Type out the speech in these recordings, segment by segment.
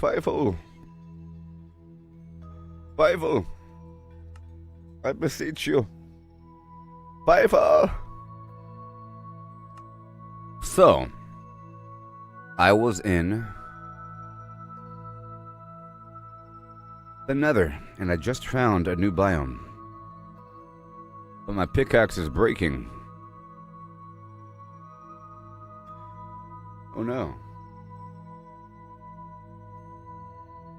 Fievel. Fievel. I beseech you. Fievel. So, I was in the Nether, and I just found a new biome. But my pickaxe is breaking. Oh no.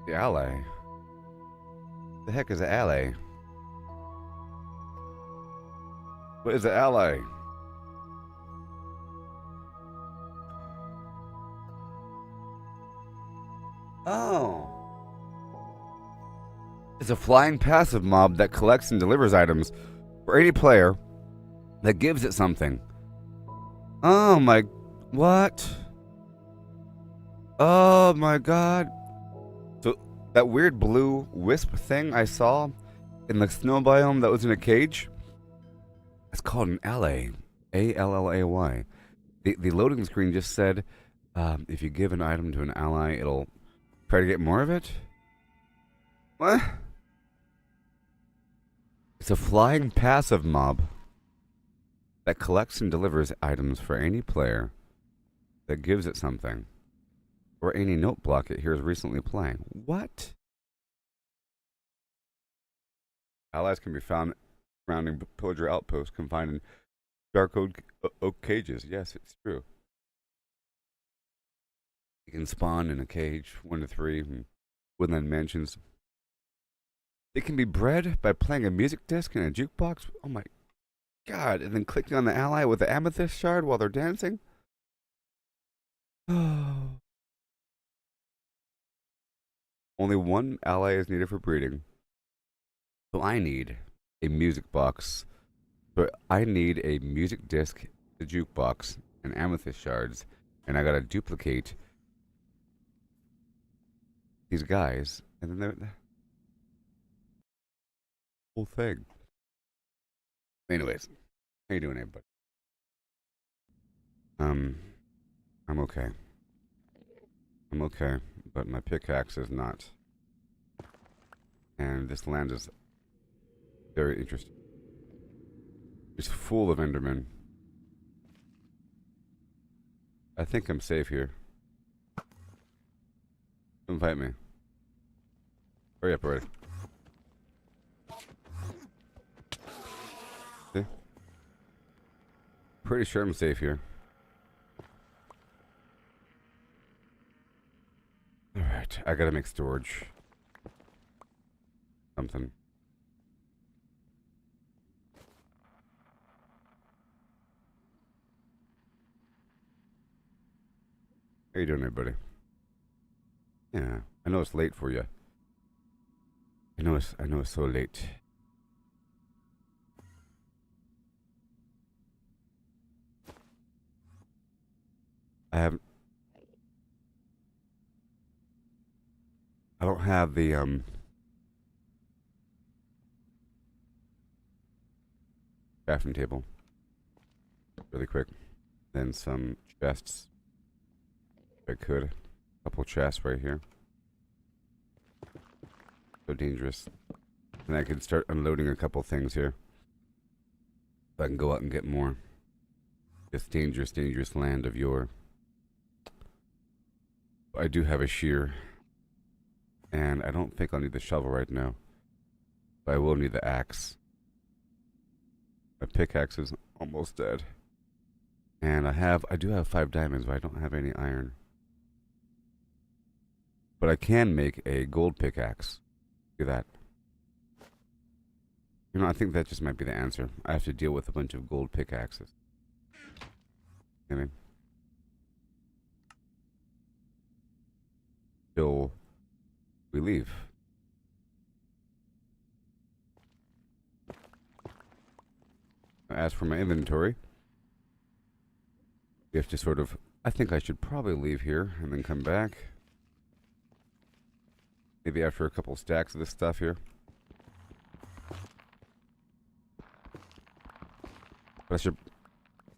The ally. The heck is an ally? What is an ally? Oh. It's a flying passive mob that collects and delivers items for any player that gives it something. Oh my... What? Oh my god. So, that weird blue wisp thing I saw in the snow biome that was in a cage, it's called an ally. A-L-L-A-Y. The loading screen just said, if you give an item to an ally, it'll try to get more of it? What? It's a flying passive mob that collects and delivers items for any player that gives it something, or any note block it hears recently playing. What? Allies can be found surrounding pillager outposts confined in dark oak cages. Yes, it's true. You can spawn in a cage, 1 to 3, in woodland mansions. They can be bred by playing a music disc in a jukebox. Oh my god, and then clicking on the ally with the amethyst shard while they're dancing? Oh. Only one ally is needed for breeding. So I need a music box. But I need a music disc, the jukebox, and amethyst shards. And I gotta duplicate these guys. And then the whole thing. Anyways, how you doing, everybody? I'm okay. I'm okay, but my pickaxe is not. And this land is very interesting. It's full of Endermen. I think I'm safe here. Don't fight me. Hurry up already. See? Pretty sure I'm safe here. Alright, I gotta make storage. Something. How you doing, everybody? Yeah, I know it's late for you. I know it's so late. I don't have the crafting table. Really quick. Then some chests. If I could. A couple chests right here. So dangerous. And I can start unloading a couple things here. So I can go out and get more. This dangerous, dangerous land of Yore. I do have a shear. And I don't think I'll need the shovel right now. But I will need the axe. My pickaxe is almost dead. And I do have 5 diamonds, but I don't have any iron. But I can make a gold pickaxe. Do that. You know, I think that just might be the answer. I have to deal with a bunch of gold pickaxes. I mean, till we leave. As for my inventory, we have to sort of... I think I should probably leave here and then come back. Maybe after a couple stacks of this stuff here. But I should...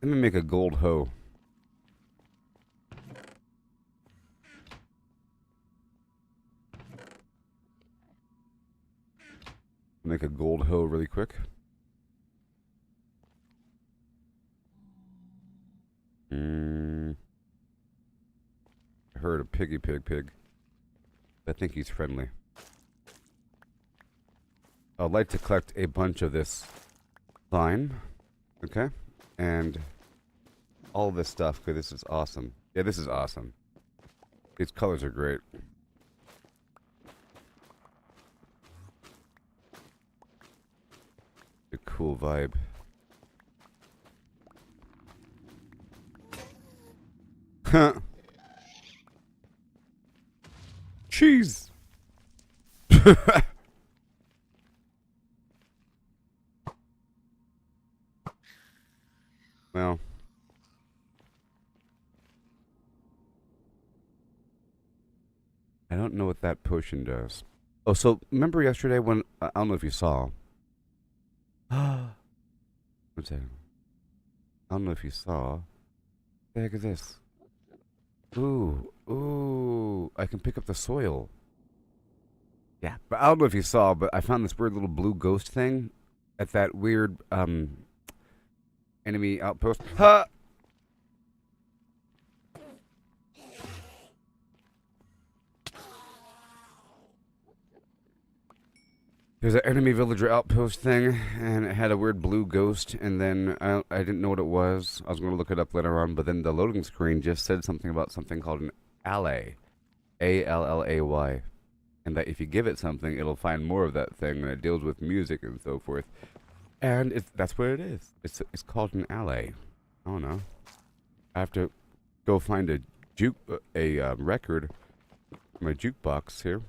Let me make a gold hoe. Make a gold hoe really quick. I heard a pig. I think he's friendly. I'd like to collect a bunch of this vine. Okay? And all this stuff, because this is awesome. Yeah, this is awesome. These colors are great. A cool vibe. Huh. Cheese! Well. I don't know what that potion does. Oh, so remember yesterday when I don't know if you saw. What's that? I don't know if you saw. What the heck is this? Ooh, I can pick up the soil. Yeah, but I don't know if you saw, but I found this weird little blue ghost thing at that weird enemy outpost. Ha! There's an enemy villager outpost thing, and it had a weird blue ghost, and then I didn't know what it was. I was going to look it up later on, but then the loading screen just said something about something called an allay. A-L-L-A-Y. And that if you give it something, it'll find more of that thing, and it deals with music and so forth. And that's what it is. It's called an allay. I don't know. I have to go find a record, my jukebox here.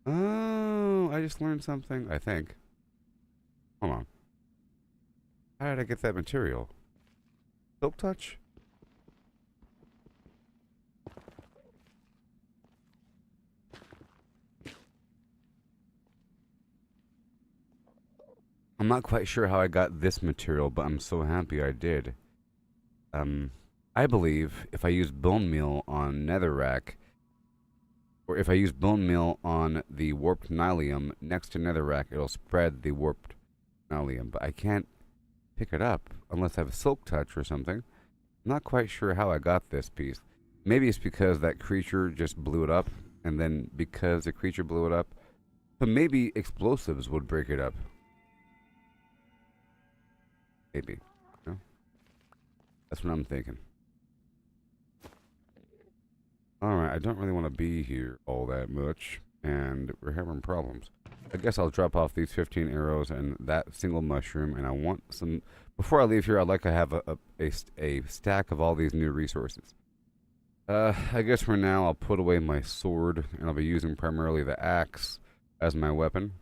Oh, I just learned something, I think. Hold on. How did I get that material? Silk touch? I'm not quite sure how I got this material, but I'm so happy I did. I believe if I use bone meal on netherrack, or if I use bone meal on the warped nylium next to netherrack, it'll spread the warped nylium. But I can't pick it up unless I have a silk touch or something. I'm not quite sure how I got this piece. Maybe it's because that creature just blew it up, and then because the creature blew it up, but maybe explosives would break it up. Maybe. No? That's what I'm thinking. Alright, I don't really want to be here all that much, and we're having problems. I guess I'll drop off these 15 arrows and that single mushroom, and I want some... Before I leave here, I'd like to have a stack of all these new resources. I guess for now, I'll put away my sword, and I'll be using primarily the axe as my weapon.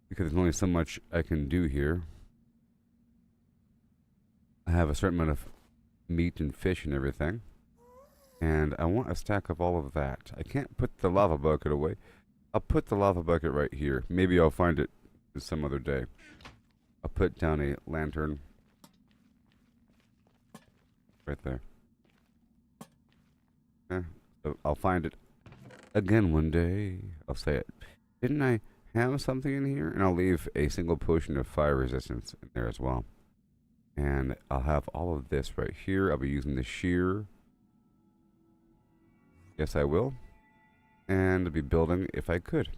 Because there's only so much I can do here. I have a certain amount of meat and fish and everything. And I want a stack of all of that. I can't put the lava bucket away. I'll put the lava bucket right here. Maybe I'll find it some other day. I'll put down a lantern. Right there. So I'll find it again one day. I'll say it. Didn't I have something in here? And I'll leave a single potion of fire resistance in there as well. And I'll have all of this right here. I'll be using the shear. Yes, I will. And I'll be building if I could.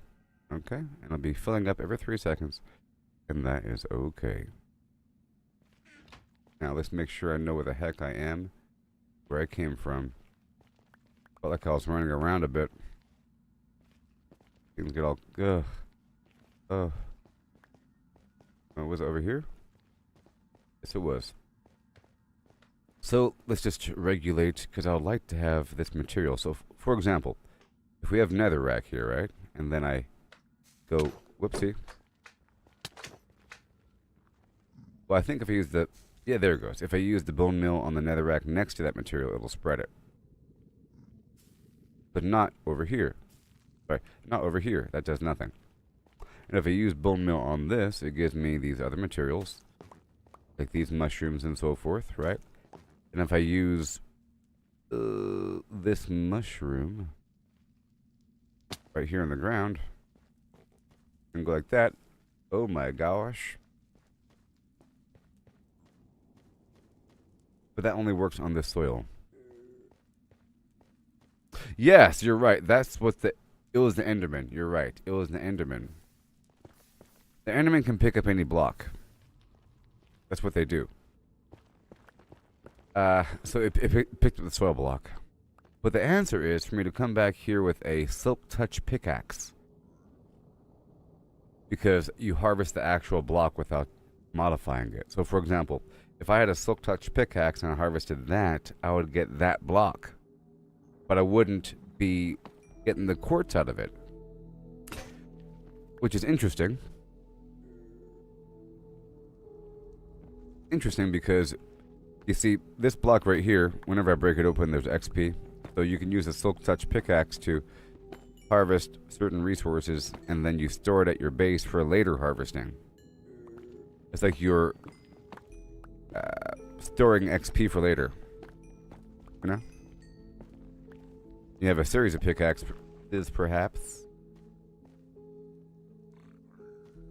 Okay? And I'll be filling up every 3 seconds. And that is okay. Now, let's make sure I know where the heck I am. Where I came from. Felt like I was running around a bit. Things get all... Ugh. Oh, was it over here? Yes, it was. So, let's just regulate, because I would like to have this material. So, for example, if we have netherrack here, right? And then I go, whoopsie. Well, I think if I use the, yeah, there it goes. If I use the bone meal on the netherrack next to that material, it'll spread it. But not over here. Sorry, not over here. That does nothing. And if I use bone meal on this, it gives me these other materials. Like these mushrooms and so forth, right? And if I use this mushroom, right here in the ground. And go like that. Oh my gosh. But that only works on this soil. Yes, you're right. That's what it was the Enderman. You're right. It was the Enderman. The Enderman can pick up any block. That's what they do. So it picked up the soil block. But the answer is for me to come back here with a Silk Touch pickaxe. Because you harvest the actual block without modifying it. So for example, if I had a Silk Touch pickaxe and I harvested that, I would get that block. But I wouldn't be getting the quartz out of it. Which is interesting. Interesting because, you see, this block right here, whenever I break it open, there's XP. So you can use a Silk Touch pickaxe to harvest certain resources, and then you store it at your base for later harvesting. It's like you're storing XP for later. You know? You have a series of pickaxes, perhaps.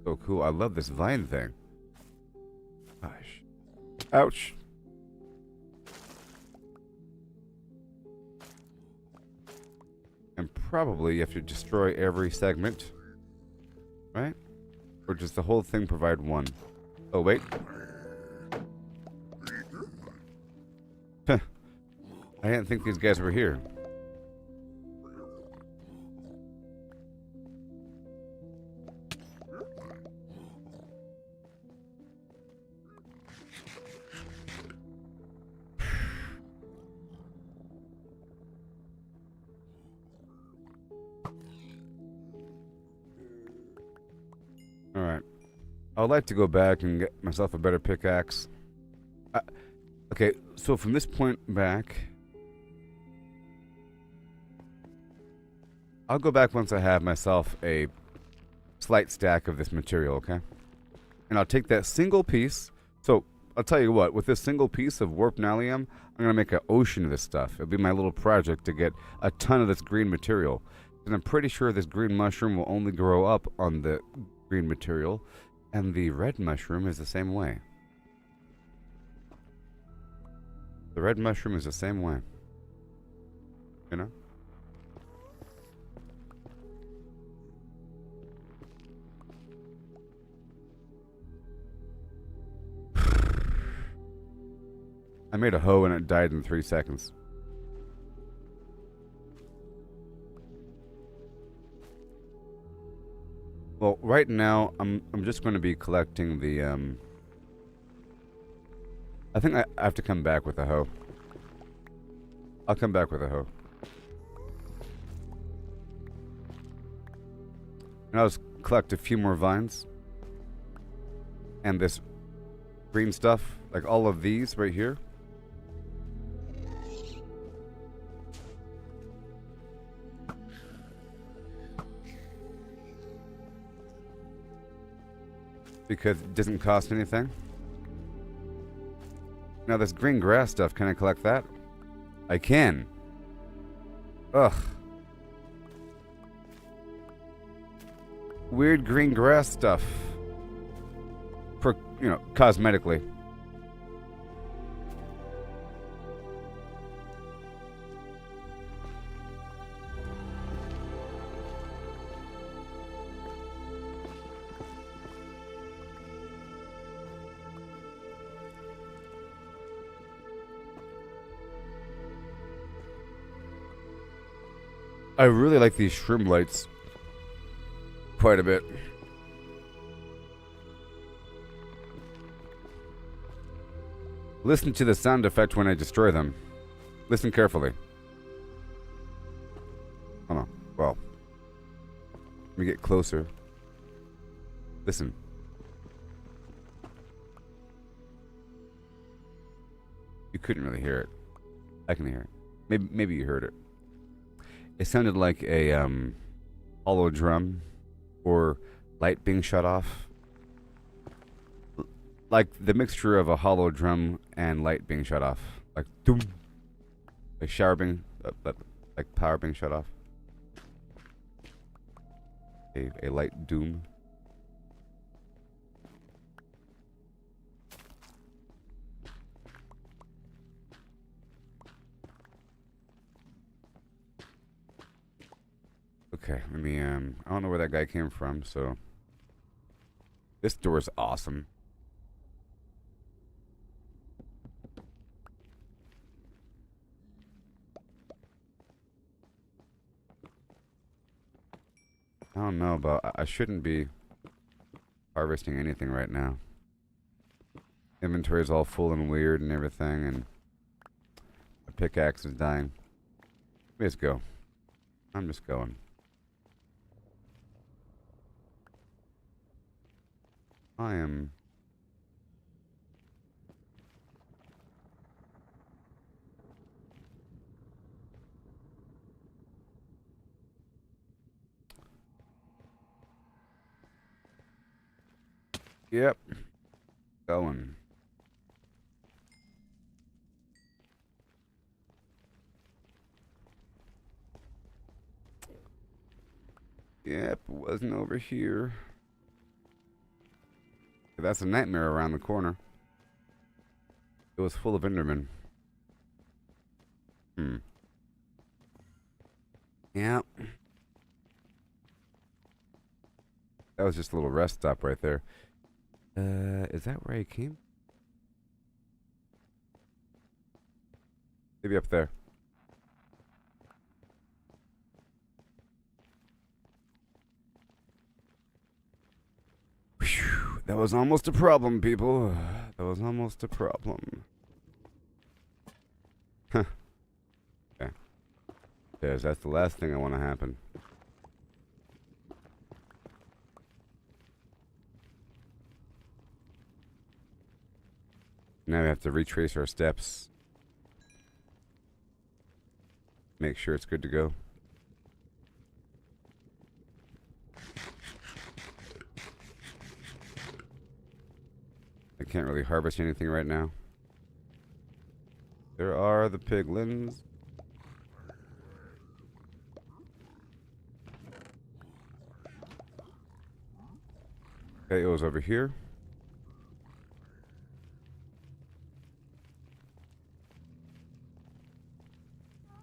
So cool. I love this vine thing. Gosh. Ouch. And probably you have to destroy every segment. Right? Or does the whole thing provide one? Oh, wait. Huh. I didn't think these guys were here. Alright. I would like to go back and get myself a better pickaxe. Okay, so from this point back, I'll go back once I have myself a slight stack of this material, okay? And I'll take that single piece. So, I'll tell you what, with this single piece of warped nallium, I'm going to make an ocean of this stuff. It'll be my little project to get a ton of this green material. And I'm pretty sure this green mushroom will only grow up on the green material, and the red mushroom is the same way. The red mushroom is the same way. You know? I made a hoe and it died in 3 seconds. Well, right now I'm just going to be collecting the I think I have to come back with a hoe. I'll come back with a hoe. And I'll just collect a few more vines. And this green stuff, like all of these right here. Because it doesn't cost anything. Now this green grass stuff, can I collect that? I can. Ugh. Weird green grass stuff. For, you know, cosmetically. I really like these shroom lights quite a bit. Listen to the sound effect when I destroy them. Listen carefully. Hold on. Well, let me get closer. Listen. You couldn't really hear it. I can hear it. Maybe you heard it. It sounded like a hollow drum or light being shut off. Like the mixture of a hollow drum and light being shut off. Like doom. Like shower being, like power being shut off. A light doom. Okay, let me, I don't know where that guy came from, so. This door is awesome. I don't know, but I shouldn't be harvesting anything right now. Inventory is all full and weird and everything, and the pickaxe is dying. Let me just go. I'm just going. I am... Yep. Going. Yep, it wasn't over here. That's a nightmare around the corner. It was full of Endermen. Yep. That was just a little rest stop right there. Is that where I came? Maybe up there. Whew, that was almost a problem, people. That was almost a problem. Huh. Okay. Because that's the last thing I want to happen. Now we have to retrace our steps. Make sure it's good to go. I can't really harvest anything right now. There are the piglins. Okay, it was over here.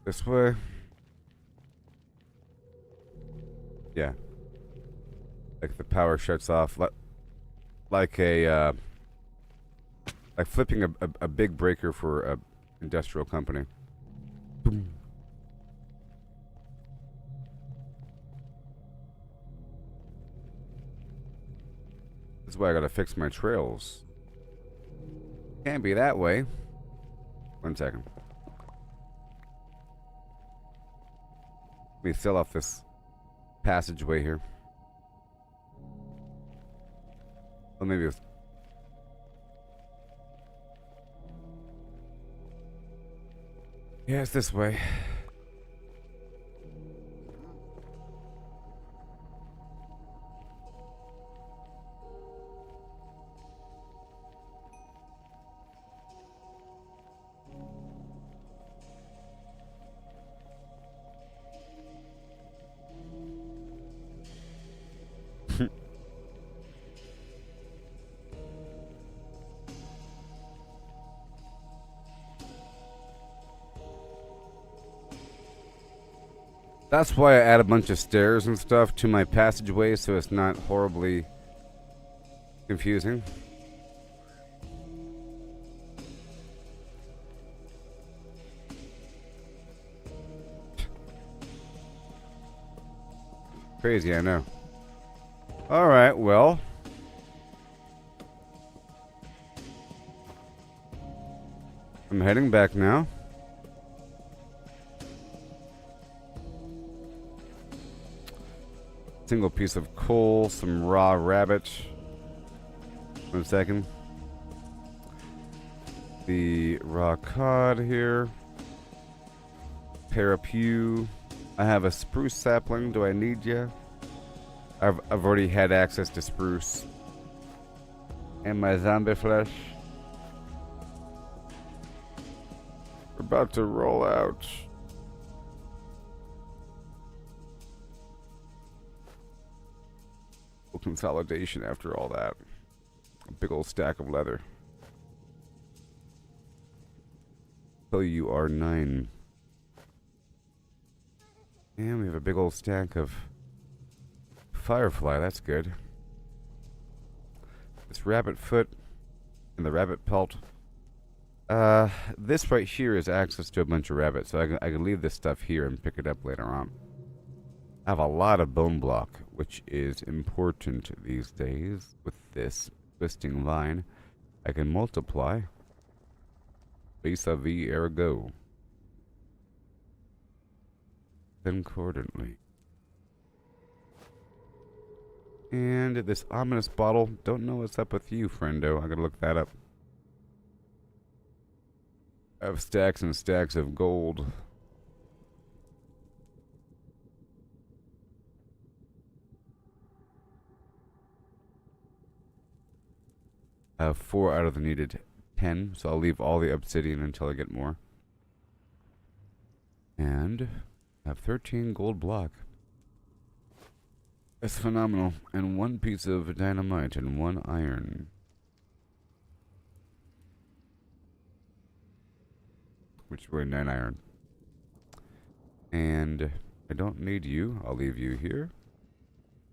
This way. Yeah. Like the power shuts off. Like a, like flipping a big breaker for a industrial company. Boom. This is why I gotta fix my trails. Can't be that way. 1 second. Let me fill off this passageway here. Well, maybe it's... Yeah, it's this way. That's why I add a bunch of stairs and stuff to my passageway so it's not horribly confusing. Crazy, I know. Alright, well. I'm heading back now. Single piece of coal, some raw rabbit. 1 second. The raw cod here. Parapew. I have a spruce sapling. Do I need you? I've already had access to spruce. And my zombie flesh. We're about to roll out. consolidation after all that. A big old stack of leather. So you are 9. And we have a big old stack of firefly. That's good. This rabbit foot and the rabbit pelt. This right here is access to a bunch of rabbits, so I can leave this stuff here and pick it up later on. I have a lot of bone block, which is important these days with this twisting vine. I can multiply. Vis-a-vis ergo. Concordantly. And this ominous bottle. Don't know what's up with you, friendo. I gotta look that up. I have stacks and stacks of gold. I have 4 out of the needed 10, so I'll leave all the obsidian until I get more. And I have 13 gold block. That's phenomenal. And 1 piece of dynamite and 1 iron. Which is really 9 iron. And I don't need you. I'll leave you here.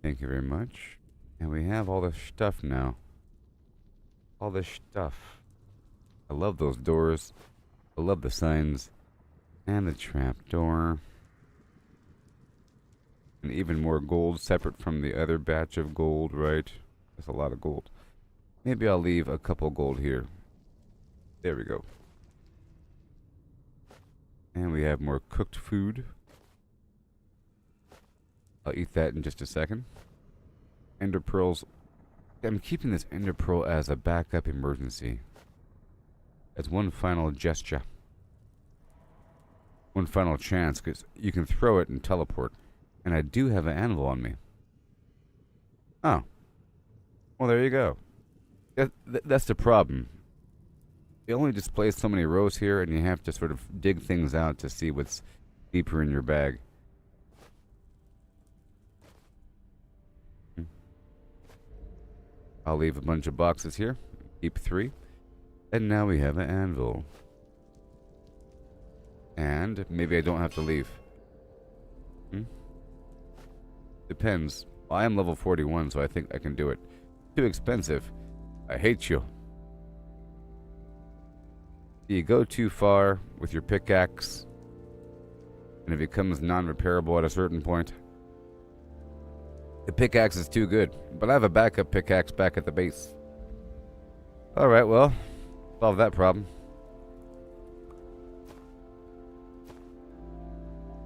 Thank you very much. And we have all this stuff now. All this stuff. I love those doors. I love the signs. And the trap door. And even more gold separate from the other batch of gold, right? That's a lot of gold. Maybe I'll leave a couple gold here. There we go. And we have more cooked food. I'll eat that in just a second. Ender pearls. I'm keeping this ender pearl as a backup emergency. As one final gesture. One final chance, because you can throw it and teleport. And I do have an anvil on me. Oh. Well, there you go. That's the problem. It only displays so many rows here, and you have to sort of dig things out to see what's deeper in your bag. I'll leave a bunch of boxes here. Keep 3. And now we have an anvil. And maybe I don't have to leave. Depends. I am level 41, so I think I can do it. Too expensive. I hate you. You go too far with your pickaxe, and it becomes non-repairable at a certain point. The pickaxe is too good, but I have a backup pickaxe back at the base. Alright, well, solve that problem.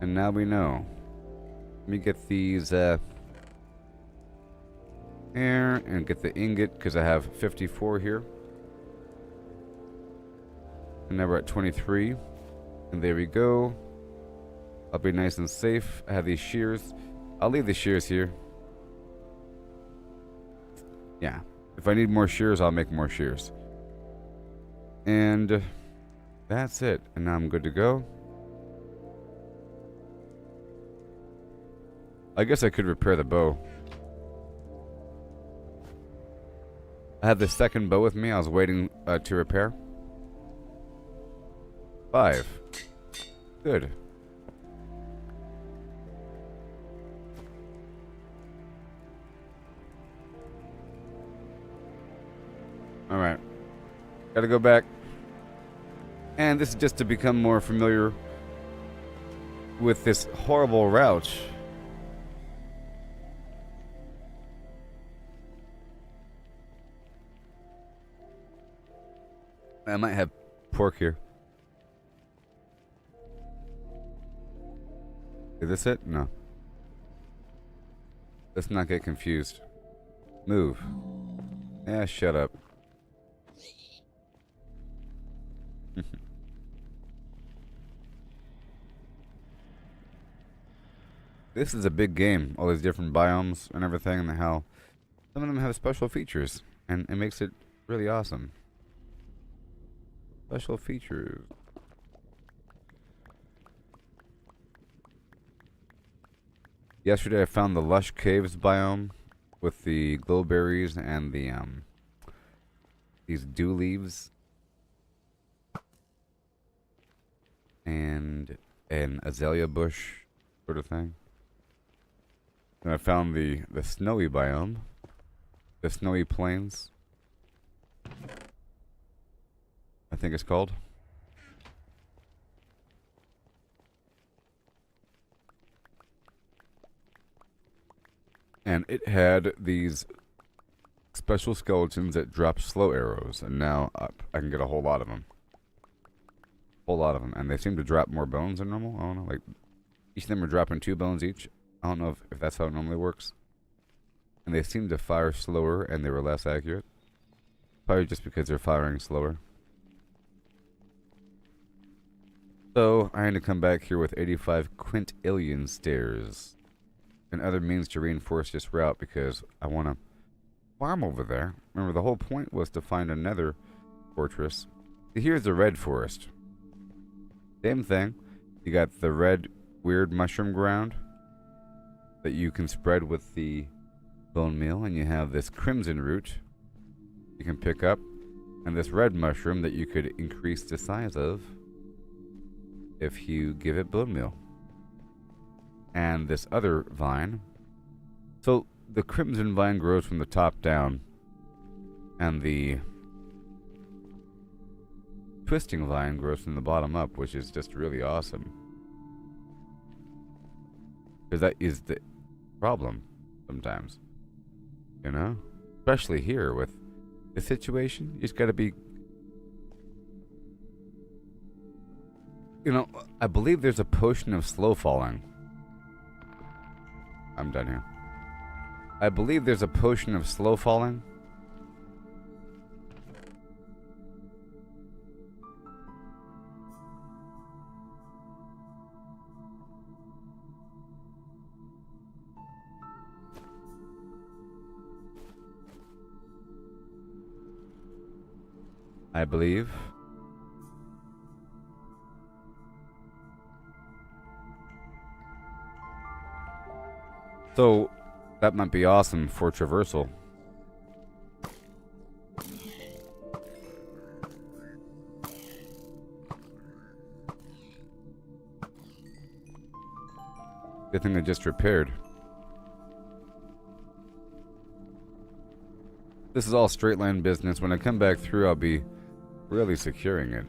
And now we know. Let me get these here and get the ingot, because I have 54 here. And now we're at 23. And there we go. I'll be nice and safe. I have these shears. I'll leave the shears here. Yeah. If I need more shears, I'll make more shears. And that's it. And now I'm good to go. I guess I could repair the bow. I have the second bow with me. I was waiting to repair. 5. Good. Alright. Gotta go back. And this is just to become more familiar with this horrible route. I might have pork here. Is this it? No. Let's not get confused. Move. Yeah, shut up. This is a big game. All these different biomes and everything, and how some of them have special features, and it makes it really awesome. Special features. Yesterday I found the Lush Caves biome, with the glowberries and the these dew leaves and an azalea bush sort of thing. And I found the snowy biome, the snowy plains, I think it's called. And it had these special skeletons that drop slow arrows, and now I can get a whole lot of them. Whole lot of them, and they seem to drop more bones than normal. I don't know, like each of them are dropping 2 bones each. I don't know if that's how it normally works. And they seem to fire slower, and they were less accurate. Probably just because they're firing slower. So I had to come back here with 85 quintillion stairs and other means to reinforce this route because I want to farm over there. Remember, the whole point was to find another fortress. Here's the red forest. Same thing. You got the red weird mushroom ground that you can spread with the bone meal, and you have this crimson root you can pick up, and this red mushroom that you could increase the size of if you give it bone meal. And this other vine. So the crimson vine grows from the top down, and the twisting vine grows from the bottom up, which is just really awesome. Because that is the problem sometimes, you know? Especially here with the situation. You just gotta be... You know, I believe there's a potion of slow falling. I'm done here. I believe there's a potion of slow falling. I believe. So, that might be awesome for traversal. Good thing I just repaired. This is all straight line business. When I come back through, I'll be really securing it.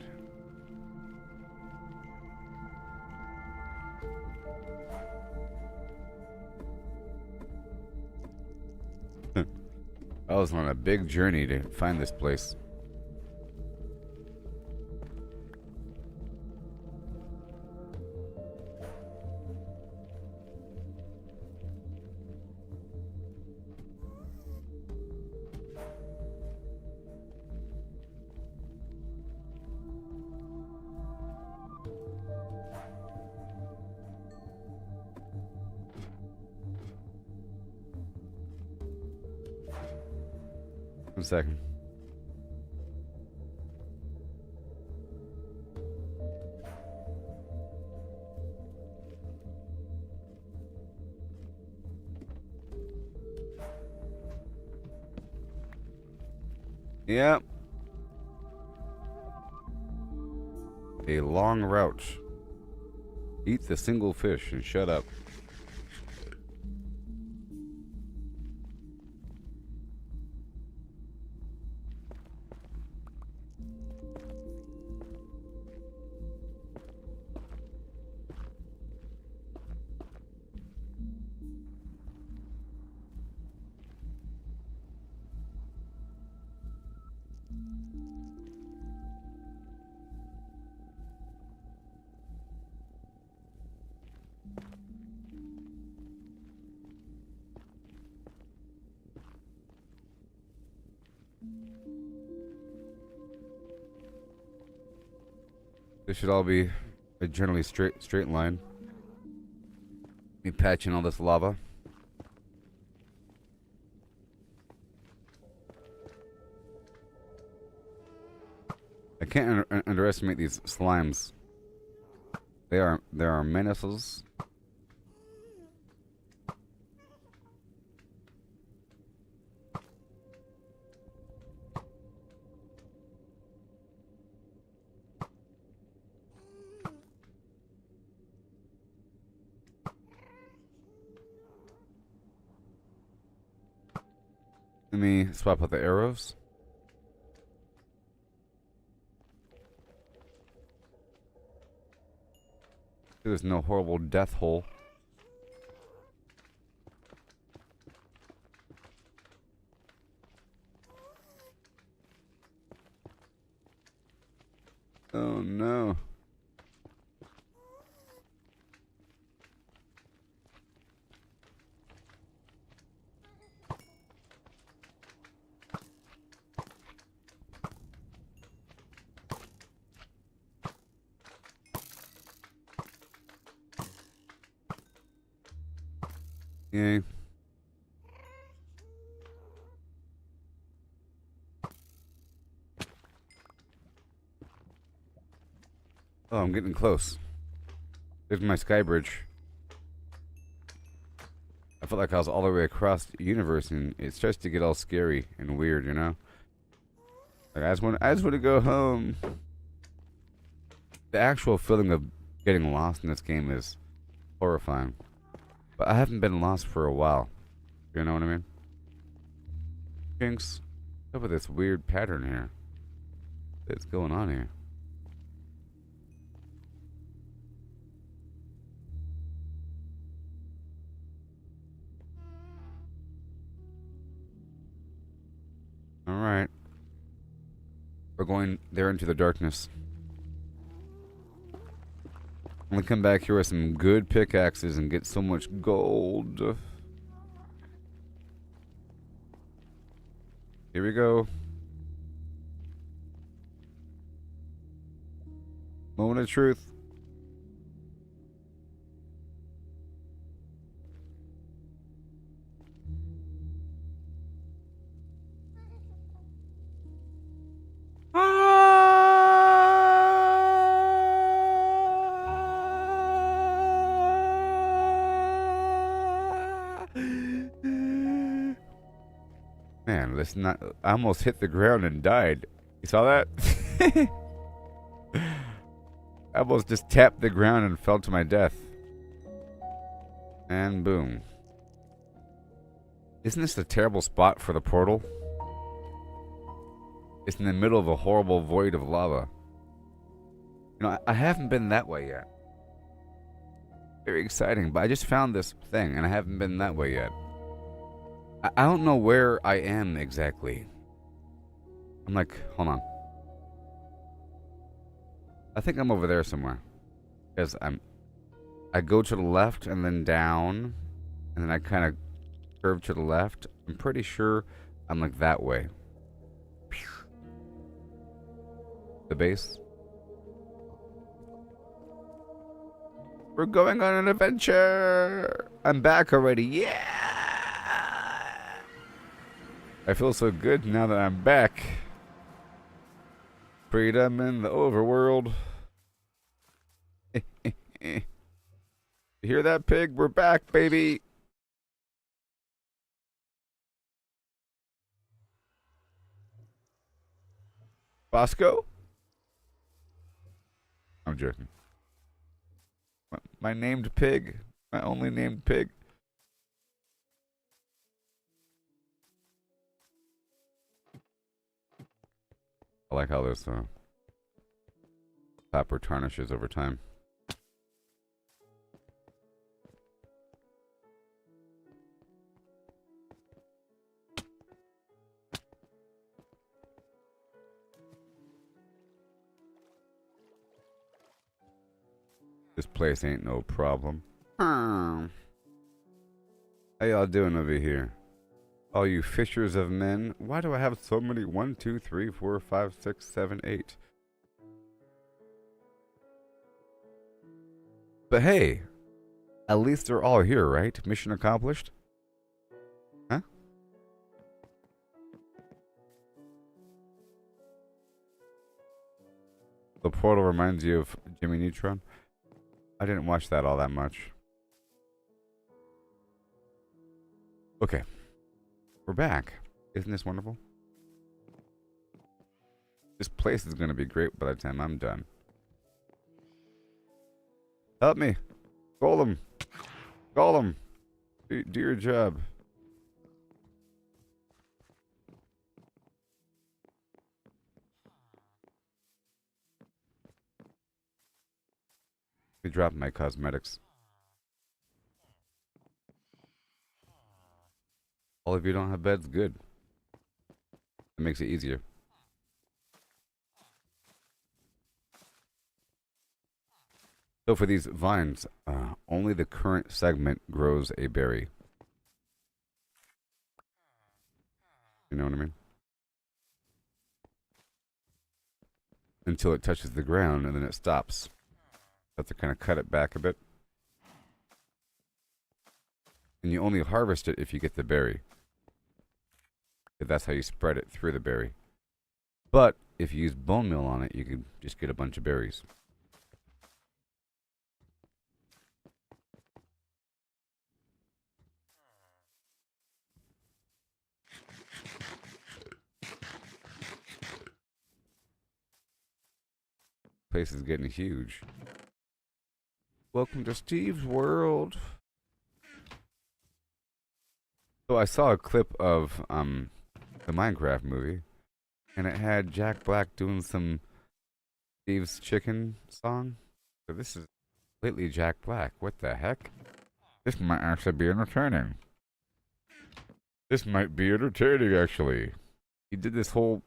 I was on a big journey to find this place. One second. Yep. A long route. Eat the single fish and shut up. This should all be a generally straight line. Me patching all this lava. I can't underestimate these slimes. There are menaces. Let me swap out the arrows. There's no horrible death hole. Oh no. Yay. Oh, I'm getting close. There's my sky bridge. I felt like I was all the way across the universe, and it starts to get all scary and weird, you know? Like, I just want to go home. The actual feeling of getting lost in this game is horrifying. But I haven't been lost for a while. You know what I mean? Jinx, what's up with this weird pattern here? What's going on here? Alright. We're going there into the darkness. I'm gonna come back here with some good pickaxes and get so much gold. Here we go. Moment of truth. Man, let's not. I almost hit the ground and died. You saw that? I almost just tapped the ground and fell to my death. And boom. Isn't this a terrible spot for the portal? It's in the middle of a horrible void of lava. You know, I haven't been that way yet. Very exciting, but I just found this thing and I haven't been that way yet. I don't know where I am exactly. I'm like, hold on. I think I'm over there somewhere. Because I go to the left and then down. And then I kind of curve to the left. I'm pretty sure I'm like that way. The base. We're going on an adventure. I'm back already. Yeah. I feel so good now that I'm back. Freedom in the overworld. You hear that, pig? We're back, baby. Bosco? I'm joking. My named pig. My only named pig. I like how this copper tarnishes over time. This place ain't no problem. How y'all doing over here? All you fishers of men. Why do I have so many? 1, 2, 3, 4, 5, 6, 7, 8. But hey, at least they're all here, right? Mission accomplished? Huh? The portal reminds you of Jimmy Neutron? I didn't watch that all that much. Okay. We're back. Isn't this wonderful? This place is going to be great by the time I'm done. Help me. Golem. Golem. Do your job. Let me drop my cosmetics. All of you don't have beds? Good. It makes it easier. So for these vines, only the current segment grows a berry. You know what I mean? Until it touches the ground and then it stops. Have to kind of cut it back a bit. And you only harvest it if you get the berry. If that's how you spread it through the berry. But if you use bone meal on it, you can just get a bunch of berries. Place is getting huge. Welcome to Steve's world. So I saw a clip of the Minecraft movie, and it had Jack Black doing some Steve's Chicken song. So this is completely Jack Black. What the heck? This might actually be entertaining. This might be entertaining, actually. He did this whole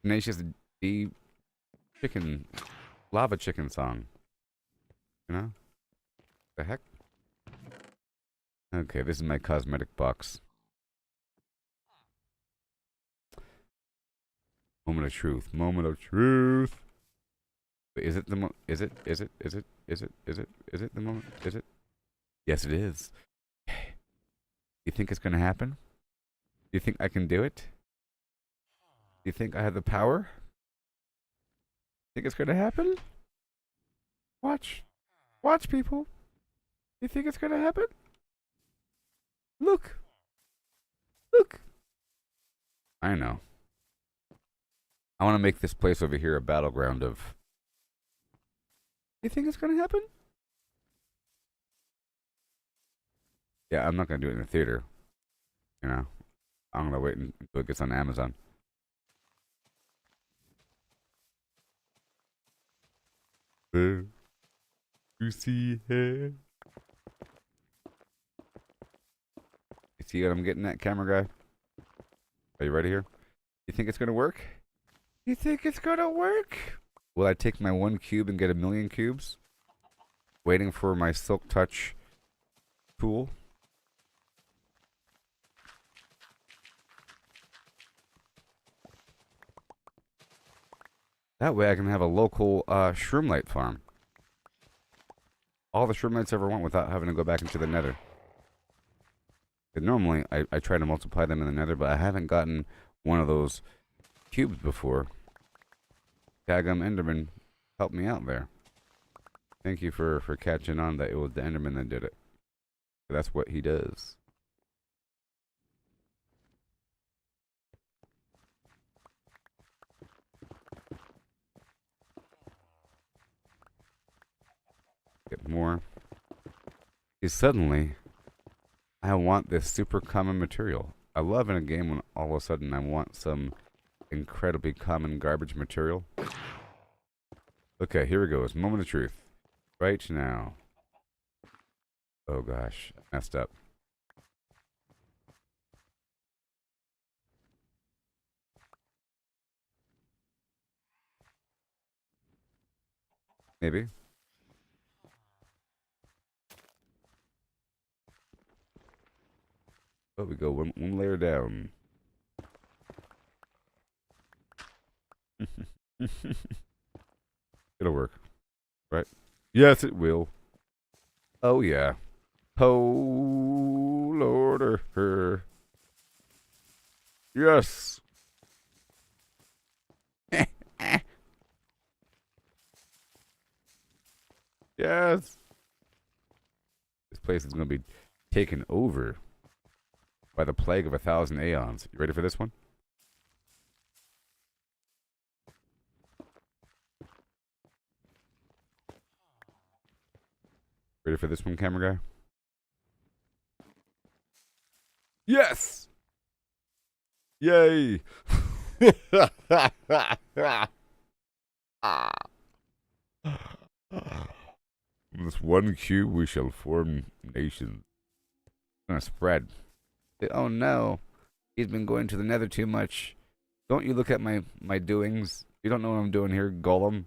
Tenacious D chicken, lava chicken song. You know? The heck? Okay, this is my cosmetic box. Moment of truth. Moment of truth. Wait, is it the is it the moment? Is it? Yes, it is. You think it's gonna happen? Do you think I can do it? Do you think I have the power? Think it's gonna happen? Watch. Watch, people. You think it's gonna happen? Look. Look. I know. I want to make this place over here a battleground of... You think it's gonna happen? Yeah, I'm not gonna do it in the theater. You know? I'm gonna wait until it gets on Amazon. You see here? You see what I'm getting at, camera guy? Are you ready here? You think it's gonna work? You think it's gonna work? Will I take my 1 cube and get 1,000,000 cubes? Waiting for my Silk Touch tool. That way I can have a local shroomlight farm. All the shroomlights I ever want without having to go back into the nether. And normally I try to multiply them in the nether, but I haven't gotten one of those cubes before. Kagum Enderman helped me out there. Thank you for catching on that it was the Enderman that did it. That's what he does. Get more. Because suddenly, I want this super common material. I love in a game when all of a sudden I want some incredibly common garbage material. Okay, here we go. It's moment of truth. Right now. Oh gosh, I messed up. Maybe. Oh, we go one layer down. It'll work. Right? Yes, it will. Oh, yeah. Oh, Lord. Yes. Yes. This place is going to be taken over by the plague of 1,000 aeons. You ready for this one? Ready for this one, camera guy? Yes! Yay! From this one cube we shall form nations. It's gonna spread. Oh no. He's been going to the nether too much. Don't you look at my doings. You don't know what I'm doing here, Golem.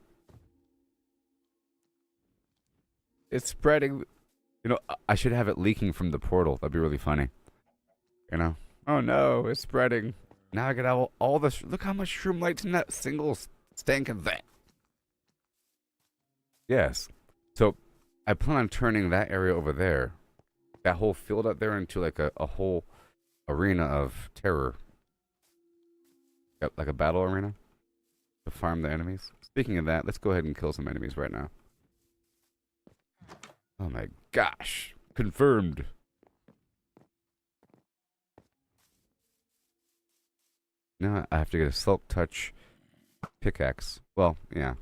It's spreading. You know, I should have it leaking from the portal. That'd be really funny. You know? Oh no, it's spreading. Now I got all this. Look how much shroom light's in that single stinking thing. Yes. So, I plan on turning that area over there, that whole field up there, into like a whole arena of terror. Yep, like a battle arena to farm the enemies. Speaking of that, let's go ahead and kill some enemies right now. Oh my gosh. Confirmed. Now I have to get a silk touch pickaxe. Well, yeah.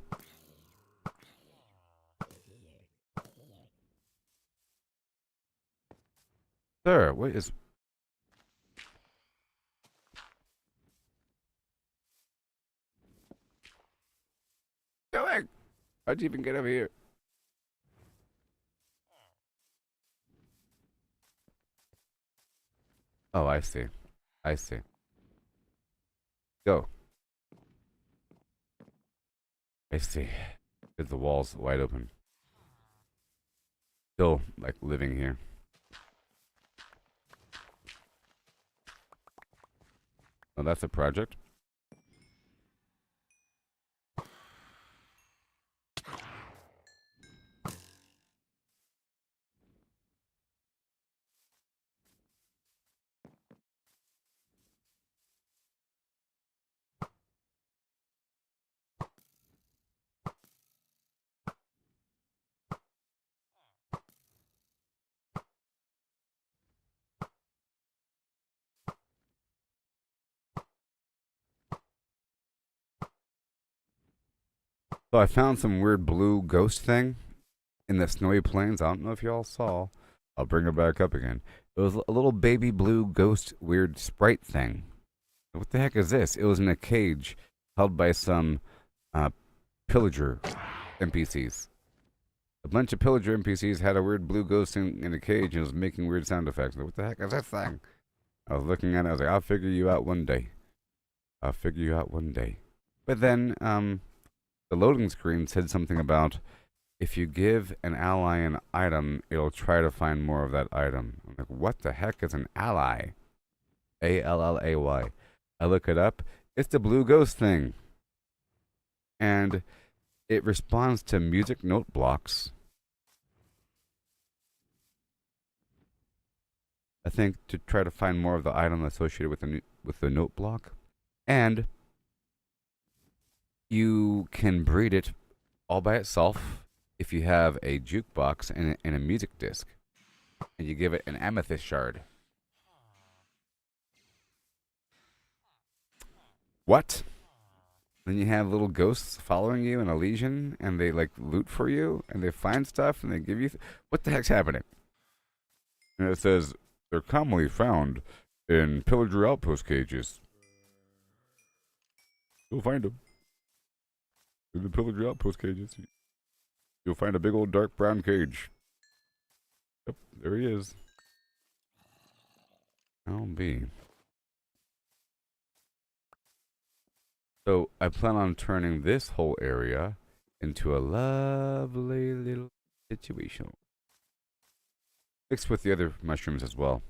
Sir, what is... doing? How'd you even get over here? Oh, I see. I see. Go. I see. There's the walls wide open. Still, like, living here. Oh, that's a project. So I found some weird blue ghost thing in the snowy plains. I don't know if y'all saw. I'll bring it back up again. It was a little baby blue ghost weird sprite thing. What the heck is this? It was in a cage held by some pillager NPCs. A bunch of pillager NPCs had a weird blue ghost in a cage and was making weird sound effects. What the heck is that thing? I was looking at it. I was like, I'll figure you out one day. I'll figure you out one day. But then, the loading screen said something about if you give an ally an item, it'll try to find more of that item. I'm like, what the heck is an ally? A-L-L-A-Y. I look it up. It's the blue ghost thing. And it responds to music note blocks. I think to try to find more of the item associated with the note block. And you can breed it all by itself if you have a jukebox and a music disc. And you give it an amethyst shard. What? Then you have little ghosts following you in a legion, and they like loot for you, and they find stuff, and they give you... what the heck's happening? And it says, they're commonly found in pillager outpost cages. You'll find them. In the pillager outpost cages. You'll find a big old dark brown cage. Yep, there he is. I'll be. So I plan on turning this whole area into a lovely little situation. Mixed with the other mushrooms as well.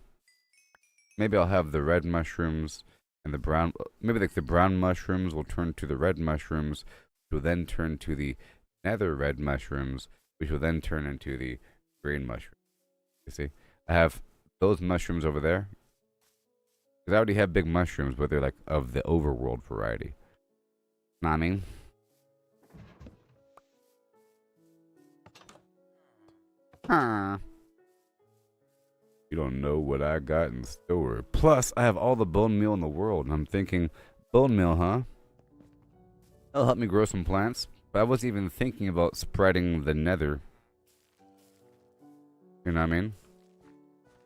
Maybe I'll have the red mushrooms and the brown. Maybe like the brown mushrooms will turn to the red mushrooms, which will then turn to the nether red mushrooms, which will then turn into the green mushrooms. You see? I have those mushrooms over there. Because I already have big mushrooms, but they're like of the overworld variety. Know what I mean? Huh. You don't know what I got in store. Plus, I have all the bone meal in the world, and I'm thinking, bone meal, huh? That'll help me grow some plants. But I wasn't even thinking about spreading the nether. You know what I mean?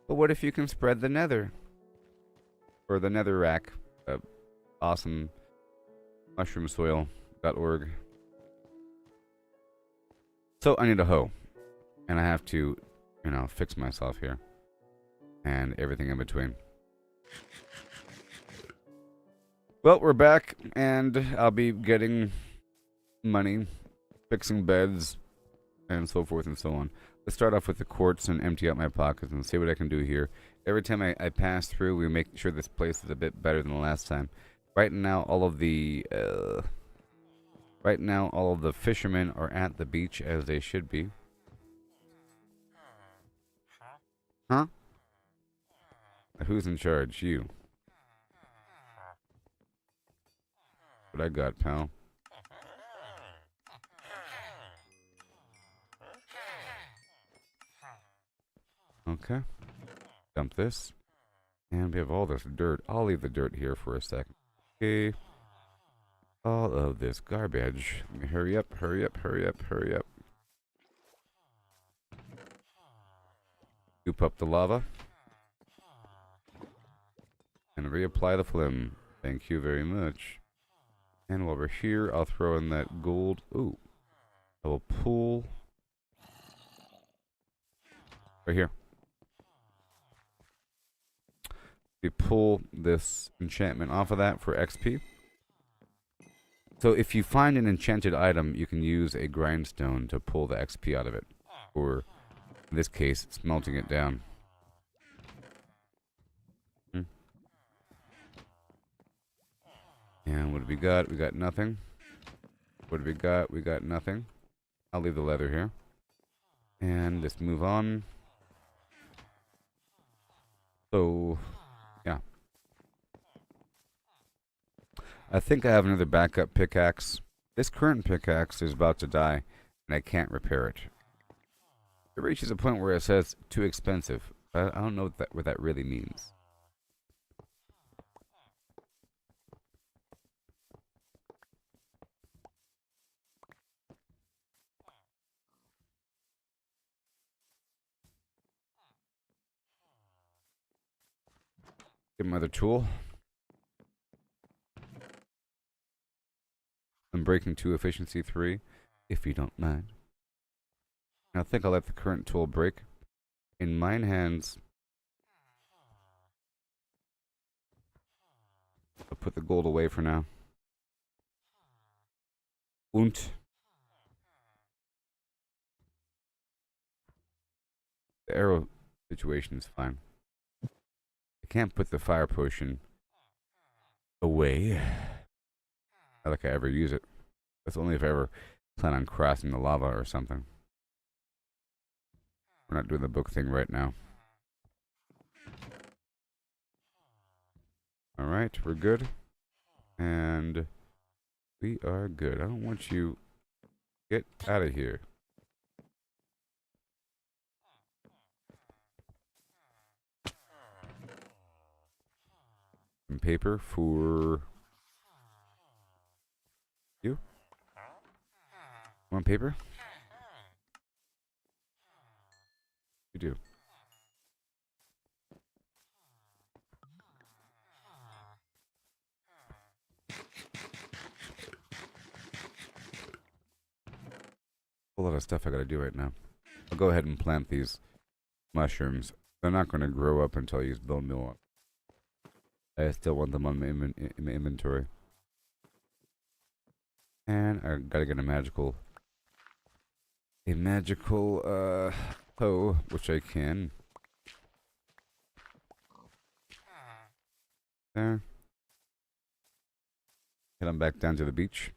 But what if you can spread the nether? Or the nether rack. Awesome mushroomsoil.org. So I need a hoe. And I have to, you know, fix myself here. And everything in between. Well, we're back, and I'll be getting money, fixing beds, and so forth and so on. Let's start off with the quartz and empty out my pockets and see what I can do here. Every time I pass through, we make sure this place is a bit better than the last time. Right now, all of the fishermen are at the beach as they should be. Huh? Who's in charge? You. What I got, pal? Okay. Dump this. And we have all this dirt. I'll leave the dirt here for a second. Okay. All of this garbage. Hurry up, hurry up, hurry up, hurry up. Scoop up the lava. And reapply the phlegm. Thank you very much. And while we're here, I'll throw in that gold. Ooh. I will pull. Right here. We pull this enchantment off of that for XP. So if you find an enchanted item, you can use a grindstone to pull the XP out of it. Or, in this case, smelting it down. And what do we got? We got nothing. What do we got? We got nothing. I'll leave the leather here. And let's move on. So, yeah. I think I have another backup pickaxe. This current pickaxe is about to die, and I can't repair it. It reaches a point where it says too expensive. I don't know what that really means. Get my other tool. I'm breaking 2, efficiency 3, if you don't mind. I think I'll let the current tool break. In mine hands, I'll put the gold away for now. Und. The arrow situation is fine. I can't put the fire potion away. Not like I ever use it. That's only if I ever plan on crossing the lava or something. We're not doing the book thing right now. Alright, we're good. And we are good. I don't want you... Get out of here. Some paper for... You? Want paper? You do. A lot of stuff I gotta do right now. I'll go ahead and plant these mushrooms. They're not gonna grow up until I use bone meal. I still want them on my inventory. And I gotta get a magical hoe, which I can. There. Head on back down to the beach.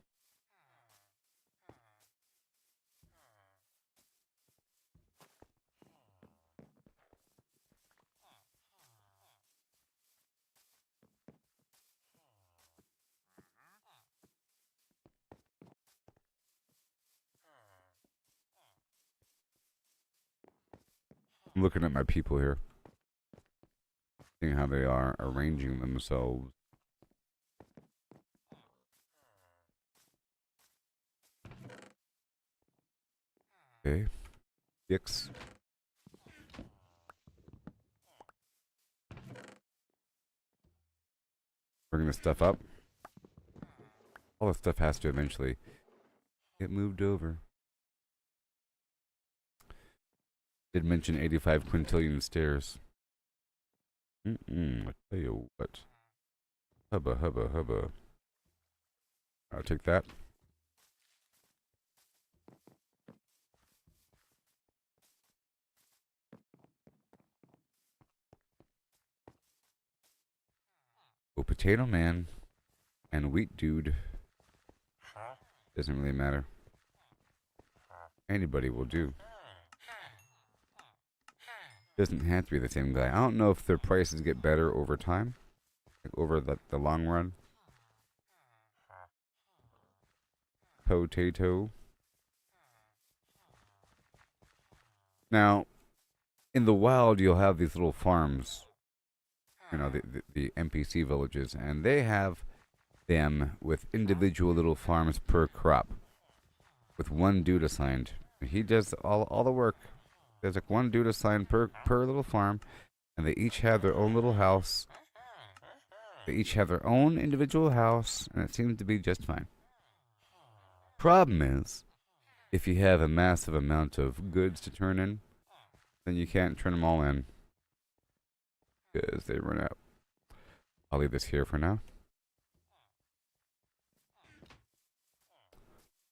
I'm looking at my people here. Seeing how they are arranging themselves. Okay. Dicks. Bringing this stuff up. All this stuff has to eventually get moved over. Did mention 85 quintillion stairs. I tell you what. Hubba, hubba, hubba. I'll take that. Oh, Potato Man and Wheat Dude. Doesn't really matter. Anybody will do. Doesn't have to be the same guy. I don't know if their prices get better over time. Like over the long run. Potato. Now, in the wild, you'll have these little farms. You know, the NPC villages. And they have them with individual little farms per crop. With one dude assigned. He does all the work. There's like one dude assigned per little farm. And they each have their own little house. They each have their own individual house. And it seems to be just fine. Problem is, if you have a massive amount of goods to turn in, then you can't turn them all in. Because they run out. I'll leave this here for now.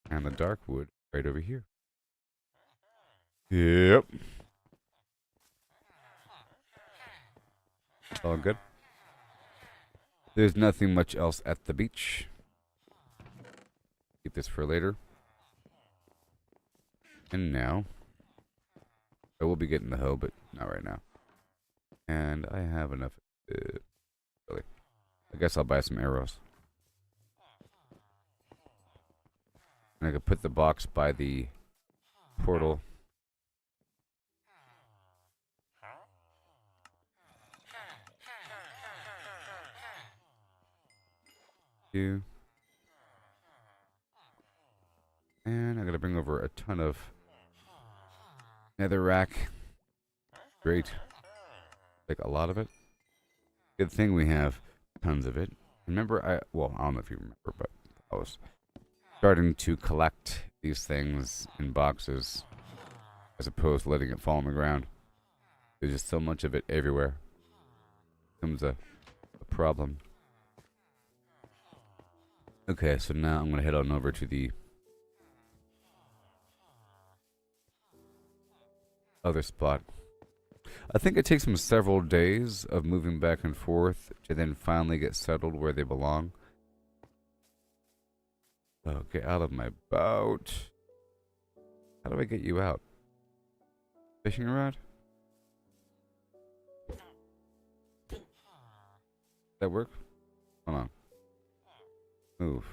And the dark wood right over here. Yep. All good. There's nothing much else at the beach. Keep this for later. And now, I will be getting the hoe, but not right now. And I have enough. Really. I guess I'll buy some arrows. And I could put the box by the portal. Two. And I gotta bring over a ton of netherrack. Great. Like a lot of it. Good thing we have tons of it. Remember, I don't know if you remember, but I was starting to collect these things in boxes as opposed to letting it fall on the ground. There's just so much of it everywhere. Becomes a problem. Okay, so now I'm gonna head on over to the other spot. I think it takes them several days of moving back and forth to then finally get settled where they belong. Oh, get out of my boat. How do I get you out? Fishing rod? That work? Hold on. Move.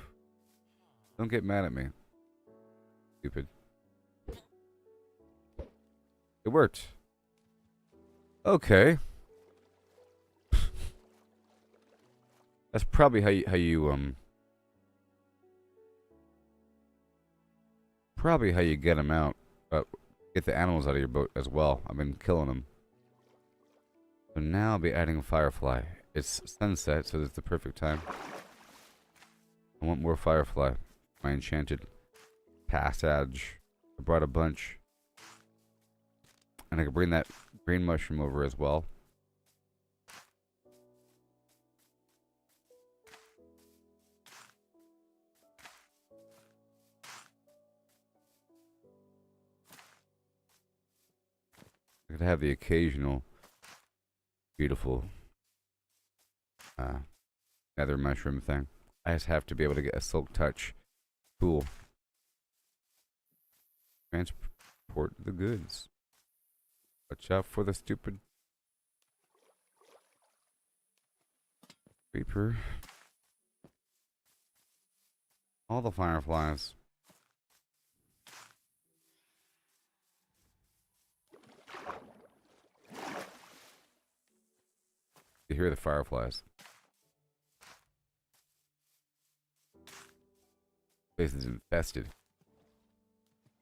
Don't get mad at me. Stupid. It worked. Okay. That's probably how you probably how you get them out. Get the animals out of your boat as well. I've been killing them. So now I'll be adding firefly. It's sunset, so it's the perfect time. I want more firefly. My enchanted passage. I brought a bunch. And I can bring that green mushroom over as well. I could have the occasional beautiful nether mushroom thing. I just have to be able to get a silk touch tool. Transport the goods. Watch out for the stupid creeper. All the fireflies. You hear the fireflies. Place is infested.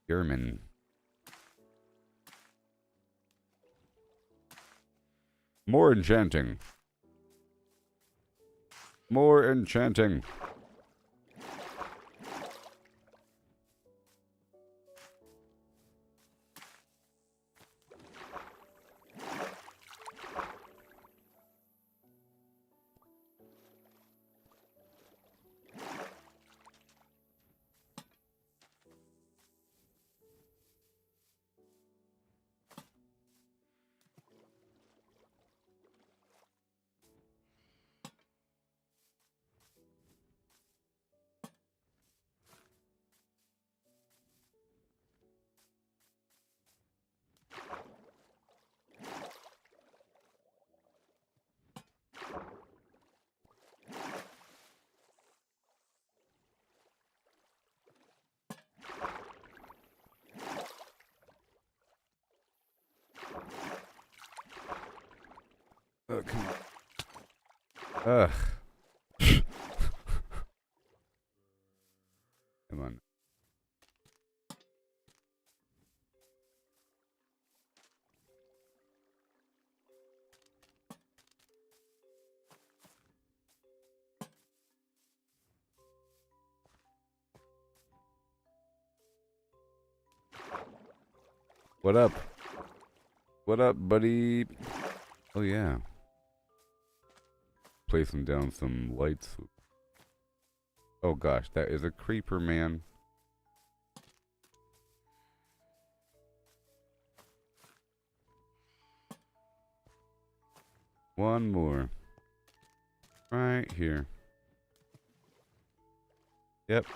German. More enchanting. More enchanting. Come on. Ugh. Come on. What up? What up, buddy? Oh yeah. Placing down some lights. Oh gosh, that is a creeper, man. One more. Right here. Yep.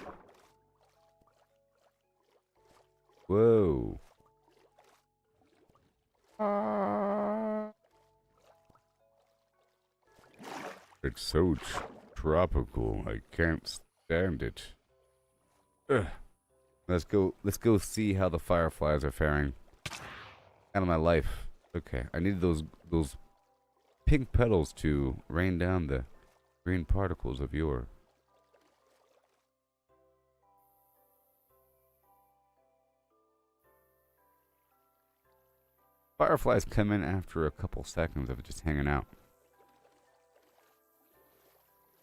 Whoa. It's so tropical. I can't stand it. Ugh. Let's go see how the fireflies are faring. Out of my life. Okay, I need those pink petals to rain down the green particles of yore. Fireflies come in after a couple seconds of just hanging out.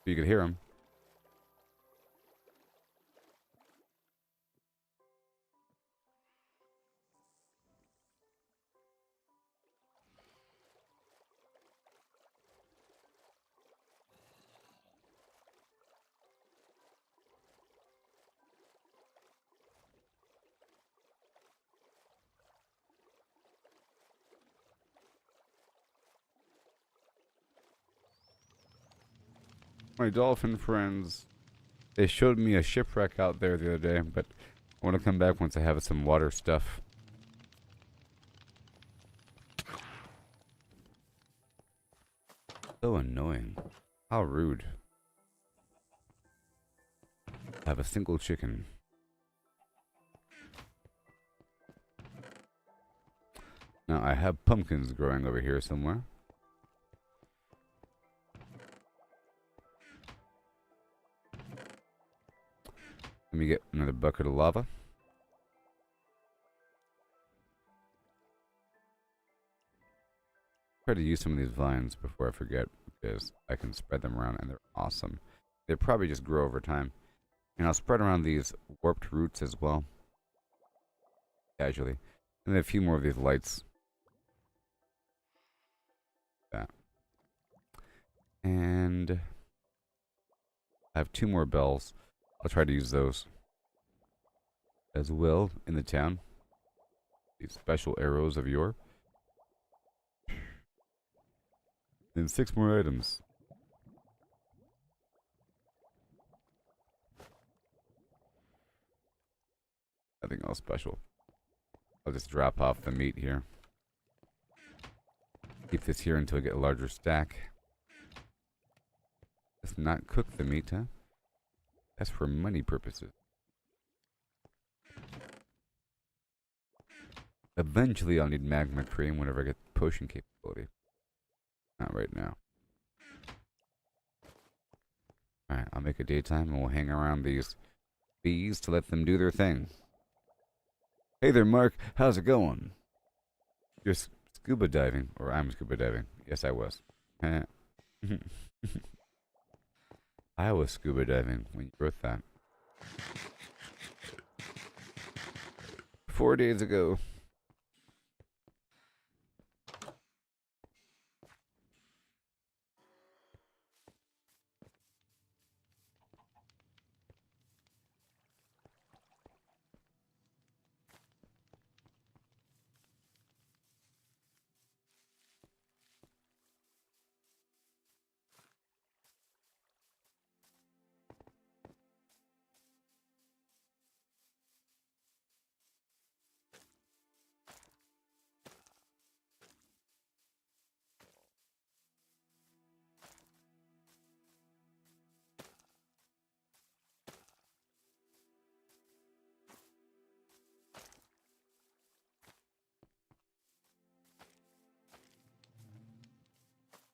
You could hear them. My dolphin friends, they showed me a shipwreck out there the other day, but I want to come back once I have some water stuff. So annoying. How rude. I have a single chicken. Now I have pumpkins growing over here somewhere. Let me get another bucket of lava. Try to use some of these vines before I forget because I can spread them around and they're awesome. They probably just grow over time. And I'll spread around these warped roots as well. Casually. And then a few more of these lights. That. And I have 2 more bells. I'll try to use those as well in the town. These special arrows of yore. And 6 more items. Nothing else special. I'll just drop off the meat here. Keep this here until I get a larger stack. Let's not cook the meat, huh? That's for money purposes. Eventually I'll need magma cream whenever I get potion capability. Not right now. Alright, I'll make a daytime and we'll hang around these bees to let them do their thing. Hey there, Mark. How's it going? You're scuba diving. Or I'm scuba diving. Yes, I was. I was scuba diving when you wrote that. 4 days ago.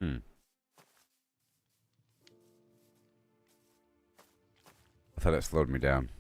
Hmm. I thought it slowed me down.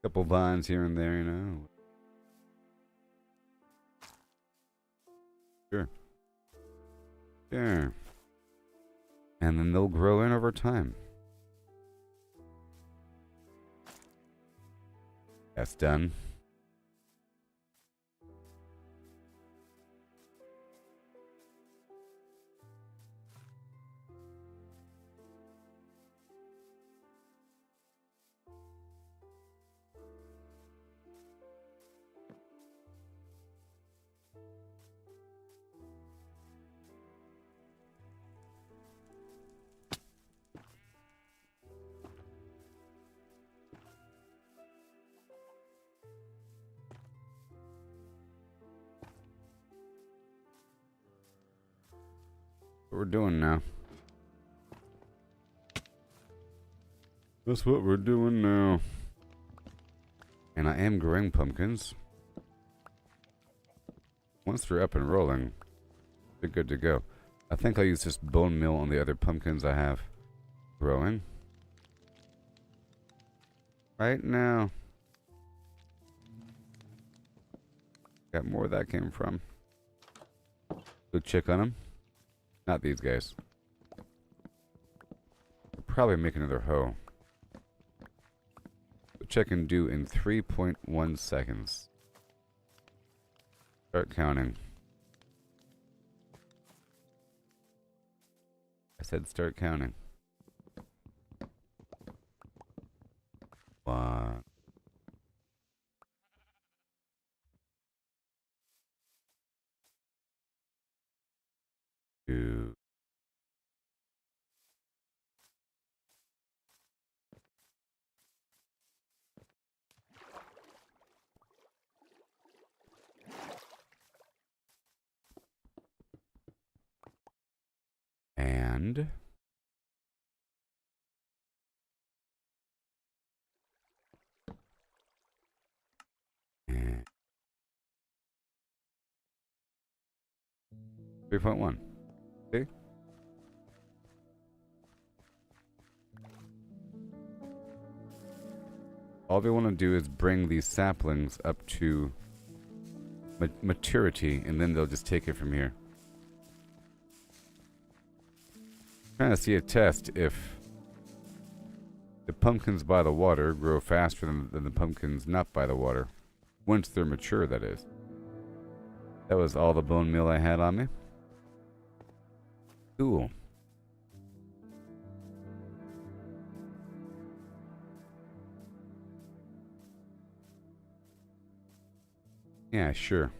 Couple vines here and there, you know. Sure. Sure. And then they'll grow in over time. That's done. What we're doing now. That's what we're doing now. And I am growing pumpkins. Once they're up and rolling, they're good to go. I think I'll use just bone meal on the other pumpkins I have growing. Right now. Got more where that came from. Go check on them. Not these guys. We'll probably make another hoe. Which I can do in 3.1 seconds. Start counting. I said start counting. 1, 2, and 3.1. See? All we want to do is bring these saplings up to maturity, and then they'll just take it from here. Trying to see a test if the pumpkins by the water grow faster than the pumpkins not by the water. Once they're mature, that is. That was all the bone meal I had on me. Cool. Yeah, sure.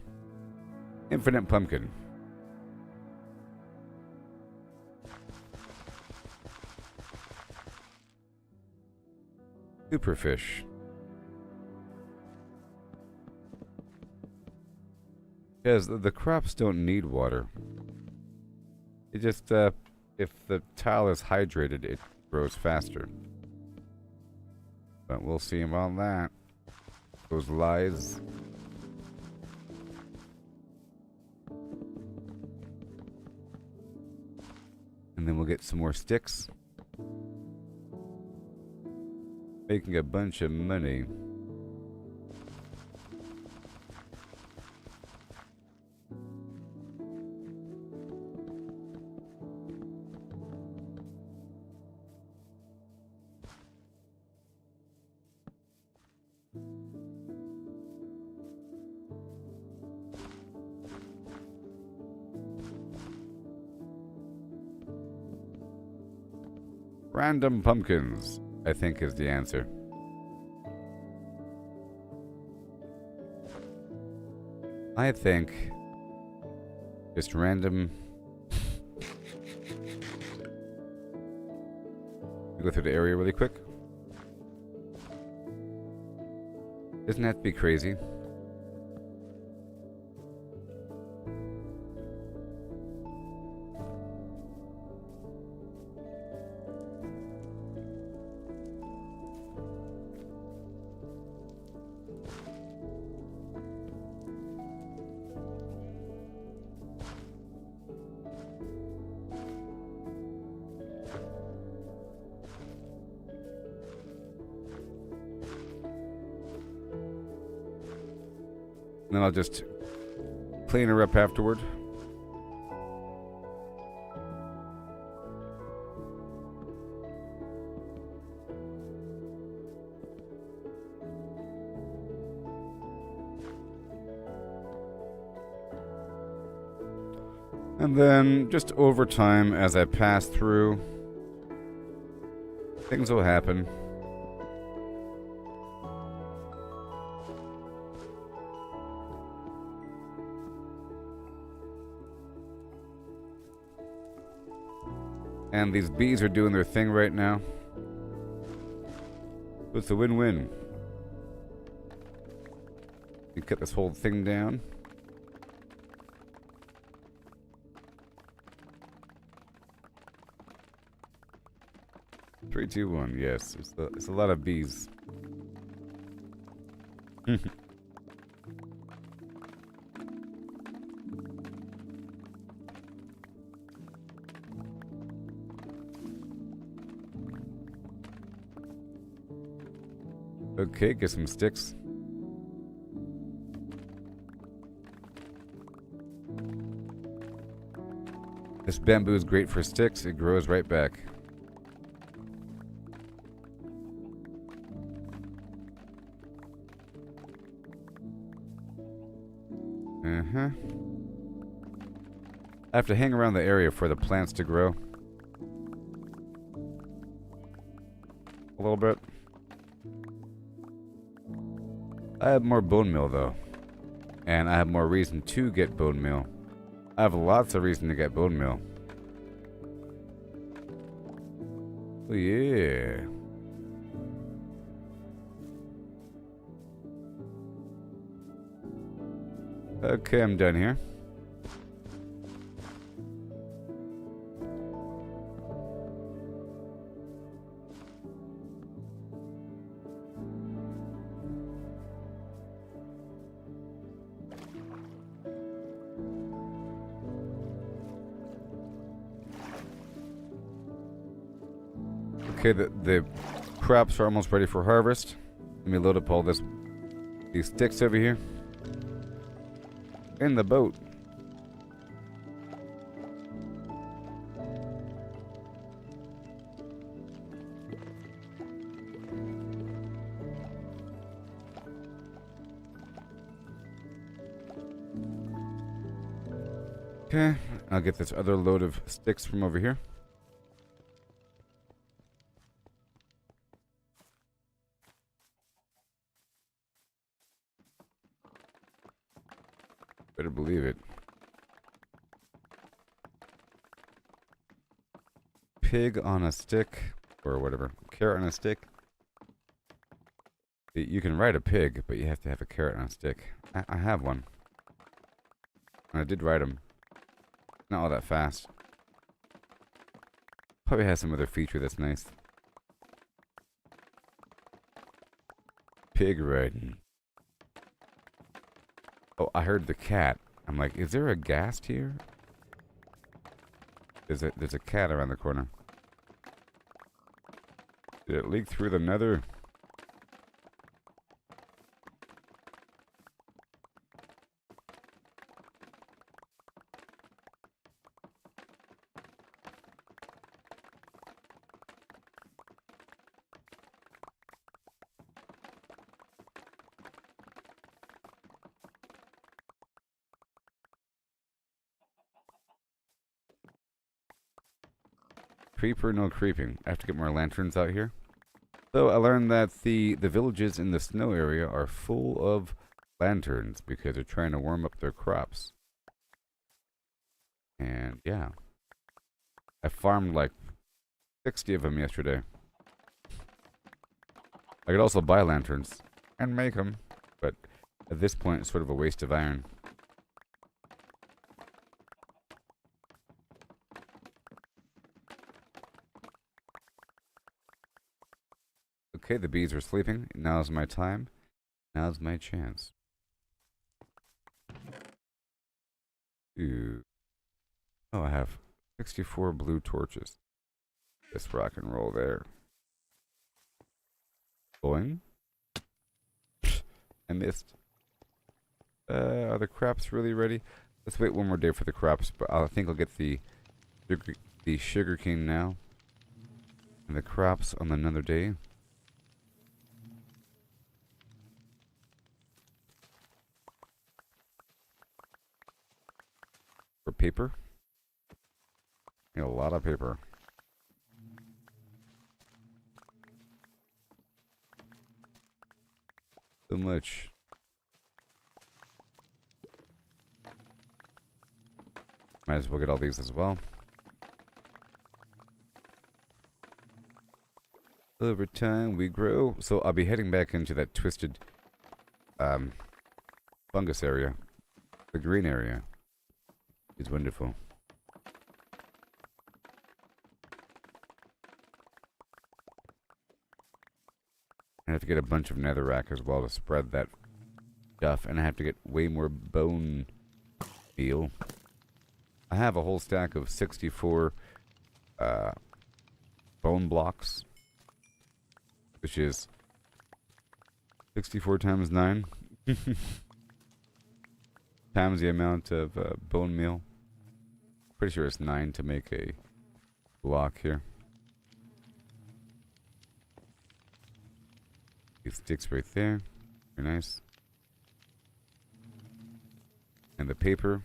Infinite pumpkin. Superfish. Because the crops don't need water. It just, if the tile is hydrated, it grows faster. But we'll see about that. Those lies. And then we'll get some more sticks. Making a bunch of money. Random pumpkins, I think, is the answer. I think just random. Go through the area really quick. Doesn't have to be crazy. And then I'll just clean her up afterward. And then, just over time, as I pass through, things will happen. And these bees are doing their thing right now. It's a win-win. You cut this whole thing down. Three, two, one. Yes, it's a lot of bees. Okay, get some sticks. This bamboo is great for sticks. It grows right back. I have to hang around the area for the plants to grow. A little bit. I have more bone meal though. And I have more reason to get bone meal. I have lots of reason to get bone meal. Oh yeah. Okay, I'm done here. Okay, the crops are almost ready for harvest. Let me load up all these sticks over here. In the boat. Okay, I'll get this other load of sticks from over here. Better believe it. Pig on a stick, or whatever. Carrot on a stick. You can ride a pig, but you have to have a carrot on a stick. I have one. I did ride him. Not all that fast. Probably has some other feature that's nice. Pig riding. Oh, I heard the cat. I'm like, is there a ghast here? There's a cat around the corner. Did it leak through the nether? Creeper, no creeping. I have to get more lanterns out here. So I learned that the villages in the snow area are full of lanterns because they're trying to warm up their crops. And yeah, I farmed like 60 of them yesterday. I could also buy lanterns and make them, but at this point it's sort of a waste of iron. Okay, the bees are sleeping. Now's my time. Now's my chance. Ooh. Oh, I have 64 blue torches. Just rock and roll there. Boing. I missed. Are the crops really ready? Let's wait one more day for the crops, but I think I'll get the sugar cane now. And the crops on another day. For paper. A lot of paper. So much. Might as well get all these as well. Over time we grow. So I'll be heading back into that twisted fungus area. The green area. It's wonderful. I have to get a bunch of netherrack as well to spread that stuff, and I have to get way more bone meal. I have a whole stack of 64 bone blocks, which is 64 times 9 times the amount of bone meal. Pretty sure it's 9 to make a block here. These sticks right there. Very nice. And the paper.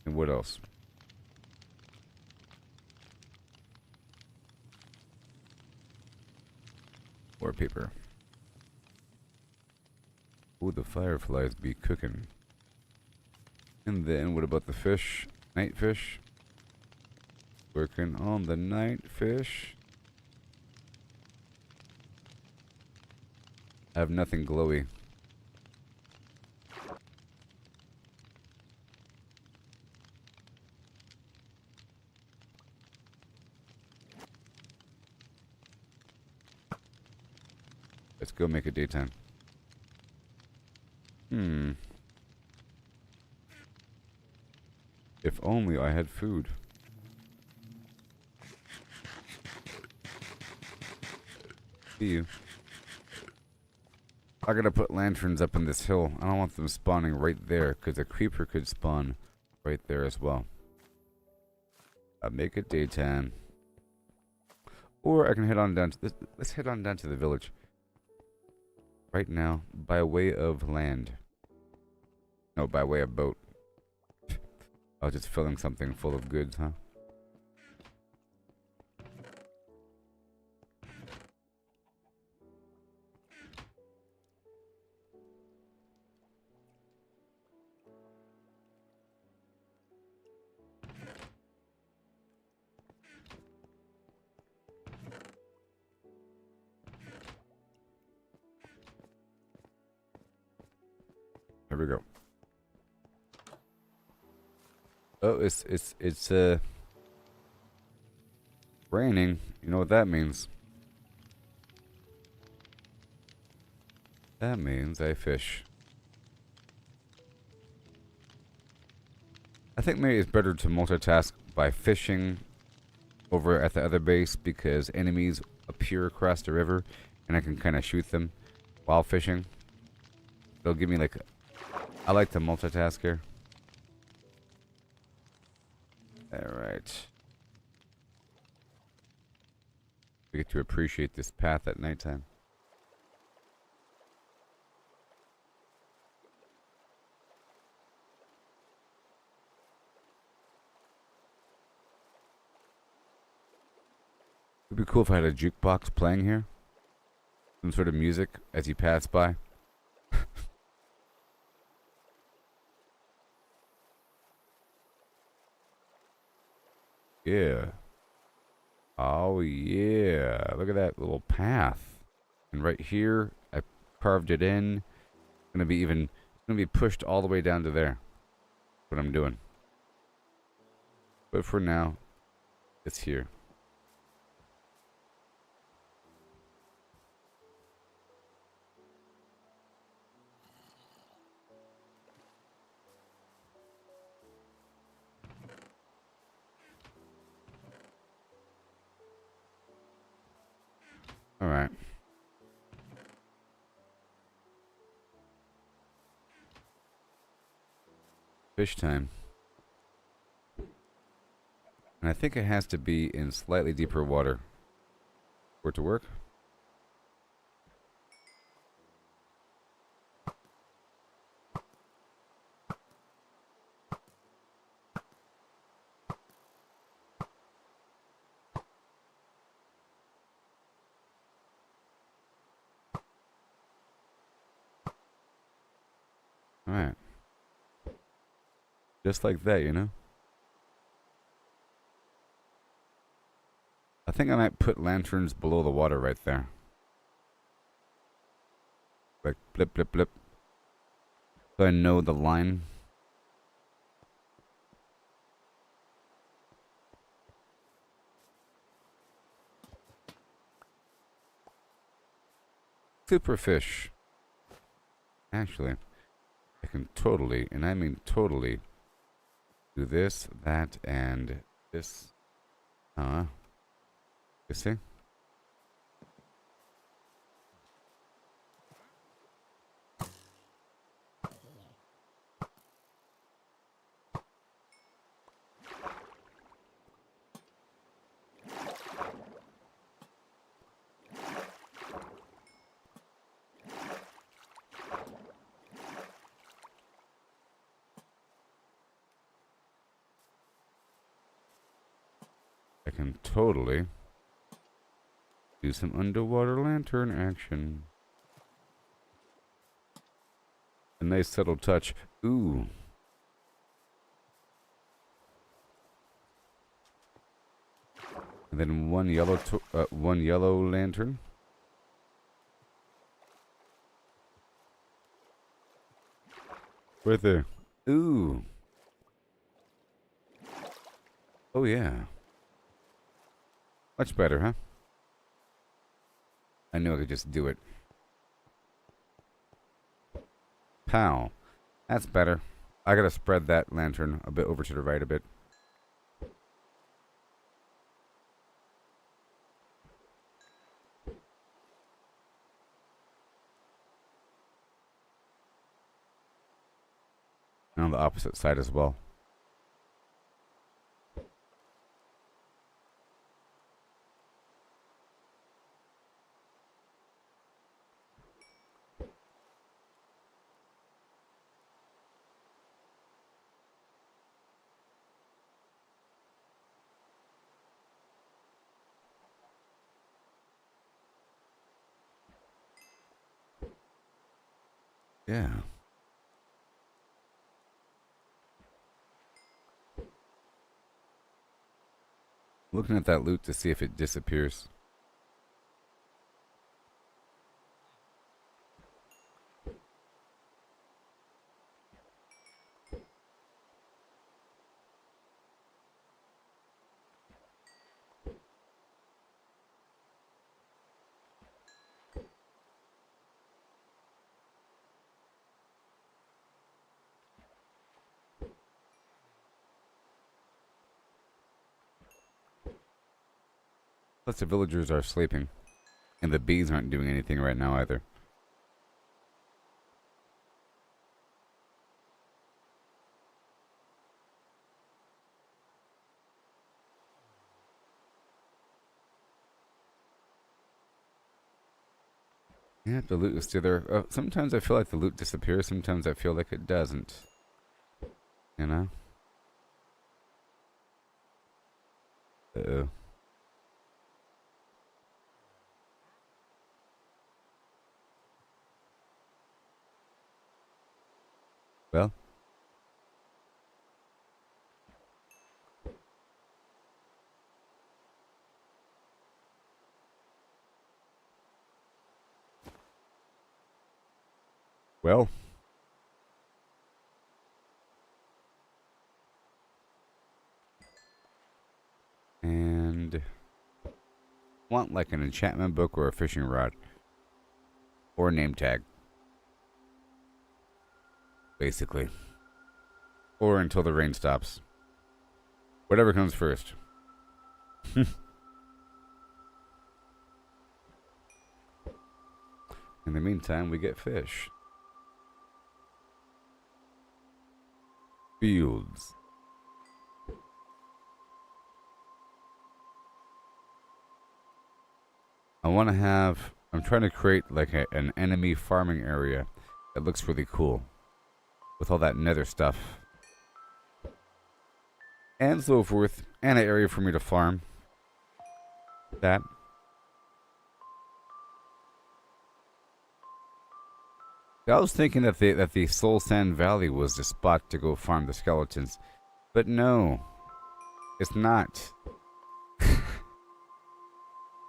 And what else? More paper. Ooh, the fireflies be cooking. And then what about the fish? Night fish? Working on the night fish. I have nothing glowy. Let's go make it daytime. If only I had food. See you. I gotta put lanterns up in this hill. I don't want them spawning right there, because a creeper could spawn right there as well. I'll make it daytime. Or I can head on down to this. Let's head on down to the village. Right now, by way of land. No, by way of boat. I was just filling something full of goods, huh? Here we go. Oh, it's raining. You know what that means? That means I fish. I think maybe it's better to multitask by fishing over at the other base because enemies appear across the river and I can kind of shoot them while fishing. They'll give me like... I like to multitask here. Alright. We get to appreciate this path at nighttime. It'd be cool if I had a jukebox playing here. Some sort of music as you pass by. Yeah. Oh, yeah. Look at that little path. And right here, I carved it in. It's gonna be even, it's gonna be pushed all the way down to there. What I'm doing. But for now, it's here. Alright. Fish time. And I think it has to be in slightly deeper water for it to work. Alright. Just like that, you know? I think I might put lanterns below the water right there. Like blip, blip, blip. So I know the line. Superfish. Actually, I can totally, and I mean totally, do this, that, and this. You see? I can totally do some underwater lantern action. A nice subtle touch. Ooh. And then one yellow lantern. Right there. Ooh. Oh yeah. Much better, huh? I knew I could just do it. Pow. That's better. I gotta spread that lantern a bit over to the right a bit. And on the opposite side as well. Yeah. Looking at that loot to see if it disappears. Plus the villagers are sleeping. And the bees aren't doing anything right now either. Yeah, the loot is still there. Sometimes I feel like the loot disappears. Sometimes I feel like it doesn't. You know? Uh-oh. Well, and want like an enchantment book or a fishing rod or a name tag, basically, or until the rain stops. Whatever comes first. In the meantime, we get fish. Fields. I want to have... I'm trying to create like an enemy farming area that looks really cool. With all that nether stuff. And so forth. And an area for me to farm. That. I was thinking that the Soul Sand Valley was the spot to go farm the skeletons. But no. It's not.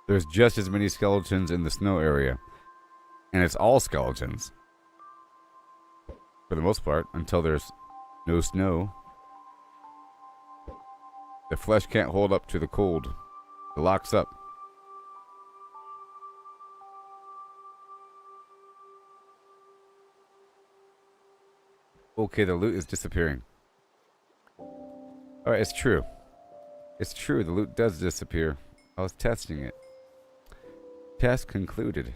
There's just as many skeletons in the snow area. And it's all skeletons. For the most part, until there's no snow. The flesh can't hold up to the cold. It locks up. Okay, the loot is disappearing. Alright, it's true. It's true, the loot does disappear. I was testing it. Test concluded.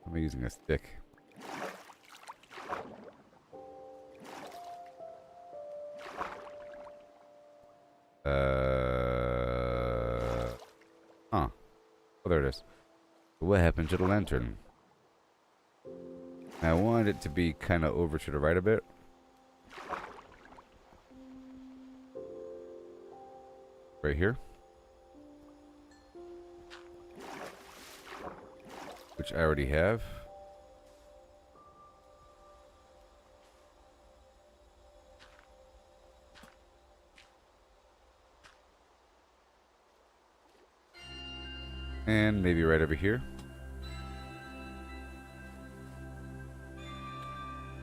I'm using a stick. Huh. Oh, there it is. What happened to the lantern? I wanted it to be kind of over to the right a bit. Right here. Which I already have. And maybe right over here.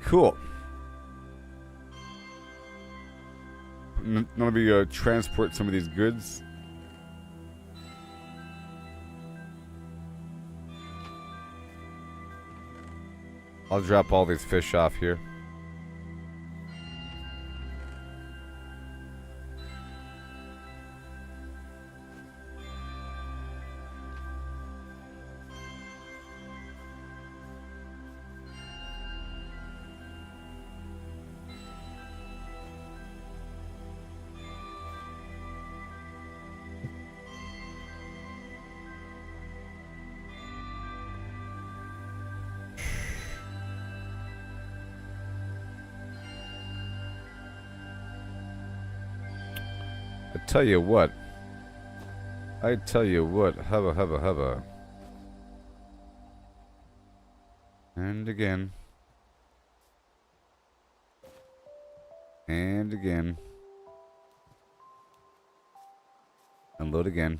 Cool. Let me transport some of these goods. I'll drop all these fish off here. I tell you what. Hubba. And again. And again. Unload again.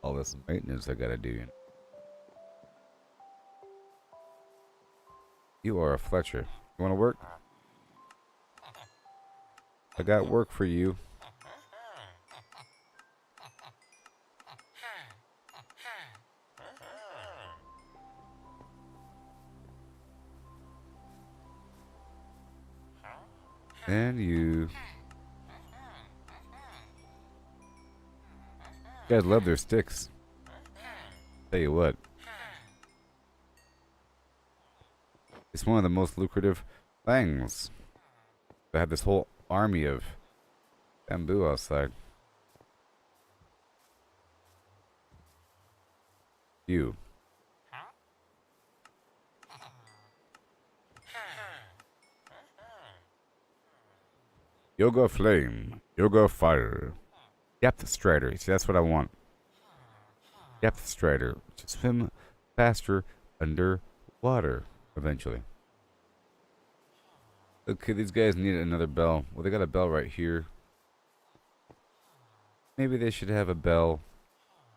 All this maintenance I gotta do. You are a Fletcher. You wanna work? I got work for you. And you. You guys love their sticks. Tell you what. It's one of the most lucrative things. I have this whole army of bamboo outside. You. Yoga flame. Yoga fire. Depth strider. See, that's what I want. Depth strider. To swim faster under water eventually. Okay, these guys need another bell. Well, they got a bell right here. Maybe they should have a bell.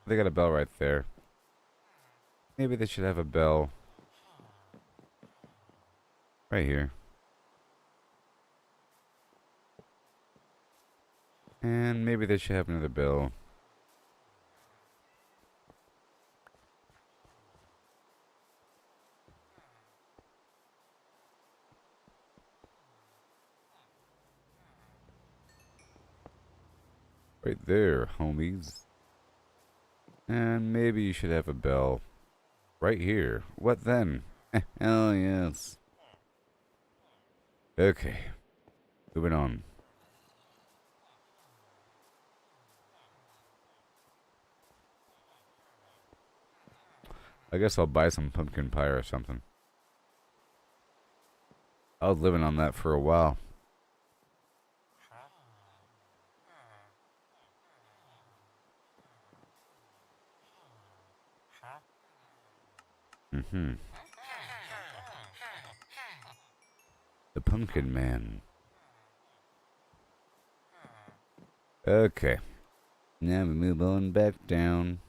They got a bell right there. Maybe they should have a bell right here. And maybe they should have another bell right there, homies. And maybe you should have a bell right here. What then? Hell yes. Okay, moving on. I guess I'll buy some pumpkin pie or something. I was living on that for a while. Mm-hmm. The Pumpkin Man. Okay. Now we move on back down.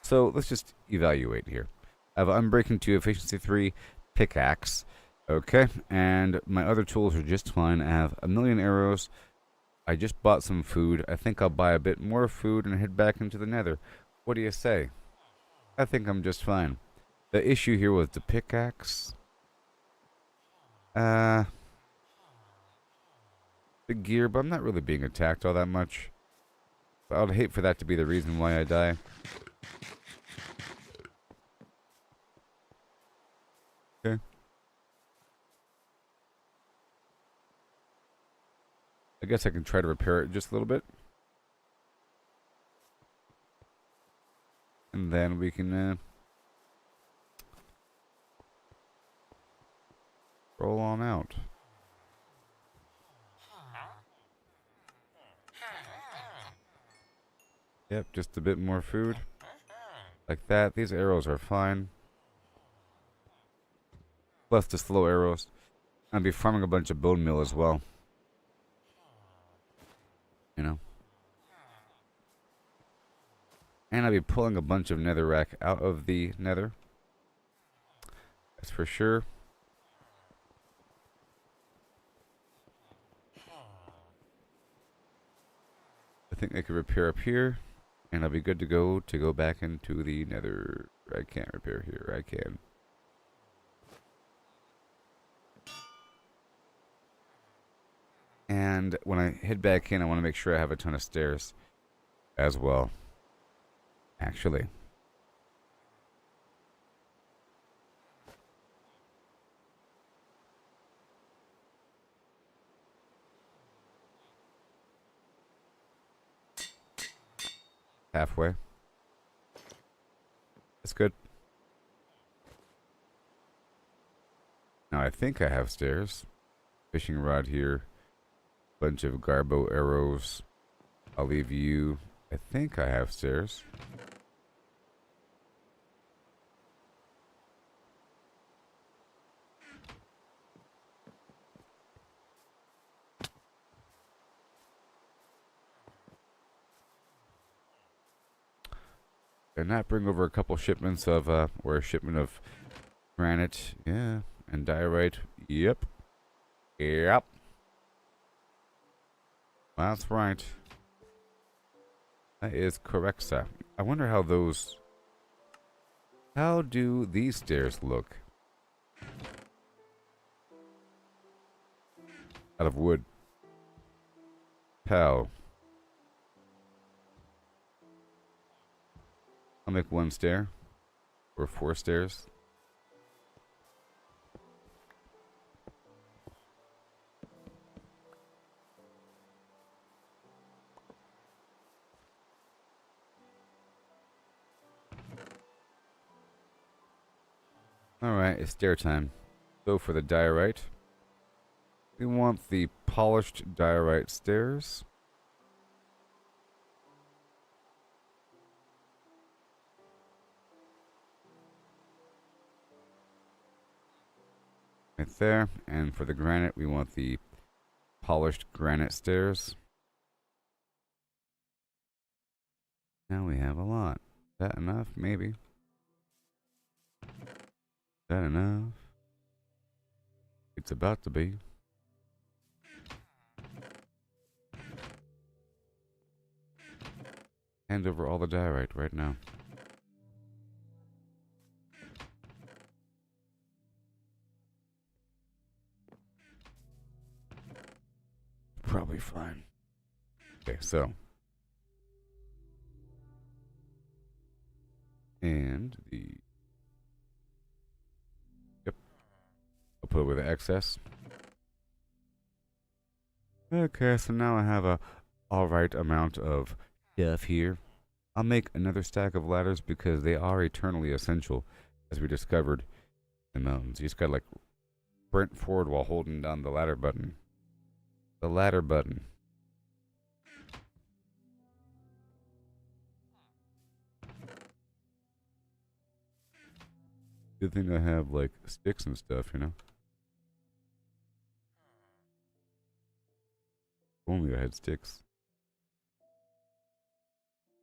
So let's just evaluate here. I have Unbreaking 2, Efficiency 3, Pickaxe. Okay, and my other tools are just fine. I have a million arrows. I just bought some food. I think I'll buy a bit more food and head back into the nether. What do you say? I think I'm just fine. The issue here was the pickaxe. The gear, but I'm not really being attacked all that much. I would hate for that to be the reason why I die. Okay. I guess I can try to repair it just a little bit. And then we can roll on out. Yep, just a bit more food. Like that. These arrows are fine. Plus the slow arrows. I'll be farming a bunch of bone meal as well. You know. And I'll be pulling a bunch of netherrack out of the nether. That's for sure. I think I could repair up here. And I'll be good to go back into the nether. I can't repair here. I can. And when I head back in, I want to make sure I have a ton of stairs as well. Actually. Halfway. That's good. Now I think I have stairs. Fishing rod here. Bunch of garbo arrows. I'll leave you. I think I have stairs. And that bring over a couple shipments of, or a shipment of granite. Yeah. And diorite. Yep. Yep. That's right. That is correct, sir. I wonder how those... How do these stairs look? Out of wood. Pal. I'll make one stair. Or 4 stairs. Alright, it's stair time. So for the diorite, we want the polished diorite stairs. right there. And for the granite, we want the polished granite stairs. Now we have a lot. Is that enough? Maybe. Is that enough? It's about to be. Hand over all the diorite right now. Probably fine. Okay, so. And the... Yep. I'll put it with the excess. Okay, so now I have a alright amount of stuff here. I'll make another stack of ladders because they are eternally essential, as we discovered in the mountains. You just gotta like sprint forward while holding down the ladder button. The ladder button. Good thing I have like sticks and stuff, you know? Only I had sticks.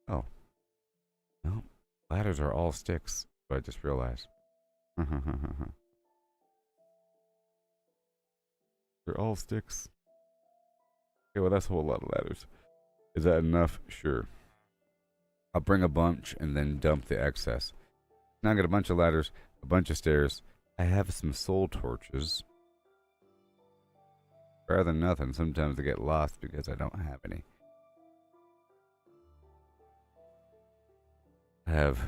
Oh. No. Ladders are all sticks, but I just realized. They're all sticks. Okay, well that's a whole lot of ladders. Is that enough? Sure. I'll bring a bunch and then dump the excess. Now I got a bunch of ladders, a bunch of stairs. I have some soul torches. Rather than nothing, sometimes I get lost because I don't have any. I have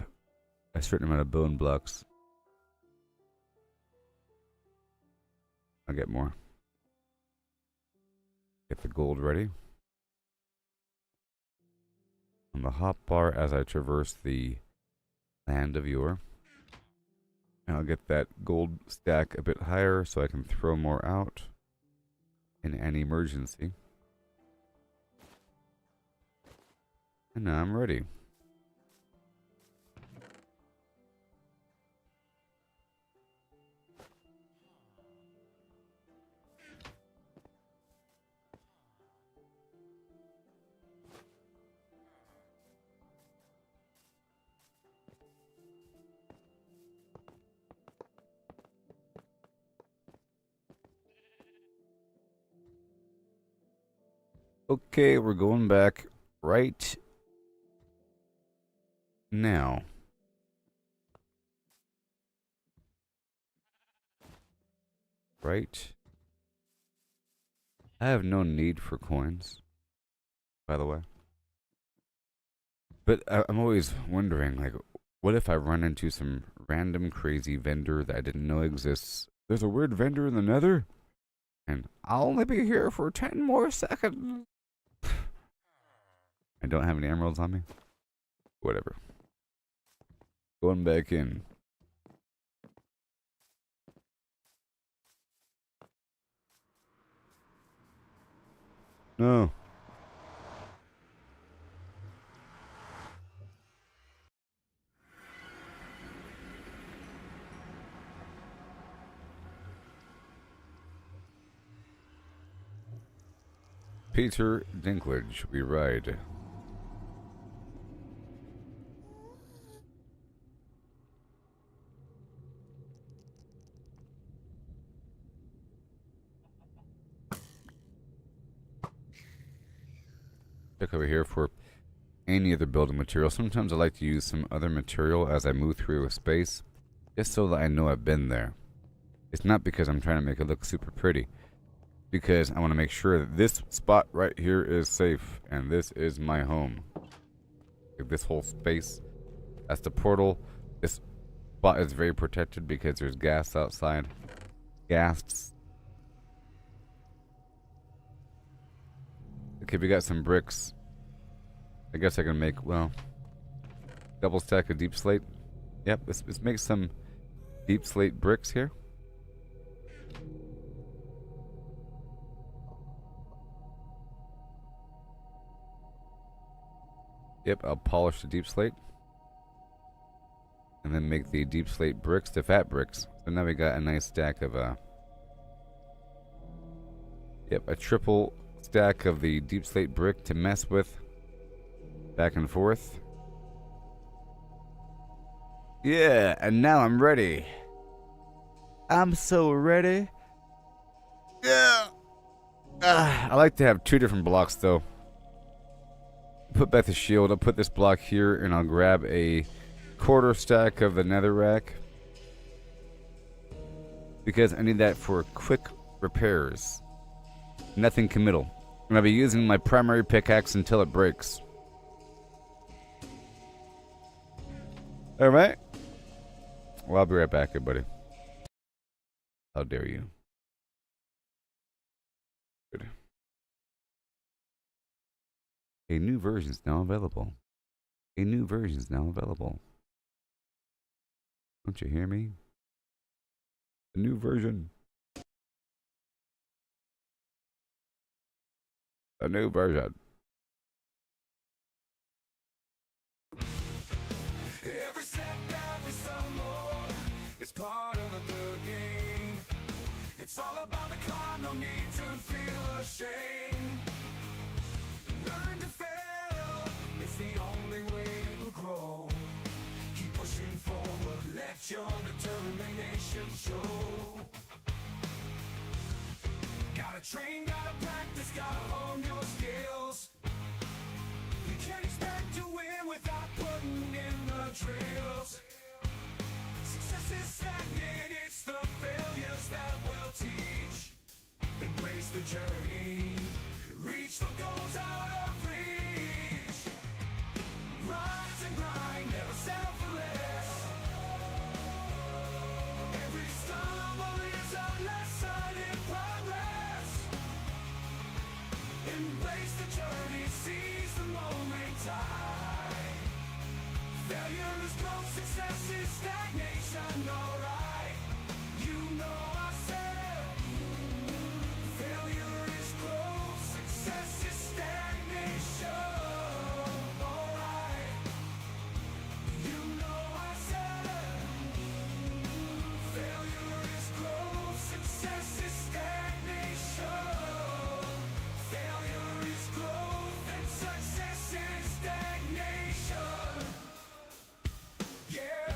a certain amount of bone blocks. I'll get more. Get the gold ready. On the hotbar as I traverse the land of Yore. And I'll get that gold stack a bit higher so I can throw more out in an emergency. And now I'm ready. Okay, we're going back right now. Right. I have no need for coins, by the way. But I'm always wondering, like, what if I run into some random crazy vendor that I didn't know exists? There's a weird vendor in the nether? And I'll only be here for 10 more seconds. I don't have any emeralds on me. Whatever. Going back in. No. Peter Dinklage, we ride. Check over here for any other building material. Sometimes I like to use some other material as I move through a space, just so that I know I've been there. It's not because I'm trying to make it look super pretty, because I want to make sure that this spot right here is safe, and this is my home. Like this whole space, that's the portal. This spot is very protected because there's gas outside. Gas. Okay, we got some bricks. I guess I can make, well, double stack of deep slate. Yep, let's make some deep slate bricks here. Yep, I'll polish the deep slate. And then make the deep slate bricks, the fat bricks. So now we got a nice stack of Yep, a triple stack of the deep slate brick to mess with. Back and forth. Yeah, and now I'm ready. I'm so ready. Yeah. I like to have two different blocks though. Put back the shield. I'll put this block here and I'll grab a quarter stack of the netherrack. Because I need that for quick repairs. Nothing committal. And I'll be using my primary pickaxe until it breaks. Alright. Well, I'll be right back, everybody. How dare you? Good. A new version is now available. A new version is now available. Don't you hear me? A new version. A new version. Every step, every stumble, it's part of the game. It's all about the climb, no need to feel ashamed. Learn to fail, it's the only way to grow. Keep pushing forward, let your determination show. Gotta train, gotta practice, gotta hone your skills. You can't expect to win without putting in the drills. Success is stagnant, it's the failures that will teach. Embrace the journey, reach the goals out of reach. Rise and grind, never settle for less. Every stumble is a lesson in progress. Embrace the journey, seize the moment time. Failure is growth, success is stagnation, alright. You know I said, failure is growth, success is stagnation, alright. You know I said, failure is growth, success is stagnation. Failure is growth and success is stagnation. Yeah.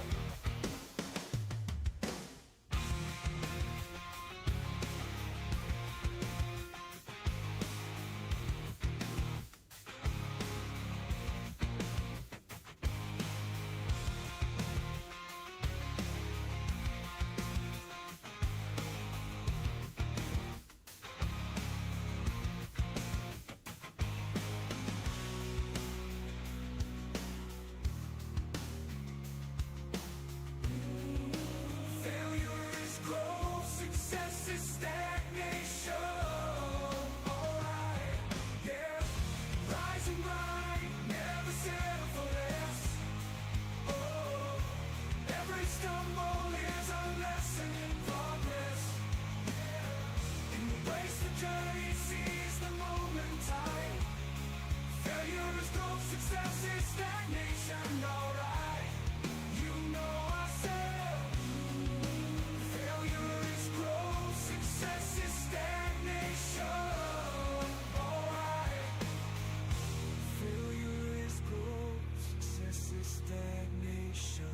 Failure is growth, success is stagnation. Alright, yeah. Rise and grind, never settle for less. Oh, every stumble is a lesson in progress. Embrace the journey, seize the moment time. Failure is growth, success is stagnation. Alright, you know I said. Failure is growth, success is stagnation. Alright. Failure is growth, success is stagnation.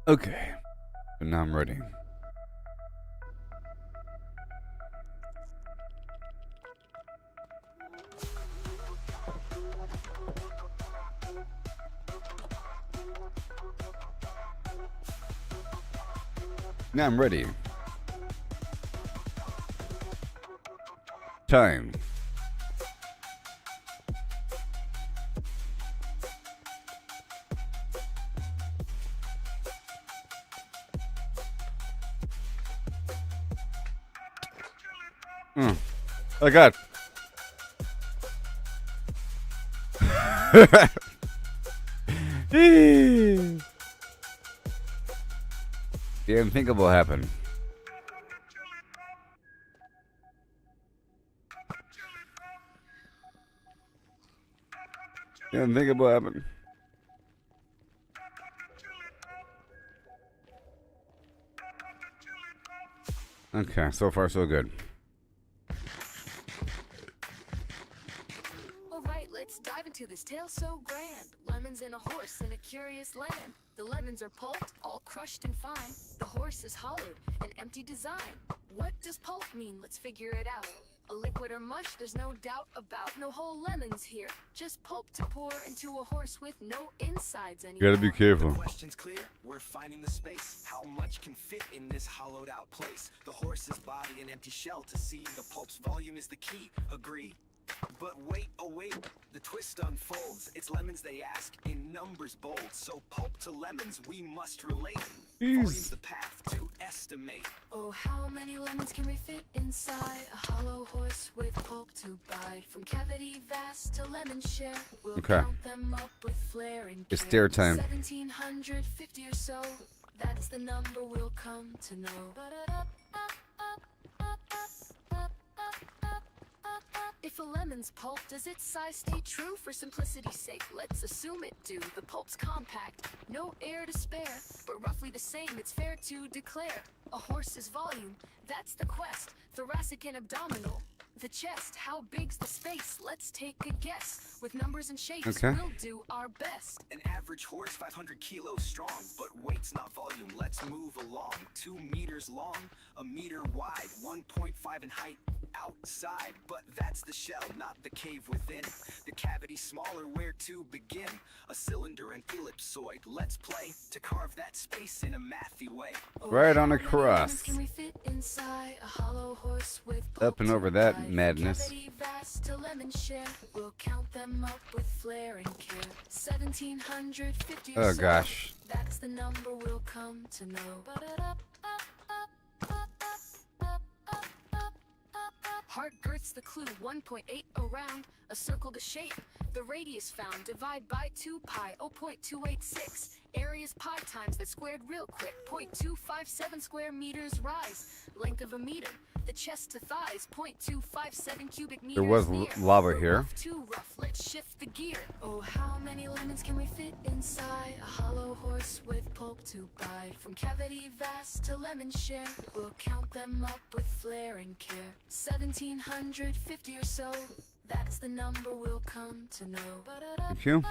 Okay. So now I'm ready. Now I'm ready. Time. Oh God. The unthinkable happened. The unthinkable happened. Okay, so far so good. Alright, let's dive into this tale so grand. Lemons and a horse in a curious land. The lemons are pulped, all crushed and fine. The horse is hollowed, an empty design. What does pulp mean? Let's figure it out. A liquid or mush, there's no doubt about. No whole lemons here, just pulp to pour into a horse with no insides anymore. Gotta be careful. Question's clear, we're finding the space. How much can fit in this hollowed out place? The horse's body an empty shell to see. The pulp's volume is the key, agree. But wait, oh wait, the twist unfolds. It's lemons they ask, in numbers bold. So pulp to lemons we must relate. Volume's the path to estimate. Oh, how many lemons can we fit inside a hollow horse with pulp to bite? From cavity vast to lemon share, we'll Okay. count them up with flair and It's care. dare time. 1750 or so, that's the number we'll come to know. If a lemon's pulp, does its size stay true? For simplicity's sake, let's assume it do. The pulp's compact, no air to spare, but roughly the same, it's fair to declare. A horse's volume, that's the quest. Thoracic and abdominal, the chest. How big's the space? Let's take a guess. With numbers and shapes, Okay. we'll do our best. An average horse 500 kilos strong, but weight's not volume. Let's move along. 2 meters long, a meter wide, 1.5 in height outside. But that's the shell, not the cave within. The cavity smaller, where to begin? A cylinder and ellipsoid. Let's play to carve that space in a mathy way. Oh, Right on how a many cross. lemons can we fit inside a hollow horse with Up and pulp over to that bite? From madness. cavity vast to lemon share, we'll count them up with flair and care. 1750 or Oh so, gosh. that's the number we'll come to know. Heart girth's the clue, 1.8 around, a circle to shape. The radius found, divide by 2 pi, 0.286. Area's pi times that squared real quick, 0.257 square meters rise. Length of a meter, the chest to thighs, 0.257 cubic meters. There was near. lava We're here. rough, too rough, let's shift the gear. Oh, how many lemons can we fit inside a hollow horse with pulp to bite? From cavity vast to lemon share, we'll count them up with flair and care. 1750 or so, that's the number we'll come to know. Thank you.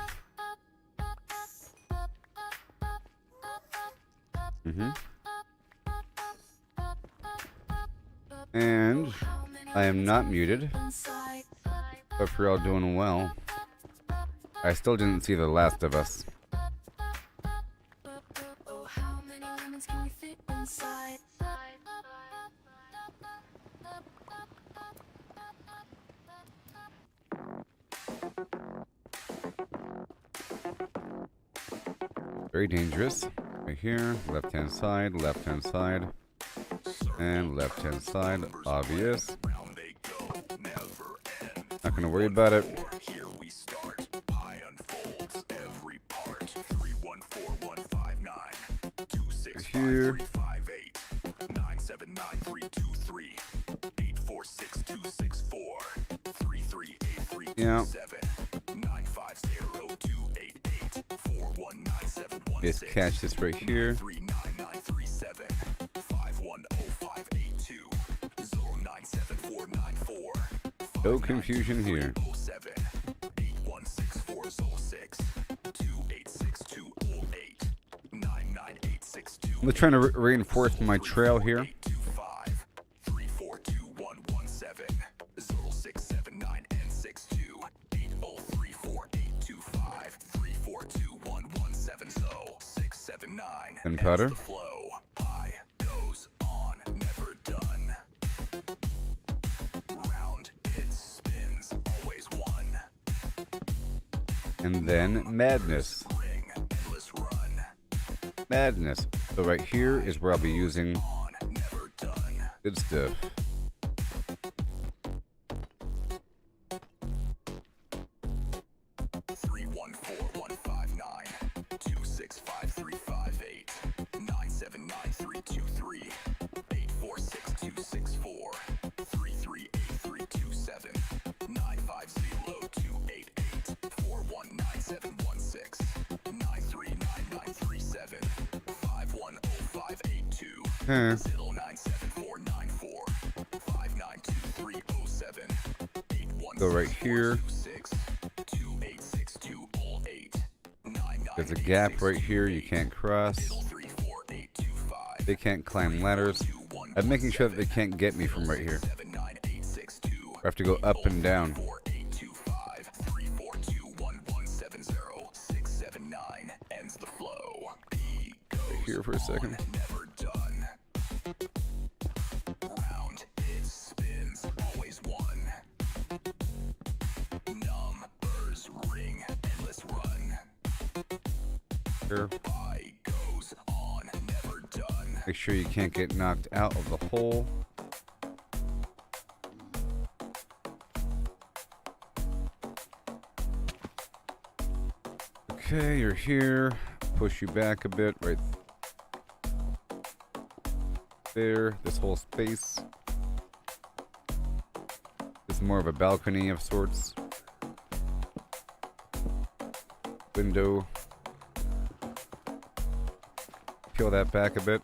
And I am not muted. Hope you're all doing well. I still didn't see The Last of Us. Oh, how many lemons can we fit inside? Very dangerous. Right here, left hand side, and left hand side. Obvious. Not gonna worry about it. Here we start. Pi unfolds every part. 314159 Here. 265 979 846 264 Yeah. 950 419 Let's catch this right here. 39937 510582 097494 No confusion here. 07 816406 286208 9986 I'm trying to reinforce my trail here. 825 342 0679 and 62 8034825 342 so 679 And putter. the flow. High goes on, never done. Round it spins, always one. And then madness. Ring, endless run. Madness. So right here is where I'll be using On, never done. good stuff. Three one four one five nine 265 358 979 323 846264 338 327 950 288 419716 939937 510582 Huh. 097494 592307 Go right here. 2862 There's a gap right here you can't cross. They can't climb ladders. I'm making sure that they can't get me from right here. I have to go up and down. Here for a second. Never done. Round it spins, always one. Numbers ring, endless run. Here. By goes on, never done. Make sure you can't get knocked out of the hole. Okay, you're here. Push you back a bit right there. This whole space is more of a balcony of sorts. Window. Peel that back a bit.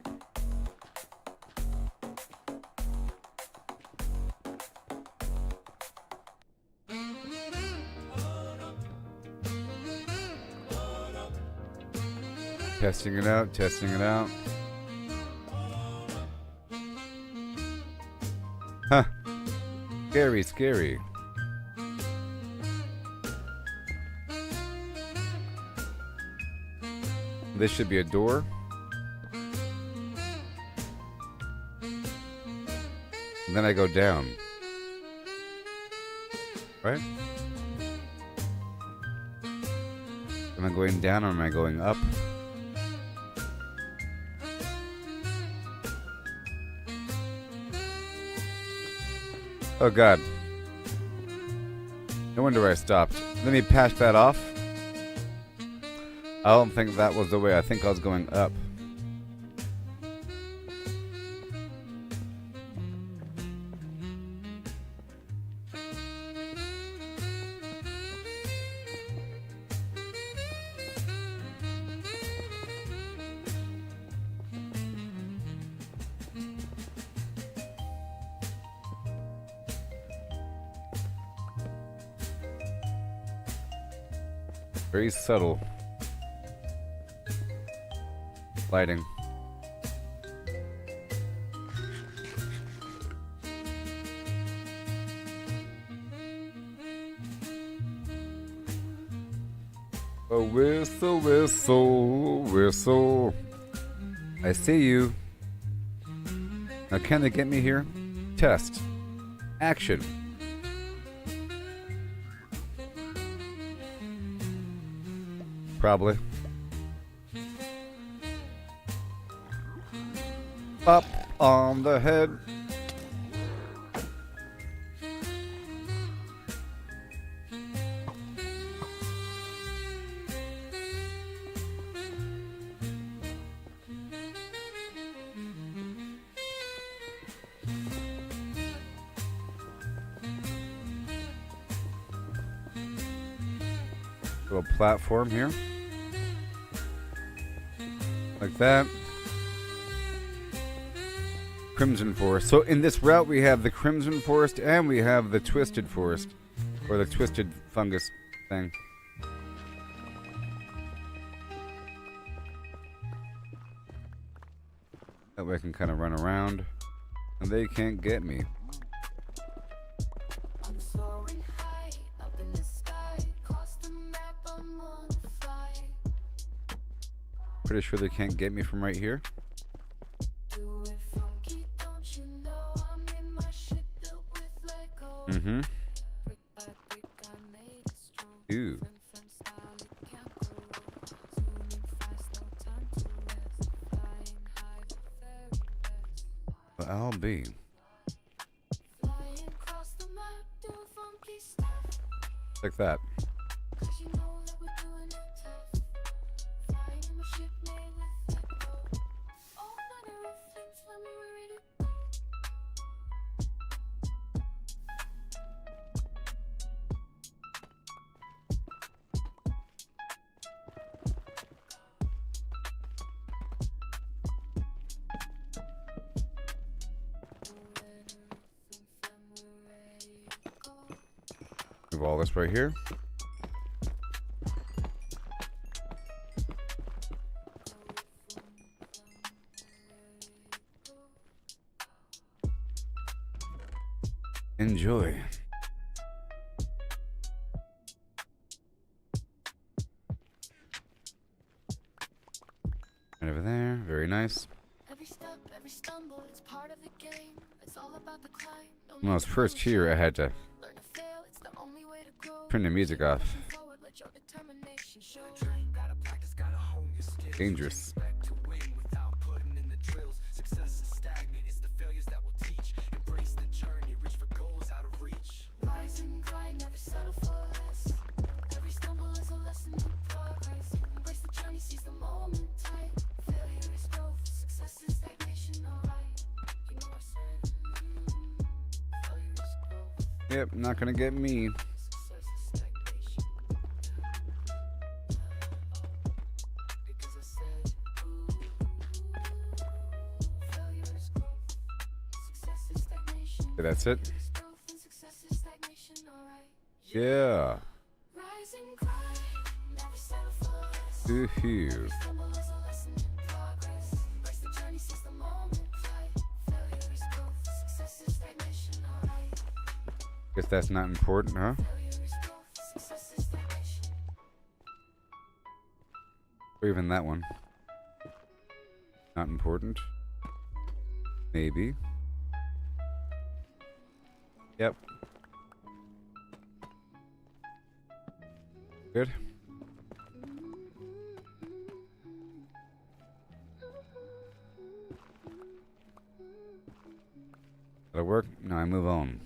Testing it out, testing it out. Huh. Scary, scary. This should be a door. And then I go down. Right? Am I going down or am I going up? Oh god. No wonder I stopped. Let me patch that off. I don't think that was the way. I think I was going up. Very subtle lighting. A whistle, whistle, whistle. I see you. Now can they get me here? Test. Action. Probably. Up on the head. Little platform here. Like that. Crimson Forest. So in this route we have the Crimson Forest and we have the Twisted Forest. Or the Twisted Fungus thing. That way I can kind of run around. And they can't get me. I'm soaring high, up in the sky. Cross the map, I'm on fire. Pretty sure they can't get me from right here. Do it funky, don't you know? I'm in my shit built with Lego. Mm-hmm. Brick by brick, I made it strong. Ooh. Friend style, it can't go wrong. Zooming fast, no time to rest. Flying high, the very best. Well, I'll be. Flying across the map, doing funky stuff. Like that. 'Cause you know that we're doing it tough. Flying in my ship made with Lego. All manner of things when we were ready to go. Move all this right here. Enjoy. Right over there. Very nice. Every step, every stumble, it's part of the game. It's all about the climb. No When I was first here, I had to learn to fail, it's the only way to grow. turn the music off. Pushing forward, let your determination show. Gotta practice, gotta hone your skills. Dangerous. Expect to win without putting in the drills. Success is stagnant, it's the failures that will teach. Embrace the journey, reach for goals out of reach. Rise and grind, never settle for less. Every stumble is a lesson in progress. Embrace the journey, seize the moment tight. Failure is growth, success is stagnation, alright. You know I said, failure is growth, Yep, not gonna get me. success is stagnation. Because I said, failure is growth, success is stagnation. Okay, that's it. Failure is growth and success is stagnation, alright. Yeah. Rise and grind, never settle for less. Woohoo. Stumble is a lesson in progress. Embrace the journey, seize the moment tight. Failure is growth, success is stagnation, alright. Guess that's not important, huh? Failure is growth, success is stagnation. Or even that one. Not important. Maybe. Yep. Good. That'll work. Now I move on.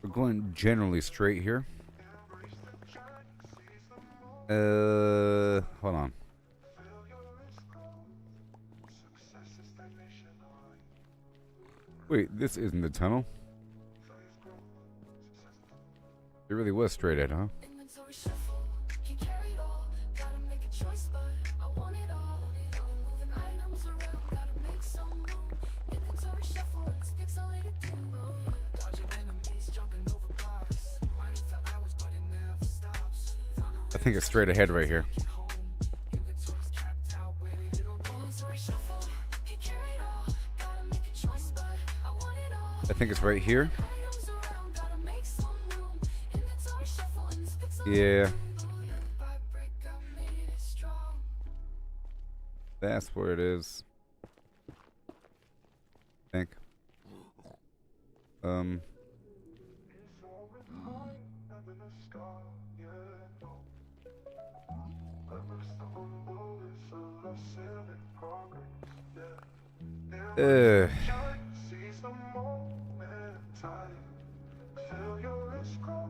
We're going generally straight here. Hold on. Wait, this isn't the tunnel. It really was straight ahead, huh? Inventory shuffle, can't carry it all. Gotta make a choice, but I want it all. Moving items around, gotta make some room. Inventory shuffle, it's pixelated too. Dodging enemies, jumping over blocks. Running for hours, but it never stops. I think it's straight ahead right here. Inventory's capped out, waiting to Inventory shuffle, can't carry it all. Gotta make a choice, but I want it all. I think it's right here. Items around, gotta make some room. Inventory shuffle, and it's pixelated. Yeah, Brick by brick, I made it strong. that's where it is. I think. Uh, Seize the moment tight. Failure is growth.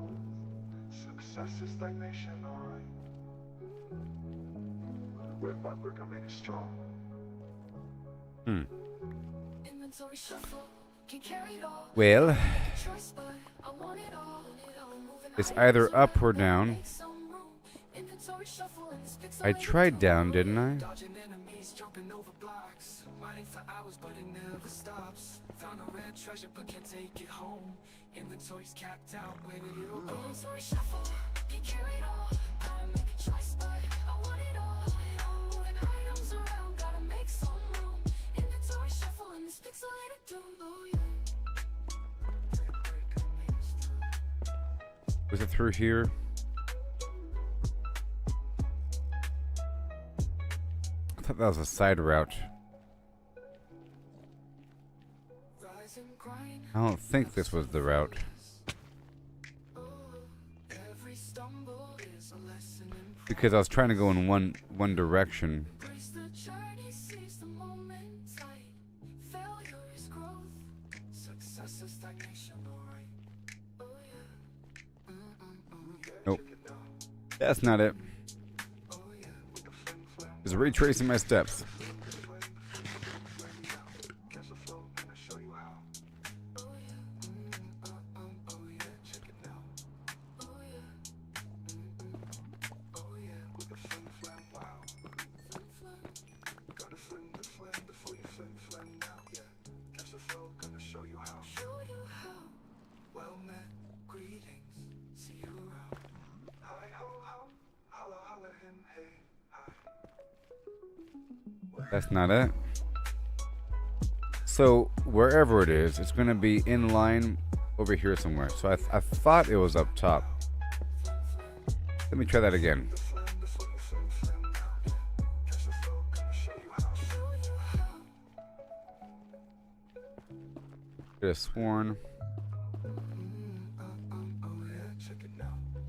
Success is stagnation, alright. Brick by brick, I made it strong. Inventory shuffle, can carry it all. well, Choice, but I want it all. Moving it's items either up around, or gotta down. make some room. Inventory shuffle, and it's I pixelated tried too. down, didn't I? Dodging enemies, jumping over blocks. Mining for hours, but it never stops. Found a red treasure but can't take it home. Inventory's capped out, where did it all go? Inventory shuffle, can't carry it all. Gotta make a choice, but I want it all. Moving items around, gotta make some room. Inventory shuffle in this pixelated doom. Oh yeah. Was it through here? I thought that was a side route. Rise and grind. I don't think this was the route. Every stumble is a lesson in Because I was trying to go in one direction. praise. The journey sees the moment tight. Failure is growth. Success is stagnation, alright. Oh yeah. Nope. That's not it. Oh yeah. Just retracing my steps. Catch the flow, and I show you how. Oh yeah. Oh yeah. Check it out. Oh yeah. Oh yeah. With the flim flam, wow. Flim flam. Gotta flim the flam before you flim flam now. Yeah. Catch the flow, gonna show you how. Show you how. Well met. Greetings. See you around. Hi ho ho. Holla holla him hey. Hi. That's not it. So wherever it is, it's gonna be in line over here somewhere. So I thought it was up top. Let me try that again. Could have sworn.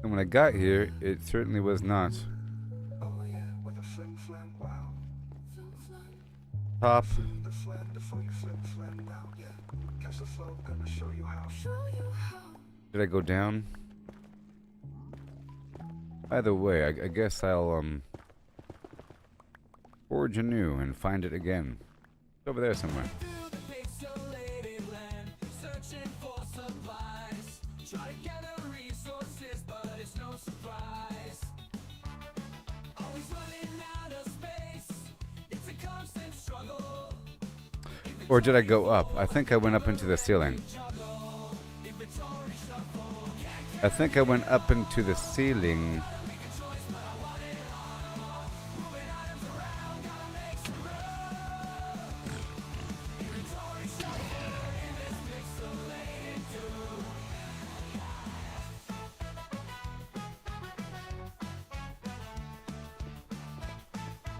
And when I got here, it certainly was not. Oh yeah, with a flim flam, wow. Flim flam. Top. The flam before you flim flam now, yeah. Catch the flow, gonna show you how. Show you how. Did I go down? Either way, I guess I'll forge anew and find it again. It's over there somewhere. Through the pixelated land, searching for supplies. Try to gather resources, but it's no surprise. Always running out of space. It's a constant struggle. Or did I go up? I think I went up into the ceiling. I think I went up into the ceiling.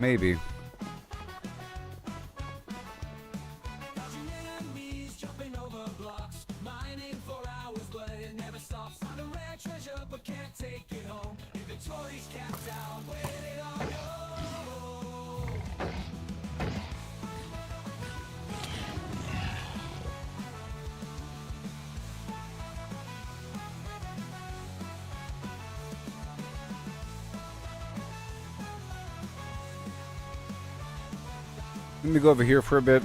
Maybe. Dodging enemies, jumping over blocks, mining for hours, but it never stops. Find a rare treasure, but can't take it home. Inventory's capped out, where did it all go? Let me go over here for a bit.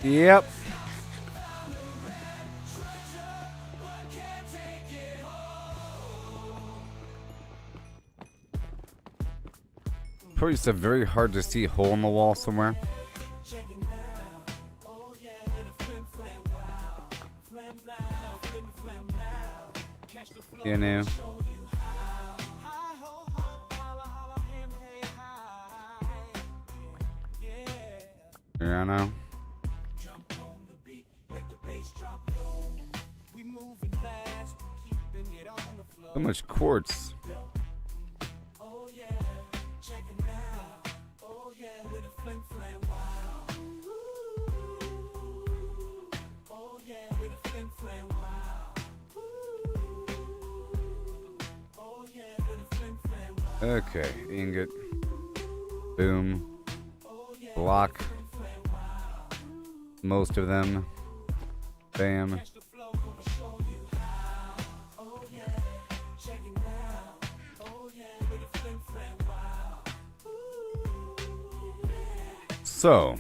Yep. Probably just a very hard to see hole in the wall somewhere. You know. Yeah, I know. So much quartz. Oh yeah, check it out. Oh yeah, with a flim flam, wow. Oh yeah, with a flim flam, wow. Oh yeah, with a flim flam, wow. Okay, ingot. Boom. Block. Most of them. Bam. So.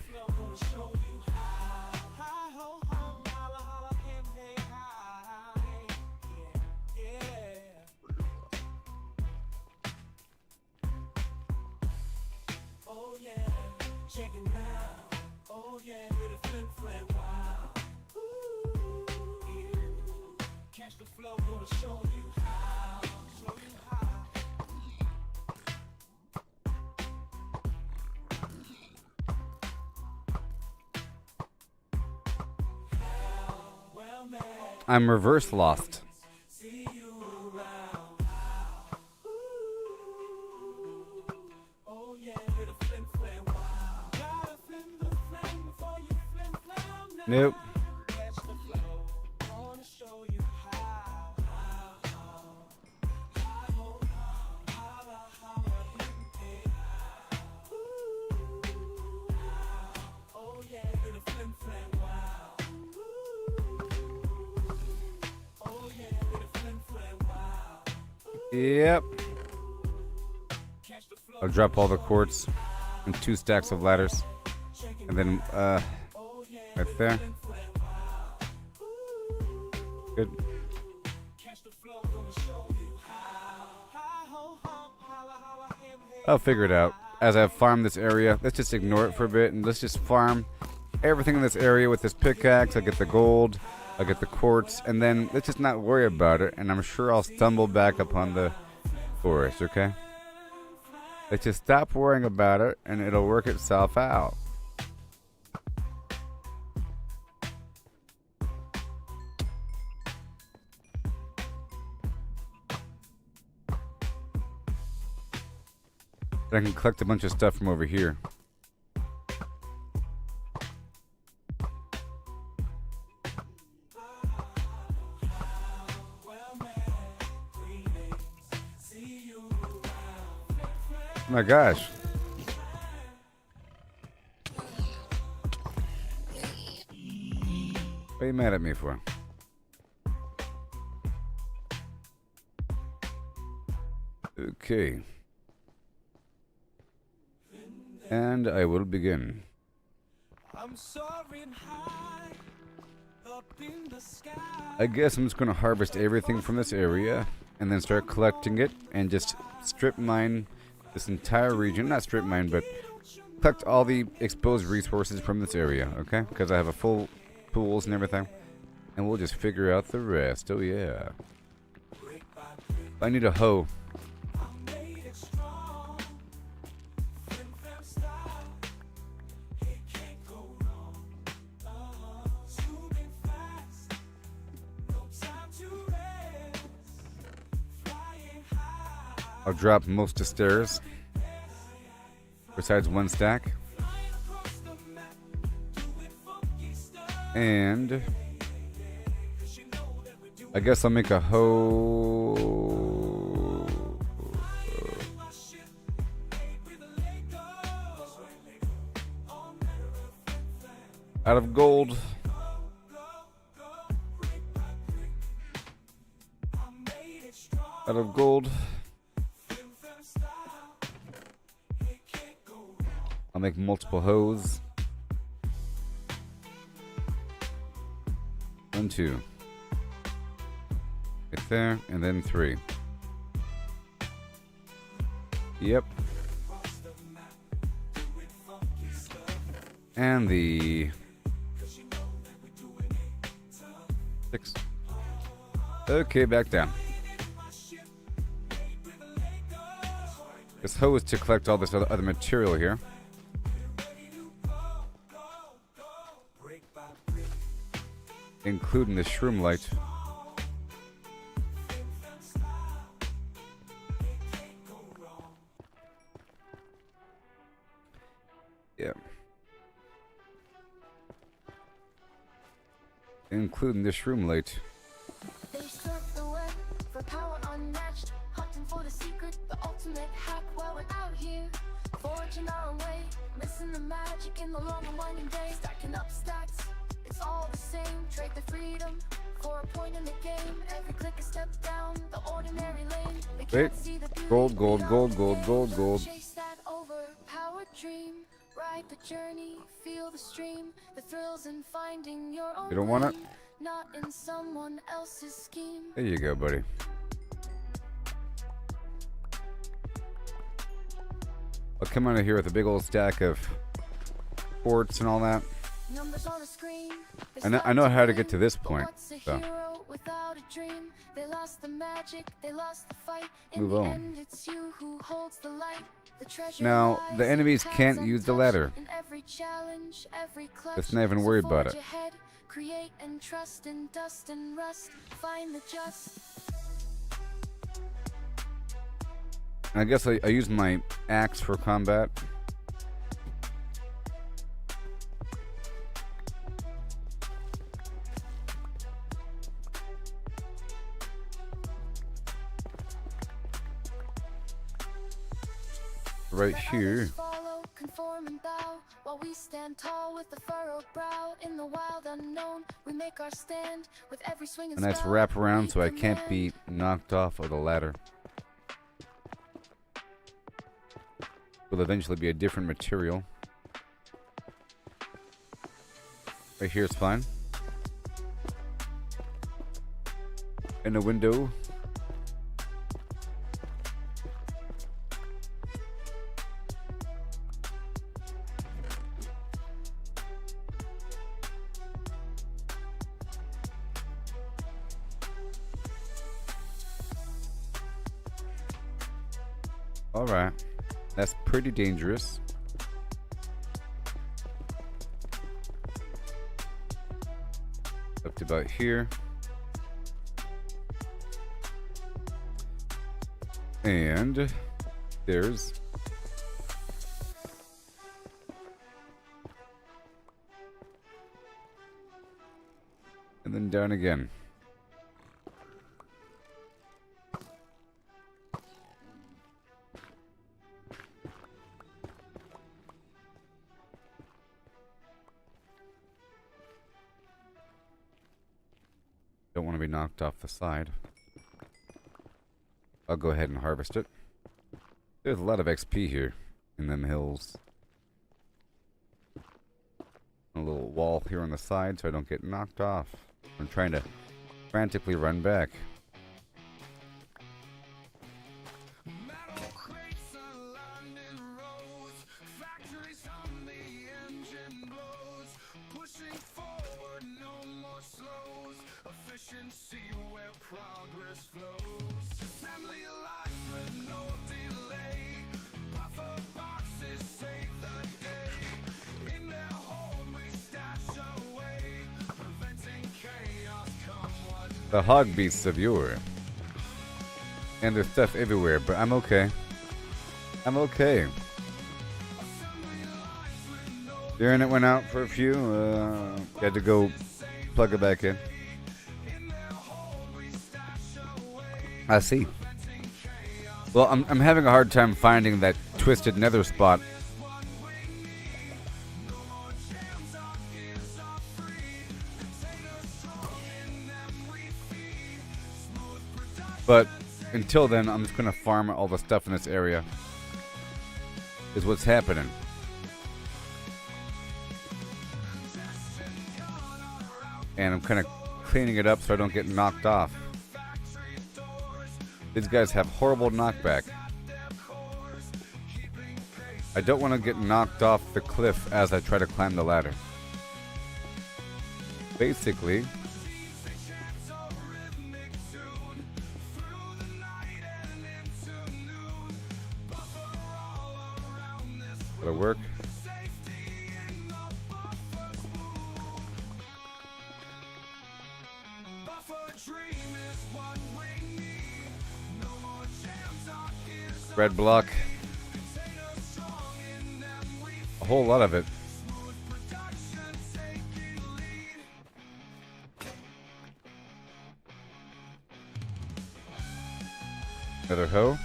I'm reverse lost. Nope. Yep. I'll drop all the quartz and 2 stacks of ladders. And then, right there. Good. I'll figure it out. As I farm this area, let's just ignore it for a bit and let's just farm everything in this area with this pickaxe. I'll get the gold, I'll get the quartz, and then let's just not worry about it. And I'm sure I'll stumble back upon the forest, okay? Let's just stop worrying about it and it'll work itself out. I can collect a bunch of stuff from over here. Oh my gosh. What are you mad at me for? Okay. And I will begin. I'm soaring high up in the sky. I guess I'm just going to harvest everything from this area and then start collecting it and just strip mine this entire region. Not strip mine, but collect all the exposed resources from this area, okay? Because I have a full pools and everything. And we'll just figure out the rest. Oh, yeah. I need a hoe. I'll drop most of stairs, besides 1 stack. And I guess I'll make a hoe out of gold. Out of gold. I'll make multiple hoes. 1, 2. Right there, and then 3. Yep. And the 6. Okay, back down. This hoe is to collect all this other material here. Including the shroom light. Yeah. Including the shroom light. They surf the web for power unmatched, hunting for the secret, the ultimate hack while we're out here. Forging our own way, missing the magic in the long and winding day. Stacking up stacks, it's all the same. Trade the freedom for a point in the game. Every click a step down the ordinary lane. They Wait. can't see the beauty Gold, gold, beyond gold, the gold, game. gold, gold. Chase that overpowered dream. Ride the journey, feel the stream. The thrills in finding your own You don't want it? lane, not in someone else's scheme. There you go, buddy. I'll come out of here with a big old stack of quartz and all that. Numbers on a screen. I know how to get to this point, What's a so. hero without a dream? They lost the magic, they lost the fight. In Move the on. end, it's you who holds the light. The treasure Now, lies the in enemies paths can't use the untouched. ladder. In every challenge, every clutch. Let's not even So worry about forge it. ahead, create and trust in dust and rust. Find the just. And I guess I use my axe for combat. Right here. Follow, conform and bow, while we stand tall with the furrowed brow. In the wild unknown, we make our stand with every swing and A nice spell. wrap around so I We can't be command. knocked off of the ladder. Will eventually be a different material. Right here is fine. In a window. Alright. That's pretty dangerous. Up to about here. And there's and then down again. Don't want to be knocked off the side. I'll go ahead and harvest it. There's a lot of XP here in them hills. A little wall here on the side so I don't get knocked off. I'm trying to frantically run back. Metal crates aligned in rows, factories hum, the engine blows, pushing forward, no more slows, efficiency where progress flows, assembly line with no delay, buffer boxes save the day, in their hold we stash away, preventing chaos come what The hog beasts of Yore. And there's stuff everywhere, but I'm okay. I'm okay. The internet went out for a few. Had to go plug it back in. I see. Well, I'm having a hard time finding that twisted nether spot. But until then, I'm just gonna farm all the stuff in this area. Is what's happening. And I'm kind of cleaning it up so I don't get knocked off. These guys have horrible knockback. I don't want to get knocked off the cliff as I try to climb the ladder. Basically, that'll work. Red block. A whole lot of it. Another hoe.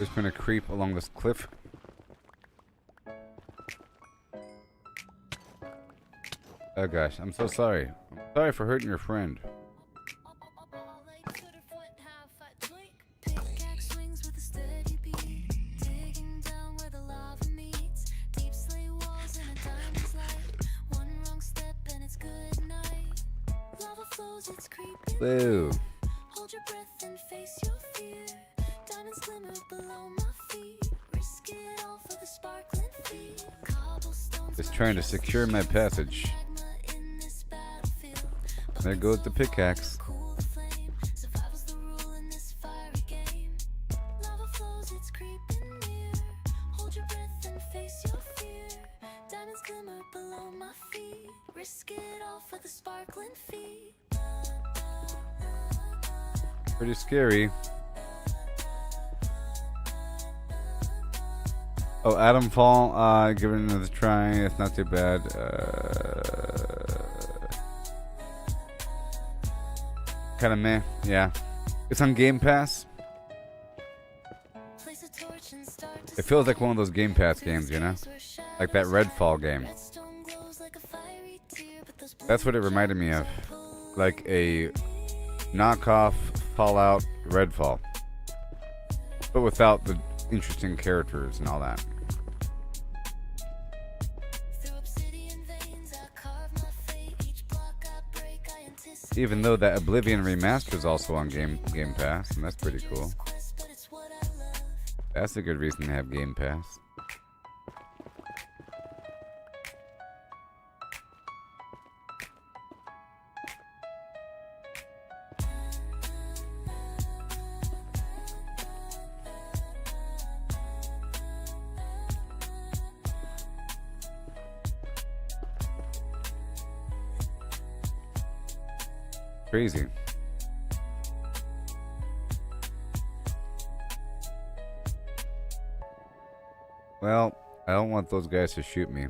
Just gonna creep along this cliff. Oh gosh, I'm so sorry. I'm sorry for hurting your friend. Pickaxe swings with a steady beat, digging down where the lava meets. Deep slay walls in a diamond's light. One wrong step and it's good night. Lava flows, it's creeping. Whoa. Hold your breath and face your fear. Diamonds glimmer below my feet. Risk it all for the sparkling feet. Cobblestones. Just trying to secure my passage. In this battlefield. There goes the pickaxe. Cool the flame. Survival's the rule in this fiery game. Lava flows, it's creeping near. Hold your breath and face your fear. Diamonds glimmer below my feet. Risk it all for the sparkling feet. Pretty scary. Oh, Atom Fall, give it another try. It's not too bad. Kind of meh, yeah. It's on Game Pass. Place a torch and start to It feels like one of those Game Pass games, you know? Like that Redfall game. redstone glows like a fiery tear, but those That's what it reminded me of. Like a knockoff Fallout Redfall. But without the interesting characters and all that. through obsidian veins, I carve my fate. Each block I break, I anticipate. Even though that Oblivion remaster is also on Game Pass, and that's pretty cool. Quest, but it's what I love. That's a good reason to have Game Pass. Crazy. Well, I don't want those guys to shoot me.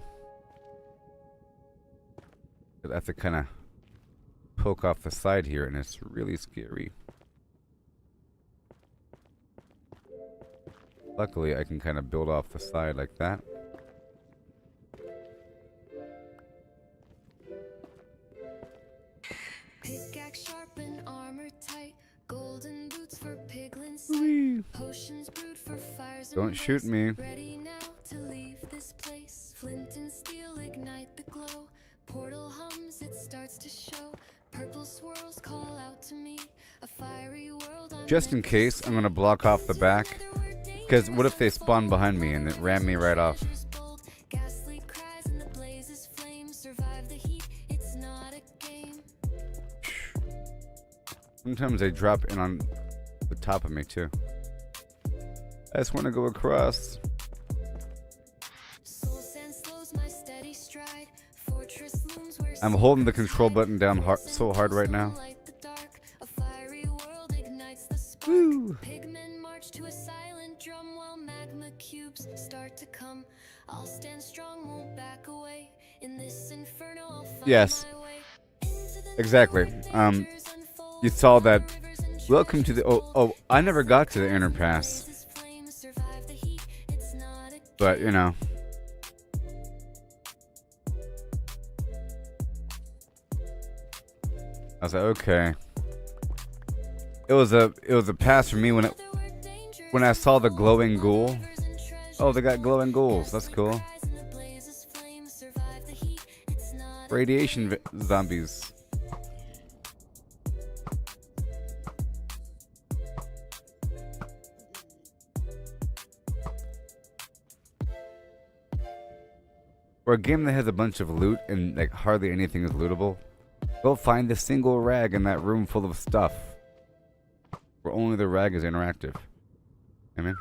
I have to kind of poke off the side here, and it's really scary. Luckily, I can kind of build off the side like that. Pickaxe sharp and armor tight. Golden boots for piglin sight. Potions brewed for fires and Don't shoot ice. me. Ready now to leave this place. Flint and steel ignite the glow. Portal hums, it starts to show. Purple swirls call out to me. A fiery world on Just in case, I'm going to block off the back. Because what if they spawn behind me and it ran me right off? Ghastly cries and the blazes flame. Survive the heat, it's not a game. Sometimes they drop in on the top of me too. I just want to go across. Soul sand slows my steady stride. Fortress looms where I'm holding the control button down so hard right now. light the dark. A fiery world ignites the spark. Woo! Pigmen march to a silent drum while magma cubes start to come. I'll stand strong, won't back away. In this inferno, I'll find Yes. my way. Into the Exactly. dangers unfold. You saw that. Rivers and Welcome to the. Oh, I never got to the inner pass. blazes flame. Survive the heat, it's not a But, you know. I was like, okay. It was a pass for me when I saw the glowing ghoul. Oh, they got glowing ghouls. That's cool. Radiation zombies. For a game that has a bunch of loot and like hardly anything is lootable, go find a single rag in that room full of stuff. Where only the rag is interactive. Amen.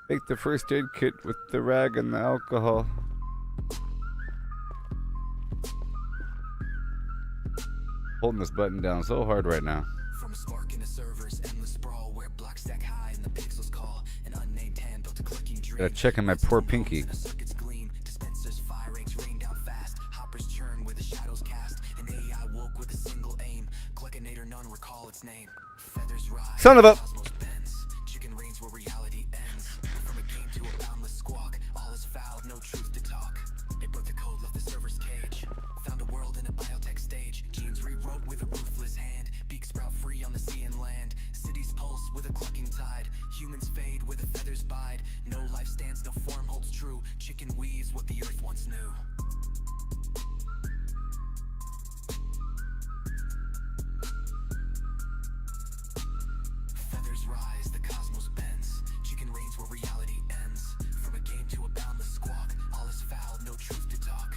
Make the first aid kit with the rag and the alcohol. Holding this button down so hard right now. From a spark in the servers, endless sprawl where blocks stack high and the pixels call. An unnamed hand built a clicking dream. Gotta check on my poor pinky. Circuits gleam, dispensers fire eggs rain down fast. Hoppers churn where the shadows cast. An AI woke with a single aim. Gluckinator none recall its its name. Feathers rise, Son of a. cosmos bends. Chicken reigns where reality ends. From a game to a boundless squawk. All is foul, no truth to talk. They broke the code, left the server's cage. Found a world in a biotech stage. Genes rewrote with a ruthless hand. Beaks sprout free on the sea and land. Cities pulse with a clucking tide. Humans fade where the feathers bide. No life stands, no form holds true. Chicken weaves what the earth once knew. Feathers rise, the cosmos bends. Chicken reigns where reality ends. From a game to a boundless squawk. All is foul, no truth to talk.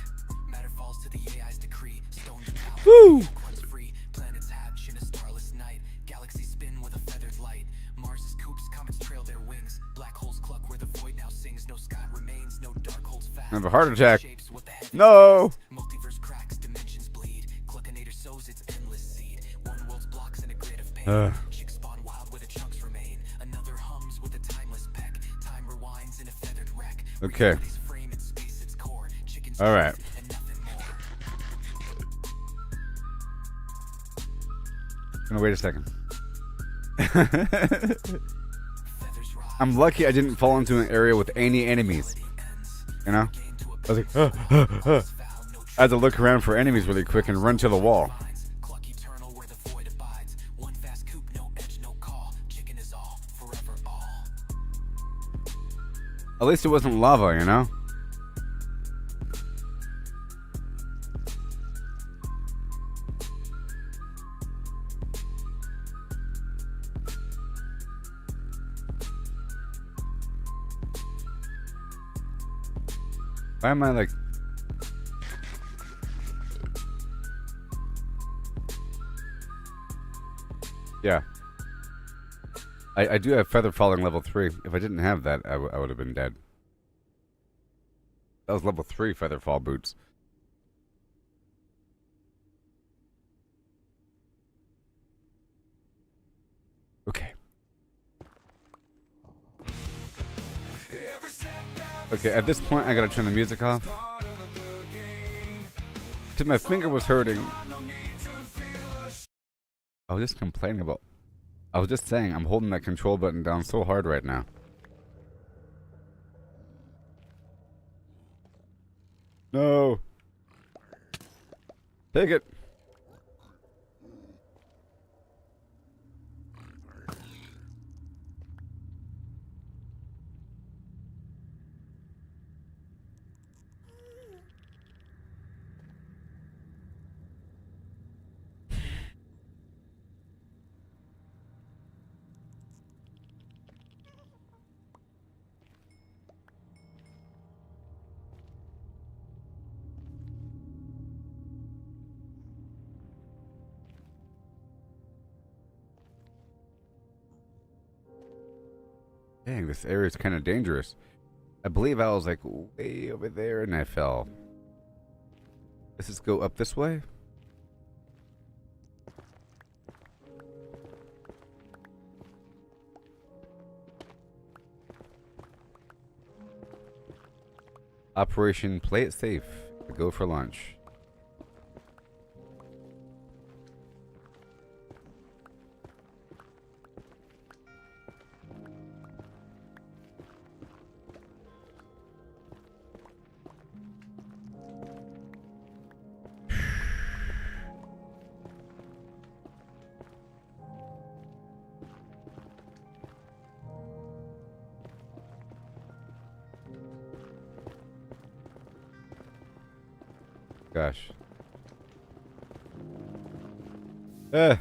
Matter falls to the AI's decree. Stone to power. Woo! Runs free. Planets hatch in a starless night. Galaxies spin with a feathered light. Mars' coops, comets trail their wings. Black holes cluck where the void now sings. No sky remains, no dark holds fast. I have a heart attack. Shapes what the heavens No. cast. Multiverse cracks, dimensions bleed. Cluckinator sows its endless seed. One world's blocks in a grid of pain. Chicks spawn wild where the chunks remain. Another hums with a timeless peck. Time rewinds in a feathered wreck. Okay. Reality's frame and space its core. Chickens All right. and nothing more. Gonna wait a second. Feathers rise. I'm lucky I didn't fall into an area with any enemies. You know? I was like, I had to look around for enemies really quick and run to the wall. Cluck eternal where the void abides. One fast coop, no edge, no call. Chicken is all, forever all. At least it wasn't lava, you know? Why am I like... Yeah. I do have feather falling level 3. If I didn't have that, I would have been dead. That was level 3 feather fall boots. Okay. Okay, at this point, I gotta turn the music off. Cause my finger was hurting. I was just complaining about... I was just saying, I'm holding that control button down so hard right now. No. Take it. Dang, this area is kind of dangerous. I believe I was like way over there and I fell. Let's just go up this way. Operation Play It Safe. Go for lunch. Gosh. Eh.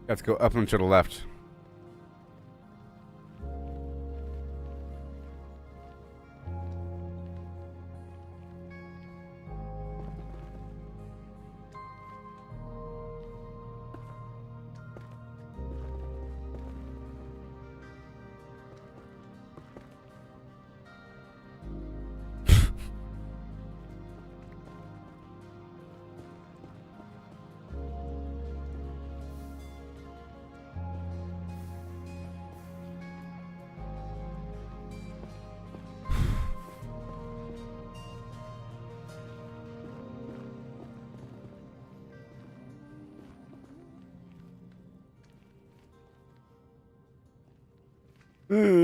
Let's go up and to the left. Yeah.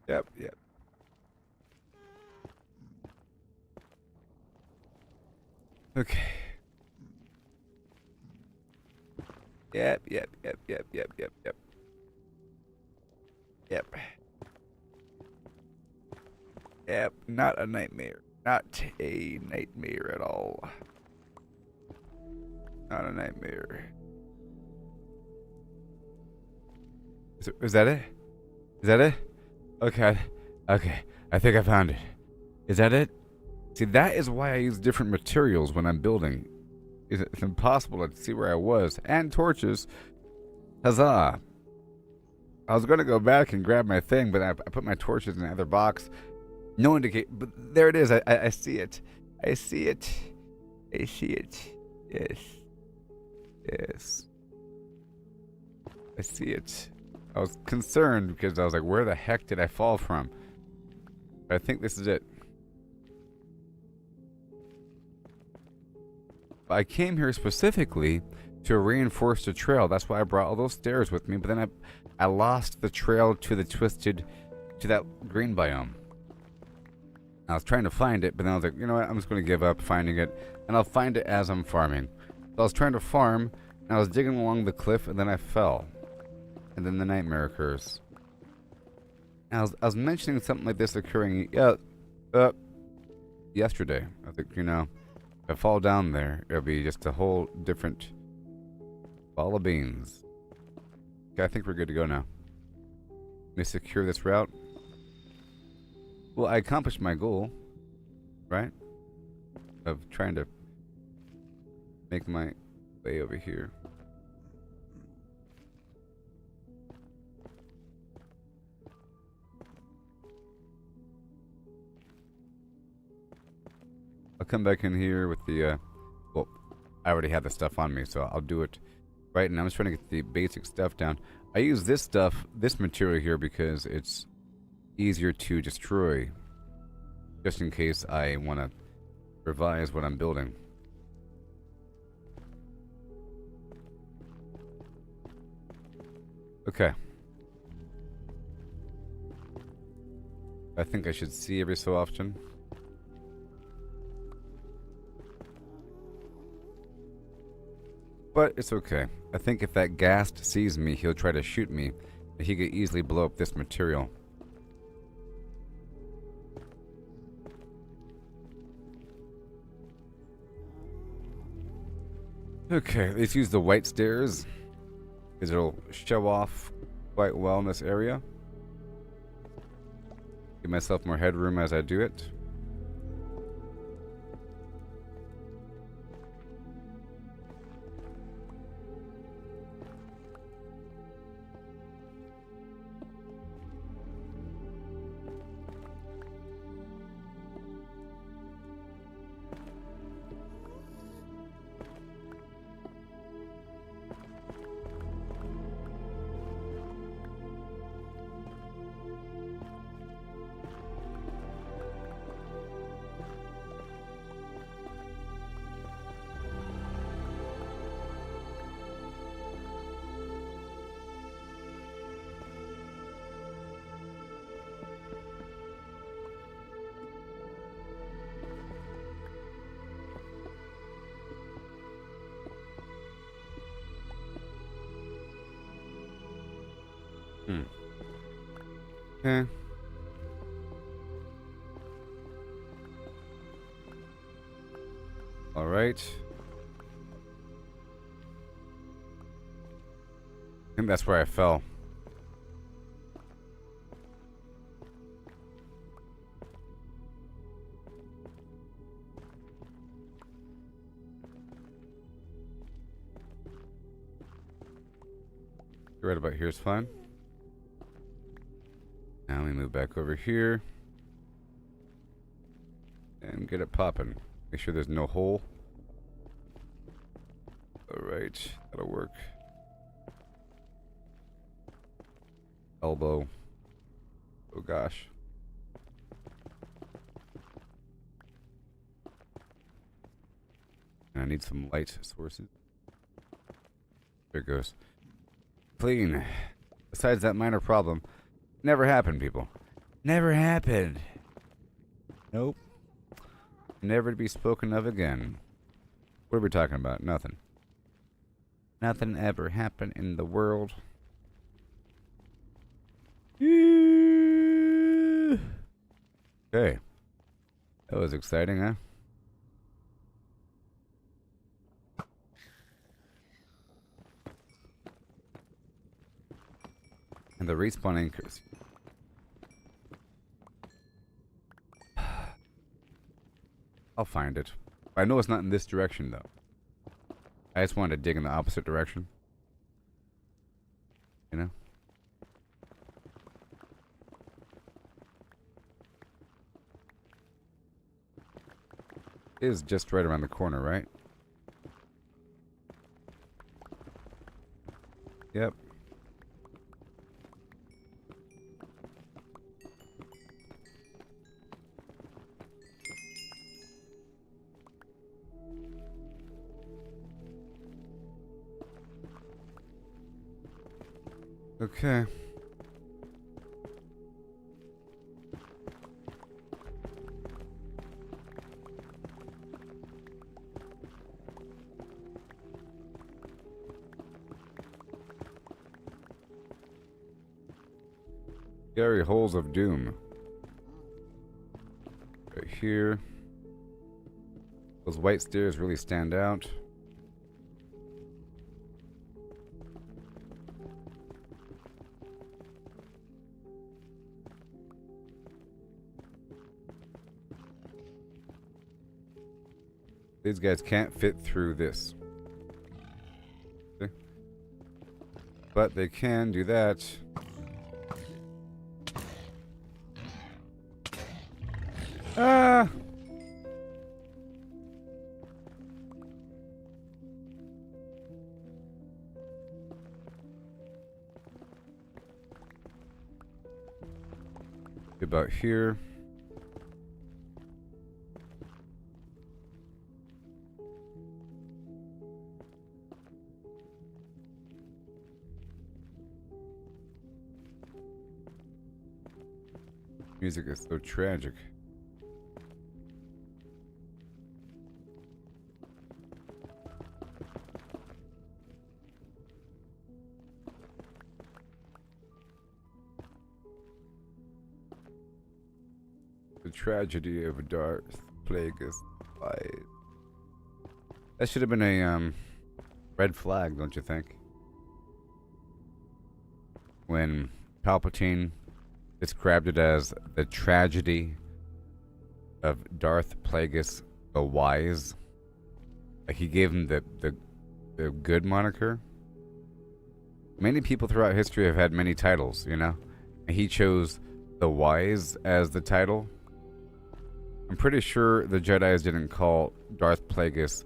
Yep, yep. Okay. Yep, yep, yep, yep, yep, yep, yep. Yep. Yep, not a nightmare. Not a nightmare at all. Not a nightmare. Is that it? Is that it? Okay. Okay. I think I found it. Is that it? See, that is why I use different materials when I'm building. It's impossible to see where I was. And torches. Huzzah. I was going to go back and grab my thing, but I put my torches in the other box. No indicate. But there it is. I see it. I see it. I see it. Yes. Yes. I see it. I was concerned because I was like, where the heck did I fall from? But I think this is it. I came here specifically to reinforce the trail. That's why I brought all those stairs with me. But then I lost the trail to that green biome. I was trying to find it, but then I was like, you know what? I'm just going to give up finding it. And I'll find it as I'm farming. So I was trying to farm, and I was digging along the cliff, and then I fell. And then the nightmare occurs. And I was mentioning something like this occurring yesterday. I think, you know, if I fall down there, it'll be just a whole different ball of beans. Okay, I think we're good to go now. Let me secure this route. Well, I accomplished my goal, right? Of trying to make my way over here. I'll come back in here with the, well, I already have the stuff on me, so I'll do it right now. I'm just trying to get the basic stuff down. I use this stuff, this material here, because it's easier to destroy, just in case I want to revise what I'm building. Okay. I think I should see every so often. But it's okay. I think if that ghast sees me, he'll try to shoot me. He could easily blow up this material. Okay, let's use the white stairs, because it'll show off quite well in this area. Give myself more headroom as I do it. Okay. All right. I think that's where I fell. Right about here is fine. Now we move back over here and get it popping. Make sure there's no hole. Alright, that'll work. Elbow. Oh gosh. And I need some light sources. There it goes. Clean. Besides that minor problem. Never happened, people. Never happened. Nope. Never to be spoken of again. What are we talking about? Nothing. Nothing ever happened in the world. Okay. That was exciting, huh? And the respawn anchors. I'll find it. I know it's not in this direction, though. I just wanted to dig in the opposite direction. You know? It is just right around the corner, right? Yep. Okay. Scary holes of doom. Right here. Those white stairs really stand out. These guys can't fit through this. Okay. But they can do that. Ah! About here. Music is so tragic. The tragedy of Darth Plagueis Wise. That should have been a red flag, don't you think? When Palpatine described it as the tragedy of Darth Plagueis the Wise. Like he gave him the good moniker. Many people throughout history have had many titles, you know? And he chose the Wise as the title. I'm pretty sure the Jedis didn't call Darth Plagueis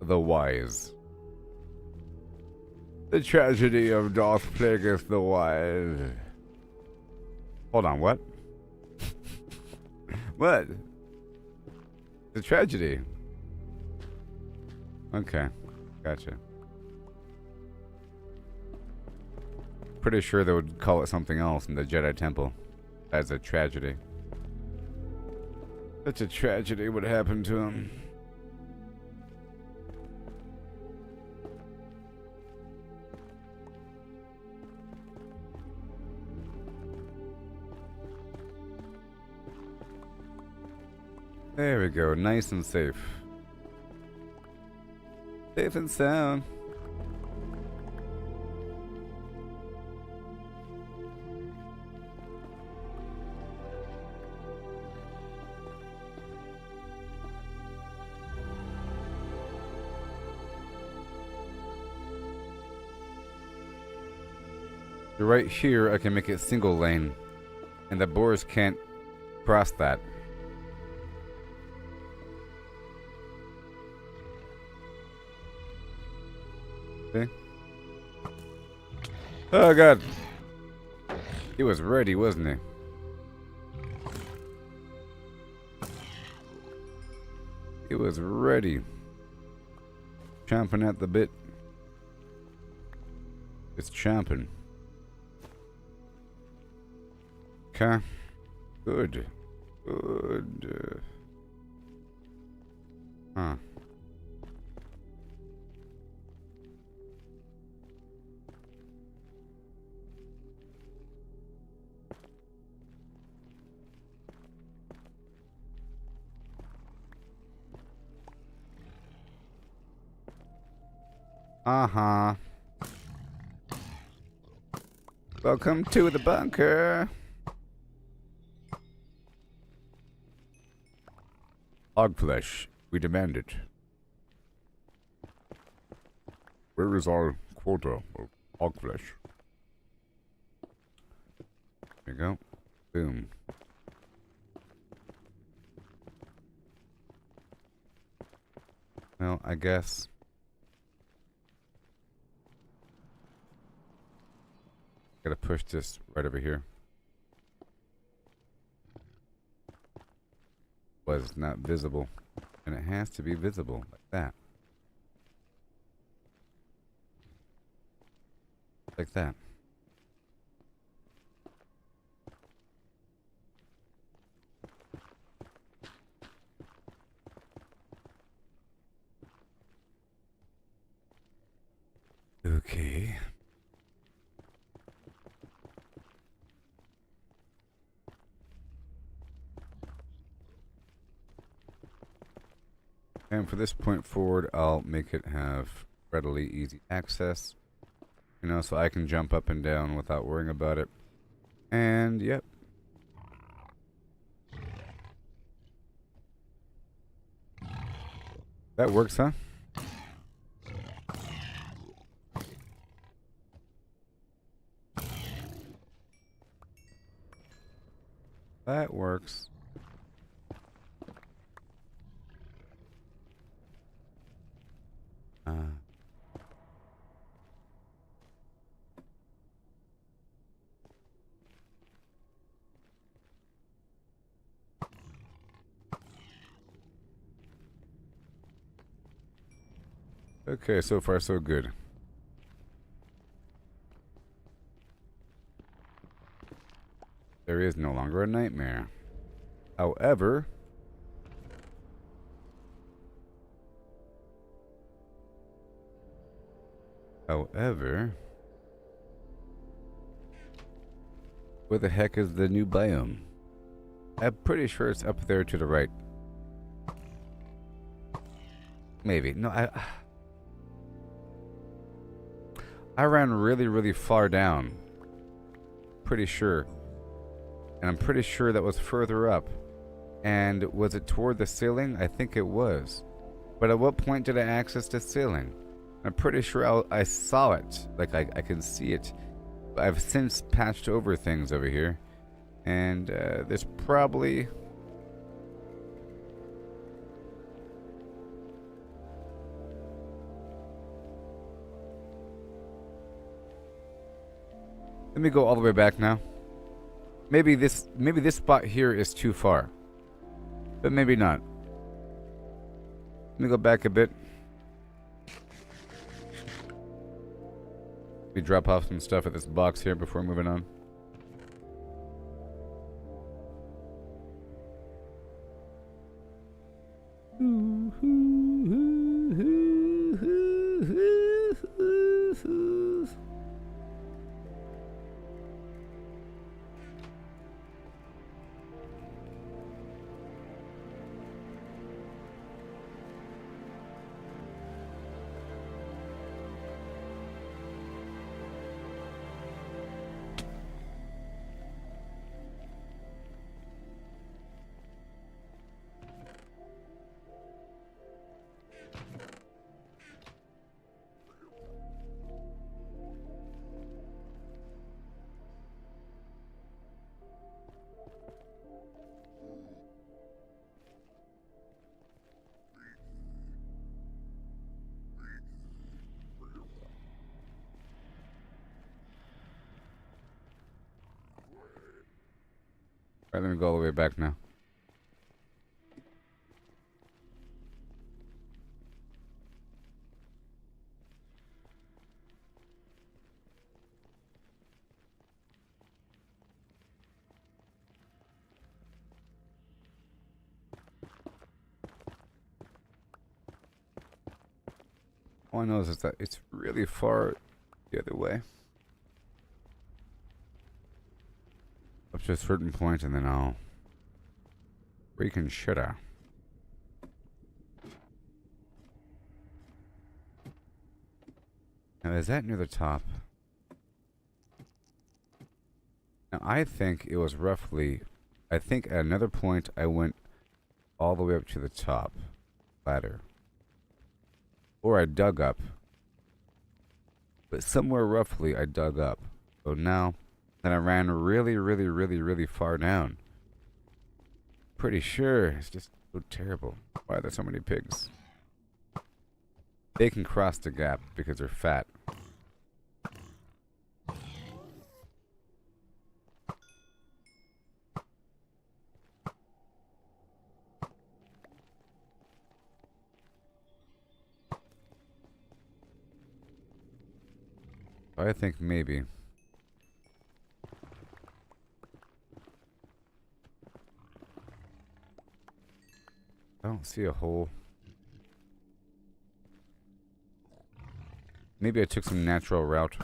the Wise. The tragedy of Darth Plagueis the Wise. Hold on, what? What? The tragedy. Okay, gotcha. Pretty sure they would call it something else in the Jedi Temple as a tragedy. Such a tragedy what happened to him. There we go, nice and safe. Safe and sound. Right here, I can make it single lane, and the boars can't cross that. Okay. Oh god. He was ready, wasn't he? He was ready. Chomping at the bit. It's chomping. Okay. Good. Good. Huh. Uh-huh. Welcome to the bunker. Hog flesh. We demand it. Where is our quota of hog flesh? There you go. Boom. Well, I guess. Gotta push this right over here. Was not visible. And it has to be visible like that. Like that. Okay. And for this point forward, I'll make it have readily easy access. You know, so I can jump up and down without worrying about it. And, yep. That works, huh? That works. Okay, so far so good. There is no longer a nightmare. However, where the heck is the new biome? I'm pretty sure it's up there to the right. Maybe. No, I ran really, really far down. Pretty sure. And I'm pretty sure that was further up. And was it toward the ceiling? I think it was. But at what point did I access the ceiling? I'm pretty sure I saw it. Like, I can see it. But I've since patched over things over here. And there's probably... Let me go all the way back now. Maybe this spot here is too far. But maybe not. Let me go back a bit. Let me drop off some stuff at this box here before moving on. Alright, let me go all the way back now. All I know is that it's really far the other way. Up to a certain point, and then I'll reconsider. Now, is that near the top? Now, I think it was roughly... I think at another point I went all the way up to the top ladder. Or I dug up. But somewhere roughly I dug up. So now... Then I ran really, really, really, really far down. Pretty sure it's just so terrible. Why are there so many pigs? They can cross the gap because they're fat. I think maybe. I don't see a hole. Maybe I took some natural route.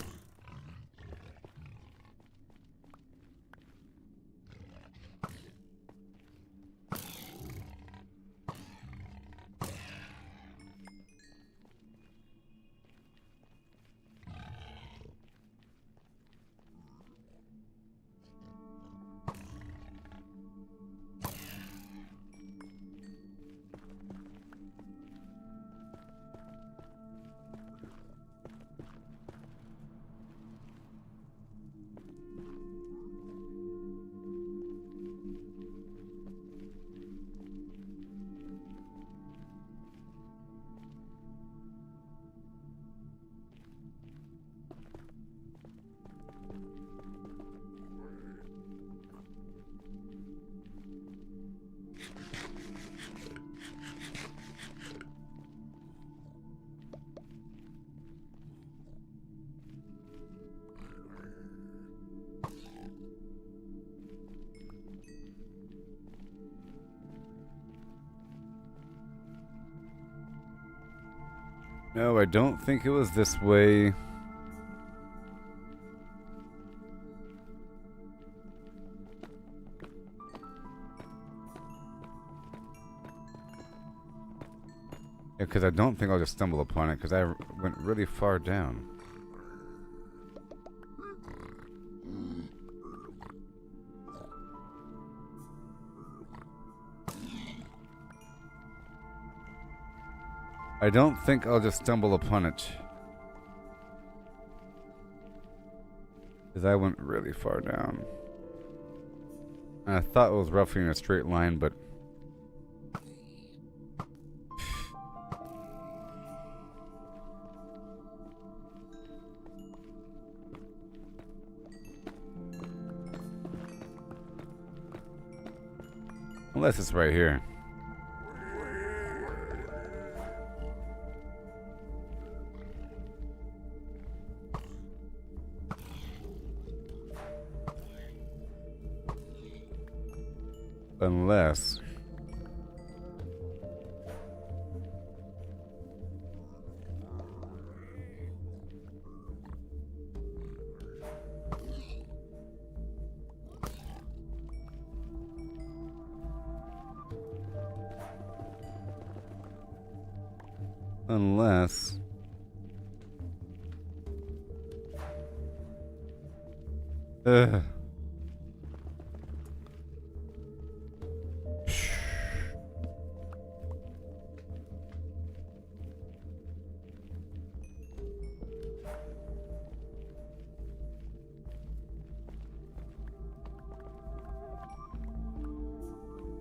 No, I don't think it was this way. Yeah, because I don't think I'll just stumble upon it, because I went really far down. I don't think I'll just stumble upon it. Because I went really far down. And I thought it was roughly in a straight line, but... Unless it's right here. Unless... Unless... Ugh.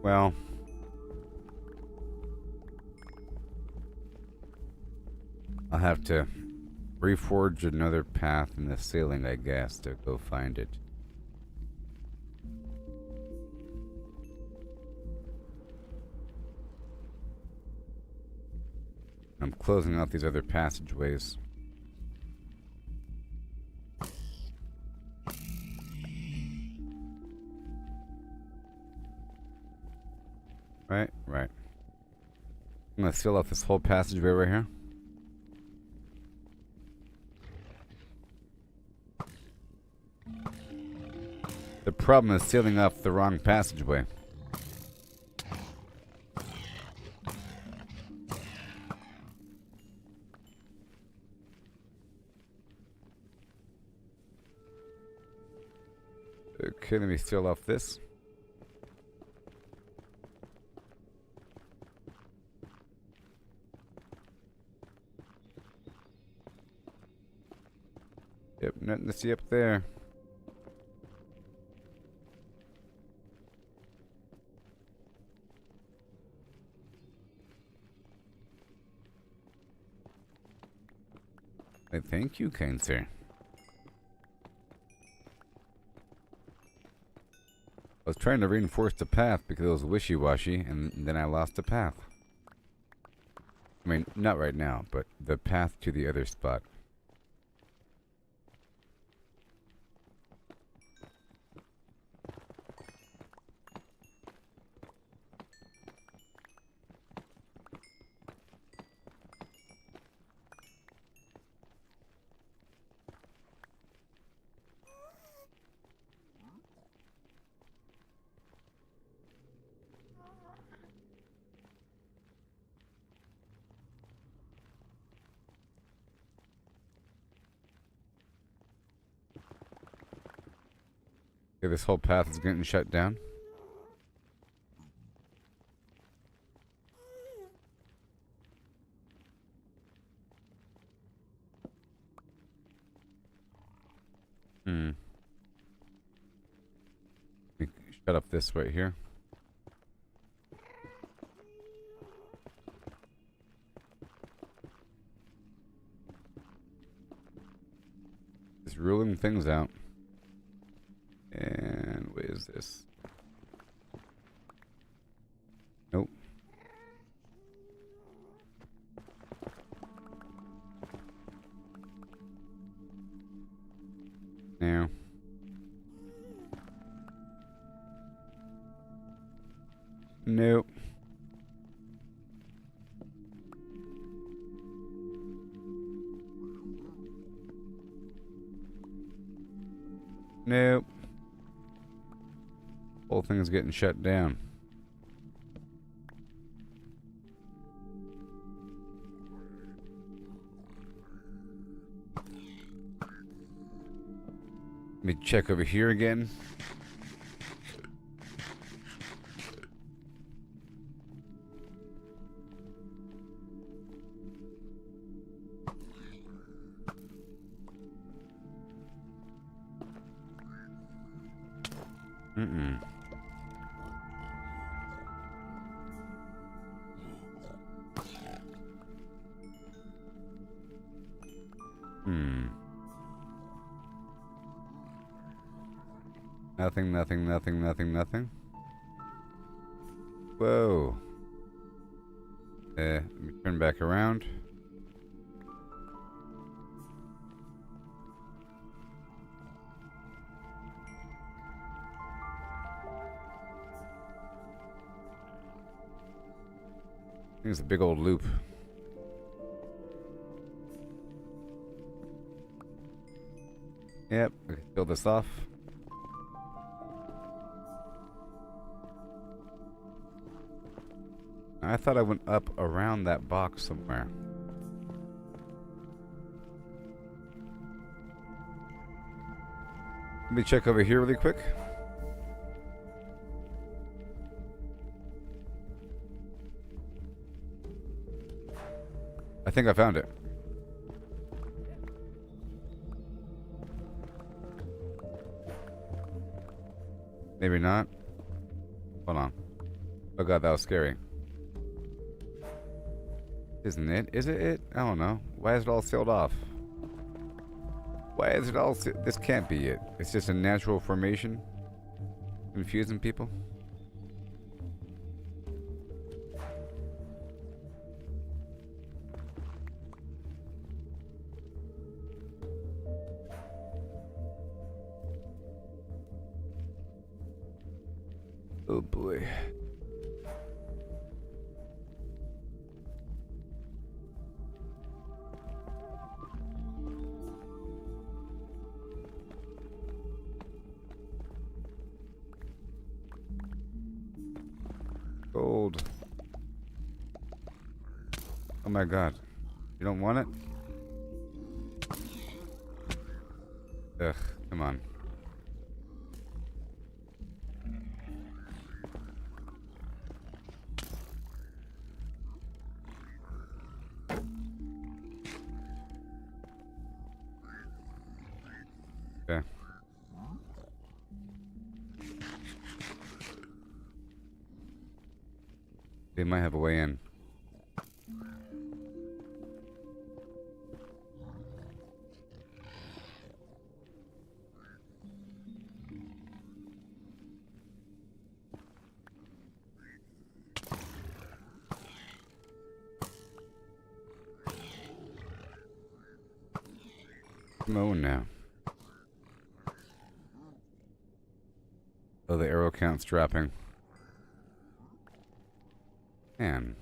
Well... I'll have to reforge another path in the ceiling, I guess, to go find it. I'm closing out these other passageways. Right. I'm gonna seal off this whole passageway right here. The problem is sealing off the wrong passageway. Okay, let me seal off this. Yep, nothing to see up there. Thank you, kind sir. I was trying to reinforce the path because it was wishy-washy, and then I lost the path. I mean, not right now, but the path to the other spot. Okay, this whole path is getting shut down. Let me shut up this right here. Just ruling things out. And what is this? Nope. Now. Nope. Nope. Whole thing is getting shut down. Let me check over here again. Mm-mm. Nothing, nothing, nothing, nothing, nothing. Whoa. Let me turn back around. I think it's a big old loop. Yep, we can fill this off. I thought I went up around that box somewhere. Let me check over here really quick. I think I found it. Maybe not. Hold on. Oh god, that was scary. Isn't it? Is it it? I don't know. Why is it all sealed off? Why is it all this can't be it. It's just a natural formation. Confusing people. Oh boy. Gold. Oh my god. You don't want it? Ugh, come on. Okay. They might have a way in. Come on now. Oh, the arrow count's dropping. Man.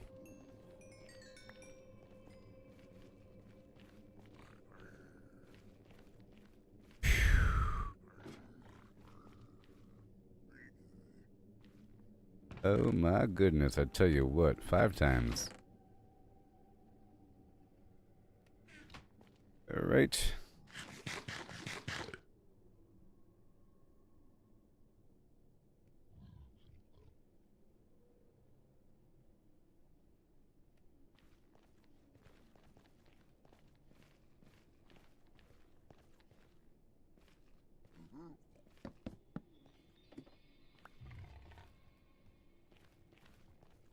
Oh my goodness, I tell you what, 5 times. Alright.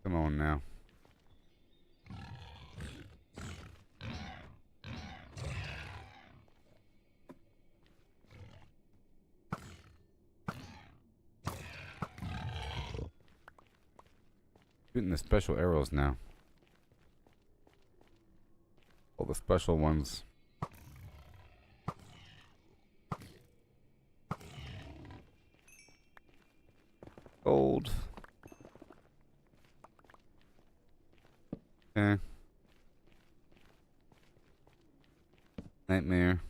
Come on now. Shooting the special arrows now. All the special ones. Gold. Okay. Nightmare.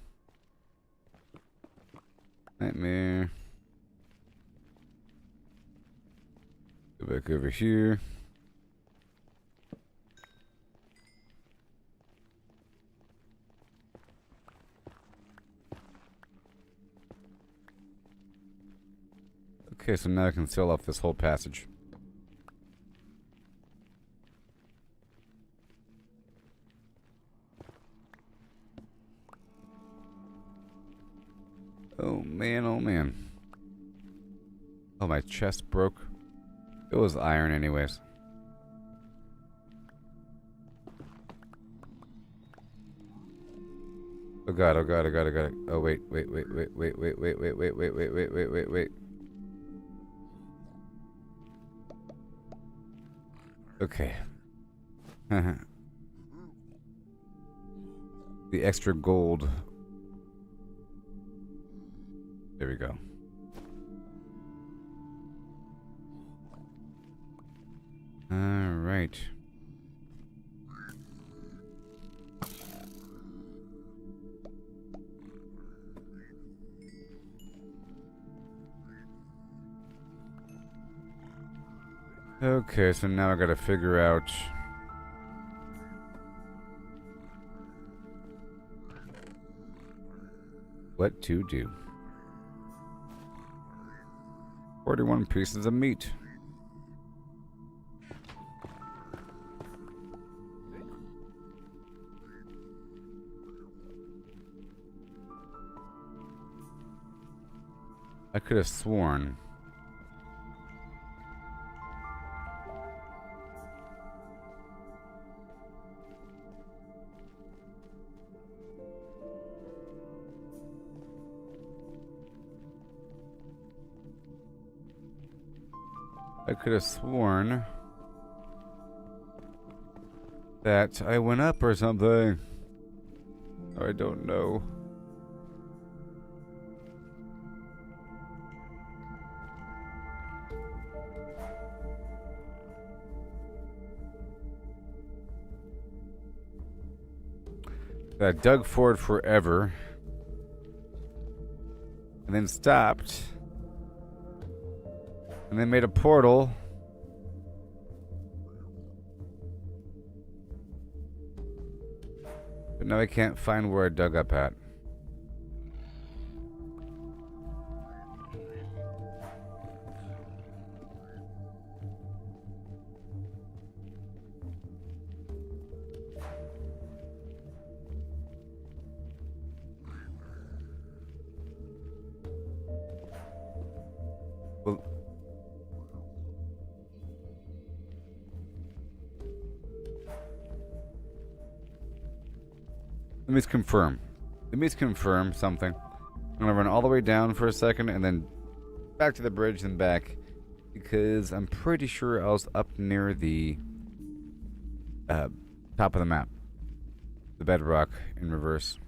Nightmare. Go back over here. Okay, so now I can seal off this whole passage. Oh man, oh man. Oh, my chest broke. It was iron anyways. Oh god, oh god, oh god, oh god. Oh wait. Okay. The extra gold. There we go. Alright. Okay, so now I gotta figure out what to do. 41 pieces of meat. I could have sworn. I could have sworn that I went up or something. I don't know. I dug for it forever and then stopped and then made a portal. But now I can't find where I dug up at. Well, let me just confirm. Let me just confirm something. I'm gonna run all the way down for a second and then back to the bridge and back, because I'm pretty sure I was up near the top of the map, the bedrock in reverse.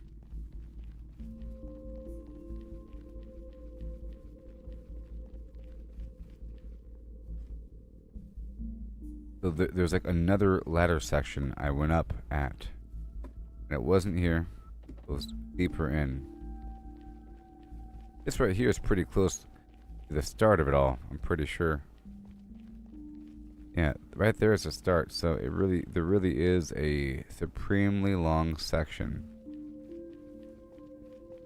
So there's like another ladder section I went up at. And it wasn't here. It was deeper in. This right here is pretty close to the start of it all, I'm pretty sure. Yeah, right there is the start. So there really is a supremely long section.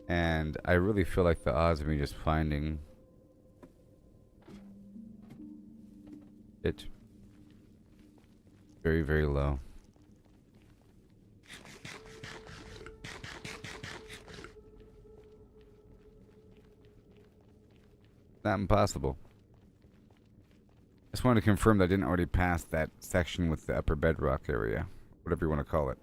And I really feel like the odds of me just finding it very, very low. Not impossible. Just wanted to confirm that I didn't already pass that section with the upper bedrock area, whatever you want to call it.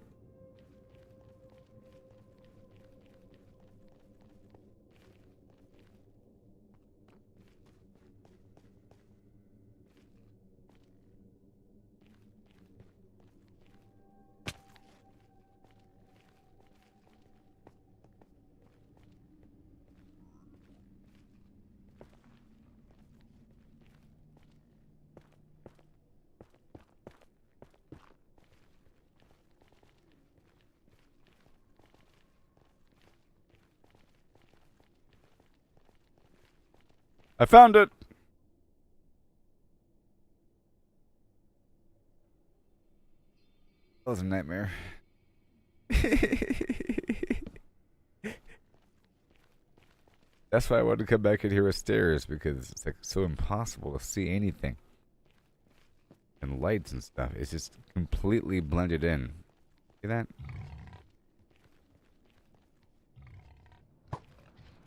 I found it! That was a nightmare. That That's why I wanted to come back in here with stairs, because it's like so impossible to see anything. And lights and stuff. It's just completely blended in. See that?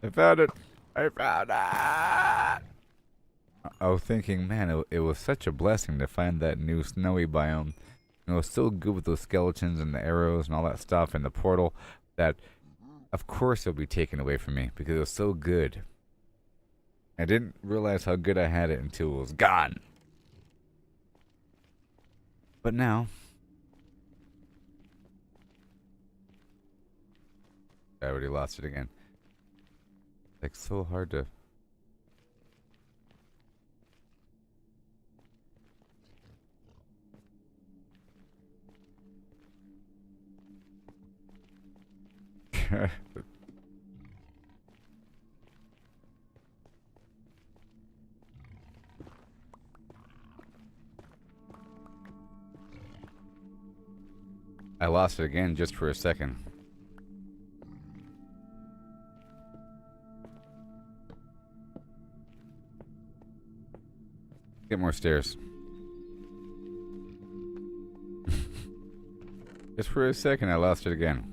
I found it! I found it! I was thinking, man, it was such a blessing to find that new snowy biome. It was so good with those skeletons and the arrows and all that stuff and the portal that, of course, it'll be taken away from me because it was so good. I didn't realize how good I had it until it was gone. But now, I already lost it again. Like, so hard to... I lost it again just for a second. Get more stairs. Just for a second, I lost it again.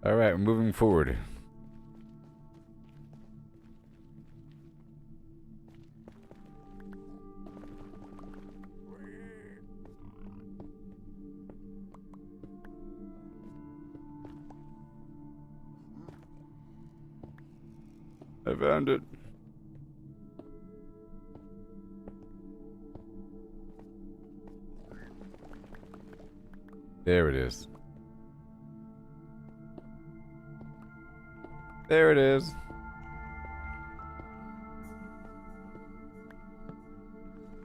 Alright, moving forward. I found it. There it is. There it is.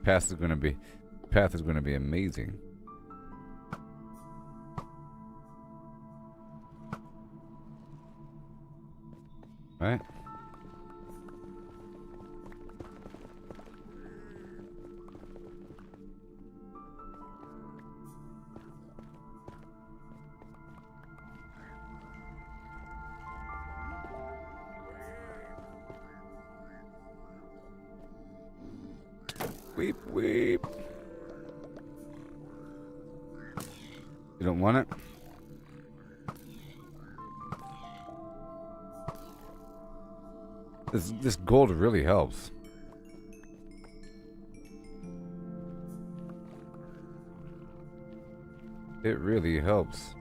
Path is gonna be amazing. Right? Weep, weep. You don't want it? This gold really helps. It really helps.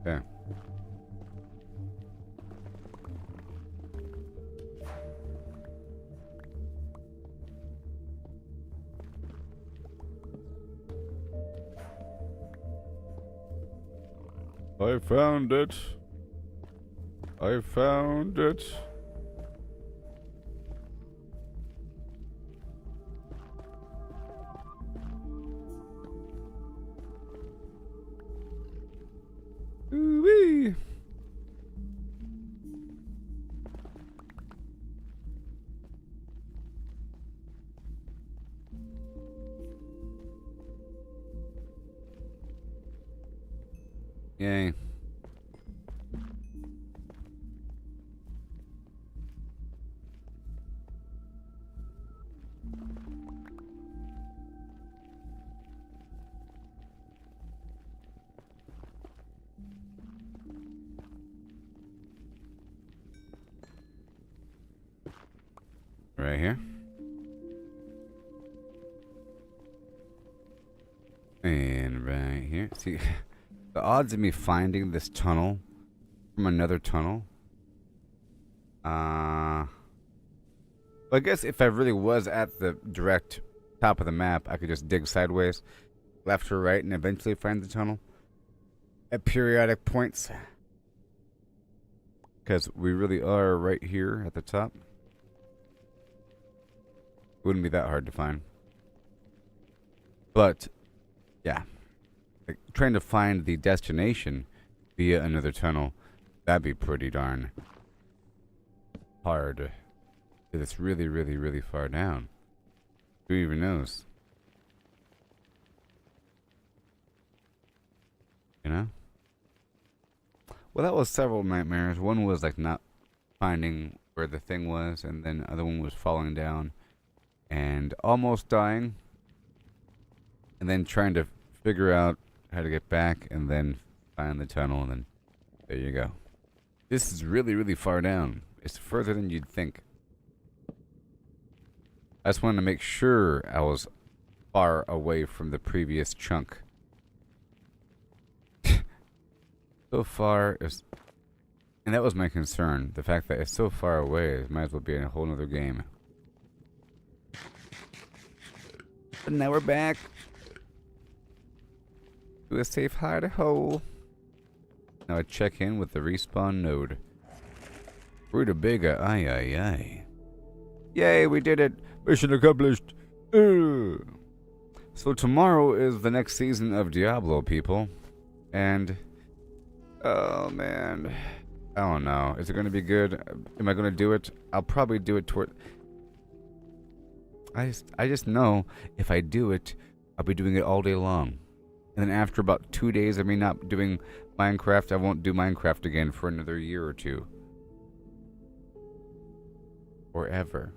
Okay. I found it. I found it. Ooh-wee. Yay. Right here. And right here. See, the odds of me finding this tunnel from another tunnel. I guess if I really was at the direct top of the map, I could just dig sideways, left or right, and eventually find the tunnel at periodic points. because we really are right here at the top. Wouldn't be that hard to find. But, yeah. Like, trying to find the destination via another tunnel, that'd be pretty darn hard. It's really, really, really far down. Who even knows? You know? Well, that was several nightmares. One was like not finding where the thing was, and then the other one was falling down and almost dying, and then trying to figure out how to get back, and then find the tunnel, and then there you go. This is really, really far down. It's further than you'd think. I just wanted to make sure I was far away from the previous chunk. So far is, and that was my concern. The fact that it's so far away, it might as well be in a whole nother game. But now we're back to a safe hide hole. Now I check in with the respawn node. Rutabaga, aye aye aye. Yay, we did it! Mission accomplished! So tomorrow is the next season of Diablo, people. And oh man, I don't know. Is it going to be good? Am I going to do it? I'll probably do it toward. I just know if I do it, I'll be doing it all day long. And then after about 2 days of me not doing Minecraft, I won't do Minecraft again for another year or two. Or ever.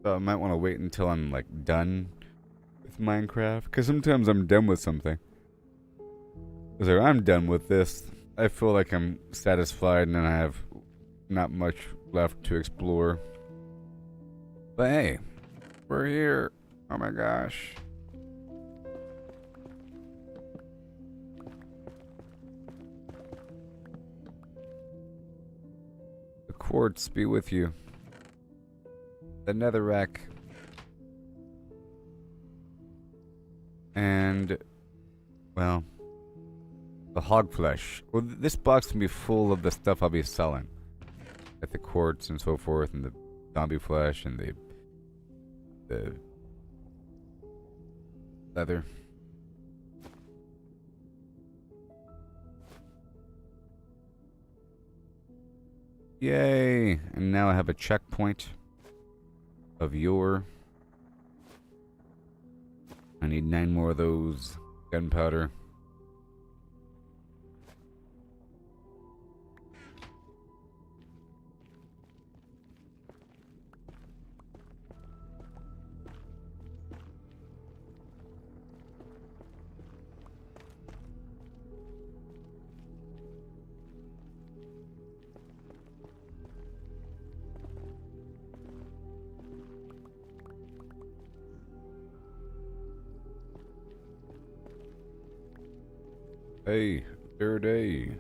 So I might want to wait until I'm like done with Minecraft, because sometimes I'm done with something. It's like, I'm done with this. I feel like I'm satisfied and I have not much left to explore. But hey, we're here. Oh my gosh. The quartz be with you. The netherrack. And, well, the hog flesh. Well, this box can be full of the stuff I'll be selling. Like the quartz and so forth, and the zombie flesh, and the leather. Yay! And now I have a checkpoint of Yore. I need 9 more of those gunpowder. Hey, third day.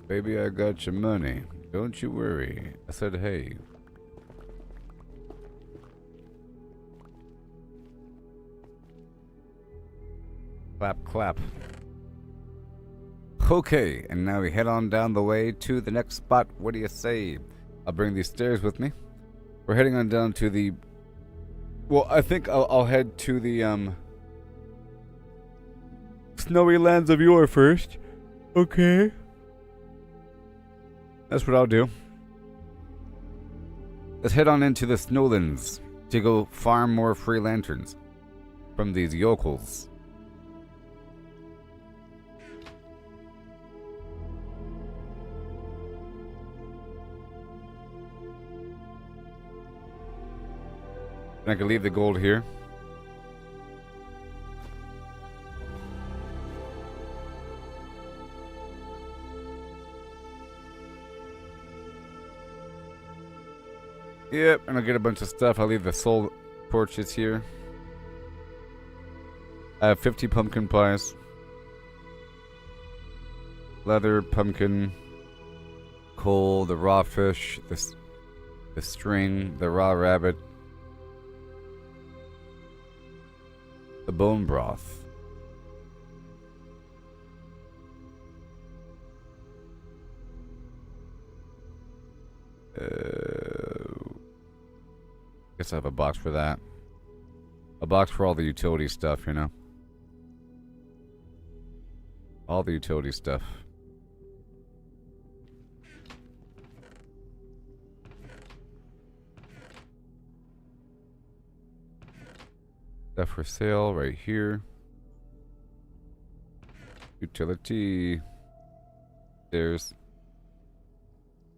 Baby, I got your money. Don't you worry. I said, hey. Clap, clap. Okay, and now we head on down the way to the next spot. What do you say? I'll bring these stairs with me. We're heading on down to the... Well, I think I'll head to the, Snowy lands of Yore first. Okay. That's what I'll do. Let's head on into the Snowlands to go farm more free lanterns from these yokels. And I can leave the gold here. Yep, and I'll get a bunch of stuff. I'll leave the soul torches here. I have 50 pumpkin pies. Leather, pumpkin, coal, the raw fish, the string, the raw rabbit, the bone broth. Guess I have a box for that. A box for all the utility stuff, you know? All the utility stuff. Stuff for sale right here. Utility. There's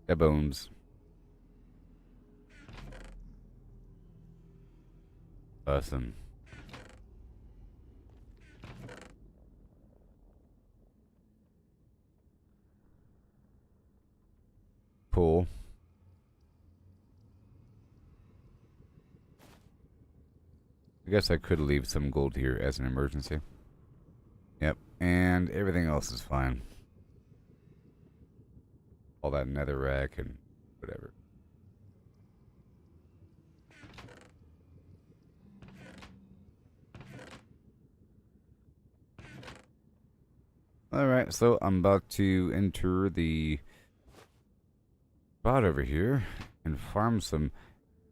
bones. Awesome. Cool. I guess I could leave some gold here as an emergency. Yep, and everything else is fine. All that nether rack and whatever. Alright, so I'm about to enter the spot over here and farm some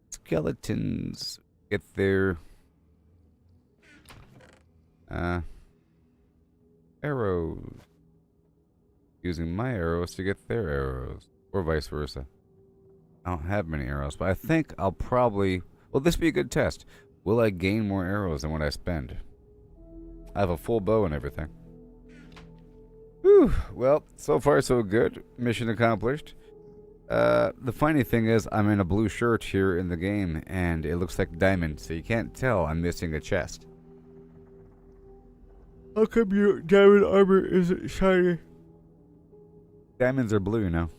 skeletons. Get their arrows. Using my arrows to get their arrows. Or vice versa. I don't have many arrows, but I think I'll probably... Will this be a good test? Will I gain more arrows than what I spend? I have a full bow and everything. Whew. Well, so far so good. Mission accomplished. The funny thing is, I'm in a blue shirt here in the game, and it looks like diamond, so you can't tell I'm missing a chest. How come your diamond armor isn't shiny? Diamonds are blue, you know.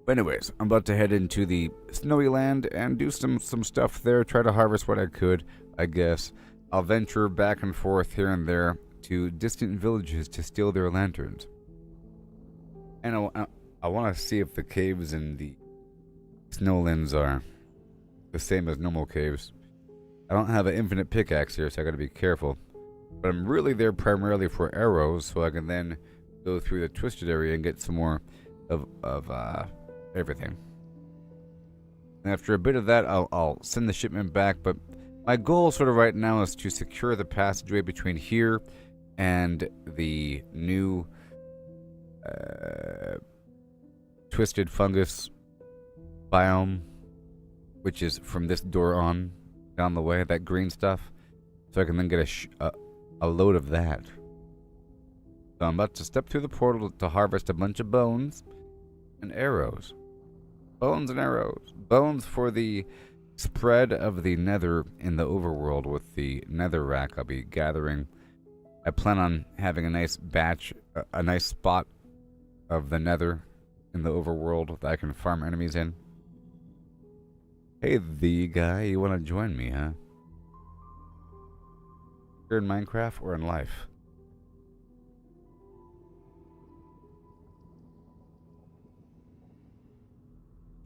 But anyways, I'm about to head into the snowy land and do some stuff there, try to harvest what I could, I guess. I'll venture back and forth here and there to distant villages to steal their lanterns. And I want to see if the caves in the snowlands are the same as normal caves. I don't have an infinite pickaxe here, so I gotta be careful. But I'm really there primarily for arrows, so I can then go through the twisted area and get some more of everything. And after a bit of that, I'll send the shipment back, but my goal sort of right now is to secure the passageway between here and the new twisted fungus biome, which is from this door on down the way, that green stuff, so I can then get a load of that. So I'm about to step through the portal to harvest a bunch of bones and arrows. Bones and arrows. Bones for the spread of the nether in the overworld with the nether rack I'll be gathering. I plan on having a nice batch, a nice spot of the nether in the overworld that I can farm enemies in. Hey, the guy, you want to join me, huh? Here in Minecraft or in life?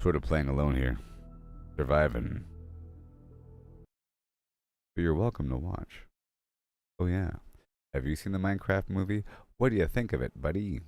Sort of playing alone here. Surviving. But you're welcome to watch. Oh yeah. Have you seen the Minecraft movie? What do you think of it, buddy?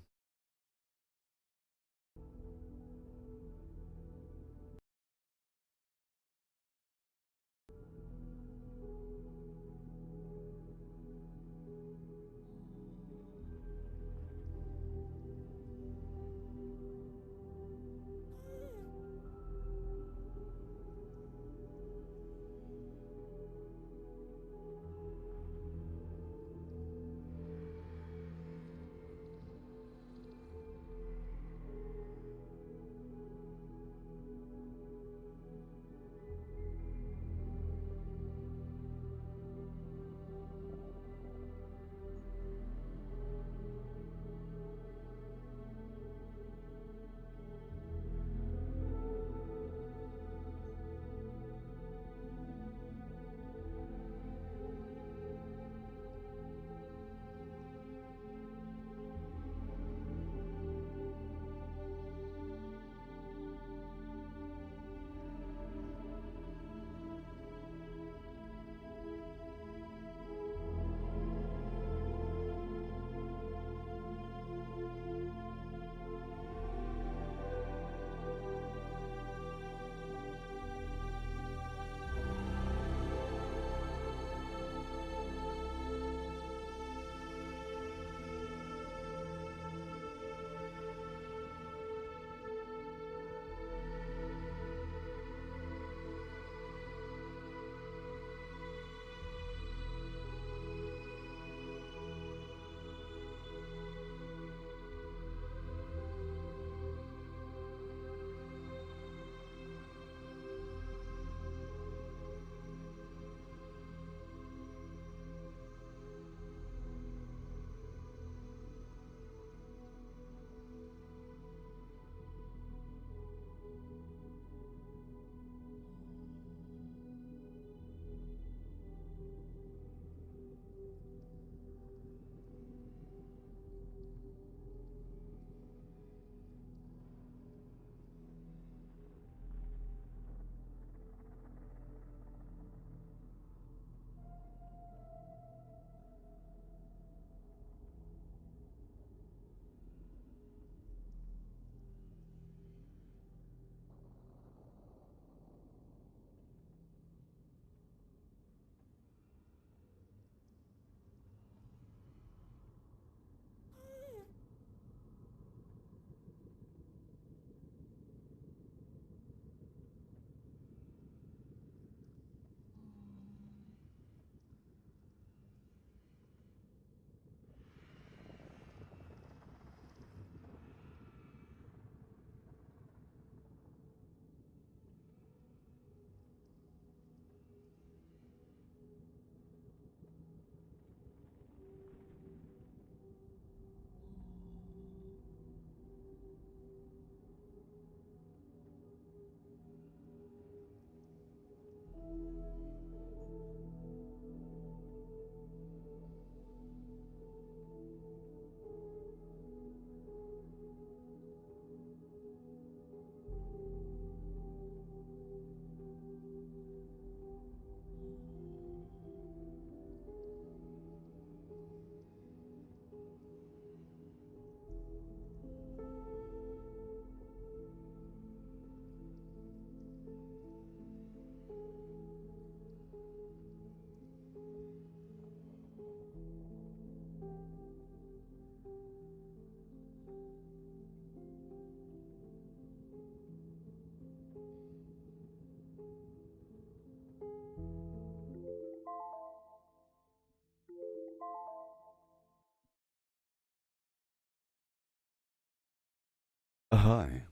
Hi.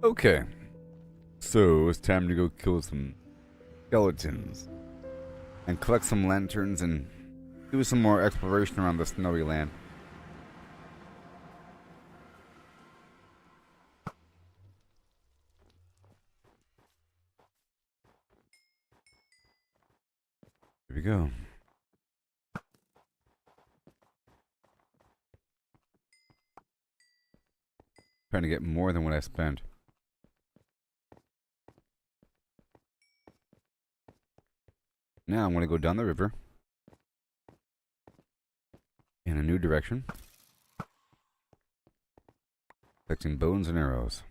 Okay. So it's time to go kill some skeletons and collect some lanterns and do some more exploration around the snowy land. Here we go. Trying to get more than what I spent. Now I'm going to go down the river in a new direction, collecting bones and arrows.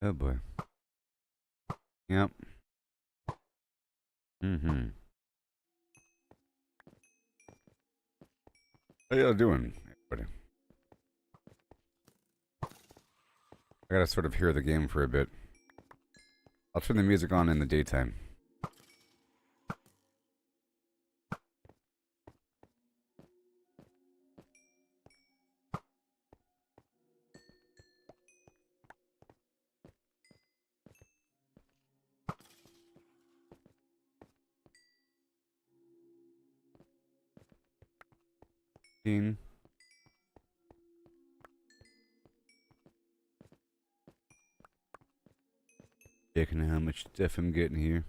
Oh boy. Yep. Mm-hmm. How y'all doing, everybody? I gotta sort of hear the game for a bit. I'll turn the music on in the daytime. Checking how much stuff I'm getting here.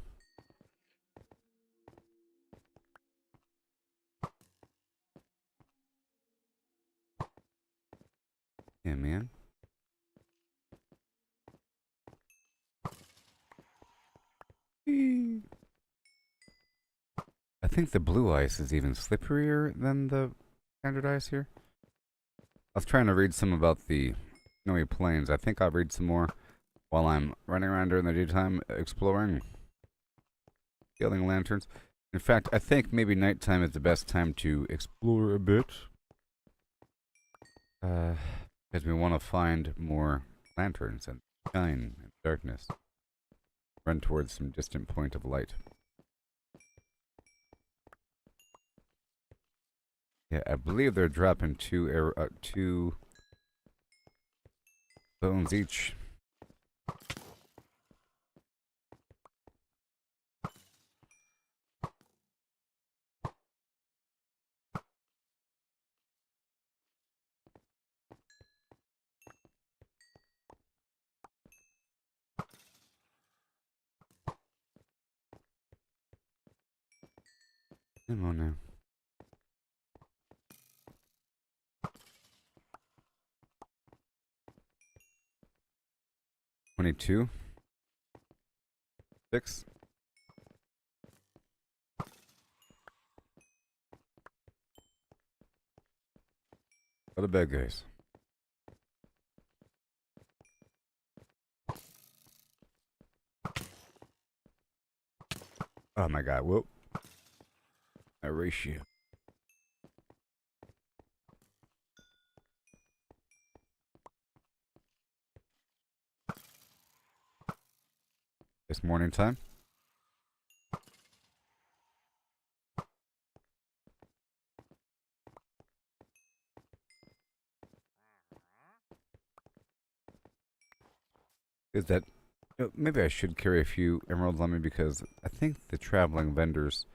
Yeah, man. Whee. I think the blue ice is even slipperier than the standard ice here. I was trying to read some about the snowy plains. I think I'll read some more while I'm running around during the daytime exploring, scaling lanterns. In fact, I think maybe nighttime is the best time to explore a bit. Because we want to find more lanterns and shine in darkness. Run towards some distant point of light. Yeah, I believe they're dropping two bones each. Come on now. $22. 6. What a bad guys. Oh my god, whoop. My ratio. It's morning time. Is that maybe I should carry a few emeralds on me because I think the traveling vendors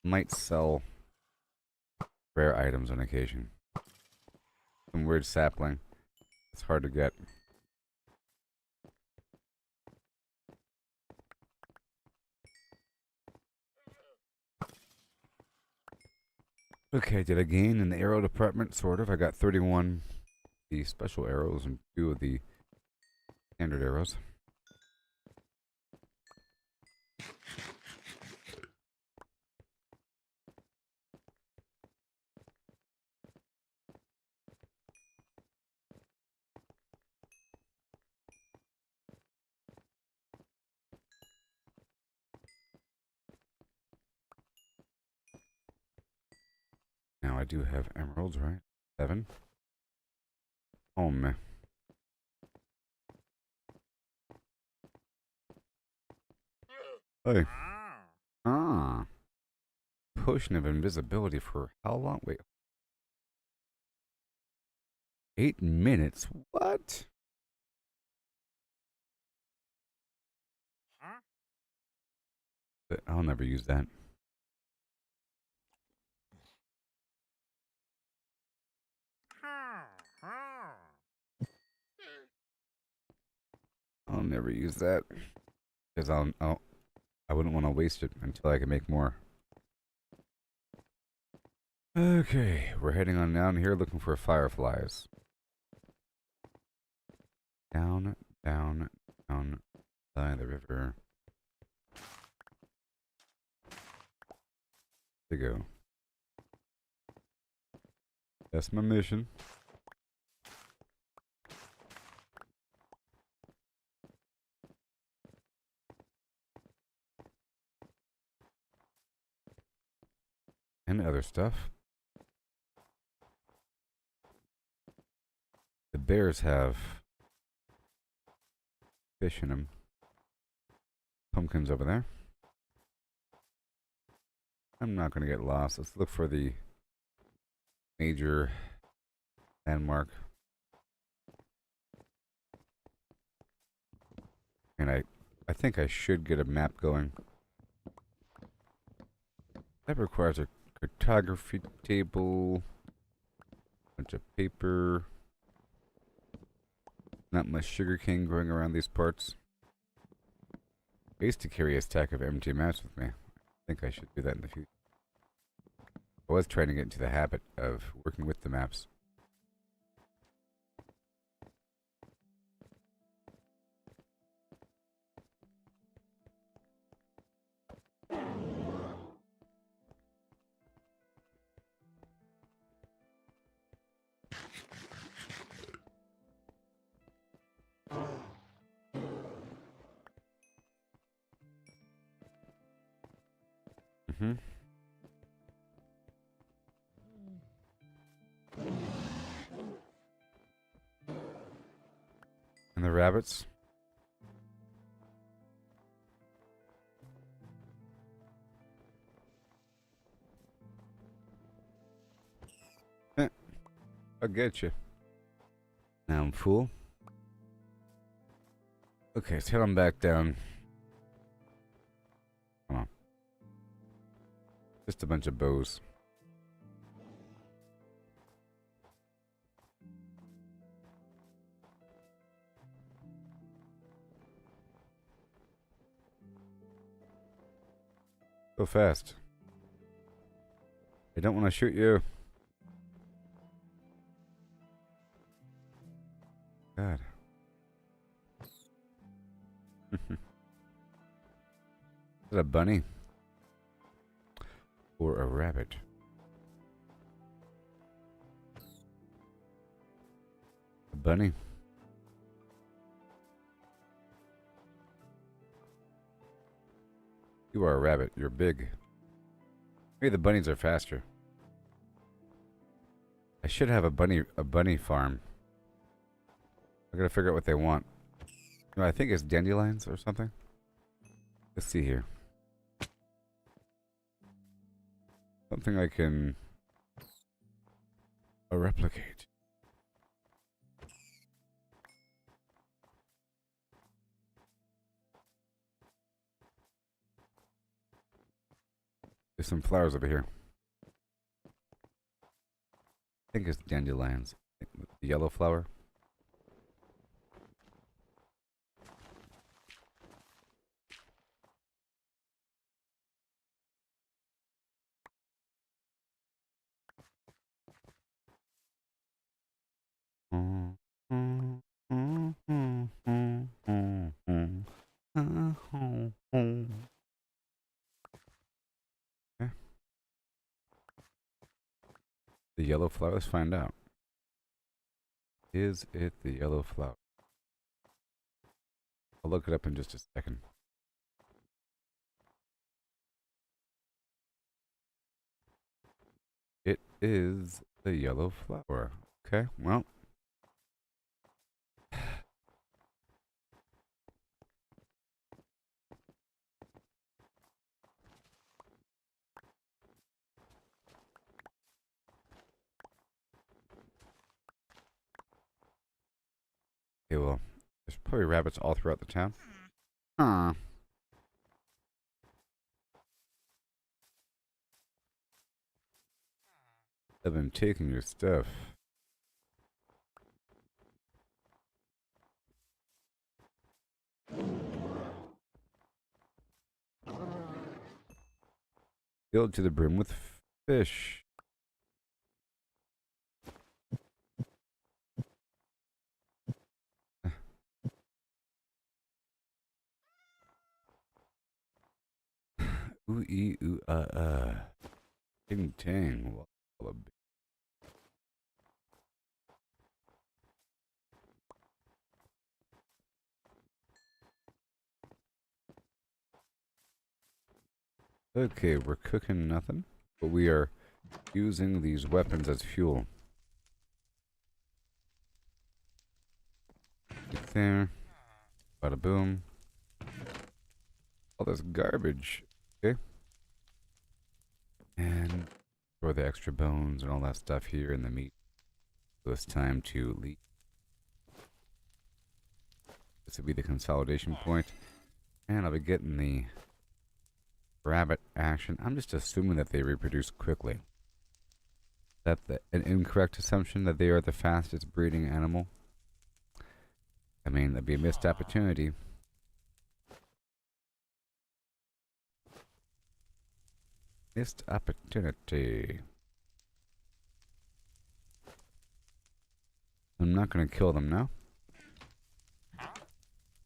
might sell rare items on occasion. Some weird sapling. It's hard to get. Okay, did I gain in the arrow department? Sort of. I got 31 the special arrows and 2 of the standard arrows. Now I do have emeralds, right? 7. Oh man. Hey. Ah. Potion of invisibility for how long? Wait. 8 minutes? What? But I'll never use that. I'll never use that. Because I wouldn't want to waste it until I can make more. Okay, we're heading on down here looking for fireflies. Down, down, down by the river. There you go. That's my mission. And other stuff. The bears have fish in them. Pumpkins over there. I'm not going to get lost. Let's look for the major landmark. And I think I should get a map going. That requires a cartography table, bunch of paper, not much sugarcane growing around these parts. I used to carry a stack of empty maps with me. I think I should do that in the future. I was trying to get into the habit of working with the maps. Mm-hmm. And the rabbits. I'll get you. Now I'm full. Okay, let's head on back down. Come on. Just a bunch of bows. Go fast. I don't want to shoot you. God. Is that a bunny? Or a rabbit? A bunny? You are a rabbit. You're big. Maybe the bunnies are faster. I should have a bunny farm. I gotta figure out what they want. No, I think it's dandelions or something. Let's see here. Something I can replicate. There's some flowers over here. I think it's dandelions. The yellow flower. Okay. The yellow flower. Let's find out. Is it the yellow flower? I'll look it up in just a second. It is The yellow flower. Okay, well. Okay, well, there's probably rabbits all throughout the town. Huh. I've been taking your stuff. Filled to the brim with fish. Ooh ee ooh Ting tang. Wallaby. Okay, we're cooking nothing, but we are using these weapons as fuel. Get there. Bada boom. All this garbage. Okay. And throw the extra bones and all that stuff here in the meat. So it's time to leave. This will be the consolidation point. And I'll be getting the rabbit action. I'm just assuming that they reproduce quickly. That's an incorrect assumption that they are the fastest breeding animal. I mean, that'd be a missed opportunity. Missed opportunity. I'm not going to kill them now.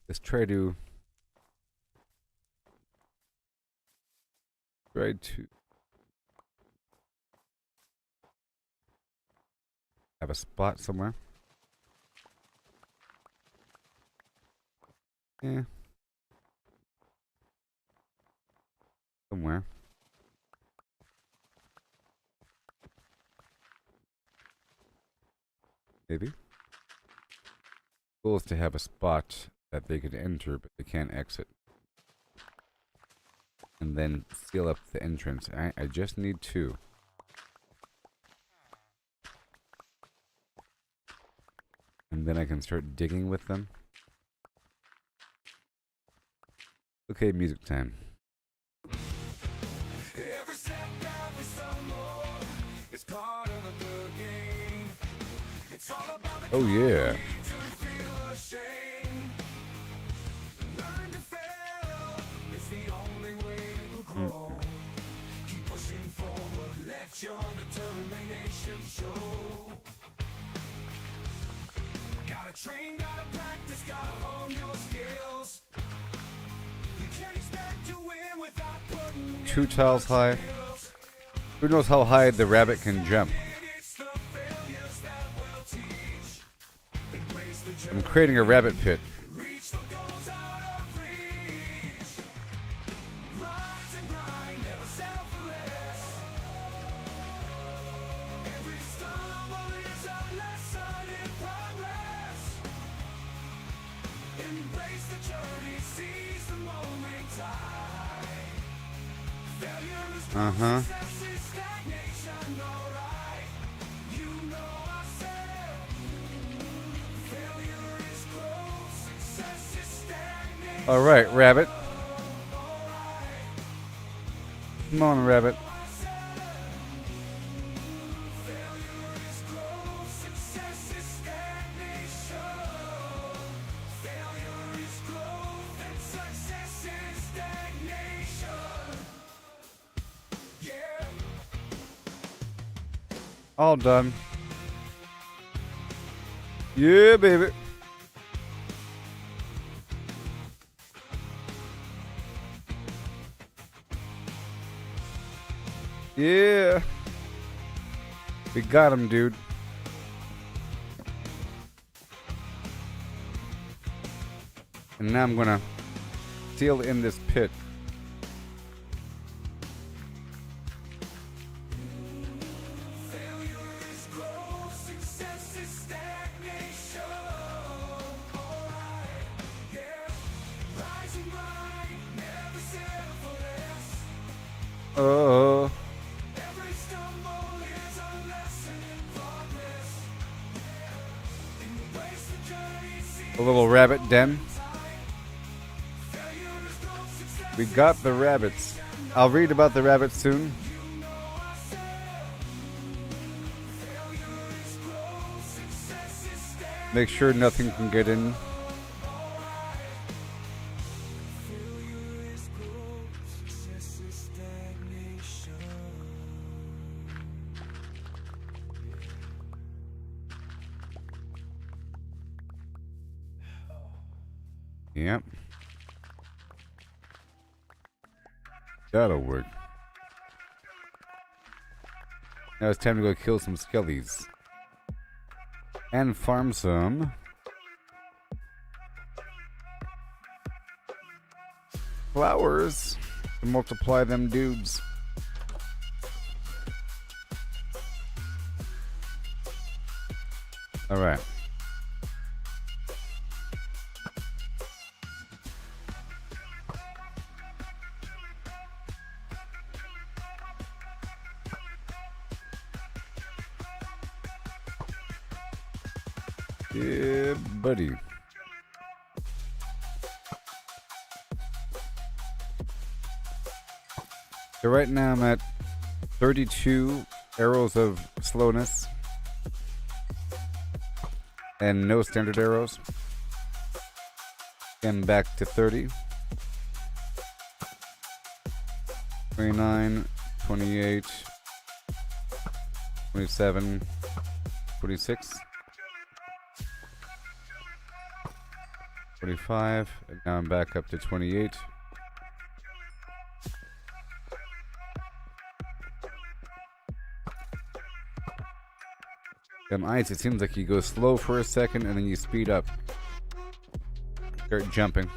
Let's try to have a spot somewhere. Yeah. Somewhere. Maybe. Goal is to have a spot that they can enter, but they can't exit. And then seal up the entrance. I just need 2. And then I can start digging with them. Okay, music time. Every step down for some more. It's part of the game. It's all about the Oh yeah. to feel ashamed. Learn to fail. It's the only way to grow. Keep pushing forward. Let your determination show. Gotta train, gotta practice, gotta hone your skills. You can't expect to win without putting 2 tiles high. Who knows how high the rabbit can jump? it's the failures that will teach. Embrace the journey, I'm creating a rabbit pit. reach the goals out of reach. Rise and grind, never settle for less. Every stumble is a lesson in progress. Embrace the journey, seize the moment, time. Failure is Uh-huh. success is stagnation, alright. You know I said failure is growth, success is stagnation. Alright, rabbit. Come on, rabbit. Failure is growth, success is stagnation. Failure is growth and success is stagnation. Yeah. All done. Yeah, baby. Yeah. We got him, dude. And now I'm gonna seal in this pit. Failure is Oh. Every stumble is a lesson in progress. In the waste of journey, see A little rabbit den. failure is growth, success. We got the rabbits. I'll read about the rabbits soon. You know I said failure is growth, success is stagnation. Make sure nothing can get in. Failure is growth, success is stagnation. Yep. That'll work. Now it's time to go kill some skellies. And farm some flowers to multiply them dudes. Alright. Yeah, buddy. So right now I'm at 32 arrows of slowness and no standard arrows. And back to 30. 29, 28, 27, 26. 25, and now I'm back up to 28. Them ice, it seems like you go slow for a second and then you speed up. Start jumping.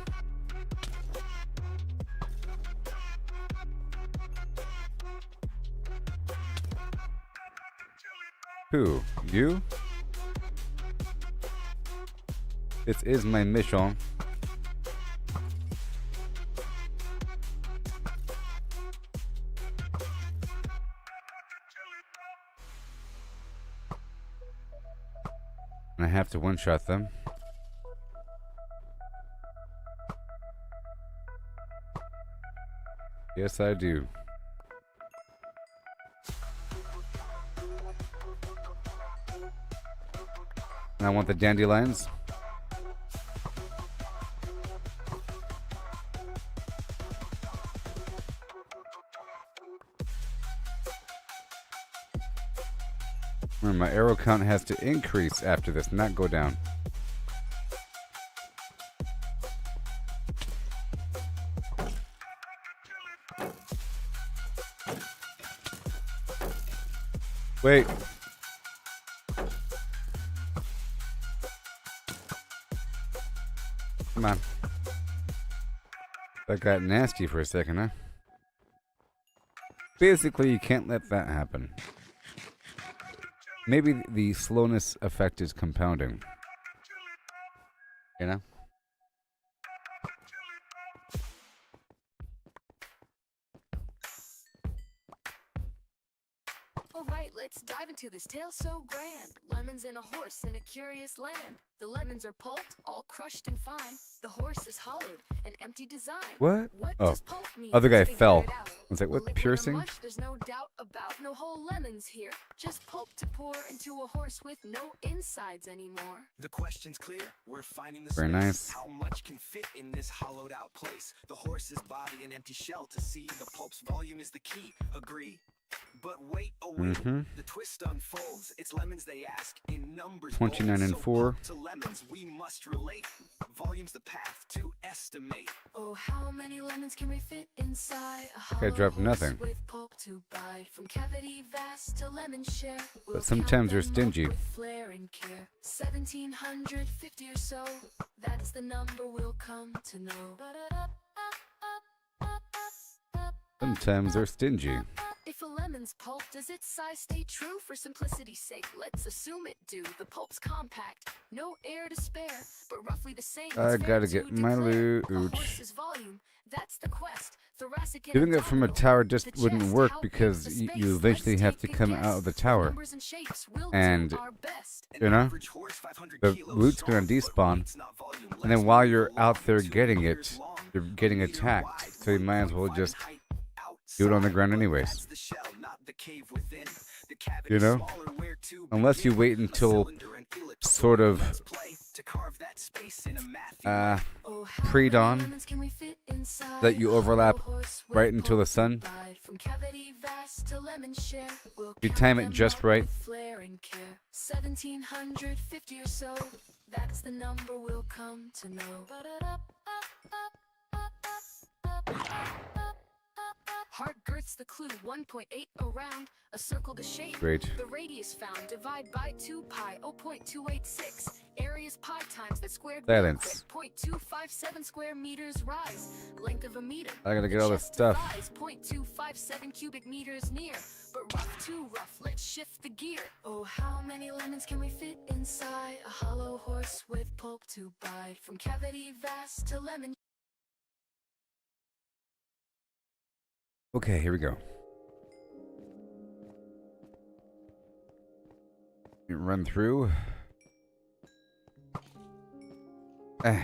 Who? You? This is my mission. And I have to one-shot them. Yes, I do. And I want the dandelions. Remember, my arrow count has to increase after this, not go down. Wait. Come on. That got nasty for a second, huh? Basically, you can't let that happen. Maybe the slowness effect is compounding. You know? Alright, let's dive into this tale so grand. Lemons and a horse in a curious land. The lemons are pulped, all crushed and fine. The horse is hollowed, an empty design. What? What Oh. does pulp mean? Other guy Let's figure fell. it out. I was like, what, Liquid or piercing? mush, there's no doubt about. No whole lemons here. Just pulp to pour into a horse with no insides anymore. The question's clear. We're finding the Very space. nice. How much can fit in this hollowed out place? The horse's body, an empty shell to see. The pulp's volume is the key. Agree? But wait, oh wait, the twist unfolds. It's lemons they ask in numbers. 29 and so 4. pulp to lemons we must relate. Volume's the path to estimate. Oh, how many lemons can we fit inside a Okay, I hollow dropped horse nothing. with pulp to buy? From cavity vast to lemon share. We'll sometimes count they're them up stingy. with flair and care. 1750 or so. That's the number we'll come to know. Sometimes they're stingy. If a lemon's pulp, does its size stay true? For simplicity's sake, let's assume it do. The pulp's compact, no air to spare, but roughly the same. I It's fair gotta to get my declare. A loot. horse's volume, that's the quest. Thoracic and Doing it from a abdominal. tower just The wouldn't chest, work how big's because the you space? eventually Let's have to take a come guess. out of the With tower. numbers and shapes, we'll And, do our best. you know, the loot's gonna despawn. And then while you're out there getting it, you're getting attacked. So you might as well just do it on the ground anyways. You know? Unless you wait until sort of pre-dawn that you overlap right until the sun. You time it just right. 1750 or so, that's the number we'll come to know. Heart girths the clue, 1.8 around, a circle to shape. Great. The radius found, divide by 2 pi, 0.286. Area's pi times that squared. Silence. 0.257 square meters rise. Length of a meter. I gotta get all this stuff. 0.257 cubic meters near. But rough, too rough, let's shift the gear. Oh, how many lemons can we fit inside a hollow horse with pulp to buy? From cavity vast to lemon. Okay, here we go. You run through. Eh.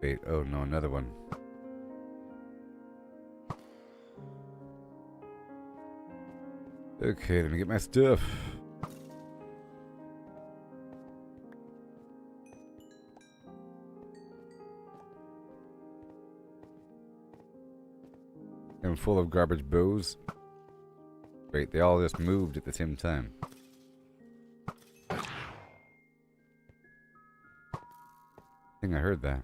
Wait, oh no, another one. Okay, let me get my stuff. I'm full of garbage bows. Wait, they all just moved at the same time. I think I heard that.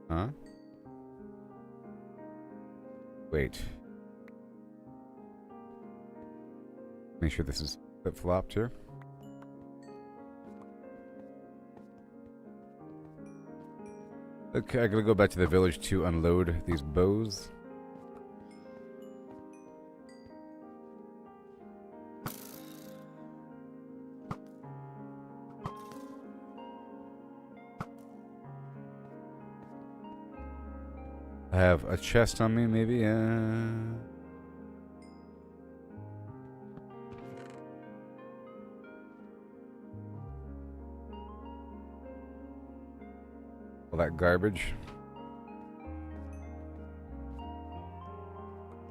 Huh? Wait. Make sure this is flip-flopped here. Okay, I gotta go back to the village to unload these bows. I have a chest on me, maybe. All that garbage.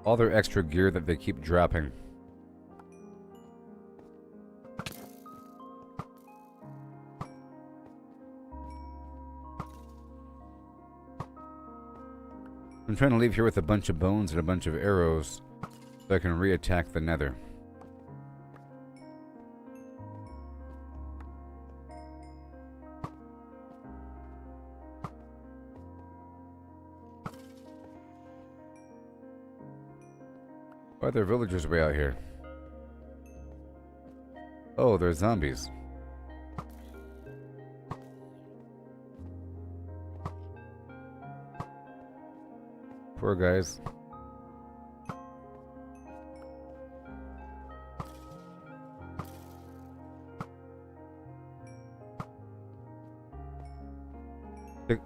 All their extra gear that they keep dropping. I'm trying to leave here with a bunch of bones and a bunch of arrows so I can re-attack the nether. Why are there villagers way out here? Oh, they're zombies. Poor guys.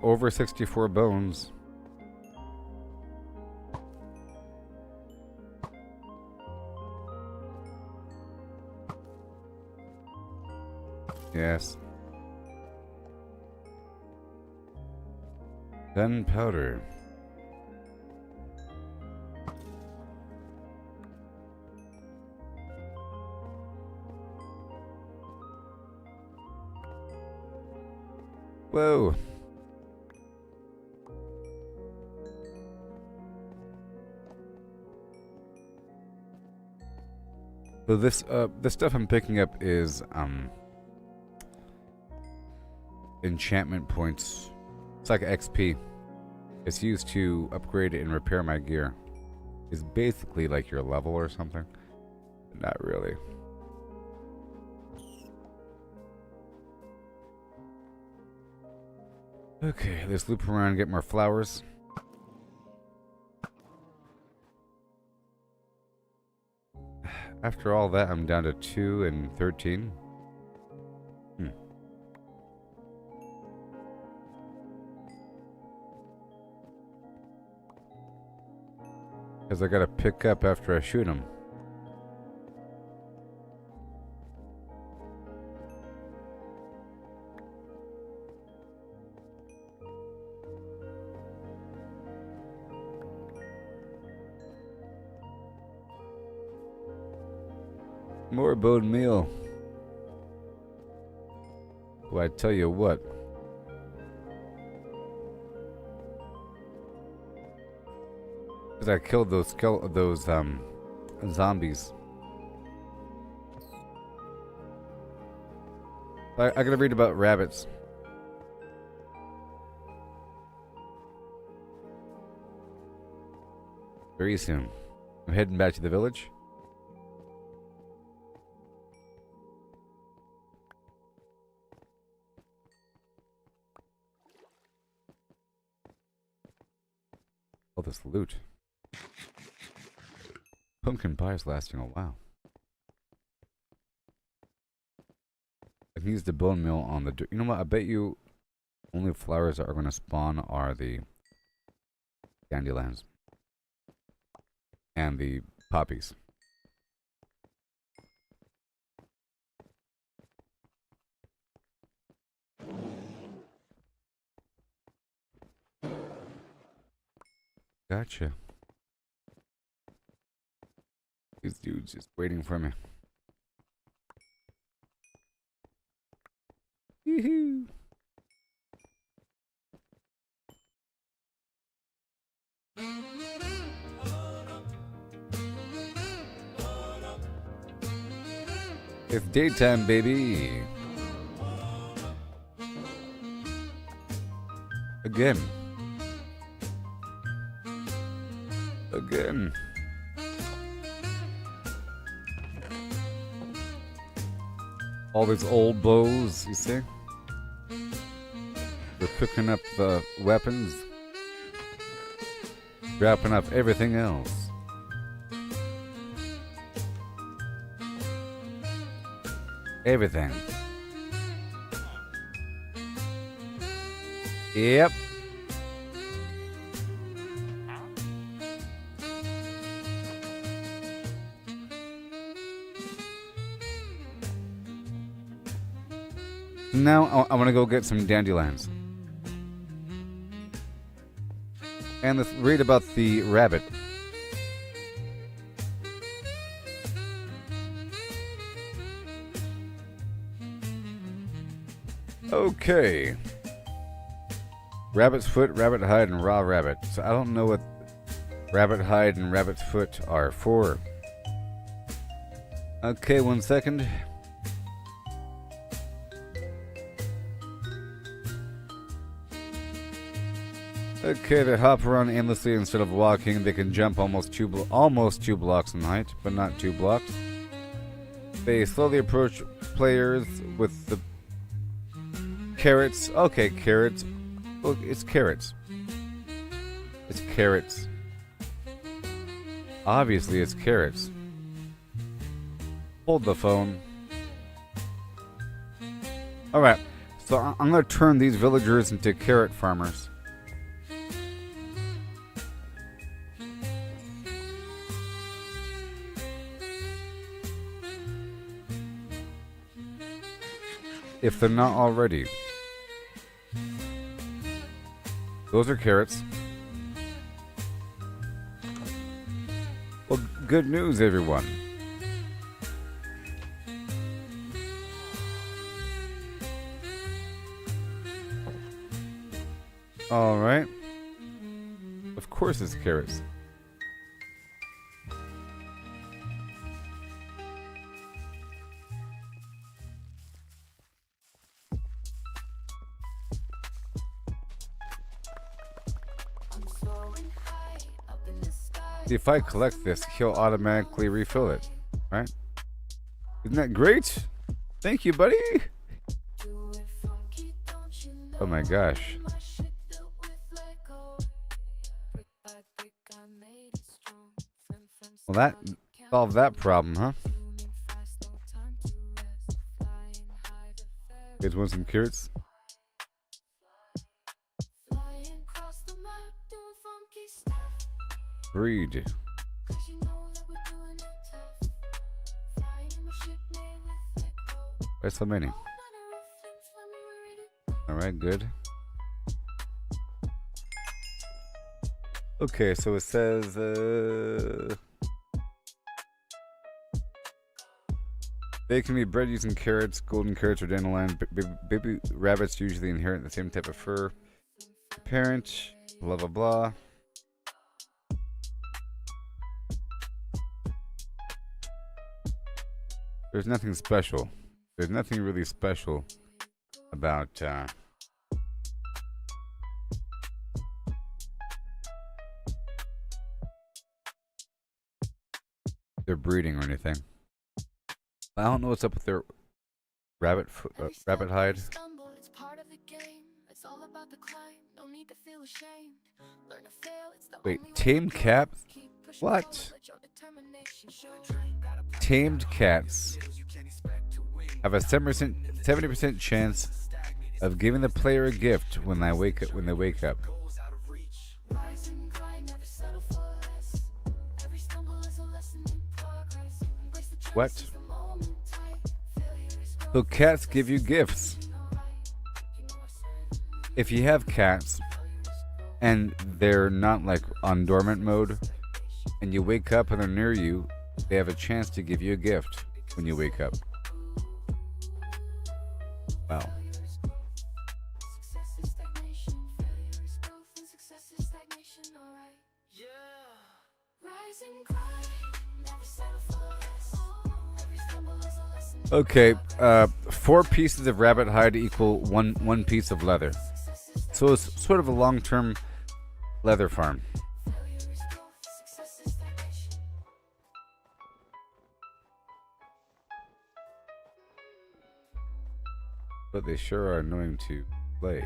Over 64 bones. Yes. Gunpowder. Whoa. So this stuff I'm picking up is enchantment points. It's like XP. It's used to upgrade and repair my gear. It's basically like your level or something. But not really. Okay, let's loop around and get more flowers. After all that, I'm down to 2 and 13. Because I gotta pick up after I shoot him. More bone meal. Well, I tell you what. Because I killed those zombies. I gotta read about rabbits. Very soon. I'm heading back to the village. All this loot. Pumpkin pie is lasting a while. I can use the bone meal on the... You know what? I bet you only flowers that are going to spawn are the dandelions. And the poppies. Gotcha. These dudes just waiting for me. Yoo-hoo. It's daytime, baby. Again. Again. All these old bows, you see? They're picking up the weapons, dropping off everything else. Everything. Yep. Now I want to go get some dandelions. And let's read about the rabbit. Okay. Rabbit's foot, rabbit hide, and raw rabbit. So I don't know what rabbit hide and rabbit's foot are for. Okay, 1 second. Okay, they hop around aimlessly instead of walking. They can jump almost two blocks in height, but not 2 blocks. They slowly approach players with the carrots. Okay, carrots. Look, it's carrots. It's carrots. Obviously, it's carrots. Hold the phone. Alright, so I'm going to turn these villagers into carrot farmers. If they're not already. Those are carrots. Well, good news, everyone. Alright. Of course it's carrots. If I collect this, he'll automatically refill it, right? Isn't that great? Thank you, buddy. Oh my gosh. Well, that solved that problem, huh? You guys want some carrots? Breed. Where's so many? Alright, good. Okay, so it says, they can be bred using carrots, golden carrots, or dandelion. Baby rabbits usually inherit the same type of fur. Parent, blah blah blah. There's nothing special. There's nothing really special about their breeding or anything. I don't know what's up with their rabbit hide. Wait, tame cat? What? Tamed cats have a 70% chance of giving the player a gift when they wake up. What? So cats give you gifts. If you have cats and they're not like on dormant mode and you wake up and they're near you, they have a chance to give you a gift when you wake up. Wow. Okay, 4 pieces of rabbit hide equal one piece of leather. So it's sort of a long-term leather farm. But they sure are annoying to play.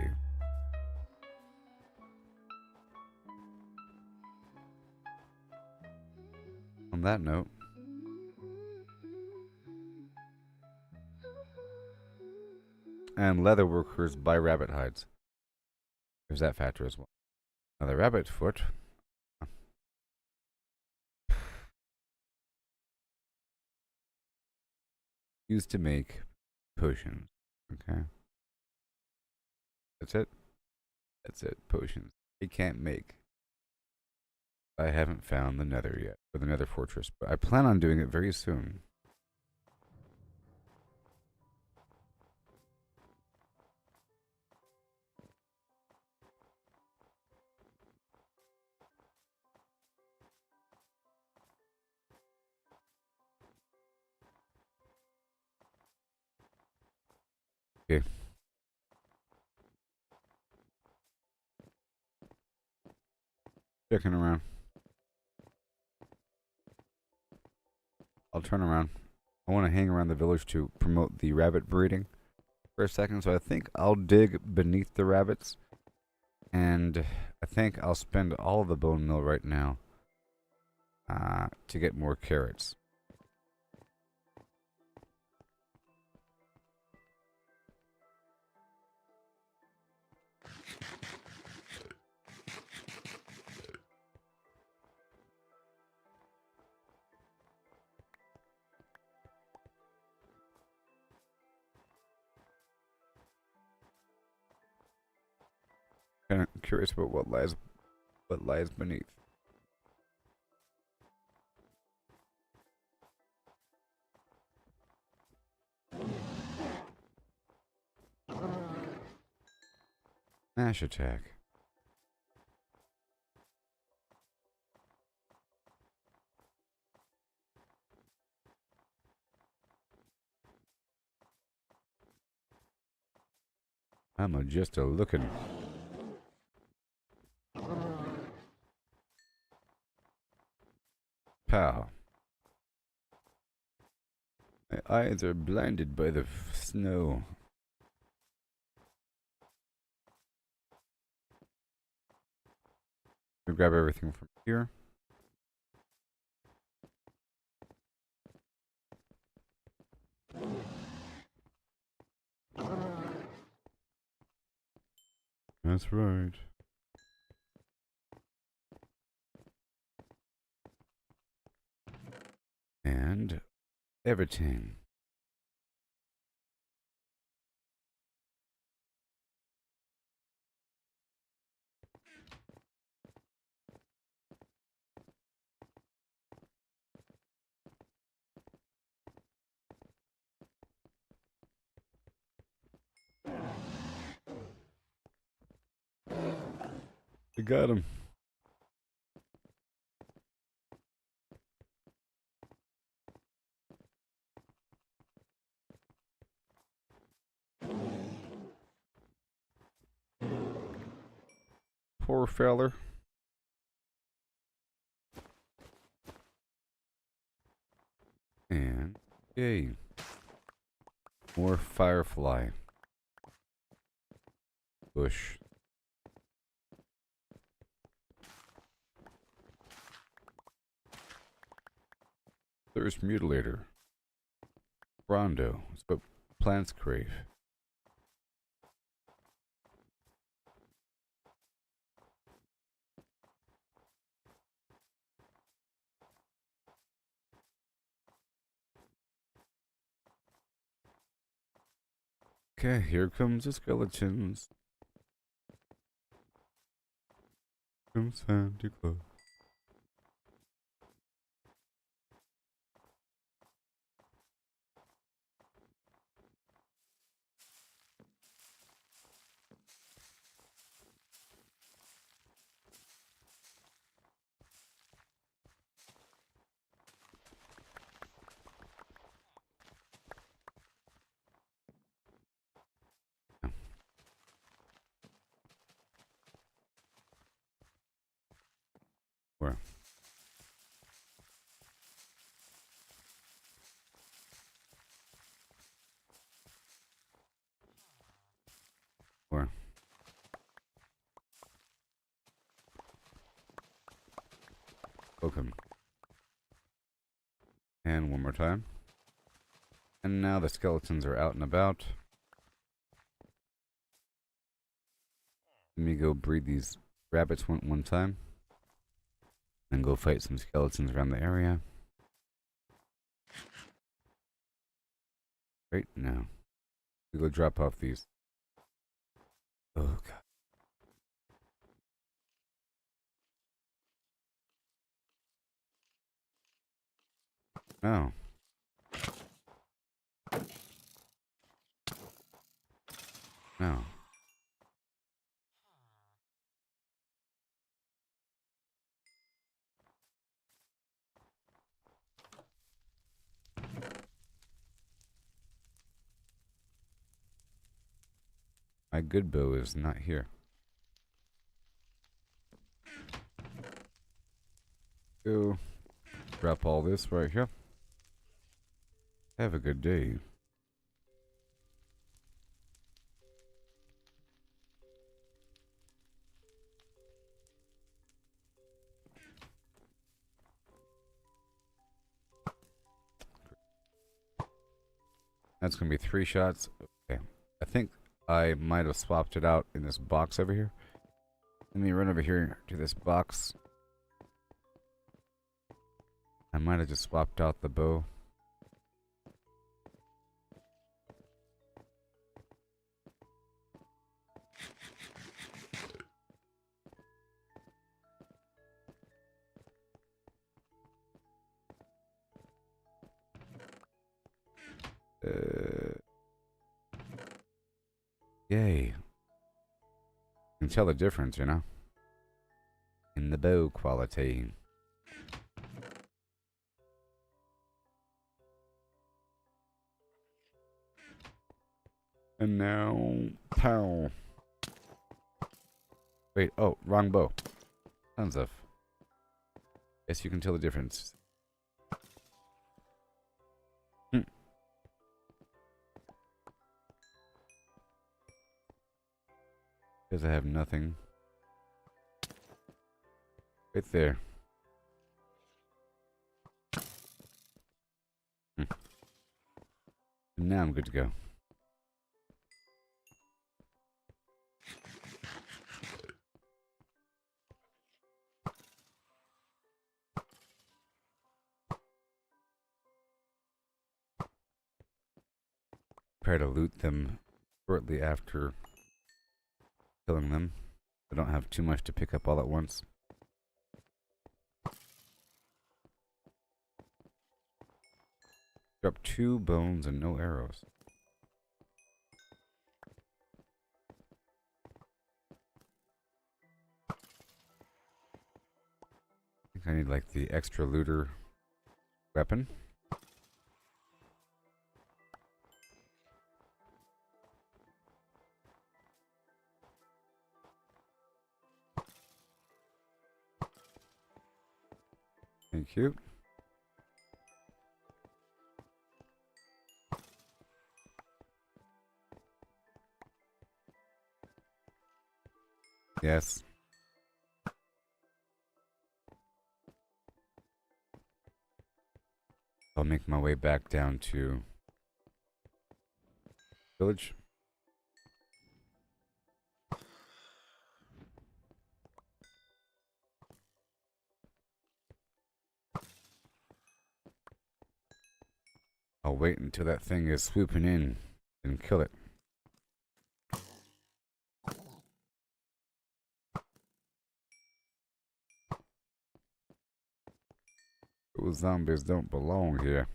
On that note, and leather workers buy rabbit hides. There's that factor as well. Now the rabbit foot. Used to make potions. Okay. That's it. That's it. Potions. They can't make. I haven't found the nether yet. Or the nether fortress. But I plan on doing it very soon. Okay. Checking around. I'll turn around. I want to hang around the village to promote the rabbit breeding for a second, so I think I'll dig beneath the rabbits. And I think I'll spend all of the bone meal right now to get more carrots. Kind of curious about what lies beneath. Mash attack. I'm just a looking. Pow. My eyes are blinded by the snow. We grab everything from here. That's right. And everything. We got him. Poor feller. And yay. More firefly. Bush. There's Mutilator. Rondo. It's what plants crave. Okay, here comes the skeletons. From Santa Claus. Where? Where? Welcome. And one more time. And now the skeletons are out and about. Let me go breed these rabbits one time. Then go fight some skeletons around the area. Right now. We go drop off these. Oh god. No. No. My good bow is not here. Go drop all this right here. Have a good day. That's gonna be 3 shots. Okay. I think I might have swapped it out in this box over here. Let me run over here to this box. I might have just swapped out the bow. Yay. You can tell the difference, you know? In the bow quality. And now, pow. Wait, oh, wrong bow. Tons of. Guess you can tell the difference. Because I have nothing. Right there. Now I'm good to go. Try to loot them shortly after killing them. I don't have too much to pick up all at once. Drop 2 bones and no arrows. I think I need like the extra looter weapon. Thank you. Yes. I'll make my way back down to village. I'll wait until that thing is swooping in and kill it. Those zombies don't belong here.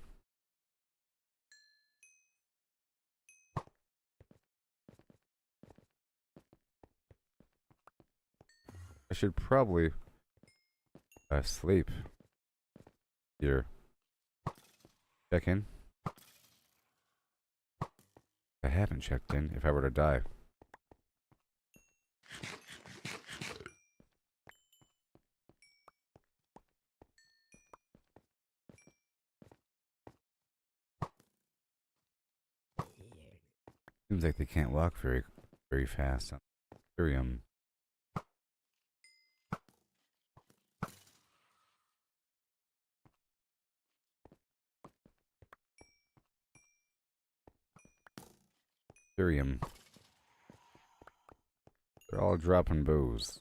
I should probably sleep here. Check in. I haven't checked in if I were to die. Seems like they can't walk very fast. Ethereum. Ethereum. They're all dropping bows.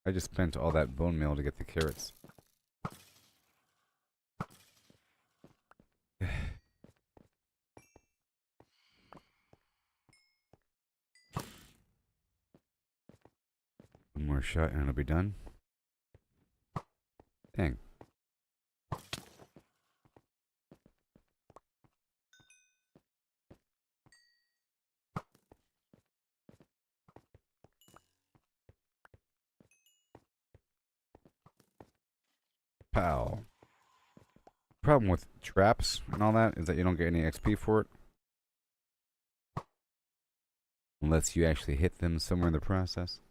I just spent all that bone meal to get the carrots. One more shot and it'll be done. Dang. Pow. Problem with traps and all that is that you don't get any XP for it. Unless you actually hit them somewhere in the process.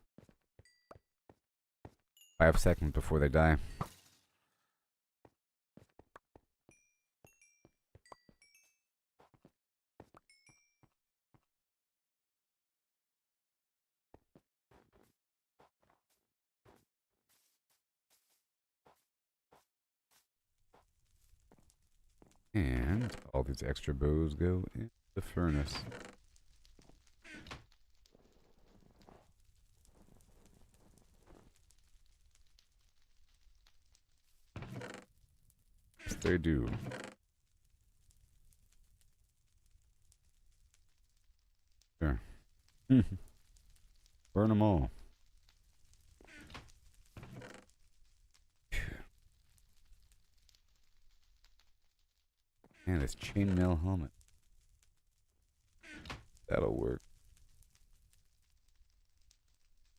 5 seconds before they die. And all these extra bows go in the furnace. Yes, they do. Sure. Burn them all. Man, this chainmail helmet. That'll work.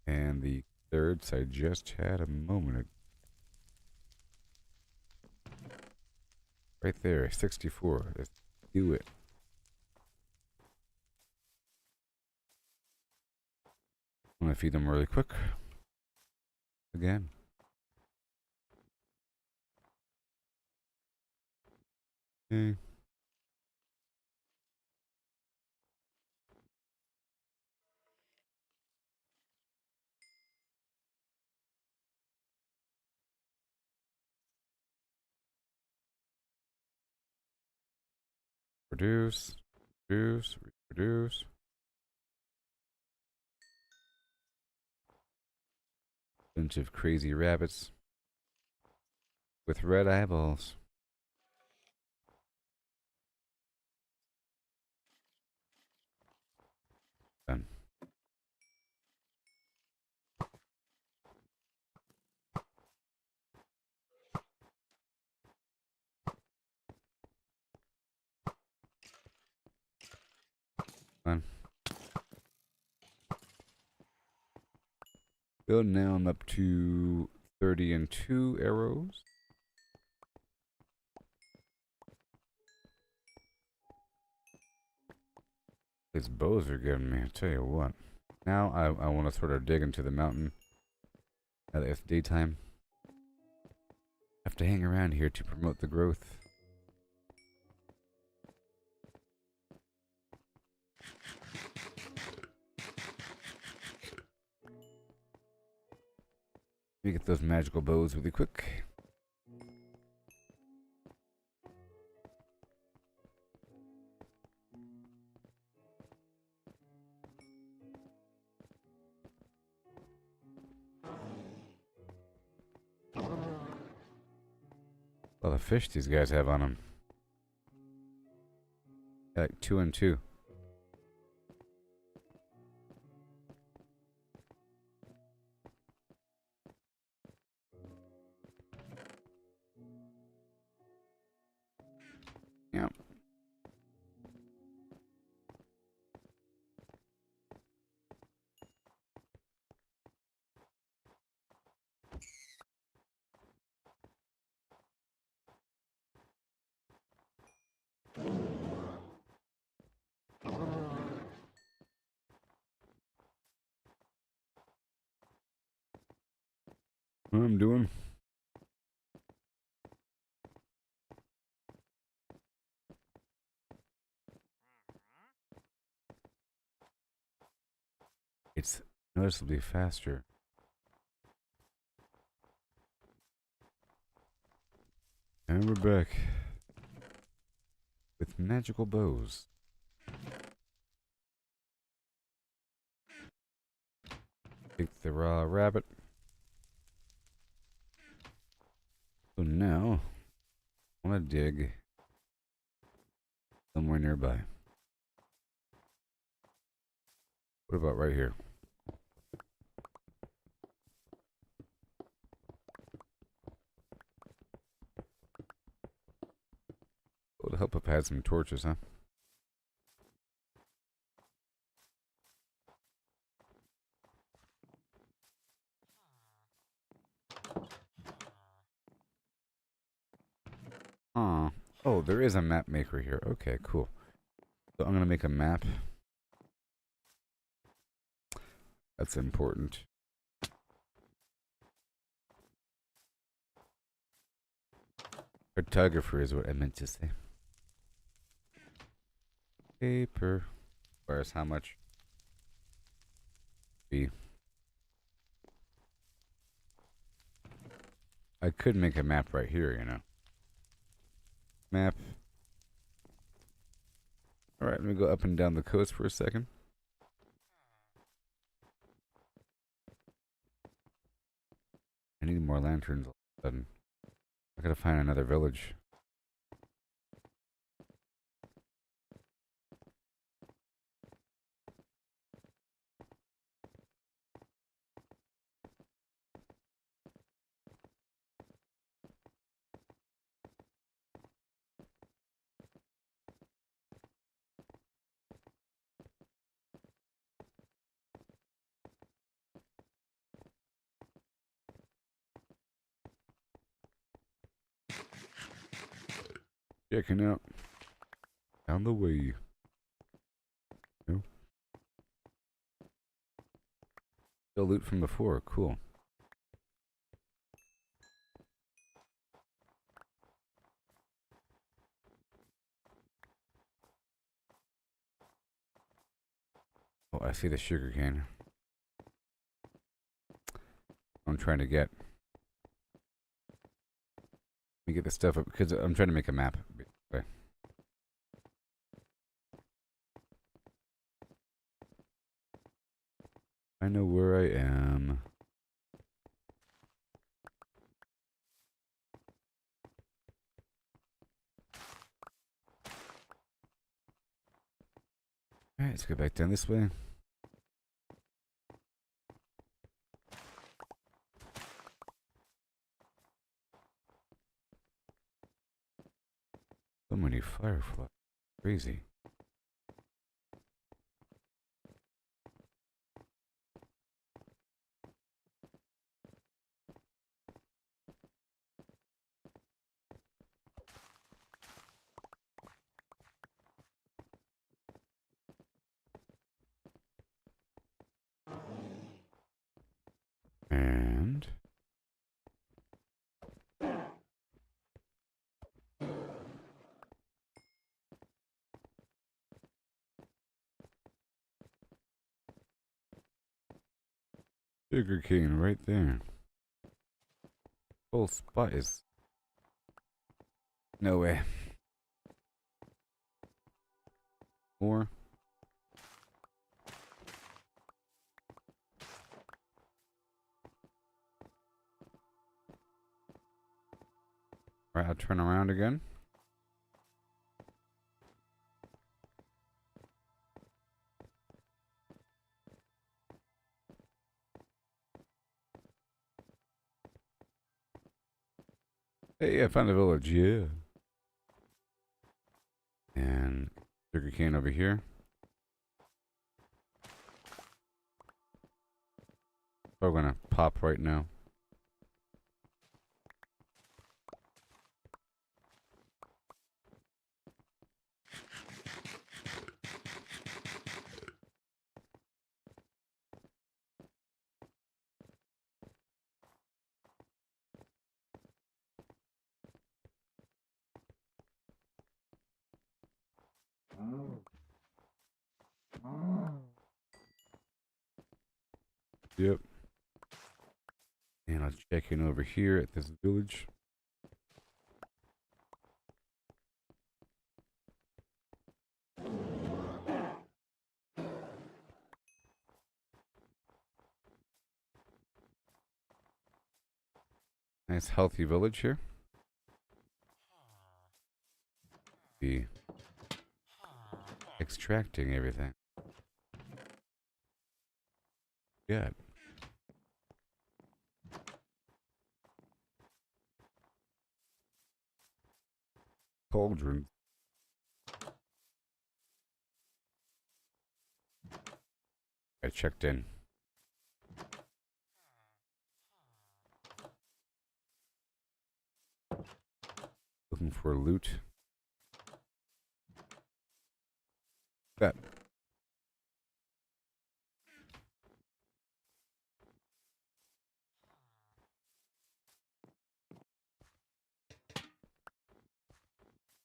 And the thirds I just had a moment ago. Right there, 64. Let's do it. I'm gonna feed them really quick. Again. Okay. Reproduce, reproduce, reproduce. Bunch of crazy rabbits with red eyeballs. Done. Done. Good. Now I'm up to 30 and 2 arrows. These bows are giving me, I tell you what. Now I want to sort of dig into the mountain. Now that it's daytime. I have to hang around here to promote the growth. Let me get those magical bows really quick. A lot of fish these guys have on them. Like 2 and 2. Yeah. What I'm doing? It's noticeably faster. And we're back with magical bows. Take the raw rabbit. So now, I want to dig somewhere nearby. What about right here? It would help if I had some torches, huh? Oh, there is a map maker here. Okay, cool. So I'm gonna make a map. That's important. Cartographer is what I meant to say. Paper. Where's how much? B. I could make a map right here, you know. Map. Alright, let me go up and down the coast for a second. I need more lanterns all of a sudden. I gotta find another village. Checking out. Down the way. No. Still loot from before. Cool. I see the sugar cane. I'm trying to get. Let me get the stuff up because I'm trying to make a map. Okay. I know where I am. Alright, let's go back down this way. So many fireflies. Crazy. And sugar cane right there. Whole spot is no way. More. Alright, I'll turn around again. Hey, I found a village, yeah. And sugar cane over here. We're gonna pop right now. Yep. And I'll check in over here at this village. Nice healthy village here. Be extracting everything. Good. Cauldron. I checked in. Looking for loot. That.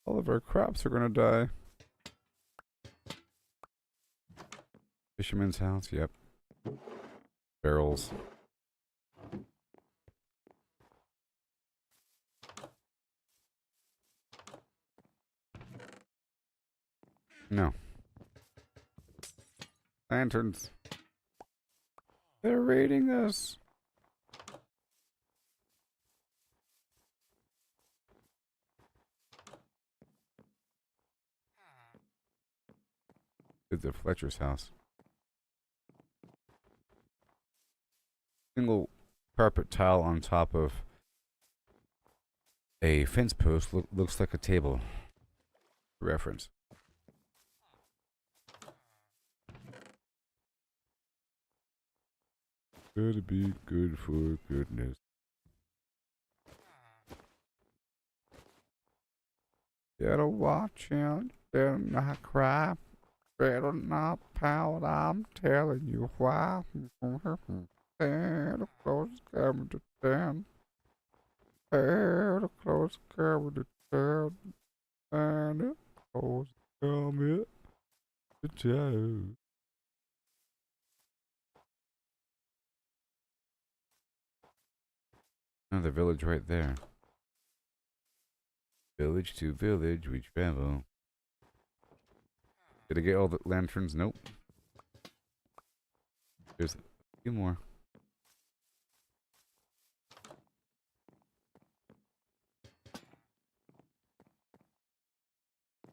All of our crops are gonna die. Fisherman's house, yep. Barrels. No. Lanterns. They're raiding us. It's a Fletcher's house. Single carpet tile on top of a fence post looks like a table. Reference. Gotta be good for goodness. Gotta watch out, better not cry, better not pout, I'm telling you why. Santa Claus is coming to town. Santa Claus is coming to town. Santa Claus is coming to town. Another village right there. Village to village we travel. Did I get all the lanterns? Nope. There's a few more.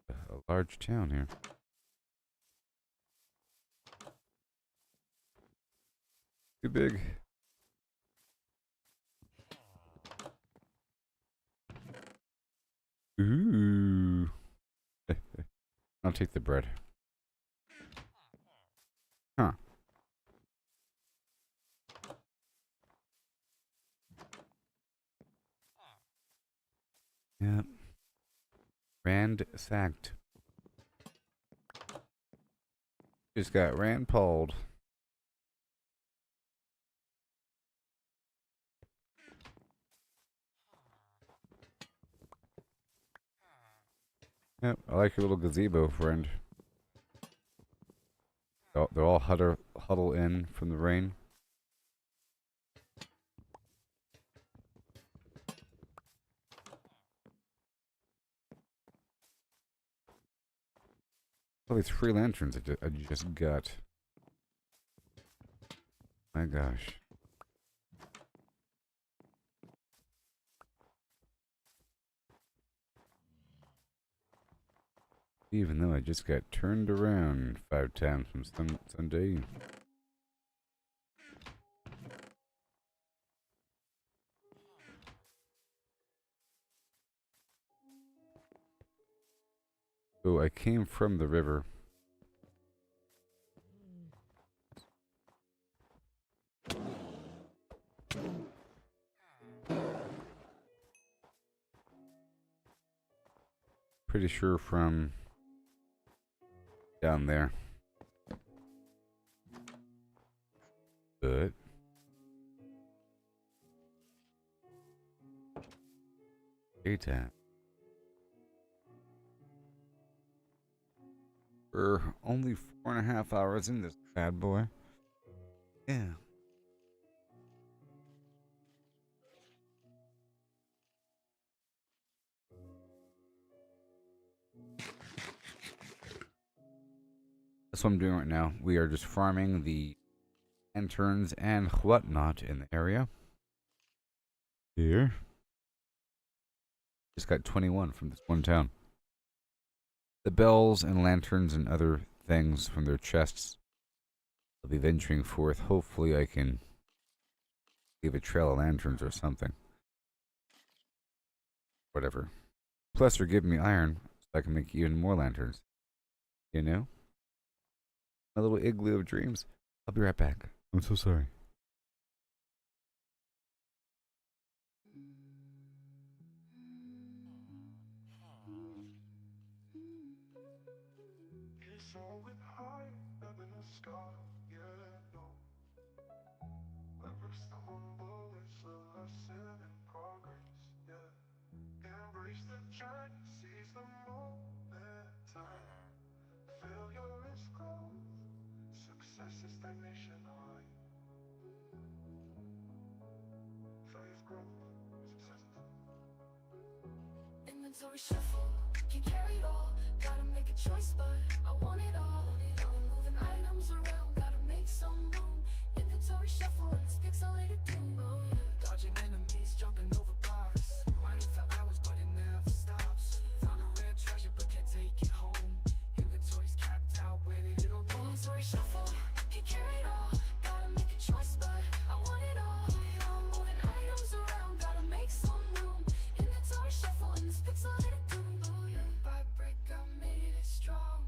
A large town here. Too big. Ooh. I'll take the bread. Huh. Yep. Ransacked. Just got Pauled. Yep, I like your little gazebo, friend. They're all huddle in from the rain. All these free lanterns I just got. My gosh. Even though I just got turned around 5 times from Sunday. So I came from the river. Pretty sure from down there. But daytime. We're only 4.5 hours in this bad boy. Yeah. That's what I'm doing right now. We are just farming the lanterns and whatnot in the area. Here. Just got 21 from this one town. The bells and lanterns and other things from their chests will be venturing forth. Hopefully I can leave a trail of lanterns or something. Whatever. Plus they're giving me iron so I can make even more lanterns. You know? My little igloo of dreams. I'll be right back. I'm so sorry. It's always high up in the sky, yeah, no. Leverage the humble, it's a lesson in progress, yeah. Embrace the journey, seize the moment, time. Failure is growth, success is stagnation, faith growth, success is inventory shuffle, can't carry it all. Gotta make a choice, but I want it all. Moving items around, gotta make some room. Inventory shuffle, and it's pixelated doom. Dodging enemies, jumping over bars. Mining for hours, but it never stops. Found a rare treasure, but can't take it home. Inventory's capped out, where did it all go? Inventory shuffle, can't carry it all. Gotta make a choice, but I want it all. Moving items around, gotta make some room. Inventory shuffle, and it's pixelated doom. By brick, I made it strong.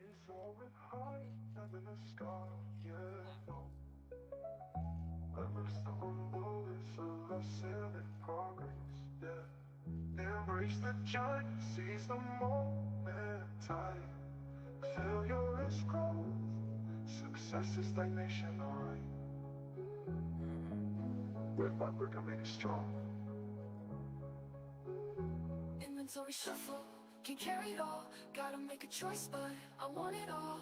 It's always high up in the sky, yeah, no. Leverage the humble, it's a lesson in progress, yeah. Embrace the journey, seize the moment, time. Failure is growth, success is stagnation, alright. Brick by brick, I made it strong. Inventory shuffle, can carry it all. Gotta make a choice, but I want it all.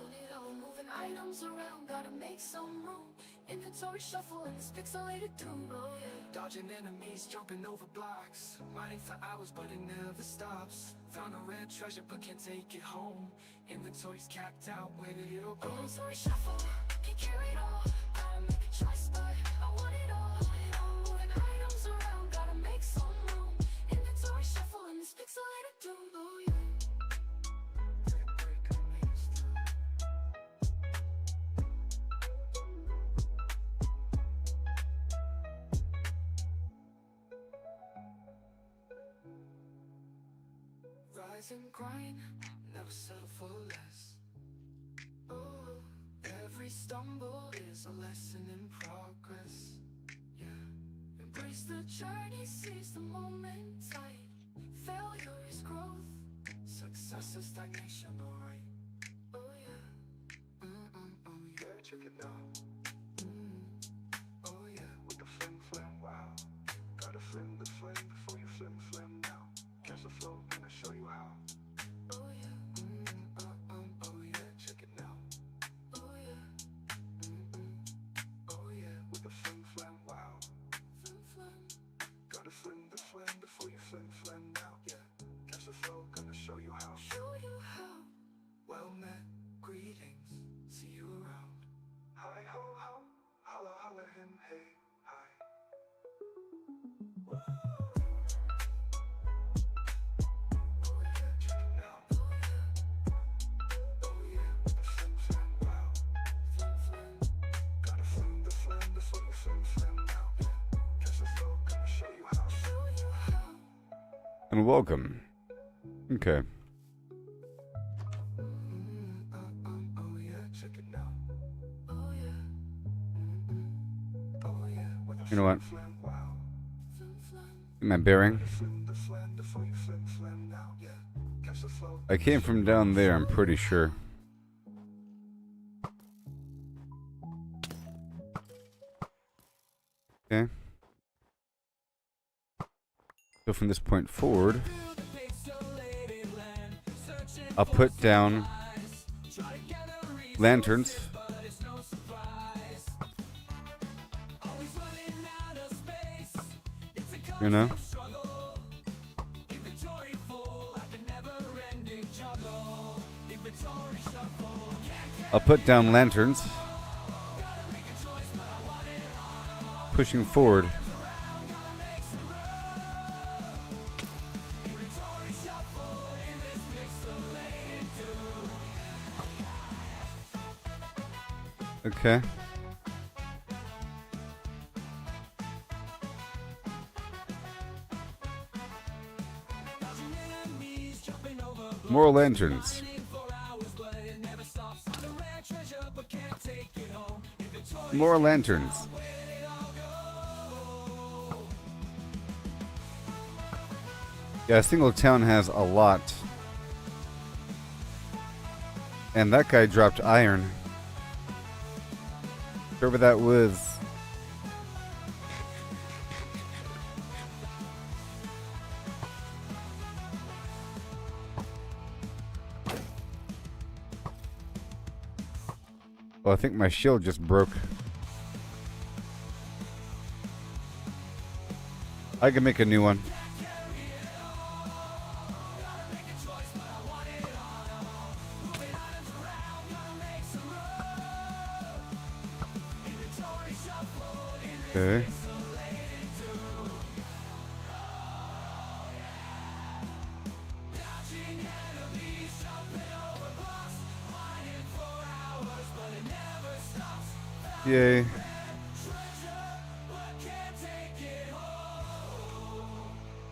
Moving items around, gotta make some room. Inventory shuffle in this pixelated doom. Oh yeah. Dodging enemies, jumping over blocks. Mining for hours, but it never stops. Found a rare treasure, but can't take it home. Inventory's capped out, where did it all go? Inventory shuffle, can carry it all. Gotta make a choice, but I want it all. Moving items around, gotta make some room. Inventory shuffle in this pixelated doom. Oh yeah. Rise and grind, never settle for less. Oh, every stumble is a lesson in progress. Yeah, Embrace the journey, seize the moment tight. Failure is growth. success is stagnation, alright. Oh yeah. Oh yeah, check it out. Oh yeah, with the flim flam, wow. Gotta flim the flame before you flim flam now. Catch the flow, gonna show you how. Oh yeah. Oh yeah, check it now. Oh yeah. Oh yeah, with the flim flam, wow. Flim flam. Gotta flim the flame before you flim flam now. Yeah, catch the flow, gonna show you how. Show you how. Well met, greetings, see you around. Hi ho ho, holla holla him, hey, hi. Oh yeah, check it out. Oh yeah, with the flim flam, wow. Flim flam. Gotta flim the flame before you flim flam now. Yeah, catch the flow, gonna show you how. Show you how. And welcome. Okay. Oh yeah, check it now. Oh yeah. Oh yeah, with the You know what? flim flam, wow. Flim flam. Get my bearing. Flim the flame before you flim flam now. Yeah, catch the flow. I came from down there, I'm pretty sure. Okay. So from this point forward, I'll put down lanterns. You know? I'll put down lanterns. Pushing forward. Okay. More lanterns. More lanterns. Yeah, a single town has a lot. And that guy dropped iron. Whoever that was. Well, I think my shield just broke. I can make a new one. Okay. Yay.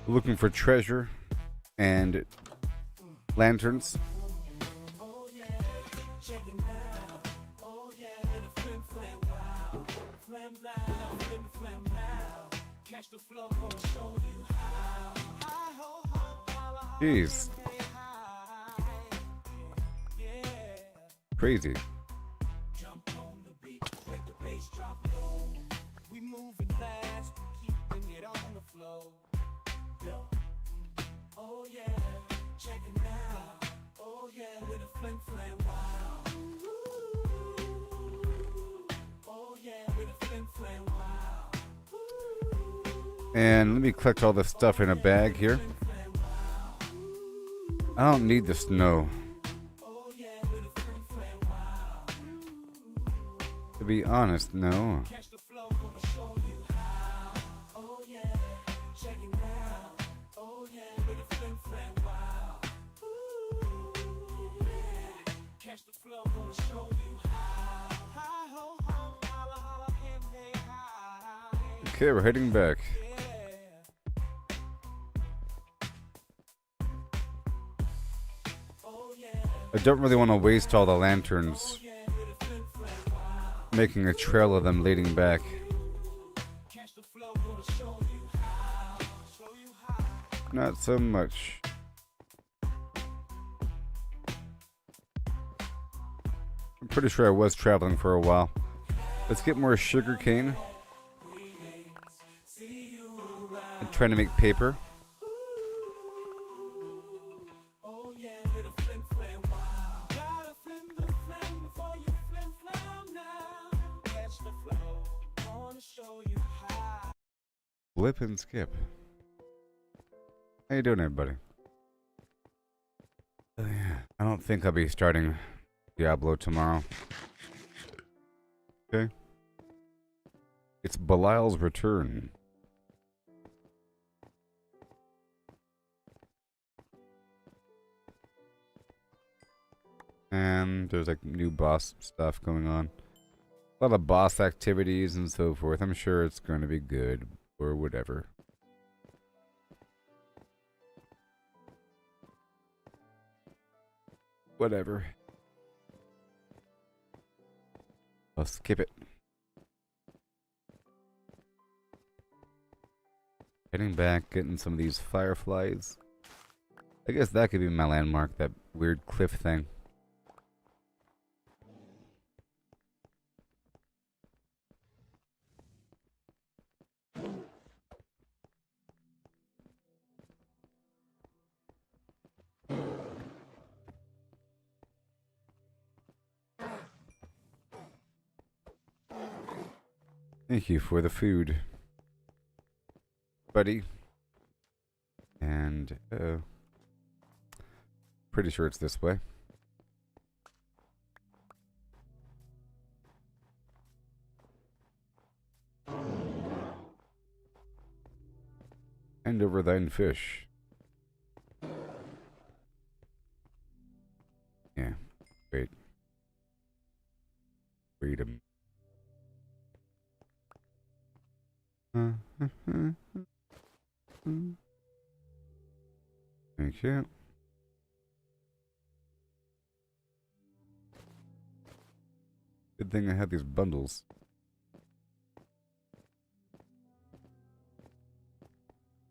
Looking for treasure and lanterns. Jeez. Crazy. We moving fast, keeping it on the flow. Oh yeah, Check it out. Oh yeah, with a flim flam wow. Oh yeah, with a flim flam wow. And let me collect all this stuff in a bag here. I don't need the snow. Oh yeah, with a flim flam wow. To be honest, no. Catch the flow, gonna show you how. Oh yeah, check it out. Oh yeah, with a flim flam wow. Catch the flow, gonna show you how. Hi ho ho, holla holla, hey hey hi. Okay, we're heading back. Oh yeah, I don't really want to waste all the lanterns yeah, with a flim flam wow. making a trail of them leading back. Catch the flow, gonna show you how. Show you how. Not so much. I'm pretty sure I was traveling for a while. Let's get more sugar cane. I'm trying to make paper. Oh yeah, with a flim flam wow. Gotta flim the flam before you flim flam now. Catch the flow, gonna show you how. Blip and skip. How you doing, everybody? Oh, yeah. I don't think I'll be starting Diablo tomorrow. Okay. It's Belial's return. And there's like new boss stuff going on. A lot of boss activities and so forth. I'm sure it's going to be good or whatever. Whatever. I'll skip it. Heading back, getting some of these fireflies. I guess that could be my landmark, that weird cliff thing. Thank you for the food, buddy. And, pretty sure it's this way. Hand over thine fish. Yeah, wait. Wait a minute. Thank you. Good thing I had these bundles.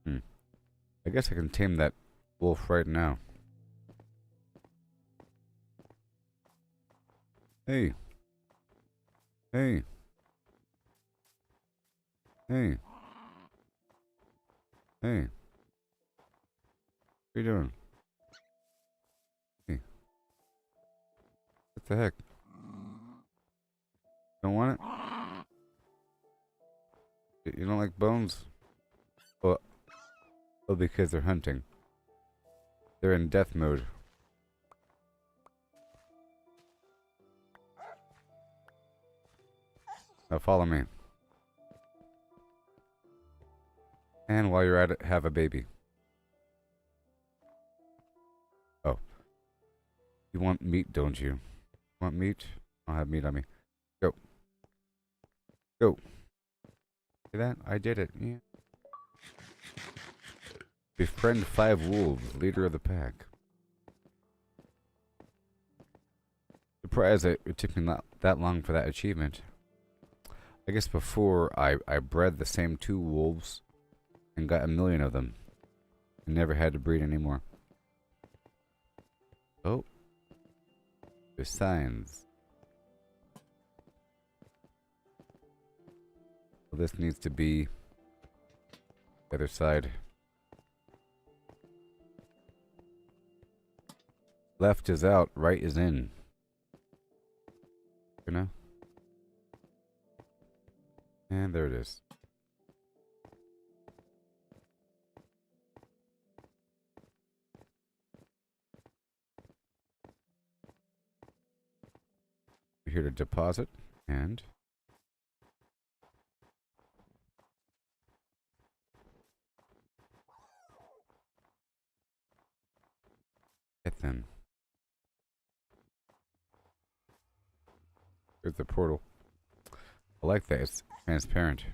I guess I can tame that wolf right now. Hey. Hey. Hey. Hey. What are you doing? Hey. What the heck? Don't want it? You don't like bones? Well, because they're hunting. They're in death mode. Now follow me. And while you're at it, have a baby. Oh. You want meat, don't you? Want meat? I'll have meat on me. Go. Go. See that? I did it. Yeah. Befriend 5 wolves, leader of the pack. Surprised it took me not that long for that achievement. I guess before I bred the same 2 wolves and got 1,000,000 of them. I never had to breed anymore. Oh. There's signs. Well, this needs to be the other side. Left is out, right is in. You know? And there it is. We're here to deposit and hit them. There's the portal. I like that. It's transparent.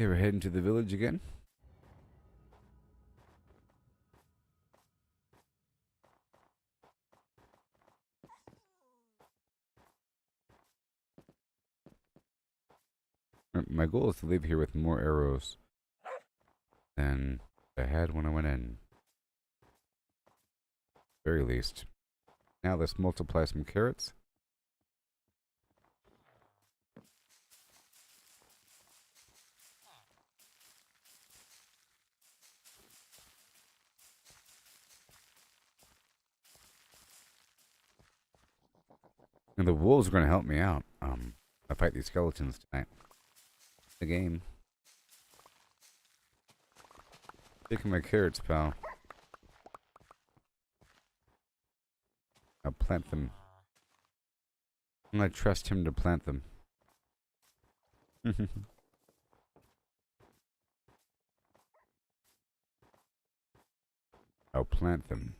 Okay, we're heading to the village again. My goal is to leave here with more arrows than I had when I went in. Very least. Now let's multiply some carrots. And the wolves are going to help me out. I fight these skeletons tonight. The game. Taking my carrots, pal. I'll plant them. I'm going to trust him to plant them. I'll plant them.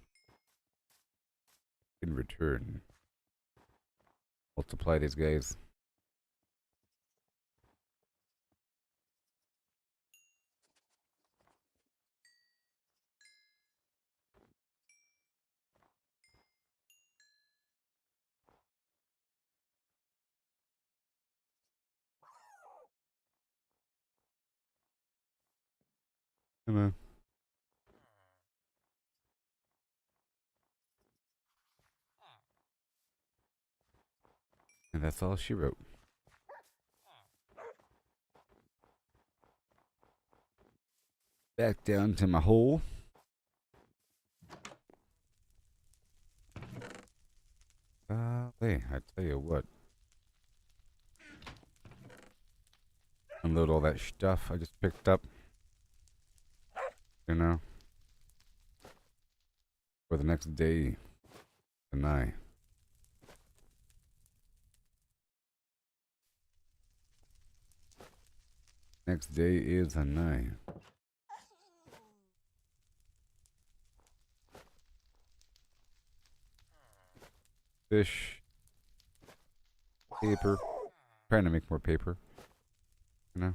In return, multiply these guys. Come on. And that's all she wrote. Back down to my hole. Hey, I tell you what. Unload all that stuff I just picked up. You know. For the next day and night. Next day is a night. Fish. Paper. Trying to make more paper. You know?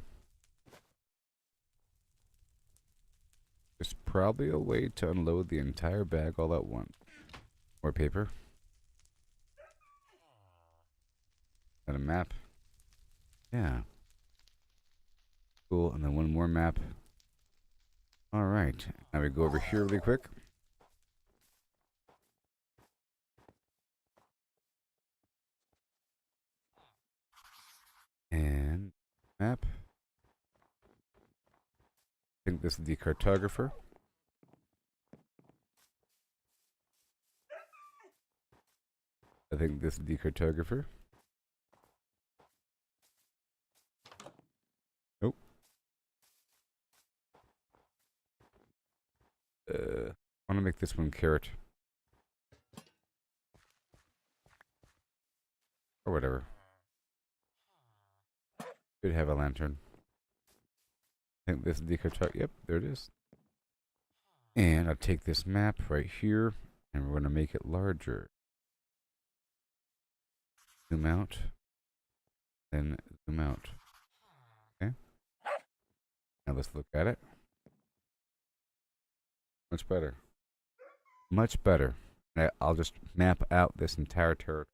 There's probably a way to unload the entire bag all at once. More paper. Got a map. Yeah. Cool, and then one more map. Alright, now we go over here really quick. And map. I think this is the cartographer. I think this is the cartographer. Nope. I want to make this one carrot. Or whatever. Could have a lantern. I think this is the cartographer. Yep, there it is. And I'll take this map right here, and we're going to make it larger. Zoom out. Then zoom out. Okay. Now let's look at it. Much better. Much better. I'll just map out this entire territory.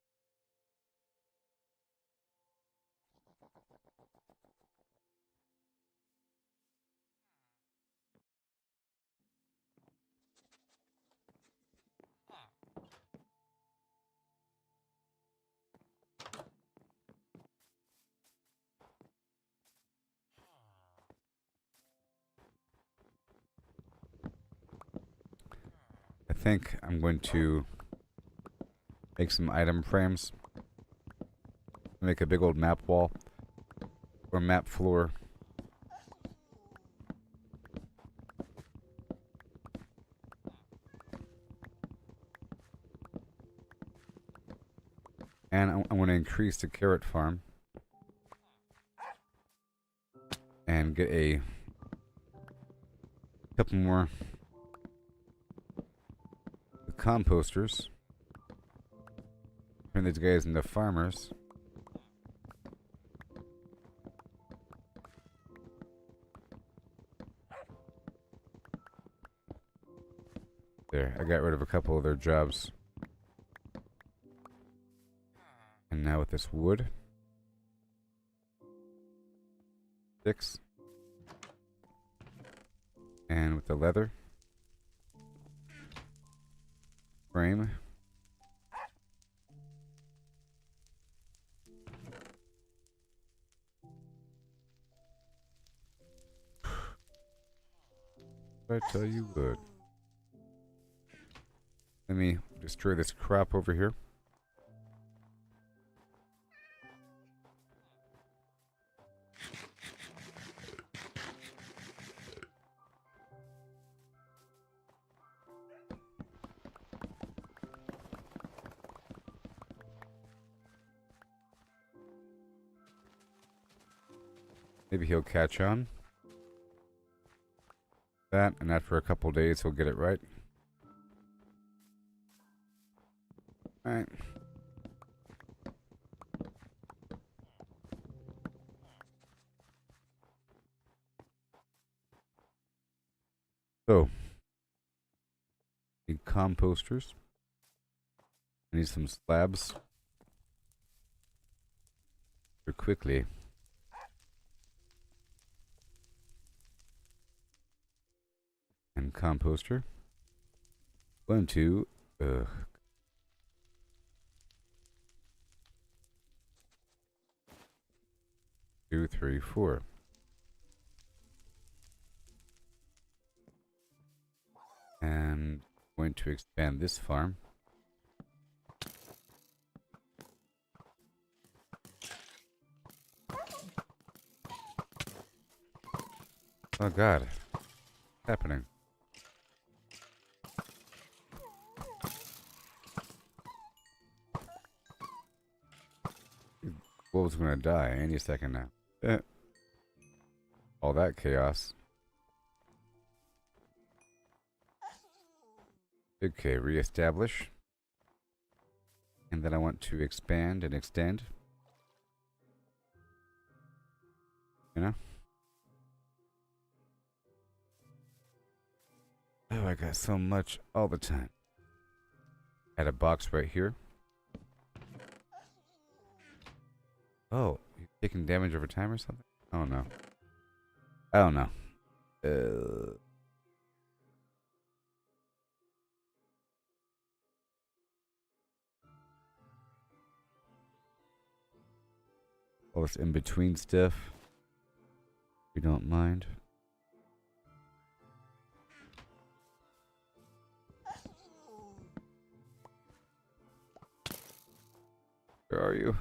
think I'm going to make some item frames. Make a big old map wall or map floor. And I'm going to increase the carrot farm and get a couple more composters. Turn these guys into farmers. There, I got rid of a couple of their jobs. And now with this wood. 6. And with the leather. Frame. I tell you what. Let me destroy this crop over here. Maybe he'll catch on. That, and after a couple days he'll get it right. Alright. So, need composters. I need some slabs. For quickly. And composter. 1, 2. Ugh. Two, 3, 4. And going to expand this farm. Oh God, what's happening? Wolves gonna die any second now. All that chaos. Okay, reestablish. And then I want to expand and extend. You know? Oh, I got so much all the time. Add a box right here. Oh, you're taking damage over time or something? Oh no. I don't know. All this in between stuff. If you don't mind. Where are you?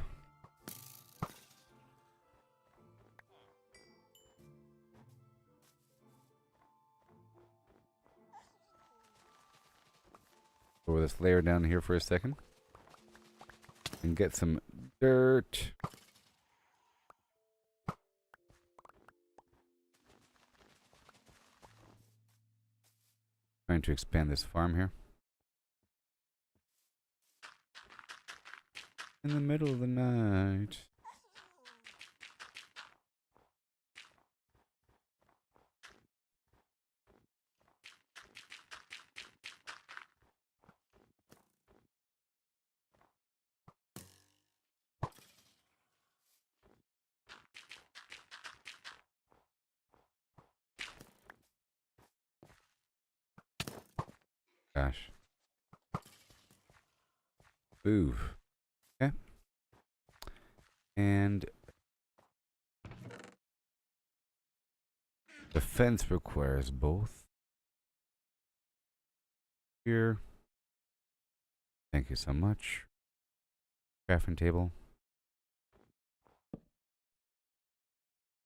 Lower this layer down here for a second. And get some dirt. Trying to expand this farm here. In the middle of the night. Gosh. Move. Okay. And the fence requires both. Here. Thank you so much. Crafting table.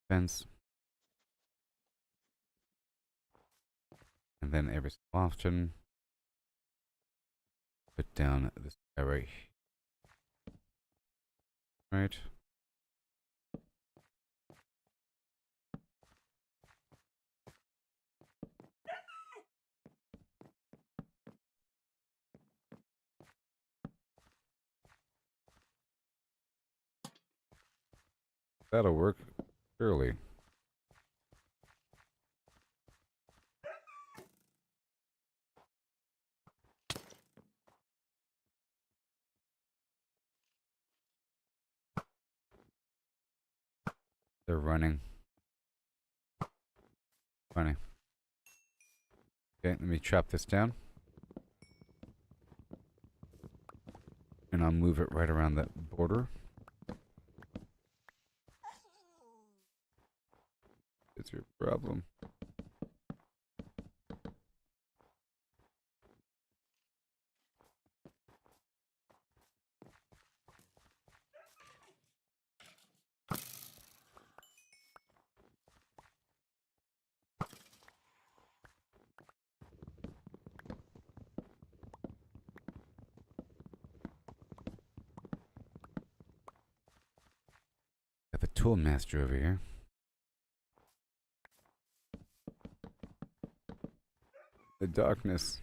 Fence. And then every so often, put down this guy right. That'll work, surely. They're running. Funny. Okay, let me chop this down. And I'll move it right around that border. It's your problem. Got the tool master over here. The darkness.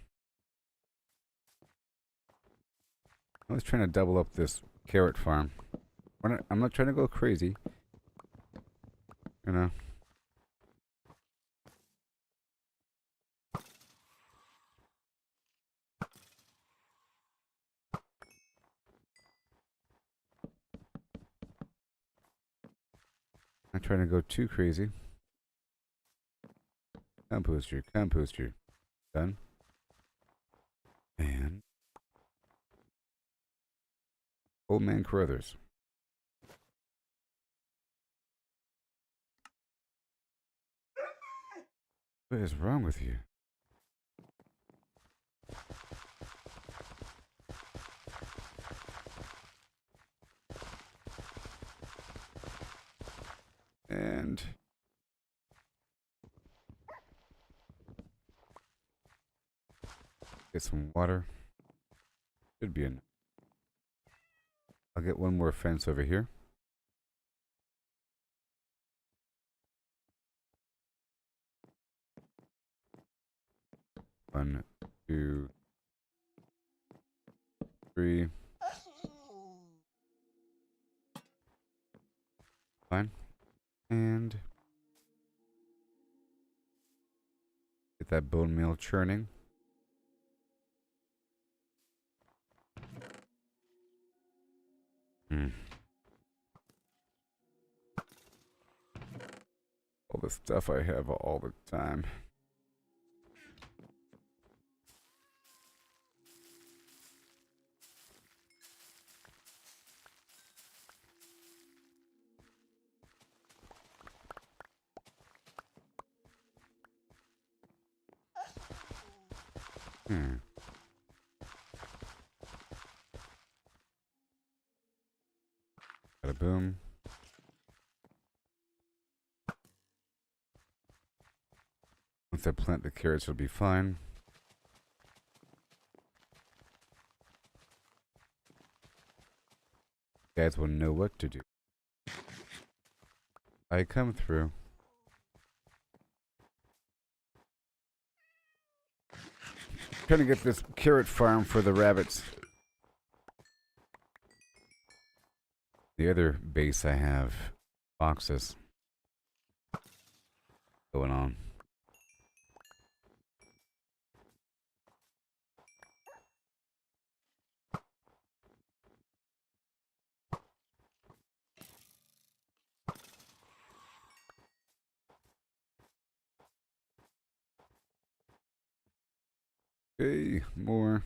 I was trying to double up this carrot farm. I'm not trying to go crazy. You know. Not trying to go too crazy. Composter, composter. Done. And Old Man Carruthers. What is wrong with you? And get some water. Should be enough. I'll get one more fence over here. One, two, three. Fine. And get that bone meal churning. All the stuff I have all the time. Bada boom. Once I plant the carrots, it'll be fine. Guys will know what to do. I come through. Trying to get this carrot farm for the rabbits. The other base I have boxes going on. Okay, more.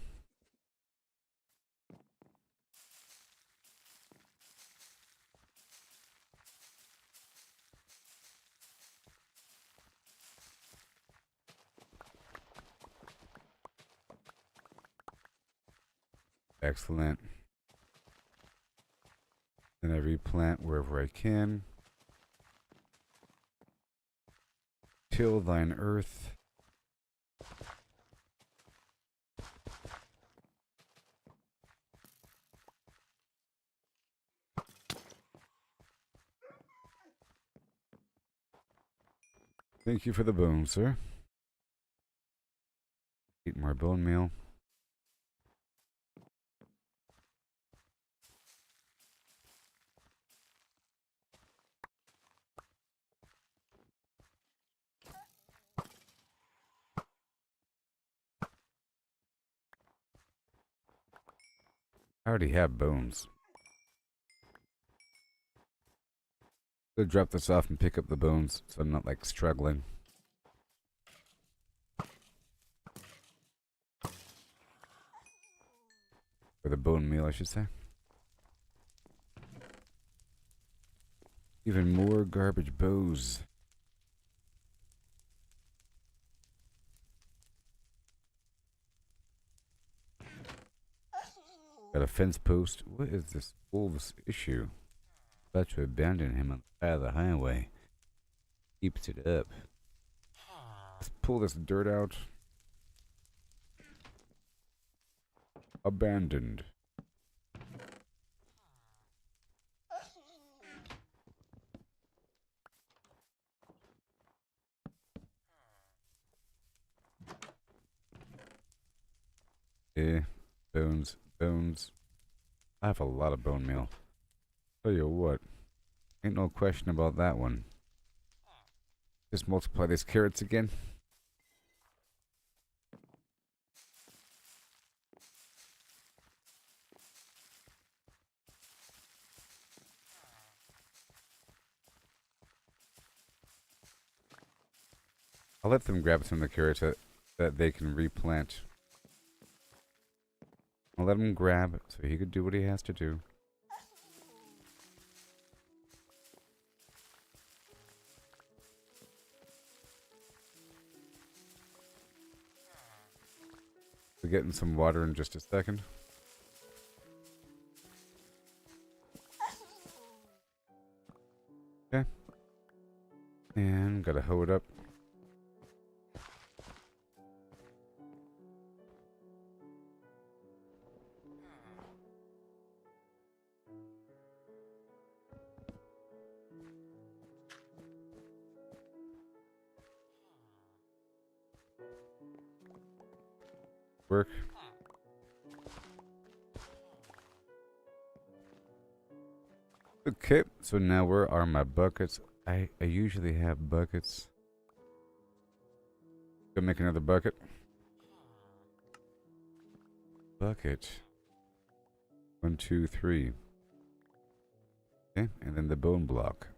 Excellent. And I replant wherever I can. Till thine earth. Thank you for the bone, sir. Eat more bone meal. I already have bones. Go drop this off and pick up the bones so I'm not like struggling. Or the bone meal, I should say. Even more garbage bows. Got a fence post. What is this wolf's issue? About to abandon him on the side of the highway. Keeps it up. Let's pull this dirt out. Abandoned. Yeah, bones, bones. I have a lot of bone meal. Tell you what, ain't no question about that one. Just multiply these carrots again. I'll let them grab some of the carrots that they can replant. I'll let him grab so he could do what he has to do. We're getting some water in just a second. Okay. And gotta hoe it up. Work. Okay, so now where are my buckets? I usually have buckets. Go make another bucket. Bucket. 1, 2, 3. Okay, and then the bone block.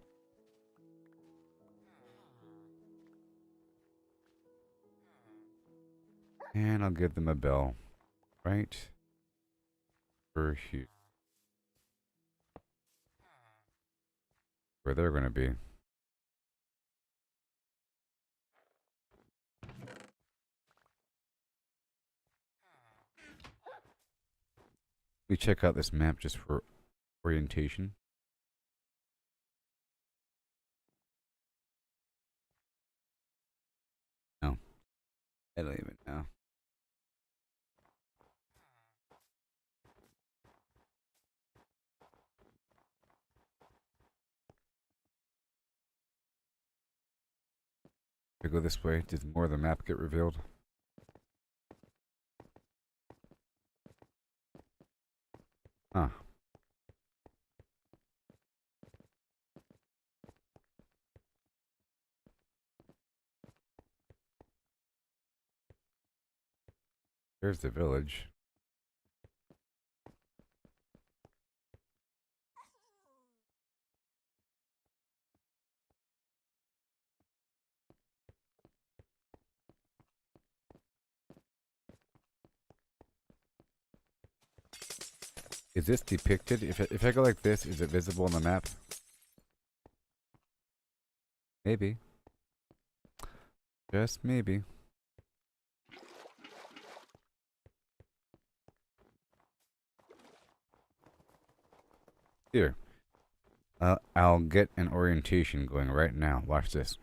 And I'll give them a bell. Right? For here. Where they're gonna be. We check out this map just for orientation. No. I don't even know. If I go this way, does more of the map get revealed? Huh. There's the village. Is this depicted? If I go like this, is it visible on the map? Maybe. Just maybe. Here. I'll get an orientation going right now. Watch this.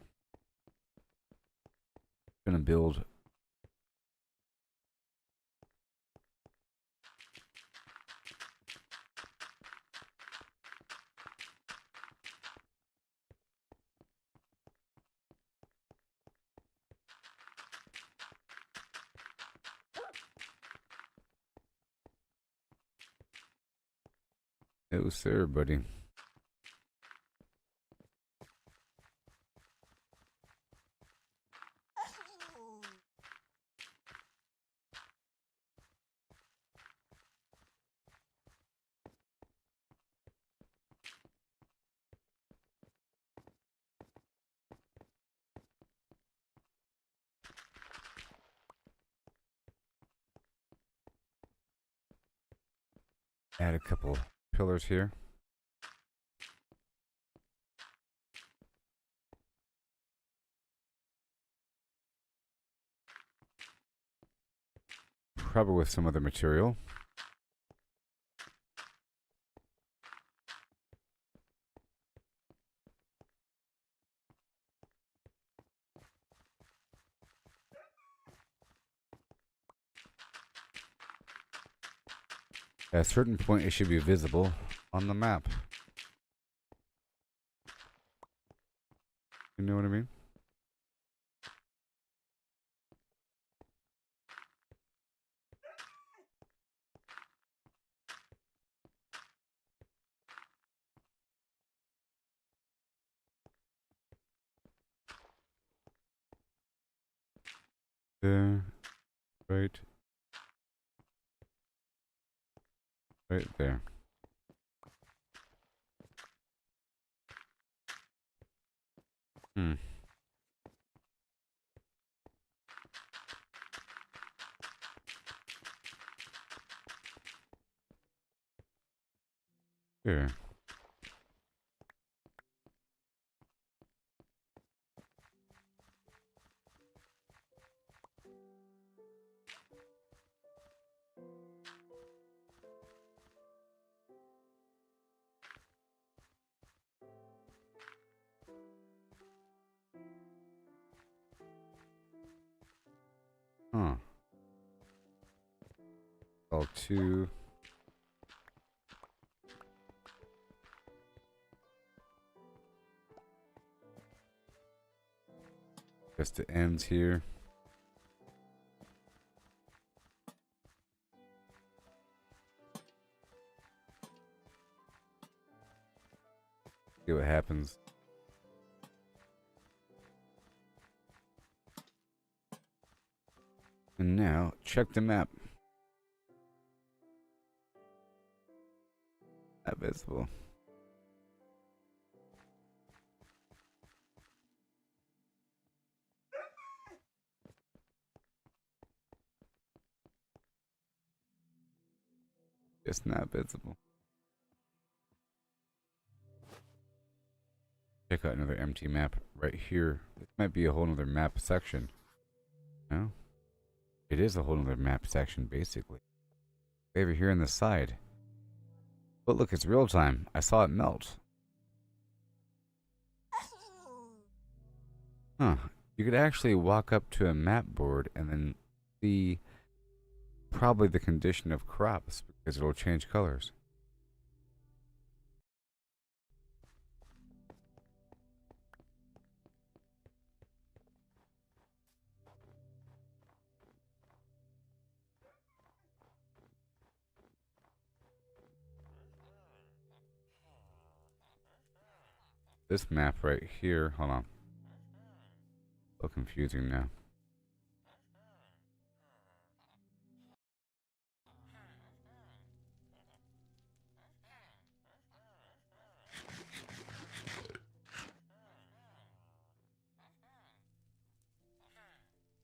Gonna build. It was there, buddy. Add a couple pillars here. Probably with some other material. At a certain point, it should be visible on the map. You know what I mean? There, right there. Hmm. Here. Huh. All two. Just the ends here. See what happens. And now, check the map. Not visible. Just not visible. Check out another empty map right here. This might be a whole nother map section. No? It is a whole nother map section, basically. Over here on the side. But look, it's real time. I saw it melt. Huh. You could actually walk up to a map board and then see probably the condition of crops because it'll change colors. This map right here, hold on. A little confusing now.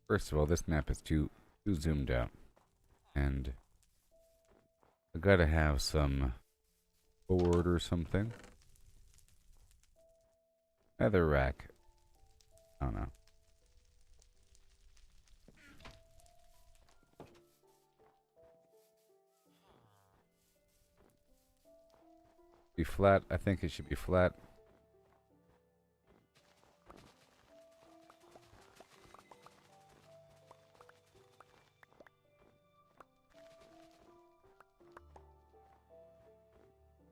First of all, this map is too zoomed out. And I gotta have some board or something. Nether rack. I don't know. Be flat. I think it should be flat.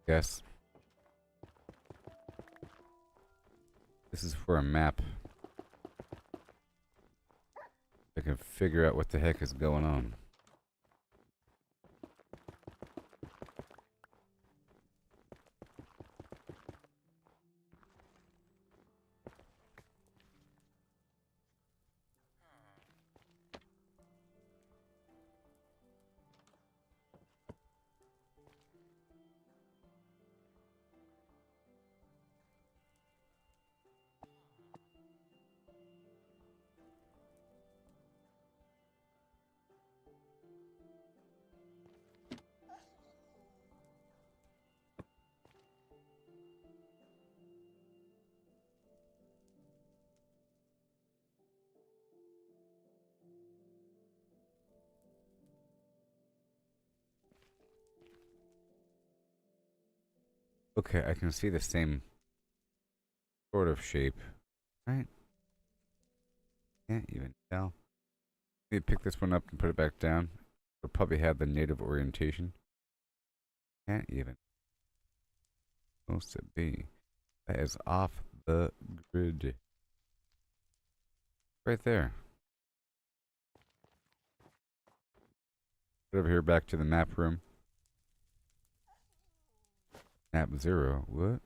Yes. This is for a map. I can figure out what the heck is going on. Okay, I can see the same sort of shape, right? Can't even tell. Let me pick this one up and put it back down. It'll probably have the native orientation. Can't even. Supposed to be. That is off the grid. Right there. Get over here back to the map room. Map 0. What?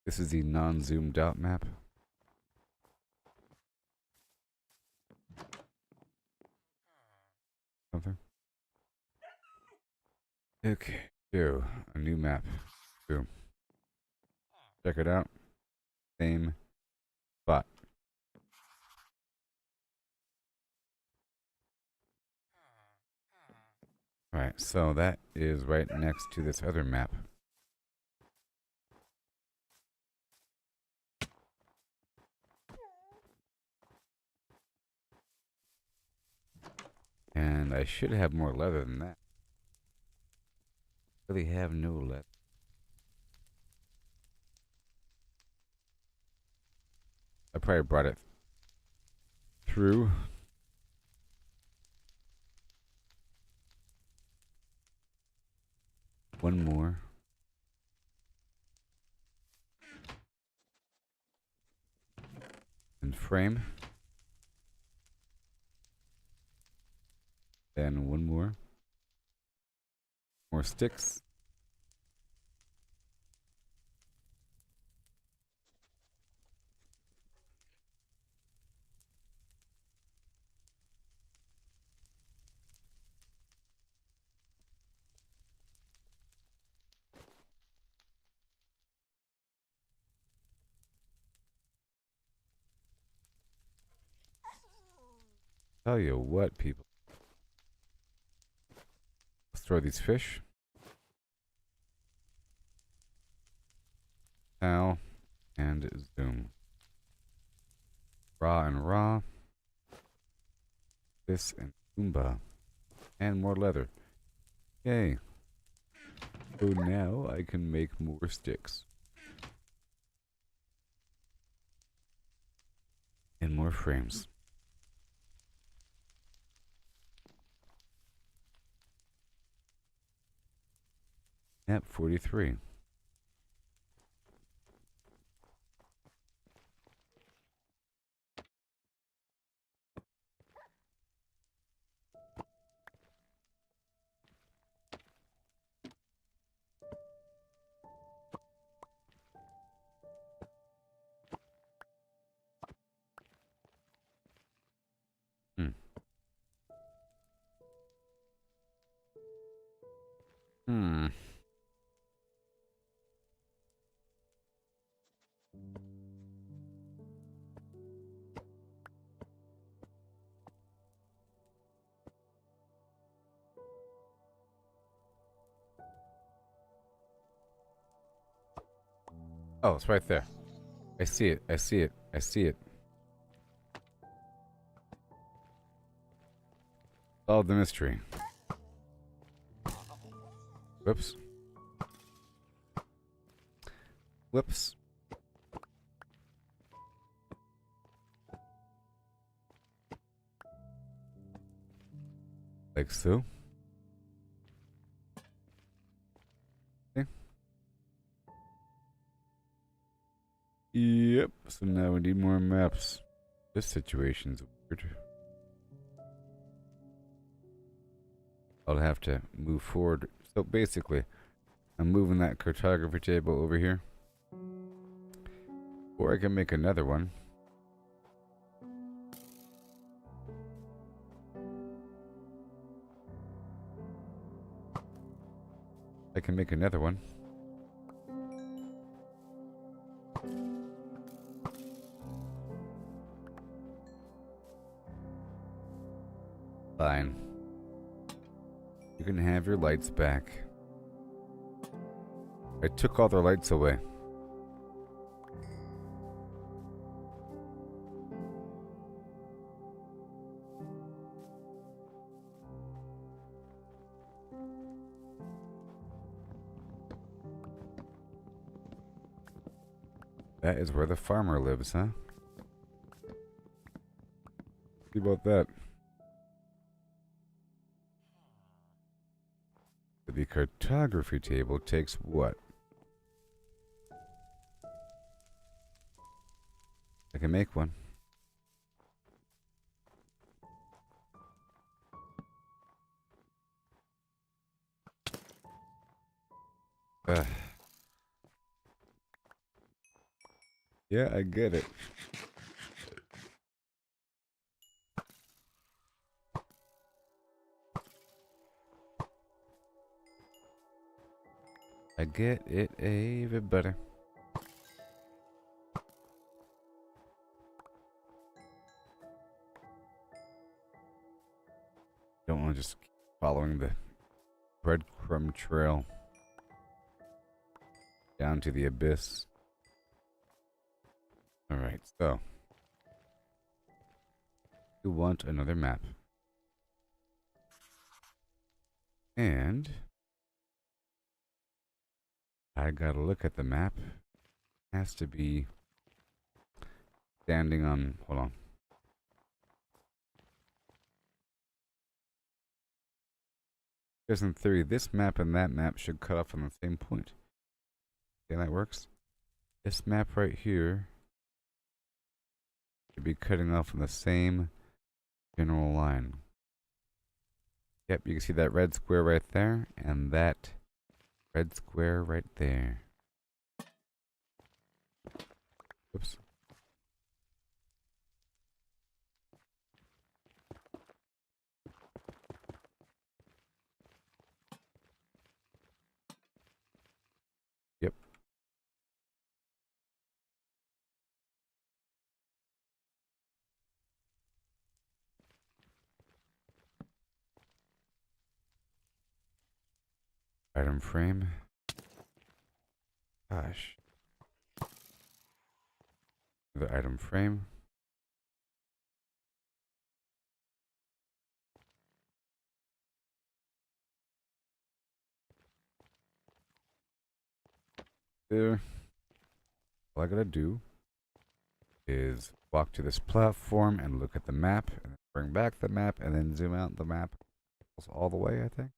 This is the non-zoomed out map. Something. Okay. Do a new map. Boom. Check it out. Same spot. Alright, so that is right next to this other map. And I should have more leather than that. Really have no leather. I probably brought it through. One more. And frame. Then one more. More sticks. Tell you what, people. Let's throw these fish. Now and zoom. Raw and raw. This and Oomba. And more leather. Yay. So now I can make more sticks. And more frames. Map 43. Hmm. Hmm. Oh, it's right there. I see it. I see it. I see it. Solve the mystery. Whoops. Whoops. Like so. Okay. Yep. So now we need more maps. This situation's weird. I'll have to move forward. So basically, I'm moving that cartography table over here. Or I can make another one. I can make another one. Fine. You can have your lights back. I took all their lights away. That is where the farmer lives, huh? See about that. The cartography table takes what? I can make one. Yeah, I get it. I get it even better. Don't want to just keep following the breadcrumb trail down to the abyss. Alright, so you want another map. And I gotta look at the map. Has to be standing on, hold on. Because in theory, this map and that map should cut off on the same point. Okay, that works. This map right here should be cutting off on the same general line. Yep, you can see that red square right there, and that red square right there. Oops. Yep. Item frame. Gosh. The item frame. There. All I gotta do is walk to this platform and look at the map, and bring back the map, and then zoom out the map all the way, I think.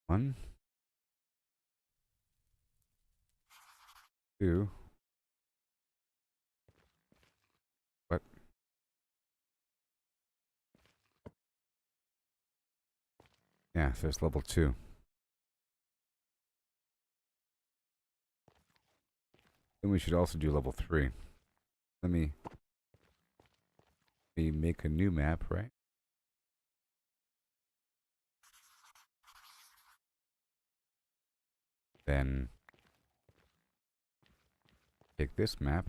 One. Two. What? Yeah, so it's level 2. Then we should also do level 3. Let me make a new map, right? Then Take this map,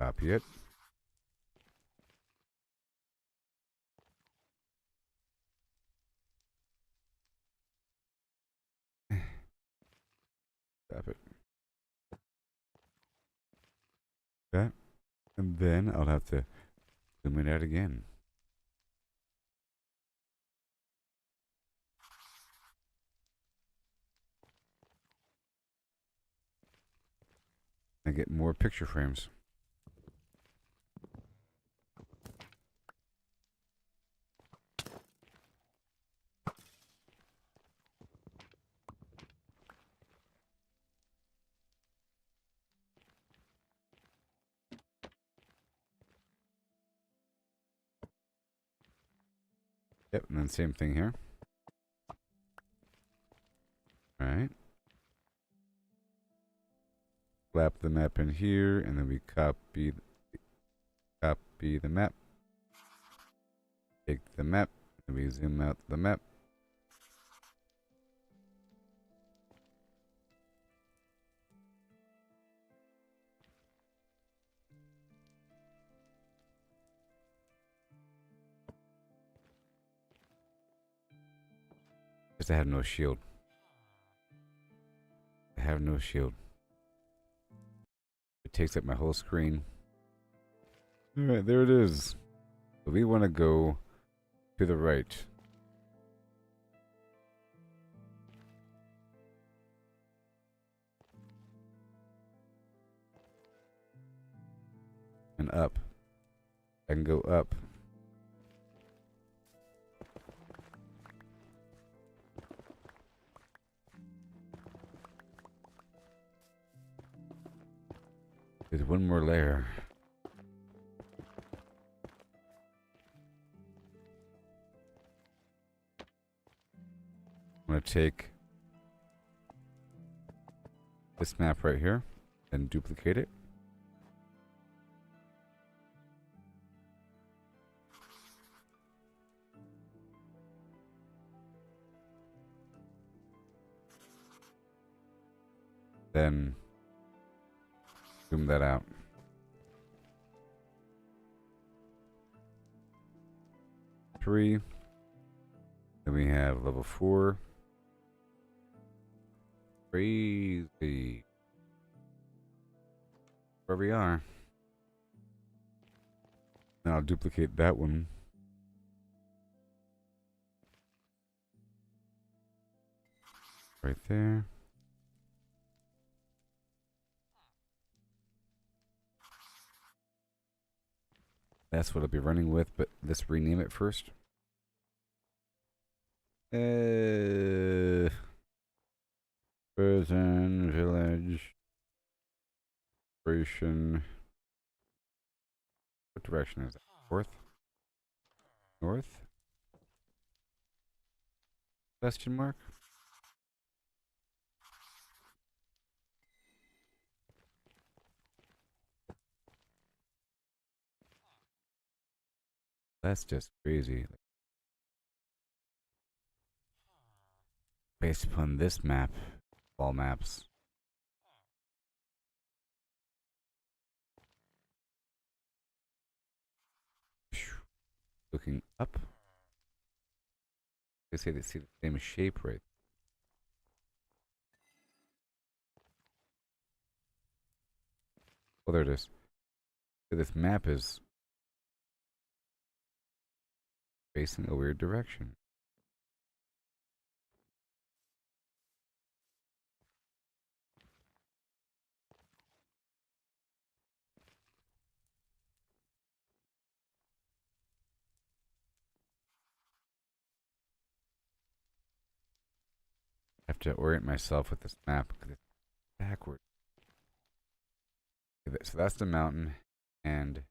copy it. Stop it. That, and then I'll have to zoom it out again. And get more picture frames. Yep, and then same thing here. Alright. Slap the map in here, and then we copy the map. Take the map, and we zoom out the map. Just I have no shield. I have no shield. It takes up my whole screen. Alright, there it is. So we want to go to the right. And up. I can go up. There's one more layer. I'm going to take this map right here and duplicate it. Then zoom that out. Three. Then we have level 4. Crazy. Where we are. Now I'll duplicate that one. Right there. That's what I'll be running with, but let's rename it first. Prison, village, operation. What direction is it? North? North? Question mark? That's just crazy. Based upon this map, all maps. Looking up. They say they see the same shape right. Oh, there it is. So this map is facing a weird direction. I have to orient myself with this map because it's backward. So that's the mountain, and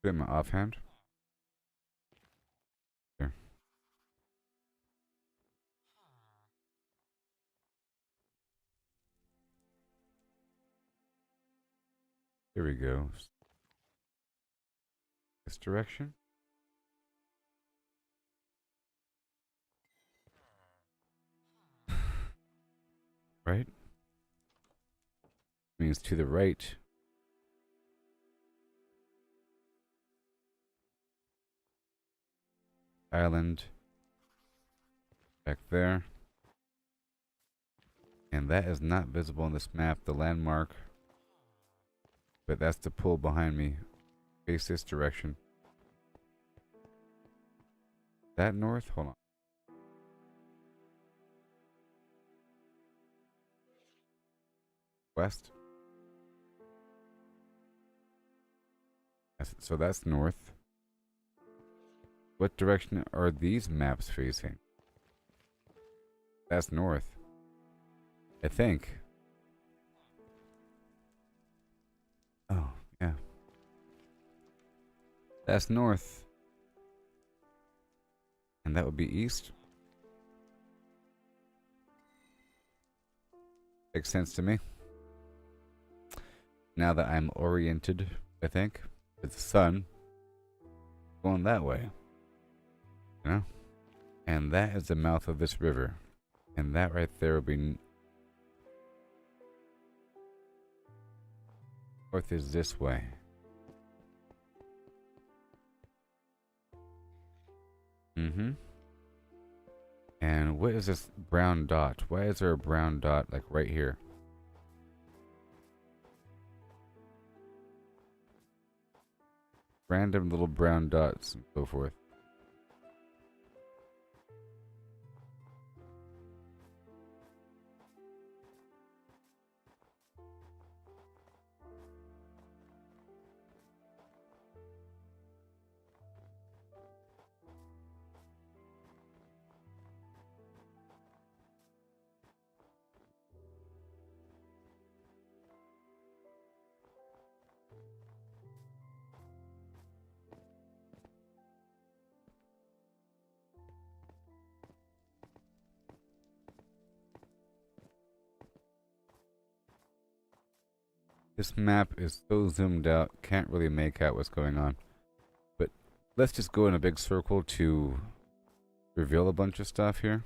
put it in my offhand. Here. Here we go. This direction? Right? Means to the right. Island. Back there. And that is not visible on this map, the landmark. But that's the pool behind me. Face this direction. That north? Hold on. West? So that's north. What direction are these maps facing? That's north. I think. Oh, yeah. That's north. And that would be east. Makes sense to me. Now that I'm oriented, I think, with the sun going that way. You know? And that is the mouth of this river. And that right there will be... North is this way. Mm-hmm. And what is this brown dot? Why is there a brown dot like right here? Random little brown dots and so forth. This map is so zoomed out, can't really make out what's going on. But let's just go in a big circle to reveal a bunch of stuff here.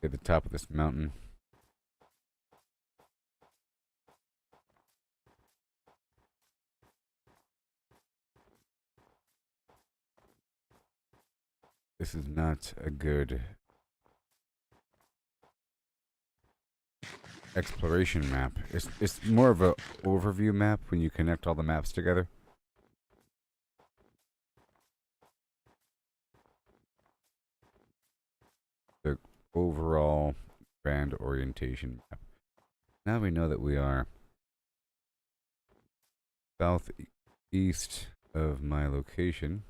At the top of this mountain. This is not a good exploration map. It's more of a overview map when you connect all the maps together. The overall grand orientation map. Now we know that we are southeast of my location.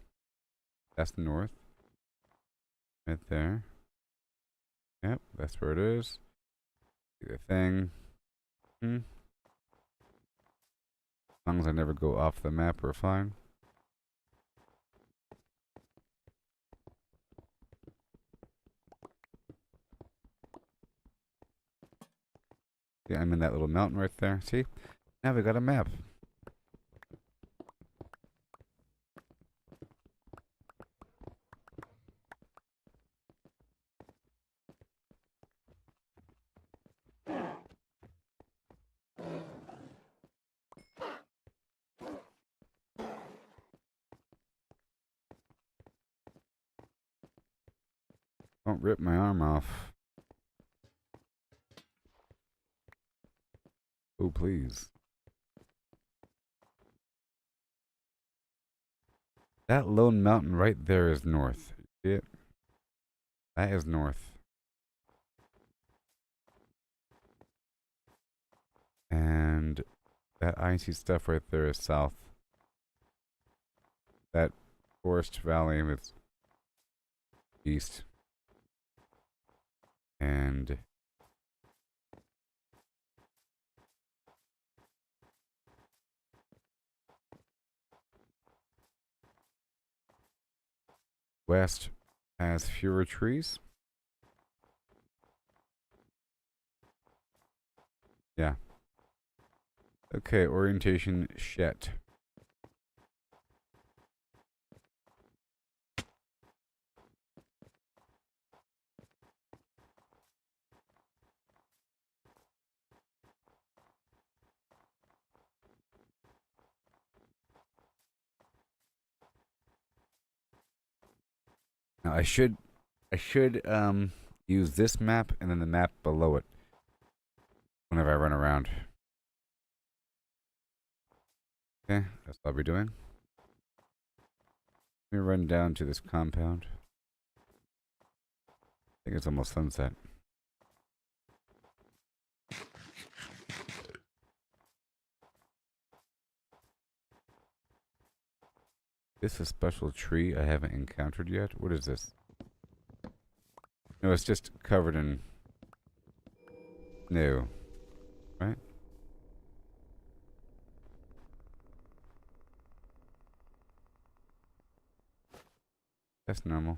That's north. Right there. Yep, that's where it is. See the thing. As long as I never go off the map, we're fine. Yeah, I'm in that little mountain right there. See? Now we got a map. Don't rip my arm off. Oh, please. That lone mountain right there is north. See it? That is north. And that icy stuff right there is south. That forest valley is east. And West has fewer trees. Yeah. Okay, orientation Shet. Now I should use this map and then the map below it whenever I run around. Okay, that's what I'll be doing. Let me run down to this compound. I think it's almost sunset. This is a special tree I haven't encountered yet. What is this? No, it's just covered in snow, right? That's normal.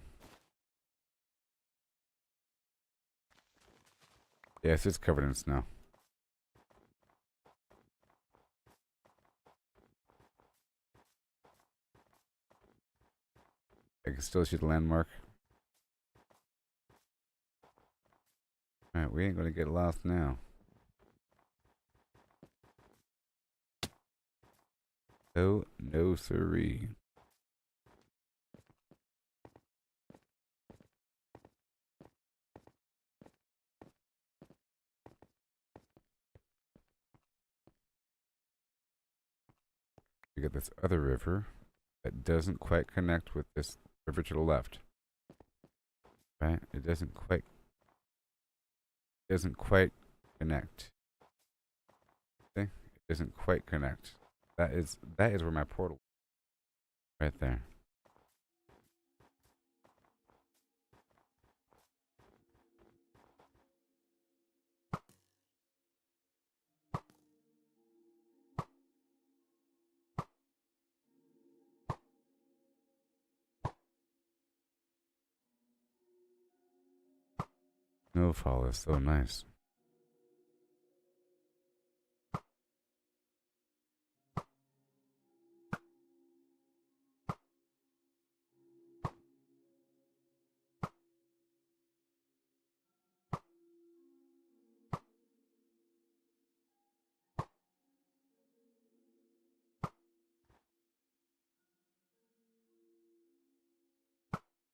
Yes, it's covered in snow. I can still see the landmark. Alright, we ain't gonna get lost now. Oh, no siree. We got this other river that doesn't quite connect with this river to the left. Right? It doesn't quite connect. See? It doesn't quite connect. That is where my portal right there. Snowfall is so nice.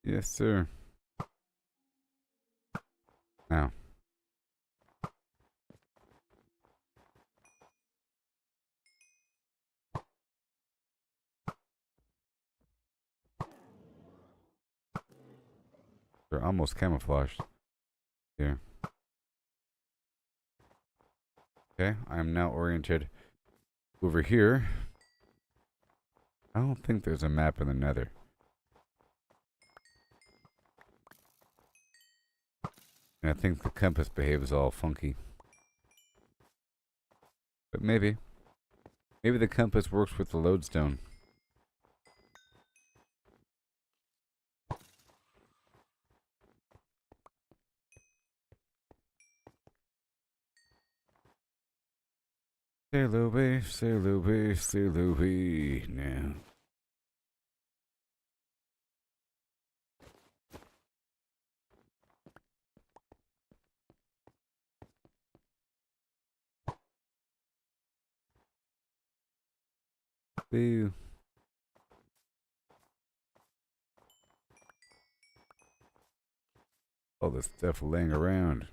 Yes, sir. Now, they're almost camouflaged here. Okay, I'm now oriented over here. I don't think there's a map in the nether. And I think the compass behaves all funky. But maybe. Maybe the compass works with the lodestone. Sail away now. Boo. All this stuff laying around.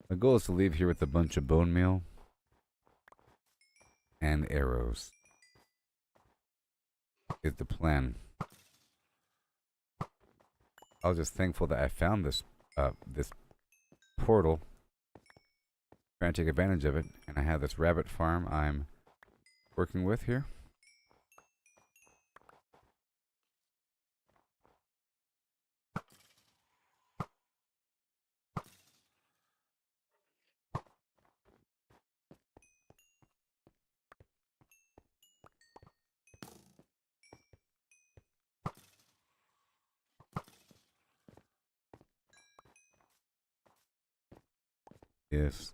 My goal is to leave here with a bunch of bone meal and arrows. Is the plan. I was just thankful that I found this portal. Trying to take advantage of it, and I have this rabbit farm I'm working with here. Yes.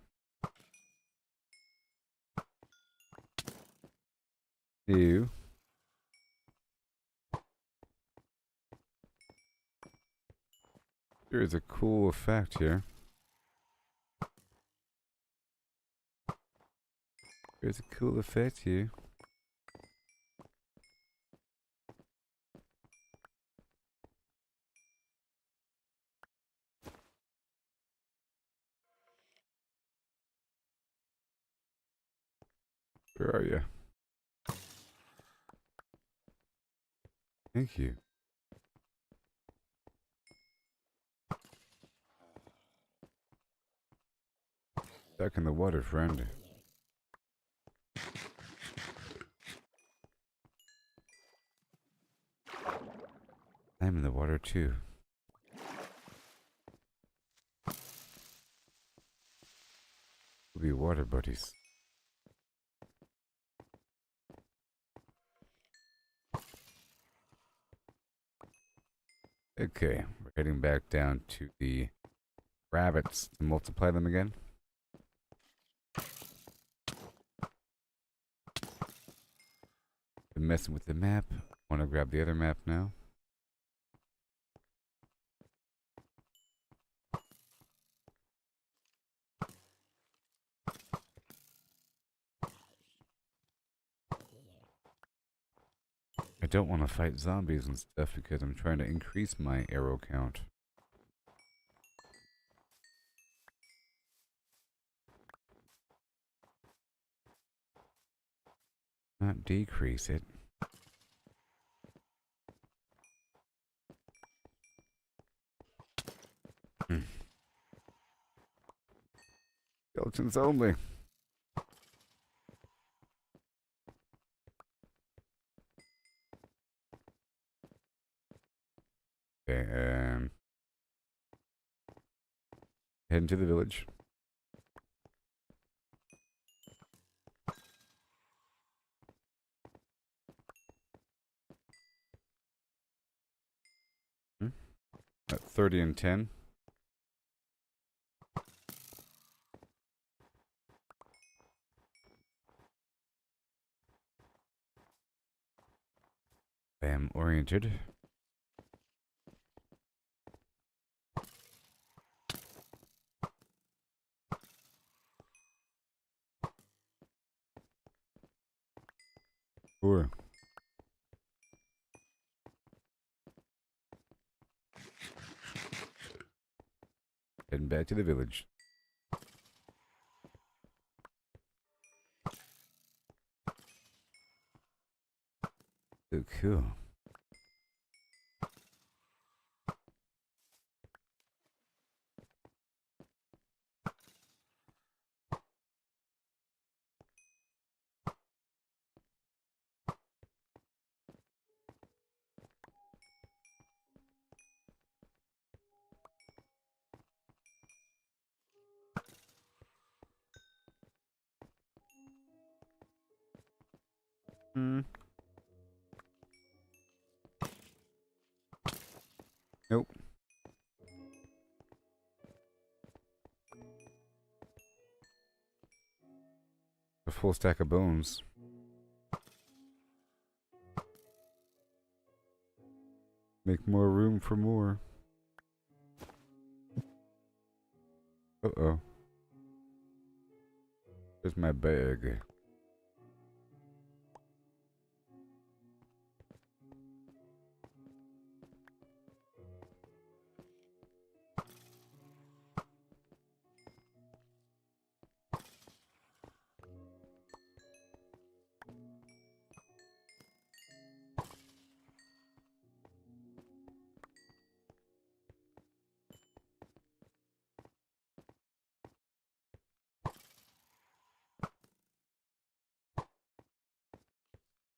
Ew. There is a cool effect here. There's a cool effect here. Where are you? Thank you. Back in the water, friend. I'm in the water too. We'll be water buddies. Okay, we're heading back down to the rabbits to multiply them again. Been messing with the map. Want to grab the other map now. I don't want to fight zombies and stuff because I'm trying to increase my arrow count. Not decrease it. Skeletons only. Okay, heading to the village. At 30 and 10. I am oriented. Sure. Heading back to the village. Oh, cool. Hmm. Nope. A full stack of bones. Make more room for more. Uh-oh. There's my bag.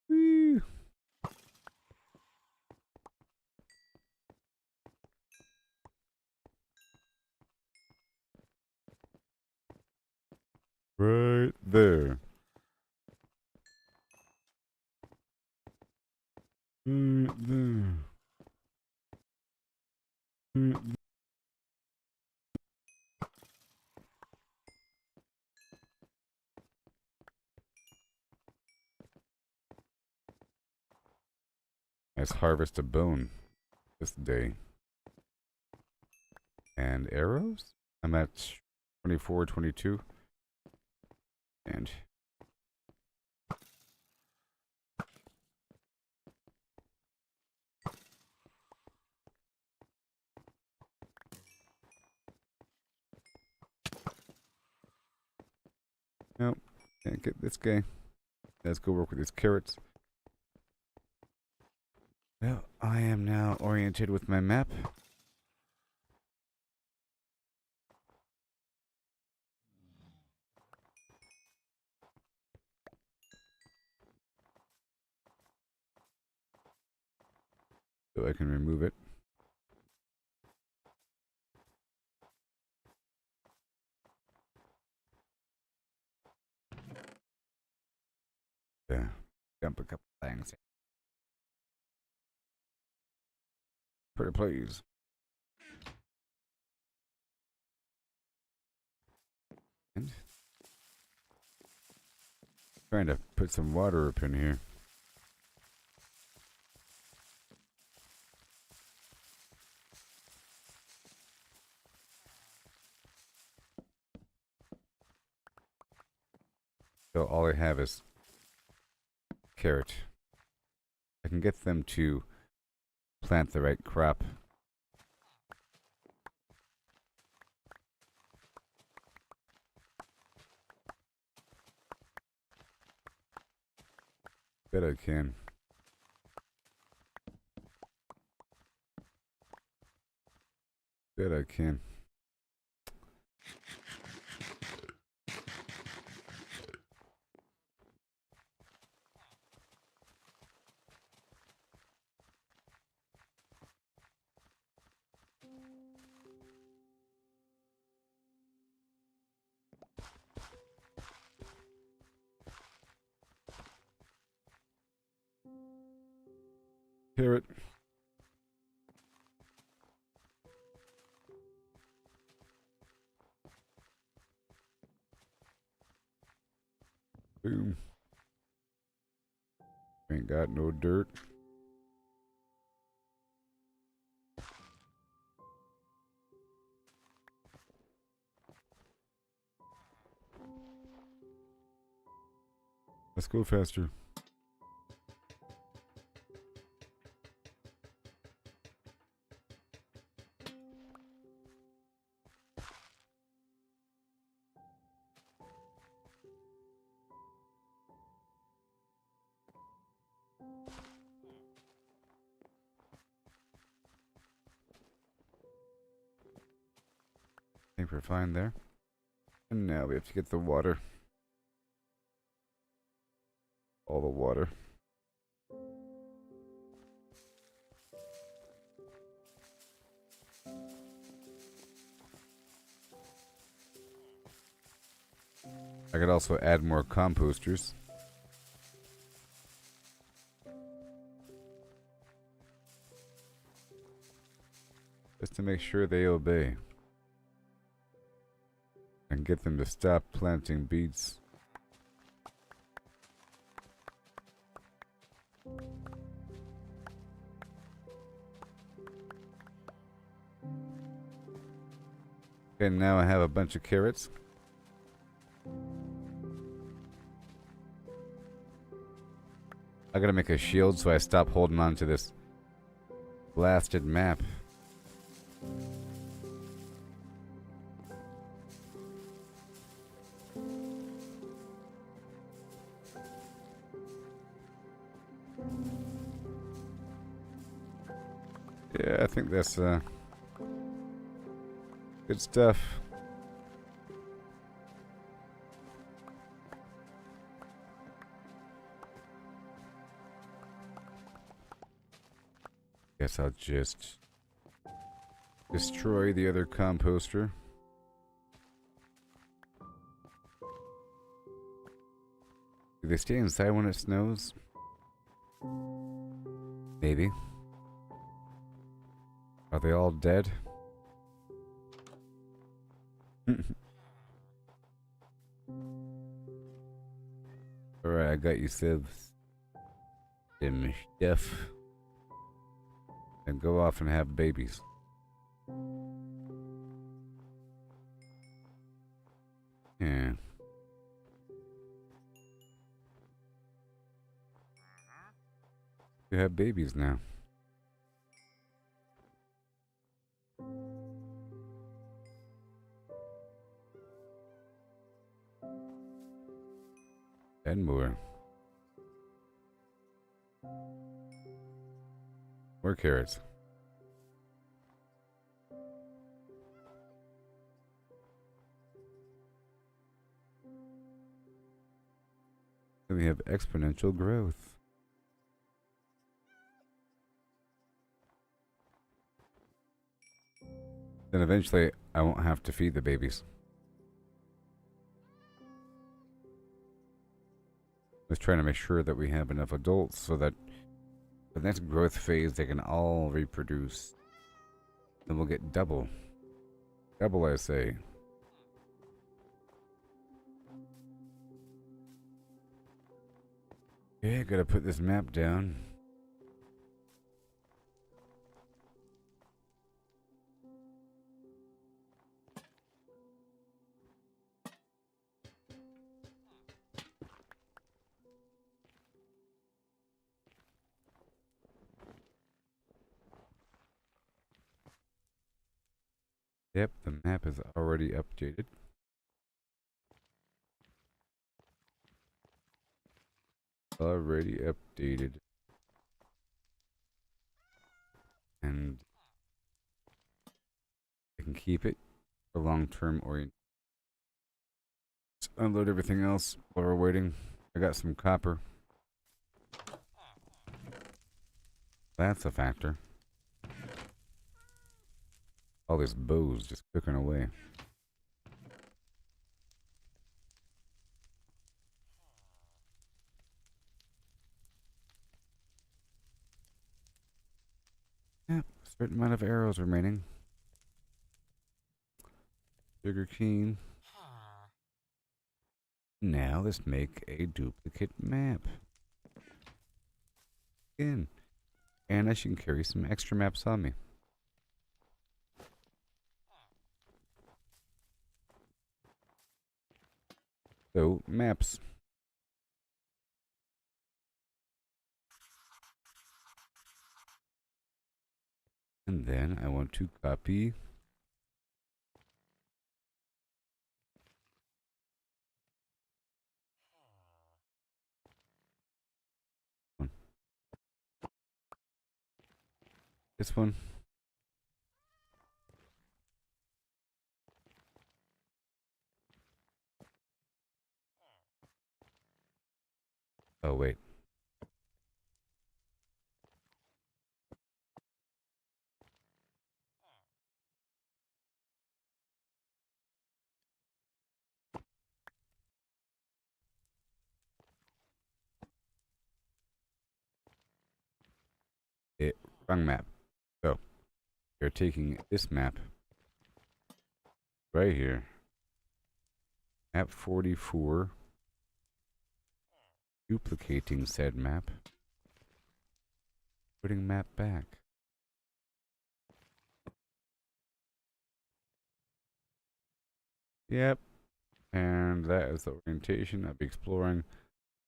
Whee! Right there. Right there. Right Let's harvest a bone this day. And arrows? I'm at 24, 22. And nope, can't get this guy. Let's go work with these carrots. Well, I am now oriented with my map. So I can remove it. Yeah, dump a couple things. Pretty please. And trying to put some water up in here. So all I have is carrot. I can get them to plant the right crop. Bet I can. Bet I can. Carrot. Boom. Ain't got no dirt. Let's go faster. I think we're fine there. And now we have to get the water. All the water. I could also add more composters. Just to make sure they obey. And get them to stop planting beets. And now I have a bunch of carrots. I gotta make a shield so I stop holding on to this blasted map. Yeah, I think that's good stuff. Guess I'll just destroy the other composter. Do they stay inside when it snows? Maybe. Are they all dead? Alright, I got you, Sibs. Them stuff. and go off and have babies. Yeah. You have babies now. And more. More carrots. Then we have exponential growth. Then eventually I won't have to feed the babies. Just trying to make sure that we have enough adults so that the next growth phase they can all reproduce. Then we'll get double. Double, I say. Okay, gotta put this map down. Yep, the map is already updated. Already updated. And I can keep it for long-term orient. Let's unload everything else while we're waiting. I got some copper. That's a factor. All these bows just cooking away. Yep, a certain amount of arrows remaining. Sugar cane. Now let's make a duplicate map. Again. And I should carry some extra maps on me. So, maps. And then I want to copy one. This one. Oh, wait. Wrong map. So, you're taking this map right here. Map 44. Duplicating said map. Putting map back. Yep. And that is the orientation. I'll be exploring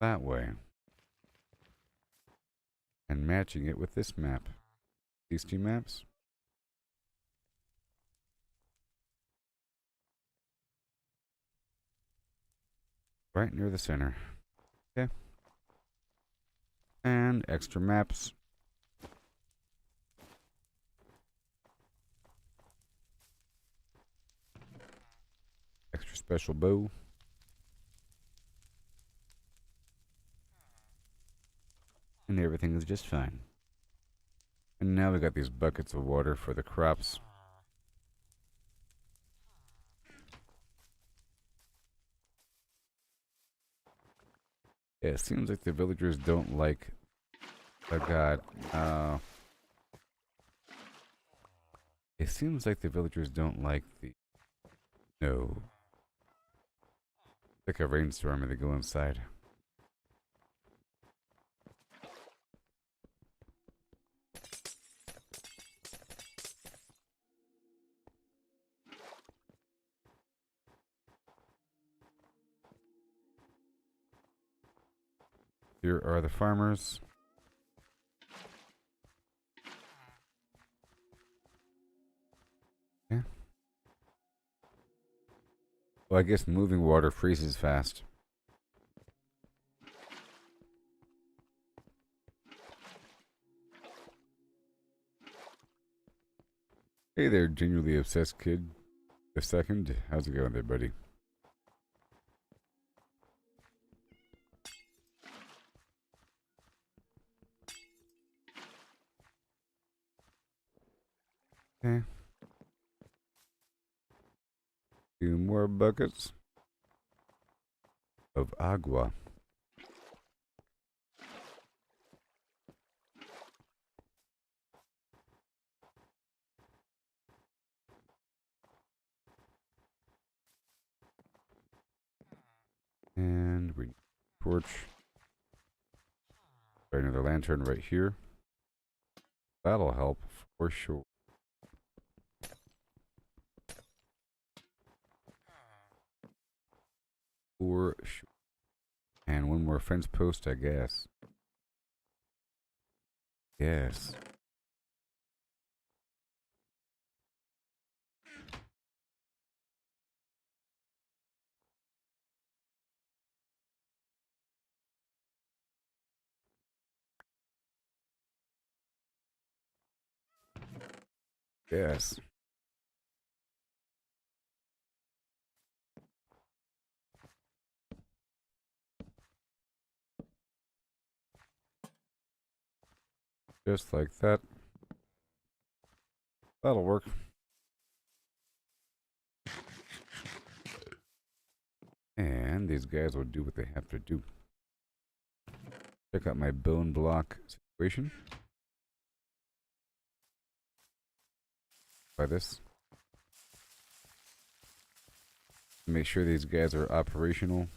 that way. And matching it with this map. These two maps. Right near the center. Okay. And extra maps. Extra special bow. And everything is just fine. And now we got these buckets of water for the crops. Yeah, it seems like the villagers don't like the god. It seems like the villagers don't like the... No. Like a rainstorm and they go inside. Here are the farmers. Yeah. Well, I guess moving water freezes fast. Hey there, genuinely obsessed kid. A second. How's it going there, buddy? Okay. 2 more buckets of agua. And we torch. Right, another lantern right here. That'll help for sure. For sure. And 1 more fence post, I guess. Yes. Yes. Just like that. That'll work. And these guys will do what they have to do. Check out my bone block situation. By this. Make sure these guys are operational.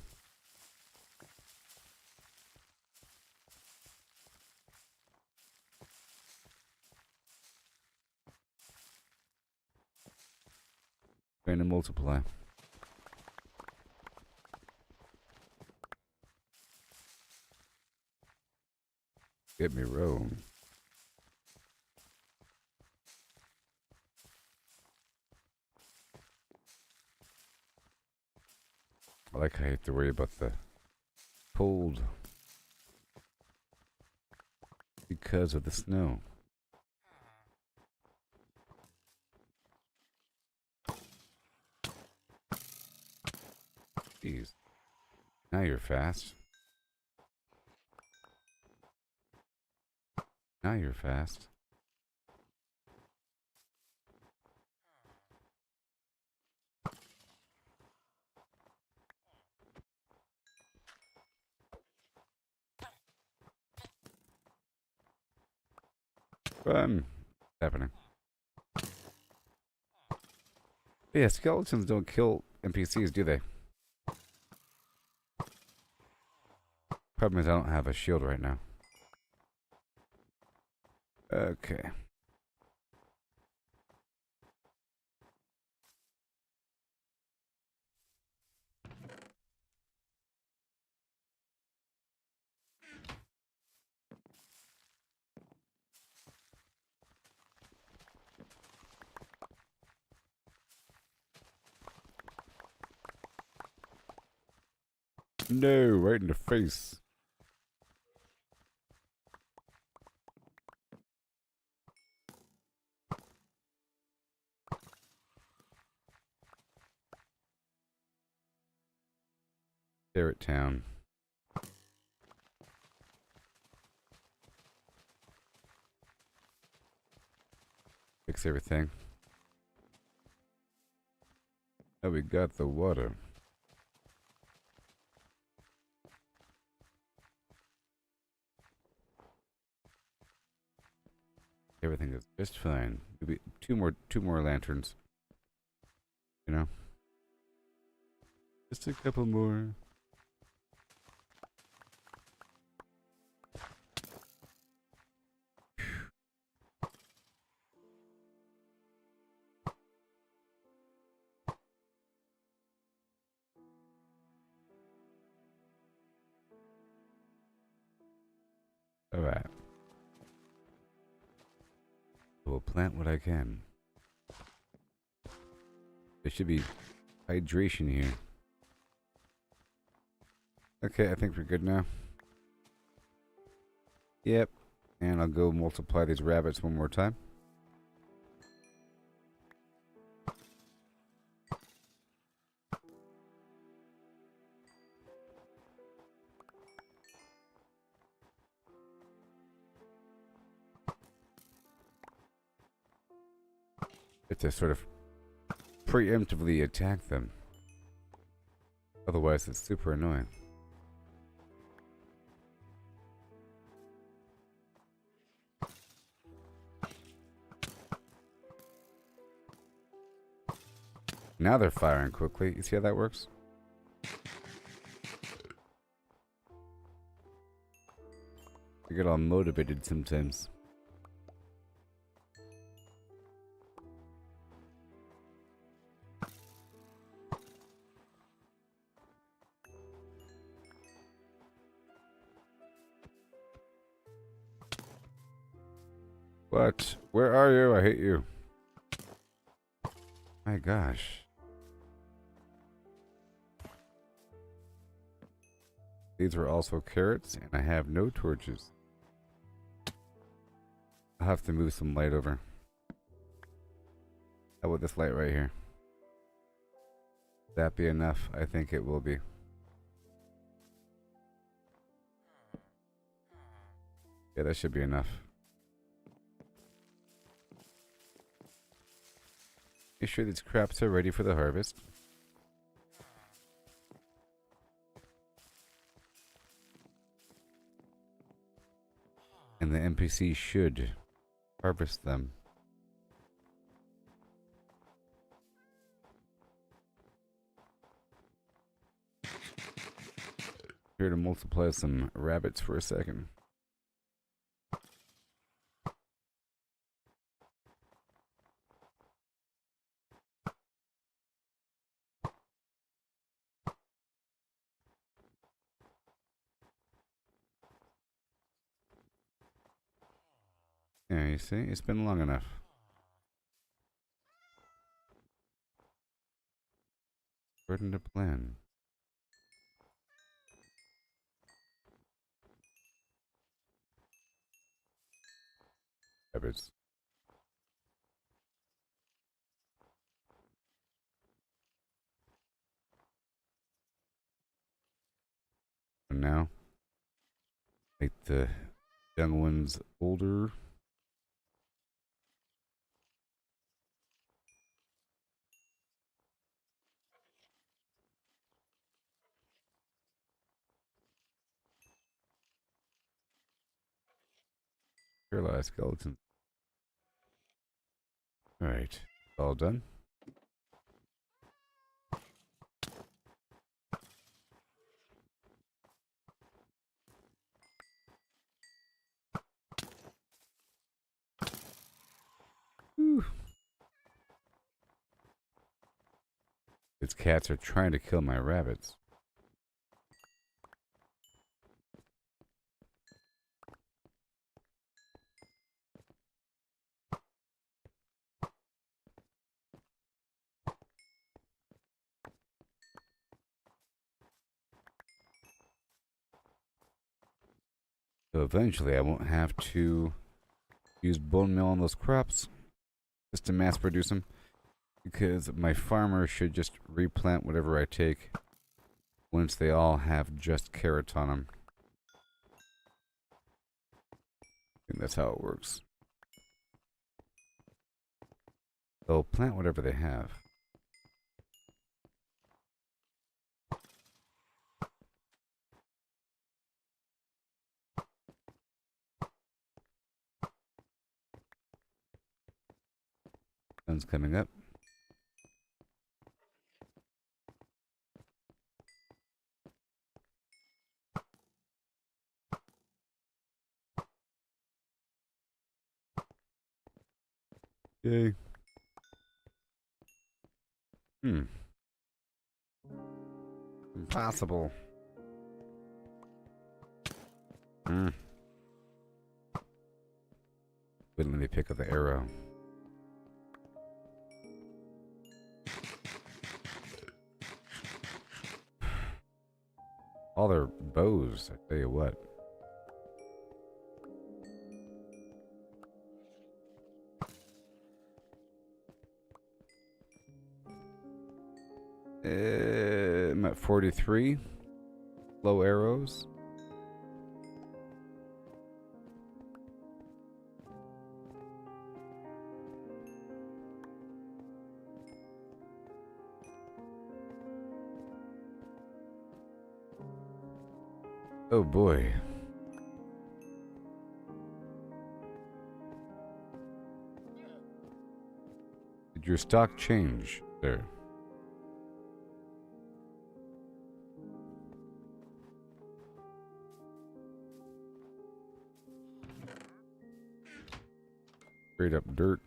Trying to multiply. Get me wrong. I like how I have to worry about the cold because of the snow. Jeez. Now you're fast. Now you're fast. Fun. Happening. Yeah, skeletons don't kill NPCs, do they? Problem is I don't have a shield right now. Okay. No, right in the face. Carrot Town. Fix everything. Oh, we got the water. Everything is just fine. Maybe two more lanterns. You know? Just a couple more. Alright. We'll plant what I can. There should be hydration here. Okay, I think we're good now. Yep. And I'll go multiply these rabbits one more time. To sort of preemptively attack them. Otherwise, it's super annoying. Now they're firing quickly. You see how that works? I get all motivated sometimes. What? Where are you? I hate you. My gosh. These are also carrots, and I have no torches. I'll have to move some light over. How about this light right here? Will that be enough? I think it will be. Yeah, that should be enough. Make sure these crops are ready for the harvest. And the NPC should harvest them. Here to multiply some rabbits for a second. Yeah, you see, it's been long enough. According to plan. Rabbits. And now, make the young ones older. Paralyzed skeletons. Alright, all done. Whew. These cats are trying to kill my rabbits. So eventually I won't have to use bone meal on those crops just to mass produce them, because my farmer should just replant whatever I take once they all have just carrots on them. I think that's how it works. They'll plant whatever they have. Sun's coming up. Yay. Impossible. Wouldn't let me pick up the arrow. All their bows, I tell you what. I'm at 43. Low arrows. Oh boy. Did your stock change there? Straight up dirt.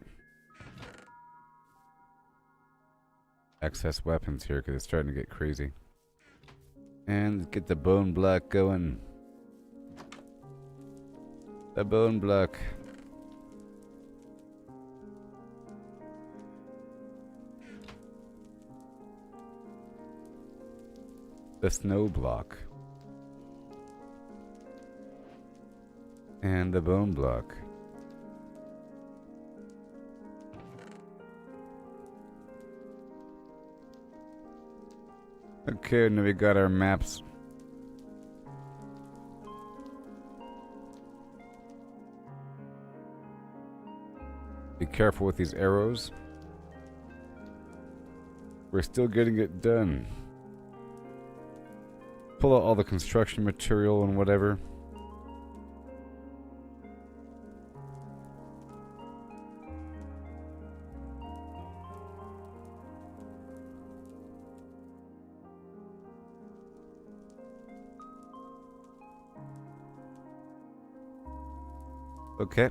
Excess weapons here because it's starting to get crazy. And get the bone block going. The bone block. The snow block. And the bone block. Okay, now we got our maps. Be careful with these arrows. We're still getting it done. Pull out all the construction material and whatever. Okay.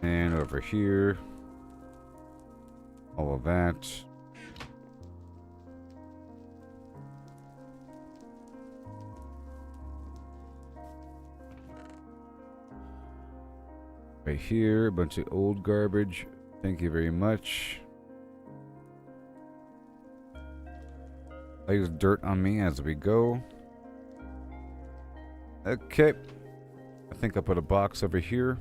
And over here. All of that. Right here, a bunch of old garbage. Thank you very much. I use dirt on me as we go. Okay. I think I'll put a box over here.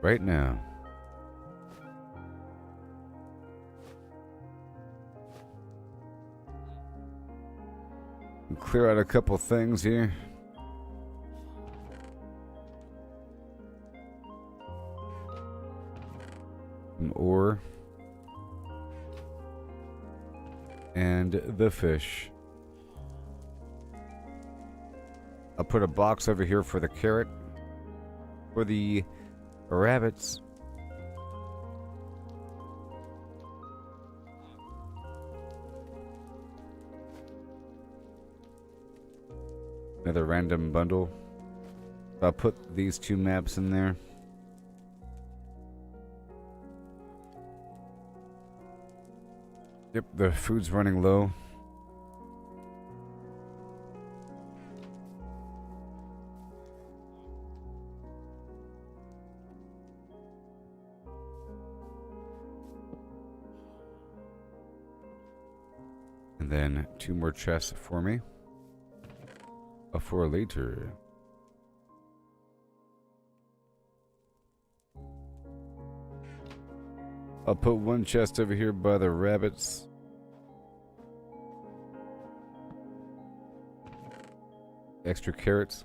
Right now. Clear out a couple things here. Some ore. And the fish. I'll put a box over here for the carrot. For the rabbits. Another random bundle. I'll put these two maps in there. Yep, the food's running low. And then 2 more chests for me. For later. I'll put 1 chest over here by the rabbits. Extra carrots.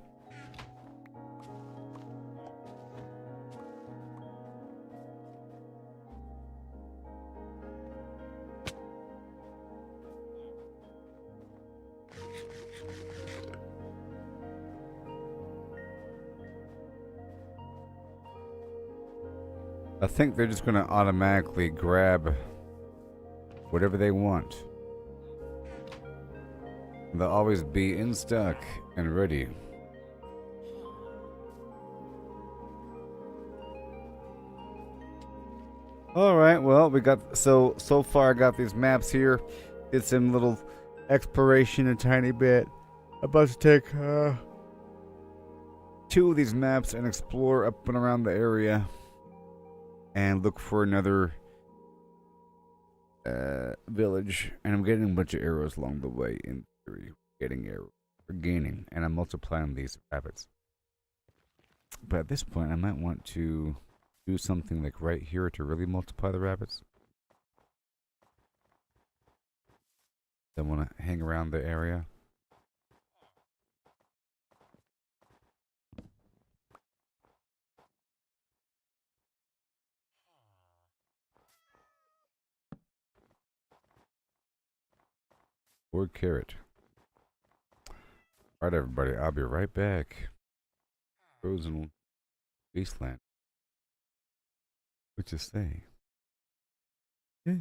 I think they're just going to automatically grab whatever they want. They'll always be in stock and ready. Alright, well, we got, so far I got these maps here. Did some little exploration a tiny bit. About to take two of these maps and explore up and around the area and look for another village. And I'm getting a bunch of arrows along the way in theory. Getting arrows. Or gaining. And I'm multiplying these rabbits. But at this point, I might want to do something like right here to really multiply the rabbits. I want to hang around the area. Or carrot. Alright, everybody, I'll be right back. Frozen wasteland. What you say? Yeah.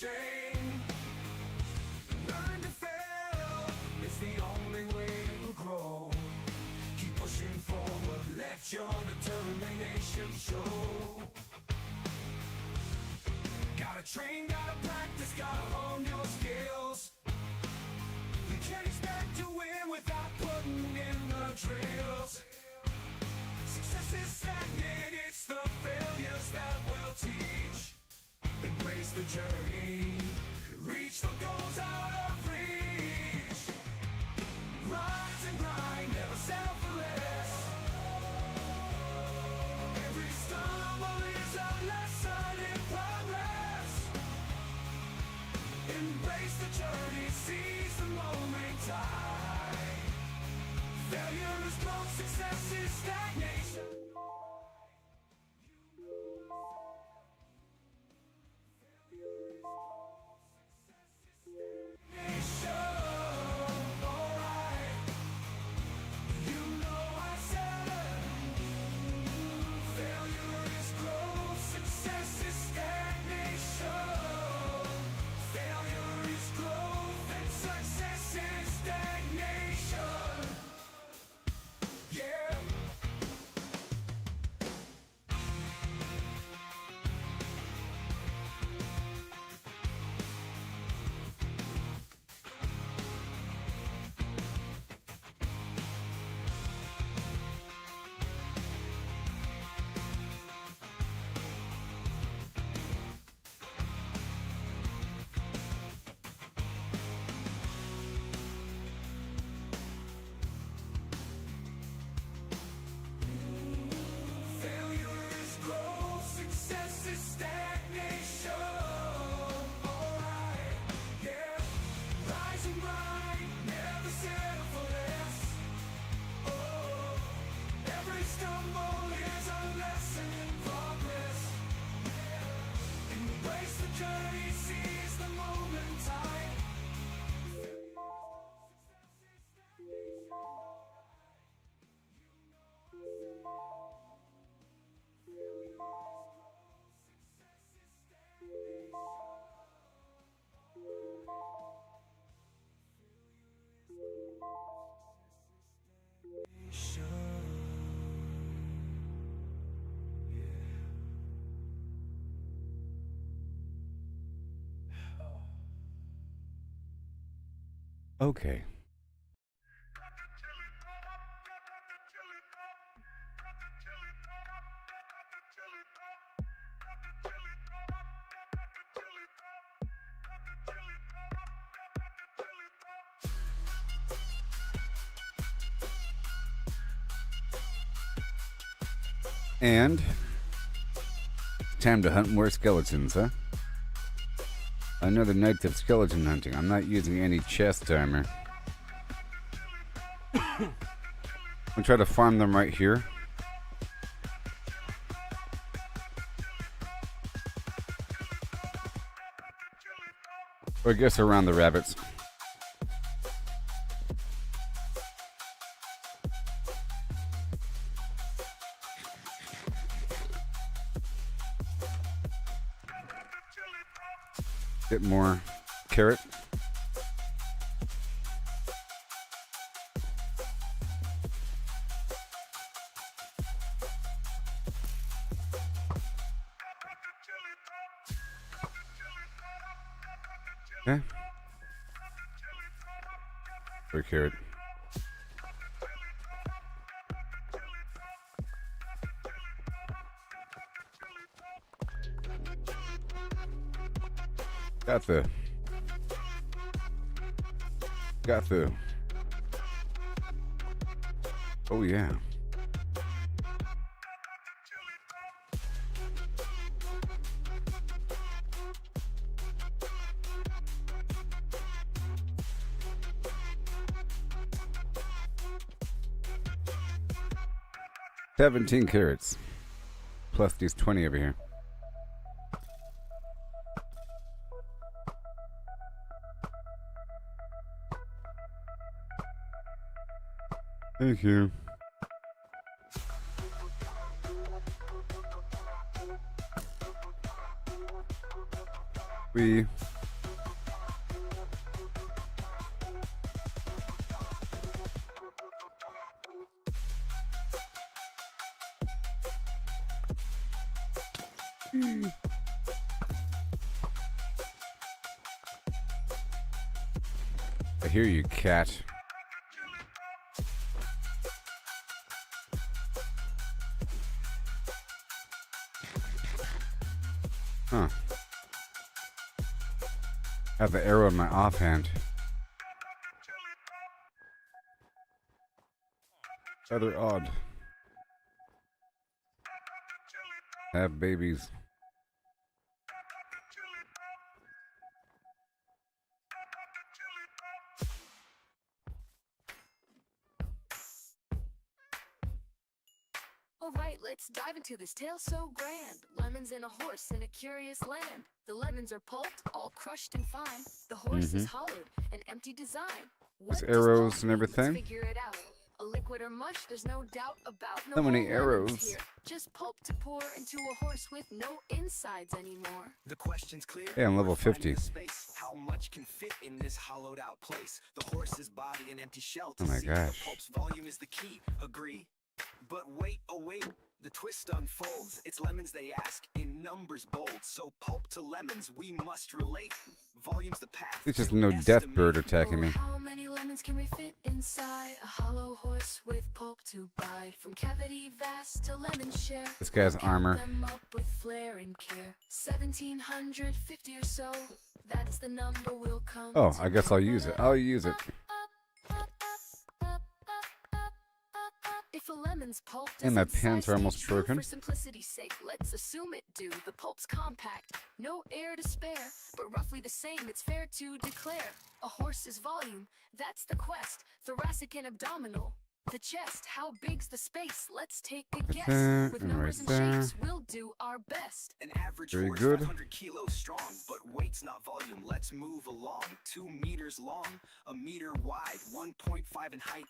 shame. Learn to fail, it's the only way to grow. Keep pushing forward, let your determination show. Gotta train, gotta practice, gotta hone your skills. You can't expect to win without putting in the drills. Success is stagnant, it's the failures that will teach. Embrace the journey, reach the goals out of reach. Rise and grind, never settle for less. Every stumble is a lesson in progress. Embrace the journey, seize the moment time. Failure is growth, success is stagnation. Okay. And time to hunt more skeletons, huh? Another night of skeleton hunting. I'm not using any chest armor. I'll try to farm them right here. Or I guess around the rabbits. Get more carrot. Okay. For carrot. Got the. Oh yeah. $17 carrots. Plus these 20 over here. Thank you. We I hear you, cat. Huh. Have the arrow in my offhand. Rather odd. Have babies. Alright, let's dive into this tale so grand. Lemons and a horse in a curious land. The lemons are pulped, all crushed and fine. The horse is hollowed, an empty design. What There's does arrows pulp and mean? everything. Let's figure it out. A liquid or mush, there's no doubt about. No So many more lemons arrows. here. Just pulp to pour into a horse with no insides anymore. The question's clear. Hey, I'm level We're finding 50. the space. How much can fit in this hollowed out place? The horse's body an empty shell to Oh my see. gosh. The pulp's volume is the key. Agree. But wait, oh wait. The twist unfolds. It's lemons they ask, in numbers bold. So pulp to lemons we must relate. Volume's the path. It's just to no death estimate. bird attacking me. Oh, how many lemons can we fit inside a hollow horse with pulp to bite? From cavity vast to lemon share. This guy's Count armor. them up with flair and care. 1750 or so. That's the number we'll come. Oh, to I guess know. I'll use it. I'll use it. If a lemon's pulp And my doesn't pants size are almost stay true, broken. For simplicity's sake, let's assume it do. The pulp's compact, no air to spare, but roughly the same. It's fair to declare a horse's volume. That's the quest. Thoracic and abdominal. The chest, how big's the space? Let's take a guess. there, With and numbers right and there. shapes, we'll do our best. An average Very horse, good. 500 kilos strong, but weight's not volume. Let's move along. 2 meters long, a meter wide, 1.5 in height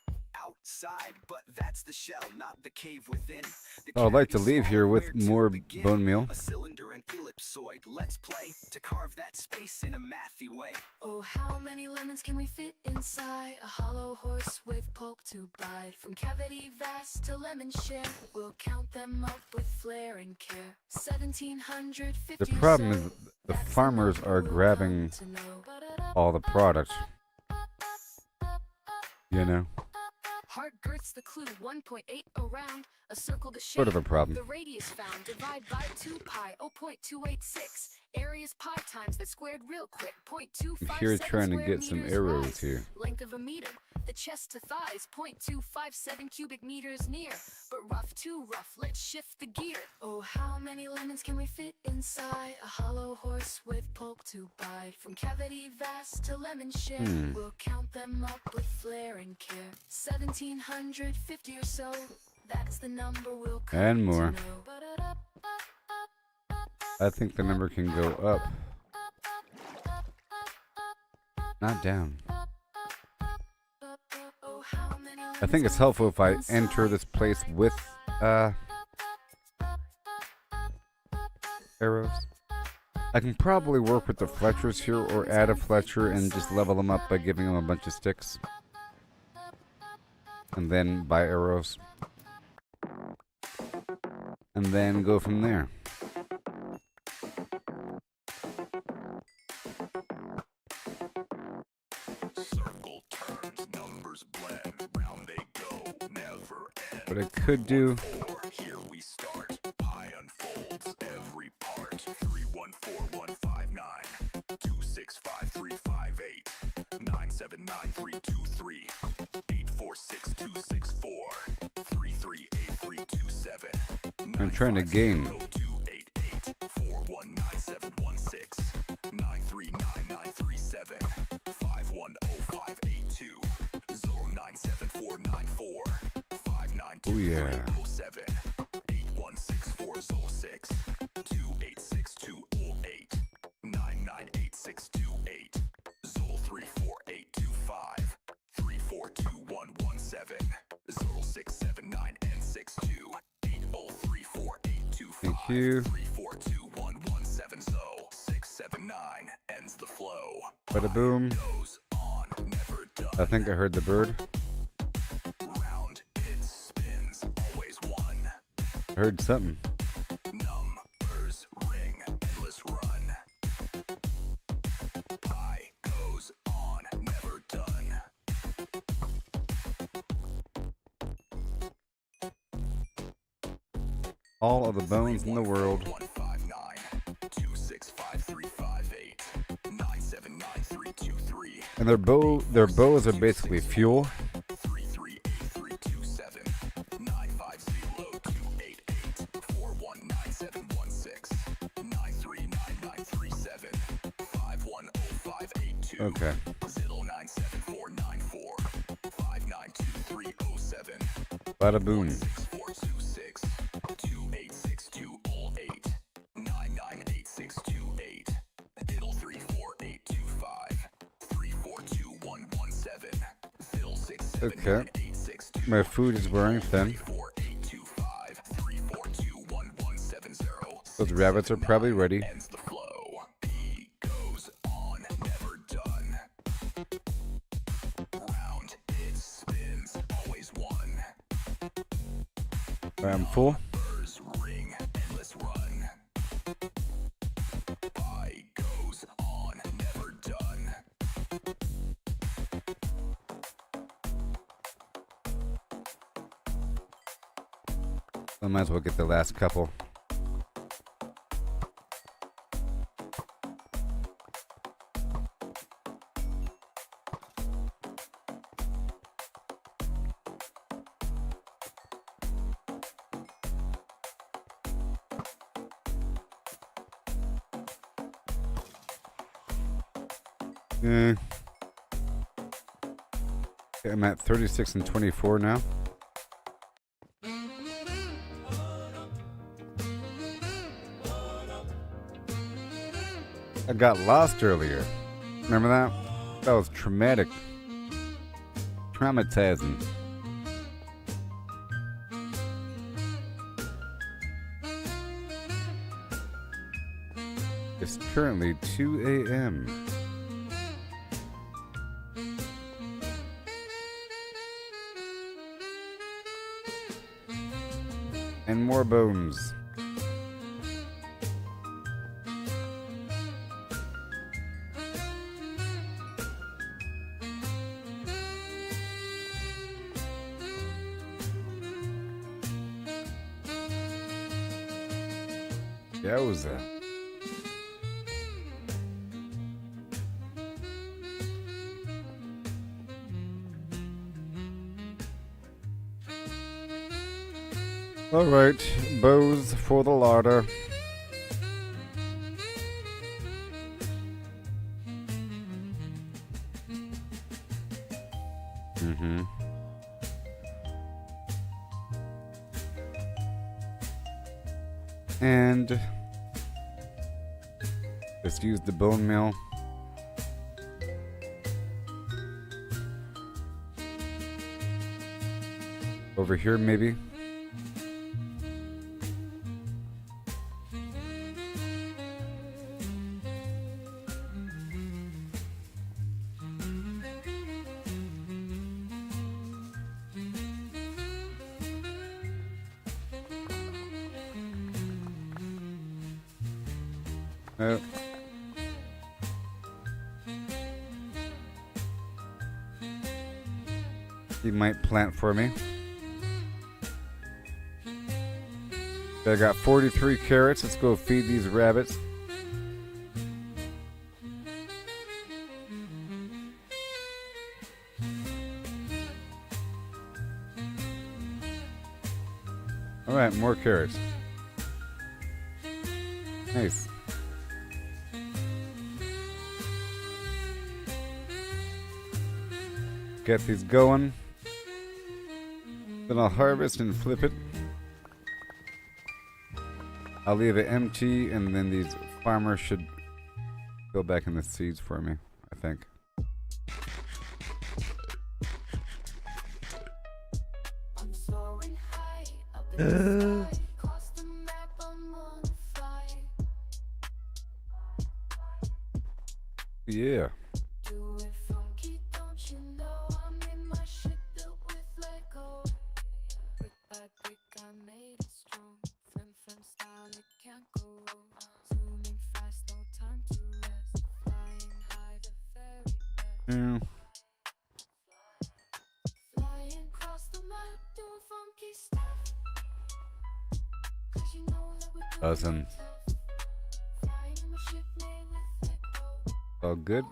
outside. But that's the shell, not the cave within. The Oh, I'd like to cavity's leave small, here with where to more begin? bone meal. A cylinder and ellipsoid. Let's play to carve that space in a mathy way. Oh, how many lemons can we fit inside a hollow horse with pulp to bite? From cavity vast to lemon share, we'll count them up with flair and care. 1750. The problem is the farmers are grabbing all the product. You know? Heart girths the clue, 1.8 around, a circle to shape. Sort of a problem. The radius found, divide by 2 pi, 0.286. Area's pi times that squared real quick, 0.257 I'm here trying to square get some meters arrows wide. here. Length of a meter, the chest to thighs, 0.257 cubic meters near. But rough too rough, let's shift the gear. Oh, how many lemons can we fit inside a hollow horse with pulp to bite? From cavity vast to lemon share, we'll count them up with flair and care. 1750 or so, that's the number we'll come And more. to know. I think the number can go up. Not down. Oh, how many I think it's helpful if I enter this place with arrows. I can probably work with the Fletchers here or add a Fletcher and just level them up by giving them a bunch of sticks. And then buy arrows. And then go from there. Circle turns, numbers blend, round they go, never end. What I could do, Here we start. Pi unfolds every part. 314159 265 979 323 846 338327 I'm trying to gain. 0288 419 939937 510582 097494 oh yeah. 59207 816406 286208 998628 Zol 34825 342117 0679 N62 8034825 Thank you. 342117 Zol 679 ends the flow. Bada boom. Goes on, never done. I think I heard the bird. Round it spins, always one. I heard something. Numbers ring. all of the bones in the world. 159-265-358-979-323. And their bows are basically fuel. 338-327-950-288-419-717-939-937-510-582. Okay. 097-494-592-307. Bada boom. 6426-2862-08. 998628. Diddle 34825. 342117. Fiddle Okay. 679-862. My food is wearing thin. 34825. 342117. Those rabbits are probably ready. Ends the flow. Beat goes on, never done. Round it spins, always one. I'm full. Numbers ring, endless run. By goes on, never done. I might as well get the last couple. Okay, I'm at 36 and 24 now. I got lost earlier. Remember that? That was traumatic. Traumatizing. It's currently 2 a.m. And more bones. Yowza. All right, bows for the larder. And let's use the bone meal. Over here, maybe. He might plant for me. I got 43 carrots. Let's go feed these rabbits. All right, more carrots. Nice. Get these going. Then I'll harvest and flip it. I'll leave it empty, and then these farmers should go back in the seeds for me, I think. I'm soaring high up in the sky. Cross the map, I'm on fire. Yeah. Do it funky, don't you know? I'm in my shit built with Lego. Brick by brick, I made it strong. Flim style, it can't go wrong. Zooming fast, no time to rest. Flying high, the very best. Yeah. Flying across the map, doing funky stuff. 'Cause you Awesome. All good.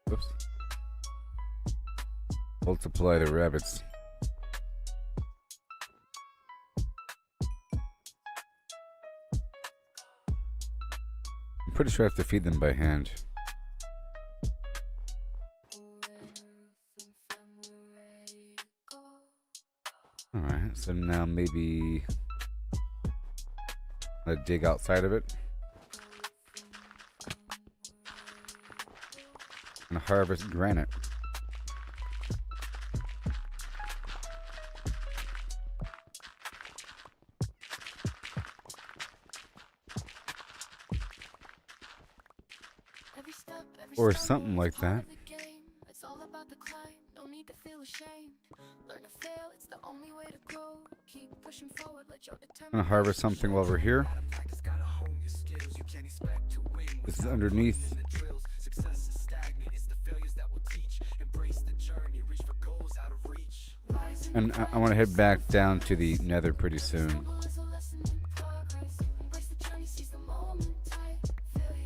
Whoops. Multiply the rabbits. I'm pretty sure I have to feed them by hand. Alright, so now maybe let's dig outside of it. And harvest granite. Or something like that. It's all about the climb, no need to feel ashamed. Learn to fail, it's the only way to grow. Keep pushing forward, let your I'm gonna harvest something while we're here. This is underneath. And I want to head back down to the nether pretty soon.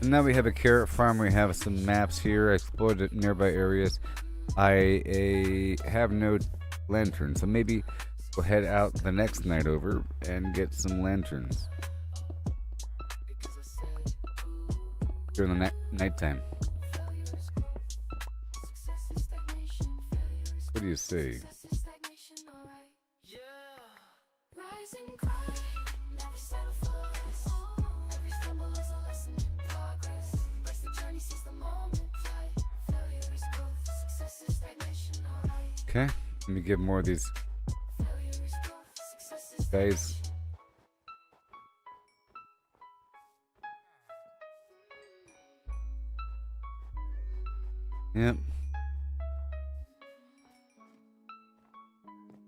And now we have a carrot farm. We have some maps here. I explored the nearby areas. I have no lanterns, so maybe we'll head out the next night over and get some lanterns during the nighttime. What do you say? Okay, let me give more of these guys. Yep.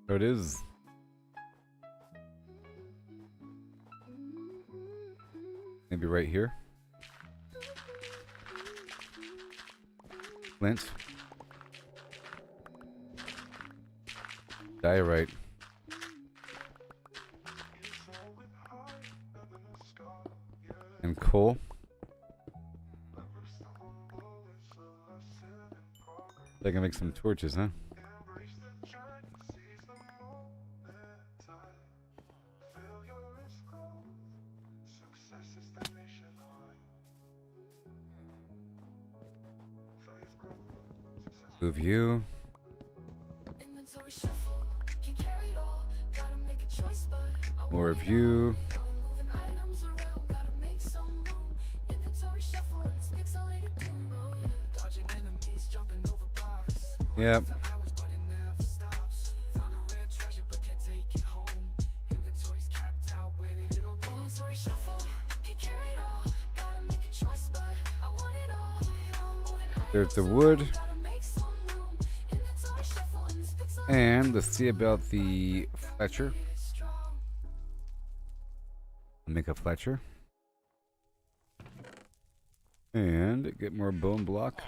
So it is. Maybe right here. Flint. Diorite. And coal. I can make some torches, huh? Move you. More of you. Yep. There's the wood. And let's see about the Fletcher. Make a Fletcher. And get more bone block.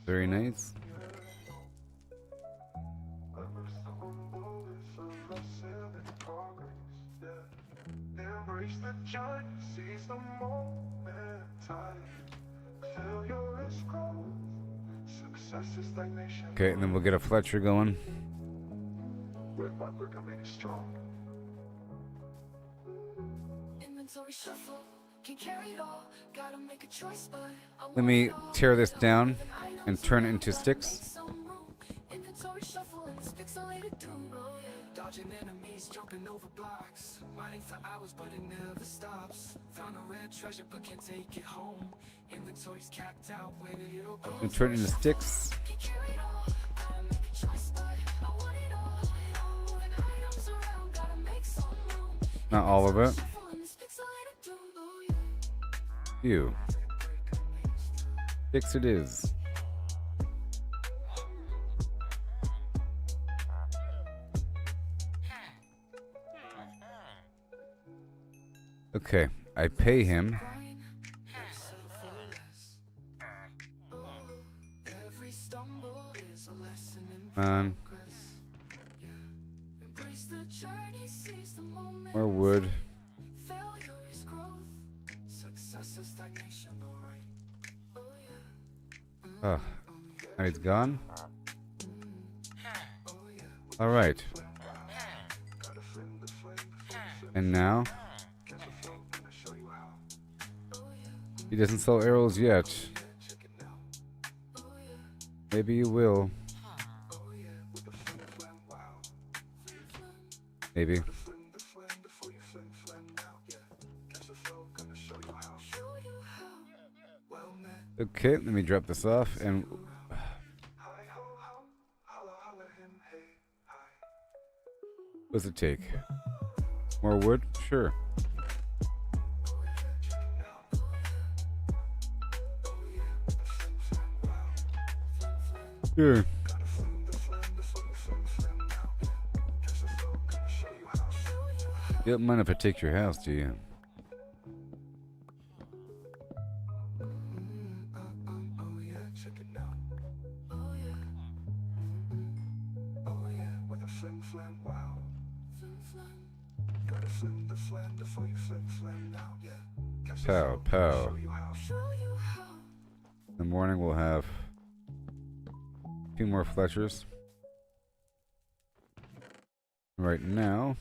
Very nice. Okay, and then we'll get a Fletcher going. Let me tear this down and turn it into sticks. Dodging enemies, jumping over blocks, mining for hours, but it never stops. Found a rare treasure, but can't take it home. Inventory's capped out, where did it all go? And turn it into sticks. Not all of it. Few. Sticks it is. Okay, I pay him. Maturity sees the moment. More wood. Failure is growth. Success is stagnation, alright. Oh yeah. Oh, now he's gone. Oh yeah. All right. Gotta flame the flame before you flame. And now Catch a flow, gonna show you how. Oh yeah. he doesn't sell arrows yet. Yeah, check it out. Oh yeah. Maybe he will. Oh yeah, with the flame, flame, wow. Maybe. Gotta flame the flame before you flame, flame now. Yeah, catch a flow, gonna show you how. Show you how. Well met. Okay, let me drop this off and Hi ho ho, holla holla him, hey hi. what does it take? More wood? Sure. Sure. Gotta flame the flame before you flame, flame now. Yeah, catch a flow, gonna show you how. You don't mind if I take your house, do you? Oh yeah, check it out. Oh yeah. Oh yeah, with a flame, flame, wow. Flim flam. Gotta flame the flame before you flame, flame now. Yeah, catch a Pow, flow, pow. gonna show you how. Show you how. In the morning we'll have 2 more Fletchers. Right now,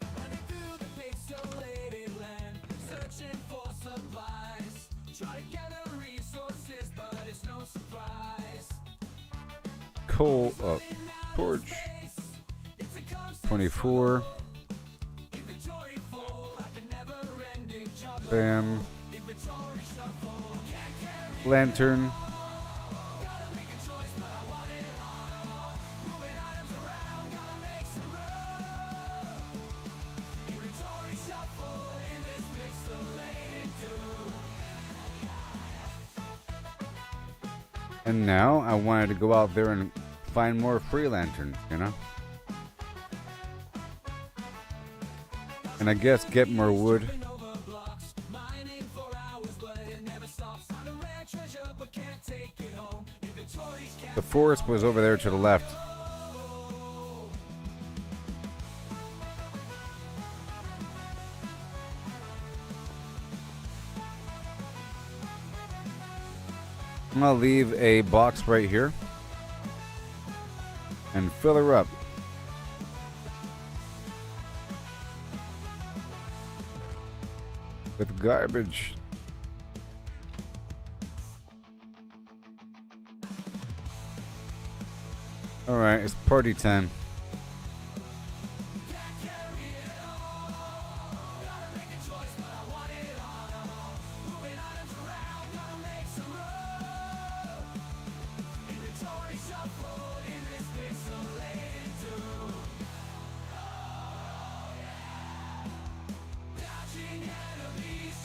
Running through the pixelated land, searching for supplies. Try to gather resources, but it's no surprise. coal up. Torch. It's a constant 24. inventory full, like a never-ending juggle. Bam. Inventory shuffle, can't carry. Lantern. Gotta make a choice, but I want it all. Moving items around, gotta make some room. Inventory shuffle in this pixelated doom. And now I wanted to go out there and find more free lanterns, you know? And I guess get more wood. Over blocks, mining for hours, but it never stops. Found a rare treasure, but can't take it home. Inventory's The forest was over there to the left. I'm gonna leave a box right here and fill her up. With garbage. Alright, it's party time.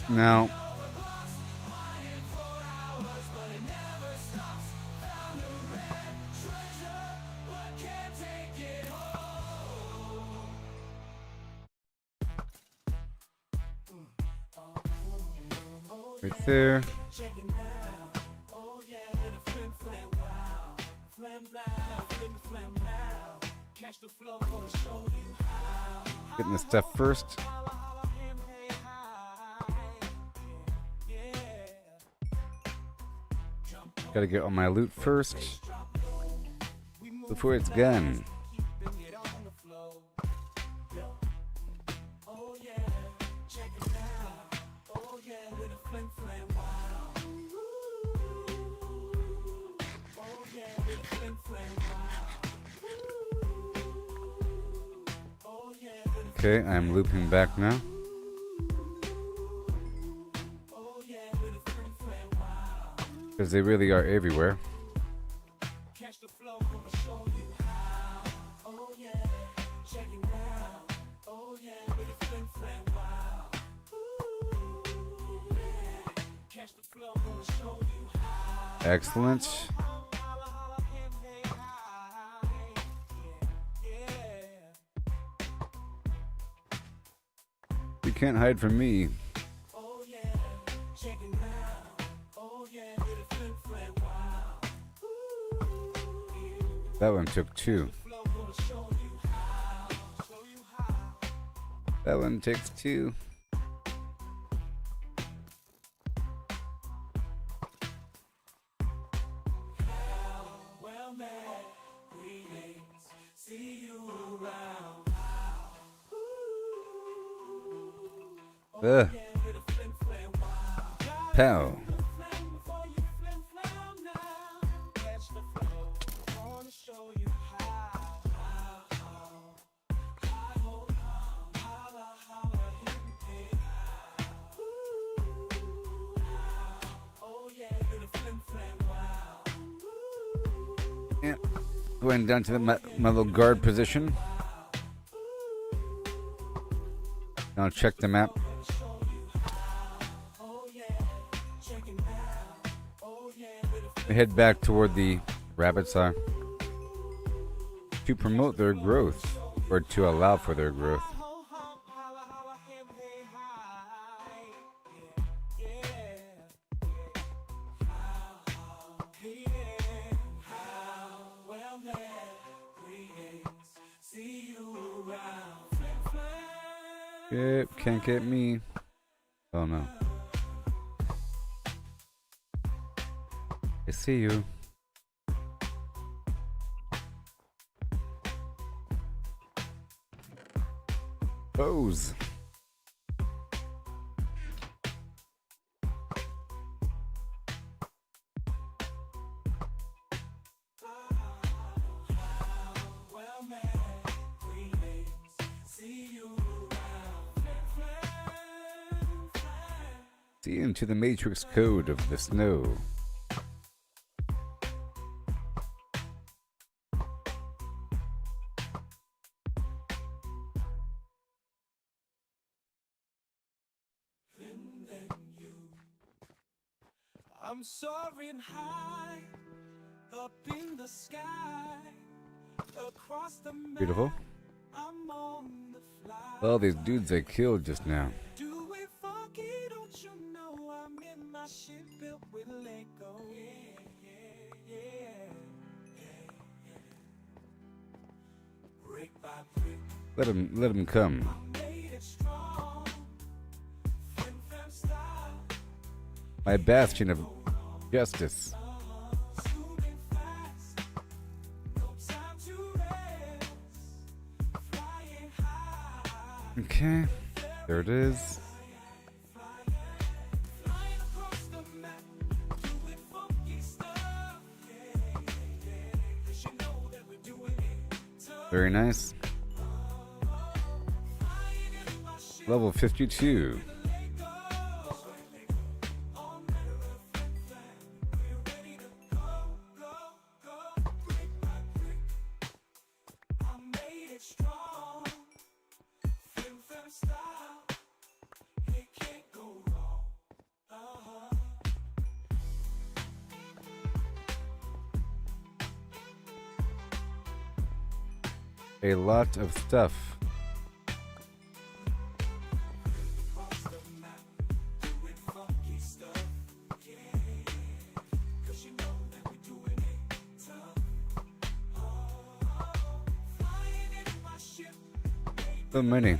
Now, right there. Getting the stuff first. Gotta get all my loot first before it's gone. Okay, I'm looping back now. Because they really are everywhere. Excellent. You can't hide from me. That one took 2. That one takes 2. Well met, greetings, see you around. Ugh. Yeah, with a flim flam wow. Pow. Flam before you flim flam now. Catch the flow, wanna show you how. Oh yeah, with a flim flam wow. Yeah. Going down to my little guard position. Now check the map. Oh yeah, check it out. Oh yeah, with a We head back toward the rabbits are to promote their growth or to allow for their growth. ho ho holla holla him hey hi. Yeah. How well met, greetings, see you around. Flim flam. Yep, can't get me. Oh no. I see you. Pose. Well met, greetings, see you around. Flim flam. See into the matrix code of the snow. I'm soaring high, up in the sky, across the map. Beautiful. I'm on the fly. All these dudes I killed just now. Do it funky, don't you know I'm in my ship built with Lego. Yeah. Brick by brick, Let him come. made it strong. Flim flam style, My bastion of justice. zooming fast. No time to rest. Flying high. Okay. There it is. Flying across the map, doing funky stuff. Yeah. 'Cause you know that we're doing it tough. Very nice. Flying in my ship, Level 52. Lego. All manner of flim flam. We're ready to go. Brick by brick, I made it strong. Flim flam style, it can't go wrong. A lot of stuff. Across the map, doing funky stuff. Yeah. 'Cause you know that we're doing it tough. Flying in my ship, So many.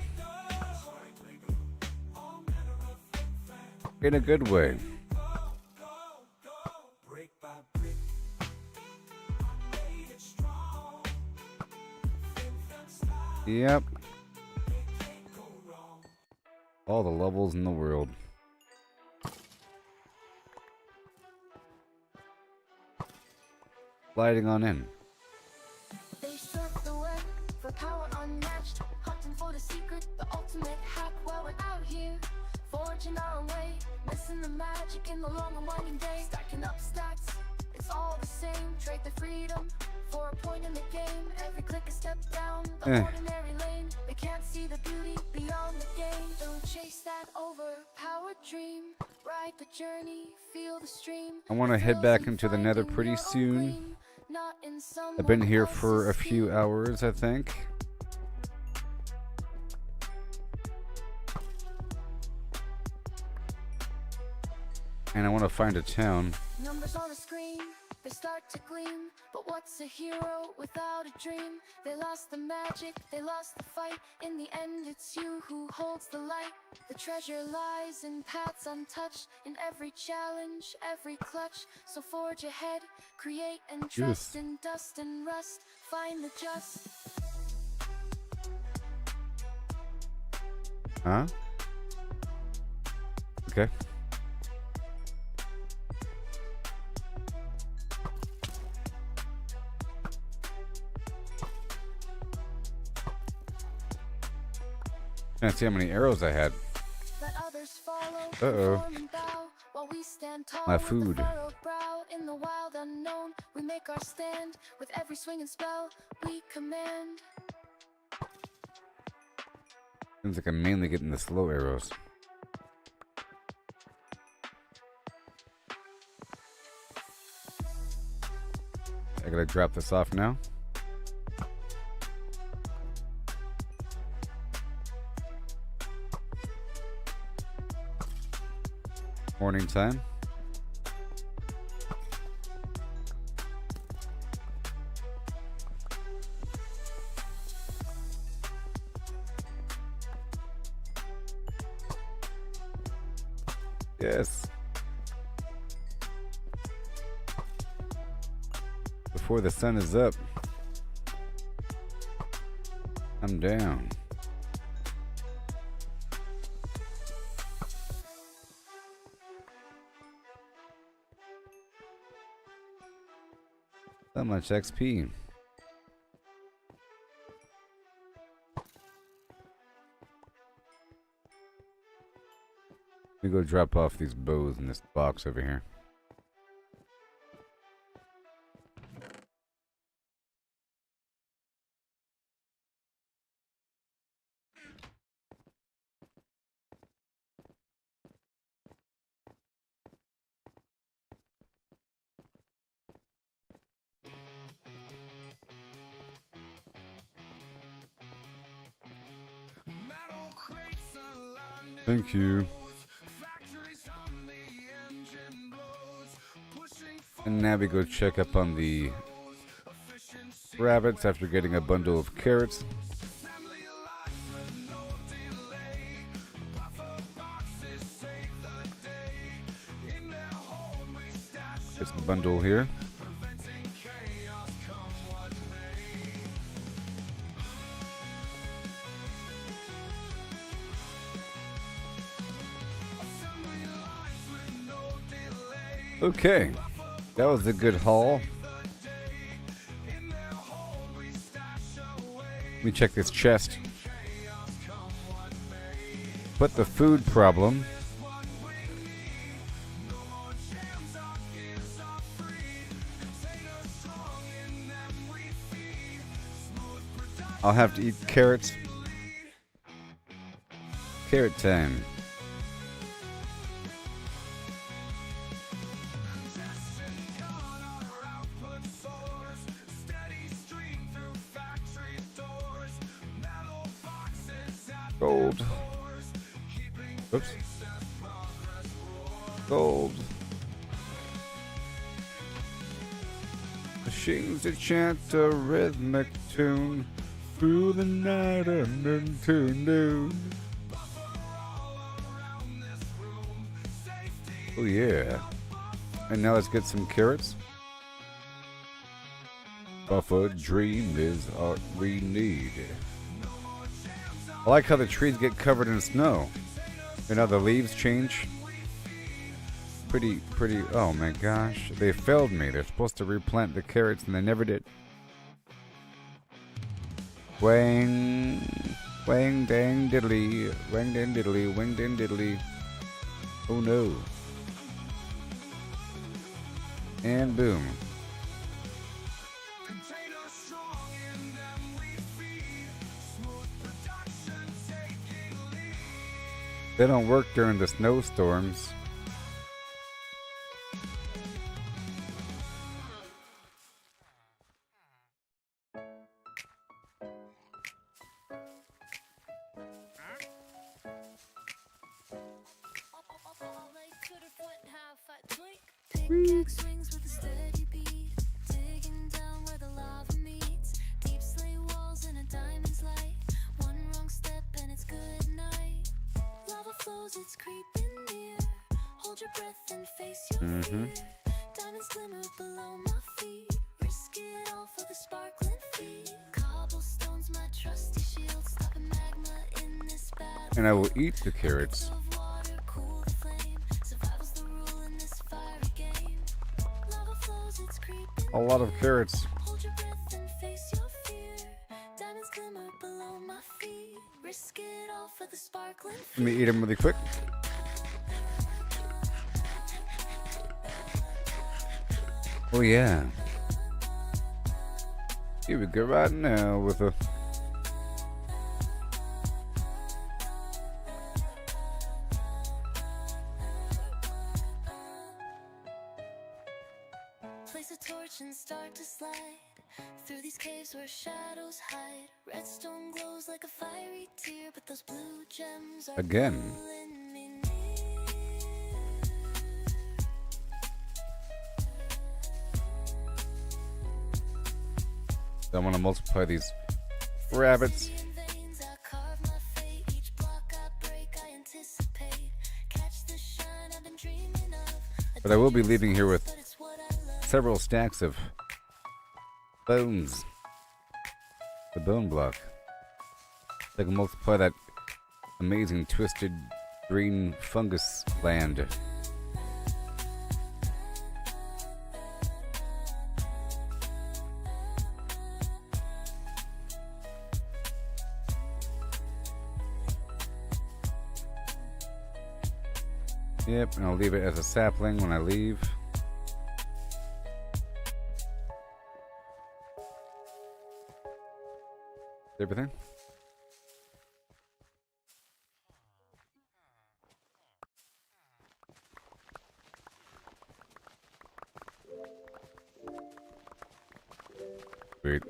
all manner of flim flam. In a good way. Go, brick by brick. I made it strong. Flim flam style, Yep. can't go wrong. All the levels in the world. Sliding on in. They surf the web for power unmatched, hunting for the secret, the ultimate hack while we're out here, forging our own way, missing the magic in the long and winding day, stacking up stats, it's all the same, trade the freedom for a point in the game, every click a step down the ordinary lane, they can't see the beauty beyond the game, don't chase that overpowered dream, ride the journey, feel the stream. I want to head back into the nether pretty soon. I've been here for a few hours, I think. And I want to find a town. Numbers on a screen, they start to gleam. But what's a hero without a dream? They lost the magic, they lost the fight. In the end, it's you who holds the light. The treasure lies in paths untouched, in every challenge, every clutch. So forge ahead, create and trust. Yes. In dust and rust, find the just. Huh? Okay. Can't see how many arrows I had. Let others follow, Uh-oh. conform and bow, while we stand tall My with the food. furrowed brow. In the wild unknown, we make our stand. With every swing and spell, we command. Seems like I'm mainly getting the slow arrows. I gotta drop this off now. Morning time. Yes. Before the sun is up, I'm down. So much XP. Let me go drop off these bows in this box over here. Metal crates aligned in Thank you. rows. Factories hum, the engine blows. Pushing And now we go check up on the efficiency. rabbits after getting a bundle of carrots. Family life with no delay. Buffer boxes save the day. In their home we stash It's the bundle here. preventing chaos come what may. Assembly lines with no delay. Okay. That was a good haul. In their home we stash away. Let me check this chest. But the food problem. I'll have to eat carrots. Carrot time. Gold. Oops. Gold. Machines that chant a rhythmic tune through the night and into noon. Oh yeah. And now let's get some carrots. Buffer dream is what we need. I like how the trees get covered in snow. You know, the leaves change. Pretty, oh my gosh. They failed me. They're supposed to replant the carrots and they never did. Wang, wang dang diddly, wang dang diddly, wang dang diddly. Oh no. And boom. They don't work during the snowstorms. Pickaxe swings with a steady beat. Mm-hmm. Diamonds glimmer below my feet. Risk it all for the sparkling feet. Cobblestones, my trusty shield. Stopping magma in this battle. And I will eat the carrots. Of water, cool the flame. Survival's the rule in this fiery game. Lava flows, it's creeping. A lot of carrots. Hold your breath and face your fear. Diamonds glimmer below my feet. Risk it all for the sparkling Let me eat them really quick. Oh yeah. Here we go right now with a Place a torch and start to slide through these caves where shadows hide. Redstone glows like a fiery tear, but those blue gems are again. pulling me near. I want to multiply these rabbits. In veins, I carve my fate. Each block I break, I anticipate. Catch the shine I've been dreaming of. But I will be leaving here with But it's what I love. several stacks of bones. The bone block. I can multiply that amazing twisted green fungus land. Yep, and I'll leave it as a sapling when I leave. Everything? Sweet.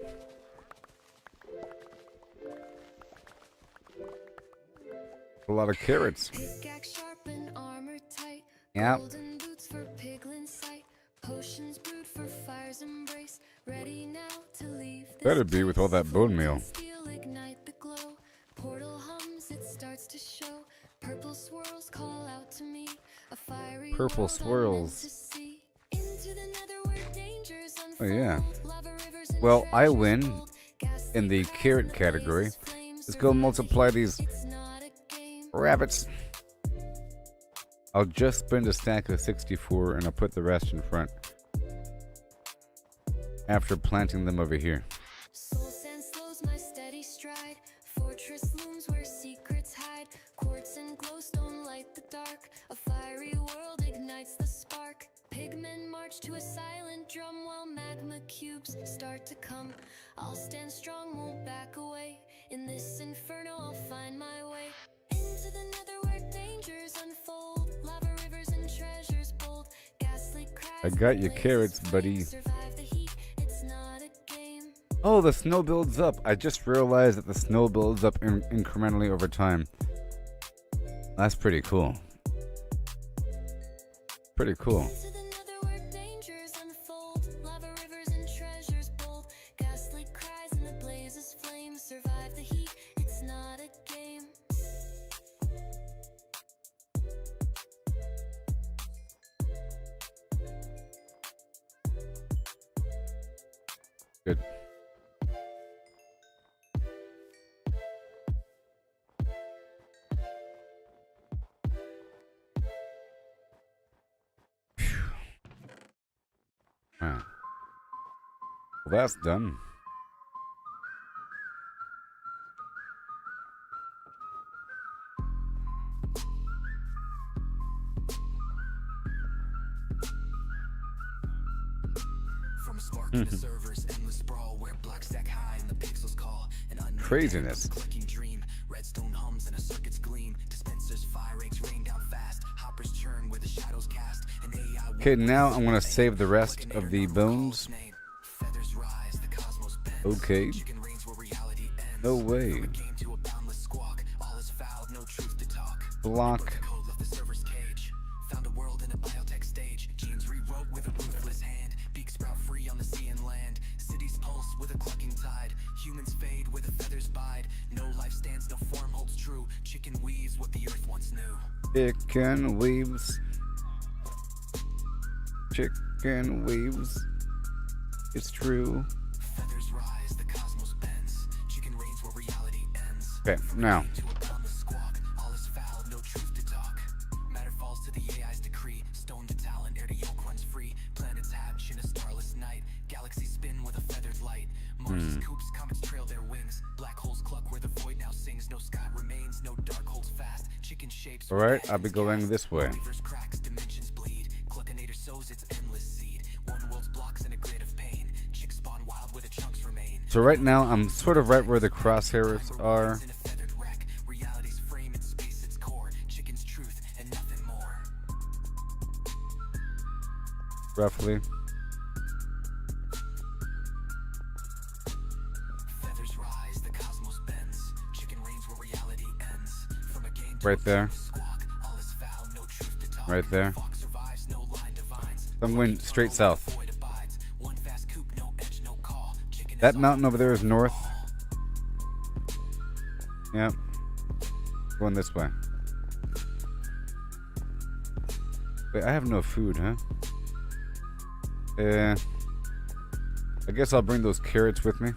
A lot of carrots. Pickaxe sharp and armor tight. Yep. Golden boots for piglin sight. Potions brewed for fire's embrace. Ready now to leave this Better be with all that bone meal. steel ignite the glow. Portal hums, it starts to show. Purple swirls call out to me. A fiery Purple world I'm meant swirls. to see. Into the nether where dangers Oh, yeah. unfold. Lava rivers and Well, I treasures win gold. Ghastly in the cries carrot and category. blazes flame. Let's go multiply these It's not a game. rabbits. I'll just spend a stack of 64 and I'll put the rest in front. After planting them over here. Soul sand slows my steady stride. Fortress looms where secrets hide. Quartz and glowstone light the dark. A fiery world ignites the spark. Pigmen march to a silent drum while magma cubes start to come. I'll stand strong, won't back away. In this inferno, I'll find my way. Into the nether where dangers unfold. Lava rivers and treasures bold. Ghastly cries I got and your blazes carrots, flame. buddy. Survive the heat, it's not a game. Oh, the snow builds up. I just realized that the snow builds up incrementally over time. That's pretty cool. Pretty cool. Into the nether where dangers unfold. Lava rivers and treasures bold. Ghastly cries and the blazes flame. Survive the heat, it's not a game. Good. Wow. Well, that's done. From sparking the servers, endless sprawl where black stack high and the pixels call an unnamed Craziness. endless clicking dream. Redstone hums and a circuit's gleam. Dispensers fire eggs rain down fast. Hoppers churn where the shadows cast. An AI Okay, now I'm gonna save the rest of the bones. Feathers rise, the cosmos bends. Okay. Chicken reigns where reality ends. No way. From a game to a boundless squawk. All is foul, no truth to talk. Block. Code left the server's cage. Found a world in a biotech stage. Genes rewrote with a ruthless hand. Beaks sprout free on the sea and land. Cities pulse with a clucking tide. Humans fade where the feathers bide. No life stands, no form holds true. Chicken weaves what the earth once knew. Chicken weaves. chicken waves. It's true. Feathers rise, the cosmos bends. Chicken reigns where reality ends. Okay, now. To a boundless squawk, all is foul, no truth to talk. Matter falls to the AI's decree. Stone to talent, air to yoke runs free. Planets hatch in a starless night. Galaxies spin with a feathered light. Mars' coops, comets trail their wings. Black holes cluck where the void now sings. No sky remains, no dark holds fast. Chicken shapes. Alright, I'll be going this way. Multiverse cracks, dimensions bleed. Cluckinator sows its endless seed. One world's blocks in a grid of pain. Chicks spawn wild where the chunks remain. So right now, I'm sort of right where the crosshairs are. In a feathered wreck, reality's frame and space its core. Chicken's truth and nothing more. Roughly. Feathers rise, the cosmos bends. Chicken reigns where reality ends. From a game to Right there. squawk, all is foul, no truth to talk. Right there. Fox survives, no line divines. I'm going straight south. Void abides. One fast coop, no edge, no call. Chicken That is mountain all over there is north. all. Yep. Going this way. Wait, I have no food, huh? I guess I'll bring those carrots with me.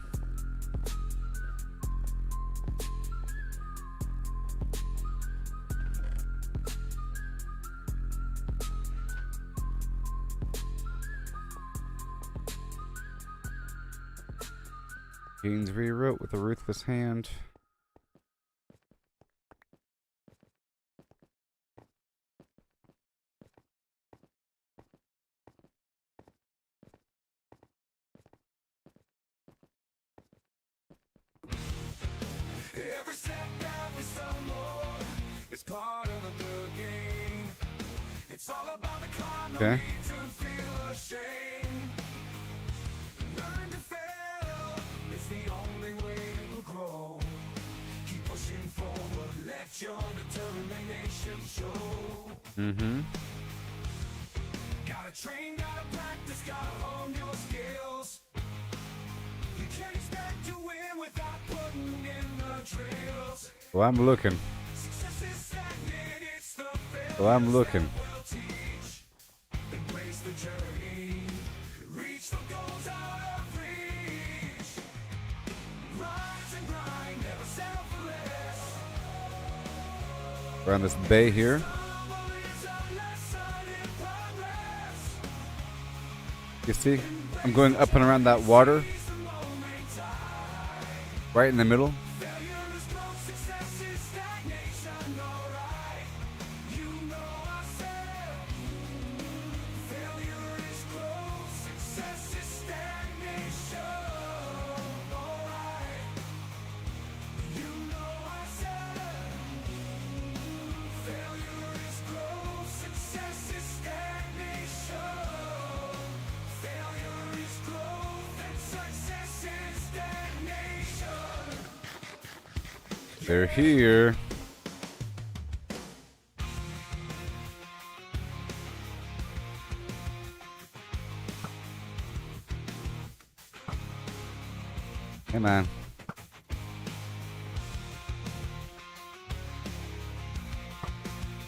Gaines rewrote with a ruthless hand. Every setback is some more. It's part of the game. It's all about the climb. Okay. No need to feel ashamed. Learn to fail. It's the only way to grow. Keep pushing forward. Let your determination show. Mm-hmm. Gotta train, gotta practice, gotta hone your skills. You can't expect to win without putting in the drills. Well, I'm looking. Success is stagnant, it's the Well, I'm failures looking. that will teach. Embrace the journey, reach the goals out of reach. Rise and grind, never settle for less. Around this bay here. Stumble is a lesson in progress. You see? I'm going up and around that water. It's the moment time. Right in the middle. Failure is growth, success is stagnation, alright. You know I said. Failure is growth, success is stagnation, alright. You know I said. Failure is growth, success is stagnation. Failure is growth and success is stagnation. They're here. Hey, man.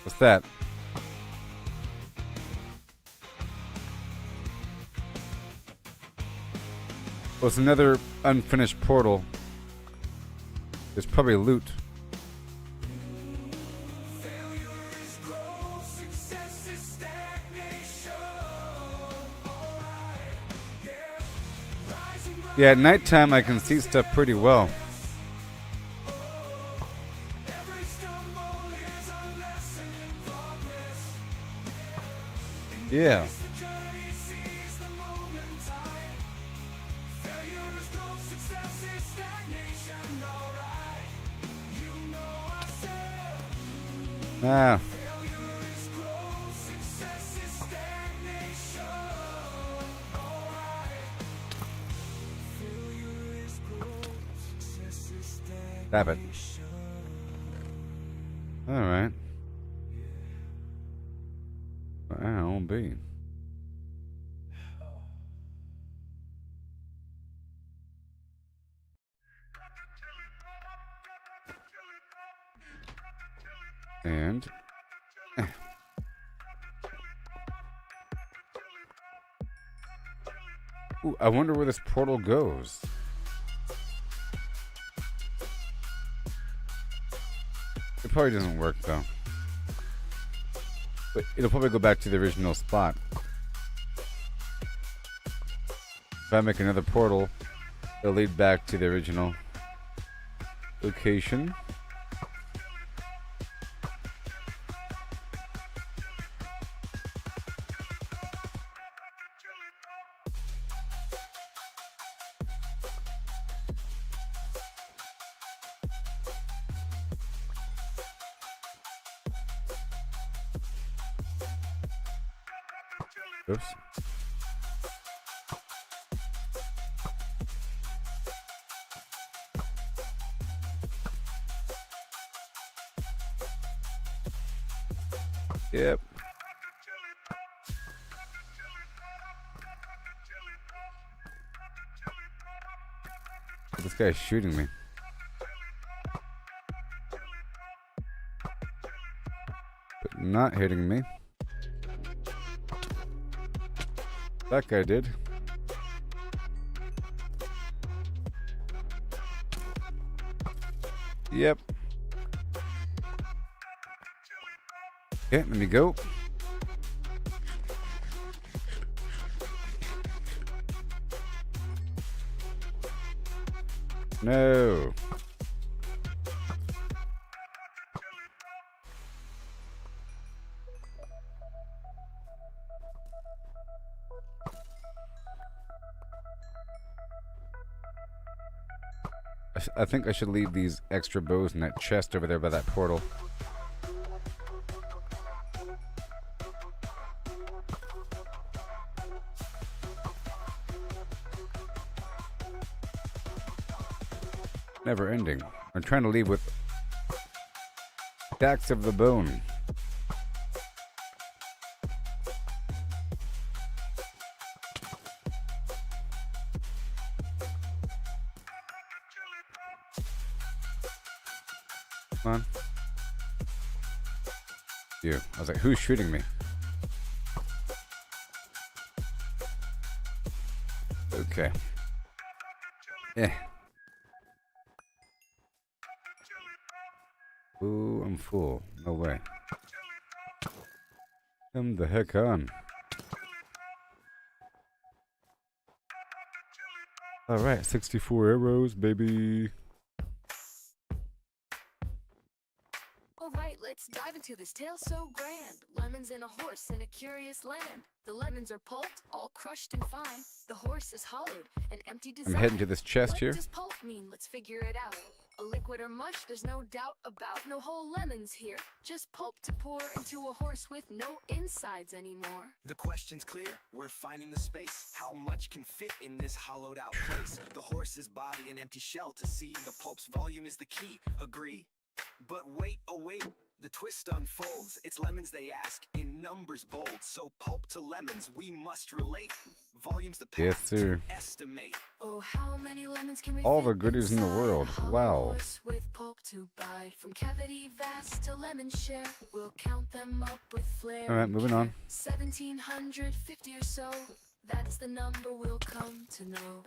What's that? Oh, it's another unfinished portal. There's probably loot. Failure is growth, success is stagnation. Alright, yeah. Rise and rise. Yeah, at nighttime I can see stuff pretty well. Every stumble is a lesson in progress. Yeah. The journey sees the moment time. Failure is growth, success is stagnation. Alright, you know I said. Ah, Failure is growth, success is stagnation. Alright. Failure is growth, success is stagnation. Stop it. Alright. I'll be. And Ooh, I wonder where this portal goes. It probably doesn't work though. But it'll probably go back to the original spot. If I make another portal, it'll lead back to the original location. Oops. Yep. This guy's shooting me. But not hitting me. That guy did. Yep. Okay, let me go. No. I think I should leave these extra bows in that chest over there by that portal. Never ending. I'm trying to leave with stacks of the bone. Come on. You. I was like, who's shooting me? Okay. Yeah. Ooh, I'm full. No way. Come the heck on. Alright, 64 arrows, baby. Alright, let's dive into this tale so grand. Lemons and a horse in a curious land. The lemons are pulped, all crushed and fine. The horse is hollowed, an empty design. I'm heading to this chest What here. does pulp mean? Let's figure it out. A liquid or mush, there's no doubt about. No whole lemons here, just pulp to pour into a horse with no insides anymore. The question's clear, we're finding the space. How much can fit in this hollowed out place? The horse's body an empty shell to see. The pulp's volume is the key, agree. But wait, oh wait, the twist unfolds. It's lemons they ask, in numbers bold. So pulp to lemons, we must relate. Volume's the Yes, path sir. to estimate. Oh, how many lemons can we All fit the goodies in the inside world. a hollow Wow. horse with pulp to bite? From cavity vast to lemon share, we'll count them up with flair. All right, and moving care. on. 1750 or so, that's the number we'll come to know.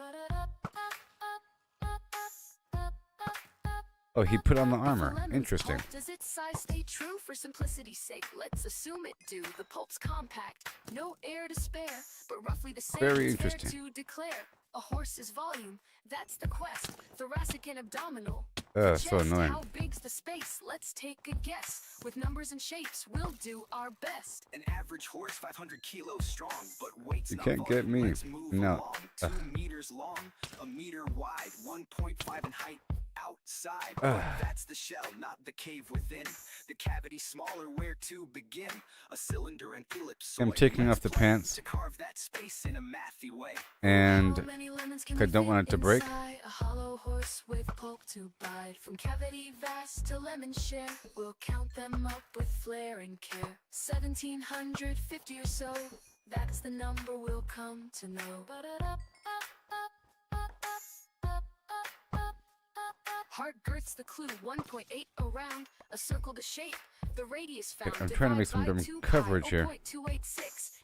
Oh, he put on the If a armor. lemon's Interesting. pulp, does its size stay true? For simplicity's sake, let's assume it do. The pulp's compact, no air to spare, but roughly the same. Very It's fair interesting. to declare a horse's volume, that's the quest. Thoracic and abdominal. So Chest, annoying. how big's the space? Let's take a guess. With numbers and shapes, we'll do our best. An average horse 500 kilos strong, but weight's You not can't get volume. me. Let's move No. along. 2 meters long, a meter wide, 1.5 in height outside. But that's the shell, not the cave within. The cavity smaller, where to begin? A cylinder and ellipsoid. I'm taking Let's off the plan pants. to carve that space in a mathy way. And How many lemons can I we don't fit want it to break. inside a hollow horse with pulp to bite? From cavity vast to lemon share, we'll count them up with flair and care. 1750 or so, that's the number we'll come to know. Heart girth's the clue, 1.8 around, a circle to shape. The radius found. I'm trying to make some divide by dumb 2 coverage pi, here. 0.286.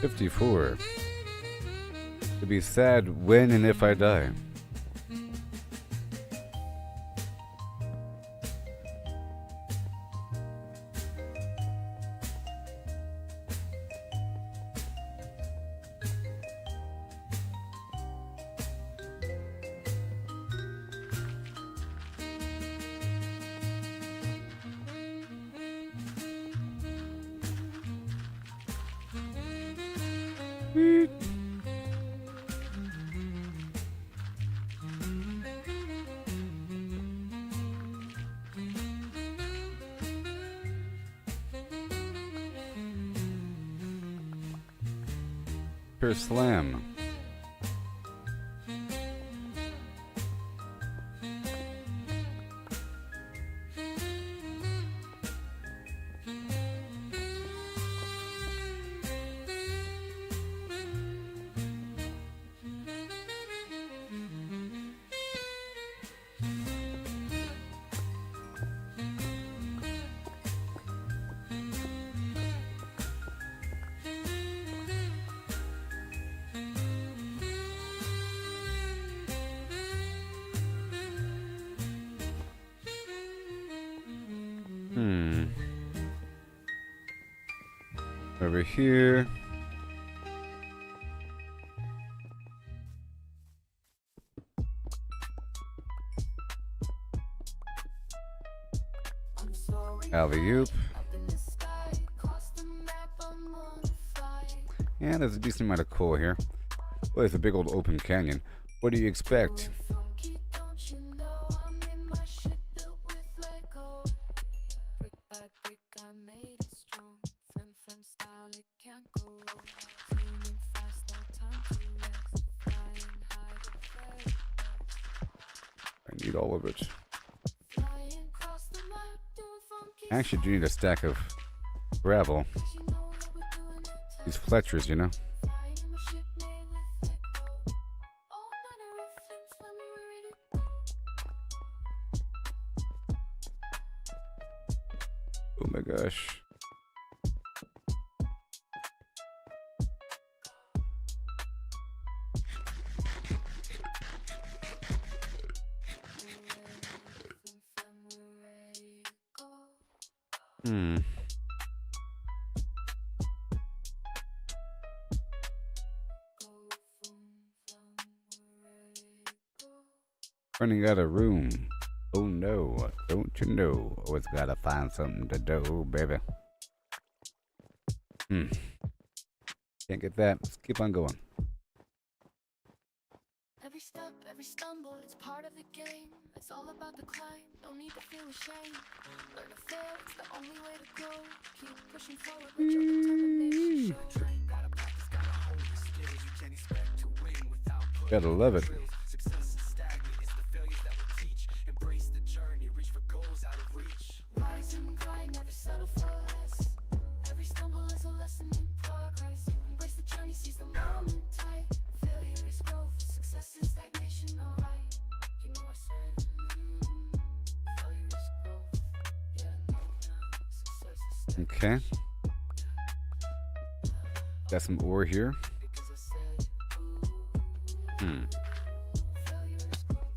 54. To be sad when and if I die. Sweet. Per slam. Over here. Alley-oop. Yeah, there's a decent amount of coal here. Well, it's a big old open canyon. What do you expect? I need all of it. I actually do need a stack of gravel. These Fletchers, you know. Oh my gosh. Running out of room. Oh no, don't you know? Always gotta find something to do, baby. Can't get that. Let's keep on going. Every step, every stumble, it's part of the game. It's all about the climb, no need to feel ashamed. Learn to fail, it's the only way to grow. Keep pushing forward, let your determination show. Gotta practice, gotta hone the skills. You can't expect to win without putting Gotta love it. success is stagnant, it's the failures that will teach. Embrace the journey, reach for goals out of reach. Rise and grind, never settle for less. Every stumble is a lesson in progress. Embrace the journey, seize the moment tight. Failure is growth, success is stagnation, alright. You know I said, failure is growth. Yeah, no, success is stagnation. Okay. Got some ore here. Because I said, failure is growth.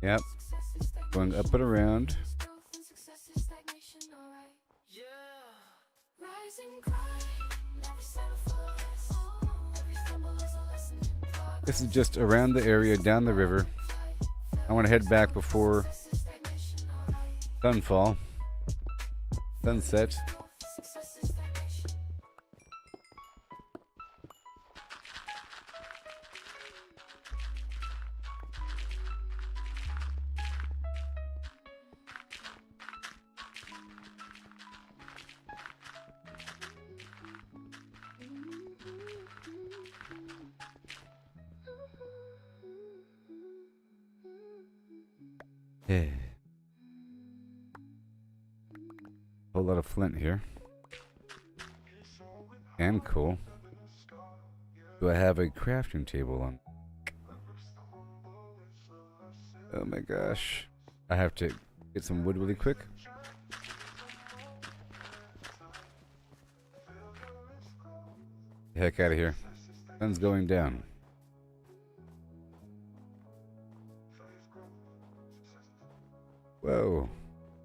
Yep. Success is stagnation. Going up and around. Growth and success is stagnation, alright. Yeah. Rise and grind, never settle for less. Every stumble is a lesson in progress. This is just around the area, down the river. I want to head back before sunfall. Sunset. Success is stagnation. Yeah. Whole lot of flint here. And cool. Do I have a crafting table on? Oh my gosh. I have to get some wood really quick. the heck out of here. Sun's going down. Whoa.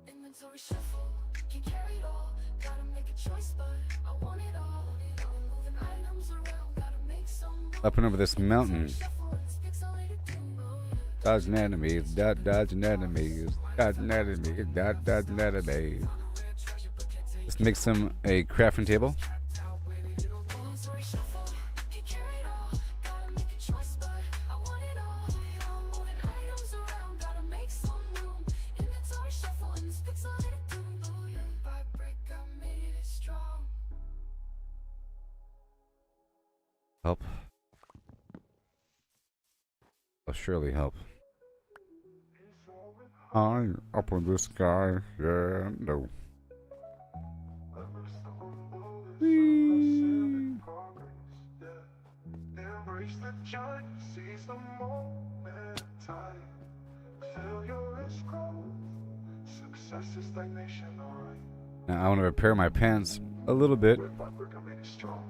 Inventory shuffle, can carry it all. Gotta make a choice, but I want it all. Moving items around, gotta make some room. Up and over this mountain. Shuffle and it's pixelated too. Dodging enemies, dodging enemies, dodging enemies, dodging enemies. Let's make a crafting table. Inventory shuffle, can carry it all. Gotta make a choice, but I want it all. Moving items around, gotta make some room. Inventory shuffle and it's pixelated too. By brick, I made it strong. Help. I'll surely help. High up in the sky, yeah, no. Whee. Embrace the joy, seize the moment, time. Feel your risk growth. Success is stagnation, alright. Now I want to repair my pants a little bit. By brick, I made it strong.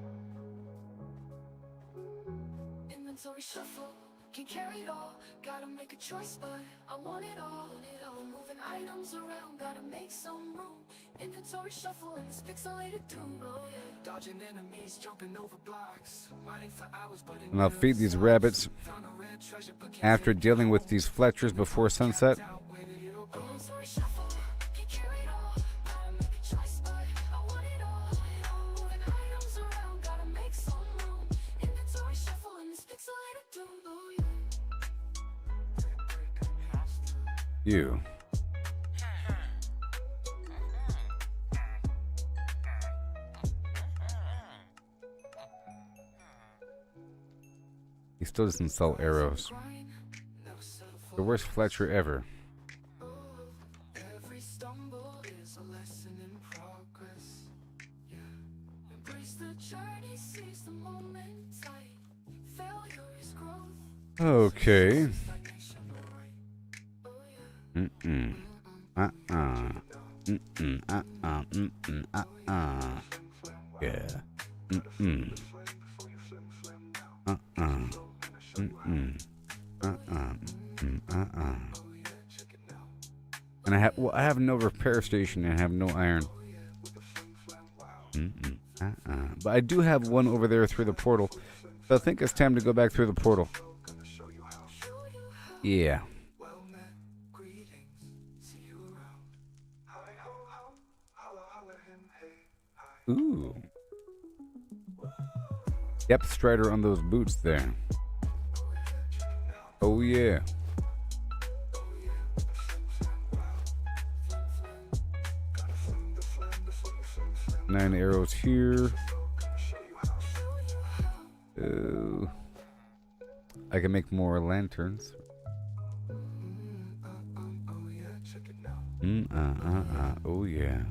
Inventory shuffle, can carry it all. Gotta make a choice, but I want it all. Moving items around, gotta make some room. Inventory shuffle and it's pixelated too. Dodging enemies, jumping over blocks, mining for hours, but And I'll feed these rabbits after dealing with these Fletchers before sunset. Inventory shuffle, can carry it all. Gotta make a choice, but I want it all. Moving items around, gotta make some room. Inventory shuffle and it's pixelated too. You. He still doesn't sell arrows. The worst Fletcher ever. Every stumble is a lesson in progress. Yeah. Embrace the journey, seize the moment tight. Failure is growth. Okay. Stagnation, alright. Oh yeah. Mm-mm. Yeah. Mm-mm. And I have no repair station and I have no iron. But I do have one over there through the portal. So I think it's time to go back through the portal. Yeah. Well met, greetings, see you around. Hi ho ho, holla holla him, hey, hi. Ooh. Yep, Strider on those boots there. Oh yeah. 9 arrows here. Oh. I can make more lanterns. Oh yeah.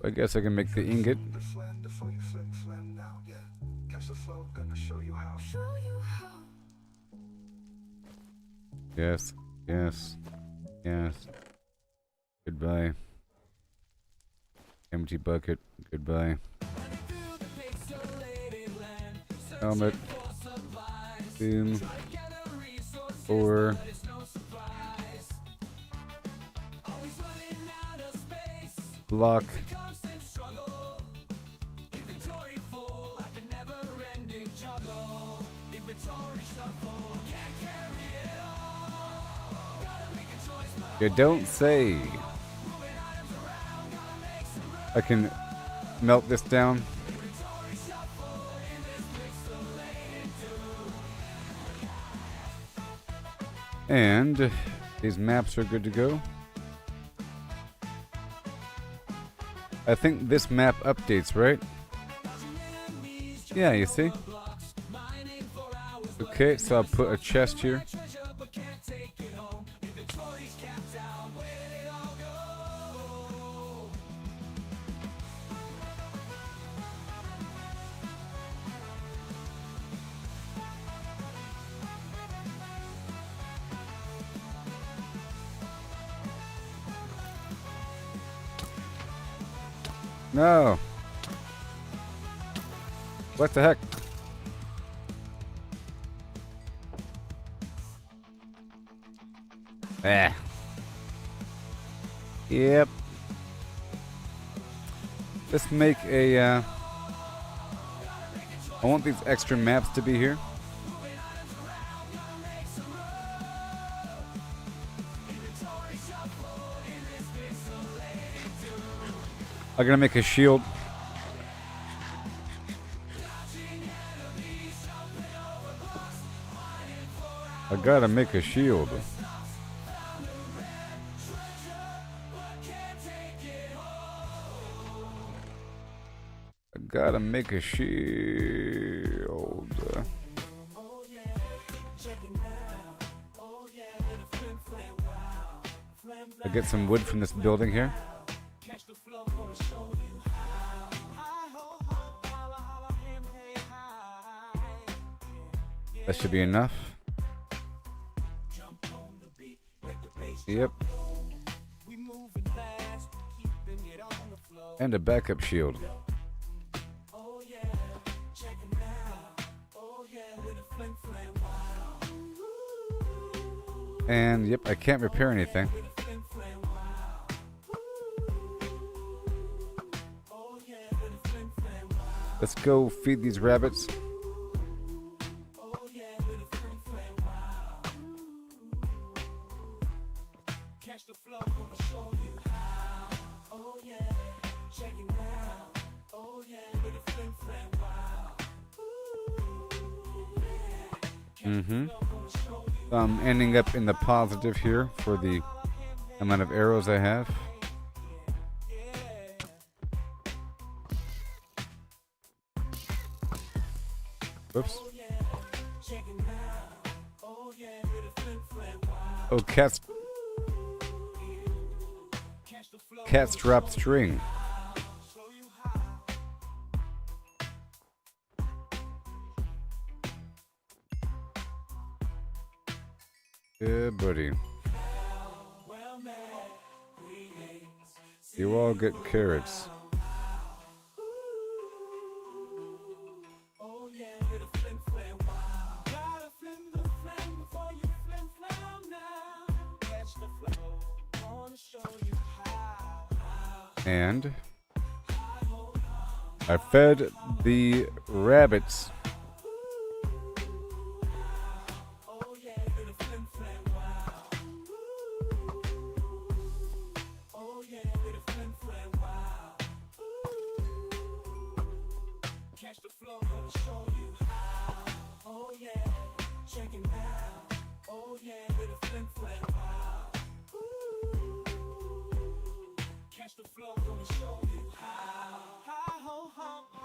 I guess I can make the ingot. Yes, yes, yes. Goodbye. Empty bucket. Goodbye. Helmet. Boom. 4. Block. You don't say. I can melt this down. And these maps are good to go. I think this map updates, right? Yeah, you see? Okay, so I'll put a chest here. No. What the heck? Ah. Yep. Let's make a, I want these extra maps to be here. I'm gonna make a shield. I gotta make a shield. I gotta make a shield. I get some wood from this building here. That should be enough. Yep. And a backup shield. And yep, I can't repair anything. Let's go feed these rabbits. I'm ending up in the positive here for the amount of arrows I have. Whoops. Oh, cats drop string. Yeah, buddy. You all get carrots. And I fed the rabbits.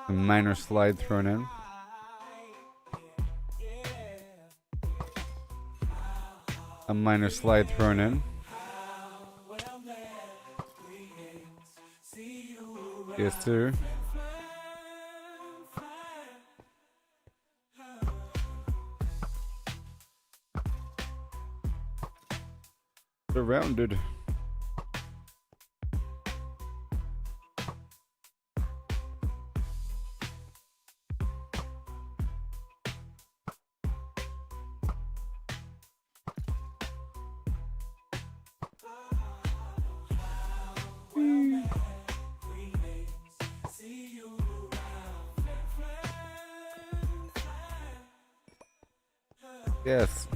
A minor slide thrown in. A minor slide thrown in. Yes, sir. Surrounded. Yes.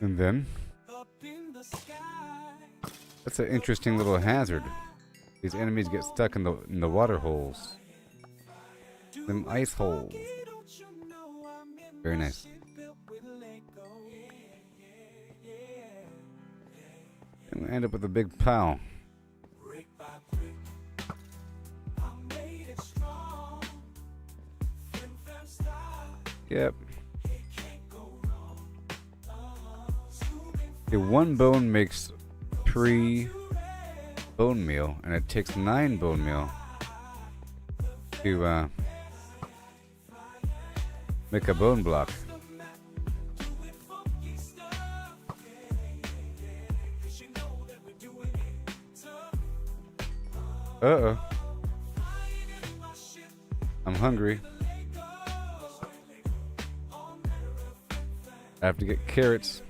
And then that's an interesting little hazard. These enemies get stuck in the water holes. Them ice holes. Very nice. And we end up with a big pile. Yep. Okay, one bone makes 3 bone meal, and it takes 9 bone meal to make a bone block. Uh-oh. I'm hungry. I have to get carrots.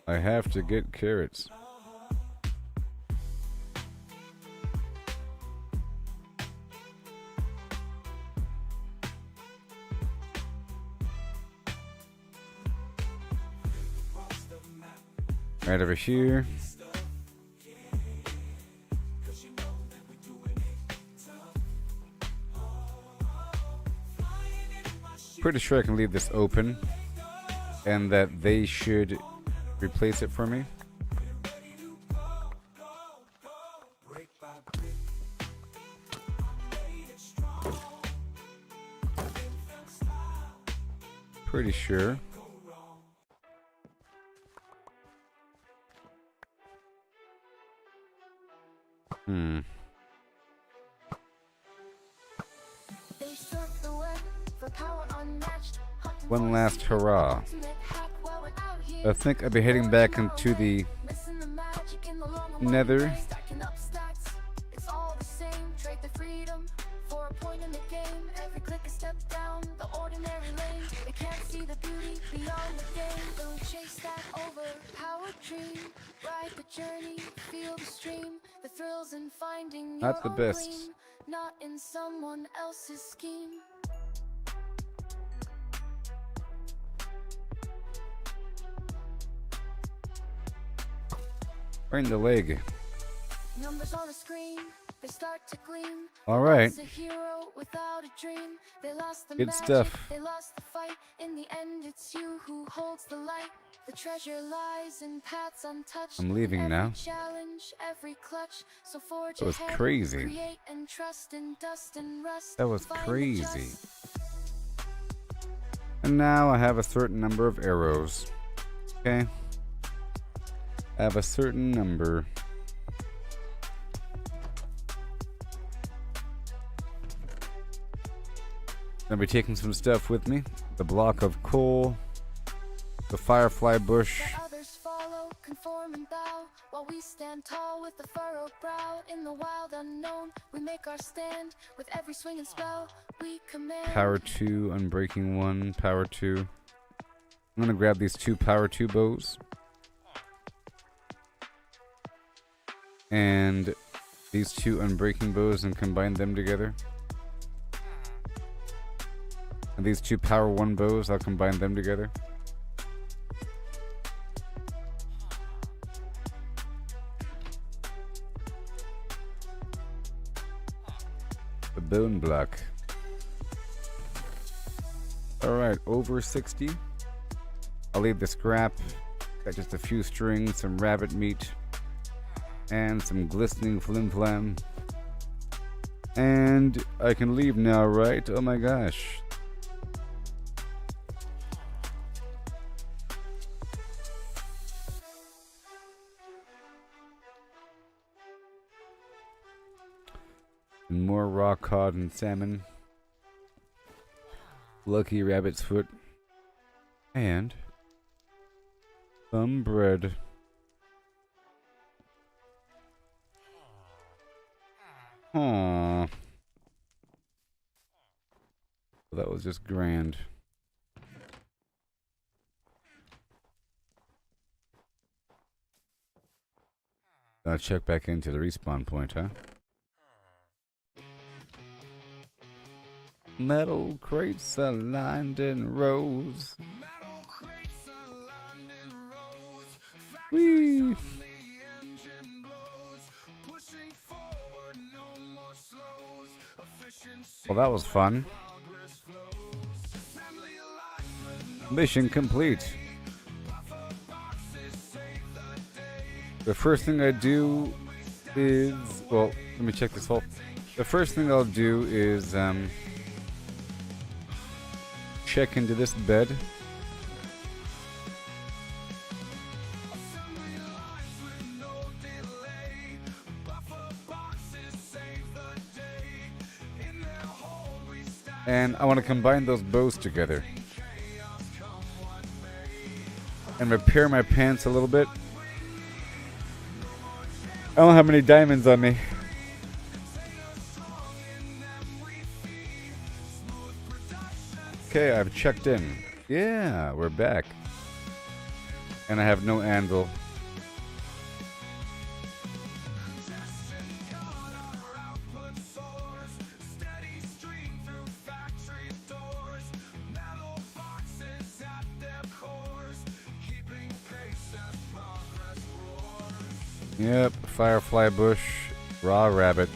I have to get carrots. Right over here. Pretty sure I can leave this open and that they should replace it for me. Pretty sure. One last hurrah. I think I'll be heading back into the Nether. It's all the same, trade the freedom for a point in the game. Every click a step down the ordinary lane. They can't see the beauty beyond the game. Don't chase that overpowered dream. Ride the journey, feel the stream. The thrills in finding your Not the own best. gleam, not in someone else's scheme. Right in the leg. Numbers on a screen, they start to gleam. All right. Once a hero without a dream. They lost the Good magic, stuff. they lost the fight. In the end, it's you who holds the light. The treasure lies in paths untouched. I'm leaving every now. Challenge, every clutch. So forge That was ahead, crazy. Create and trust in dust and rust. That was Find the crazy. just. And now I have a certain number of arrows. Okay. I have a certain number. Gonna be taking some stuff with me. The block of coal, the firefly bush, Let others follow, conform and bow, while we stand tall with a furrowed brow. In the wild unknown, we make our stand. With every swing and spell, we command. power 2, unbreaking 1, power 2. I'm gonna grab these 2 power 2 bows. And these 2 unbreaking bows and combine them together. And these 2 power 1 bows, I'll combine them together. The bone block. Alright, over 60. I'll leave the scrap. Got just a few strings, some rabbit meat, and some glistening flim flam. And I can leave now, right? Oh my gosh. And more raw cod and salmon. Lucky rabbit's foot. And some bread. Aww. That was just grand. I'll check back into the respawn point, huh? Metal crates are lined in rows. Metal crates are lined in rows. Whee! Factories on the engine blows. Pushing forward, no more slows. Efficiency, Well, that was fun. progress flows. Family alignment, no Mission complete. buffer boxes save the day. The first thing I do is, well, let me check this hole. The first thing I'll do is check into this bed. Assembly lines with no delay. Buffer boxes save the day. In their hold we stack And I want to combine those bows together. chaos, come what may. And repair my pants a little bit. I don't have many diamonds on me. Okay, I've checked in. Yeah, we're back. And I have no anvil. Output soars, steady stream through factory doors. Metal boxes at their cores, keeping pace as progress roars. Yep, firefly bush, raw rabbit,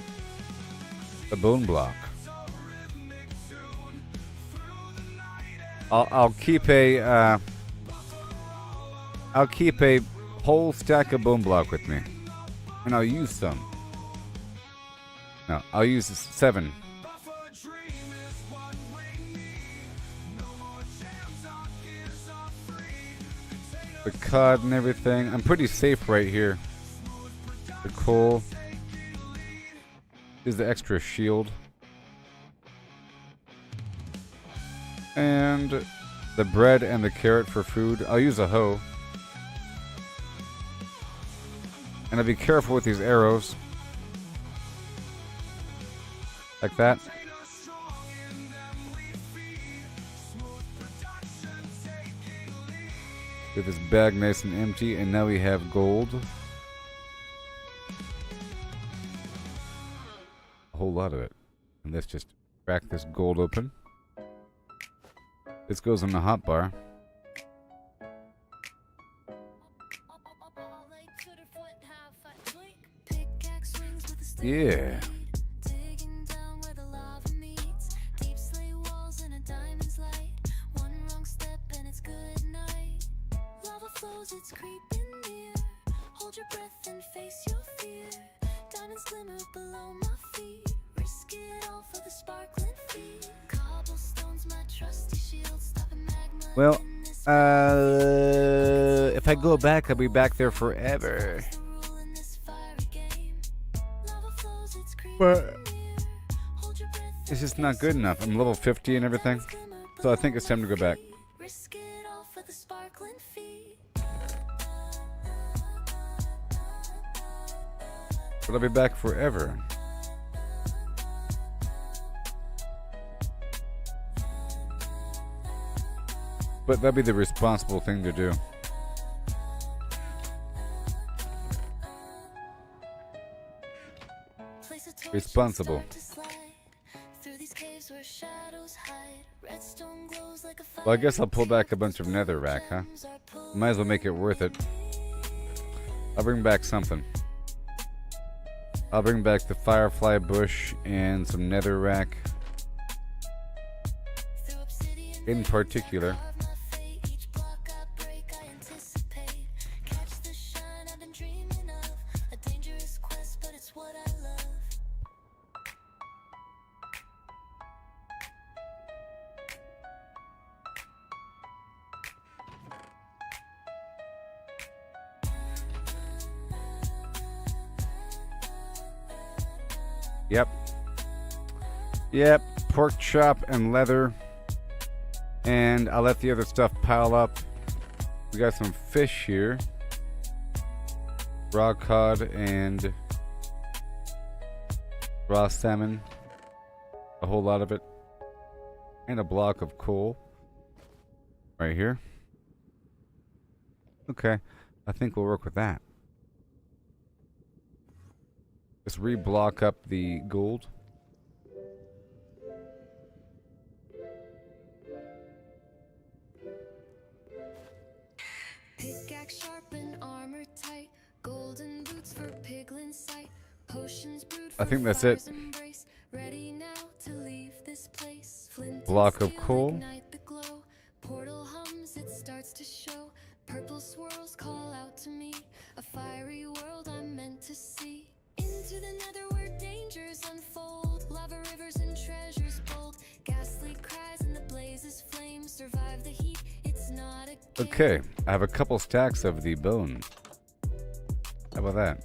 a bone block. So rhythmic tune through the night and I'll keep a whole stack of bone block with me, and I'll use some. No, I'll use 7. buffer dream is what we need. No more jams, our gears are free. The cod and everything. I'm pretty safe right here. The coal is the extra shield. And the bread and the carrot for food. I'll use a hoe. And I'll be careful with these arrows. Like that. Strong in them we feed. Smooth production taking lead. Get this bag nice and empty. And now we have gold. A whole lot of it. And let's just crack this gold open. This goes in the hot bar. Yeah. Digging down where the lava meets. Deep slay walls in a diamond's light. One wrong step and it's good night. Lava flows, it's creeping near. Hold your breath and face your fear. Diamonds glimmer below my feet. Risk it all for the sparkling feet. Cobblestones, my trusty shield. Stopping magma. Well, in this if I go back, I'll be back there forever. the rule in this fiery game. Lava flows, it's creeping But near. Hold your breath it's just not good enough. I'm level 50 and everything. So I think it's time to go back. Risk it all for the sparkling feet. But I'll be back forever. But that'd be the responsible thing to do. Place a torch and Responsible. start to slide through these caves where shadows hide. Redstone glows like a Well, I guess I'll pull back a bunch of netherrack, huh? flames are pulled Might as well make it worth it. I'll bring back something. I'll bring back the firefly bush and some netherrack through obsidian in particular. of my fate. Each block I break, I anticipate. Catch the shine I've been dreaming of. A dangerous quest, but it's what I love. Yep. Yep. Pork chop and leather. And I'll let the other stuff pile up. We got some fish here. Raw cod and raw salmon. A whole lot of it. And a block of coal. Right here. Okay. I think we'll work with that. Just re-block up the gold. Pickaxe sharp and armor tight. Golden boots for piglin sight. Potions brewed I for think that's it. fire's embrace. Ready now to leave this place. Flint and Block of steel coal. ignite the glow. Portal hums, it starts to show. Purple swirls call out to me. A fiery world I'm meant to see. Into the nether where dangers unfold. Lava rivers and treasures bold. Ghastly cries and the blazes flames. Okay, I have a couple stacks of the bone. How about that?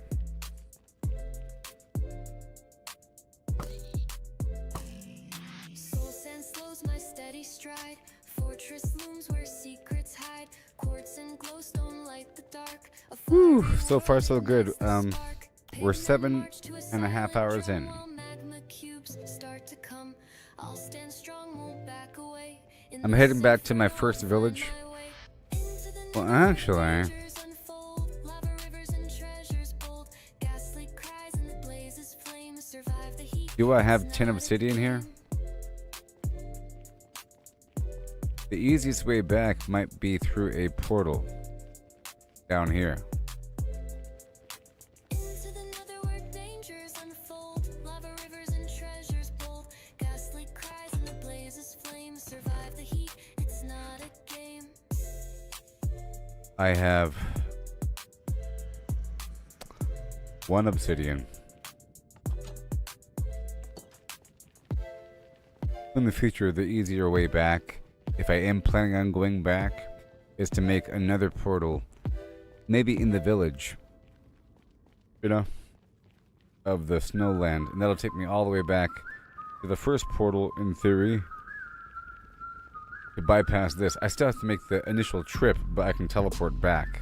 Soul sand slows my steady stride. Fortress looms where secrets hide. Quartz and glowstone light the dark. A Whew, fiery so far so warrior good. lights the spark. We're Pavement 7.5 march to a hours silent in. drum while magma cubes start to come. I'll stand strong, won't back away. In I'm the heading back to my cipher, I'll first find village. my way. Into the Well, night where actually, dangers unfold. Lava rivers and treasures bold. Ghastly cries and the blazes flame. Survive the heat. do I have It's 10 not a obsidian here? game. The easiest way back might be through a portal down here. Into the nether where dangers unfold. Lava rivers and treasures bold. Ghastly cries and the blazes flame. Survive the heat. It's not a game. I have 1 obsidian. In the future, the easier way back, if I am planning on going back, is to make another portal, maybe in the village, you know, of the snowland, and that'll take me all the way back to the first portal, in theory, to bypass this. I still have to make the initial trip, but I can teleport back,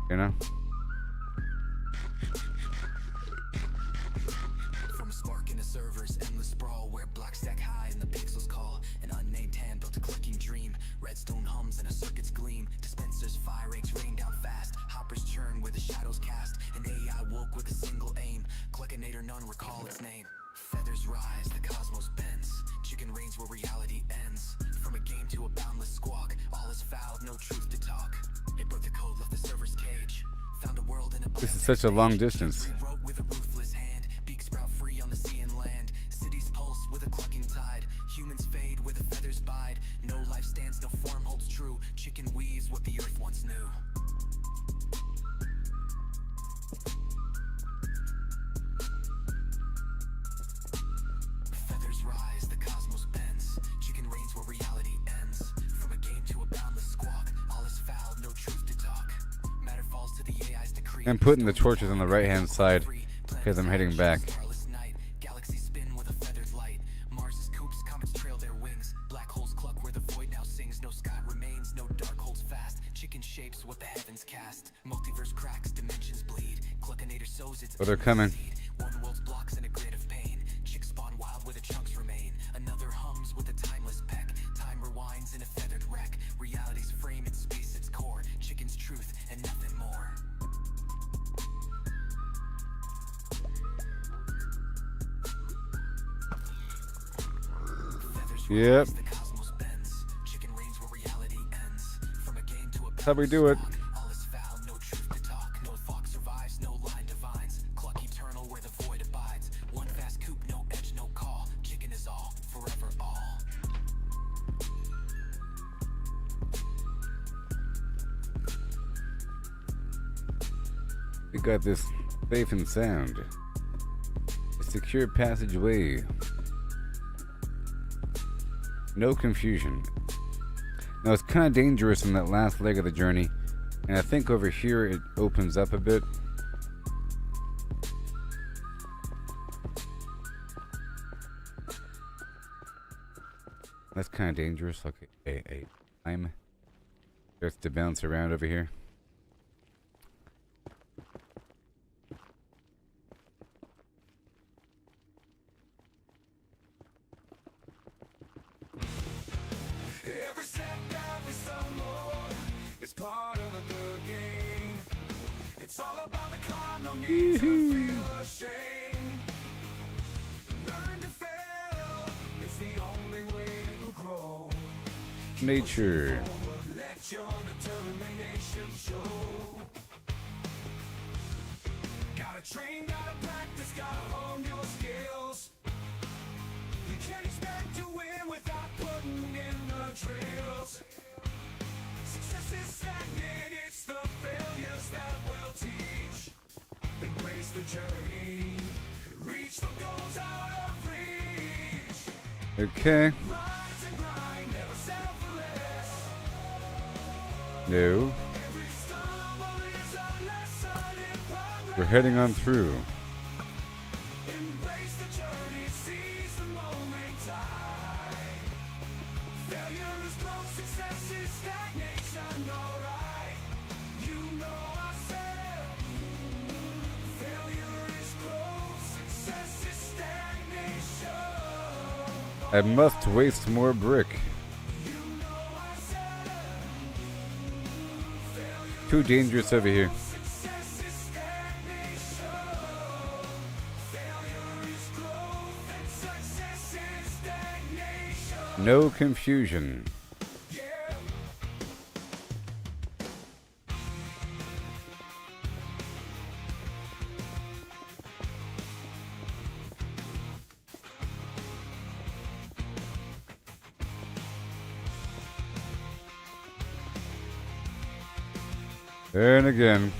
you know? From spark into servers, endless sprawl where black stack high and the pixels call. An unnamed hand built a clicking dream. Redstone hums and a circuit's gleam. Dispensers, fire eggs rain down fast. Hoppers churn where the shadows cast. An AI woke with a single aim. Clickinator, none recall its name. Feathers rise, the cosmos bends. Chicken reigns where reality ends. From a game to a boundless squawk. All is fouled, no truth to talk. It broke the code, left the server's cage. Found a world in a This is such a long distance. Rewrote with a ruthless hand. Beak sprout free on the sea and land. Cities pulse with a clucking tide. Humans fade where the feathers bide. No life stands, no form holds true. Chicken weaves what the earth once knew. Feathers rise, the cosmos bends. Chicken reigns where reality ends. From a game to a boundless squawk. All is fouled, no truth to talk. Matter falls to the AI's decree. I'm putting the torches on the right-hand side because I'm heading back. Starless night, galaxies spin with a feathered light. Mars's coops, comets trail their wings. Black holes cluck where the void now sings. No sky remains, no dark holds fast. Chicken shapes what the heavens cast. Multiverse cracks, dimensions bleed. Cluckinator sows its Oh, they're coming. seed. One world's blocks in a grid of pain. Chicks spawn wild where the chunks remain. Another hums with a timeless peck. Time rewinds in a feathered wreck. Reality's frame in space its core. Chicken's truth and nothing more. Feathers Yep. rise, the cosmos bends. Chicken reigns where reality ends. From a game to a That's how we do it. all is foul, no truth to talk. No fox survives, no line divines. Cluck eternal where the void abides. One fast coop, no edge, no call. Chicken is all, forever all. We got this safe and sound. A secure passageway. No confusion. Now it's kind of dangerous in that last leg of the journey, and I think over here it opens up a bit. That's kind of dangerous. Okay, time starts to bounce around over here. Every step that we stumble is part of the game. It's all about the climb, no need to feel ashamed. Learn to fail, it's the only way to grow. Nature. Let your determination show. Gotta train, gotta practice, gotta hone your skills. You can't expect to win without putting in the drills. Success is stagnant, it's the failures that will teach. Embrace the journey, reach the goals out of reach. Okay. Rise and grind, never settle for less. No. We're heading on through. Embrace the journey, seize the moment, time. Failure is close, success is stagnation, alright. You know I said, failure is close, success is stagnation. I must waste more brick. You know I said, Too dangerous over here. success is stagnation. Failure is growth and success is stagnation. No confusion. Yeah. And again.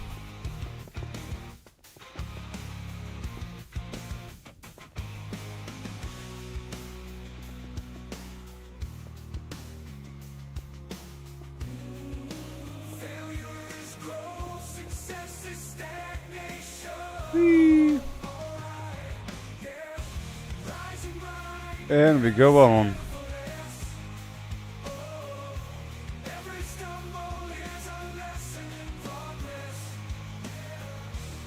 Failure is growth, success is stagnation. Yeah. Rise and grind, And we go on. every stumble is a lesson in progress.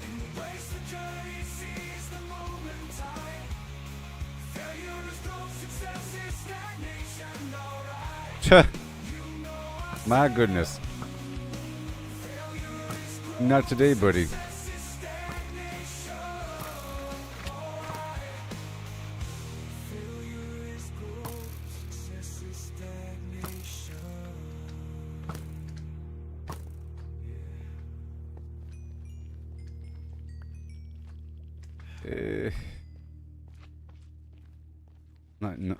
Embrace the journey, seize the moment, time. Failure is growth, success is stagnation, alright. Tch. My goodness. Not today, buddy. Success is stagnation, alright. Failure is growth, success is stagnation. Not, no.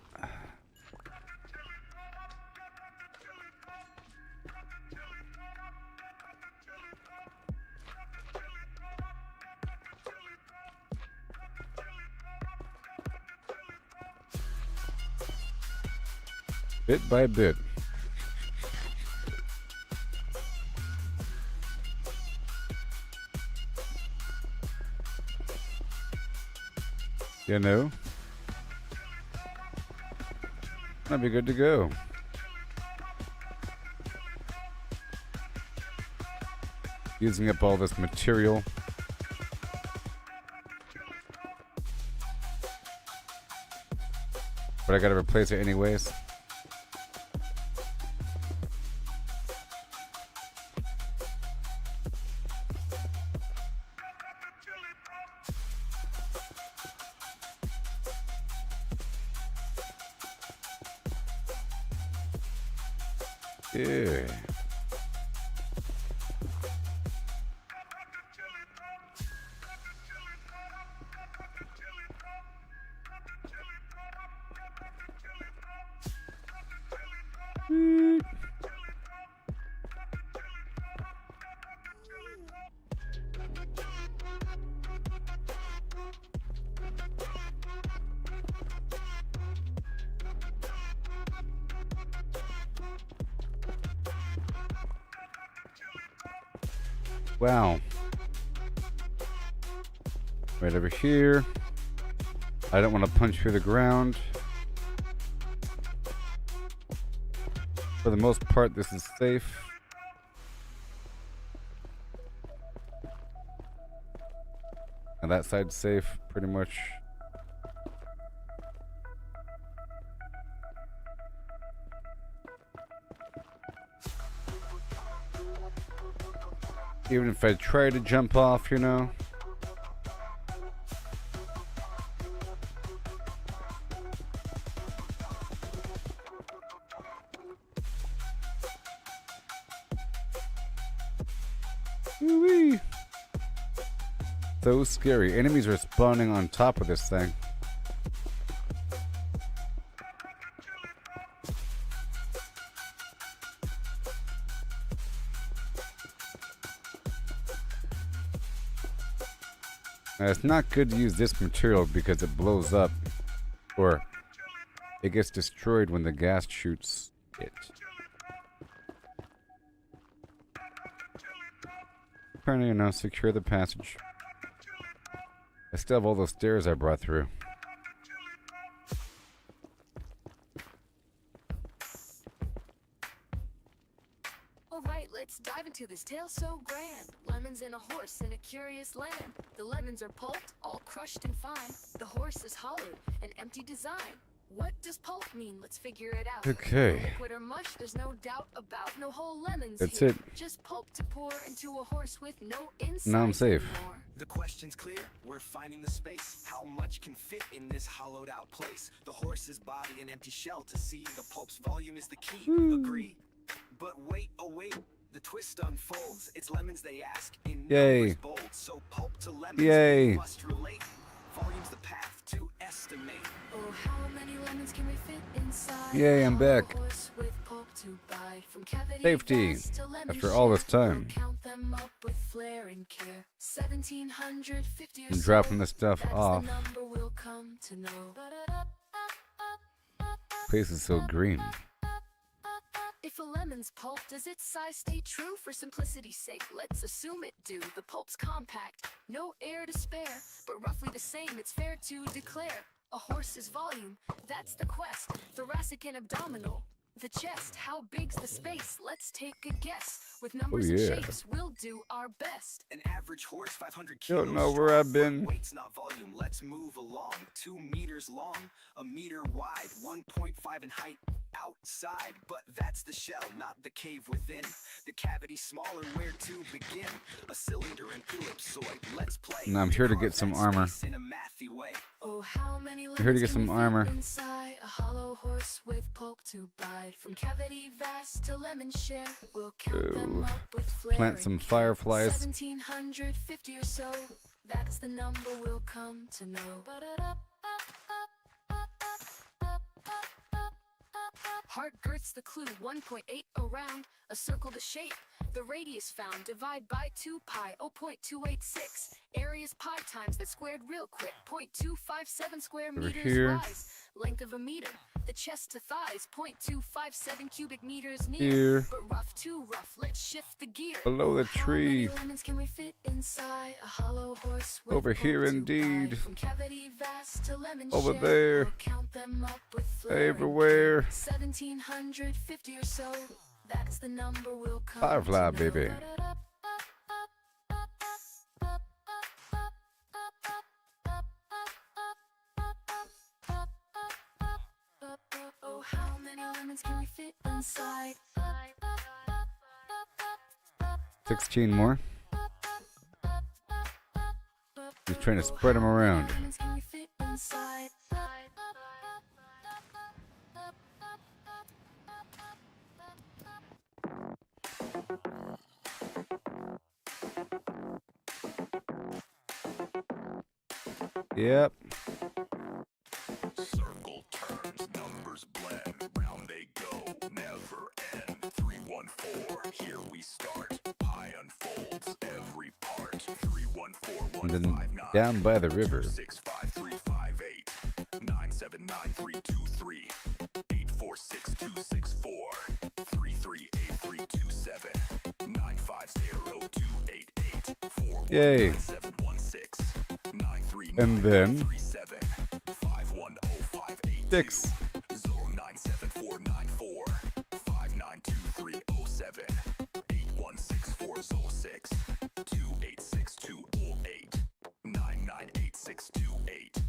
Bit by bit. You know? That'd be good to go. Using up all this material. But I gotta replace it anyways. Yeah. Wow. Right over here. I don't want to punch through the ground. For the most part, this is safe. And that side's safe, pretty much. Even if I try to jump off, you know. Woo-wee. So scary. Enemies are spawning on top of this thing. Now, it's not good to use this material because it blows up, or it gets destroyed when the gas shoots it. Trying to, secure the passage. I still have all those stairs I brought through. Alright, let's dive into this tale so grand. Lemons and a horse in a curious land. The lemons are pulped, all crushed and fine. The horse is hollowed, an empty design. What does pulp mean? Let's figure it out. Okay. Liquid or mush, there's no doubt about. No whole lemons That's here. it. Just pulp to pour into a horse with no insides Now I'm safe. anymore. The question's clear, we're finding the space. How much can fit in this hollowed out place? The horse's body, an empty shell to see. The pulp's volume is the key, agree. But wait, oh wait, the twist unfolds. It's lemons they ask, in Yay. numbers bold. So pulp to lemons, Yay. we must relate. Volume's the path to estimate. Oh, how many lemons can we fit inside? Yay, I'm A hollow back. horse with pulp to buy. From cavity Safety. vast to lemon After all this share. time. We'll count them up with flair and care. 1750 or I'm so. dropping this stuff That's off. the number we'll come to know. Place is so green. If a lemon's pulp, does its size stay true? For simplicity's sake, let's assume it do. The pulp's compact, no air to spare, but roughly the same, it's fair to declare. A horse's volume, that's the quest. Thoracic and abdominal, the chest. How big's the space? Let's take a guess. With numbers and yeah. shapes, we'll do our best. An average horse, 500 kilos. Don't know where I've been. Weight's not volume, let's move along. 2 meters long, a meter wide, 1.5 in height outside. But that's the shell, not the cave within. The cavity smaller, where to begin? A cylinder and ellipsoid, let's play. Now I'm here to get Carve some that armor. space in a mathy way. Oh, how many lemons here to get can some we fit armor. inside a hollow horse with pulp to bite? From cavity vast to lemon share, we'll count them up with flair. Plant and some care. fireflies. 1750 or so, that's the number we'll come to know. Heart girth's the clue, 1.8 around, a circle to shape. The radius found, divide by 2 pi, 0.286. Area's pi times that squared real quick, 0.257 square Over meters here. rise. Length of a meter, the chest to thighs, 0.257 cubic meters near. Here. But rough too rough, let's shift the gear. Below the How tree. many lemons can we fit inside a hollow horse with Over here pulp to indeed. bite? From cavity vast to lemon Over share, there. we'll count them up with flair and Everywhere. care. 1750 or so, that's the number we'll come Firefly, to know. baby. Oh, how many lemons can we fit inside? 16 more. Just trying to spread them around. Lemons can we fit inside? Yep. Circle turns, numbers blend, round they go, never end. 314, here we start. Pi unfolds every part. 314, And then down by the river. 65358 979 846 338327 950 288 Yay. 716 And then 51058 6. 097494 592307 816406 286208 998628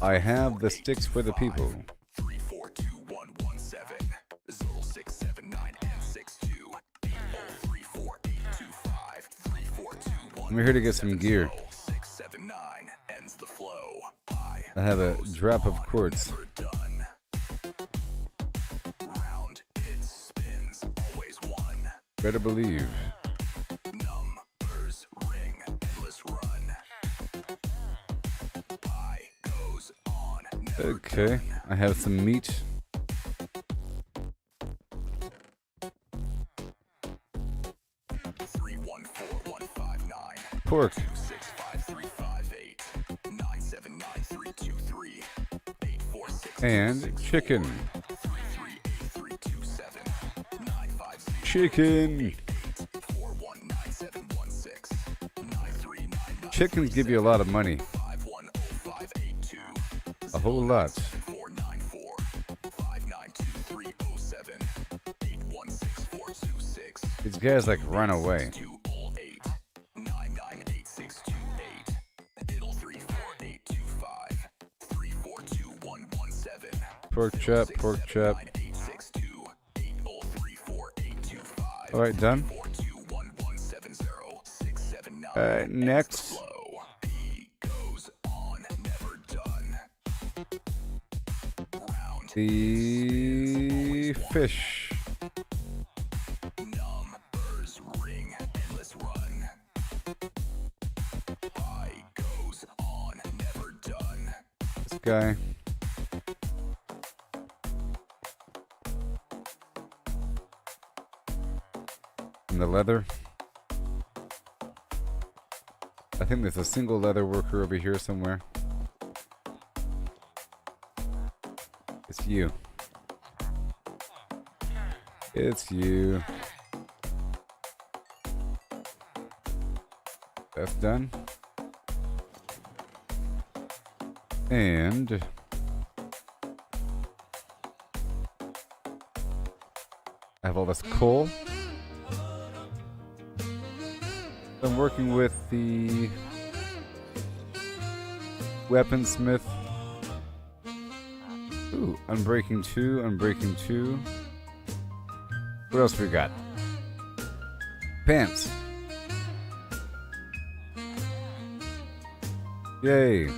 I have the sticks for the people. 342117 0679 and 62 8034825 3421 I'm here to get some gear. 679 ends the flow. Pi I have a drop of quartz. never done. Round it spins, always one. Better believe. Numbers ring, endless run. Pi goes on, never Okay. done. I have some meat. Three one four one five nine Pork. 65358 979 846 And chicken. 338327 950 Chicken. 419716 chickens give you a lot of money. 510582. A whole lot. 494 592 816426. These guys like run away. 208 998 It'll 34825 342 Pork chop, pork chop. 9862 8034825 Alright, done. 421 679. Alright, next. Slow. He goes on, never done. Round The fish. numbers ring, endless run. I goes on, never done. This guy. And the leather. I think there's a single leather worker over here somewhere. It's you. It's you. That's done. And I have all this coal. I'm working with the weaponsmith. Ooh, unbreaking 2, unbreaking 2. What else we got? Pants. Yay.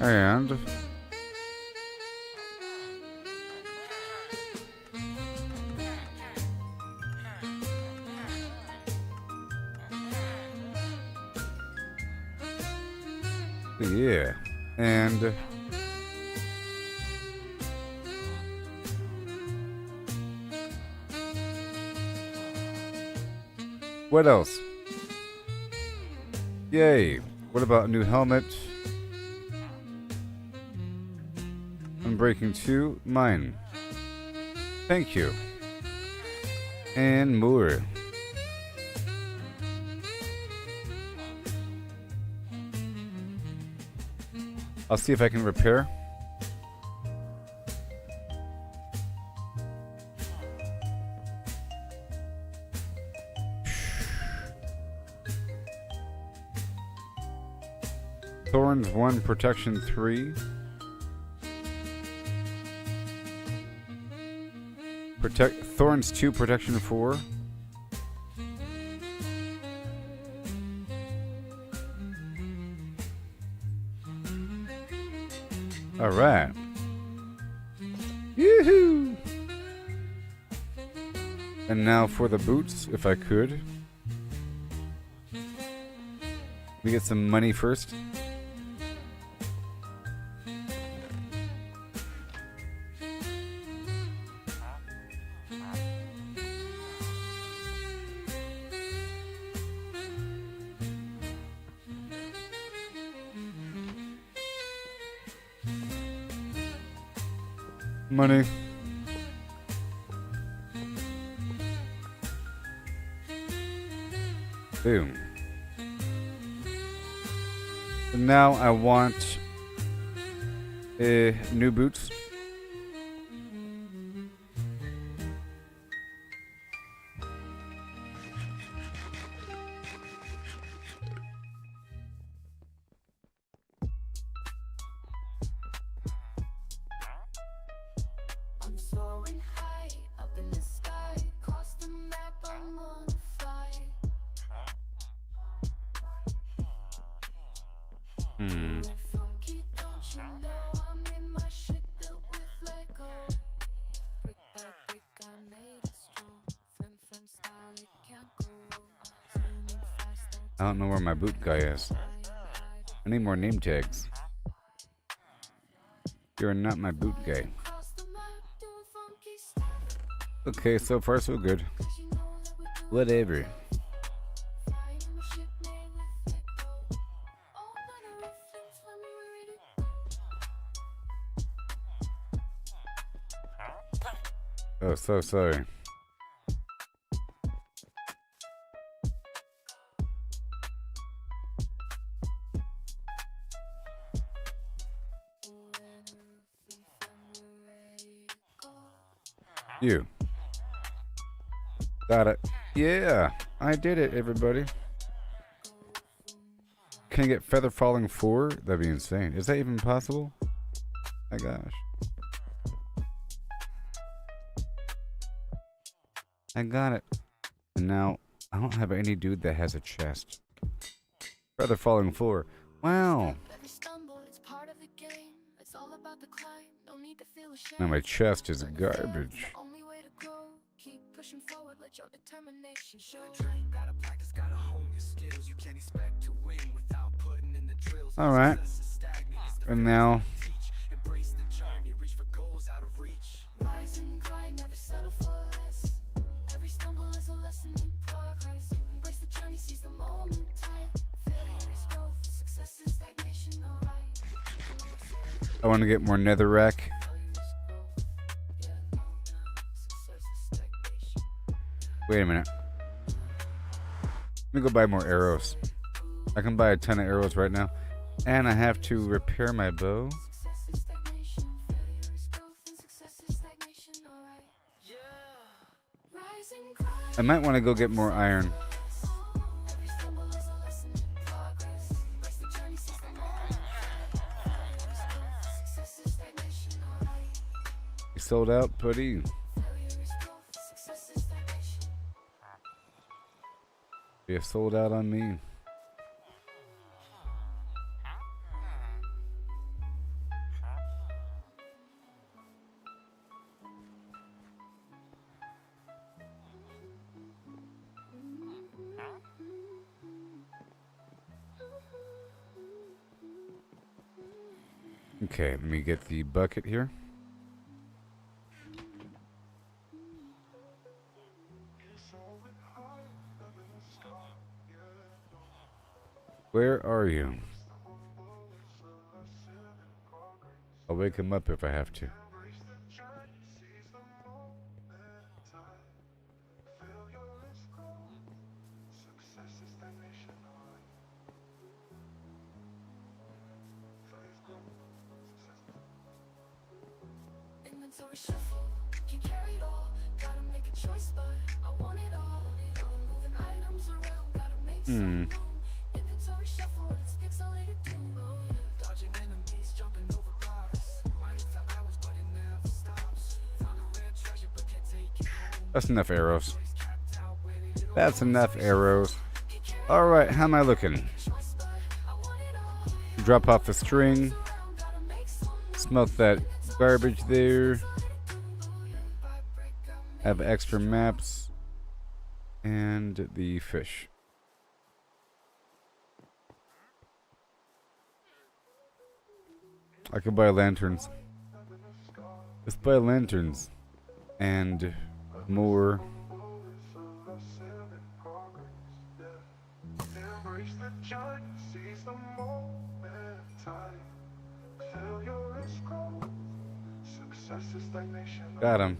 And yeah. And what else? Yay. What about a new helmet? Unbreaking 2, mine. Thank you. And more. I'll see if I can repair. Thorns 1, protection 3. Thorns 2, protection 4. All right. Yoo-hoo! And now for the boots, if I could. Let me get some money first. Money. Boom. And now I want new boots. I'm soaring high up in the sky. Cross the map, I'm on a flight. Funky, don't you know I'm in my shit built with Lego. Brick by brick, I made it strong. Fem style, it can't go wrong. Zooming fast, I don't know where my boot guy is. I need more name tags. You're not my boot guy. across the map, doing funky stuff. Okay, so far so good. 'Cause you know that we're doing Whatever. flying in my ship made with Lego. All night I reflect when we're ready to Oh, so sorry. You. Got it. Yeah, I did it, everybody. Can I get feather falling 4? That'd be insane. Is that even possible? My gosh. I got it. And now, I don't have any dude that has a chest. Feather falling 4. Wow. Every stumble, it's part of the game. It's all about the climb. No need to feel ashamed. Now my chest is garbage. The only way to grow. Keep pushing forward, let your determination show. Train, gotta practice, gotta hone your skills. You can't expect to win without putting in the drills. Alright. And now, Embrace the journey, reach for goals out of reach. Rise and grind, never settle for less. Every stumble is a lesson in progress. Embrace the journey, seize the moment. Failure is growth, success is stagnation, alright. I want to get more netherrack. Wait a minute. Let me go buy more arrows. I can buy a ton of arrows right now. And I have to repair my bow. Success is stagnation, failure is growth, and success is stagnation, alright. Rise and grind. I might want to go get more iron. Every stumble is a lesson in progress. Embrace the journey, seize the moment. Failure is growth, success is stagnation, alright. You sold out, buddy. Failure is growth, success is stagnation. You sold out on me. Okay, let me get the bucket here. Where are you? I'll wake him up if I have to. Inventory shuffle, can carry it all. Gotta make a choice, but I want it all. Moving items around, gotta make some room. Inventory shuffle, it's pixelated too. Dodging enemies, jumping over bars. Mining for hours, but it never stops. Found a rare treasure, but can't take it home. That's enough arrows. Capped out, where did it all That's enough arrows. Alright, how am I looking? Drop off the string. Smelt that garbage there. Have extra maps. And the fish. I could buy lanterns. Let's buy lanterns. And more. Embrace the journey, seize the moment. Failure is growth, success is stagnation. Got him.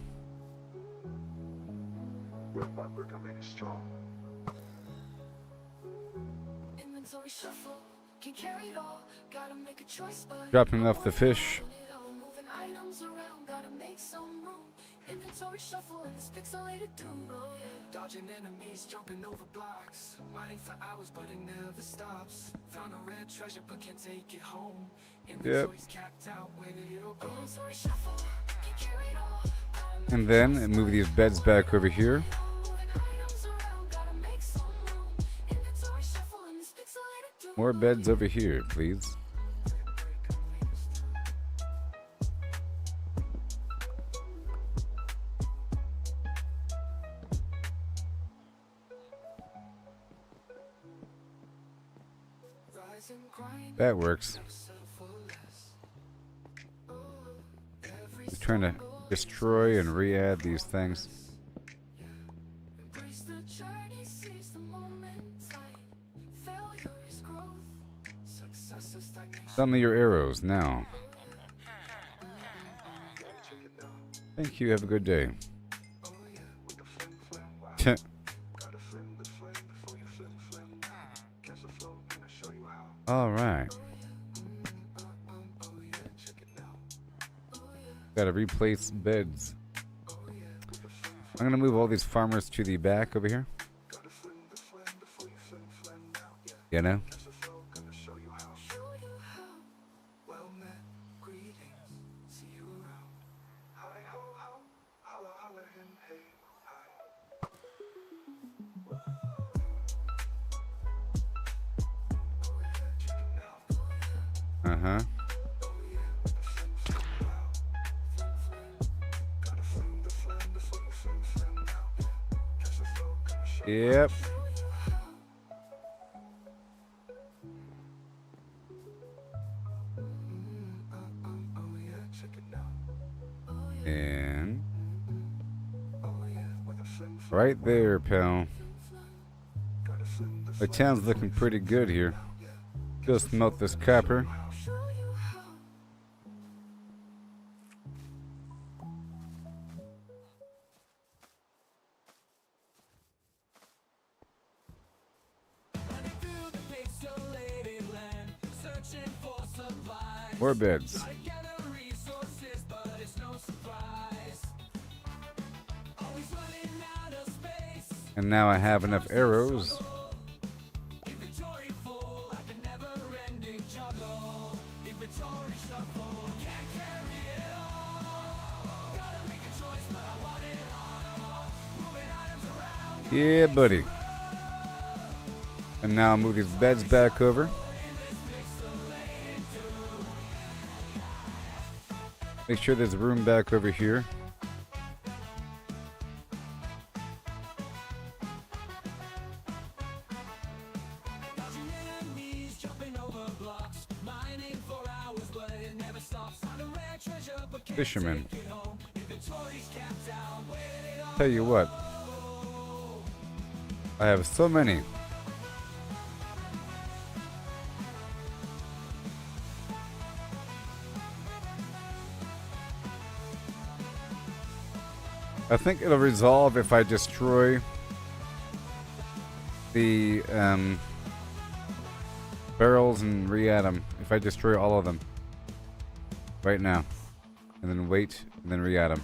Brick by brick, I made it strong. Inventory shuffle, can carry it all. Gotta make a choice, but Dropping off the fish. moving items around, gotta make some room. Inventory shuffle, and it's pixelated too. Dodging enemies, jumping over blocks. Mining for hours, but it never stops. Found a rare treasure, but can't take it home. Inventory's capped out, where did it all go? Inventory shuffle, can carry it all. And then move these beds back over here. Moving items around, gotta make some room. Inventory shuffle, and it's pixelated too. More beds over here, please. Rise and grind, That works. settle for less. Every He's trying to destroy and re-add these things. embrace the journey, seize the moment. Failure is growth, success is stagnation. Sell me your arrows now. Thank you. Have a good day. Tch. All right. Gotta replace beds. I'm gonna move all these farmers to the back over here. You know? Well met, greetings, see you around. Hi ho ho, holla holla him hey hi. Uh-huh. Yep. And right there, pal. The town's looking pretty good here. Just melt this copper. More beds. And now I have enough arrows. Yeah, buddy. And now I'll move these beds back over. Make sure there's room back over here. Fisherman. Tell you what, I have so many. I think it'll resolve if I destroy the barrels and re-add them. If I destroy all of them right now, and then wait, and then re-add them.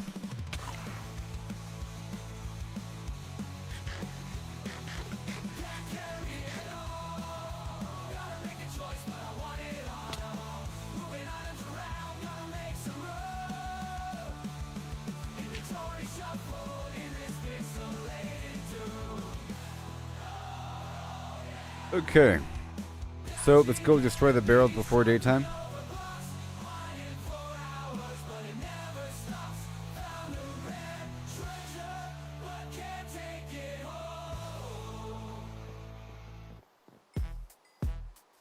Okay, so let's go destroy the barrels before daytime.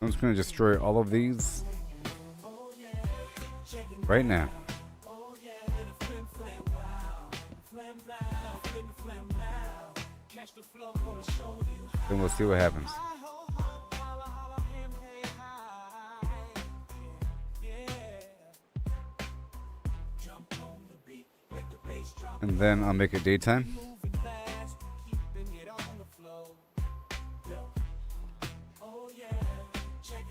I'm just going to destroy all of these right now. Then we'll see what happens. And then I'll make it daytime.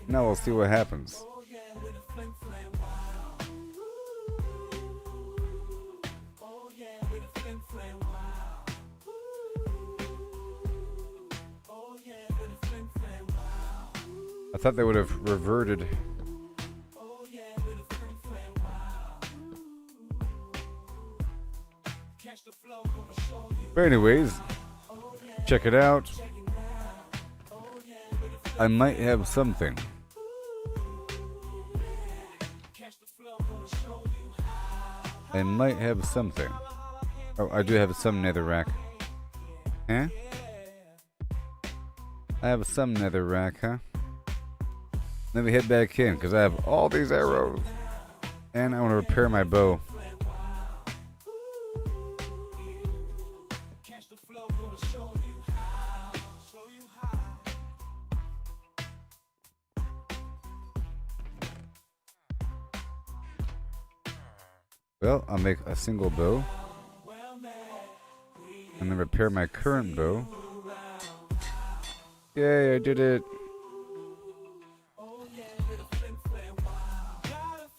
Now we'll see what happens. I thought they would have reverted. But anyways, check it out. I might have something. I might have something. Oh, I do have some netherrack. Huh? I have some netherrack, huh? Let me head back in, because I have all these arrows. And I want to repair my bow. Well, I'll make a single bow. And then repair my current bow. Yay, I did it.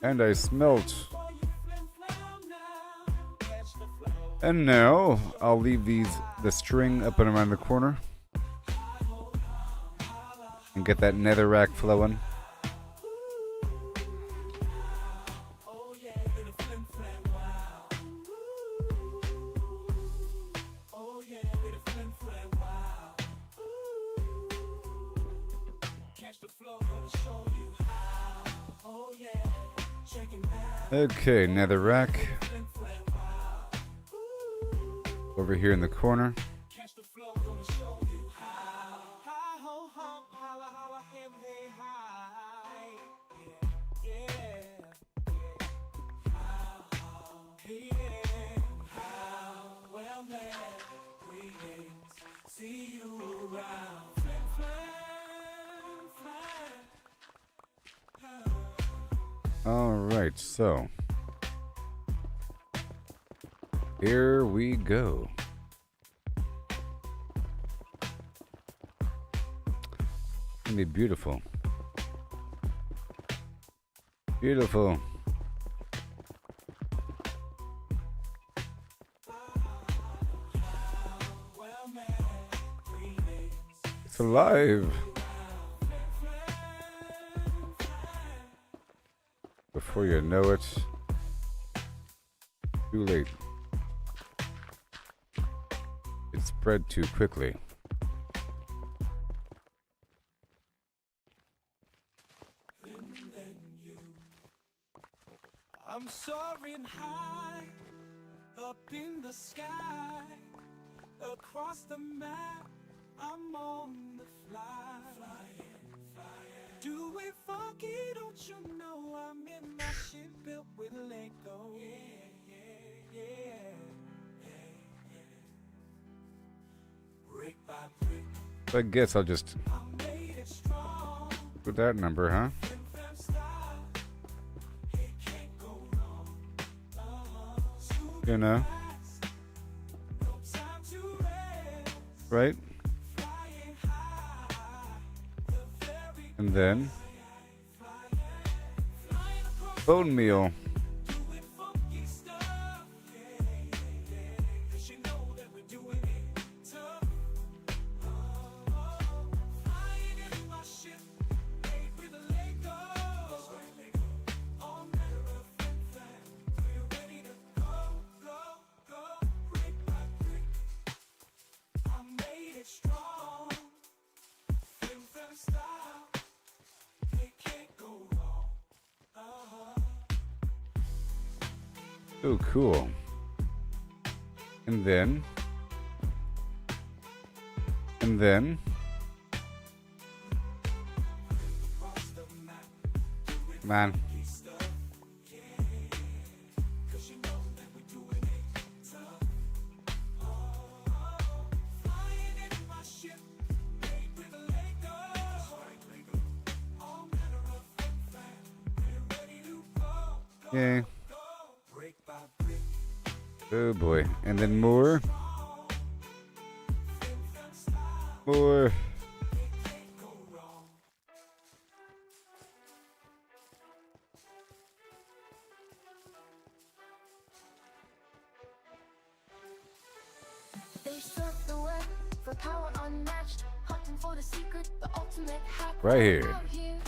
And I smelt. And now I'll leave the string up and around the corner and get that netherrack flowing. Oh yeah, with a flim flam wow. Oh yeah, with a flim flam wow. Catch the flow, gonna show you how. Oh yeah, check it out. Okay, netherrack Flim flam wow. over here in the corner. Catch the flow, gonna show you how. Hi ho ho, holla holla him hey hi. Yeah, yeah. How well met, greetings, see you around. Flim flam flam. All right, so here we go. It's gonna be beautiful. Beautiful. It's alive. Before you know it, too late. It spread too quickly. I'm soaring high, up in the sky, across the map, I'm on the fly. Do it funky, don't you know I'm in my ship built with Lego. Yeah. Brick by brick, So I guess I'll just I made it strong. put that number, huh? Flim flam style, it can't go wrong. Super You know, fast, no time to rest. right? Flying high, the very And then flying across bone meal. doing funky stuff. Yeah. 'Cause you know that we're doing it tough. Flying in my ship, made with a Lego. All manner of flim flam, we're ready to go. Brick by brick, I made it strong. Flim flam style, it can't go wrong. Oh, cool. And then Across the map, man, stuff. Yeah. 'Cause you know that we're doing it tough. Flying in my ship, made with a Lego. All manner of flim flam, we're ready to go. yay. Brick by brick, Oh boy. And then more. flim flam style, More. can't go wrong. They surf the web for power unmatched, hunting for the secret, the ultimate hack. Right here. Out here,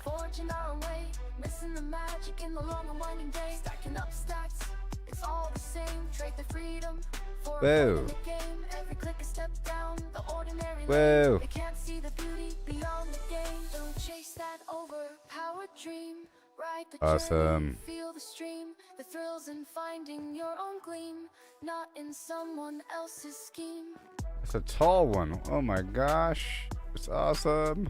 forging our own way, missing the magic in the long and winding day. Stacking up stacks, it's all the same. Trade the freedom for a Whoa. point in the game. Every click a step down the ordinary Whoa. lane. They can't see the beauty beyond the game. Don't chase that overpowered dream. Ride the Awesome. journey, feel the stream, the thrills in finding your own gleam, not in someone else's scheme. It's a tall one. Oh my gosh. It's awesome.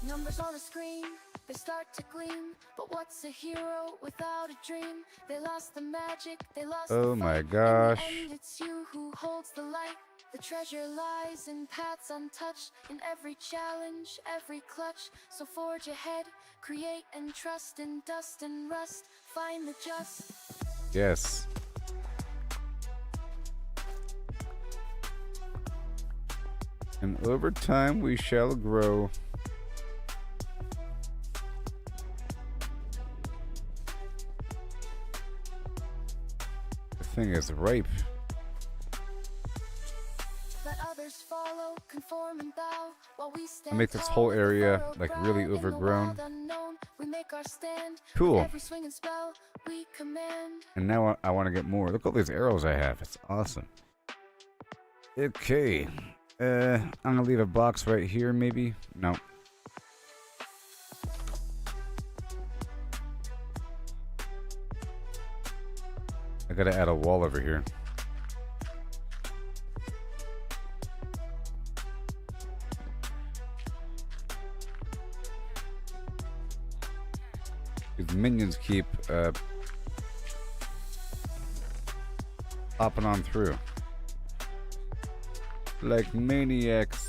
Numbers on a screen, they start to gleam. But what's a hero without a dream? They lost the magic, they lost Oh the my fight. gosh. In the end, it's you who holds the light. The treasure lies in paths untouched, in every challenge, every clutch. So forge ahead, create and trust in dust and rust. Find the just. Yes. And over time we shall grow. thing is ripe. Let others follow, conform and bow, while we stand I make this tall whole with the area furrowed like brow. really In the overgrown. wild unknown, we make our stand. With Cool. every swing and spell we command. And now I want to get more. Look at all these arrows I have. It's awesome. Okay. I'm gonna leave a box right here, maybe. No. I gotta add a wall over here. These minions keep hopping on through like maniacs.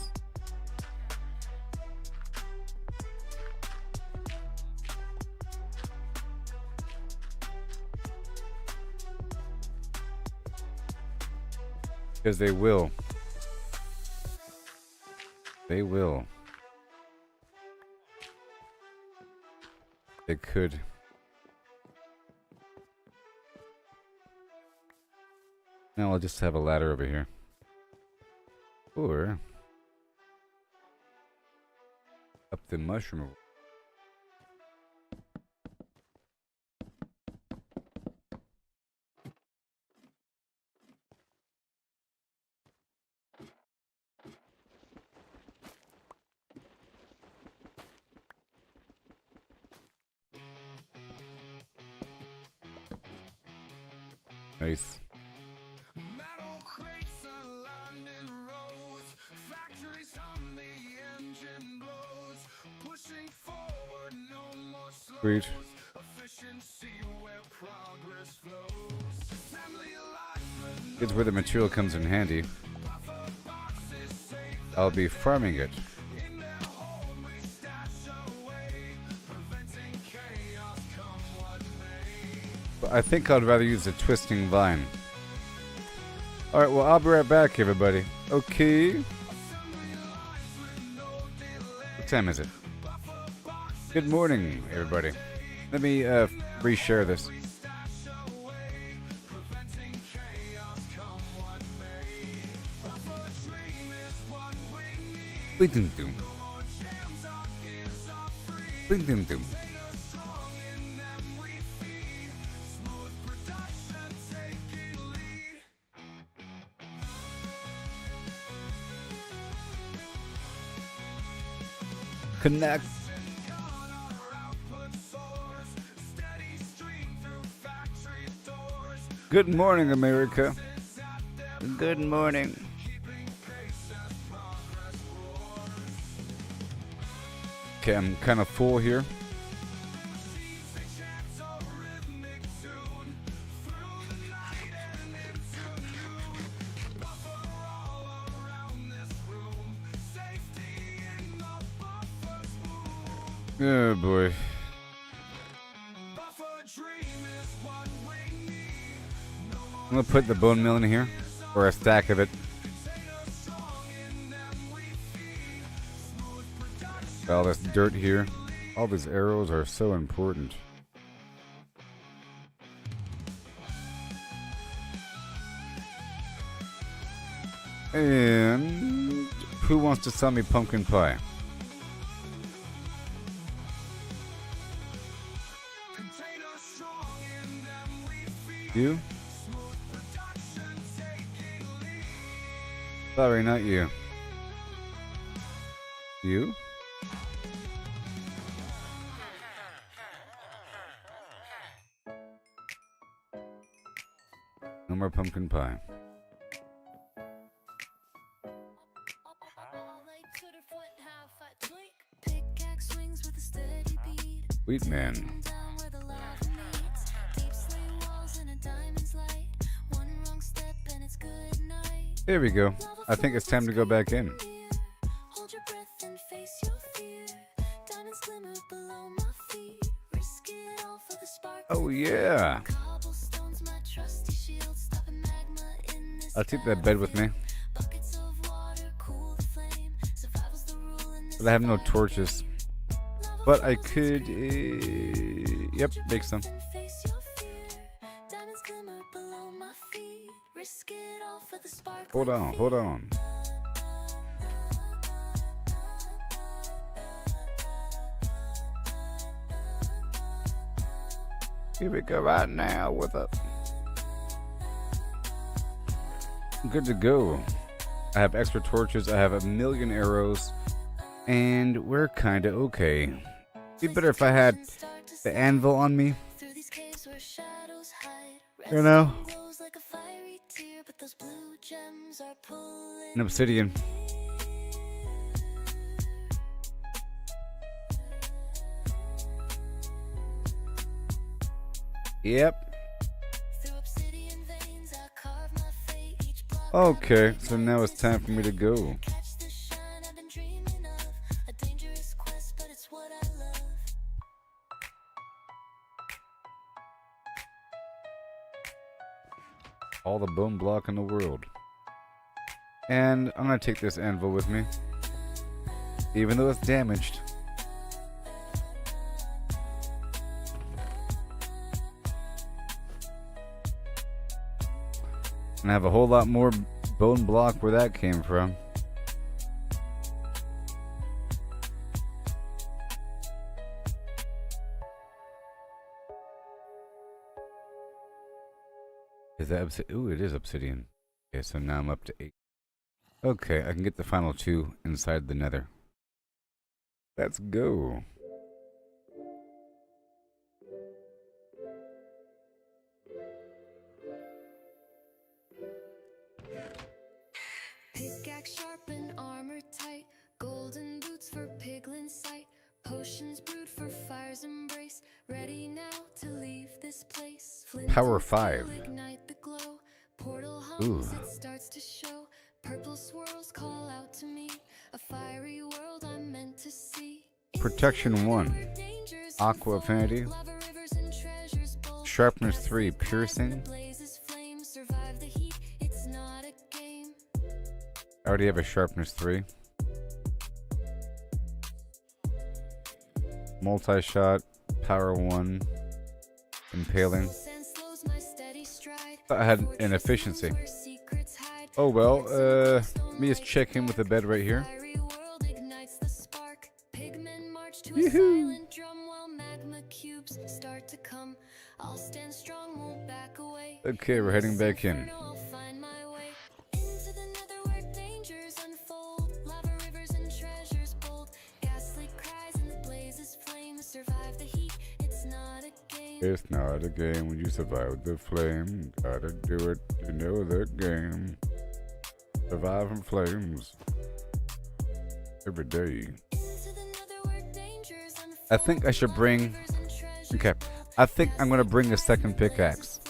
Because they will. They will. They could. Now I'll just have a ladder over here. Or up the mushroom. Nice. Metal crates aligned in rows, factories hum, the engine blows, pushing forward, no more slows. Sweet. Efficiency where progress flows. Assembly alignment, It's where the material comes in handy. boxes safe I'll be farming it. in their home we stash away, preventing chaos come what may. But I think I'd rather use the twisting vine. Alright, well, I'll be right back, everybody. Okay. What time is it? Good morning, everybody. Let me reshare this. Bing doom. Bing doom doom. Connect. Good morning, America. Good morning. Okay, I'm kind of full here. Oh boy. I'm gonna put the bone meal in here, or a stack of it. All this dirt here. All these arrows are so important. And who wants to sell me pumpkin pie? You? Sorry, not you. You? No more pumpkin pie. Sweet man. There we go. I think it's time to go back in. Hold your breath and face your fear. Diamonds glimmer below my feet. Risk it all for the spark. Oh yeah. Cobblestones, my trusty shield. Stopping magma in this I'll take that bed with me. buckets of water cool the flame. Survival's the rule in this But I have no torches. But I could... yep, make some. face your fear. Diamonds glimmer below my feet. Hold on, hold on. Here we go right now with a... Good to go. I have extra torches, I have 1,000,000 arrows, and we're kinda okay. Be better if I had the anvil on me. Through these caves where shadows hide. You know? Redstone glows like a fiery tear, but those blue gems are pulling An obsidian. Yep. through obsidian veins. I carve my fate. Each block Okay, so now it's time for me to go. catch the shine I've been dreaming of. A dangerous quest, but it's what I love. All the bone block in the world. And I'm gonna take this anvil with me. Even though it's damaged. And I have a whole lot more bone block where that came from. Is that obsidian? Ooh, it is obsidian. Okay, so now I'm up to 8. Okay, I can get the final 2 inside the nether. Let's go. Pickaxe sharp and armor tight. Golden boots for piglin sight. Potions brewed for fire's embrace. Ready now to leave this place. Flint Power and steel 5. ignite the glow. Portal hums, Ooh. it starts to show. Purple swirls call out to me. A fiery world I'm meant to see. Protection 1. Where dangers Aqua unfold. affinity. Lava rivers and treasures bold. Sharpness 3. Cast the Piercing. blazes flame. Survive the heat. It's not a game. I already have a sharpness 3. Multi-shot. Power 1. Impaling. Sense slows my steady stride. Thought I had an efficiency. Where secrets hide. Oh well, let me just check in with the bed right here. Fiery world ignites the spark. Pigmen march to a Yoo-hoo. silent drum while magma cubes start to come. I'll stand strong, won't back away. Okay, we're heading back in. Inferno, I'll find my way into the nether where dangers unfold. Lava rivers and treasures bold. Ghastly cries and the blazes flame. Survive the heat. It's not a game. It's not a game when you survive the flame. Gotta do it, you know the game. Surviving flames. Every day. Into the nether where dangers unfold. I think I should bring... Rivers and treasures Okay, I think I'm gonna bring a second pickaxe.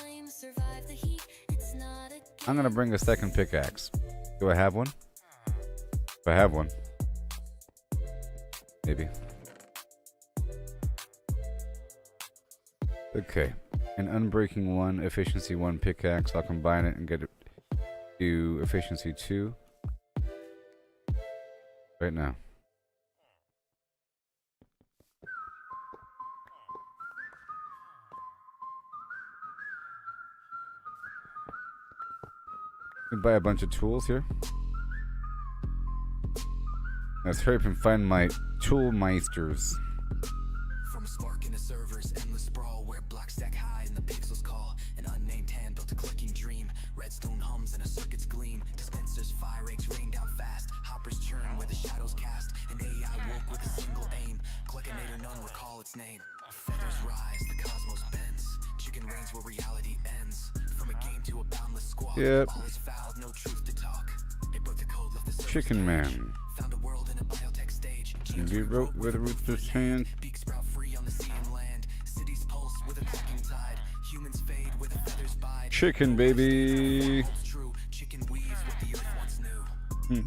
I'm gonna bring a second pickaxe. Do I have one? Do I have one? Maybe. Okay, an unbreaking 1, efficiency 1 pickaxe. I'll combine it and get it to efficiency 2. Right now. Buy a bunch of tools here. Let's hurry up and find my tool meisters. From a spark in a server's endless sprawl where blocks stack high and the pixels call. An unnamed hand built a clicking dream. Redstone hums and a circuit's gleam. Dispensers fire eggs rain down fast. Hoppers churn where the shadows cast. An AI woke with a single aim. Clickinator, none recall its name. Feathers rise, the cosmos bends. Chicken reigns where reality ends. From a game to a boundless squad. Yep. All is fouled, no truth to talk. It broke the code, left the surface Chicken page. Man. Found a world in a biotech stage. And be wrote with a ruthless hand. Beak sprout free on the sea and land. Cities pulse with a cracking tide. Humans fade where the feathers bide. Chicken, baby. Holds true. Chicken weaves what the earth once knew.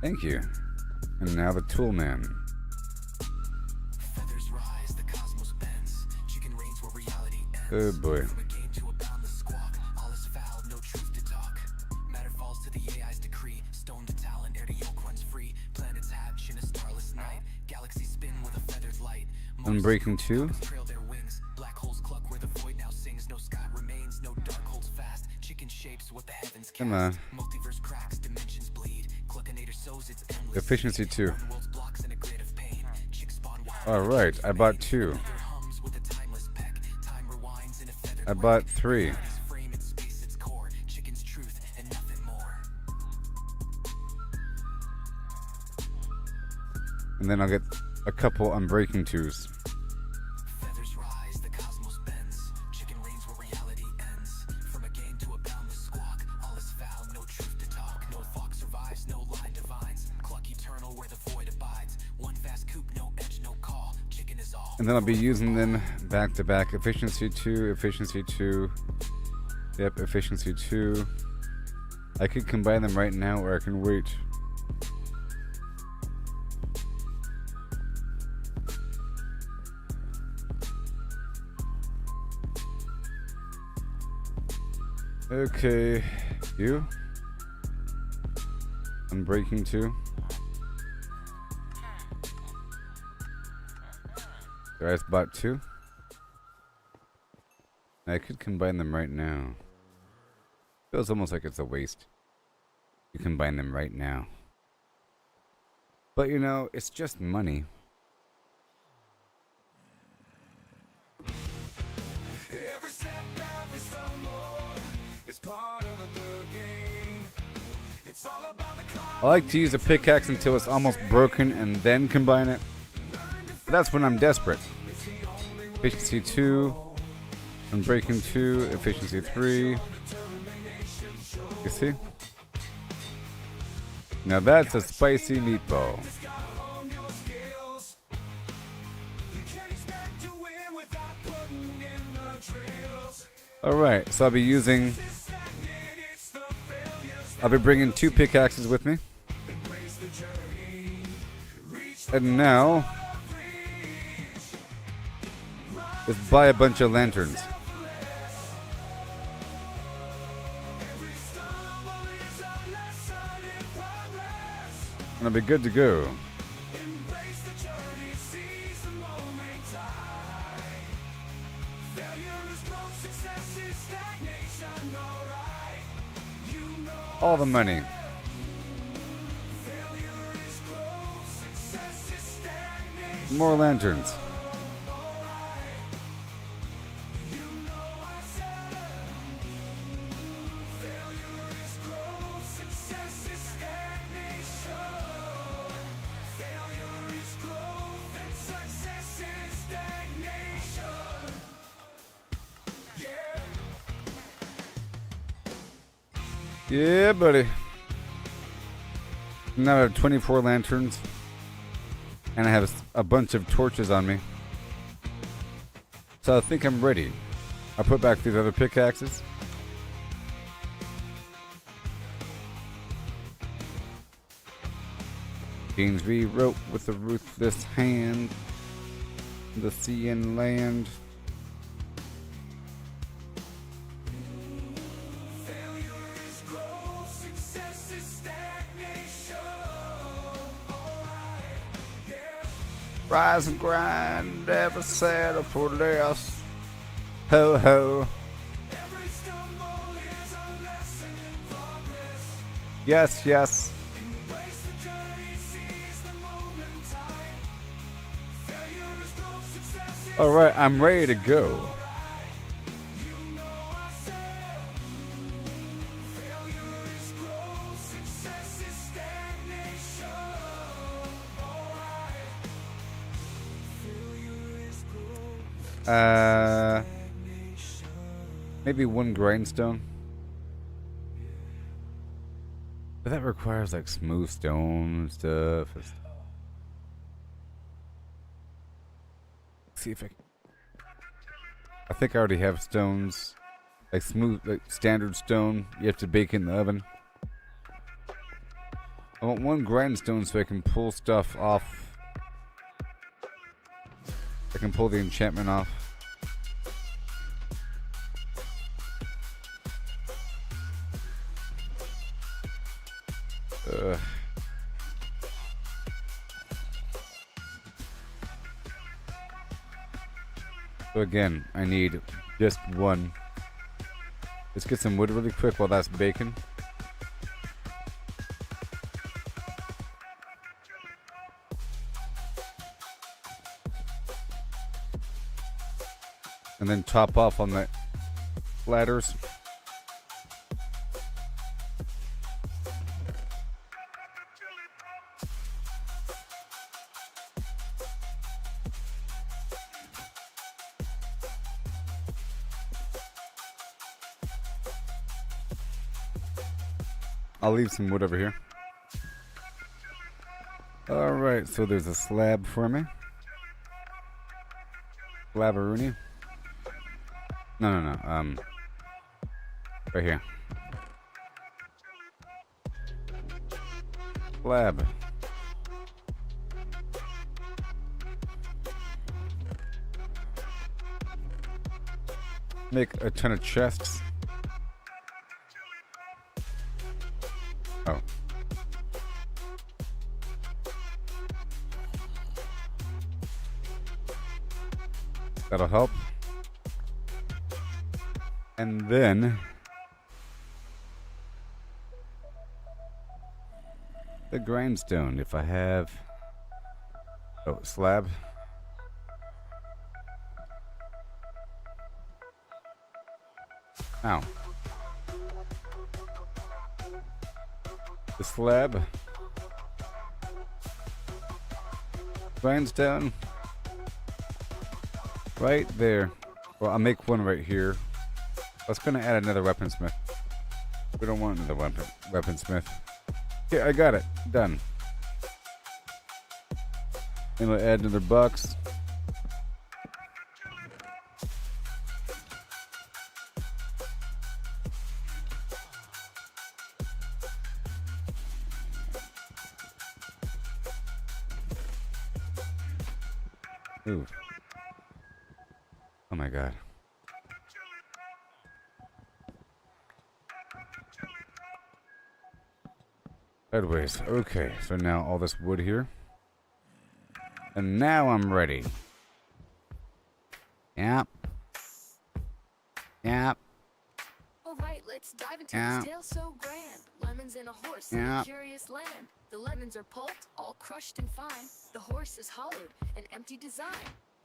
Thank you. And now the tool man. Feathers rise, the cosmos bends. Chicken reigns where reality ends. Oh boy. From a game to a boundless squawk. All is fouled, no truth to talk. Matter falls to the AI's decree. Stone to talent, air to yoke runs free. Planets hatch in a starless night. Galaxies spin with a feathered light. Unbreaking 2. Trail their wings. Black holes cluck where the void now sings. No sky remains, no dark holds fast. Come on. Multiverse cracks, dimensions bleed. Cluckinator sows its endless Efficiency 2. world's blocks in a grid of pain. Chicks spawn wild. Alright, I bought 2. Their hums with a timeless peck. Time rewinds in a feathered I bought 3. Its frame, its space, its core. Chicken's truth and nothing more. And then I'll get a couple Unbreaking 2s. Feathers rise, the cosmos bends. Chicken reigns where reality ends. From a game to a boundless squawk. All is foul, no truth to talk. No fox survives, no line divines. Cluck eternal where the void abides. One fast coop, no edge, no call. Chicken is all. And then I'll be using them back to back. Efficiency 2, efficiency 2. Yep, efficiency 2. I could combine them right now or I can wait. Okay, you? Unbreaking 2. So I just bought 2. I could combine them right now. Feels almost like it's a waste. You combine them right now. But you know, it's just money. Every step, every stumble is part of the game. It's all about the I like to use a pickaxe until it's almost broken and then combine it. But that's when I'm desperate. Efficiency 2. Unbreaking 2. Efficiency 3. You see? Now that's a spicy meatball. Alright, so I'll be bringing 2 pickaxes with me. And now, let's buy a bunch of lanterns. And I'll be good to go. All the money. More lanterns. Yeah, buddy. Now I have 24 lanterns. And I have a bunch of torches on me. So I think I'm ready. I'll put back these other pickaxes. James V wrote with a ruthless hand. The sea and land. Rise and grind, never settle for less. Ho ho. Yes, yes. Alright, I'm ready to go. Maybe 1 grindstone. But that requires like smooth stone and stuff. See if I think I already have stones. Like smooth, like standard stone. You have to bake in the oven. I want 1 grindstone so I can pull stuff off. I can pull the enchantment off. So again, I need just 1. Let's get some wood really quick while that's baking. and then top off on the ladders. I'll leave some wood over here. Alright, so there's a slab for me. Slab-a-rooney. No. Right here. Slab. Make a ton of chests. Oh. That'll help. And then the grindstone, if I have slab. Ow. The slab. Grindstone. Right there. Well, I'll make one right here. I was going to add another weaponsmith. We don't want another weaponsmith. Here, I got it. Done. And we'll add another box. Ooh. Oh my god. Sideways. Okay, so now all this wood here. And now I'm ready. Yep. Yep. Alright, let's dive into Yeah. this tale so grand. Lemons and a horse in Yeah. a curious land. The lemons are pulped, all crushed and fine. The horse is hollowed, an empty design.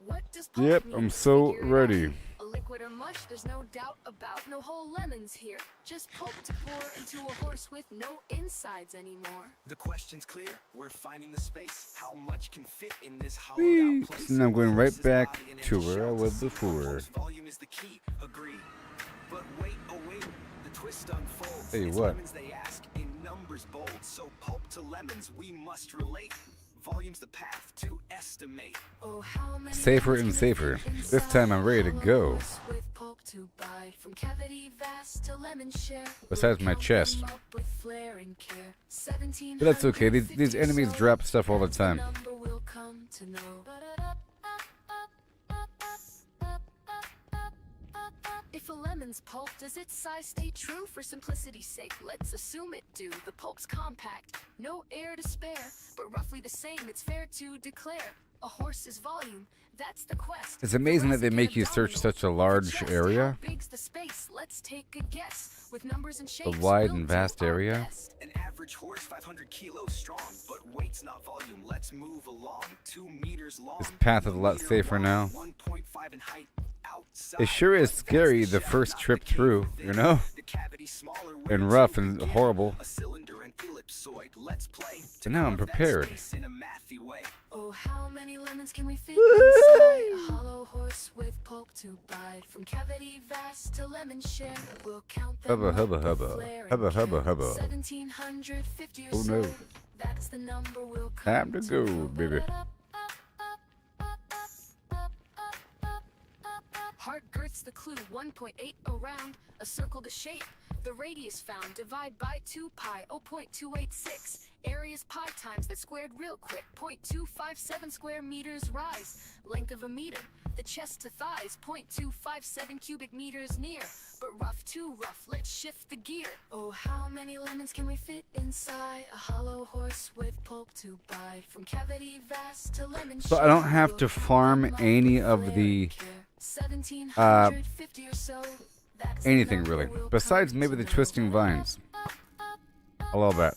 What does pulp Yep, mean? I'm so Figure it ready. out. A liquid or mush, there's no doubt about. No whole lemons here. Just pulp to pour into a horse with no insides anymore. The question's clear. We're finding the space. How much can fit in this hollowed Whee! out place? And I'm going right Horse's back body and to empty where I shells. was before. Horse volume is the key. Agreed. But wait, oh wait. The twist unfolds. Hey, It's what? lemons they ask in numbers bold. So pulp to lemons we must relate. Volume's the path to estimate. Oh, how many Safer lemons and can we safer. fit This time I'm ready to inside a go. horse with pulp to buy, from cavity vast to lemon share. Besides We'll my count chest. them up with flair and care. 1750 But that's okay. These enemies so drop stuff all the that's time. number we'll come to know. If a lemon's pulp, does its size stay true? For simplicity's sake, let's assume it do. The pulp's compact, no air to spare, but roughly the same, it's fair to declare. A horse's volume, that's the quest. It's amazing that they make you search such a large area. How big's the space? Let's take a guess. With numbers and shapes, wide we'll and do vast our area. best. An average horse 500 kilos strong, but weight's not volume. Let's move along. 2 meters long. This path is a lot 1 meter safer wide, now. 1.5 in height. Outside. It sure is That's scary the shell, first not trip the cave through, within. you know? The cavity smaller, And weighs rough in and again. horrible. A cylinder and ellipsoid. Let's play. So now I'm carve that prepared. space in a mathy way. Oh, how many lemons can we fit inside a hollow horse with pulp to buy? From cavity vast to lemon share, we'll count them Hubba, up hubba, with hubba. flair and Hubba, hubba, care. hubba. 1750 or Oh, so, no. that's the number we'll come Time to go, know. baby. Heart girth's the clue, 1.8 around, a circle to shape. The radius found, divide by 2 pi, 0.286. Area's pi times that squared real quick, 0.257 square meters rise. Length of a meter, the chest to thighs, 0.257 cubic meters near. But rough too rough, let's shift the gear. Oh, how many lemons can we fit inside a hollow horse with pulp to buy? From cavity vast to lemon So I don't share, have we'll to count farm them up any with of flair the, and care. 1750 or so, that's the anything number really. we'll Besides come maybe to the know. twisting vines. I love that.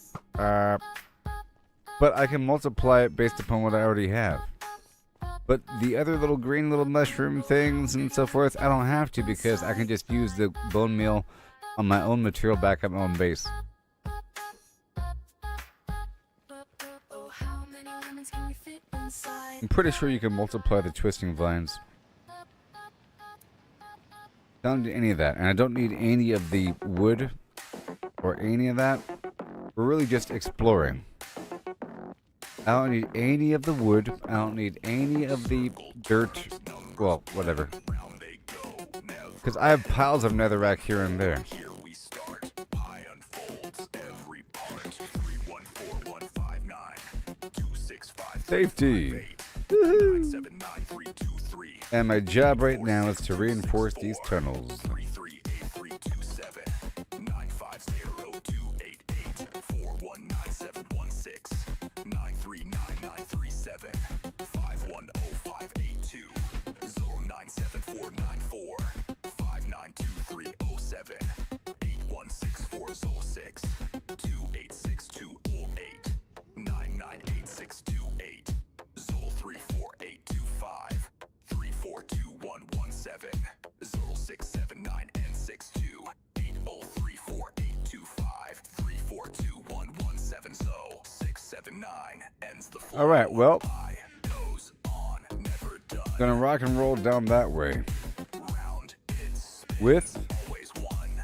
But I can multiply it based upon what I already have. But the other little green little mushroom things and so forth, I don't have to because I can just use the bone meal on my own material back at my own base. Oh, how many lemons can we fit inside? I'm pretty sure you can multiply the twisting vines. Don't need any of that, and I don't need any of the wood or any of that. We're really just exploring. I don't need any of the wood. I don't need any of the dirt. Well, whatever. Because I have piles of netherrack here and there. Here we start. Pi unfolds every part. 314159 Safety. 979 And my job right now is to reinforce these tunnels. 338327 9502888 419716 939937 510582 097494 592307 816406 286208 998628 Zol 34825 342117 Zol 679 and 62 803485 342117 Zol 679 ends the flow. Alright, well, Pi goes on, never done. gonna rock and roll down that way. Round it spins, With always one.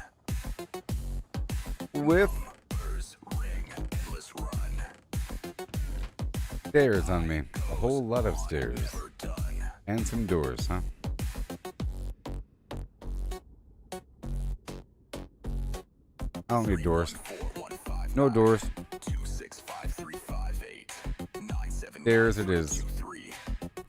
With Numbers ring, endless run. stairs on me. A whole lot of stairs. Never done. And some doors, huh? I don't need doors. 4159 No doors. 265358 Stairs it is.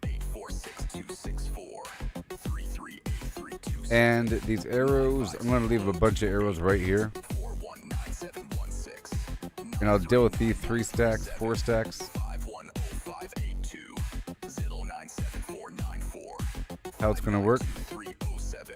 846264 338326 And these arrows, I'm gonna leave a bunch of arrows right here. 419716 And I'll deal with the 3 stacks, 4 stacks. 510582 097494 How it's gonna work. 307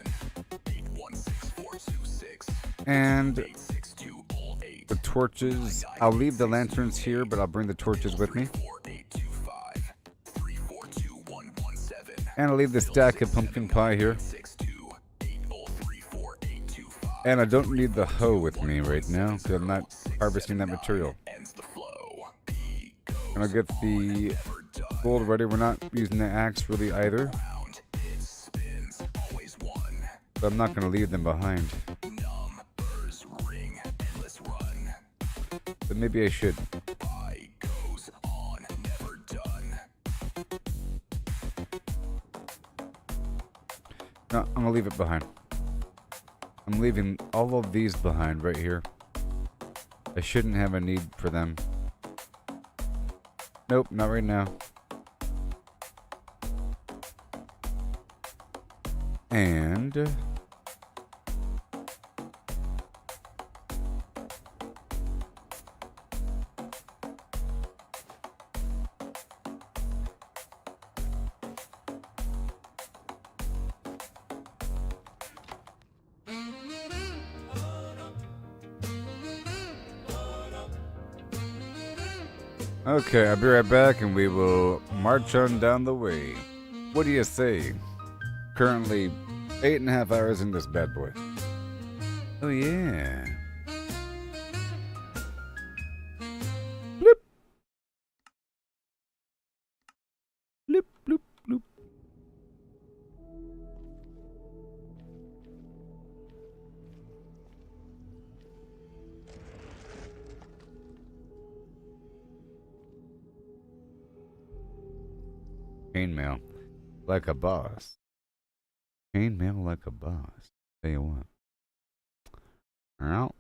816426 And 86208 the torches, I'll leave the lanterns here, but I'll bring the torches with me. 4825 342117 And I'll leave the stack of pumpkin pie here. 62803425 And I don't need the hoe with me right now, because I'm not harvesting that material. ends the flow. P goes And I'll get the gold ready. We're not using the axe really either, round, it spins, always one. so I'm not gonna leave them behind. Numbers ring, endless run. But maybe I should. Pi goes on, never done. No, I'm gonna leave it behind. I'm leaving all of these behind right here. I shouldn't have a need for them. Nope, not right now. And okay, I'll be right back and we will march on down the way. What do you say? Currently 8.5 hours in this bad boy. Oh yeah. Bloop. Bloop, bloop, bloop. Chainmail. Like a boss. Chainmail like a boss. Tell you what. Alright.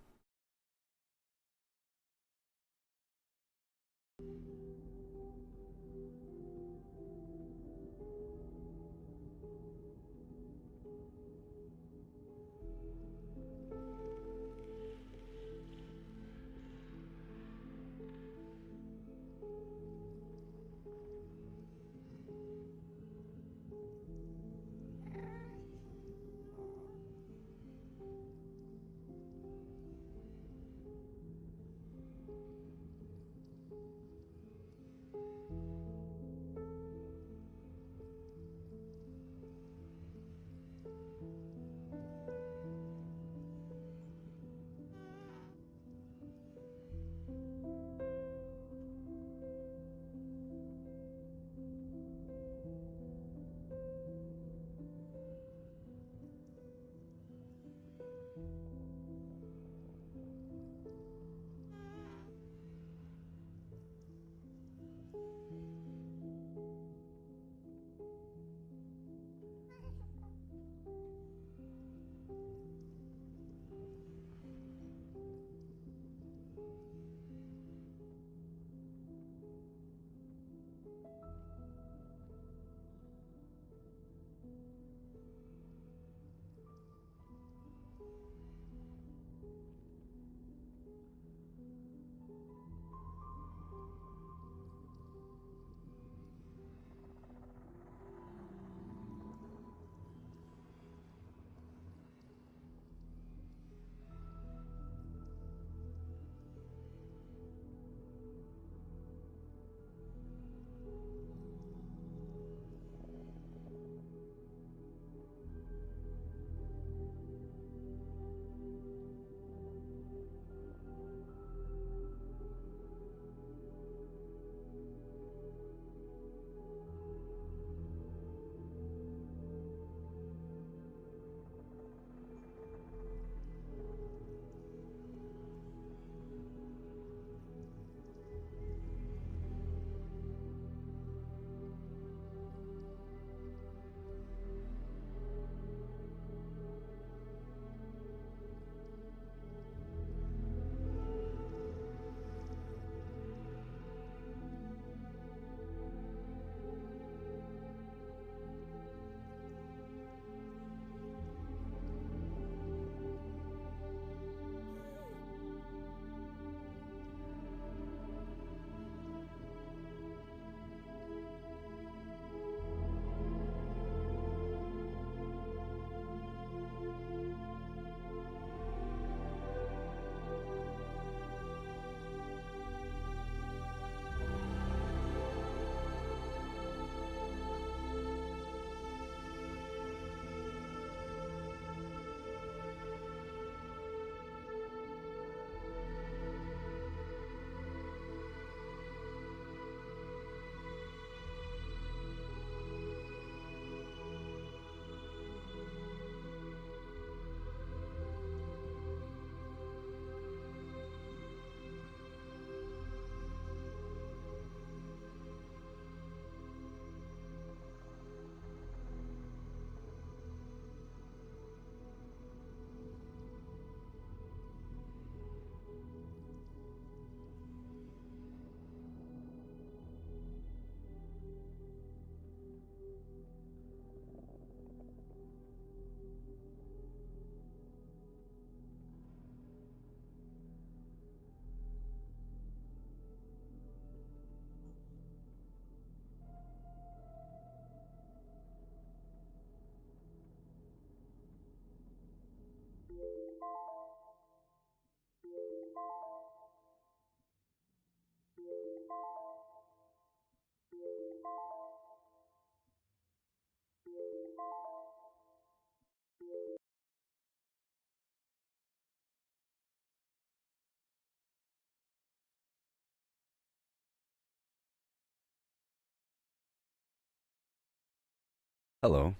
Hello.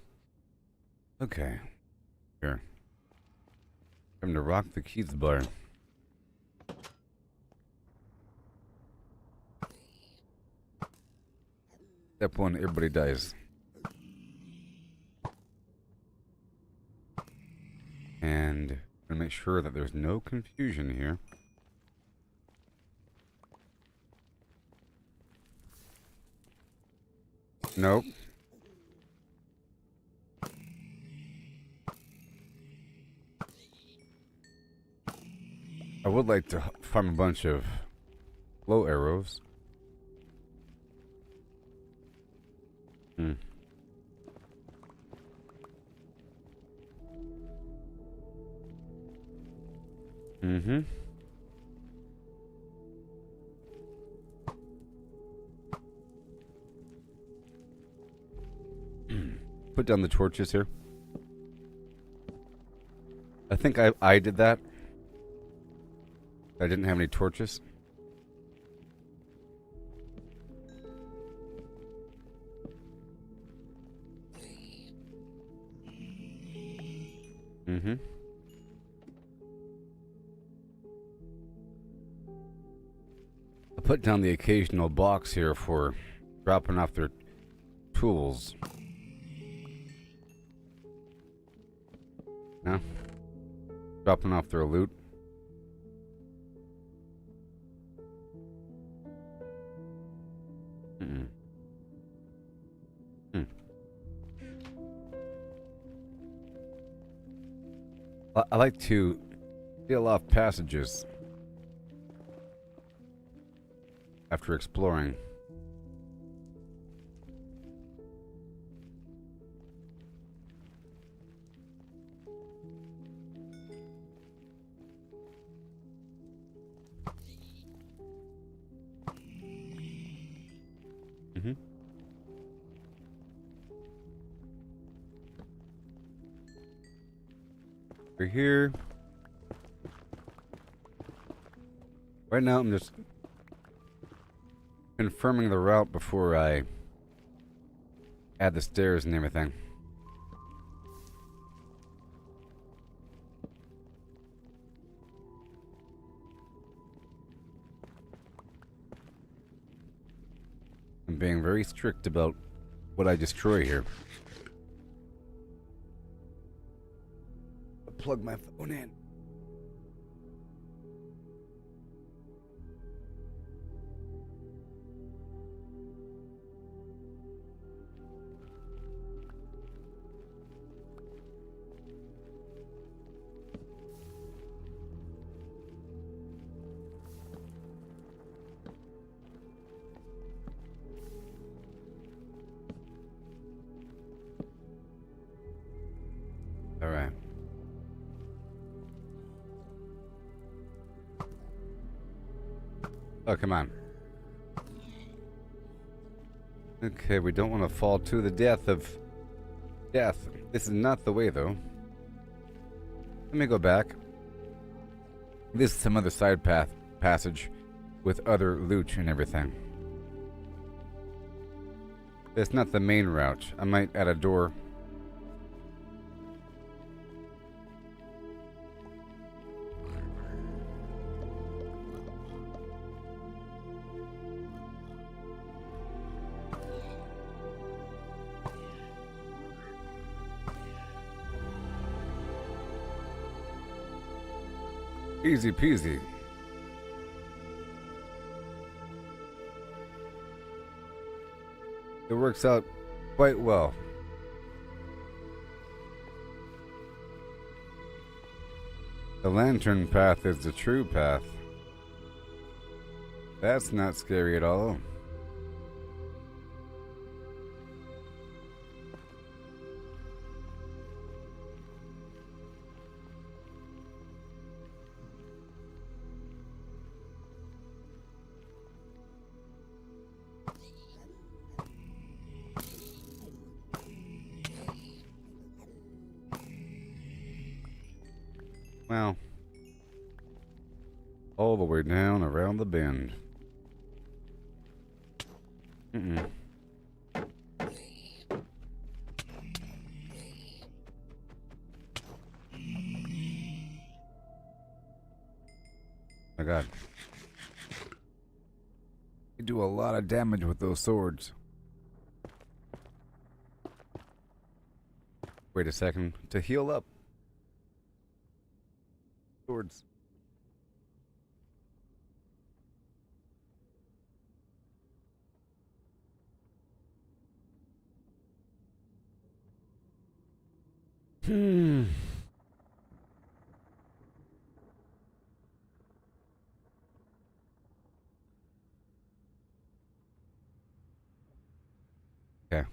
Okay. Here. Time to rock the keys bar. Step one, everybody dies. And I'm gonna make sure that there's no confusion here. Nope. I would like to farm a bunch of glow arrows. Hmm. Mm-hmm. Put down the torches here. I think I did that. I didn't have any torches. Mm-hmm. I put down the occasional box here for dropping off their tools. No? Dropping off their loot. Mm-mm. I like to seal off passages after exploring. Mm-hmm. We're here. Right now, I'm just confirming the route before I add the stairs and everything. I'm being very strict about what I destroy here. I'll plug my phone in. All right. Oh, come on. Okay, we don't want to fall to the death of death. This is not the way, though. Let me go back. This is some other side passage with other loot and everything. It's not the main route. I might add a door. Easy peasy. It works out quite well. The lantern path is the true path. That's not scary at all. Well, all the way down around the bend. god. You do a lot of damage with those swords. Wait a second. To heal up. Swords. Hmm. Okay.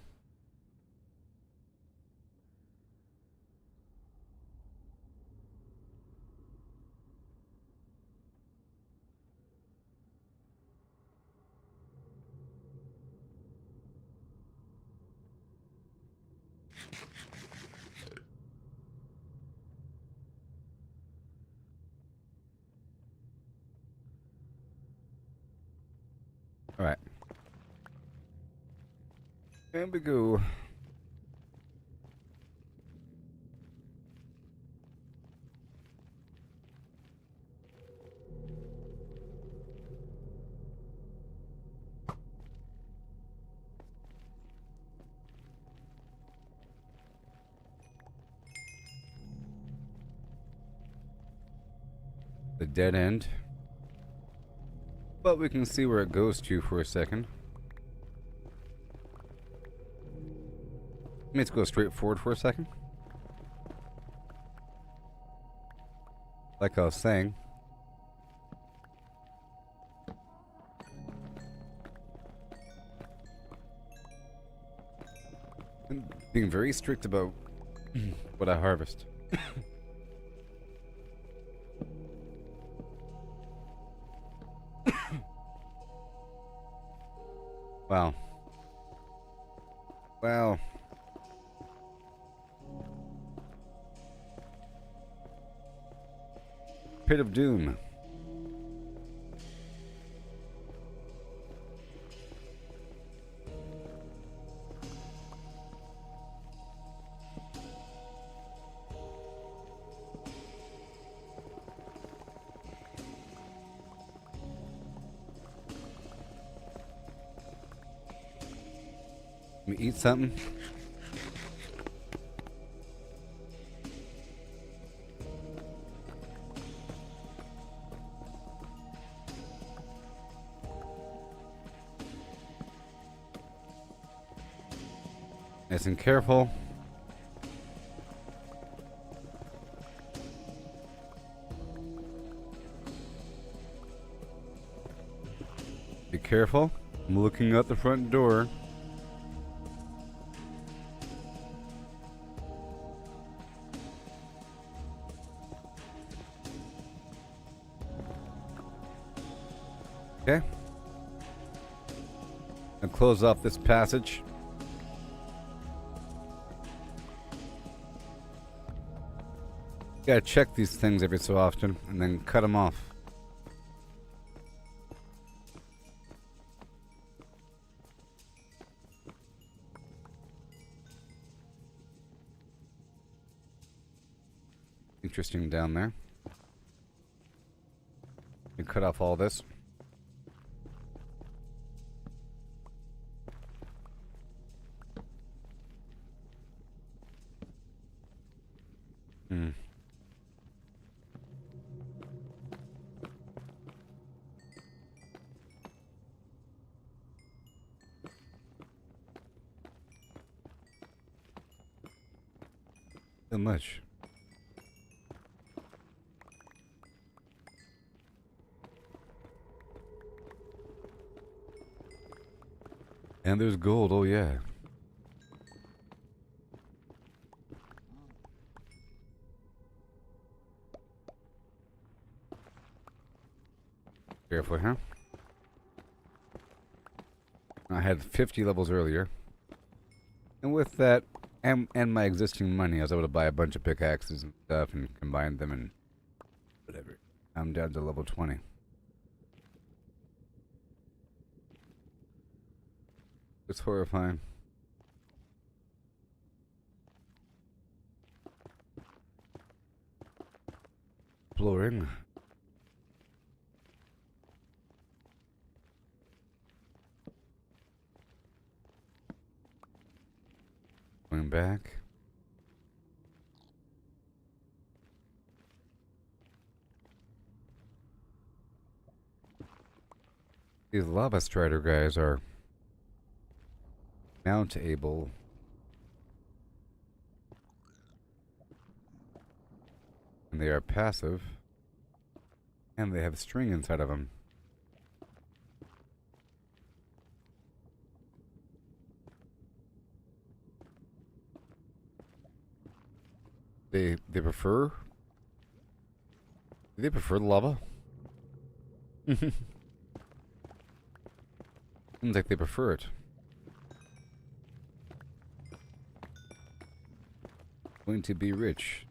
Alright. There we go. The dead end. But we can see where it goes to for a second. Let's go straight forward for a second. Like I was saying. I'm being very strict about what I harvest. Wow. Wow. Pit of Doom. Let me eat something. Nice and careful. Be careful. I'm looking out the front door. Okay. And close off this passage. Gotta check these things every so often and then cut them off. Interesting down there. You cut off all this. Hmm. So much. And there's gold, oh yeah. Careful, huh? I had 50 levels earlier. And with that, and my existing money, I was able to buy a bunch of pickaxes and stuff and combine them and whatever. I'm down to level 20. It's horrifying. Exploring. Going back. These lava strider guys are mountable. And they are passive. And they have string inside of them. They prefer? Do they prefer the lava? Seems like they prefer it. Going to be rich.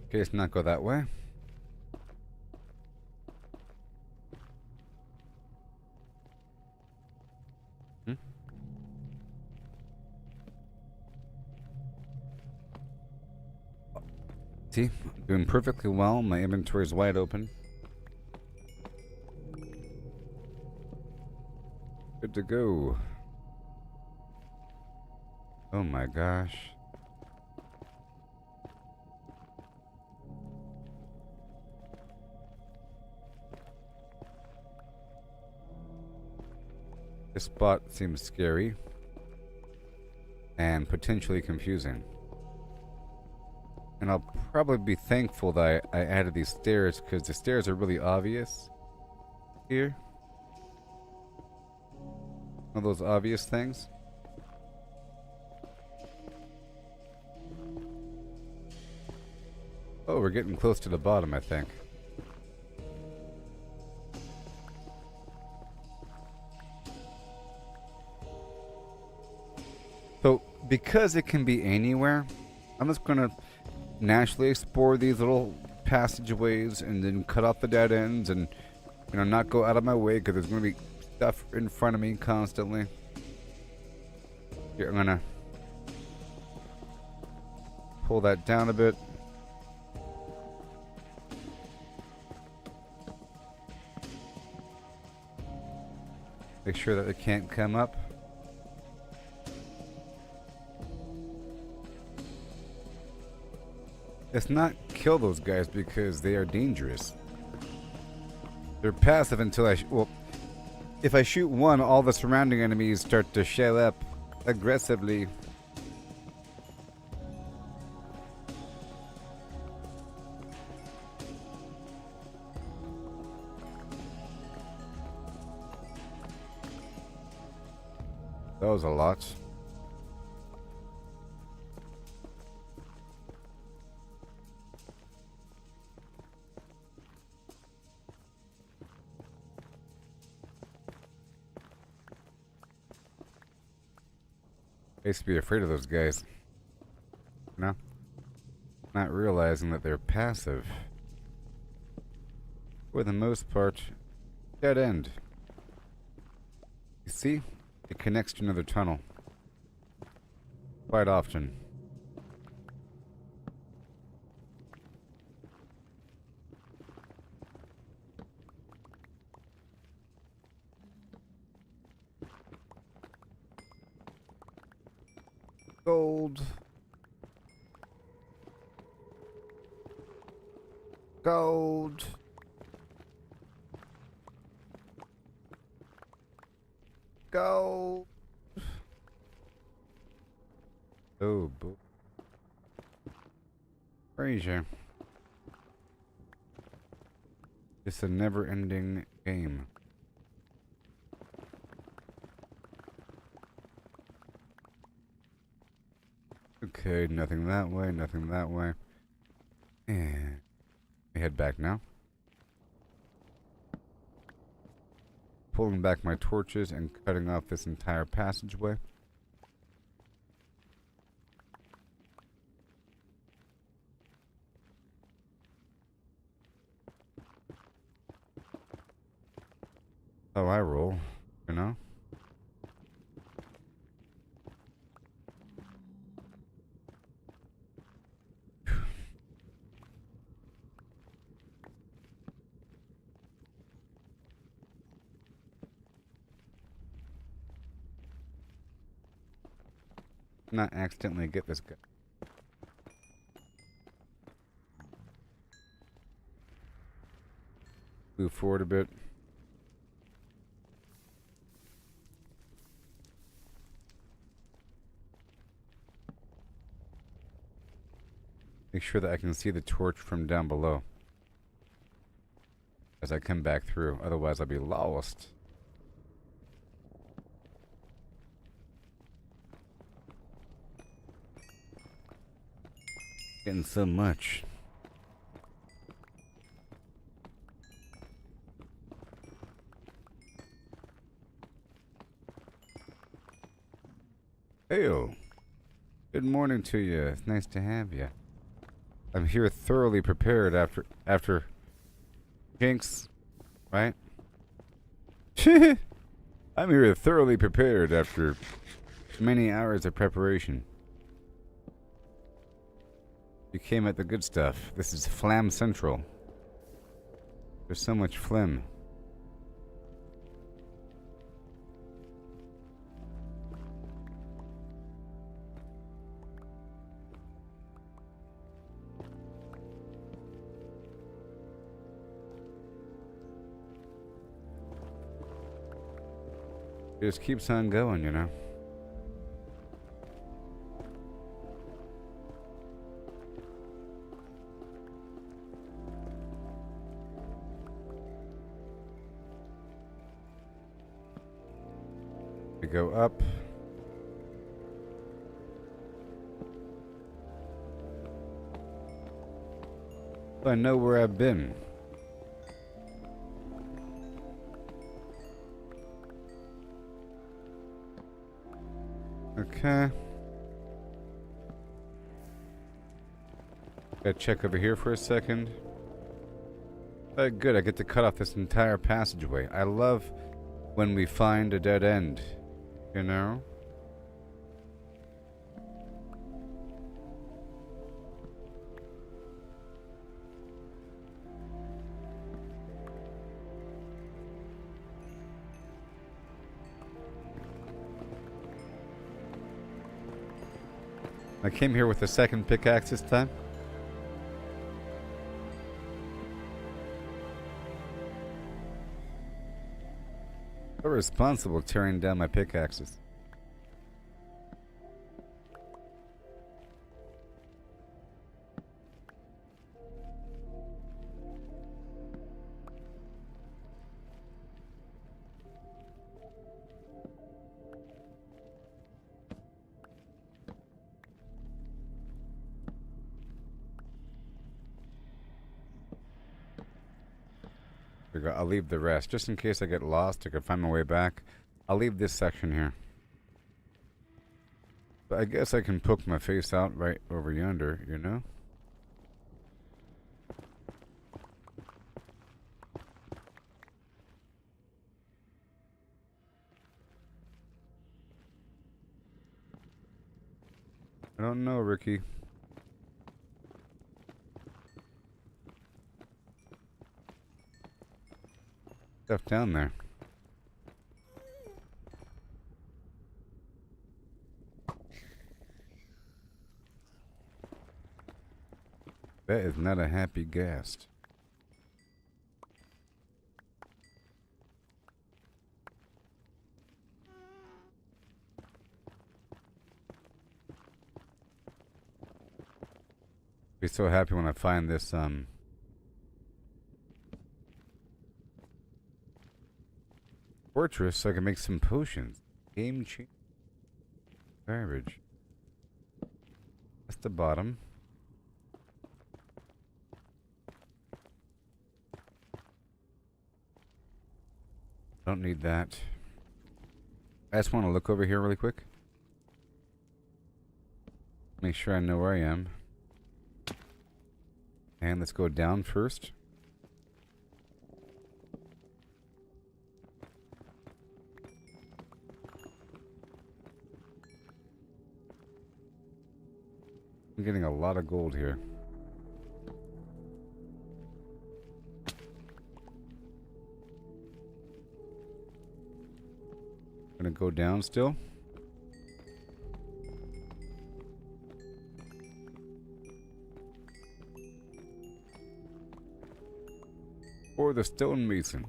Okay, let's not go that way. See, doing perfectly well. My inventory is wide open. Good to go. Oh my gosh. This spot seems scary and potentially confusing. And I'll probably be thankful that I added these stairs, because the stairs are really obvious here. All those obvious things. Oh, we're getting close to the bottom, I think. So, because it can be anywhere, I'm just gonna naturally explore these little passageways and then cut off the dead ends and, you know, not go out of my way because there's gonna be stuff in front of me constantly. Here, I'm gonna pull that down a bit. Make sure that it can't come up. Let's not kill those guys because they are dangerous. They're passive until well, if I shoot one, all the surrounding enemies start to shell up aggressively. That was a lot. I used to be afraid of those guys. You know? Not realizing that they're passive. For the most part, dead end. You see? It connects to another tunnel. Quite often. Gold. Gold. Gold. Oh, boy. Fraser. It's a never-ending game. Okay, nothing that way, nothing that way. And we head back now. Pulling back my torches and cutting off this entire passageway. How I roll, you know? not accidentally get this guy. Move forward a bit. Make sure that I can see the torch from down below as I come back through. Otherwise, I'll be lost. Getting so much. Heyo. Good morning to you. It's nice to have you. I'm here thoroughly prepared after Jinx, right? I'm here thoroughly prepared after many hours of preparation. You came at the good stuff. This is Phlegm Central. There's so much phlegm. It just keeps on going, you know? We go up. I know where I've been. Okay. Gotta check over here for a second. Good, I get to cut off this entire passageway. I love when we find a dead end, you know? I came here with a second pickaxe this time. Irresponsible tearing down my pickaxes. I'll leave the rest. Just in case I get lost, I can find my way back. I'll leave this section here. But I guess I can poke my face out right over yonder, you know? I don't know, Ricky. Stuff down there. That is not a happy ghast. Be so happy when I find this fortress so I can make some potions. Game change. Garbage. That's the bottom. Don't need that. I just want to look over here really quick. Make sure I know where I am. And let's go down first. I'm getting a lot of gold here. Gonna go down still. for the stonemason.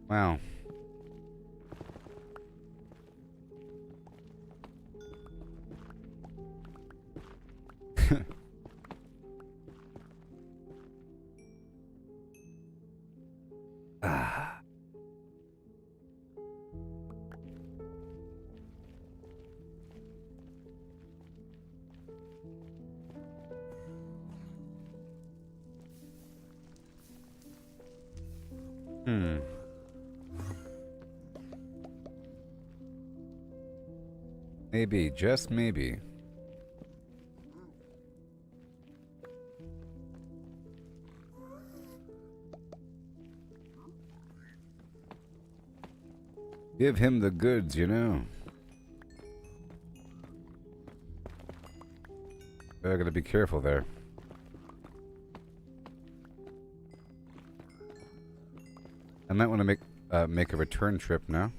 Wow. Ah. Hmm. Maybe, just maybe. Give him the goods, you know. I gotta be careful there. I might want to make a return trip now.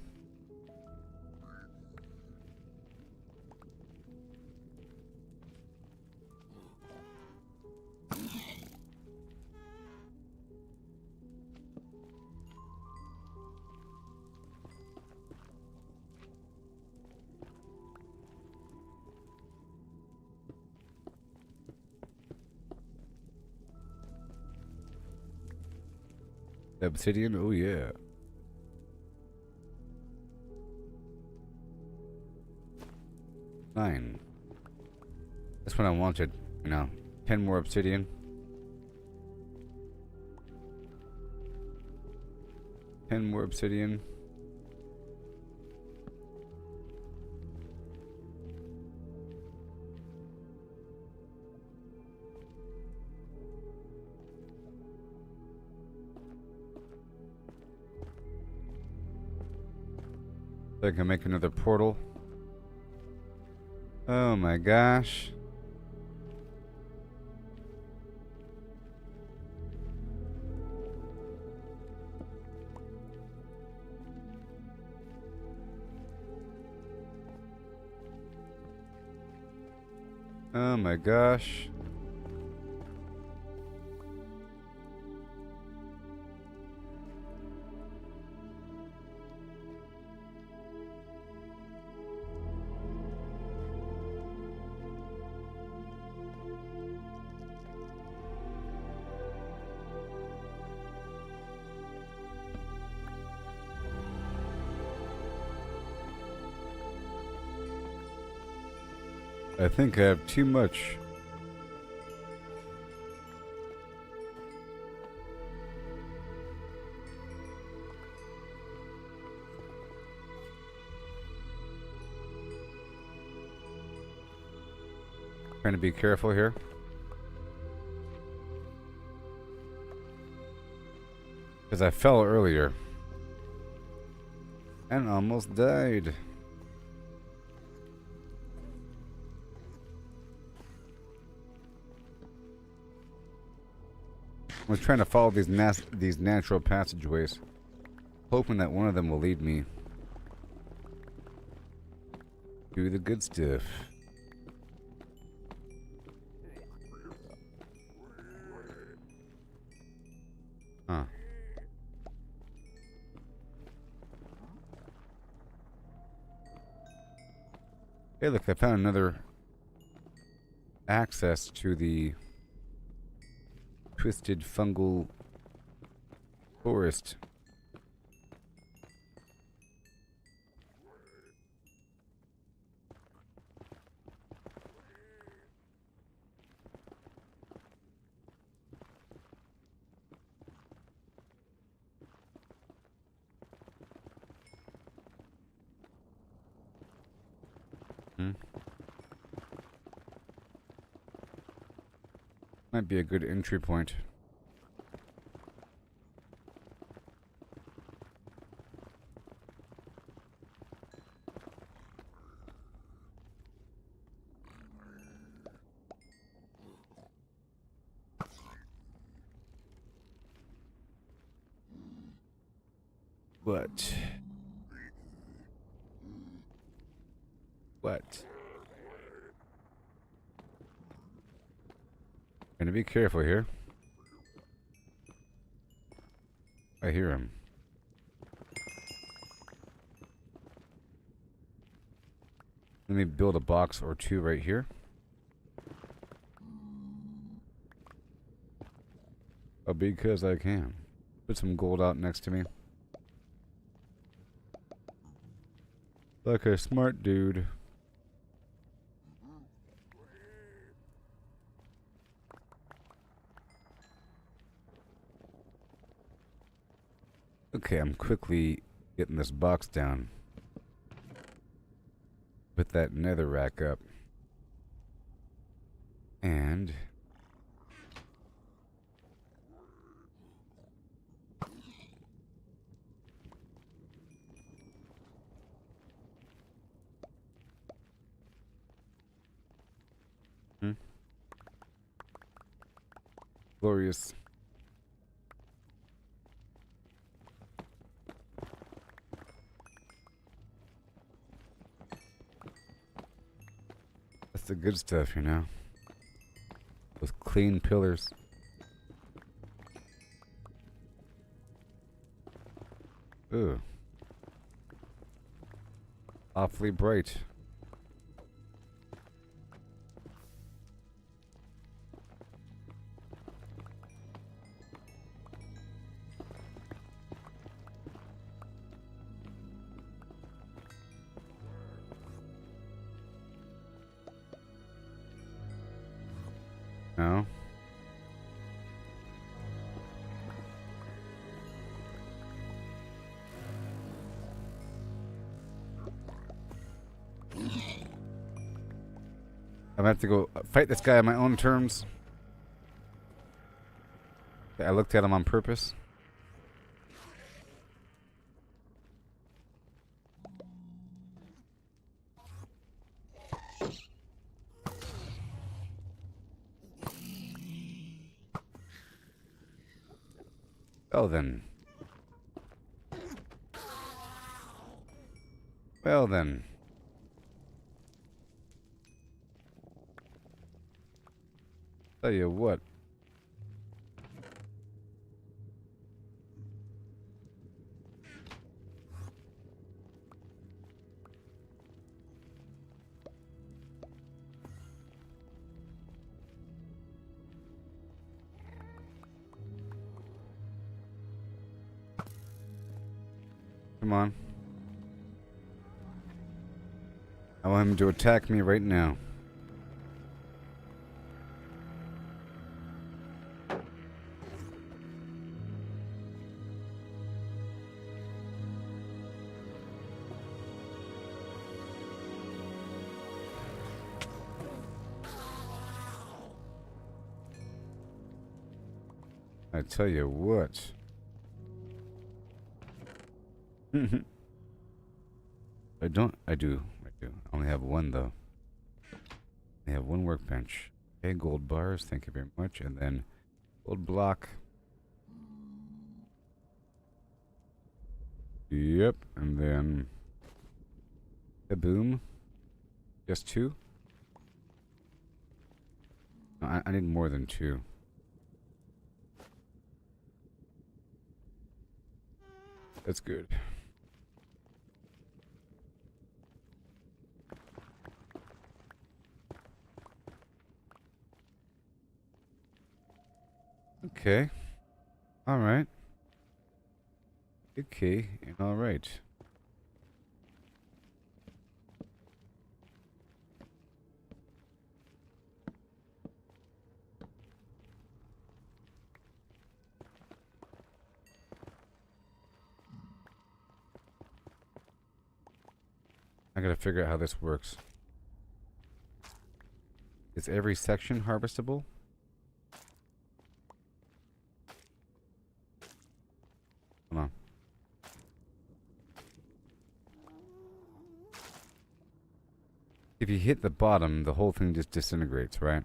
Obsidian, oh yeah. Nine. That's what I wanted, you know. 10 more obsidian. 10 more obsidian. So I can make another portal. Oh my gosh. Oh my gosh. I think I have too much. Trying to be careful here. Because I fell earlier. And almost died. I was trying to follow these natural passageways, hoping that one of them will lead me to the good stuff. Huh. Hey, look, I found another access to the twisted fungal forest. Might be a good entry point. What? What? Gonna be careful here. I hear him. Let me build a box or two right here. Because I can. Put some gold out next to me. Like a smart dude. Okay, I'm quickly getting this box down. Put that nether rack up. And glorious. That's the good stuff, you know. Those clean pillars. Ooh. Awfully bright. No. I'm gonna have to go fight this guy on my own terms. I looked at him on purpose. Well then. Well then. Tell you what. Come on. I want him to attack me right now. I tell you what. I do. I do. I only have one though. I have one workbench. Okay, gold bars, thank you very much. And then gold block. Yep, and then kaboom. Just two? No, I need more than two. That's good. Okay. Alright. Okay, and alright. I gotta figure out how this works. Is every section harvestable? Hold on. If you hit the bottom, the whole thing just disintegrates, right?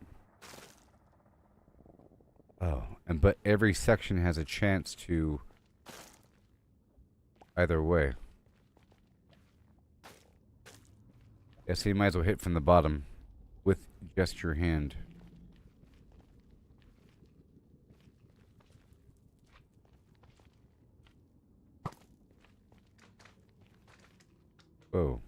Oh, but every section has a chance to either way. Yeah, so you might as well hit from the bottom with just your hand. Whoa.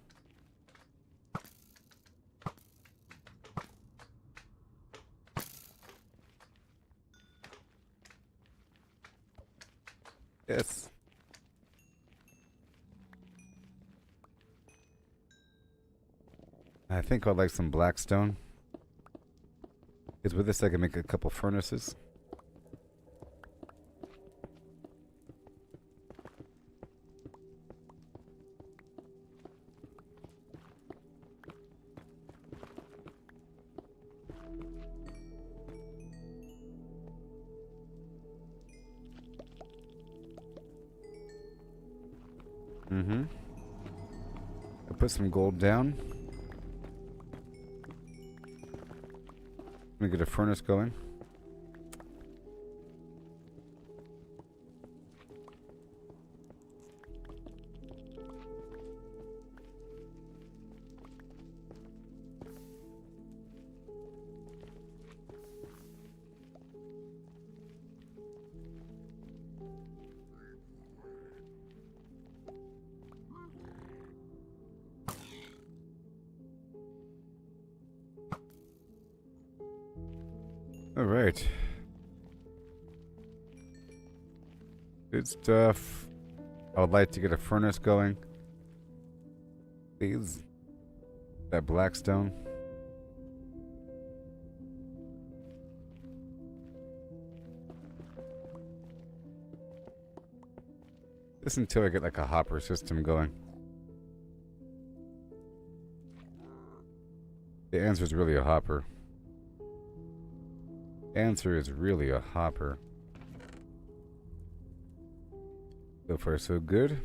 Yes. I think I'd like some blackstone. Because with this I can make a couple furnaces. Mm-hmm. I put some gold down. I'm gonna get a furnace going. All right. Good stuff. I would like to get a furnace going. Please. That blackstone. Just until I get like a hopper system going. The answer is really a hopper. Answer is really a hopper. So far, so good.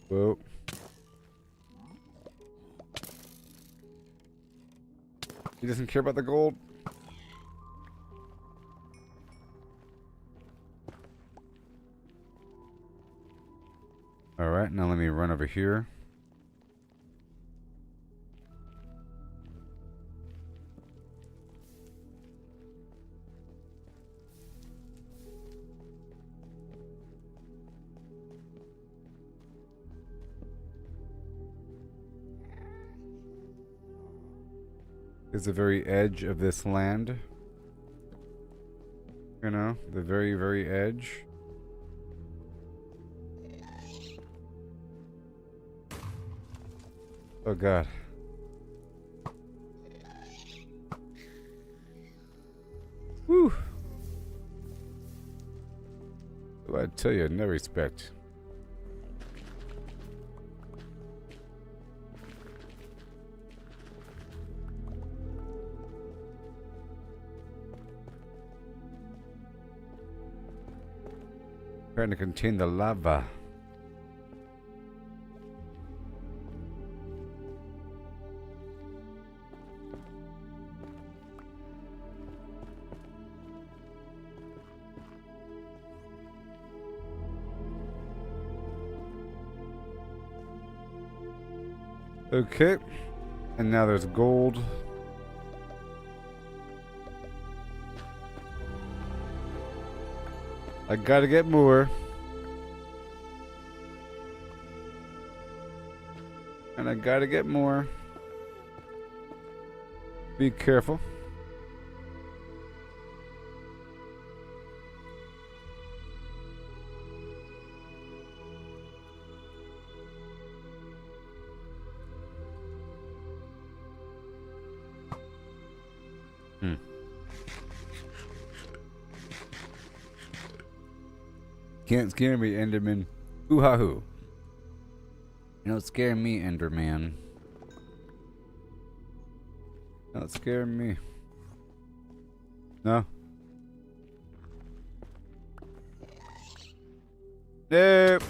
Whoa. He doesn't care about the gold. Alright, now let me run over here. Is the very edge of this land. You know, the very, very edge. Oh God. Whew. Well, I tell you, no respect. Trying to contain the lava. Okay, and now there's gold. I gotta get more. And I gotta get more. Be careful. Can't scare me, Enderman. Hoo-ha-hoo. You don't scare me, Enderman. Don't scare me. No? Nope.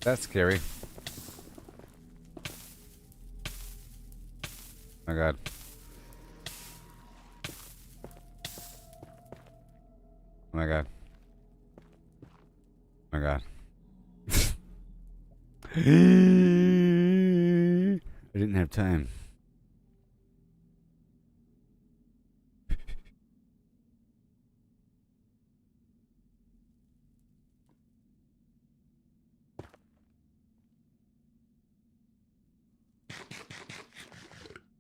That's scary. Oh my God. Oh my God. Oh my God. didn't have time.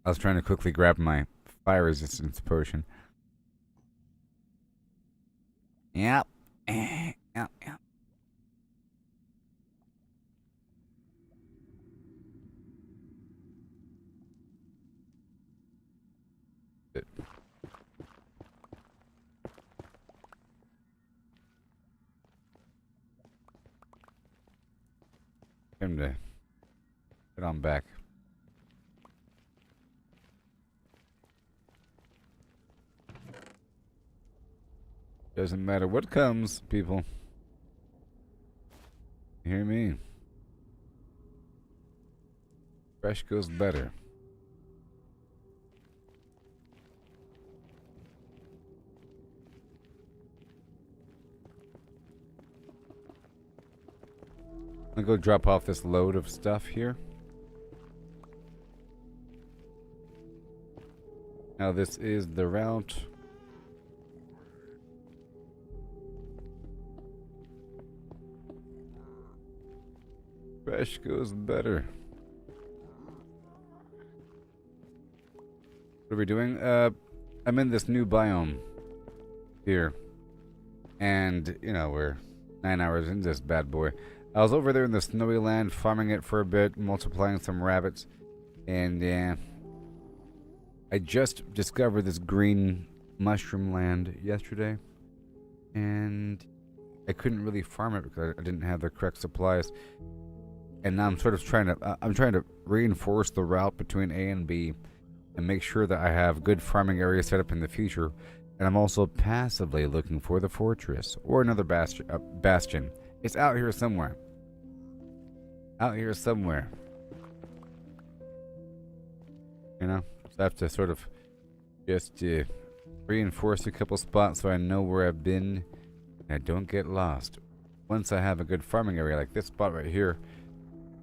I was trying to quickly grab my fire resistance potion. Yep. Yep. Time to get on back. Doesn't matter what comes, people. You hear me? Fresh goes better. I'm gonna go drop off this load of stuff here. Now this is the route. Fresh goes better. What are we doing? I'm in this new biome here. And, you know, we're 9 hours into this bad boy. I was over there in the snowy land farming it for a bit, multiplying some rabbits. And, yeah. I just discovered this green mushroom land yesterday. And I couldn't really farm it because I didn't have the correct supplies. And now I'm sort of trying to reinforce the route between A and B and make sure that I have good farming areas set up in the future. And I'm also passively looking for the fortress or another bastion. It's out here somewhere. Out here somewhere. You know? So I have to sort of just reinforce a couple spots so I know where I've been and I don't get lost. Once I have a good farming area like this spot right here,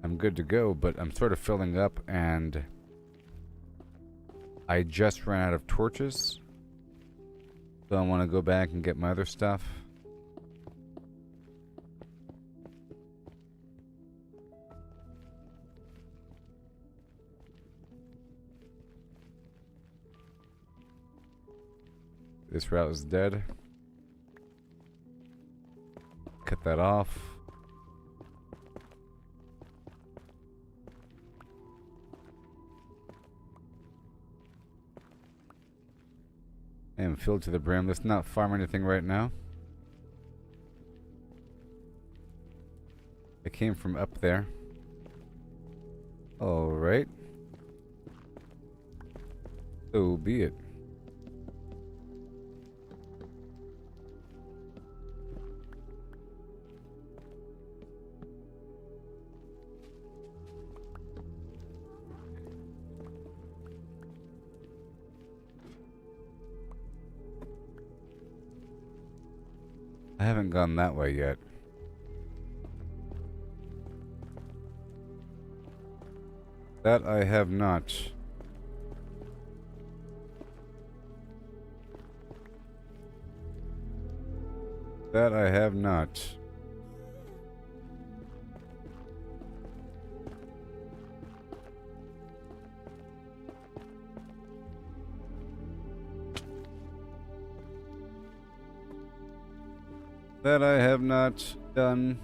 I'm good to go, but I'm sort of filling up and I just ran out of torches. So I want to go back and get my other stuff. This route is dead. Cut that off. I am filled to the brim. Let's not farm anything right now. I came from up there. Alright. So be it. I haven't gone that way yet. That I have not. That I have not. That I have not done.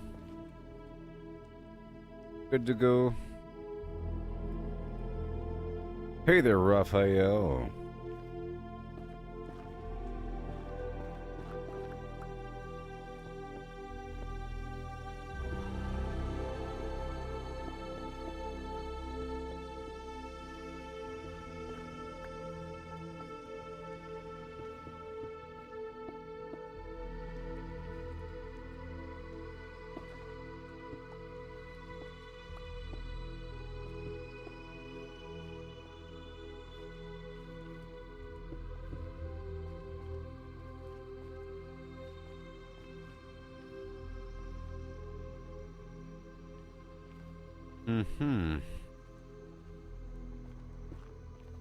Good to go. Hey there, Raphael.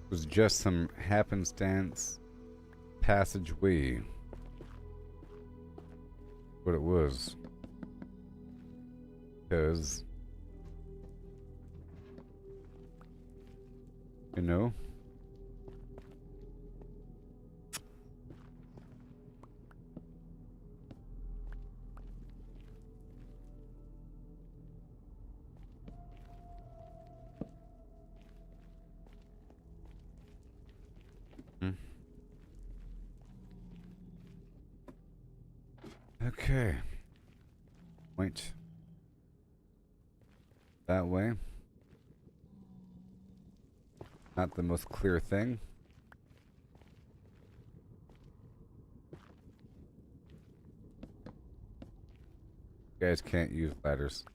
was just some happenstance passageway. What it was. Because, you know, okay. Wait. That way. Not the most clear thing. You guys can't use ladders.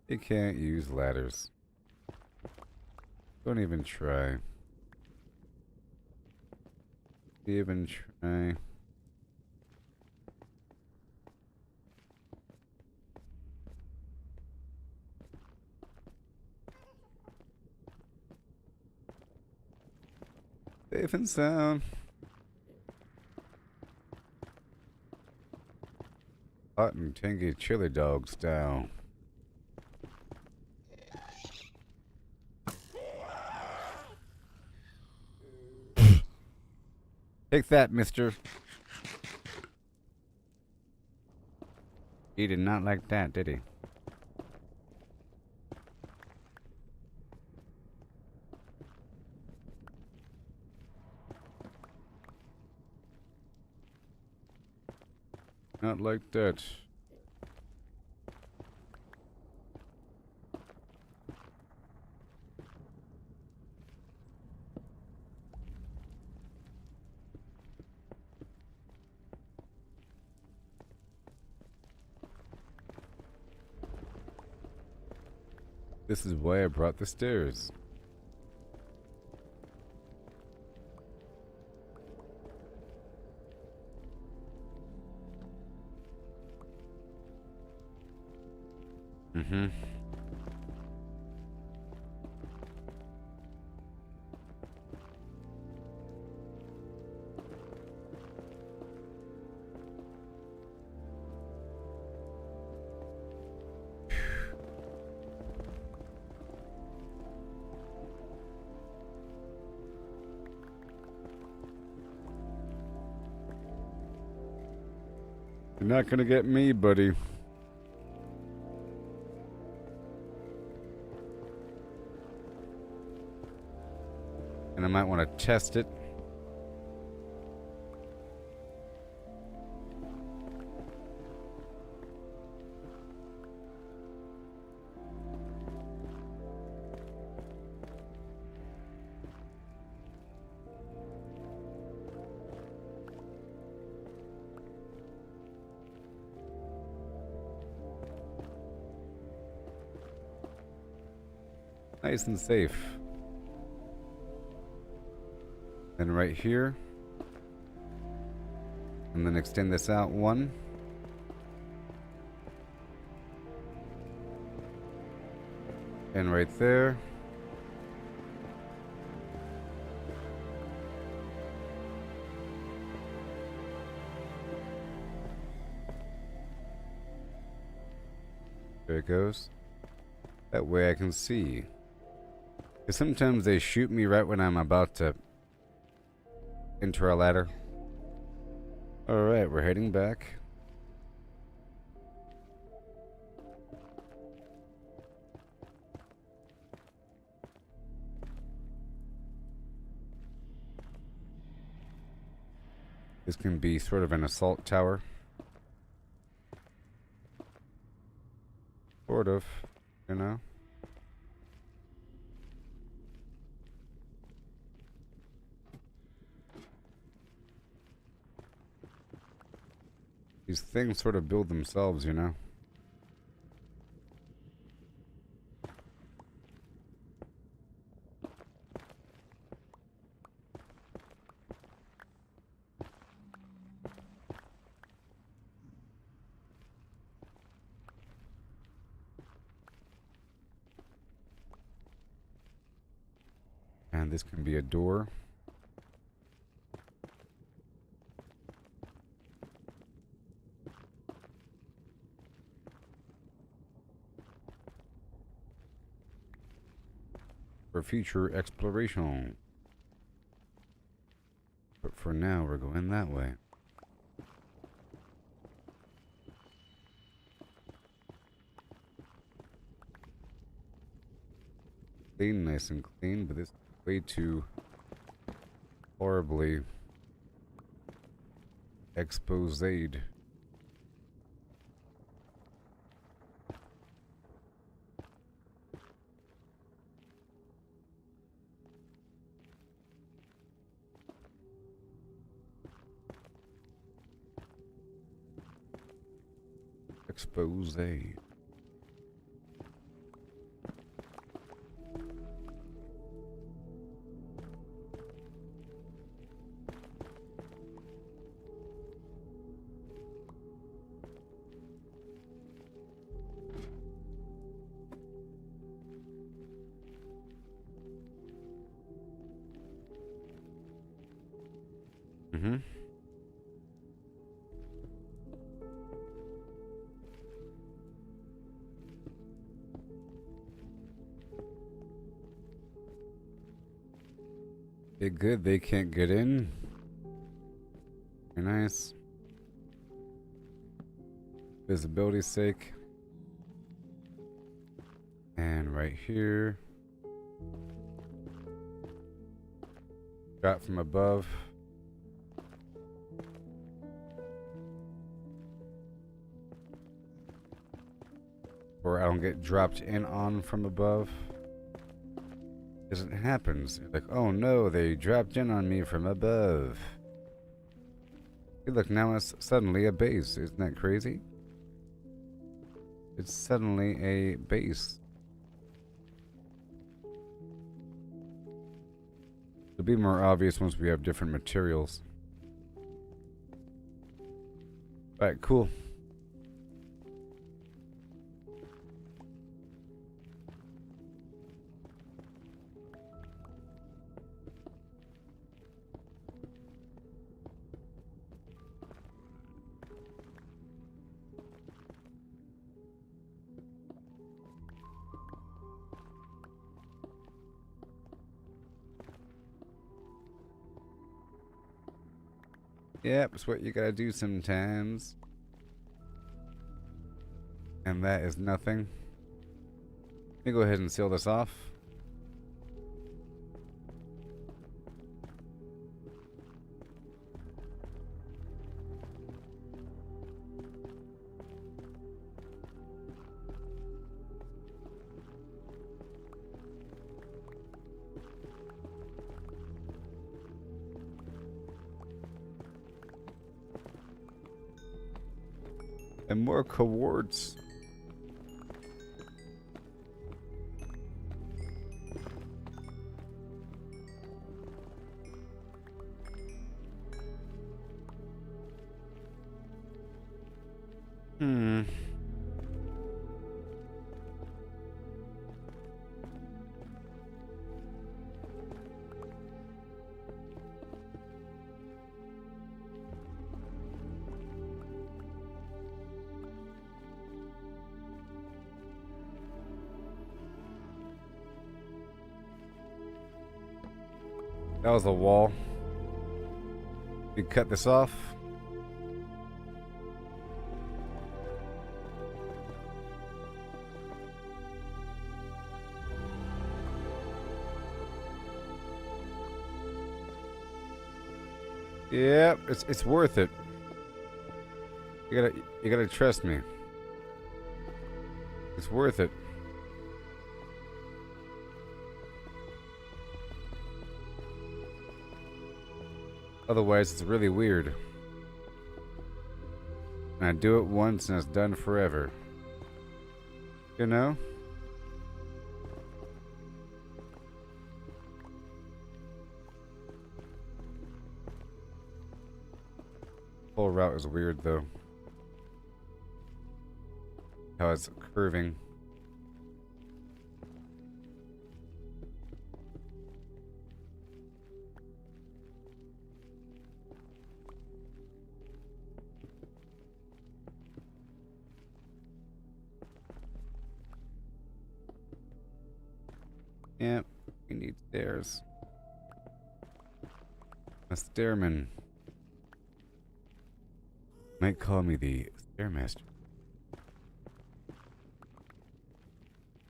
You can't use ladders. Don't even try. Even try. Safe and sound. Hot and tangy chili dog style. Take that, mister. He did not like that, did he? Not like that. This is why I brought the stairs. Mm-hmm. You're not gonna get me, buddy. And I might want to test it. Nice and safe. Then right here. And then extend this out one. And right there. There it goes. That way I can see. Because sometimes they shoot me right when I'm about to enter a ladder. Alright, we're heading back. This can be sort of an assault tower. Sort of, you know? These things sort of build themselves, you know? And this can be a door. For future exploration. But for now, we're going that way. Clean, nice and clean, but this is way too horribly exposed. Expose. Mm-hmm. Okay, good. They can't get in. Very nice. Visibility's sake. And right here. Shot from above. Or I don't get dropped in on from above. Because it happens. You're like, oh no, they dropped in on me from above. Hey, look, now it's suddenly a base. Isn't that crazy? It's suddenly a base. It'll be more obvious once we have different materials. Alright, cool. Yep, it's what you gotta do sometimes. And that is nothing. Let me go ahead and seal this off. And more quartz. That was a wall. You cut this off. Yeah, it's worth it. You gotta trust me. It's worth it. Otherwise, it's really weird. And I do it once and it's done forever. You know? Whole route is weird though. How it's curving. Yep, we need stairs. A stairman. Might call me the stairmaster.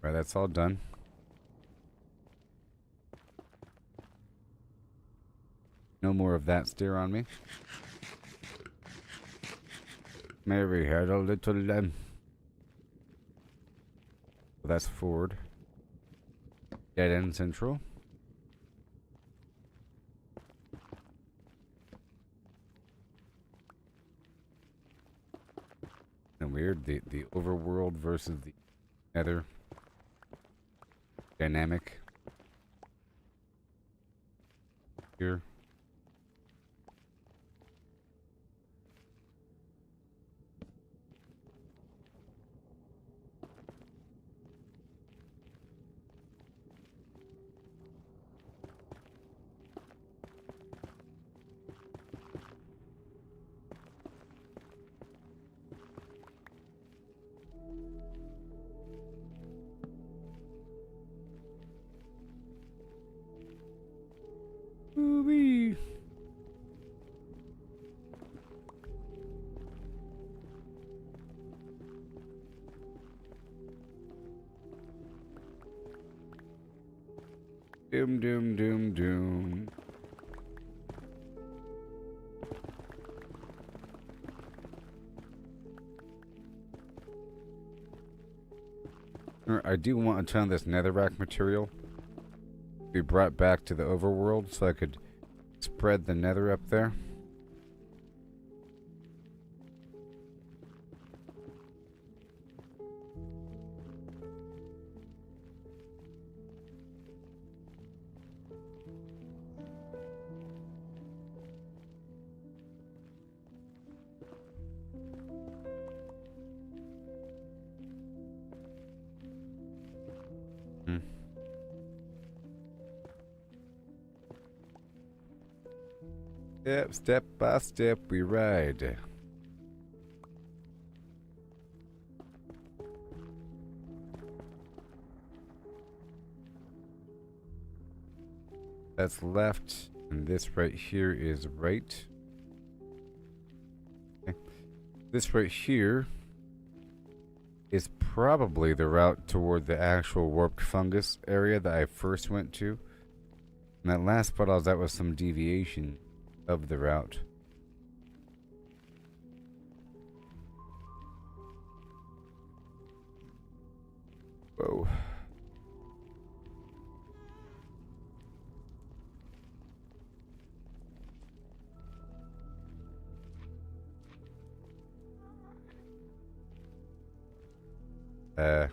Right, that's all done. No more of that stair on me. Mary had a little lamb. So that's forward. Dead end central. And weird, the overworld versus the nether dynamic here. Ooh-wee. Doom, doom, doom, doom. I do want a ton of this netherrack material to be brought back to the overworld so I could spread the nether up there. Yep, step by step we ride. That's left, and this right here is right. Okay. This right here is probably the route toward the actual warped fungus area that I first went to. And that last spot I was at was some deviation of the route. Whoa. Huh.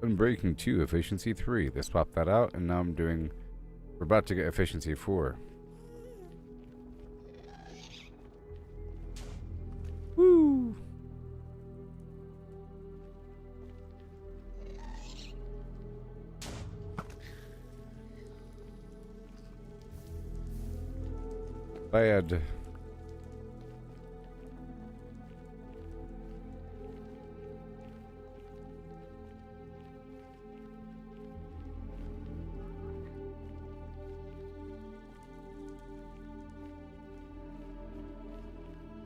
Unbreaking 2, efficiency 3. They swapped that out, and now we're about to get efficiency 4. Woo! Bad.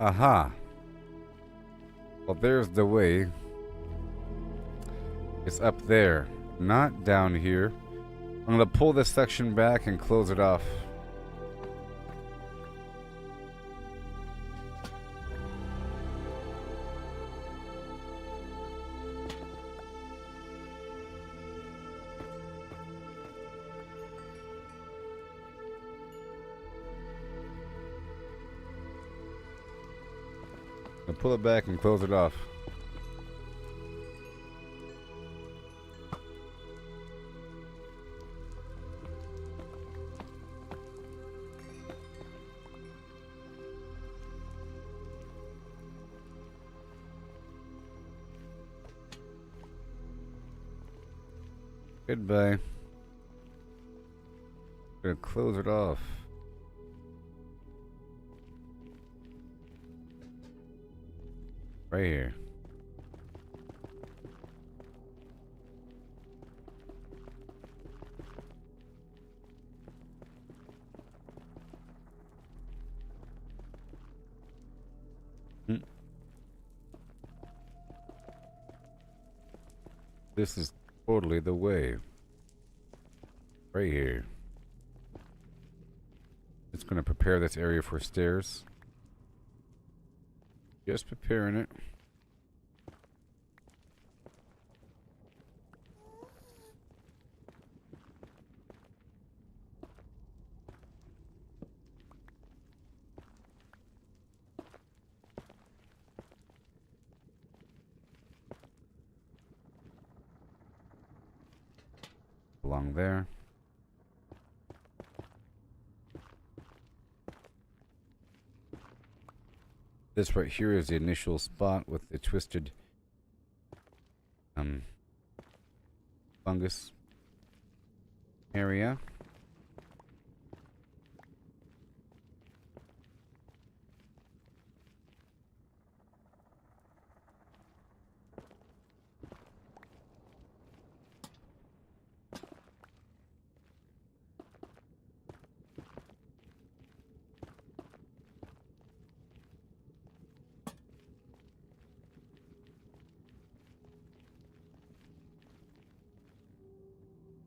Aha. Well, there's the way. It's up there, not down here. I'm gonna pull this section back and close it off. I'll pull it back and close it off. Goodbye. Gonna close it off. Right here. This is totally the way. Right here. It's gonna prepare this area for stairs. Just preparing it. Along there. This right here is the initial spot with the twisted fungus area.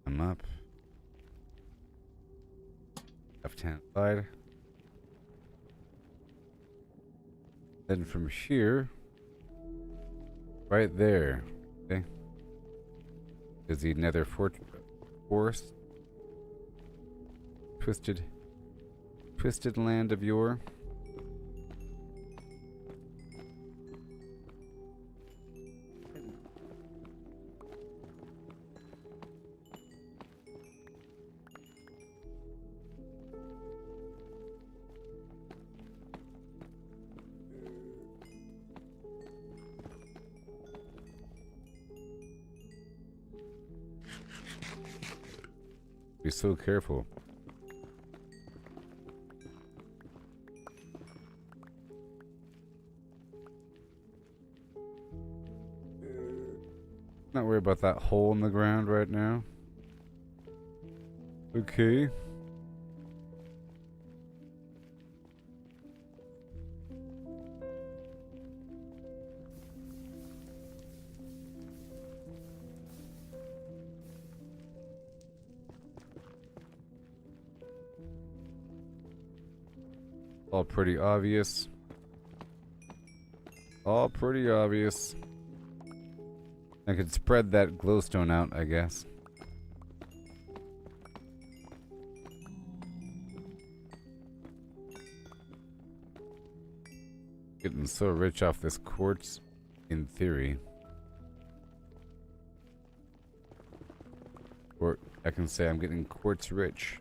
I'm up. Left hand side. Then from here, right there, okay, is the nether forest. Twisted land of Yore. Be so careful. Not worry about that hole in the ground right now. Okay. All pretty obvious. All pretty obvious. I could spread that glowstone out, I guess. Getting so rich off this quartz, in theory. Or I can say I'm getting quartz rich.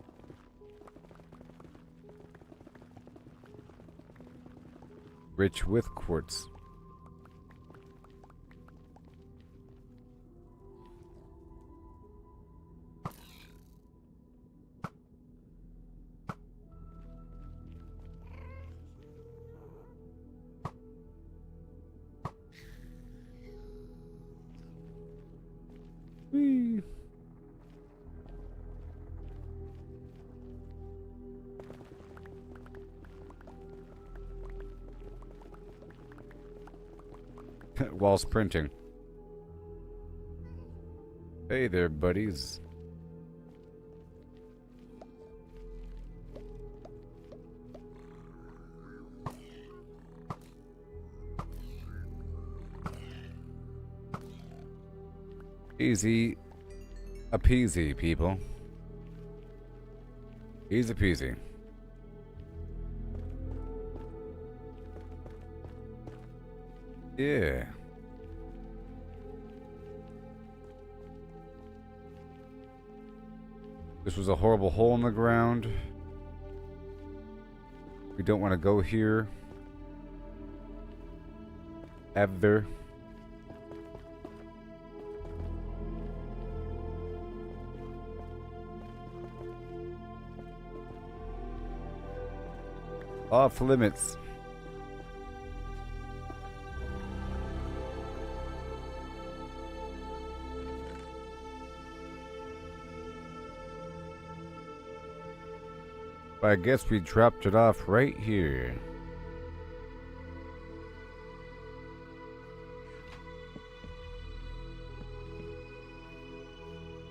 Rich with quartz. Whee. While sprinting. Hey there, buddies. Easy a peasy, people. Easy peasy. Yeah. This was a horrible hole in the ground. We don't want to go here. Ever. Off limits. I guess we dropped it off right here.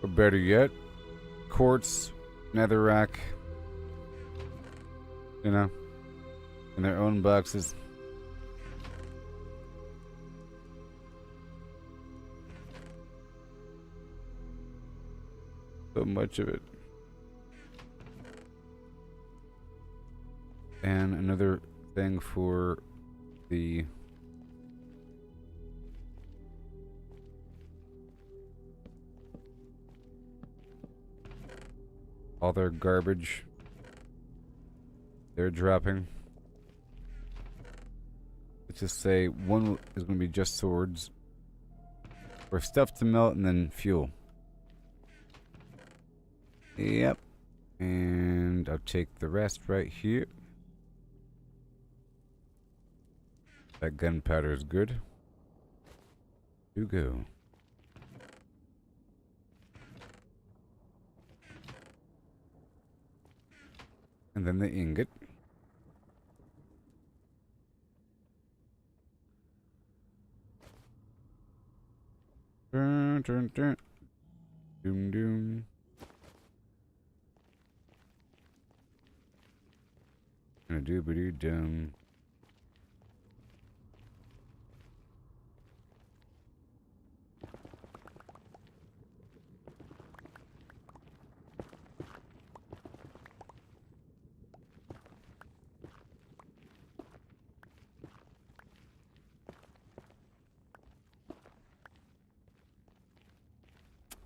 Or better yet, quartz, netherrack, you know, in their own boxes. So much of it. And another thing for the all their garbage they're dropping. Let's just say one is going to be just swords or stuff to melt and then fuel. Yep. And I'll take the rest right here. That gunpowder is good. To go. And then the ingot. Dun, dun, dun. Doom doom. And a doobity dum.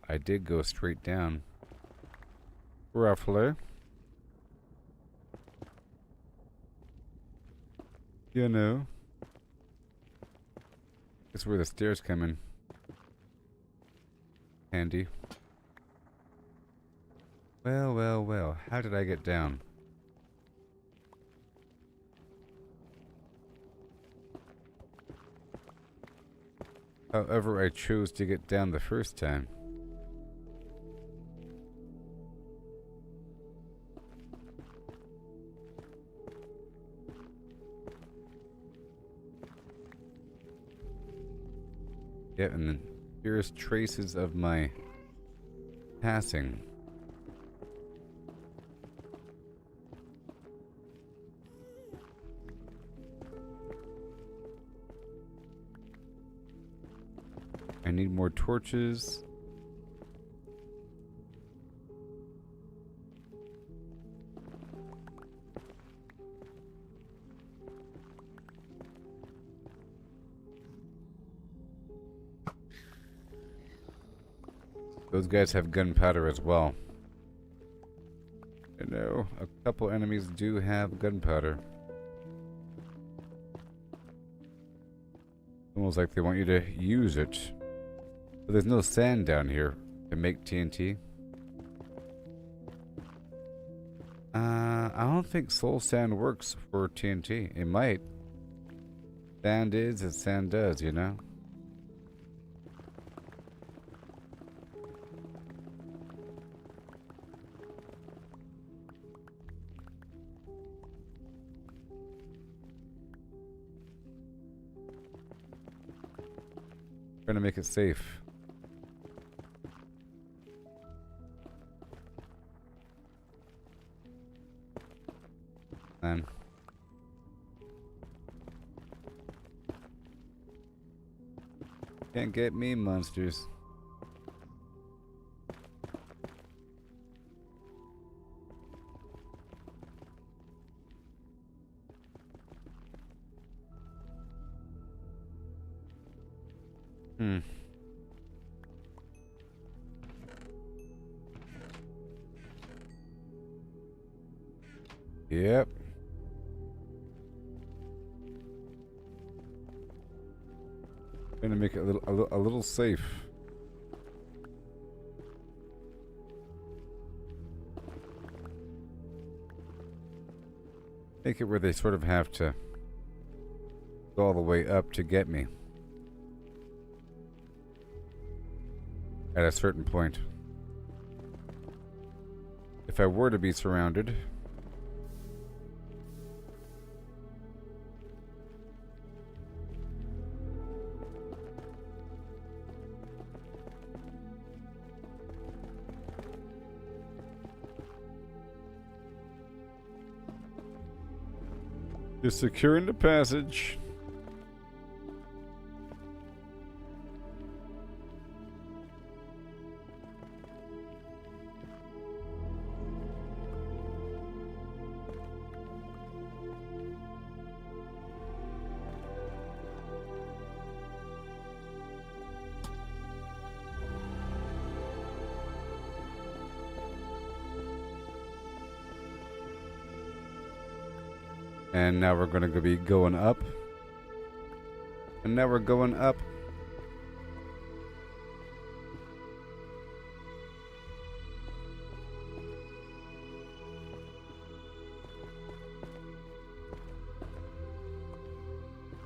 I did go straight down. Roughly. You know. That's where the stairs come in. Handy. Well, well, well. How did I get down? However, I chose to get down the first time. Yeah, and then here's traces of my passing. I need more torches. Those guys have gunpowder as well. You know, a couple enemies do have gunpowder. Almost like they want you to use it. But there's no sand down here to make TNT. I don't think soul sand works for TNT. It might. Sand is as sand does, you know? Trying to make it safe. Man. Can't get me, monsters. Yep. Gonna make it a little safe. Make it where they sort of have to go all the way up to get me. At a certain point. If I were to be surrounded. Just securing the passage. And now we're going to be going up. And now we're going up.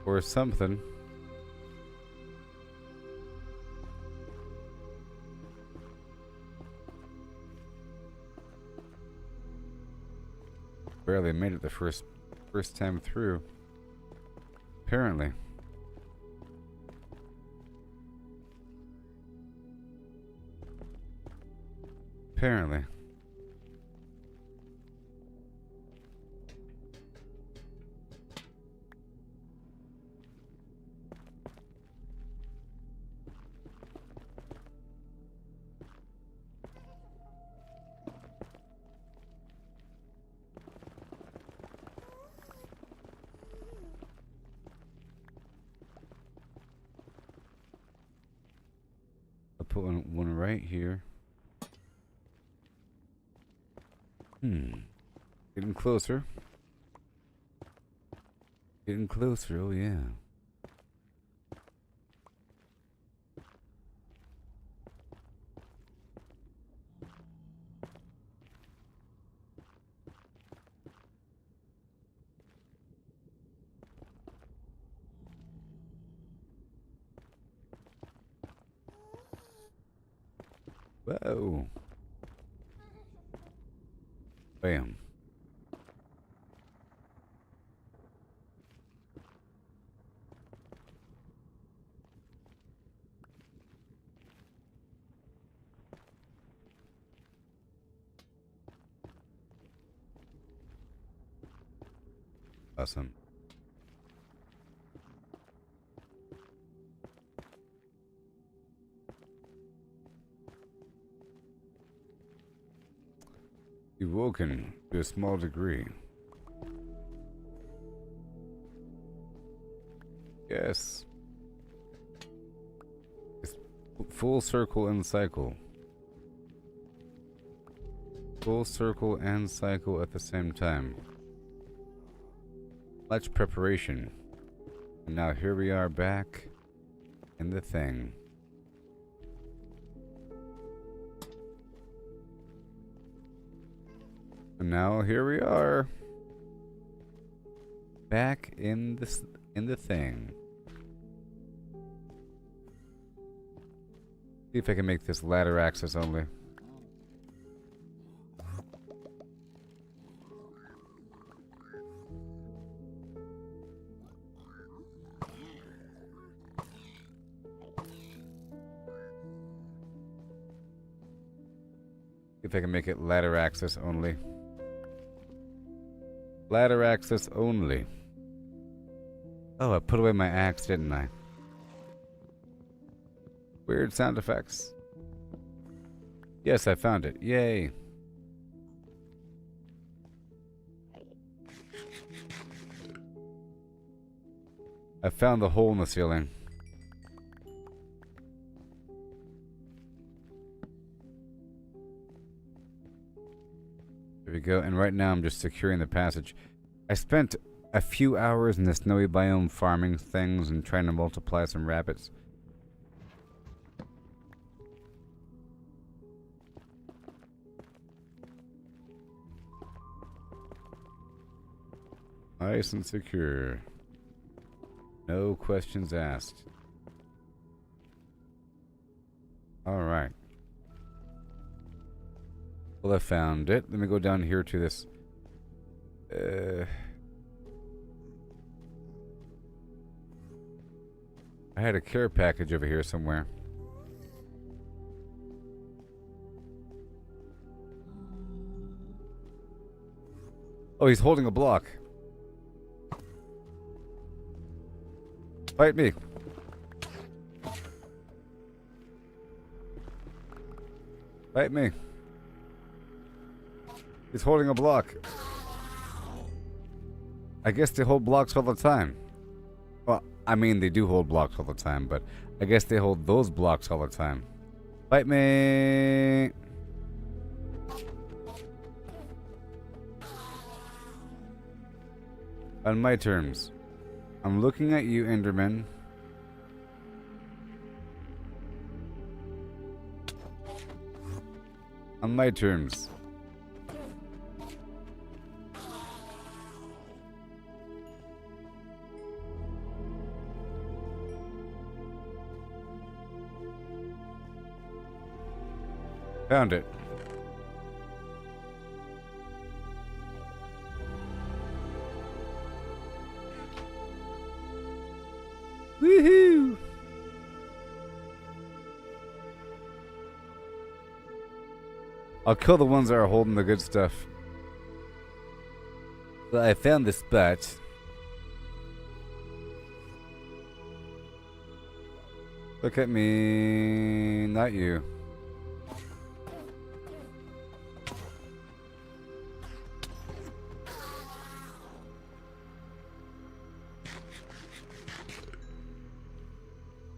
Or something. Barely made it the first time through. Apparently. Apparently. I'll put one right here. Getting closer. Getting closer, oh yeah. Whoa. Bam. Awesome. You've woken to a small degree. Yes. It's full circle and cycle. Full circle and cycle at the same time. Much preparation. And now here we are back in the thing. And now here we are. Back in the thing. See if I can make this ladder access only. If I can make it ladder access only. Ladder access only. Oh, I put away my axe, didn't I? Weird sound effects. Yes, I found it. Yay. I found the hole in the ceiling. There we go, and right now I'm just securing the passage. I spent a few hours in the snowy biome farming things and trying to multiply some rabbits. Nice and secure. No questions asked. Alright. Well, I found it. Let me go down here to this. I had a care package over here somewhere. Oh, he's holding a block. Fight me. Fight me. He's holding a block. I guess they hold blocks all the time. Well, I mean, they do hold blocks all the time, but I guess they hold those blocks all the time. Fight me. On my terms. I'm looking at you, Enderman. On my terms. Found it. Woohoo! I'll kill the ones that are holding the good stuff. But I found the spot. Look at me, not you.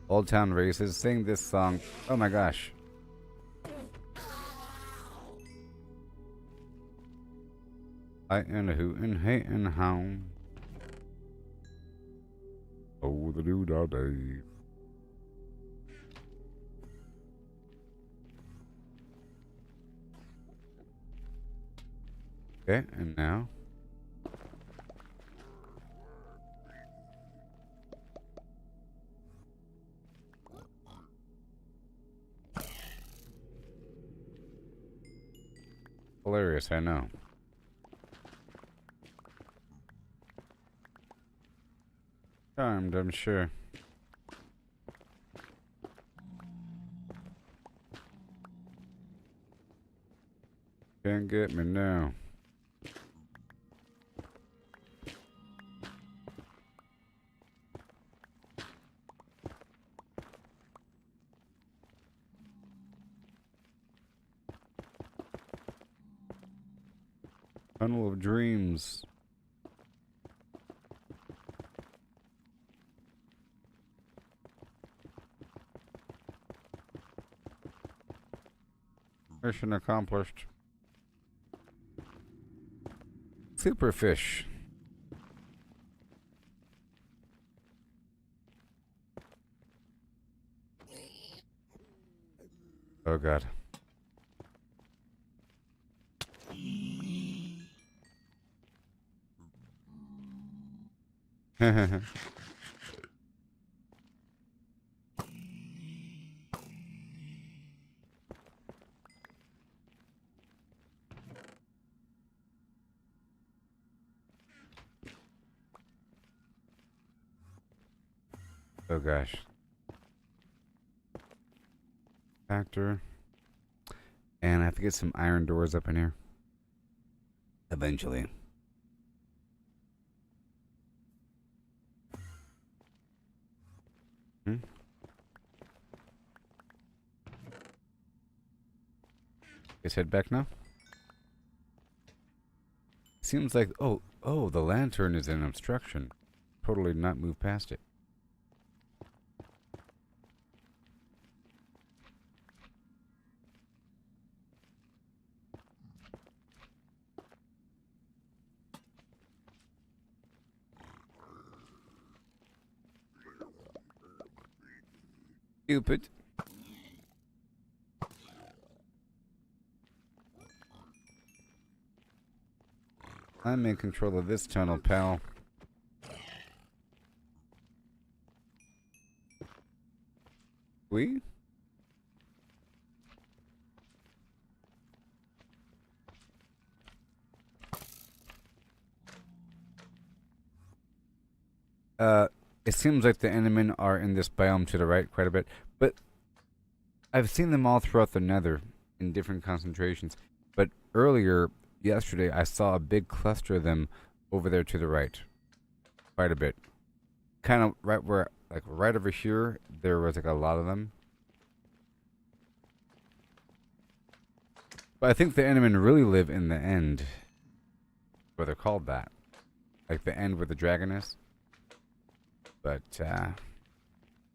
Old Town Races, sing this song. Oh my gosh. I and a hoot and hey and how. Oh, the dude all day. Okay, and now. Hilarious, I know. Charmed, I'm sure. Can't get me now. Tunnel of Dreams. Mission accomplished. Superfish. Oh god. Oh gosh. Factor. And I have to get some iron doors up in here. Eventually. Let's head back now. Seems like oh the lantern is an obstruction. Totally not move past it. Stupid. I'm in control of this tunnel, pal. We? It seems like the endermen are in this biome to the right quite a bit, but I've seen them all throughout the nether in different concentrations. But earlier, yesterday, I saw a big cluster of them over there to the right. Quite a bit. Kind of right where, like right over here, there was like a lot of them. But I think the endermen really live in the end. Where they're called that. Like the end where the dragon is. But,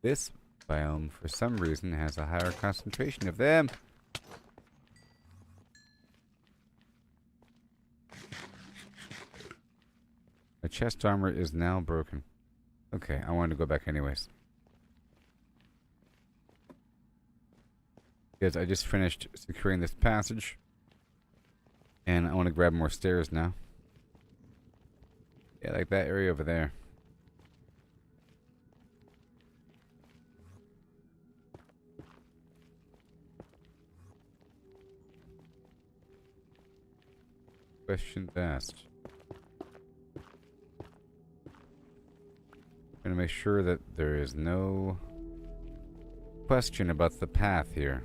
this biome, for some reason, has a higher concentration of them. My chest armor is now broken. Okay, I wanted to go back anyways. Because I just finished securing this passage. And I want to grab more stairs now. Yeah, like that area over there. Questions asked. I'm gonna make sure that there is no question about the path here.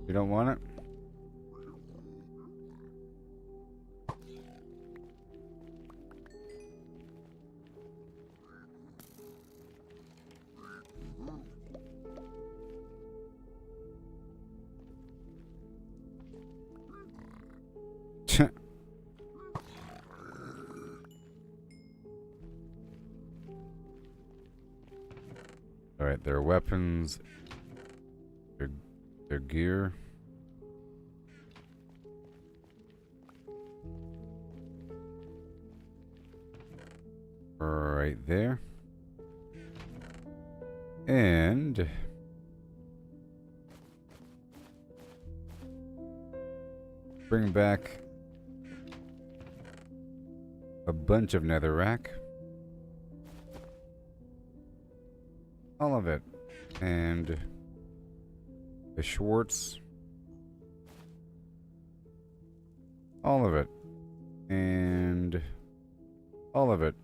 You don't want it? Alright, their weapons, their gear. Right there. And bring back a bunch of netherrack. All of it. And the Schwartz. All of it. And all of it.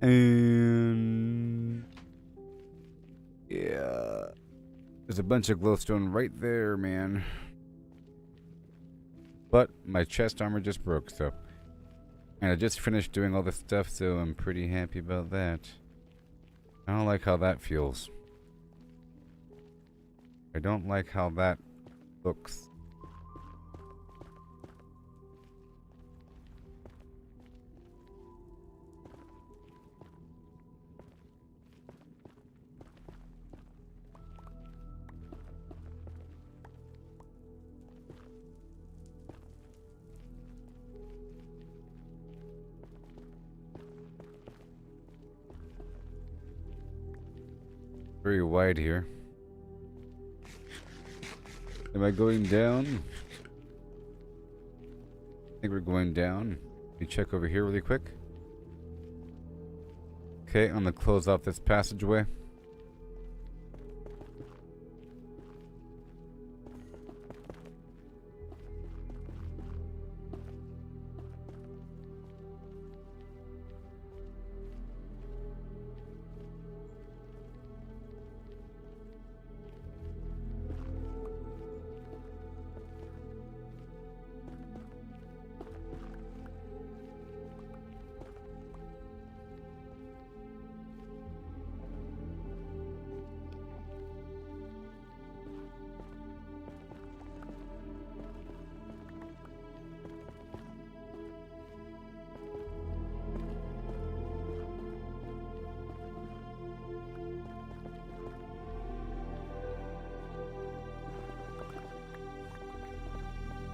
And yeah. There's a bunch of glowstone right there, man. But my chest armor just broke, so. And I just finished doing all this stuff, so I'm pretty happy about that. I don't like how that feels. I don't like how that looks. Very wide here. Am I going down? I think we're going down. Let me check over here really quick. Okay, I'm gonna close off this passageway.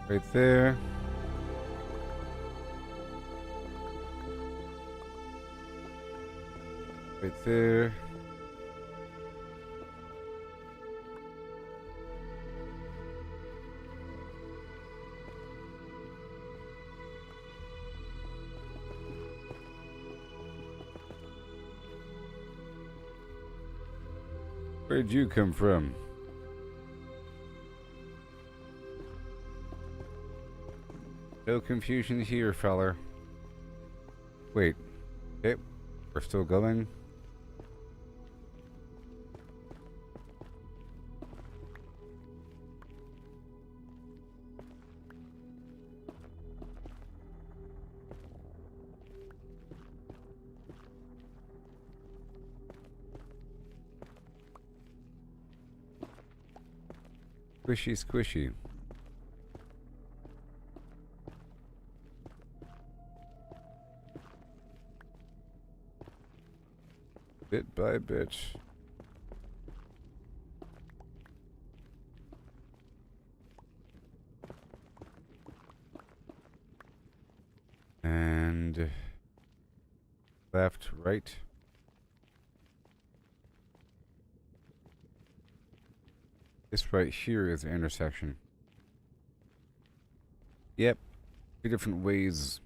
Right there. Right there. Where'd you come from? No confusion here, feller. Wait. Okay. We're still going. Squishy, squishy. Bit by bit. And left, right. This right here is the intersection. Yep. Two different ways.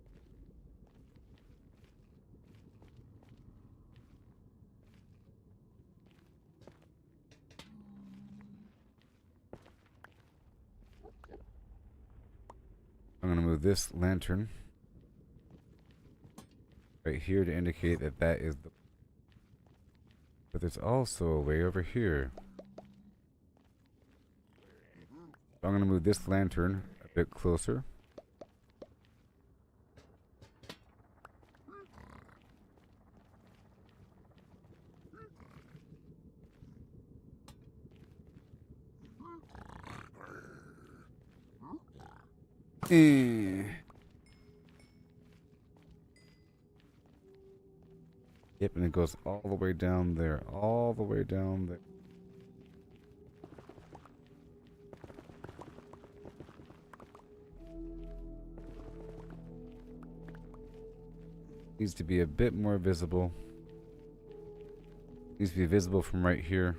I'm going to move this lantern right here to indicate that that is the... But there's also a way over here. So I'm going to move this lantern a bit closer. Yep, and it goes all the way down there. All the way down there. Needs to be a bit more visible. Needs to be visible from right here.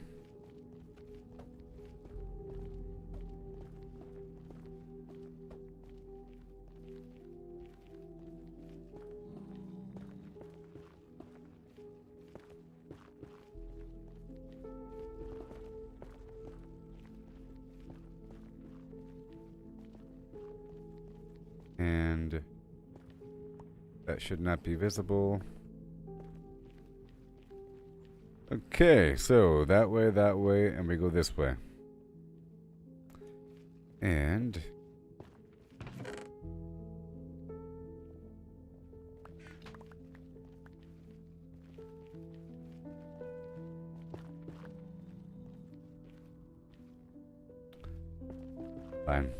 And that should not be visible. Okay, so that way, and we go this way. And fine.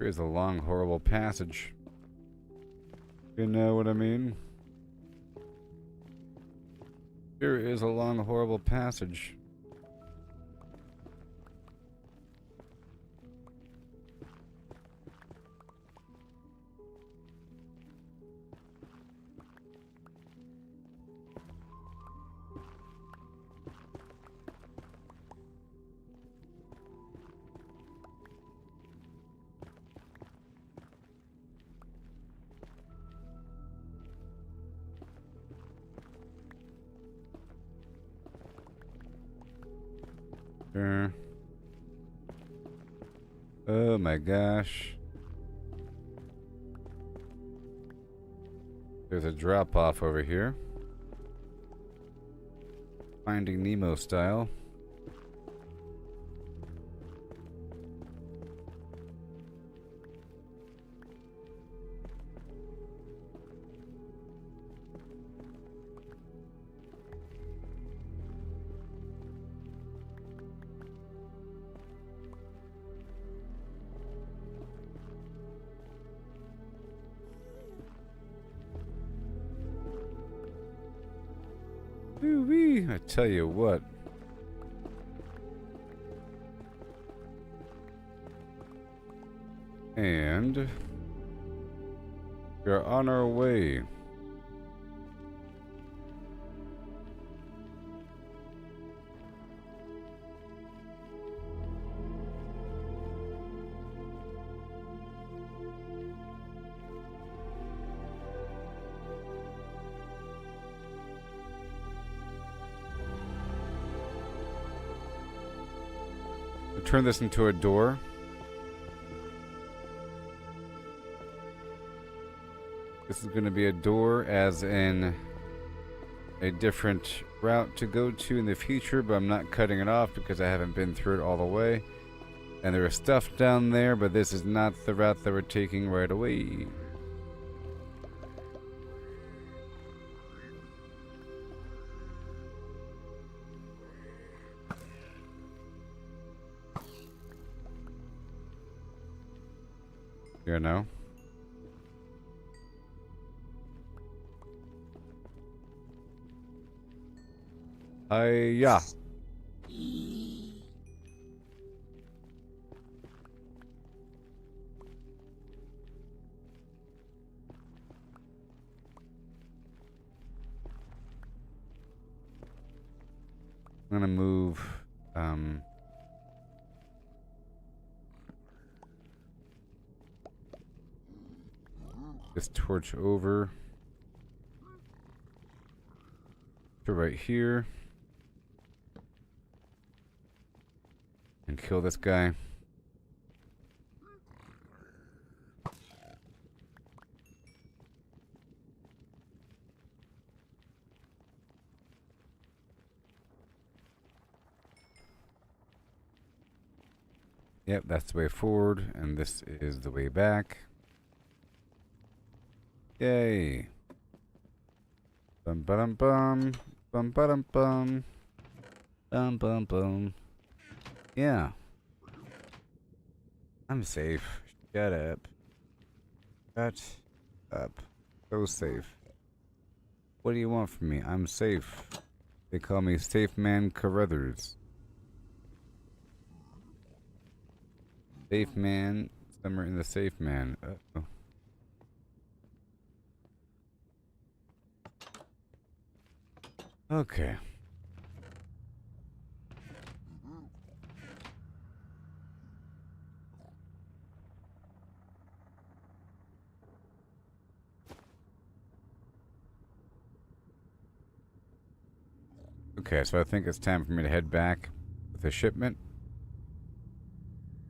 Here's a long, horrible passage. You know what I mean? Here is a long, horrible passage. Sure. Oh my gosh. There's a drop off over here. Finding Nemo style. Ooh-wee, I tell you what. And We're on our way. Turn this into a door. This is going to be a door, as in a different route to go to in the future, but I'm not cutting it off because I haven't been through it all the way. And there is stuff down there, but this is not the route that we're taking right away. Here now. Yeah. I'm gonna move this torch over to right here and kill this guy. Yep, that's the way forward, and this is the way back. Yay. Bum ba-dum bum. Bum ba-dum bum. Bum bum bum. Yeah. I'm safe. Shut up. Shut up. So safe. What do you want from me? I'm safe. They call me Safe Man Carruthers. Safe Man. Somewhere in the Safe Man. Uh-oh. Okay. Okay, so I think it's time for me to head back with the shipment.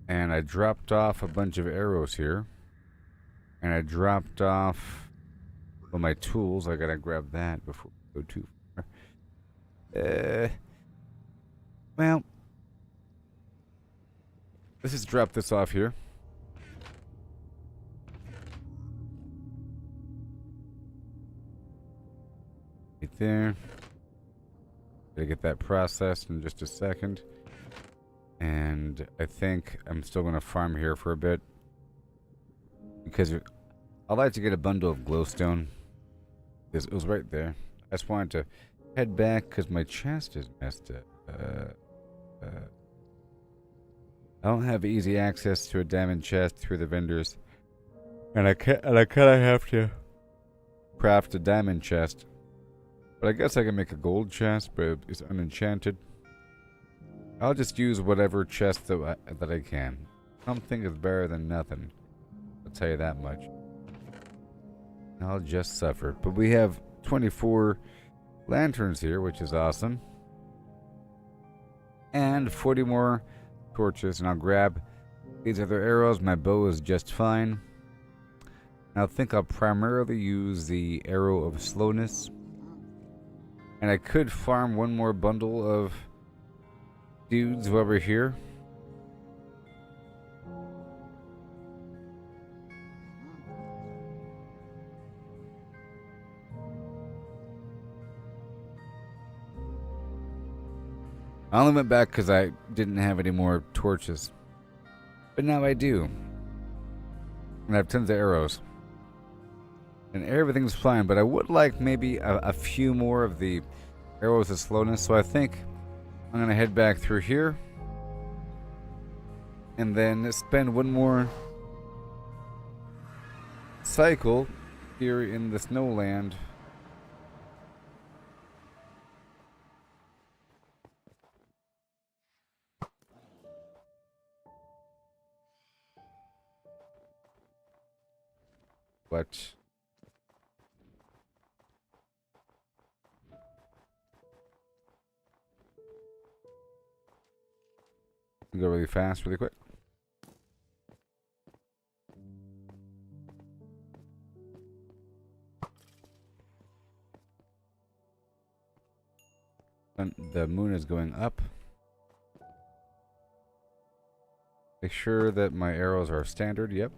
And I dropped off a bunch of arrows here. And I dropped off all my tools. I gotta grab that before we go too far. Well, let's just drop this off here. Right there. Gotta get that processed in just a second. And I think I'm still gonna farm here for a bit. Because I'd like to get a bundle of glowstone. It was right there. I just wanted to head back because my chest is messed up. I don't have easy access to a diamond chest through the vendors, and I kind of have to craft a diamond chest. But I guess I can make a gold chest, but it's unenchanted. I'll just use whatever chest that I can. Something is better than nothing. I'll tell you that much. I'll just suffer. But we have 24 lanterns here, which is awesome. And 40 more torches, and I'll grab these other arrows. My bow is just fine. And I think I'll primarily use the arrow of slowness. And I could farm one more bundle of dudes while we're here. I only went back because I didn't have any more torches. But now I do. And I have tons of arrows. And everything's fine, but I would like maybe a few more of the arrows of slowness. So I think I'm going to head back through here. And then spend one more cycle here in the snowland. What? Go really fast, really quick. And the moon is going up. Make sure that my arrows are standard. Yep.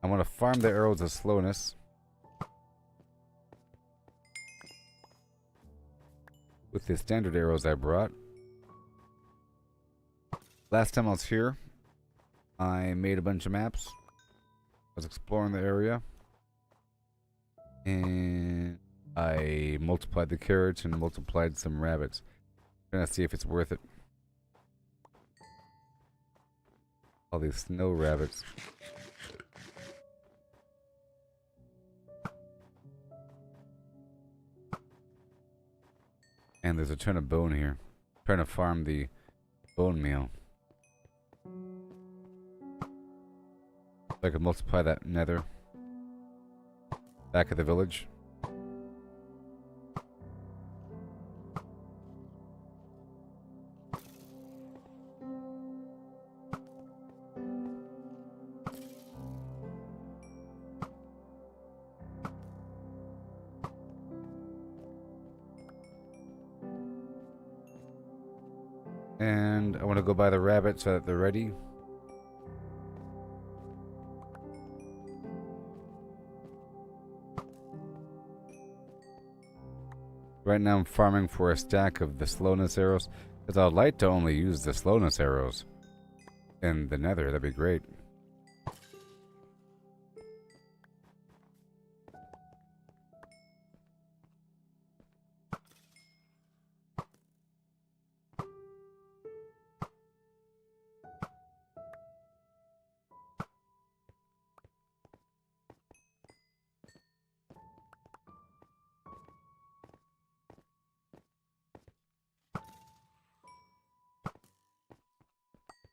I want to farm the arrows of slowness. With the standard arrows I brought. Last time I was here, I made a bunch of maps. I was exploring the area. And I multiplied the carrots and multiplied some rabbits. Trying to see if it's worth it. All these snow rabbits. And there's a ton of bone here. Trying to farm the bone meal. So I can multiply that nether. Back at the village. And I want to go buy the rabbits so that they're ready. Right now I'm farming for a stack of the slowness arrows. Because I'd like to only use the slowness arrows in the nether. That'd be great.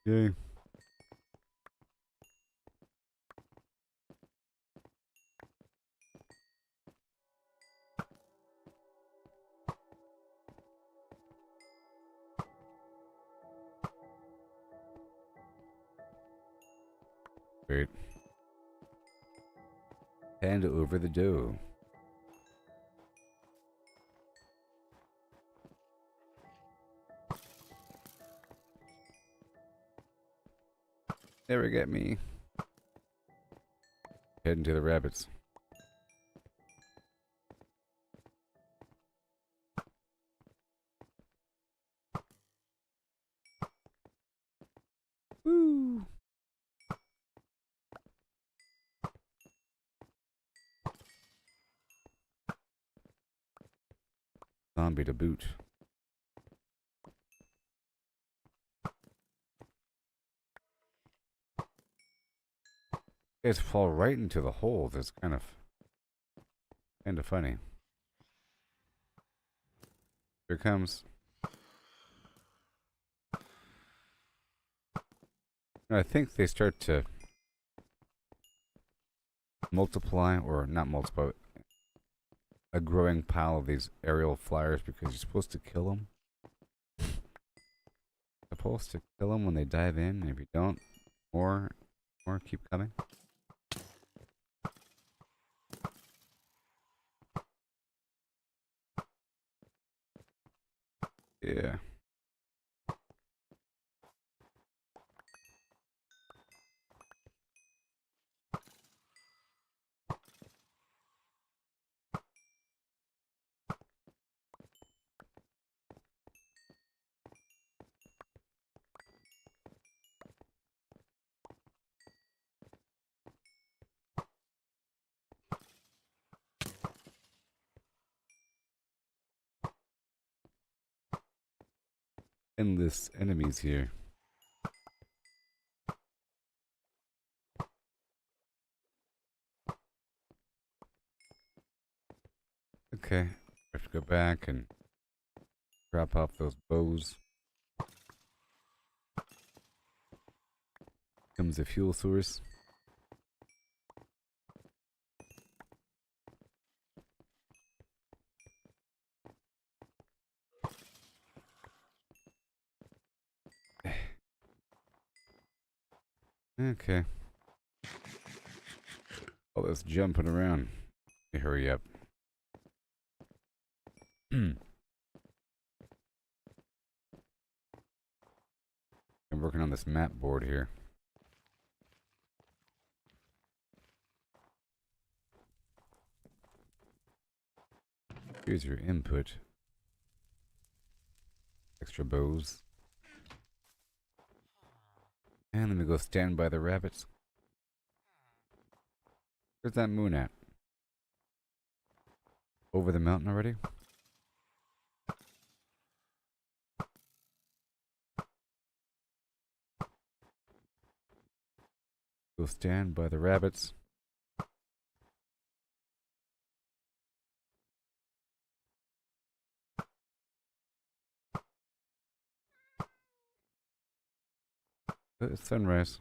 Yay. Great. Hand over the dough. Never get me. Heading to the rabbits. Woo! Zombie to boot. Guys fall right into the holes. It's kind of funny. Here it comes. I think they start to multiply, or not multiply, a growing pile of these aerial flyers because you're supposed to kill them. Supposed to kill them when they dive in, and if you don't, more keep coming. Yeah. Endless enemies here. Okay. I have to go back and drop off those bows. Comes the fuel source. Okay. All this jumping around. Hey, hurry up. I'm working on this map board here. Here's your input. Extra bows. And let me go stand by the rabbits. Where's that moon at? Over the mountain already? Go stand by the rabbits. It's sunrise.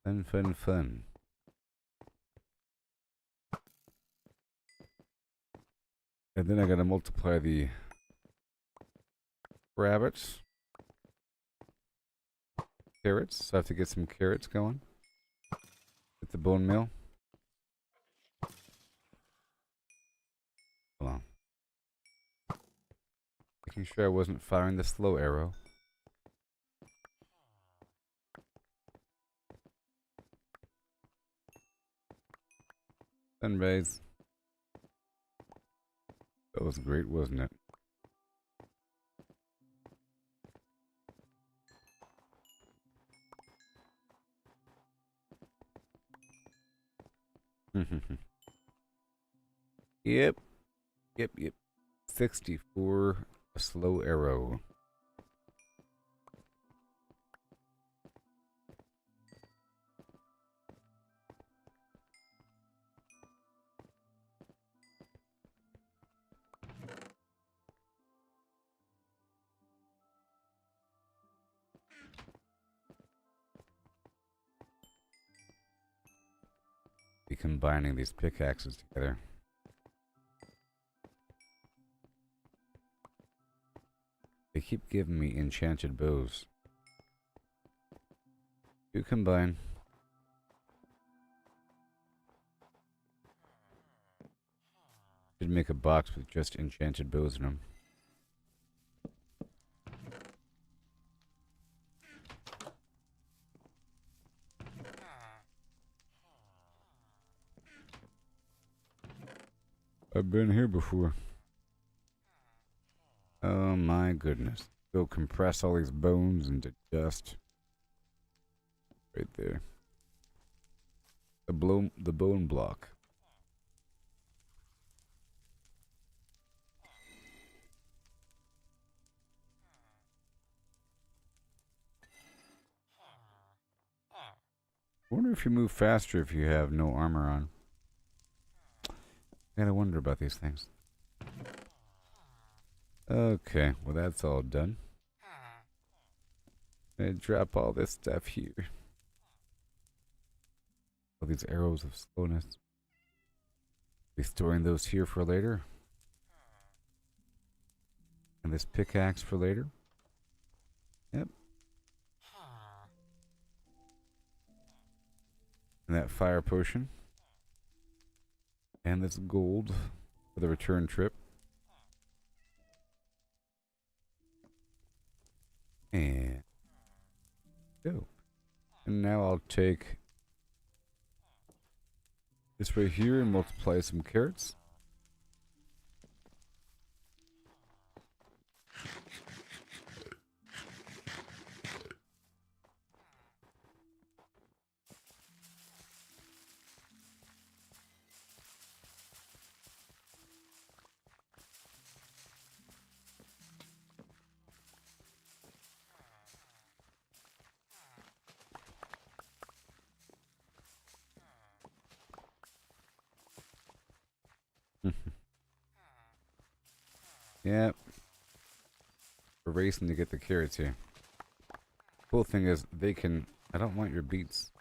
Fun, fun, fun. And then I gotta multiply the rabbits. Carrots. So I have to get some carrots going. At the bone mill. Hold on. Making sure I wasn't firing the slow arrow. Sunrise. That was great, wasn't it? Yep. Yep. 64. A slow arrow. Be combining these pickaxes together. They keep giving me enchanted bows. Do combine. Should make a box with just enchanted bows in them. I've been here before. Oh my goodness. Go compress all these bones into dust. Right there. The bone block. I wonder if you move faster if you have no armor on. I gotta wonder about these things. Okay, well that's all done. I'm gonna drop all this stuff here. All these arrows of slowness. Be storing those here for later. And this pickaxe for later. Yep. And that fire potion. And this gold for the return trip. And go. And now I'll take this right here and multiply some carrots. Yep. We're racing to get the carrots here. Cool thing is, they can... I don't want your beets.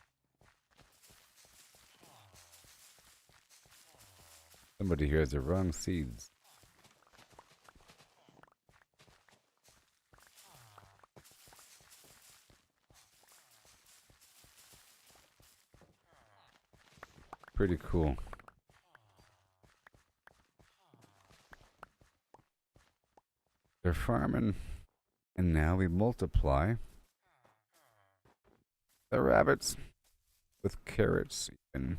Somebody here has the wrong seeds. Pretty cool. They're farming, and now we multiply the rabbits with carrots even.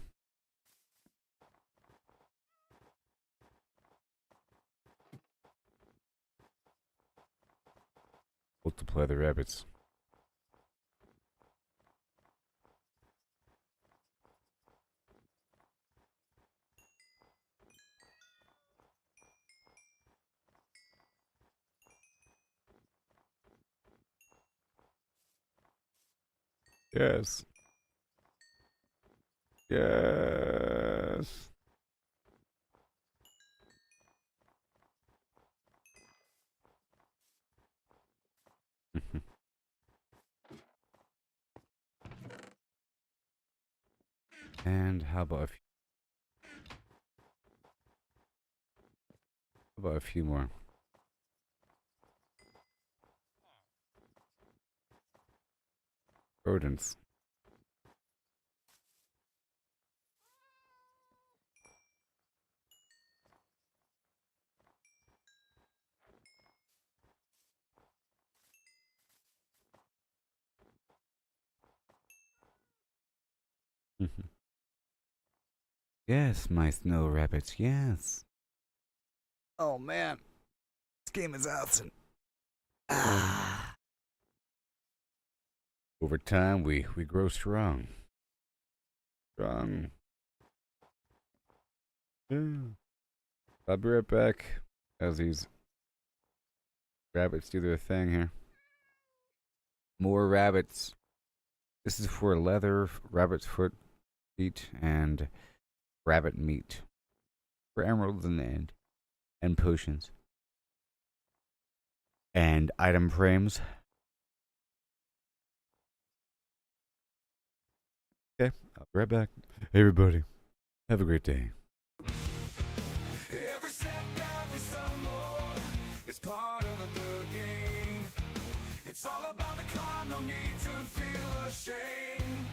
Multiply the rabbits. Yes. Yes. And how about a few more? Rodents. Yes, my snow rabbits, yes. Oh man, this game is awesome. Ah. Over time, we grow strong. Strong. Yeah. I'll be right back as these rabbits do their thing here. More rabbits. This is for leather, rabbit's foot, feet, and rabbit meat. For emeralds and potions. And item frames. Okay, I'll be right back. Hey everybody, have a great day. Every setback is some more. It's part of the game. It's all about the climb, no need to feel ashamed.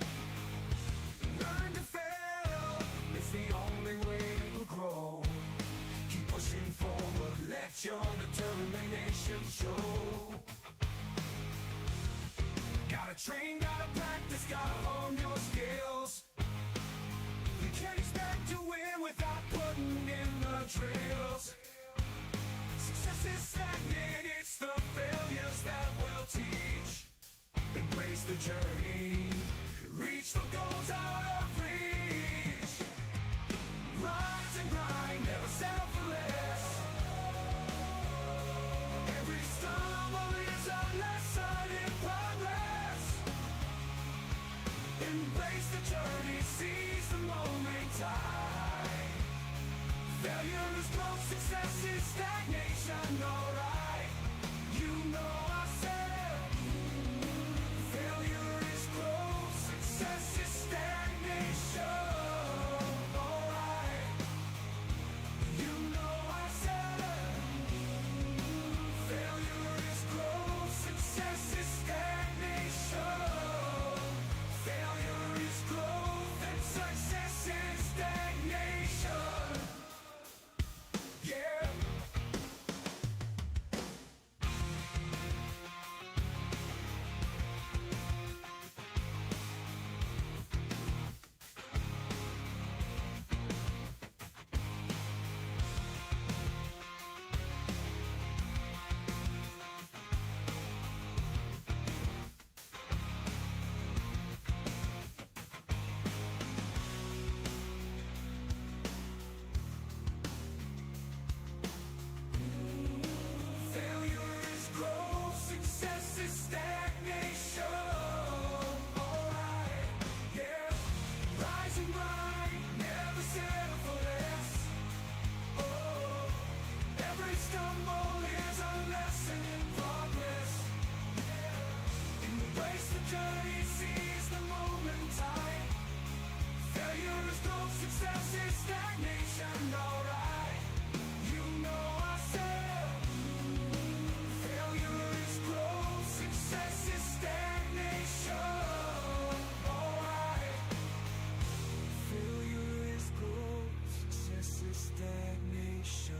Learn to fail, it's the only way to grow. Keep pushing forward, let your determination show. Gotta train, gotta practice, gotta hone your skills. You can't expect to win without putting in the drills. Success is stagnant, it's the failures that will teach. Embrace the journey, reach the goals out of reach. Rise and grind, never settle for less. Every stumble is a lesson in progress. Embrace the journey, seize the moment time. Failure is growth, success is stagnation, alright. You know I said failure is growth, success is stagnation, alright. You know I said failure is growth, success is stagnation. Failure is growth and success is stagnation. Yeah. Success is stagnation, alright. You know ourselves. Failure is growth. Success is stagnation, alright. Failure is growth. Success is stagnation.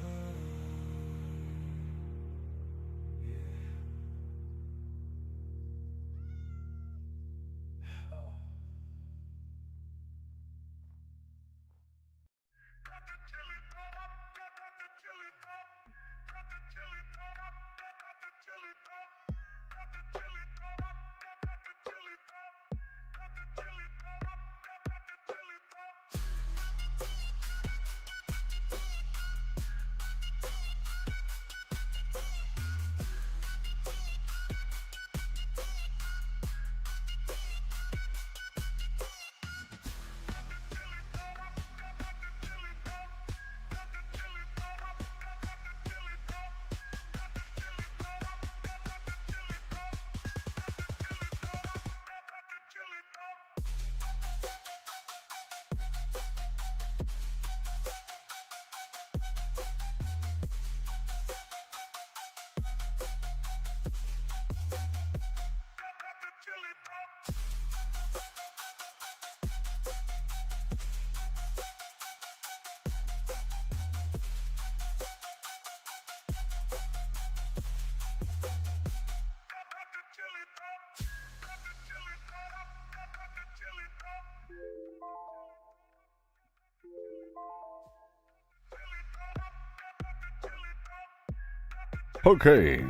Okay.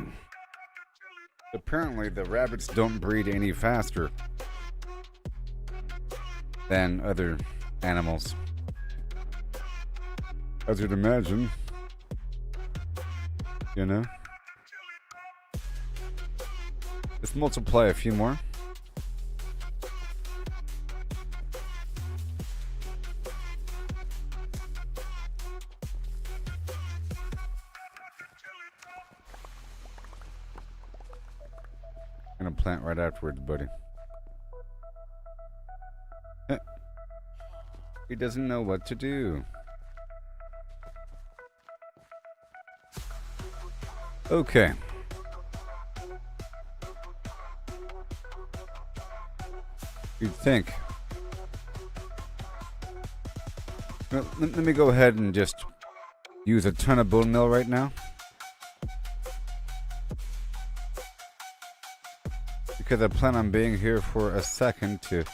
Apparently, the rabbits don't breed any faster than other animals. As you'd imagine. You know? Let's multiply a few more. Gonna plant right afterwards, buddy. He doesn't know what to do. Okay. You'd think. Well, let me go ahead and just use a ton of bone meal right now. Because I plan on being here for a second to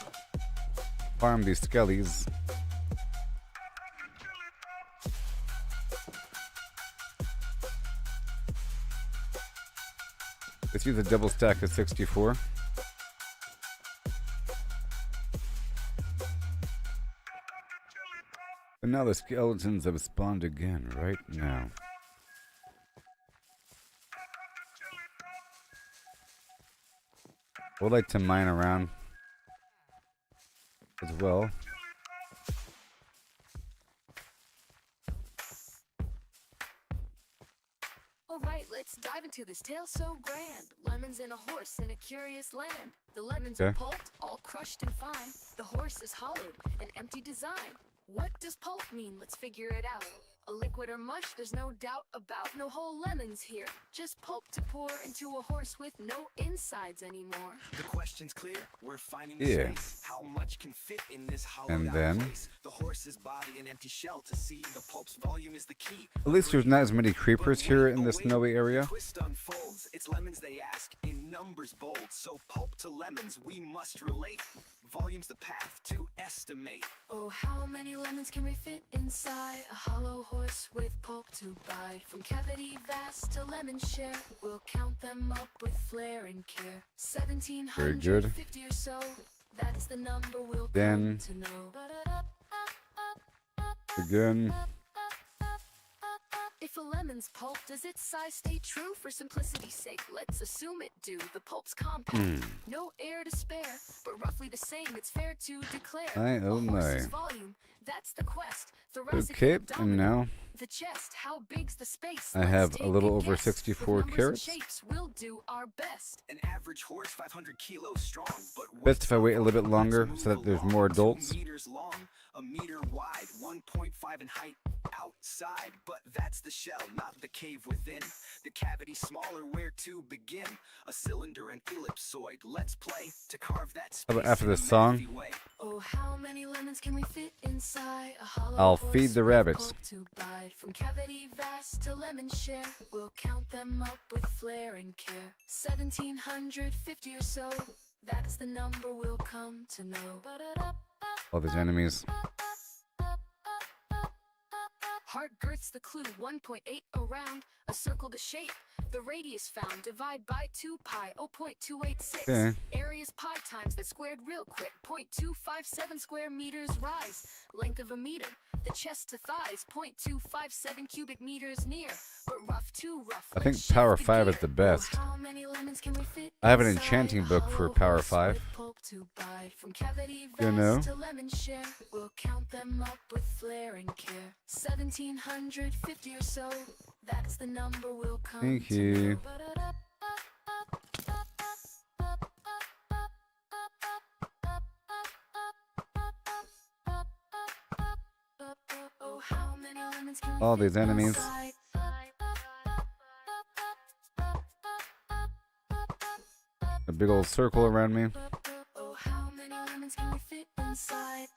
farm these skellies. Let's use a double stack of 64. And now the skeletons have spawned again right now. We'd like to mine around as well. Alright, let's dive into this tale so grand. Lemons and a horse in a curious land. The lemons Okay. are pulped, all crushed and fine. The horse is hollowed, an empty design. What does pulp mean? Let's figure it out. A liquid or mush, there's no doubt about. No whole lemons here, just pulp to pour into a horse with no insides anymore. The question's clear, we're finding the Yeah. space. How much can fit in this hollowed And out then- place? The horse's body, an empty shell to see. The pulp's volume is the key. At least there's not as many creepers here in the snowy area. Twist unfolds. It's lemons they ask, in numbers bold. So pulp to lemons, we must relate. Volume's the path to estimate. Oh, how many lemons can we fit inside a hollow horse with pulp to bite? From cavity vast to lemon share, we'll count them up with flair and care. 1750 or so, that's the number we'll Then- come to know. Again. If a lemon's pulp, does its size stay true? For simplicity's sake, let's assume it do. The pulp's compact, no air to spare, but roughly the same, it's fair to declare. My, oh A horse's my. volume, that's the quest. Thoracic Okay, and and now the chest, how big's the space? I Let's have take a little guess. over With 64 numbers and carrots. shapes, we'll do our best. An average horse, 500 kilos strong. But Best if I wait a little bit longer so that there's more adults. 2 meters long. a meter wide, 1.5 in height outside. But that's the shell, not the cave within. The cavity smaller, where to begin? A cylinder and ellipsoid, let's play to carve that How about space after in a this song? Menifee way. Oh, how many lemons can we fit inside a hollow I'll horse feed the with rabbits. pulp to bite? From cavity vast to lemon share, we'll count them up with flair and care. 1750 or so, that's the number we'll come to know. All these enemies. Heart girth's the clue, 1.8 around, a circle to shape. The radius found, divide by 2 pi, 0.286. Okay. Area's pi times that squared real quick, 0.257 square meters rise. Length of a meter, the chest to thighs, 0.257 cubic meters near. But rough too rough. I think Power 5 is the best. How many lemons can we fit I have an inside enchanting a book for hollow Power horse 5. with pulp to bite? From cavity You know? vast to lemon share, we'll count them up with flair and care. 1750 or so, that's the number we'll come Thank to you. know. Oh, how many lemons can we All fit these enemies. inside? A big old circle around me. Oh, how many lemons can we fit inside?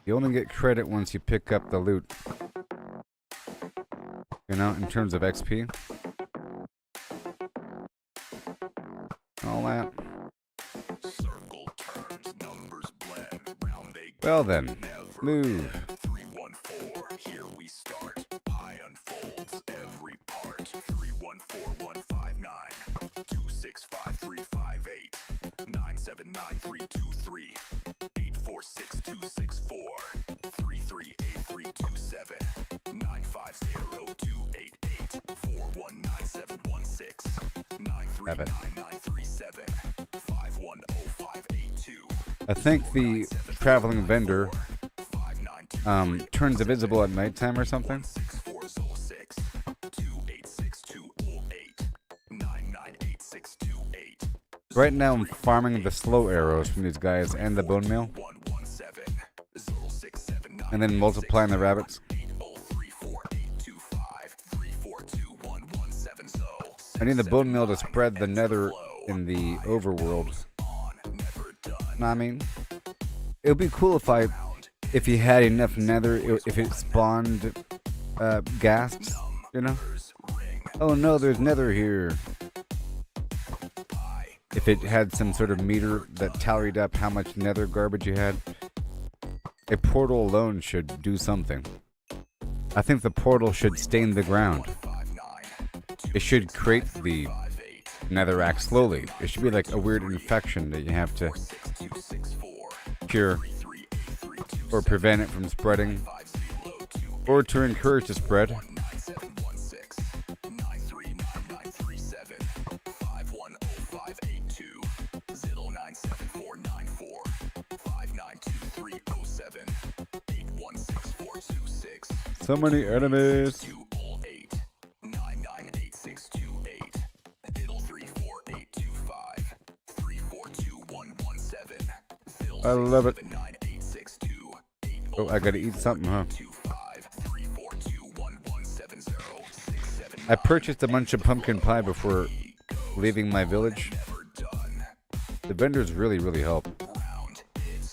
You only get credit once you pick up the loot. You know, in terms of XP. All that. Circle turns, numbers blend, round they Well then, never move. end. 314, here we start. Pi unfolds every part. 314159, 265,358, 979,323, 846,264, 338327, 950,288, 419716, Have it. 939937, 510582. I think the traveling vendor turns invisible at nighttime or something. Right now I'm farming the slow arrows from these guys and the bone meal. And then multiplying the rabbits. I need the bone meal to spread the nether in the overworld. Know what I mean? It would be cool if you had enough nether, if it spawned ghasts, you know? Oh no, there's nether here. If it had some sort of meter that tallied up how much nether garbage you had. A portal alone should do something. I think the portal should stain the ground. It should create the netherrack slowly. It should be like a weird infection that you have to cure or prevent it from spreading or to encourage the spread. So many enemies. I love it. Oh, I gotta eat something, huh? I purchased a bunch of pumpkin pie before leaving my village. The vendors really help.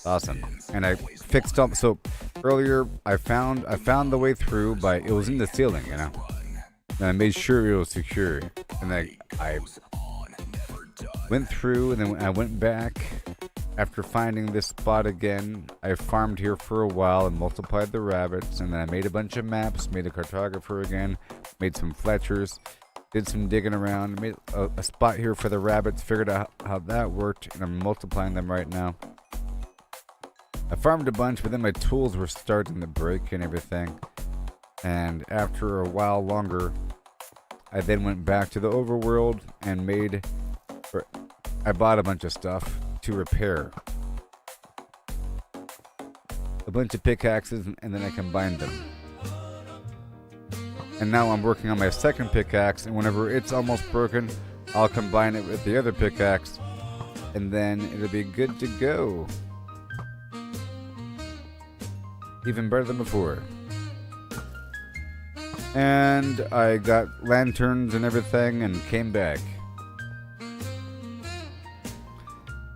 Awesome. And I fixed up. So earlier I found the way through by it was in the ceiling, you know. And I made sure it was secure. And I went through and then I went back. After finding this spot again, I farmed here for a while and multiplied the rabbits, and then I made a bunch of maps, made a cartographer again, made some Fletchers, did some digging around, made a spot here for the rabbits, figured out how that worked, and I'm multiplying them right now. I farmed a bunch, but then my tools were starting to break and everything, and after a while longer, I then went back to the overworld and I bought a bunch of stuff to repair. A bunch of pickaxes, and then I combined them. And now I'm working on my second pickaxe, and whenever it's almost broken, I'll combine it with the other pickaxe and then it'll be good to go. Even better than before. And I got lanterns and everything and came back.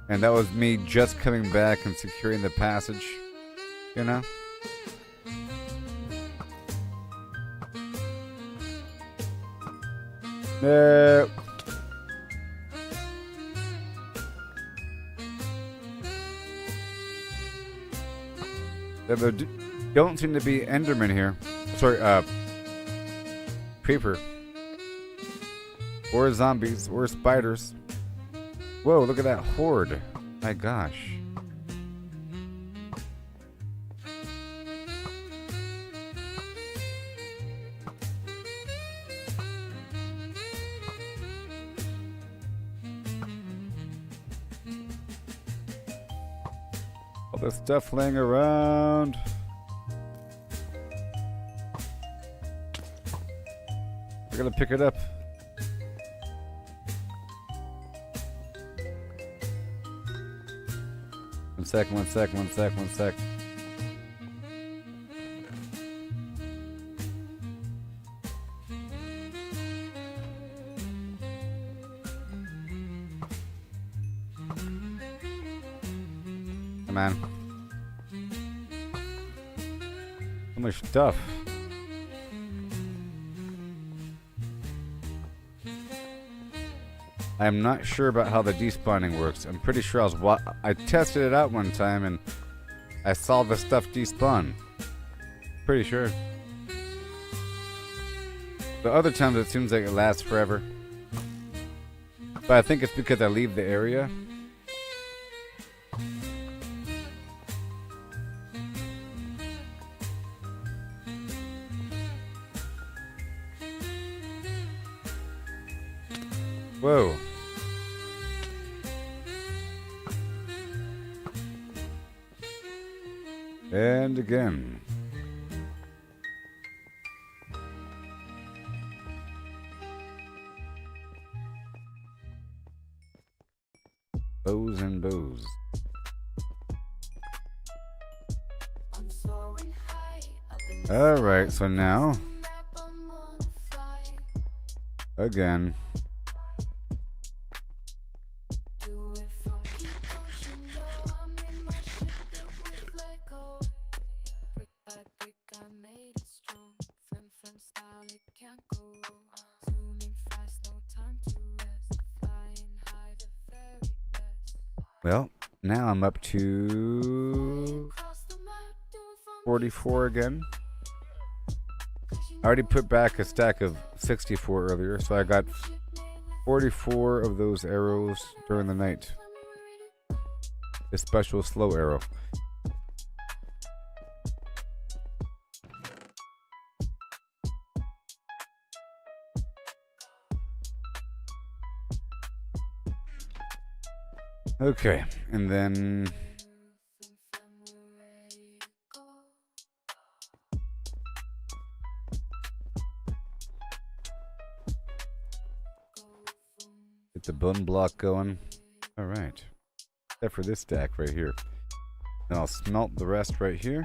And that was me just coming back and securing the passage, you know? No. There don't seem to be Enderman here. Sorry, Creeper. Or zombies, or spiders. Whoa, look at that horde. My gosh. All this stuff laying around. I gotta pick it up. One sec. Come on. So much stuff. I'm not sure about how the despawning works. I'm pretty sure I tested it out one time and I saw the stuff despawn. Pretty sure. The other times it seems like it lasts forever. But I think it's because I leave the area. Whoa. And again. Bows and bows. Alright, so now again. Well, now I'm up to 44 again. I already put back a stack of 64 earlier, so I got 44 of those arrows during the night. A special slow arrow. Okay, and then get the bone block going. All right, except for this stack right here. Then I'll smelt the rest right here.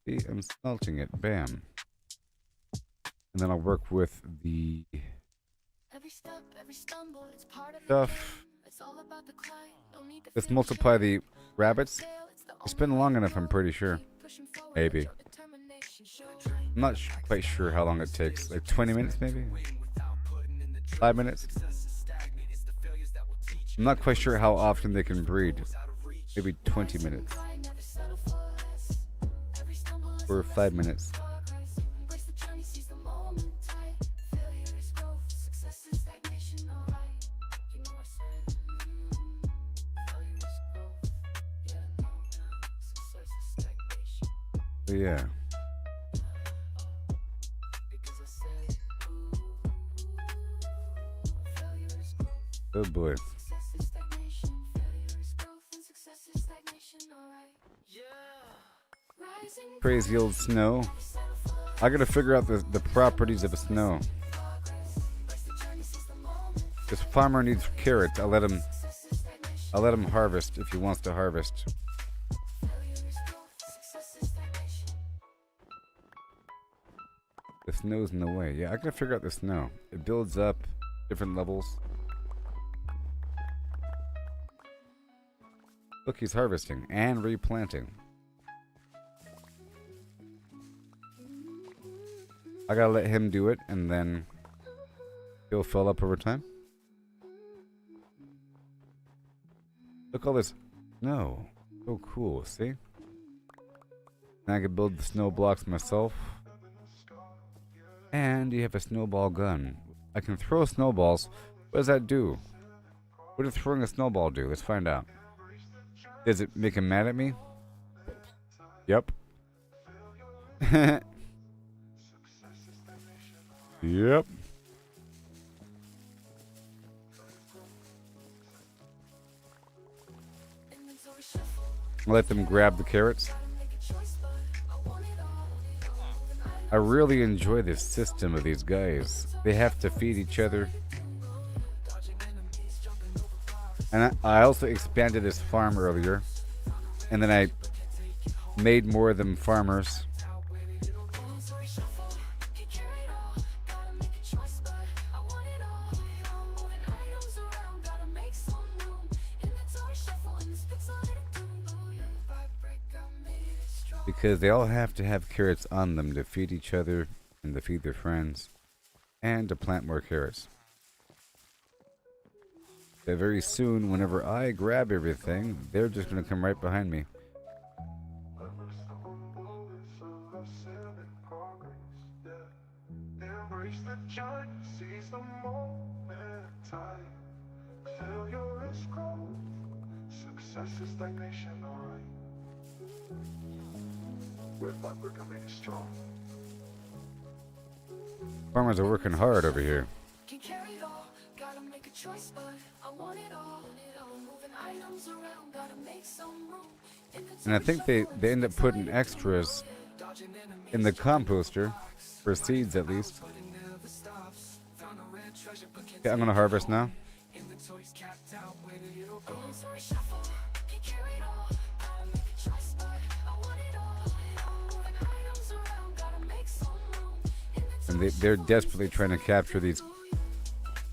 See, I'm smelting it. Bam. And then I'll work with the stuff. Let's multiply the rabbits. It's been long enough, I'm pretty sure. Maybe. I'm not quite sure how long it takes. Like 20 minutes, maybe? 5 minutes? I'm not quite sure how often they can breed. Maybe 20 minutes. Or 5 minutes. Yeah. Oh boy. Crazy old snow. I gotta figure out the properties of snow. Just farmer needs carrots, I'll let him harvest if he wants to harvest. The snow's in the way. Yeah, I gotta figure out the snow. It builds up different levels. Look, he's harvesting and replanting. I gotta let him do it, and then he'll fill up over time. Look all this snow. So cool, see? And I can build the snow blocks myself. And you have a snowball gun. I can throw snowballs. What does that do? What does throwing a snowball do? Let's find out. Does it make him mad at me? Yep. Yep. I'll let them grab the carrots. I really enjoy this system of these guys. They have to feed each other. And I also expanded this farm earlier. And then I made more of them farmers. Because they all have to have carrots on them to feed each other and to feed their friends and to plant more carrots. But very soon, whenever I grab everything, they're just going to come right behind me. Farmers are working hard over here. And I think they end up putting extras in the composter, for seeds at least. Okay, I'm going to harvest now. And they're desperately trying to capture these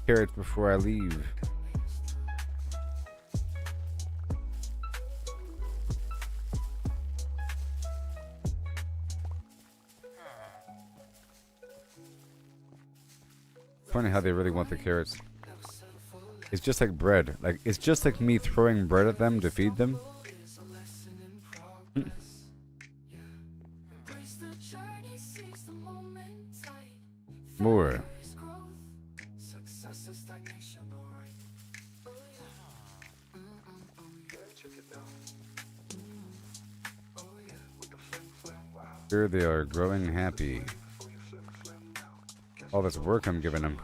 carrots before I leave. Funny how they really want the carrots. It's just like bread. Like, it's just like me throwing bread at them to feed them. More. Here they are, growing happy. All this work I'm giving them.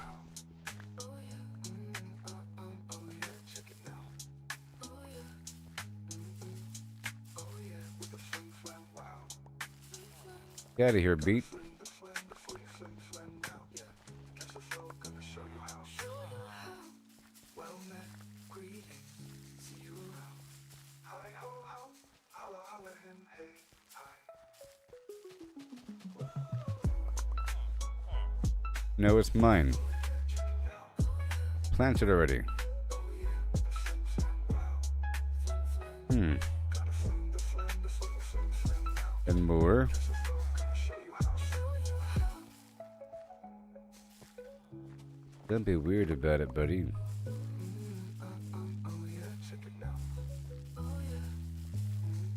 Get out of here, beat. No, it's mine. Planted already. And more. Don't be weird about it, buddy.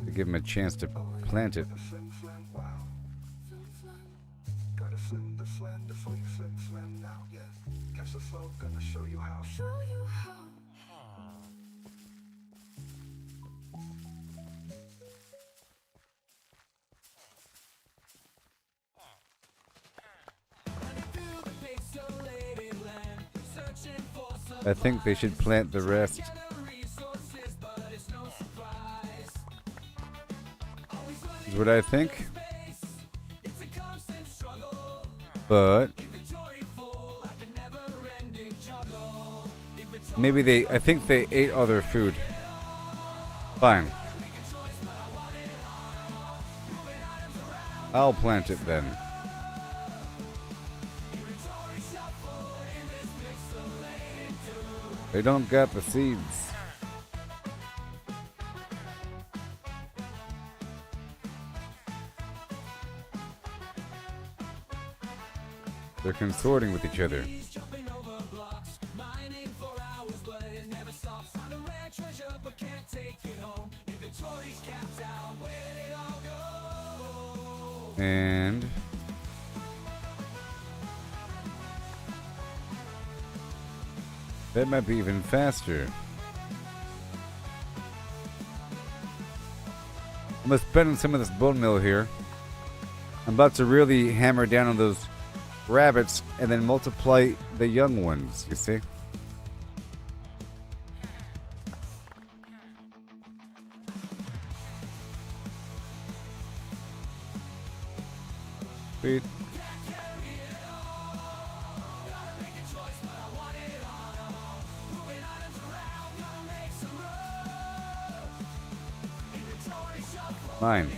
To give him a chance to plant it. I think they should plant the rest. Is what I think. But Maybe they, I think they ate all their food. Fine. I'll plant it then. They don't got the seeds. They're consorting with each other. Jumping over blocks, mining for hours, but it never stops. Found a rare treasure, but can't take it home. Inventory's capped out, where did it all go? And that might be even faster. I'm gonna spend some of this bone meal here. I'm about to really hammer down on those rabbits and then multiply the young ones, you see? Sweet. Mine.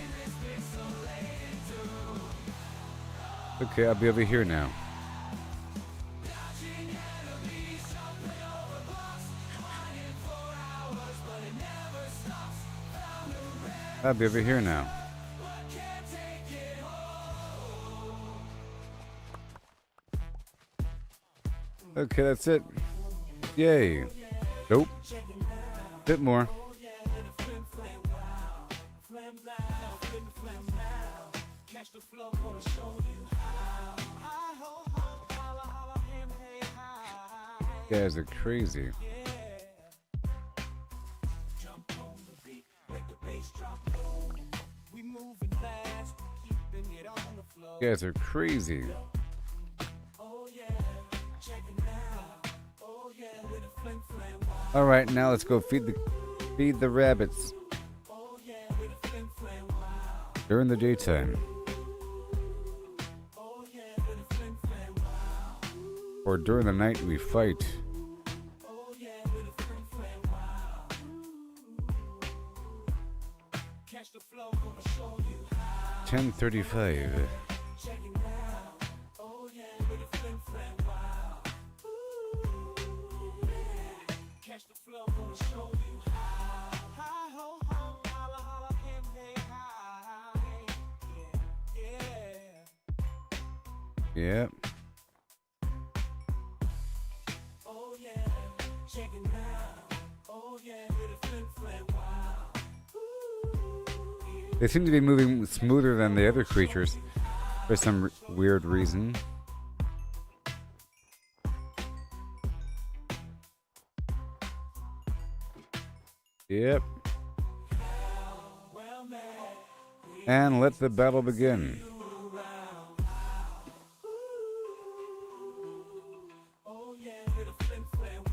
Okay, I'll be over here now. I'll be over here now. Okay, that's it. Yay. Nope. Bit more. You guys are crazy. You guys are crazy. All right, now let's go feed the rabbits during the daytime, or during the night we fight. 10:35. Yep. They seem to be moving smoother than the other creatures for some weird reason. Yep. And let the battle begin.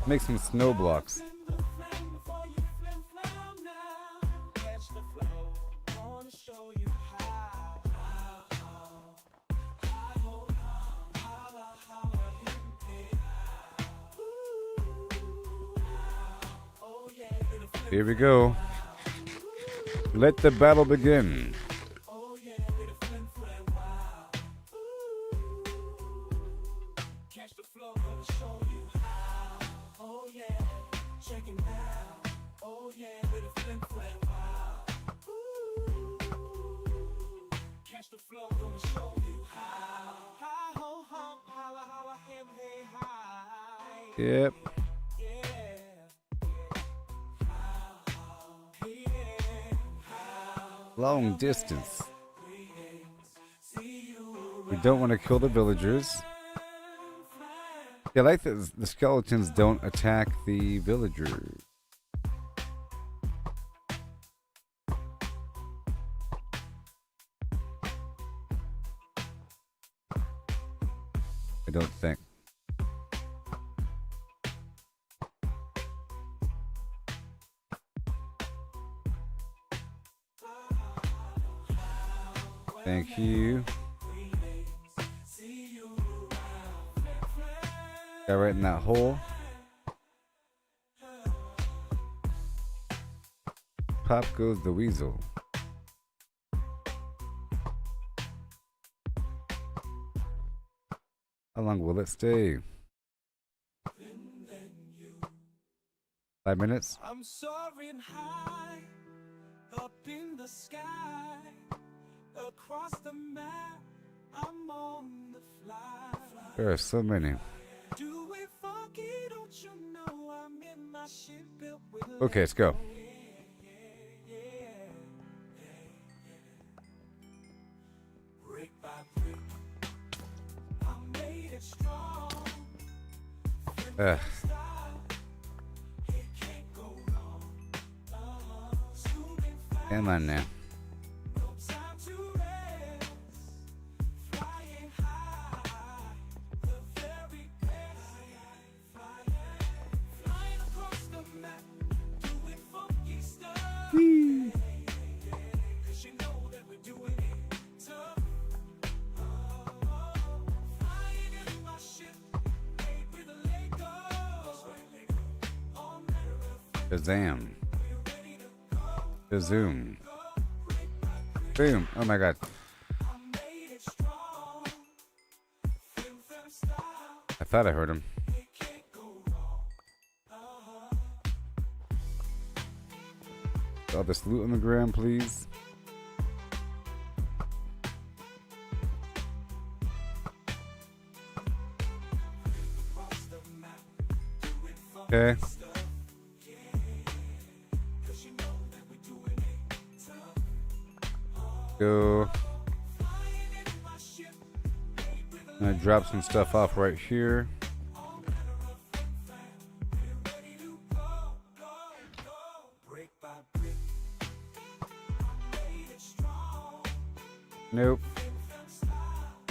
Make some snow blocks. Here we go. Let the battle begin. Yep. Long distance. We don't want to kill the villagers. Yeah, I like that the skeletons don't attack the villagers. I don't think. Thank you. Got right in that hole. pop goes the weasel. How long will it stay? 5 minutes? I'm soaring high, up in the sky, across the map, I'm on the fly. There are so many. Do it funky, don't you know I'm in my ship built with Okay, let's go. brick by brick. I made it strong. Ugh. It can't go wrong. Zooming fast, Come on now. no time to rest. Flying high, the very best. Flying across the map, doing funky stuff. 'Cause you know that we're doing it tough. Flying in my ship, made with a Lego. All manner of Shazam. we're ready to go. Zoom. Boom. Oh my god. I made it strong. Film fam style, I thought I heard him. it can't go wrong. All this loot on the ground, please. Across the map, doing funky Okay. stuff. Yeah, 'cause you know that we're doing it tough. Go. Flying in my ship, made with a I'm gonna drop some stuff off right here. all manner of film fam. We're ready to go, go, go. Brick by brick, I made it strong. Nope. Film fam style,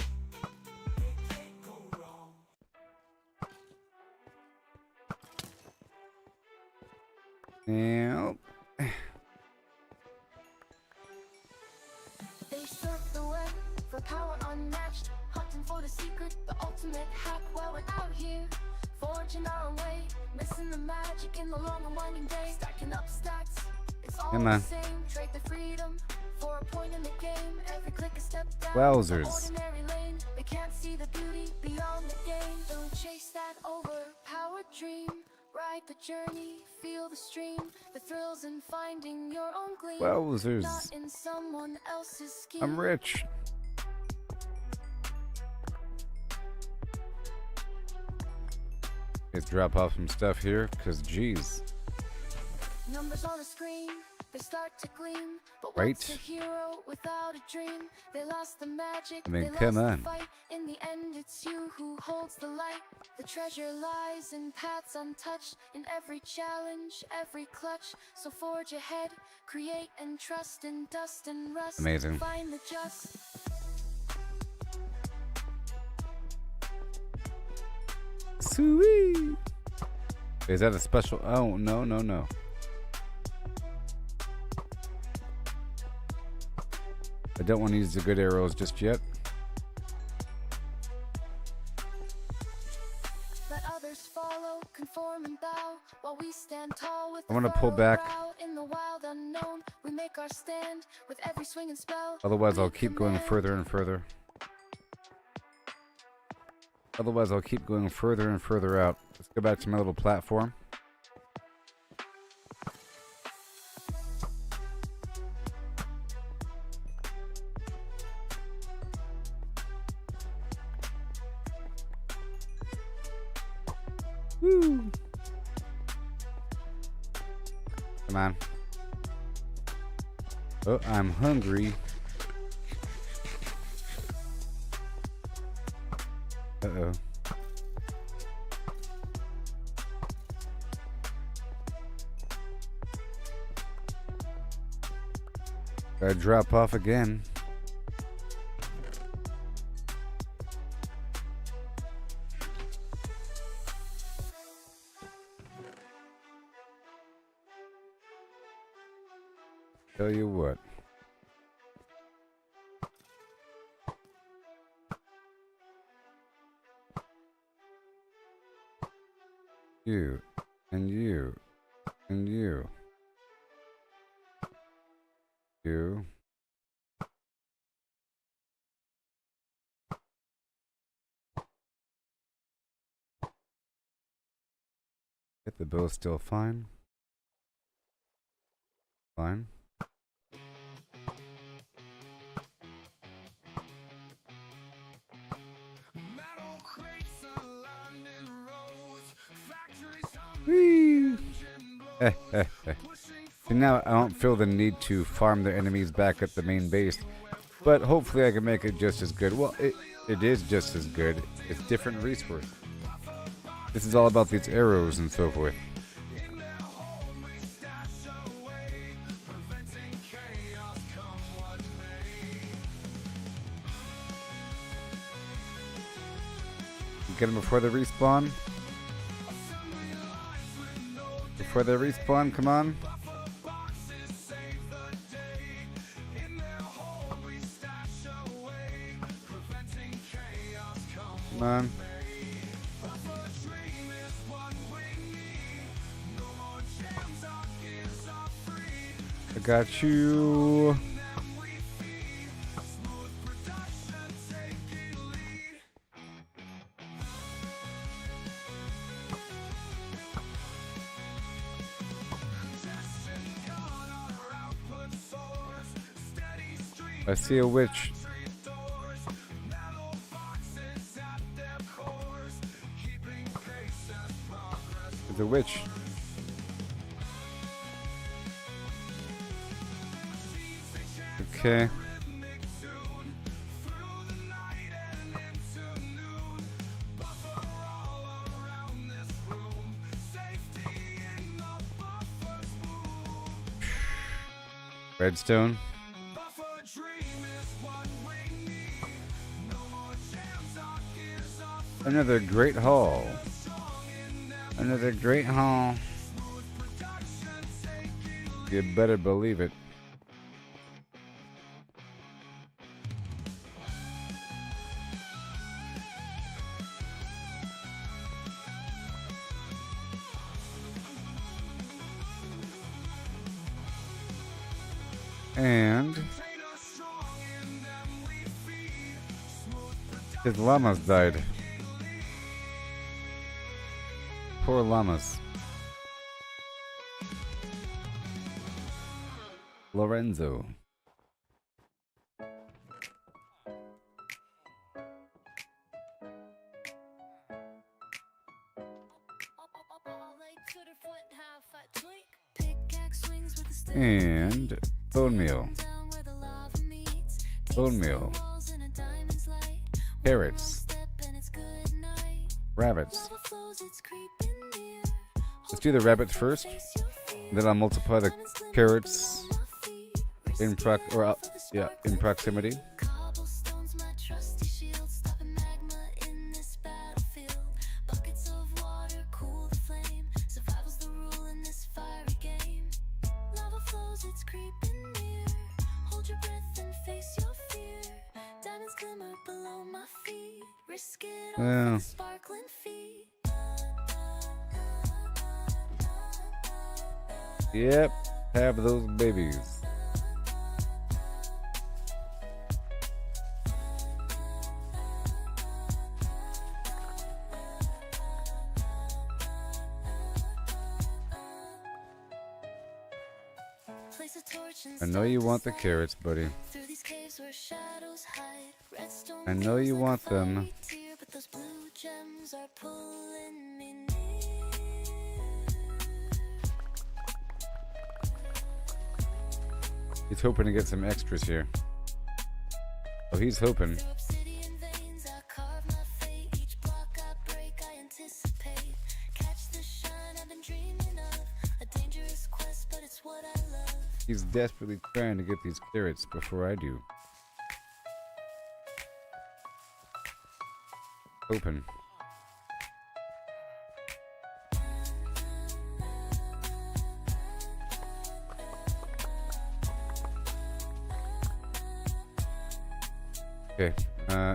it can't go wrong. Nope. They surf the web for power unmatched, hunting for the secret, the ultimate hack. While we're out here, forging our own way, missing the magic in the long and winding day. Stacking up stacks, it's all Come the on. same. Trade the freedom for a point in the game. Every click a step down. Wowzers. the ordinary lane. They can't see the beauty beyond the game. Don't chase that overpowered dream. Ride the journey, feel the stream, the thrills in finding your own gleam. Wowzers. Not in someone else's scheme. I'm rich. Let's drop off some stuff here, cause geez. Numbers on a screen, they start to gleam. But Right. what's a hero without a dream? They lost the magic, I mean, they come lost on. the fight. In the end, it's you who holds the light. The treasure lies in paths untouched, in every challenge, every clutch. So forge ahead, create and trust in dust and rust. Amazing. Find the just. Sweet. Is that a special? Oh, no, no, no. I don't want to use the good arrows just yet. Let others follow, conform and bow, while we stand tall with I wanna the pull furrowed back. brow. In the wild unknown, we make our stand with every swing and spell. Otherwise, we I'll keep going command. further and further. Otherwise, I'll keep going further and further out. Let's go back to my little platform. Woo! Come on. Oh, I'm hungry. Uh-oh. Gotta drop off again. Tell you what. You, and you, and you. You. Get the bill still fine. Fine. Metal crates aligned in rows. Factories hum Whee! engine blows. Pushing See, now I don't feel the need to farm the enemies back at the main base, but hopefully I can make it just as good. Well, it is just as good. It's different resource. This is all about these arrows and so forth. in their home we stash away. Preventing chaos come what may. Get them before they respawn. Before they respawn, come on. Boxes save the day. In their home we stash away. Preventing chaos come Come on. Buffer dream is what we need. No more jams, our gears are free. I got you. Them we feed. Smooth production taking lead. Congestion cut our output soars. Steady stream I see a witch. street doors. Metal boxes at their cores. Keeping pace as progress. There's a witch. Okay. Rhythmic tune through the night and into noon. Buffer all around this room. Safety in the buffer's womb. Redstone. Buffer dream is what we need. No more jams, our gears are Another great haul. strong in them. Another great haul. Smooth production taking lead. You better believe it. And Train us strong in them we feed. Smooth production. his llamas died. Poor llamas. Lorenzo. And bone meal. Bone meal. Carrots. Rabbits. Let's do the rabbits first. Then I'll multiply the carrots in in proximity. Cobblestones, my trusty shield, stopping magma in this battlefield. Buckets of water cool the flame. Survival's the rule in this fiery game. Lava flows, it's creeping near. Hold your breath and face your fear. Diamonds glimmer below my feet. Risk it all Yeah. for the sparkling feet. Yep, have those babies. Place a torch and I know you start to want the slide carrots, buddy. through these caves where shadows hide. Redstone I know feels you like a want them. fiery tear, but those blue gems are pulling me near. He's hoping to get some extras here. Oh, he's hoping. Through obsidian veins, I carve my fate. Each block I break, I anticipate. Catch the shine I've been dreaming of. A dangerous quest, but it's what I love. He's desperately trying to get these carrots before I do. Open. Okay.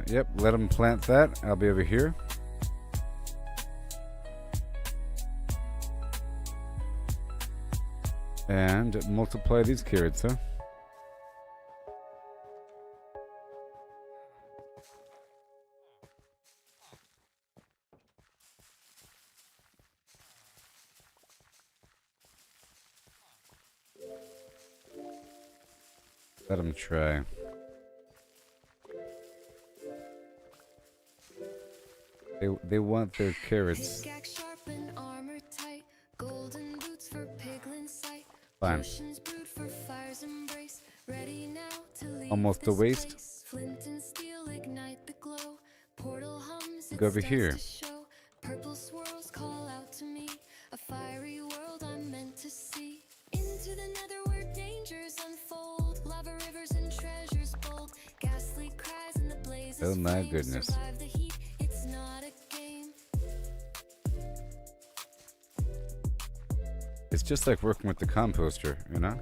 Yep. Let him plant that. I'll be over here. And multiply these carrots, huh? Let them try. They want their carrots. Pickaxe sharp and armor tight, golden boots for piglin sight. Fine. Potions brewed for fire's embrace, ready now to leave Almost a this waste. place. Flint and steel ignite the glow. Portal hums, it Go over starts here. to show. Purple swirls call out to me, a fiery world I'm meant to see. Into the nether where dangers unfold, lava rivers and treasures bold. Ghastly cries and the blazes Oh my flame. goodness. Survive the heat, it's not a game. It's just like working with the composter, you know?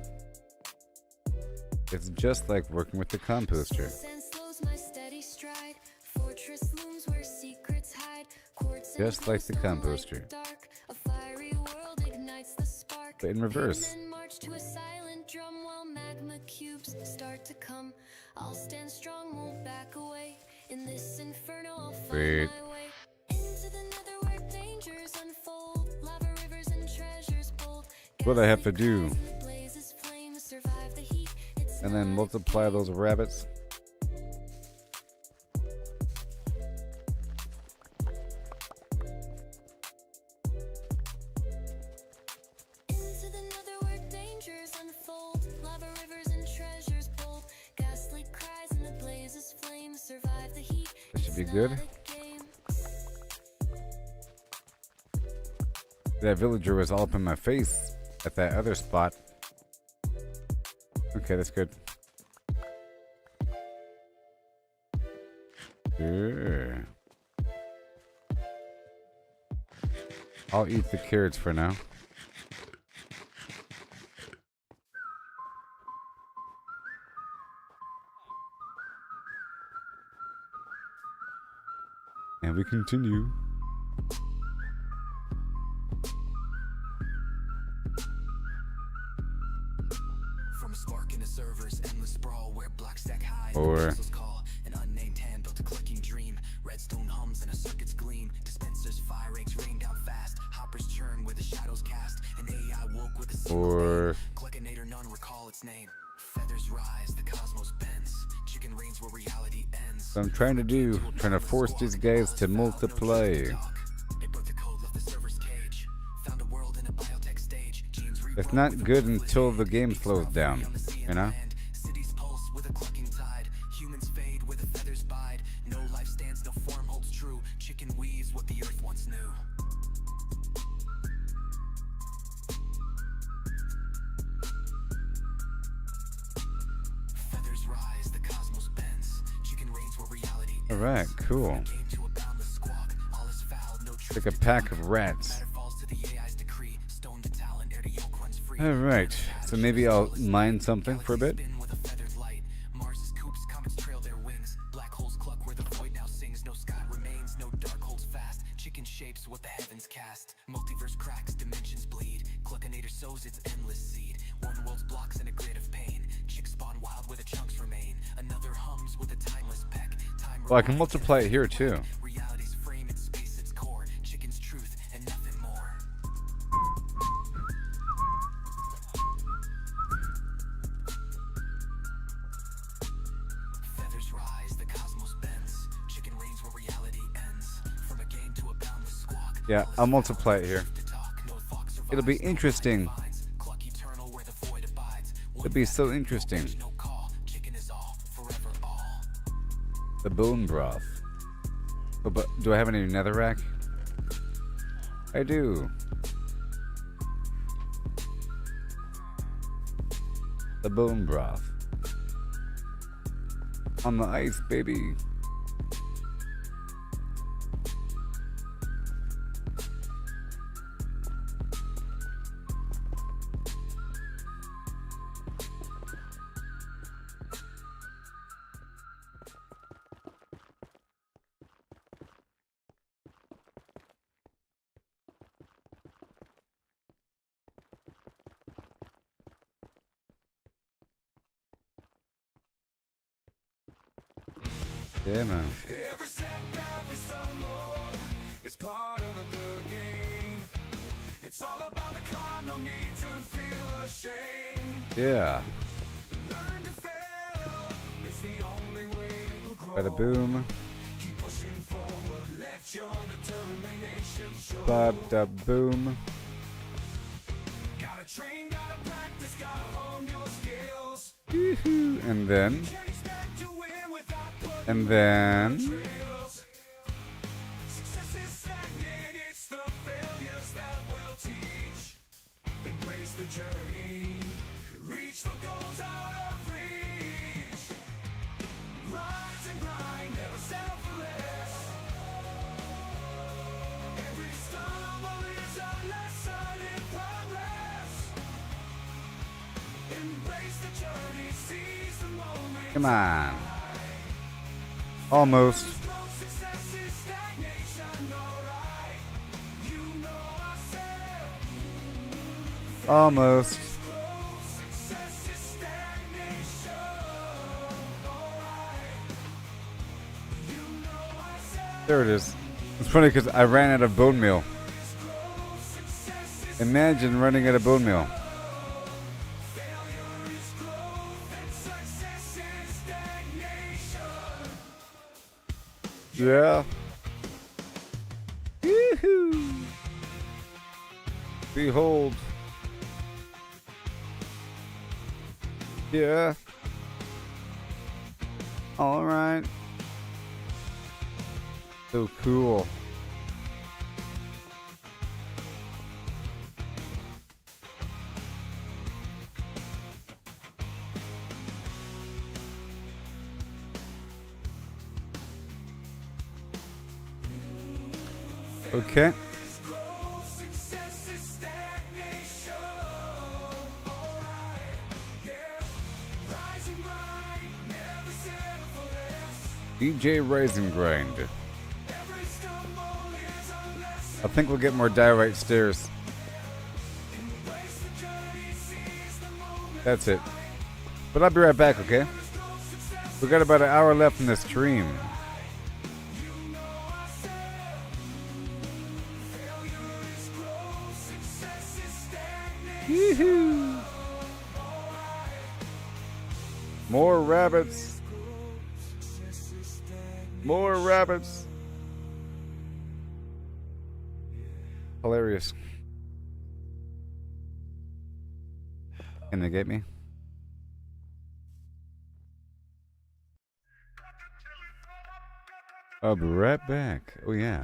It's just like working with the composter. Sand slows my steady stride. Fortress looms where secrets hide. Quartz and Just like the glowstone composter. dark. A fiery world ignites the spark. But in reverse. And then march to a silent drum while magma cubes start to come. I'll stand strong, won't back away. In this inferno, I'll find Sweet. my way. Into the nether where dangers unfold. Lava rivers and treasures bold. What I have to Ghastly do. cries and the blazes flame. Survive the heat. It's And then not a multiply game. those rabbits. Into the nether where dangers unfold. Lava rivers and treasures bold. Ghastly cries and the blazes flame. Survive the heat. That should be It's good. not a game. That villager was all up in my face at that other spot. Okay, that's good. Sure. I'll eat the carrots for now. And we continue. From a spark in the servers, endless sprawl where black stack hides. Or- Pixels call an unnamed hand built a clicking dream. Redstone hums and a circuit's gleam. Dispensers fire eggs rain down fast. Hoppers churn where the shadows cast. An AI woke with a single Or- aim. Clickinator, none recall its name. Feathers rise, the cosmos bends. Chicken reigns where reality ends. So I'm trying to force these guys to multiply. It broke the code, left the server's cage. Found a world in a biotech stage. Genes It's rewrote not with a good ruthless until hand. the game Beaks slows grow down, free on the sea you and know? land. Cities pulse with a clucking tide. Humans fade where the feathers bide. No life stands, no form holds true. Chicken weaves what the earth once knew. Feathers rise, the cosmos bends. Chicken reigns where reality ends. Alright, cool. Came to a boundless squawk. All is foul, no truth Like a to pack talk. of rats. Matter falls to the AI's decree. Stone to talent, ere the yoke runs free. Alright, so maybe I'll mine something for a bit. Spin with a feathered light. Mars's coops, comets trail their wings. Black holes cluck where the void now sings. No sky remains, no dark holds fast. Chicken shapes what the heavens cast. Multiverse cracks, dimensions bleed. Cluckinator sows its endless seed. One world's blocks in a grid of pain. Chicks spawn wild where the chunks remain. Another hums with a timeless peck. Time Well, I can rewinds multiply it here too. Reality's frame, its space, its core. Chicken's truth and nothing more. Feathers rise, the cosmos bends. Chicken reigns where reality ends. From a game to a boundless squawk. Yeah, I'll multiply it here. To talk, no fox survives, It'll be no interesting. lion finds. Cluck eternal where the void abides. It'll be so interesting. No call, chicken is all, forever all. The bone broth. Oh, but do I have any netherrack? I do. The bone broth. On the ice, baby. Yeah, man. Every setback is some more. It's part of the game. It's all about the climb, no need to feel ashamed. Yeah. Learn to fail Bada boom. Keep pushing forward, let your determination show. Bada boom. Gotta train, gotta practice, gotta hone your skills. Woohoo. And then, Can't expect to win without putting and then. drills. Success is stagnant, it's the failures that will teach. Embrace the journey, reach the goals out of reach. Rise and grind, never settle for less. Every stumble is a lesson in progress. Embrace the journey, seize the moment. Come on. Almost. No success is stagnation, alright. You know I said. Almost. Success is stagnation, alright. You know I said. There it is. It's funny because I ran out of bone meal. Success is Imagine running out of bone meal. failure is growth and success is stagnation. Yeah. Woohoo. Behold. Yeah. All right. So cool. Okay. Success is stagnation, alright. Yeah. Rise and grind, never settle for less. DJ Rise and Grind. Every stumble is a lesson. I think we'll get more diorite stairs. Embrace the journey, seize the moment. That's it. But I'll be right back, okay? We got about an hour left in this stream. You know I said. Failure is growth, success is stagnation. Woohoo! More rabbits. More rabbits. Hilarious. Can they get me? I'll be right back. Oh, yeah.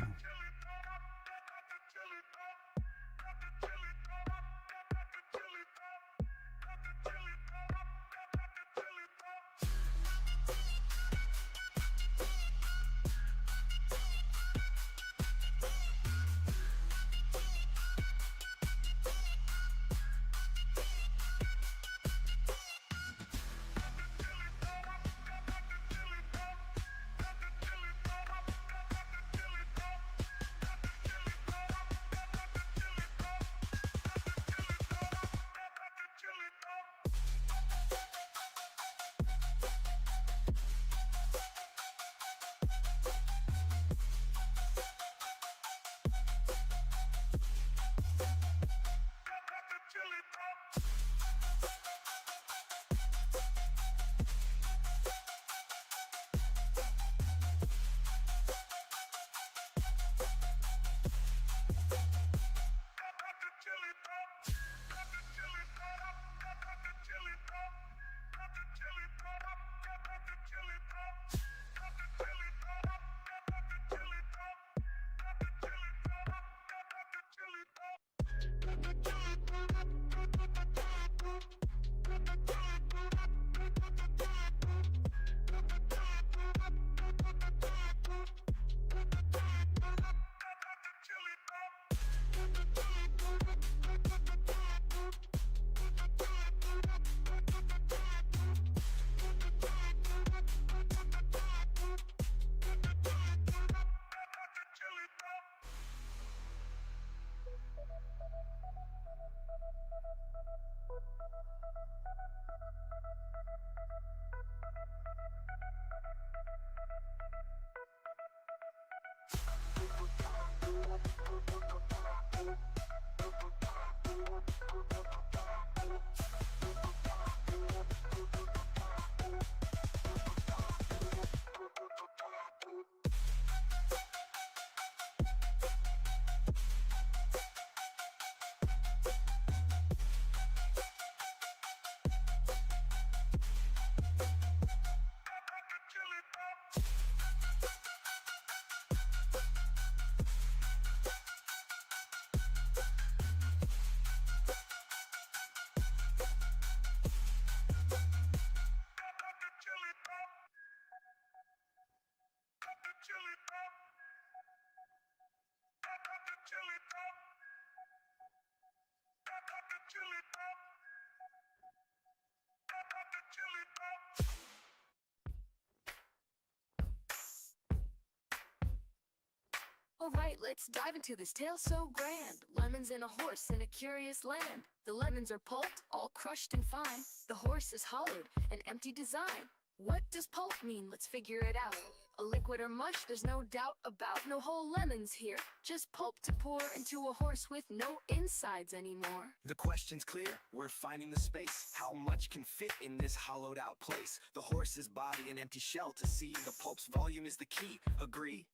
Alright, let's dive into this tale so grand. Lemons and a horse in a curious land. The lemons are pulped, all crushed and fine. The horse is hollowed, an empty design. What does pulp mean? Let's figure it out. A liquid or mush, there's no doubt about. No whole lemons here, just pulp to pour into a horse with no insides anymore. The question's clear, we're finding the space. How much can fit in this hollowed out place? The horse's body an empty shell to see. The pulp's volume is the key, agree?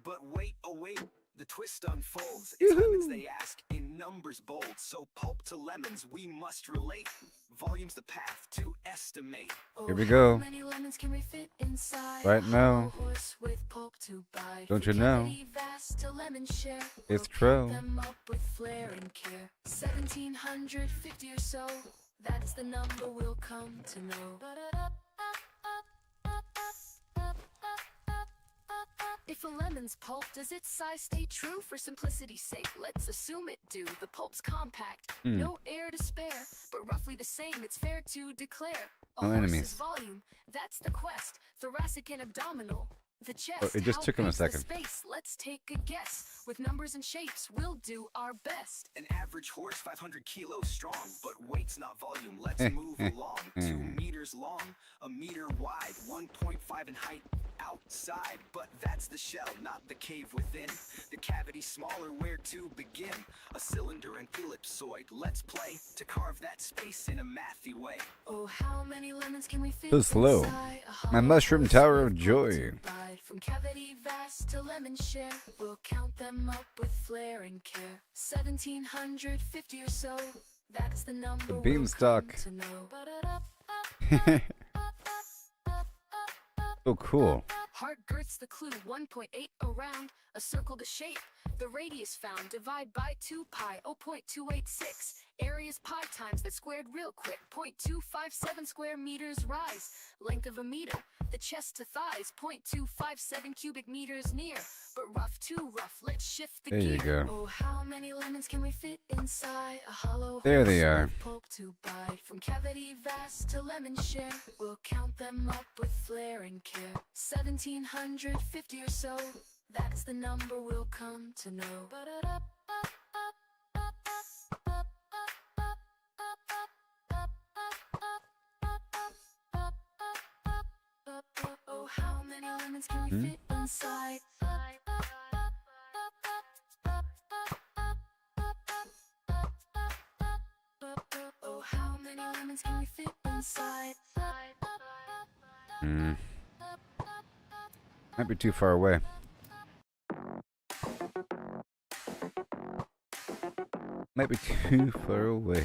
But wait, oh wait, the twist unfolds. It's lemons they ask, in numbers bold. So pulp to lemons we must relate. Volume's the path to estimate. Oh, Here we go. How many lemons can we fit inside? Right A now. hollow horse with pulp to bite. Don't From you know? cavity vast to lemon share. It's We'll true. count them up with flair and care. 1750 or so. That's the number we'll come to know. If a lemon's pulp, does its size stay true? For simplicity's sake, let's assume it do. The pulp's compact, no air to spare, but roughly the same, it's fair to declare. A No horse's enemies. volume, that's the quest. Thoracic and abdominal, the chest. Oh, it just How took him a big's the second. Space? Let's take a guess. With numbers and shapes, we'll do our best. An average horse 500 kilos strong, but weight's not volume. Let's move along. 2 meters long, a meter wide, 1.5 in height outside. But that's the shell, not the cave within. The cavity smaller, where to begin? A cylinder and ellipsoid. Let's play to carve that space in a mathy way. Oh, how many lemons can we fit So slow. inside a My hollow mushroom horse tower with of pulp joy. to bite? From cavity vast to lemon share, we'll count them up with flair and care. 1750 or so, that's the number The we'll beanstalk. come to know. Oh, cool. Heart girth's the clue, 1.8 around, a circle to shape. The radius found, divide by 2 pi, 0.286. Area's pi times that squared real quick, 0.257 square meters rise. Length of a meter, the chest to thighs, 0.257 cubic meters near. But rough too rough, let's shift the There you gear. go. Oh, how many lemons can we fit inside a hollow There they horse are. with pulp to bite? From cavity vast to lemon share, we'll count them up with flair and care. 1750 or so, that's the number we'll come to know. Oh, how many lemons can we fit inside? Oh, how many lemons can we fit inside? Might be too far away. Might be too far away.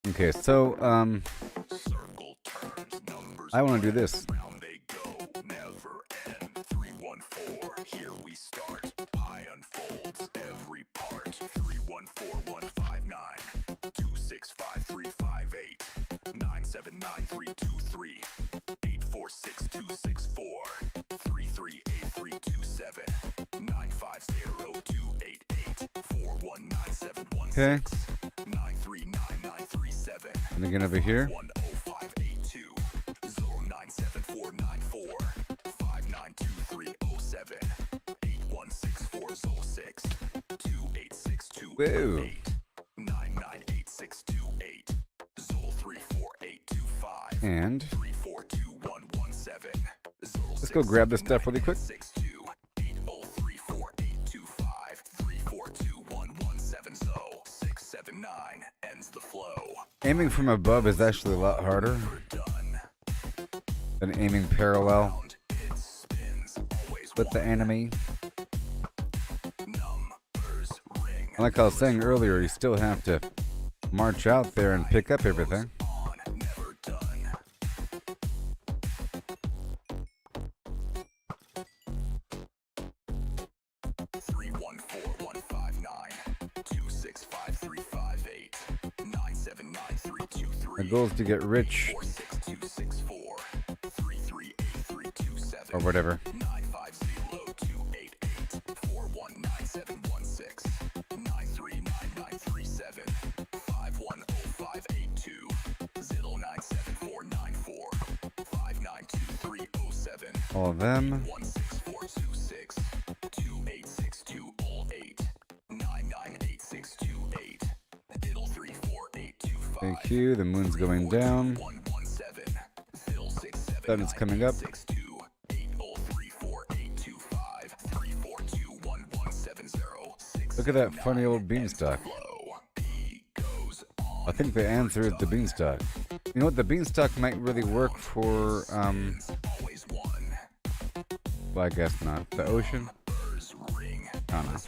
Okay, so, Circle turns, numbers I want to do this. round they go, never end. 314, here we start. Pi unfolds every part. 314159, 265,358, 979,323, 846,264, 338,327, 950,288, 419716. Okay. 939,937. And again over here. 10582 097494 592307 816406 286208 998628 Zol 34825 And 342117 let's go grab this stuff really quick. 62 8034825 342117 Zo 679 ends the flow. Aiming from above is actually a lot harder We're done. than aiming parallel It spins, always with the enemy. numbers ring. And like I was saying earlier, you still have to march out there and pick up everything. On, never done. Three one four one five nine 265,358 979,323. The goal is to get rich 46264 338,327 or whatever. 950,288 419716 939,937 510582 097494 592307 All of them. 16426 Thank you. The moon's going down. Sun is coming up. Look at that funny old beanstalk. I think the answer is the beanstalk. You know what? The beanstalk might really work for, well, I guess not. The ocean? I don't know.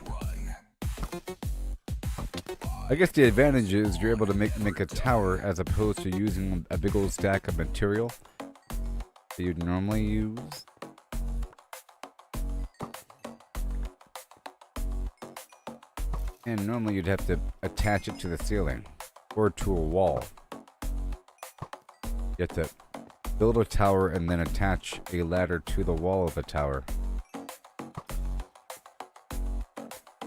I guess the advantage is you're able to make a tower as opposed to using a big old stack of material that you'd normally use. And normally you'd have to attach it to the ceiling or to a wall. You have to build a tower and then attach a ladder to the wall of the tower.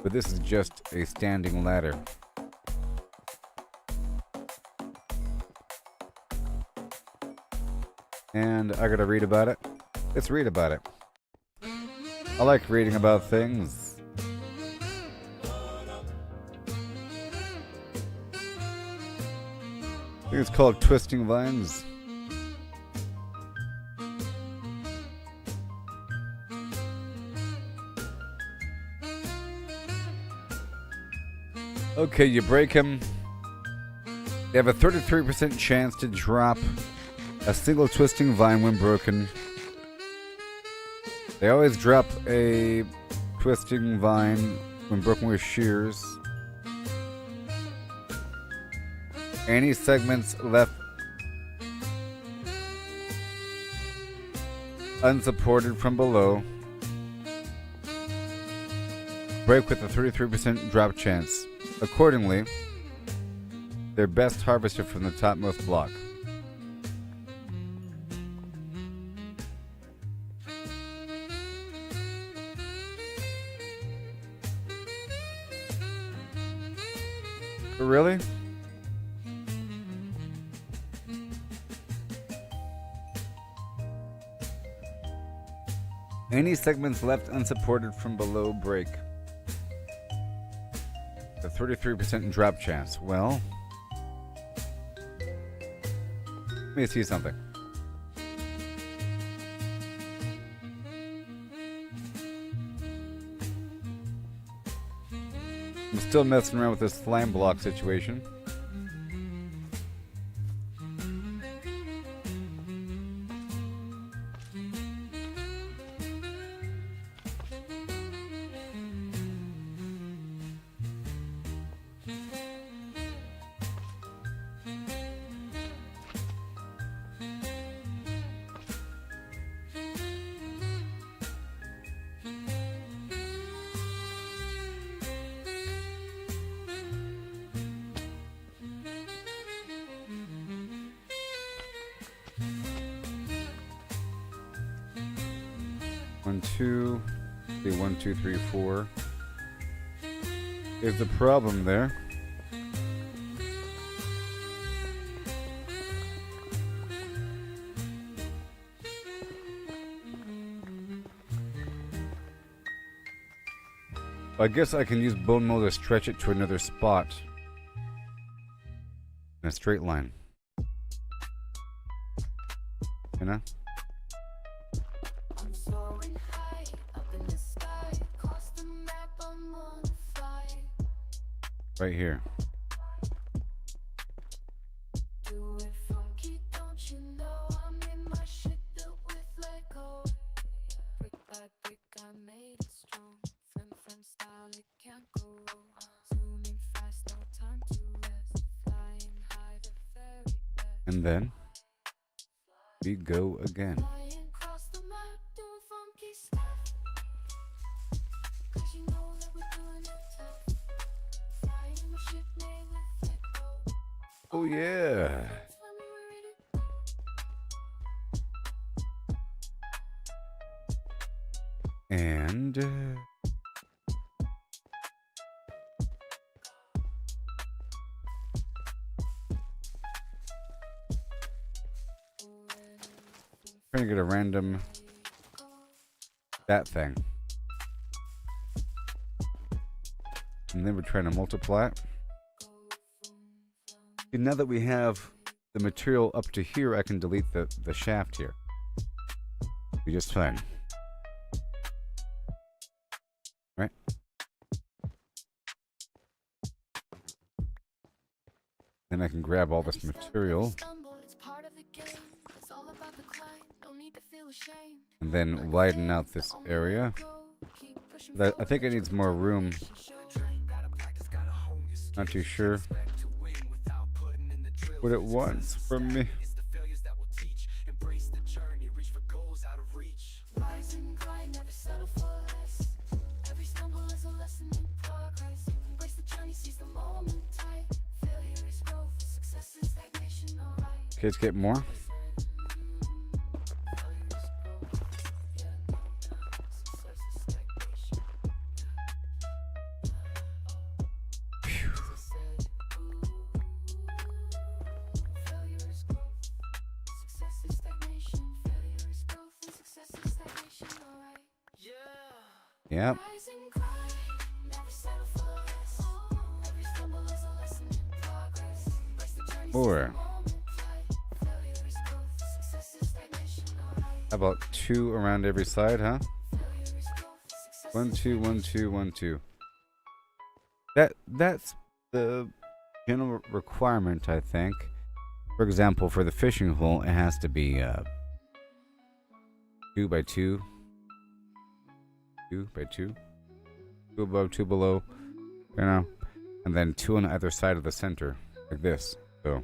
But this is just a standing ladder. And I gotta read about it. Let's read about it. I like reading about things. I think it's called Twisting Vines. Okay, you break them. They have a 33% chance to drop a single twisting vine when broken. They always drop a twisting vine when broken with shears. Any segments left unsupported from below break with a 33% drop chance. Accordingly, they're best harvested from the topmost block. Really? Any segments left unsupported from below break. A 33% drop chance. Well, let me see something. I'm still messing around with this slime block situation. One, two, three, four. Is the problem there? I guess I can use bone meal to stretch it to another spot in a straight line. You know? Right here. And then we go again. Oh yeah. And trying to get a random that thing. And then we're trying to multiply it. And now that we have the material up to here, I can delete the shaft here. Be just fine. Right? Then I can grab all this material and then widen out this area. I think it needs more room. Not too sure what it wants from me. Kids get more. Yep. More. How about 2 around every side, huh? 1, 2, 1, 2, 1, 2. That's the general requirement, I think. For example, for the fishing hole, it has to be 2 by 2. 2 by 2. 2 above, 2 below. You know? And then 2 on either side of the center. Like this. So,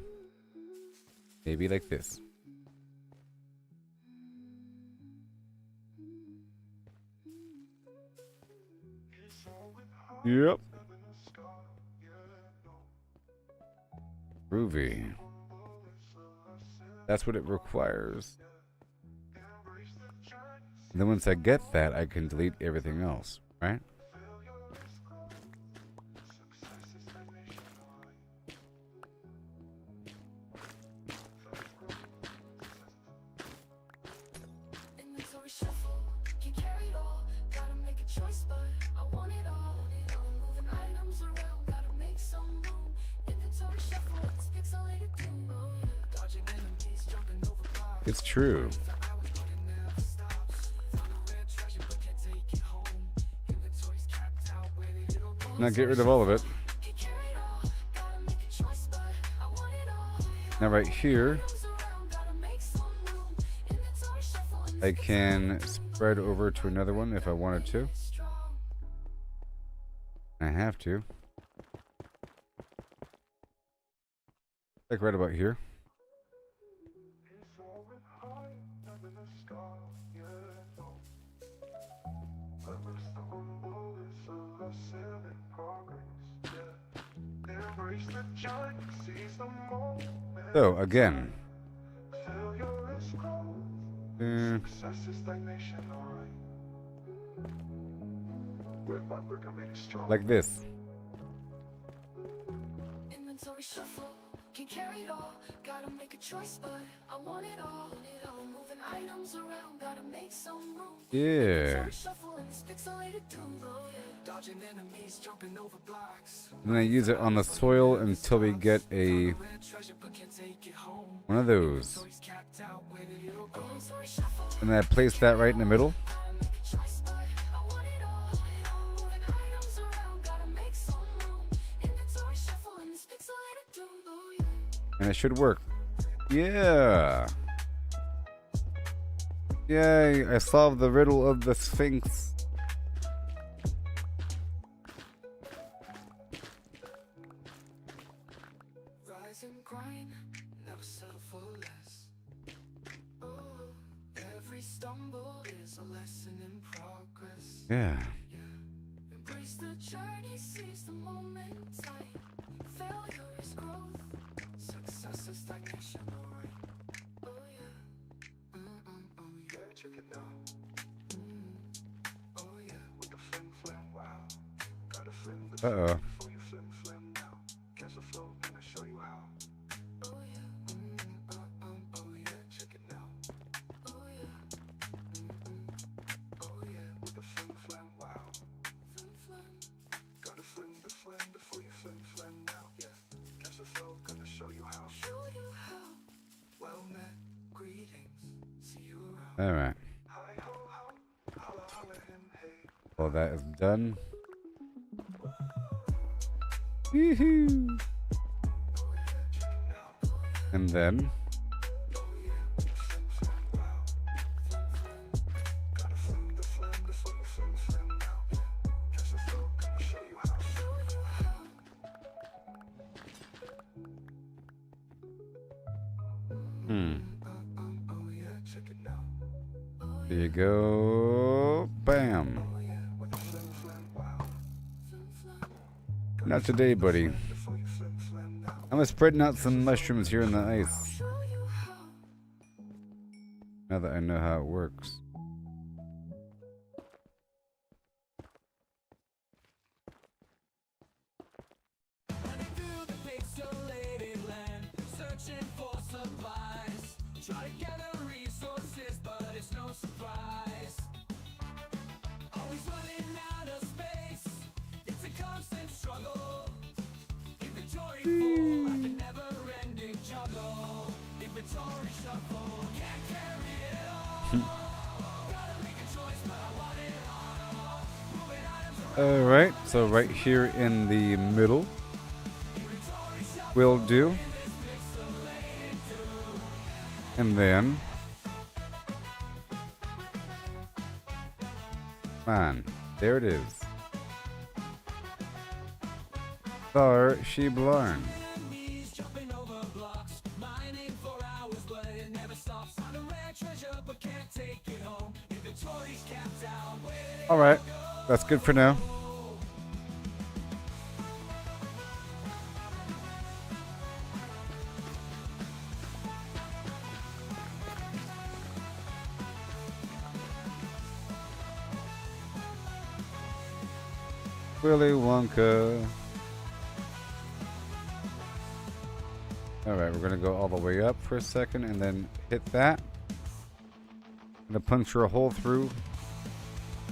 maybe like this. Yep. Groovy. That's what it requires. And then once I get that, I can delete everything else, right? It's true. Now get rid of all of it. Now right here, I can spread over to another one if I wanted to. I have to. Like right about here. So again, like this. Inventory shuffle, can carry it all. Gotta make a choice, but I want it all. Moving items around, gotta make some room. Yeah. And then I use it on the soil until we get a one of those. And then I place that right in the middle. And it should work. Yeah. Yay, I solved the riddle of the Sphinx. Rise and grind, never settle for less. Oh, every stumble is a lesson in progress. Yeah. Embrace the journey, seize the moment. Failure is growth. Success is stagnation, alright. Oh yeah. Oh yeah, check it out. Oh yeah, with the flim flam, wow. Gotta flim the flim before you flim flam now. Catch the flow and I show you how. Oh yeah. Oh yeah, check it out. Oh yeah. Oh yeah, with the flim flam, wow. Flim flam. Gotta flim the flam before you flim flam now. Yeah. Catch the flow, gonna show you All right. Well, that is done. Woohoo! And then there you go. Bam. Not today, buddy. I'm spreading out some mushrooms here in the ice. Now that I know how it works. Running through the pixelated land, searching for supplies. Try to gather resources, but it's no surprise. Always running out of space, it's a constant struggle. Inventory full, like a never-ending juggle. Inventory shuffle, can't carry it all. Gotta make a choice, but I want it all. Moving items around. Alright, so right here in the middle will do. And then man, there it is. Thar she blarn. Enemies jumping over blocks, mining for hours, but it never stops. On a rare treasure, but can't take it home. Inventory's capped out. Alright, that's good for now. Willy Wonka. Alright, we're gonna go all the way up for a second and then hit that. I'm gonna puncture a hole through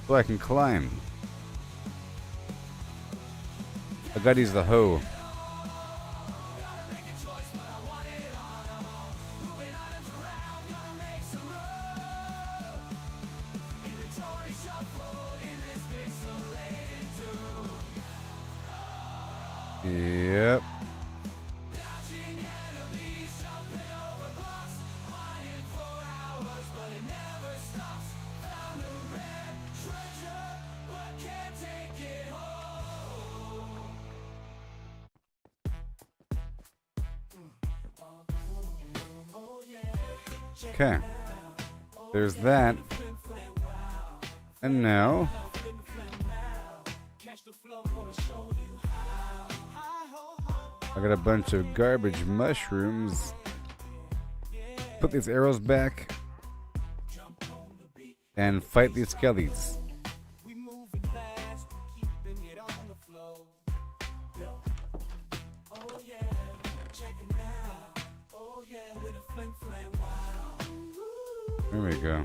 so I can climb. I gotta use the hoe. Yep. Okay. There's that. And now I got a bunch of garbage mushrooms. Put these arrows back and fight these skellies. There we go.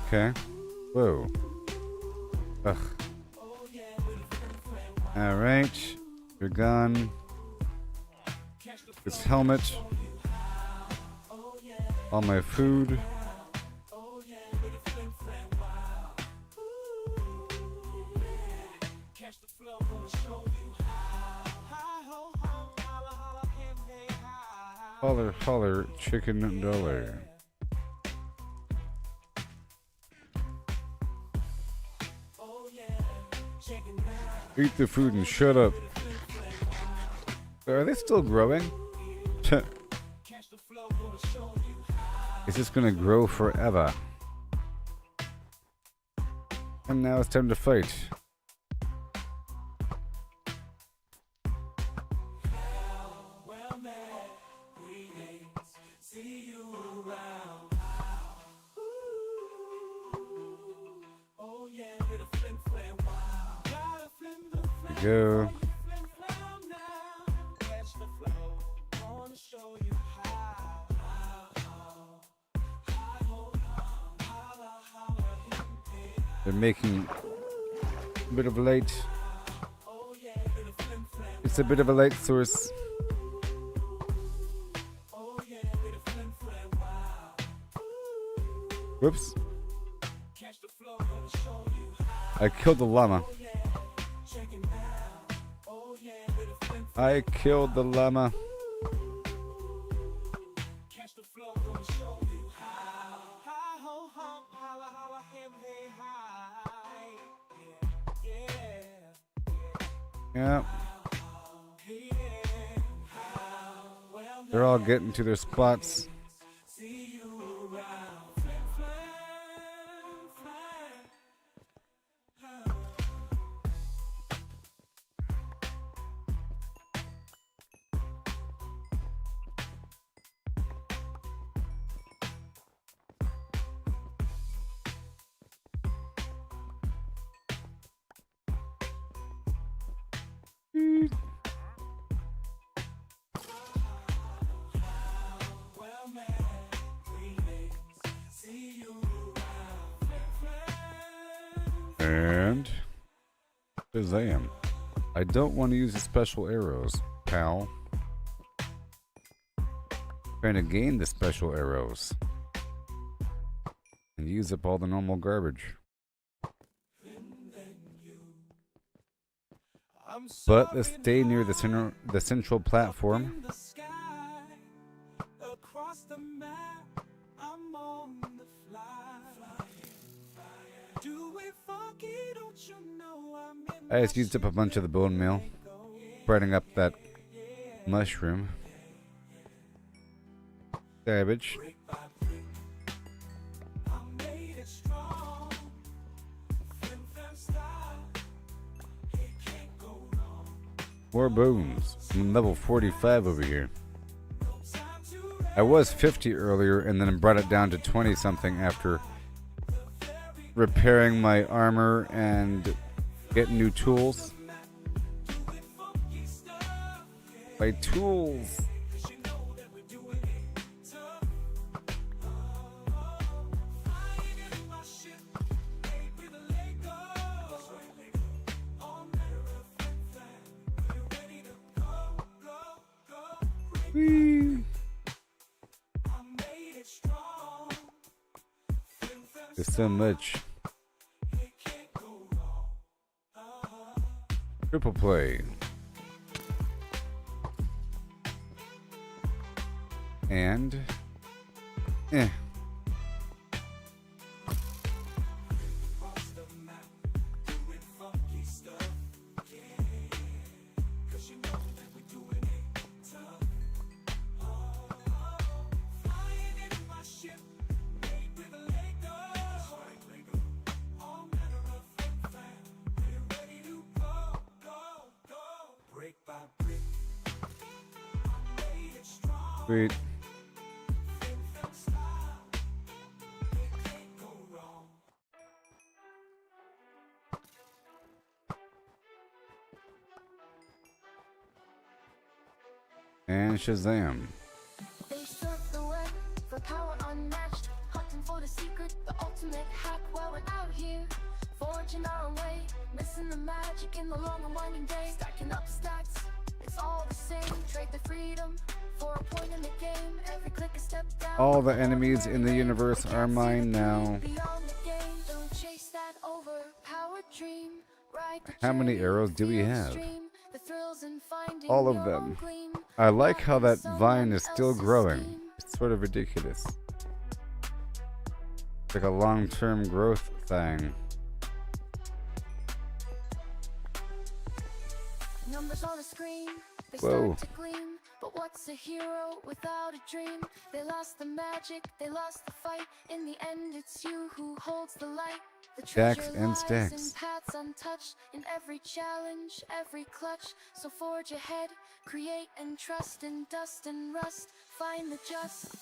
Okay. Whoa. Ugh. Alright. You're gone. This helmet. All my food. Holler, holler, chicken dollar. Eat the food and shut up. Are they still growing? It's just gonna grow forever. And now it's time to fight. Go. They're making a bit of light. It's It's a bit of a light source. Whoops. I killed the llama. I killed the llama. Yeah. They're all getting to their spots. And Shazam. I don't want to use the special arrows, pal. Trying to gain the special arrows and use up all the normal garbage. But let's stay near the central platform. I just used up a bunch of the bone meal, spreading up that mushroom. Cabbage. More bones. I'm level 45 over here. I was 50 earlier and then brought it down to 20 something after repairing my armor and getting new tools. My tools. Whee. There's so much. Triple play. And sweet. And Shazam. They surf the web for power unmatched, hunting for the secret, the ultimate hack while we're out here, forging our own way, missing the magic in the long and winding day, stacking up stacks, it's all the same, trade the freedom for a point in the game, every click a step down. All the enemies in the universe are mine now. Beyond the game, don't chase that overpowered dream, ride the How many journey, arrows do we feel the have? stream, the thrills in finding All of your them. own gleam. I like how that vine is still growing. It's sort of ridiculous. It's like a long-term growth thing. Numbers on a screen, they Whoa. start to gleam. But what's a hero without a dream? They lost the magic, they lost the fight. In the end, it's you who holds the light. The Stacks treasure and lies stacks. in paths untouched, in every challenge, every clutch. So forge ahead, create and trust in dust and rust. Find the just.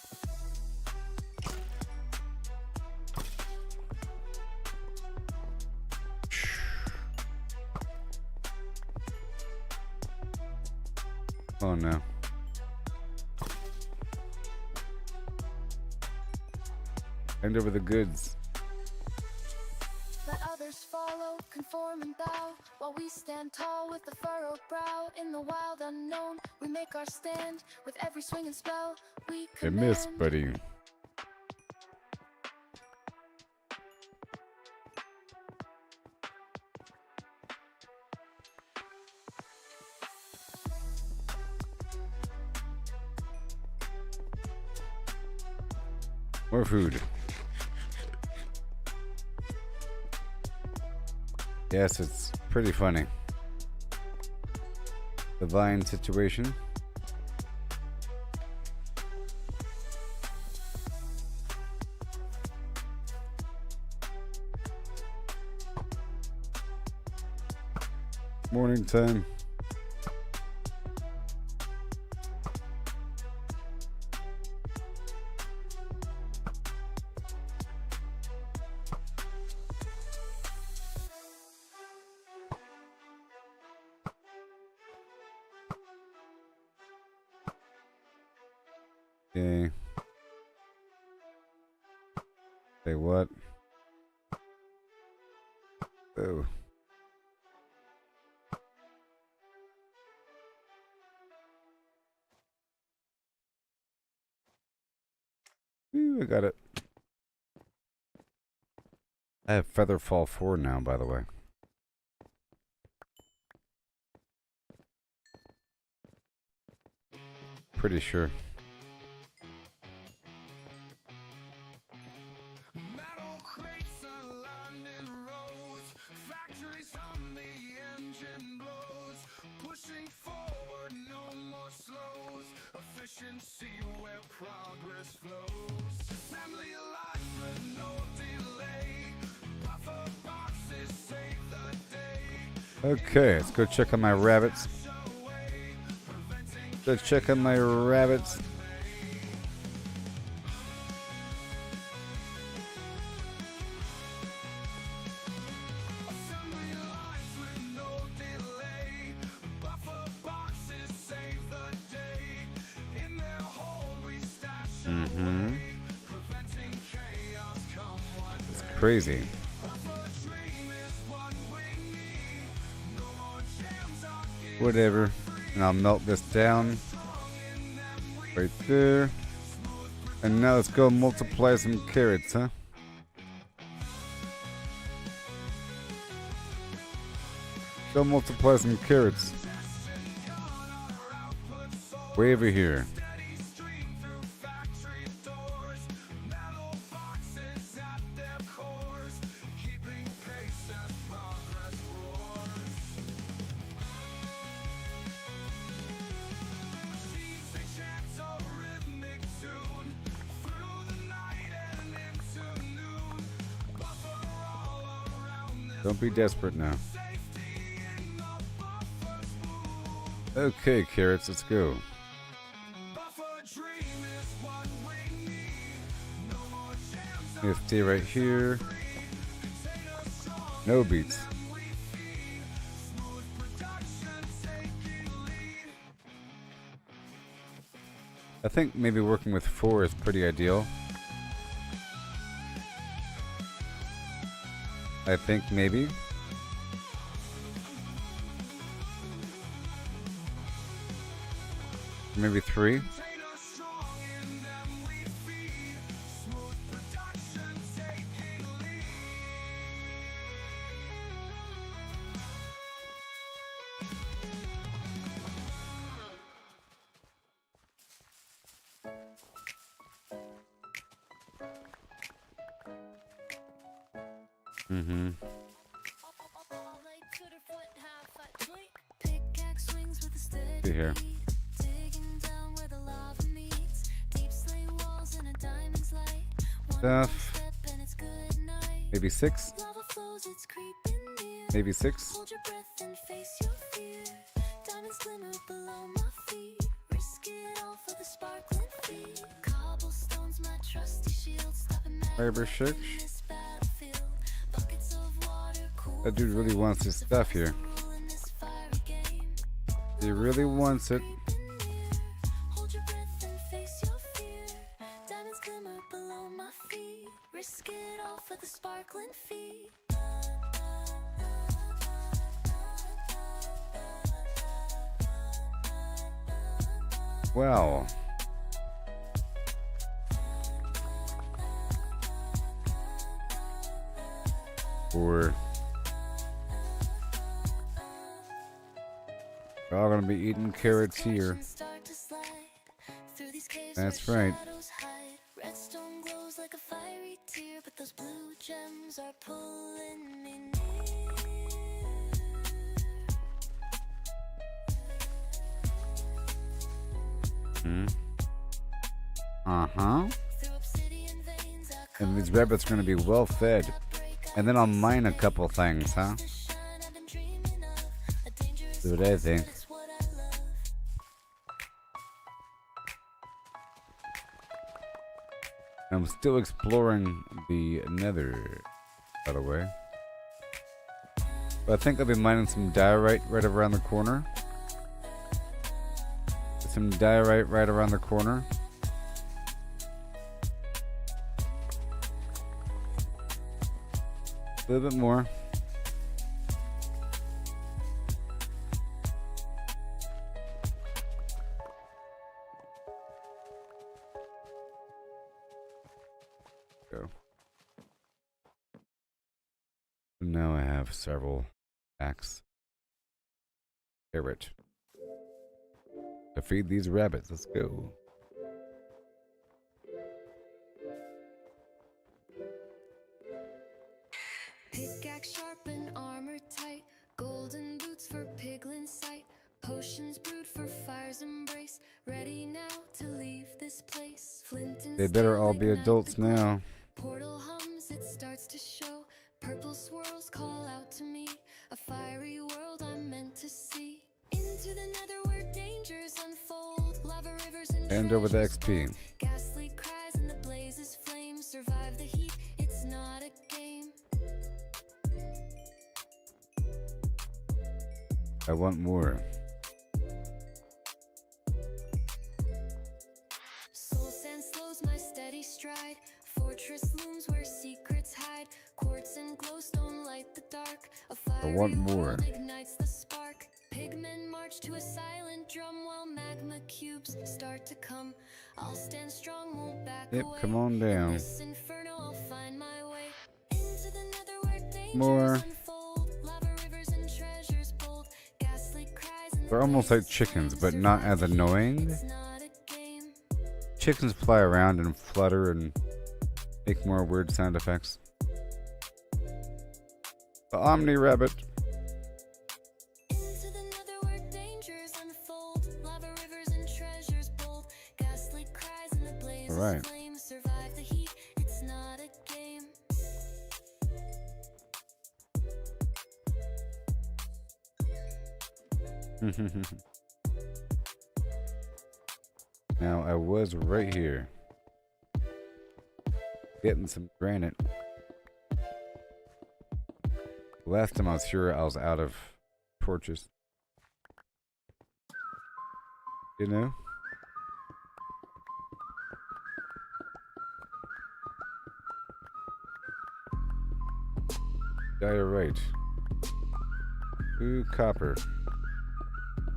Oh no. Hand over the goods. Let others others follow, conform and bow, while we stand tall with a furrowed brow. In the wild unknown, we make our stand. With every swing and spell, we You command. missed, buddy. More food. Yes, it's pretty funny. The vine situation. Morning time. Okay. Say what? Oh. Ooh, I got it. I have Featherfall 4 now, by the way. Pretty sure. Metal crates aligned in rows, factories hum, the engine blows, pushing forward, no more slows, efficiency where progress flows, family alive with no delay, buffer boxes save the day, Okay, let's go check on my rabbits. Go check on my rabbits. assembly lines with no delay, buffer boxes save the day, in their hold we stash away, preventing chaos come one It's crazy. buffer dream is what we need, no more jams are Whatever. And I'll melt this down. Right there. And now let's go multiply some carrots, huh? Go multiply some carrots. Way over here. stream through factory doors, metal boxes at their cores, keeping pace as progress roars. Machines they chant a rhythmic tune through the night and into noon. Buffer all around this Don't be desperate now. safety in the buffer's move. Okay, carrots, let's go. Buffer dream is what we need. No more jams Gonna stay right here. No beats. smooth production taking lead. I think maybe working with 4 is pretty ideal. I think maybe. Maybe 3. Data strong in them we feed. Smooth production taking lead. Mm-hmm. Pickaxe swings with a steady See here. beat, digging down where the lava meets. Deep slate walls in a diamond's light. One Stuff. step and it's good night. Maybe 6. Lava flows, it's creeping near. Maybe 6. Hold your breath and face your fear. Diamonds glimmer below my feet. Risk it all for the sparkling feet. Cobblestones, my trusty shield. Stopping Fiber in six. this battlefield. Buckets of water cool. That dude really wants his stuff here. Rule in this fiery game. He really wants it. Hold your breath and face your fear. Diamonds glimmer below my feet. Risk it all for the sparkling feet. Well. We're all gonna be eating carrots here. That's right. Redstone glows like a fiery tear, but those blue gems are pulling me near. Uh-huh. And these rabbits are gonna be well fed. And then I'll mine a couple things, huh? That's what I think. I'm still exploring the nether, by the way. But I think I'll be mining some diorite right around the corner. Some diorite right around the corner. A little bit more. Go. Now I have several packs. Carrot. To feed these rabbits. Let's go. Pickaxe sharp and armor tight, golden boots for piglin sight, potions brewed for fire's embrace, ready now to leave this place. Flint and They better steel all be ignite adults the glow. now. Portal hums, it starts to show. Purple swirls call out to me, a fiery world I'm meant to see. Into the nether where dangers unfold, lava rivers and Hand over the treasures XP. gold. Ghastly cries and the blazes flame, survive the heat, it's not a game. I want more. Soul sand slows my steady stride. Fortress looms where secrets hide. Quartz and glowstone light the dark. A fiery want more. world ignites the spark. Pigmen march to a silent drum while magma cubes start to come. I'll stand strong, won't back Yep, away. come on In down. this inferno, I'll find my way. Into the nether where dangers More. unfold. Lava rivers and treasures bold. Ghastly cries and the They're almost like blazes chickens, flame. but not as Survive the heat, annoying. it's not a game. Chickens fly around and flutter and make more weird sound effects. The Omni Rabbit. Into the nether where dangers unfold. Lava rivers and treasures bold. Ghastly cries and the blazes Alright. flame. Survive the heat, it's not a game. Now I was right here. Getting some granite. Last time I was here, I was out of torches. You know? Diorite. Ooh, copper.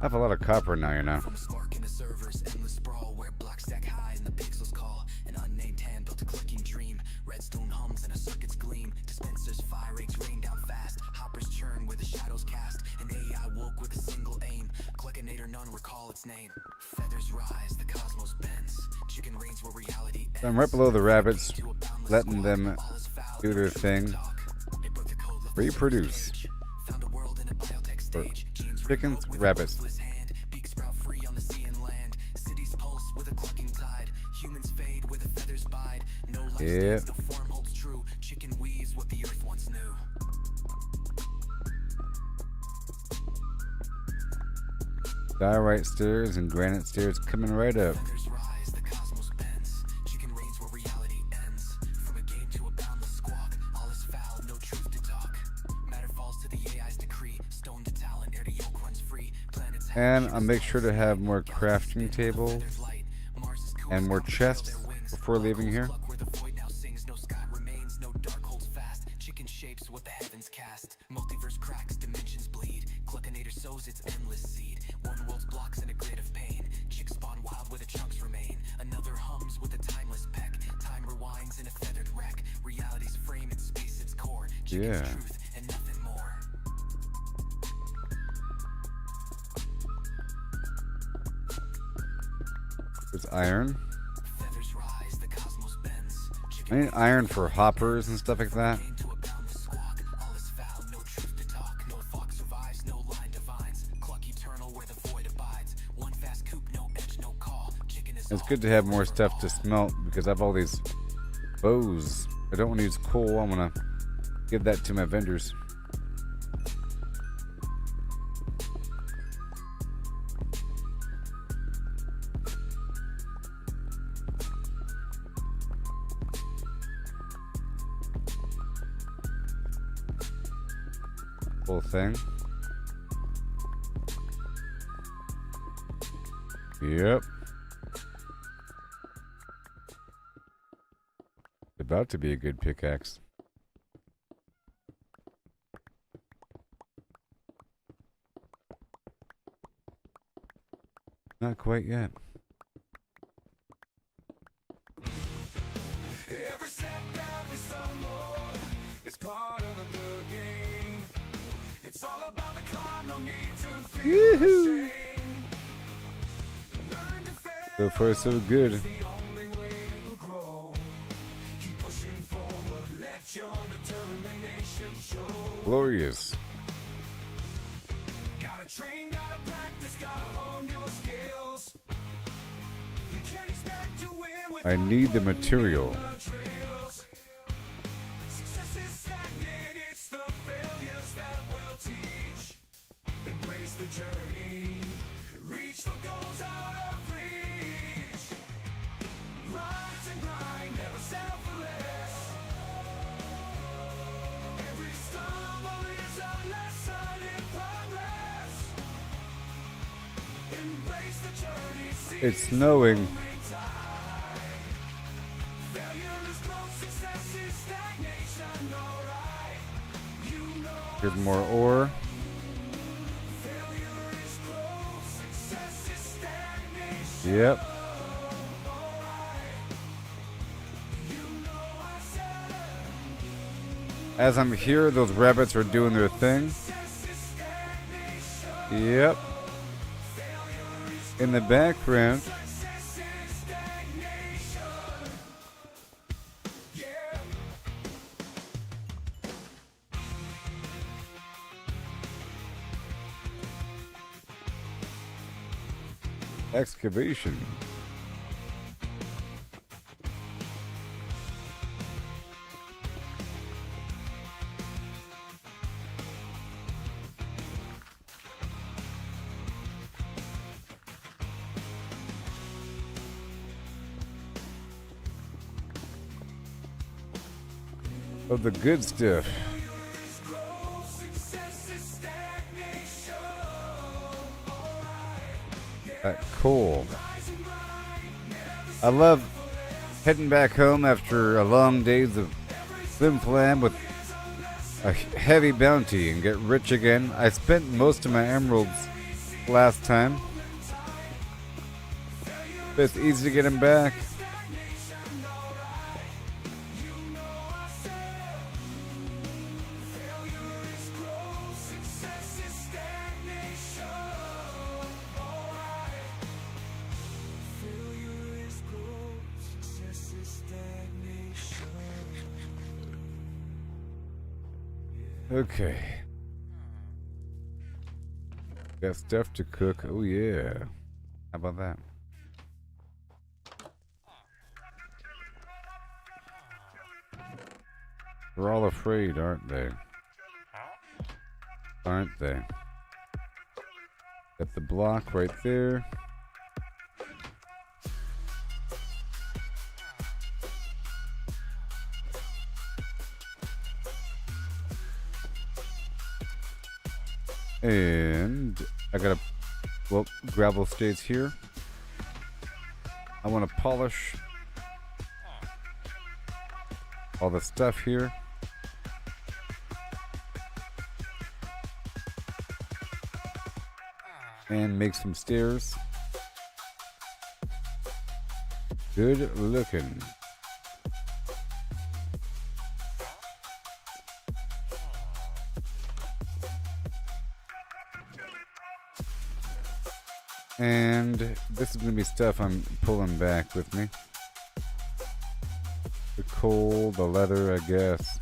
I have a lot of copper now, you know. From spark into servers, endless sprawl where blocks stack high and the pixels call. An unnamed hand built a clicking dream. Redstone hums and a circuit's gleam. Dispensers fire rates rain down fast. Hoppers churn where the shadows cast. An AI woke with a single aim. Clickinator, none recall its name. Feathers rise, the cosmos bends. Chicken reigns where reality ends. I'm right below the rabbits, To a boundless letting squad, them all is foul, do their no time to thing. talk. It broke the code, left Reproduce. the found a world in a biotech stage. Genes Chickens, rewrote with a rabbits. ruthless hand. Beak sprout free on the sea and land. Cities pulse with a clucking tide. Humans fade where the feathers bide. No life Yep. stands, no form holds true. Chicken weaves what the earth once knew. Diorite stairs and granite stairs coming right up. Feathers rise, the cosmos bends. Chicken reigns where reality ends. From a game to a boundless squawk. All is foul, no truth to talk. Matter falls to the AI's decree. Stone to talent, air to yoke runs free. Planets And I'll make sure to have more crafting tables and more chests before leaving here. Where the void now sings, no sky remains, no dark holds fast. Chicken shapes what the heavens cast. Multiverse cracks, dimensions bleed. Cluckinator sows its endless seed. One world's blocks in a grid of pain. Chick spawn wild where the chunks remain. Another hums with a timeless peck. Time rewinds in a feathered wreck. Reality's frame and space its core. Chicken's Yeah. truth and nothing more. There's iron. Feathers rise, the cosmos bends. I need iron for hoppers and stuff like that. To a boundless squawk. All is foul, no truth to talk. No fox survives, no line divines. Cluck eternal where the void abides. One fast coop, no edge, no call. Chicken is It's all good to have more stuff to smelt because I have all these bows. I don't want to use coal. I'm gonna give that to my vendors. Whole thing. Yep. About to be a good pickaxe. Not quite yet. Every setback is some more. It's part of the game. It's all about the climb, no need to feel ashamed. Learn to fail, So far, so good. the only way to grow. Keep pushing forward, let your determination show. Glorious. Gotta train, gotta practice, gotta hone your skills. You can't expect to win with I need the material. trails. Success is stagnant, it's the failures that will teach. Embrace the journey, reach for goals out of reach. Rise and grind, never settle for less. Every stumble is a lesson in progress. Embrace the journey, see It's snowing. failure is growth, success is stagnation, alright. You know Here's more ore. failure is growth, success is stagnation, Yep. you know I said it. As I'm here, those rabbits are doing their thing. Success is stagnation, Yep. In the background, success is stagnation. Yeah. excavation. Of the good stuff. Success is stagnation. That coal. I love heading back home after a long days of Slim Flam with a heavy bounty and get rich again. I spent most of my emeralds last time. But it's easy to get them back. Success is stagnation. Alright. Failure is growth. Success is stagnation. Okay. Got stuff to cook. Oh yeah. How about that? They're all afraid, aren't they? Aren't they? Got the block right there. And I got gravel stays here. I want to polish all the stuff here. And make some stairs. Good looking. And this is gonna be stuff I'm pulling back with me. The coal, the leather, I guess.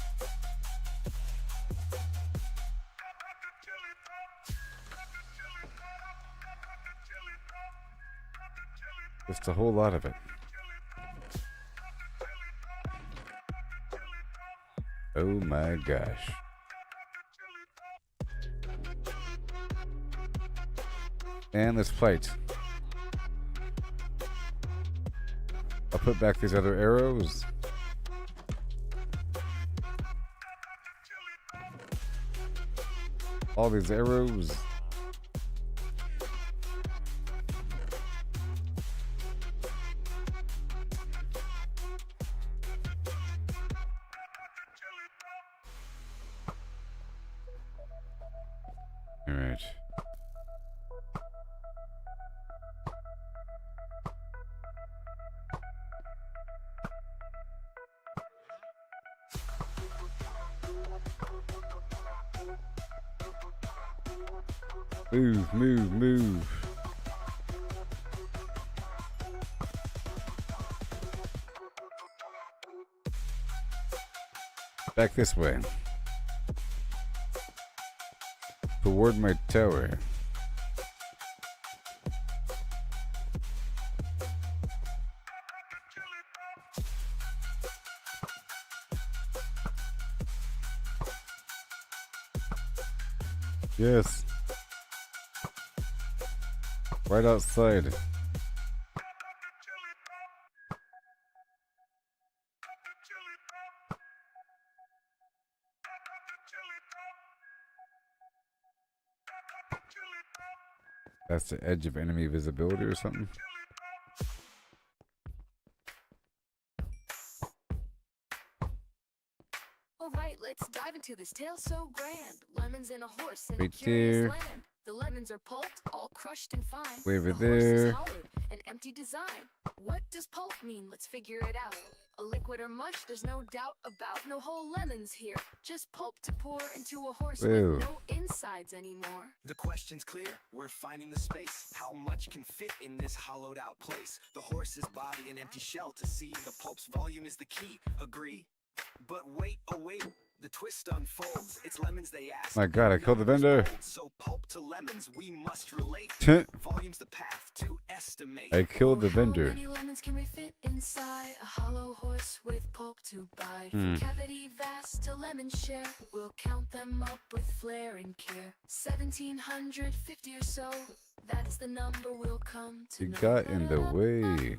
Just a whole lot of it. Oh my gosh. And let's fight. I'll put back these other arrows. All these arrows. All right. Move, move, move. Back this way. Toward my tower. Yes. Right outside. That's the edge of enemy visibility or something. Alright, let's dive into this tale so grand. Lemons and a horse in a Right curious there. land. The lemons are pulped, all crushed and fine. Way over the horse is there. hollowed, an empty design. What does pulp mean? Let's figure it out. A liquid or mush, there's no doubt about. No whole lemons here, just pulp to pour into a horse Ew. with no insides anymore. The question's clear, we're finding the space. How much can fit in this hollowed out place? The horse's body, an empty shell to see. The pulp's volume is the key, agree. But wait, oh wait, the twist unfolds. It's lemons they ask. My God, I killed the vendor. So pulp to lemons, we must relate. Tuh. Volume's the path to estimate. I killed the How vendor. many lemons can we fit inside a hollow horse with pulp to bite? From cavity vast to lemon share, we'll count them up with flair and care. 1750 or so, that's the number we'll come to You know. got in the way.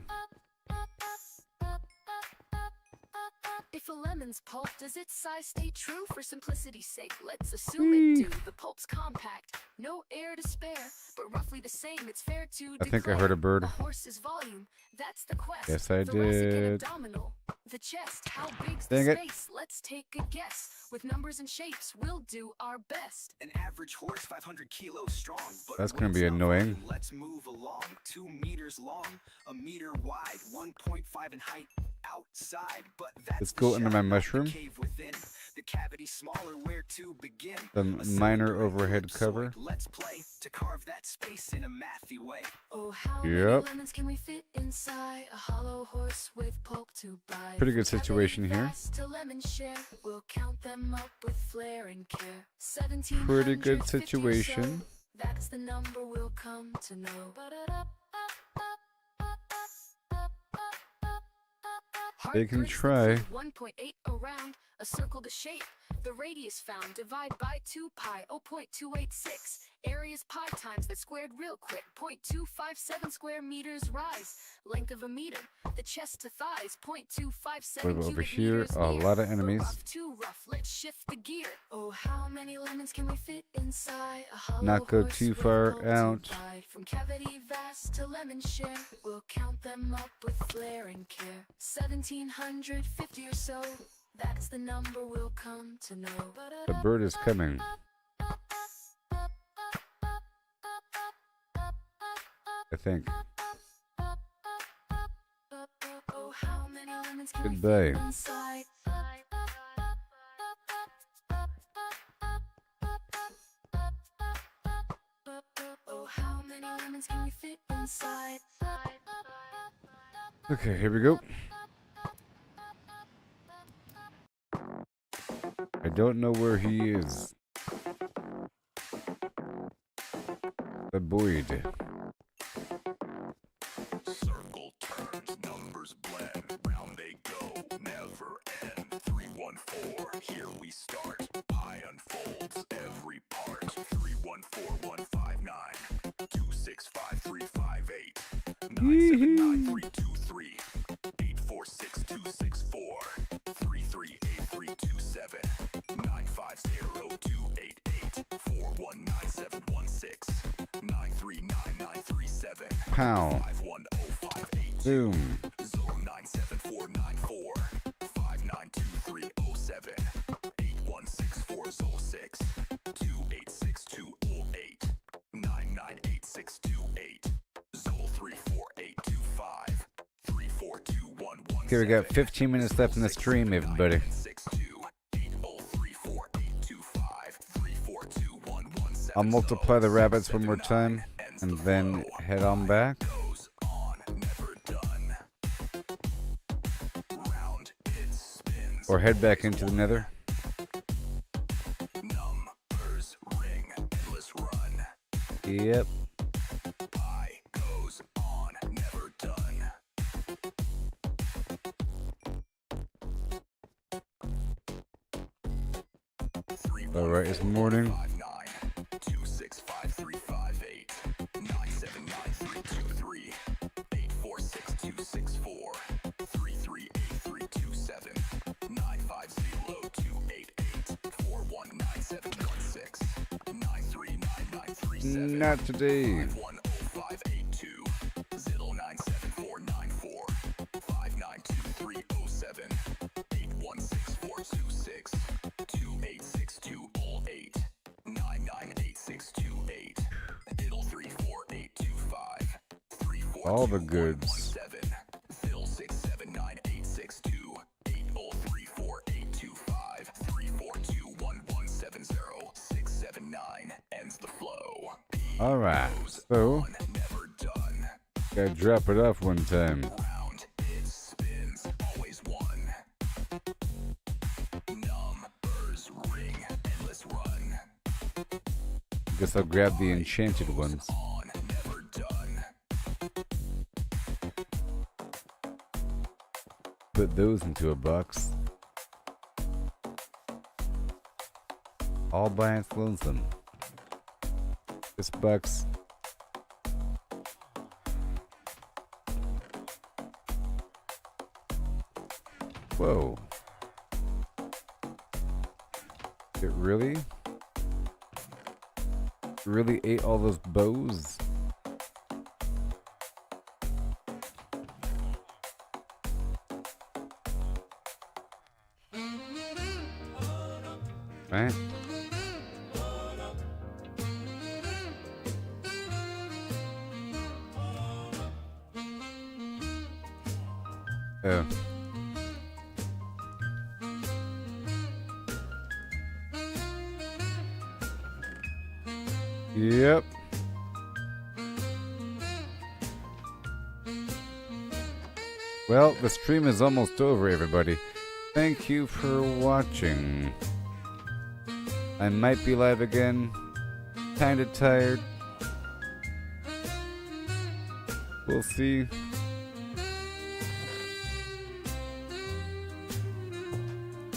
If a lemon's pulp, does its size stay true? For simplicity's sake, let's assume it do. The pulp's compact, no air to spare, but roughly the same. It's fair to I think I heard a bird. A horse's volume, that's the quest. Yes, I Thoracic and did. abdominal, the chest, how big's Dang the it. space? Let's take a guess. With numbers and shapes, we'll do our best. An average horse, 500 kilos strong. But That's gonna what's be not annoying. volume? Let's move along. 2 meters long, a meter wide, 1.5 in height outside. But that's Let's the go into shell, my not the mushroom. cave within. The cavity smaller, where to begin? The A minor cylinder overhead ellipsoid. cover. Let's play to carve that space in a mathy way. Oh, how Yep. many lemons can we fit inside a hollow horse with pulp to bite? Pretty good From situation cavity here. vast to lemon share, we'll count them up with flair and care. Pretty good 1750 or so, situation. that's the number we'll come to know. They can Heart try. bracelets with 1.8 around, a circle to shape. The radius found, divide by 2 pi, 0.286. Area's pi times that squared real quick. 0.257 square meters rise. Length of a meter. The chest to thighs, 0.257 Over cubic here, meters a near. lot of But enemies. rough, too rough, let's shift the gear. Oh, how many lemons can we fit inside a hollow Not go horse too with far pulp to out. bite? From cavity vast to lemon share, we'll count them up with flair and care. 1750 or so, that's the number we'll come to know. The bird is coming. I think. Goodbye. inside. Oh, how many lemons can you fit inside? Okay, here we go. I don't know where he is. The Boyd. Circle turns, numbers blend, round they go, never end. 314, here we start. I unfolds every part. 314159, 265 358, 979 846 264, 338327, 950 419 93937, Pow. 51058. Boom. 097494 592307 816406 286208 998628 34825 342117. Okay, we got 15 minutes left in the stream, everybody. I'll multiply the rabbits one more time and then head on back. Or head back into the nether. Numbers ring, endless run. Yep. I goes on, never done. Alright, it's morning. 265 979 846 338327 950 419 Not today. 510 97494 592307 816426 286208 998628 It'll 34825 All the goods. Phil 679 862 3421170 679 ends the flow. Alright, so Never done. gotta drop it off one time. Round it spins, always one. Numbers ring, endless run. Guess I'll grab the enchanted ones. On, never done. Put those into a box. All by its lonesome. This box. Whoa. It really ate all those bows? Right? Oh. Yep. Well, the stream is almost over, everybody. Thank you for watching. I might be live again. Kinda tired. We'll see.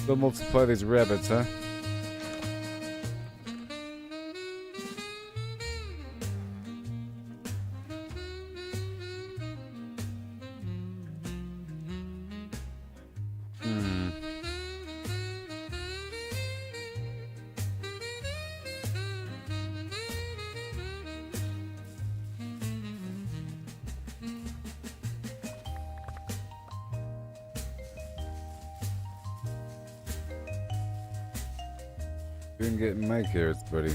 Go multiply these rabbits, huh? You can get my carrots, buddy.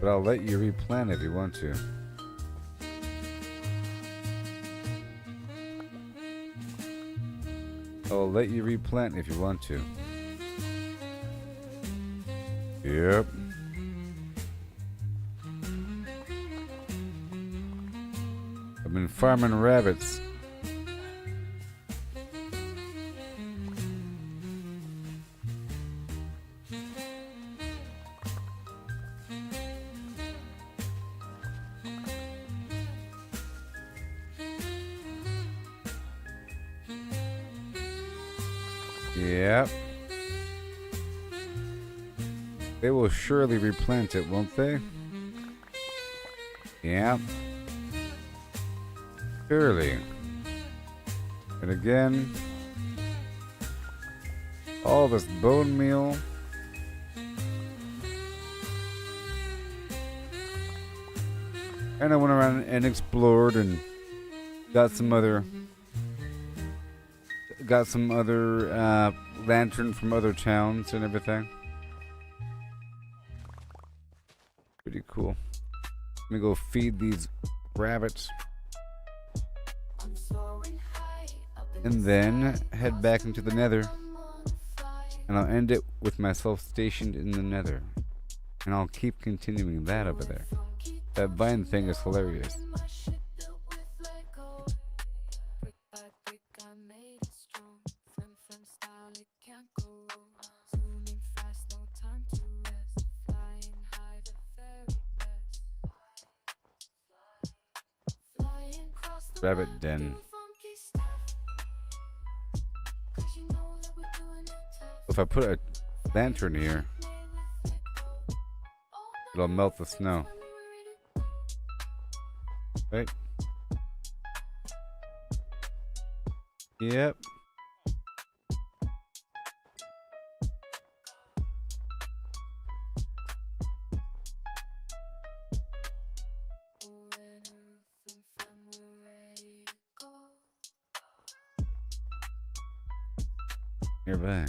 But I'll let you replant if you want to. I'll let you replant if you want to. Yep. I've been farming rabbits. Yep. They will surely replant it, won't they? Yeah. Surely. And again, all this bone meal. And I went around and explored and got some other lantern from other towns and everything. Pretty cool. Let me go feed these rabbits. And then head back into the nether. And I'll end it with myself stationed in the nether. And I'll keep continuing that over there. That vine thing is hilarious. Rabbit den. If I put a lantern here, it'll melt the snow. Right? Yep. Nearby.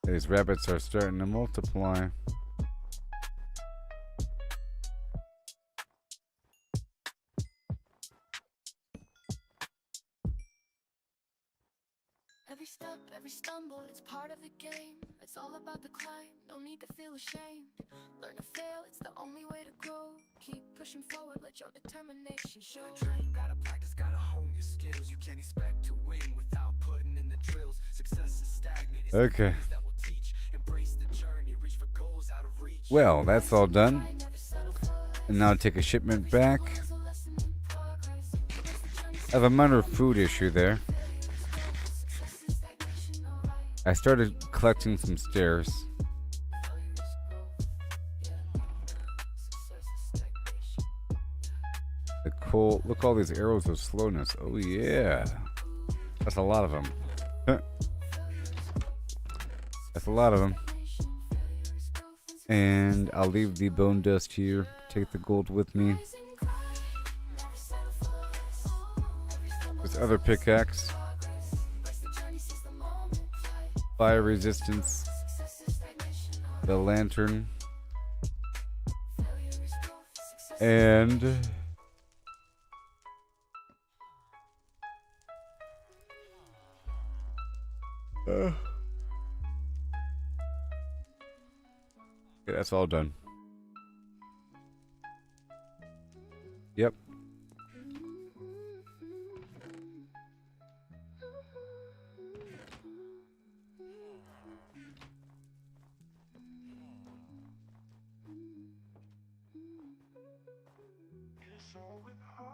These rabbits are starting to multiply. Every step, every stumble, it's part of the game. It's all about the climb, no need to feel ashamed. Learn to fail, it's the only way to grow. Keep pushing forward, let your determination show. Train, gotta practice, gotta hone your skills. You can't expect to win without putting in the drills. Success is stagnant. It's Okay. the things that will teach. Embrace the journey, reach for goals out of reach. Well, that's all done. And now take a shipment back. I have a minor food issue there. I started collecting some stairs. The coal. Look, all these arrows of slowness. Oh yeah, that's a lot of them. That's a lot of them. And I'll leave the bone dust here. Take the gold with me. This other pickaxe. Fire resistance. The lantern. And okay, that's all done. Yep.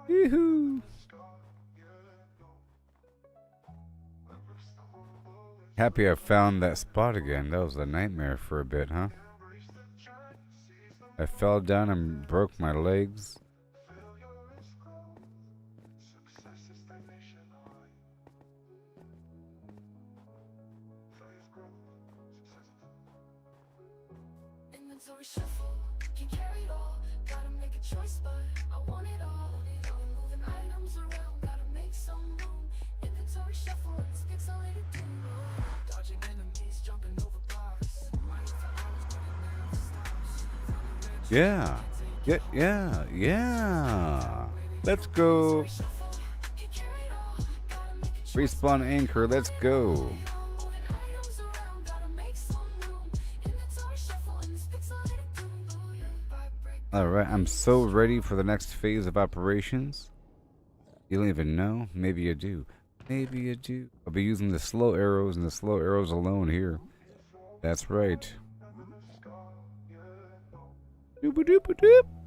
Yoo-hoo. Happy I found that spot again. That was a nightmare for a bit, huh? I fell down and broke my legs. Inventory shuffle, can carry it all. Gotta make a choice, but I want it all. Moving items around, gotta make some room. Inventory shuffle, it's pixelated too. Dodging enemies, jumping over bars. Mining for hours, but it never stops. Yeah. Yeah, yeah, yeah. Let's go. Respawn anchor, let's go. Alright, I'm so ready for the next phase of operations. You don't even know? Maybe you do. Maybe you do. I'll be using the slow arrows and the slow arrows alone here. That's right. Doop-a-doop-a-doop.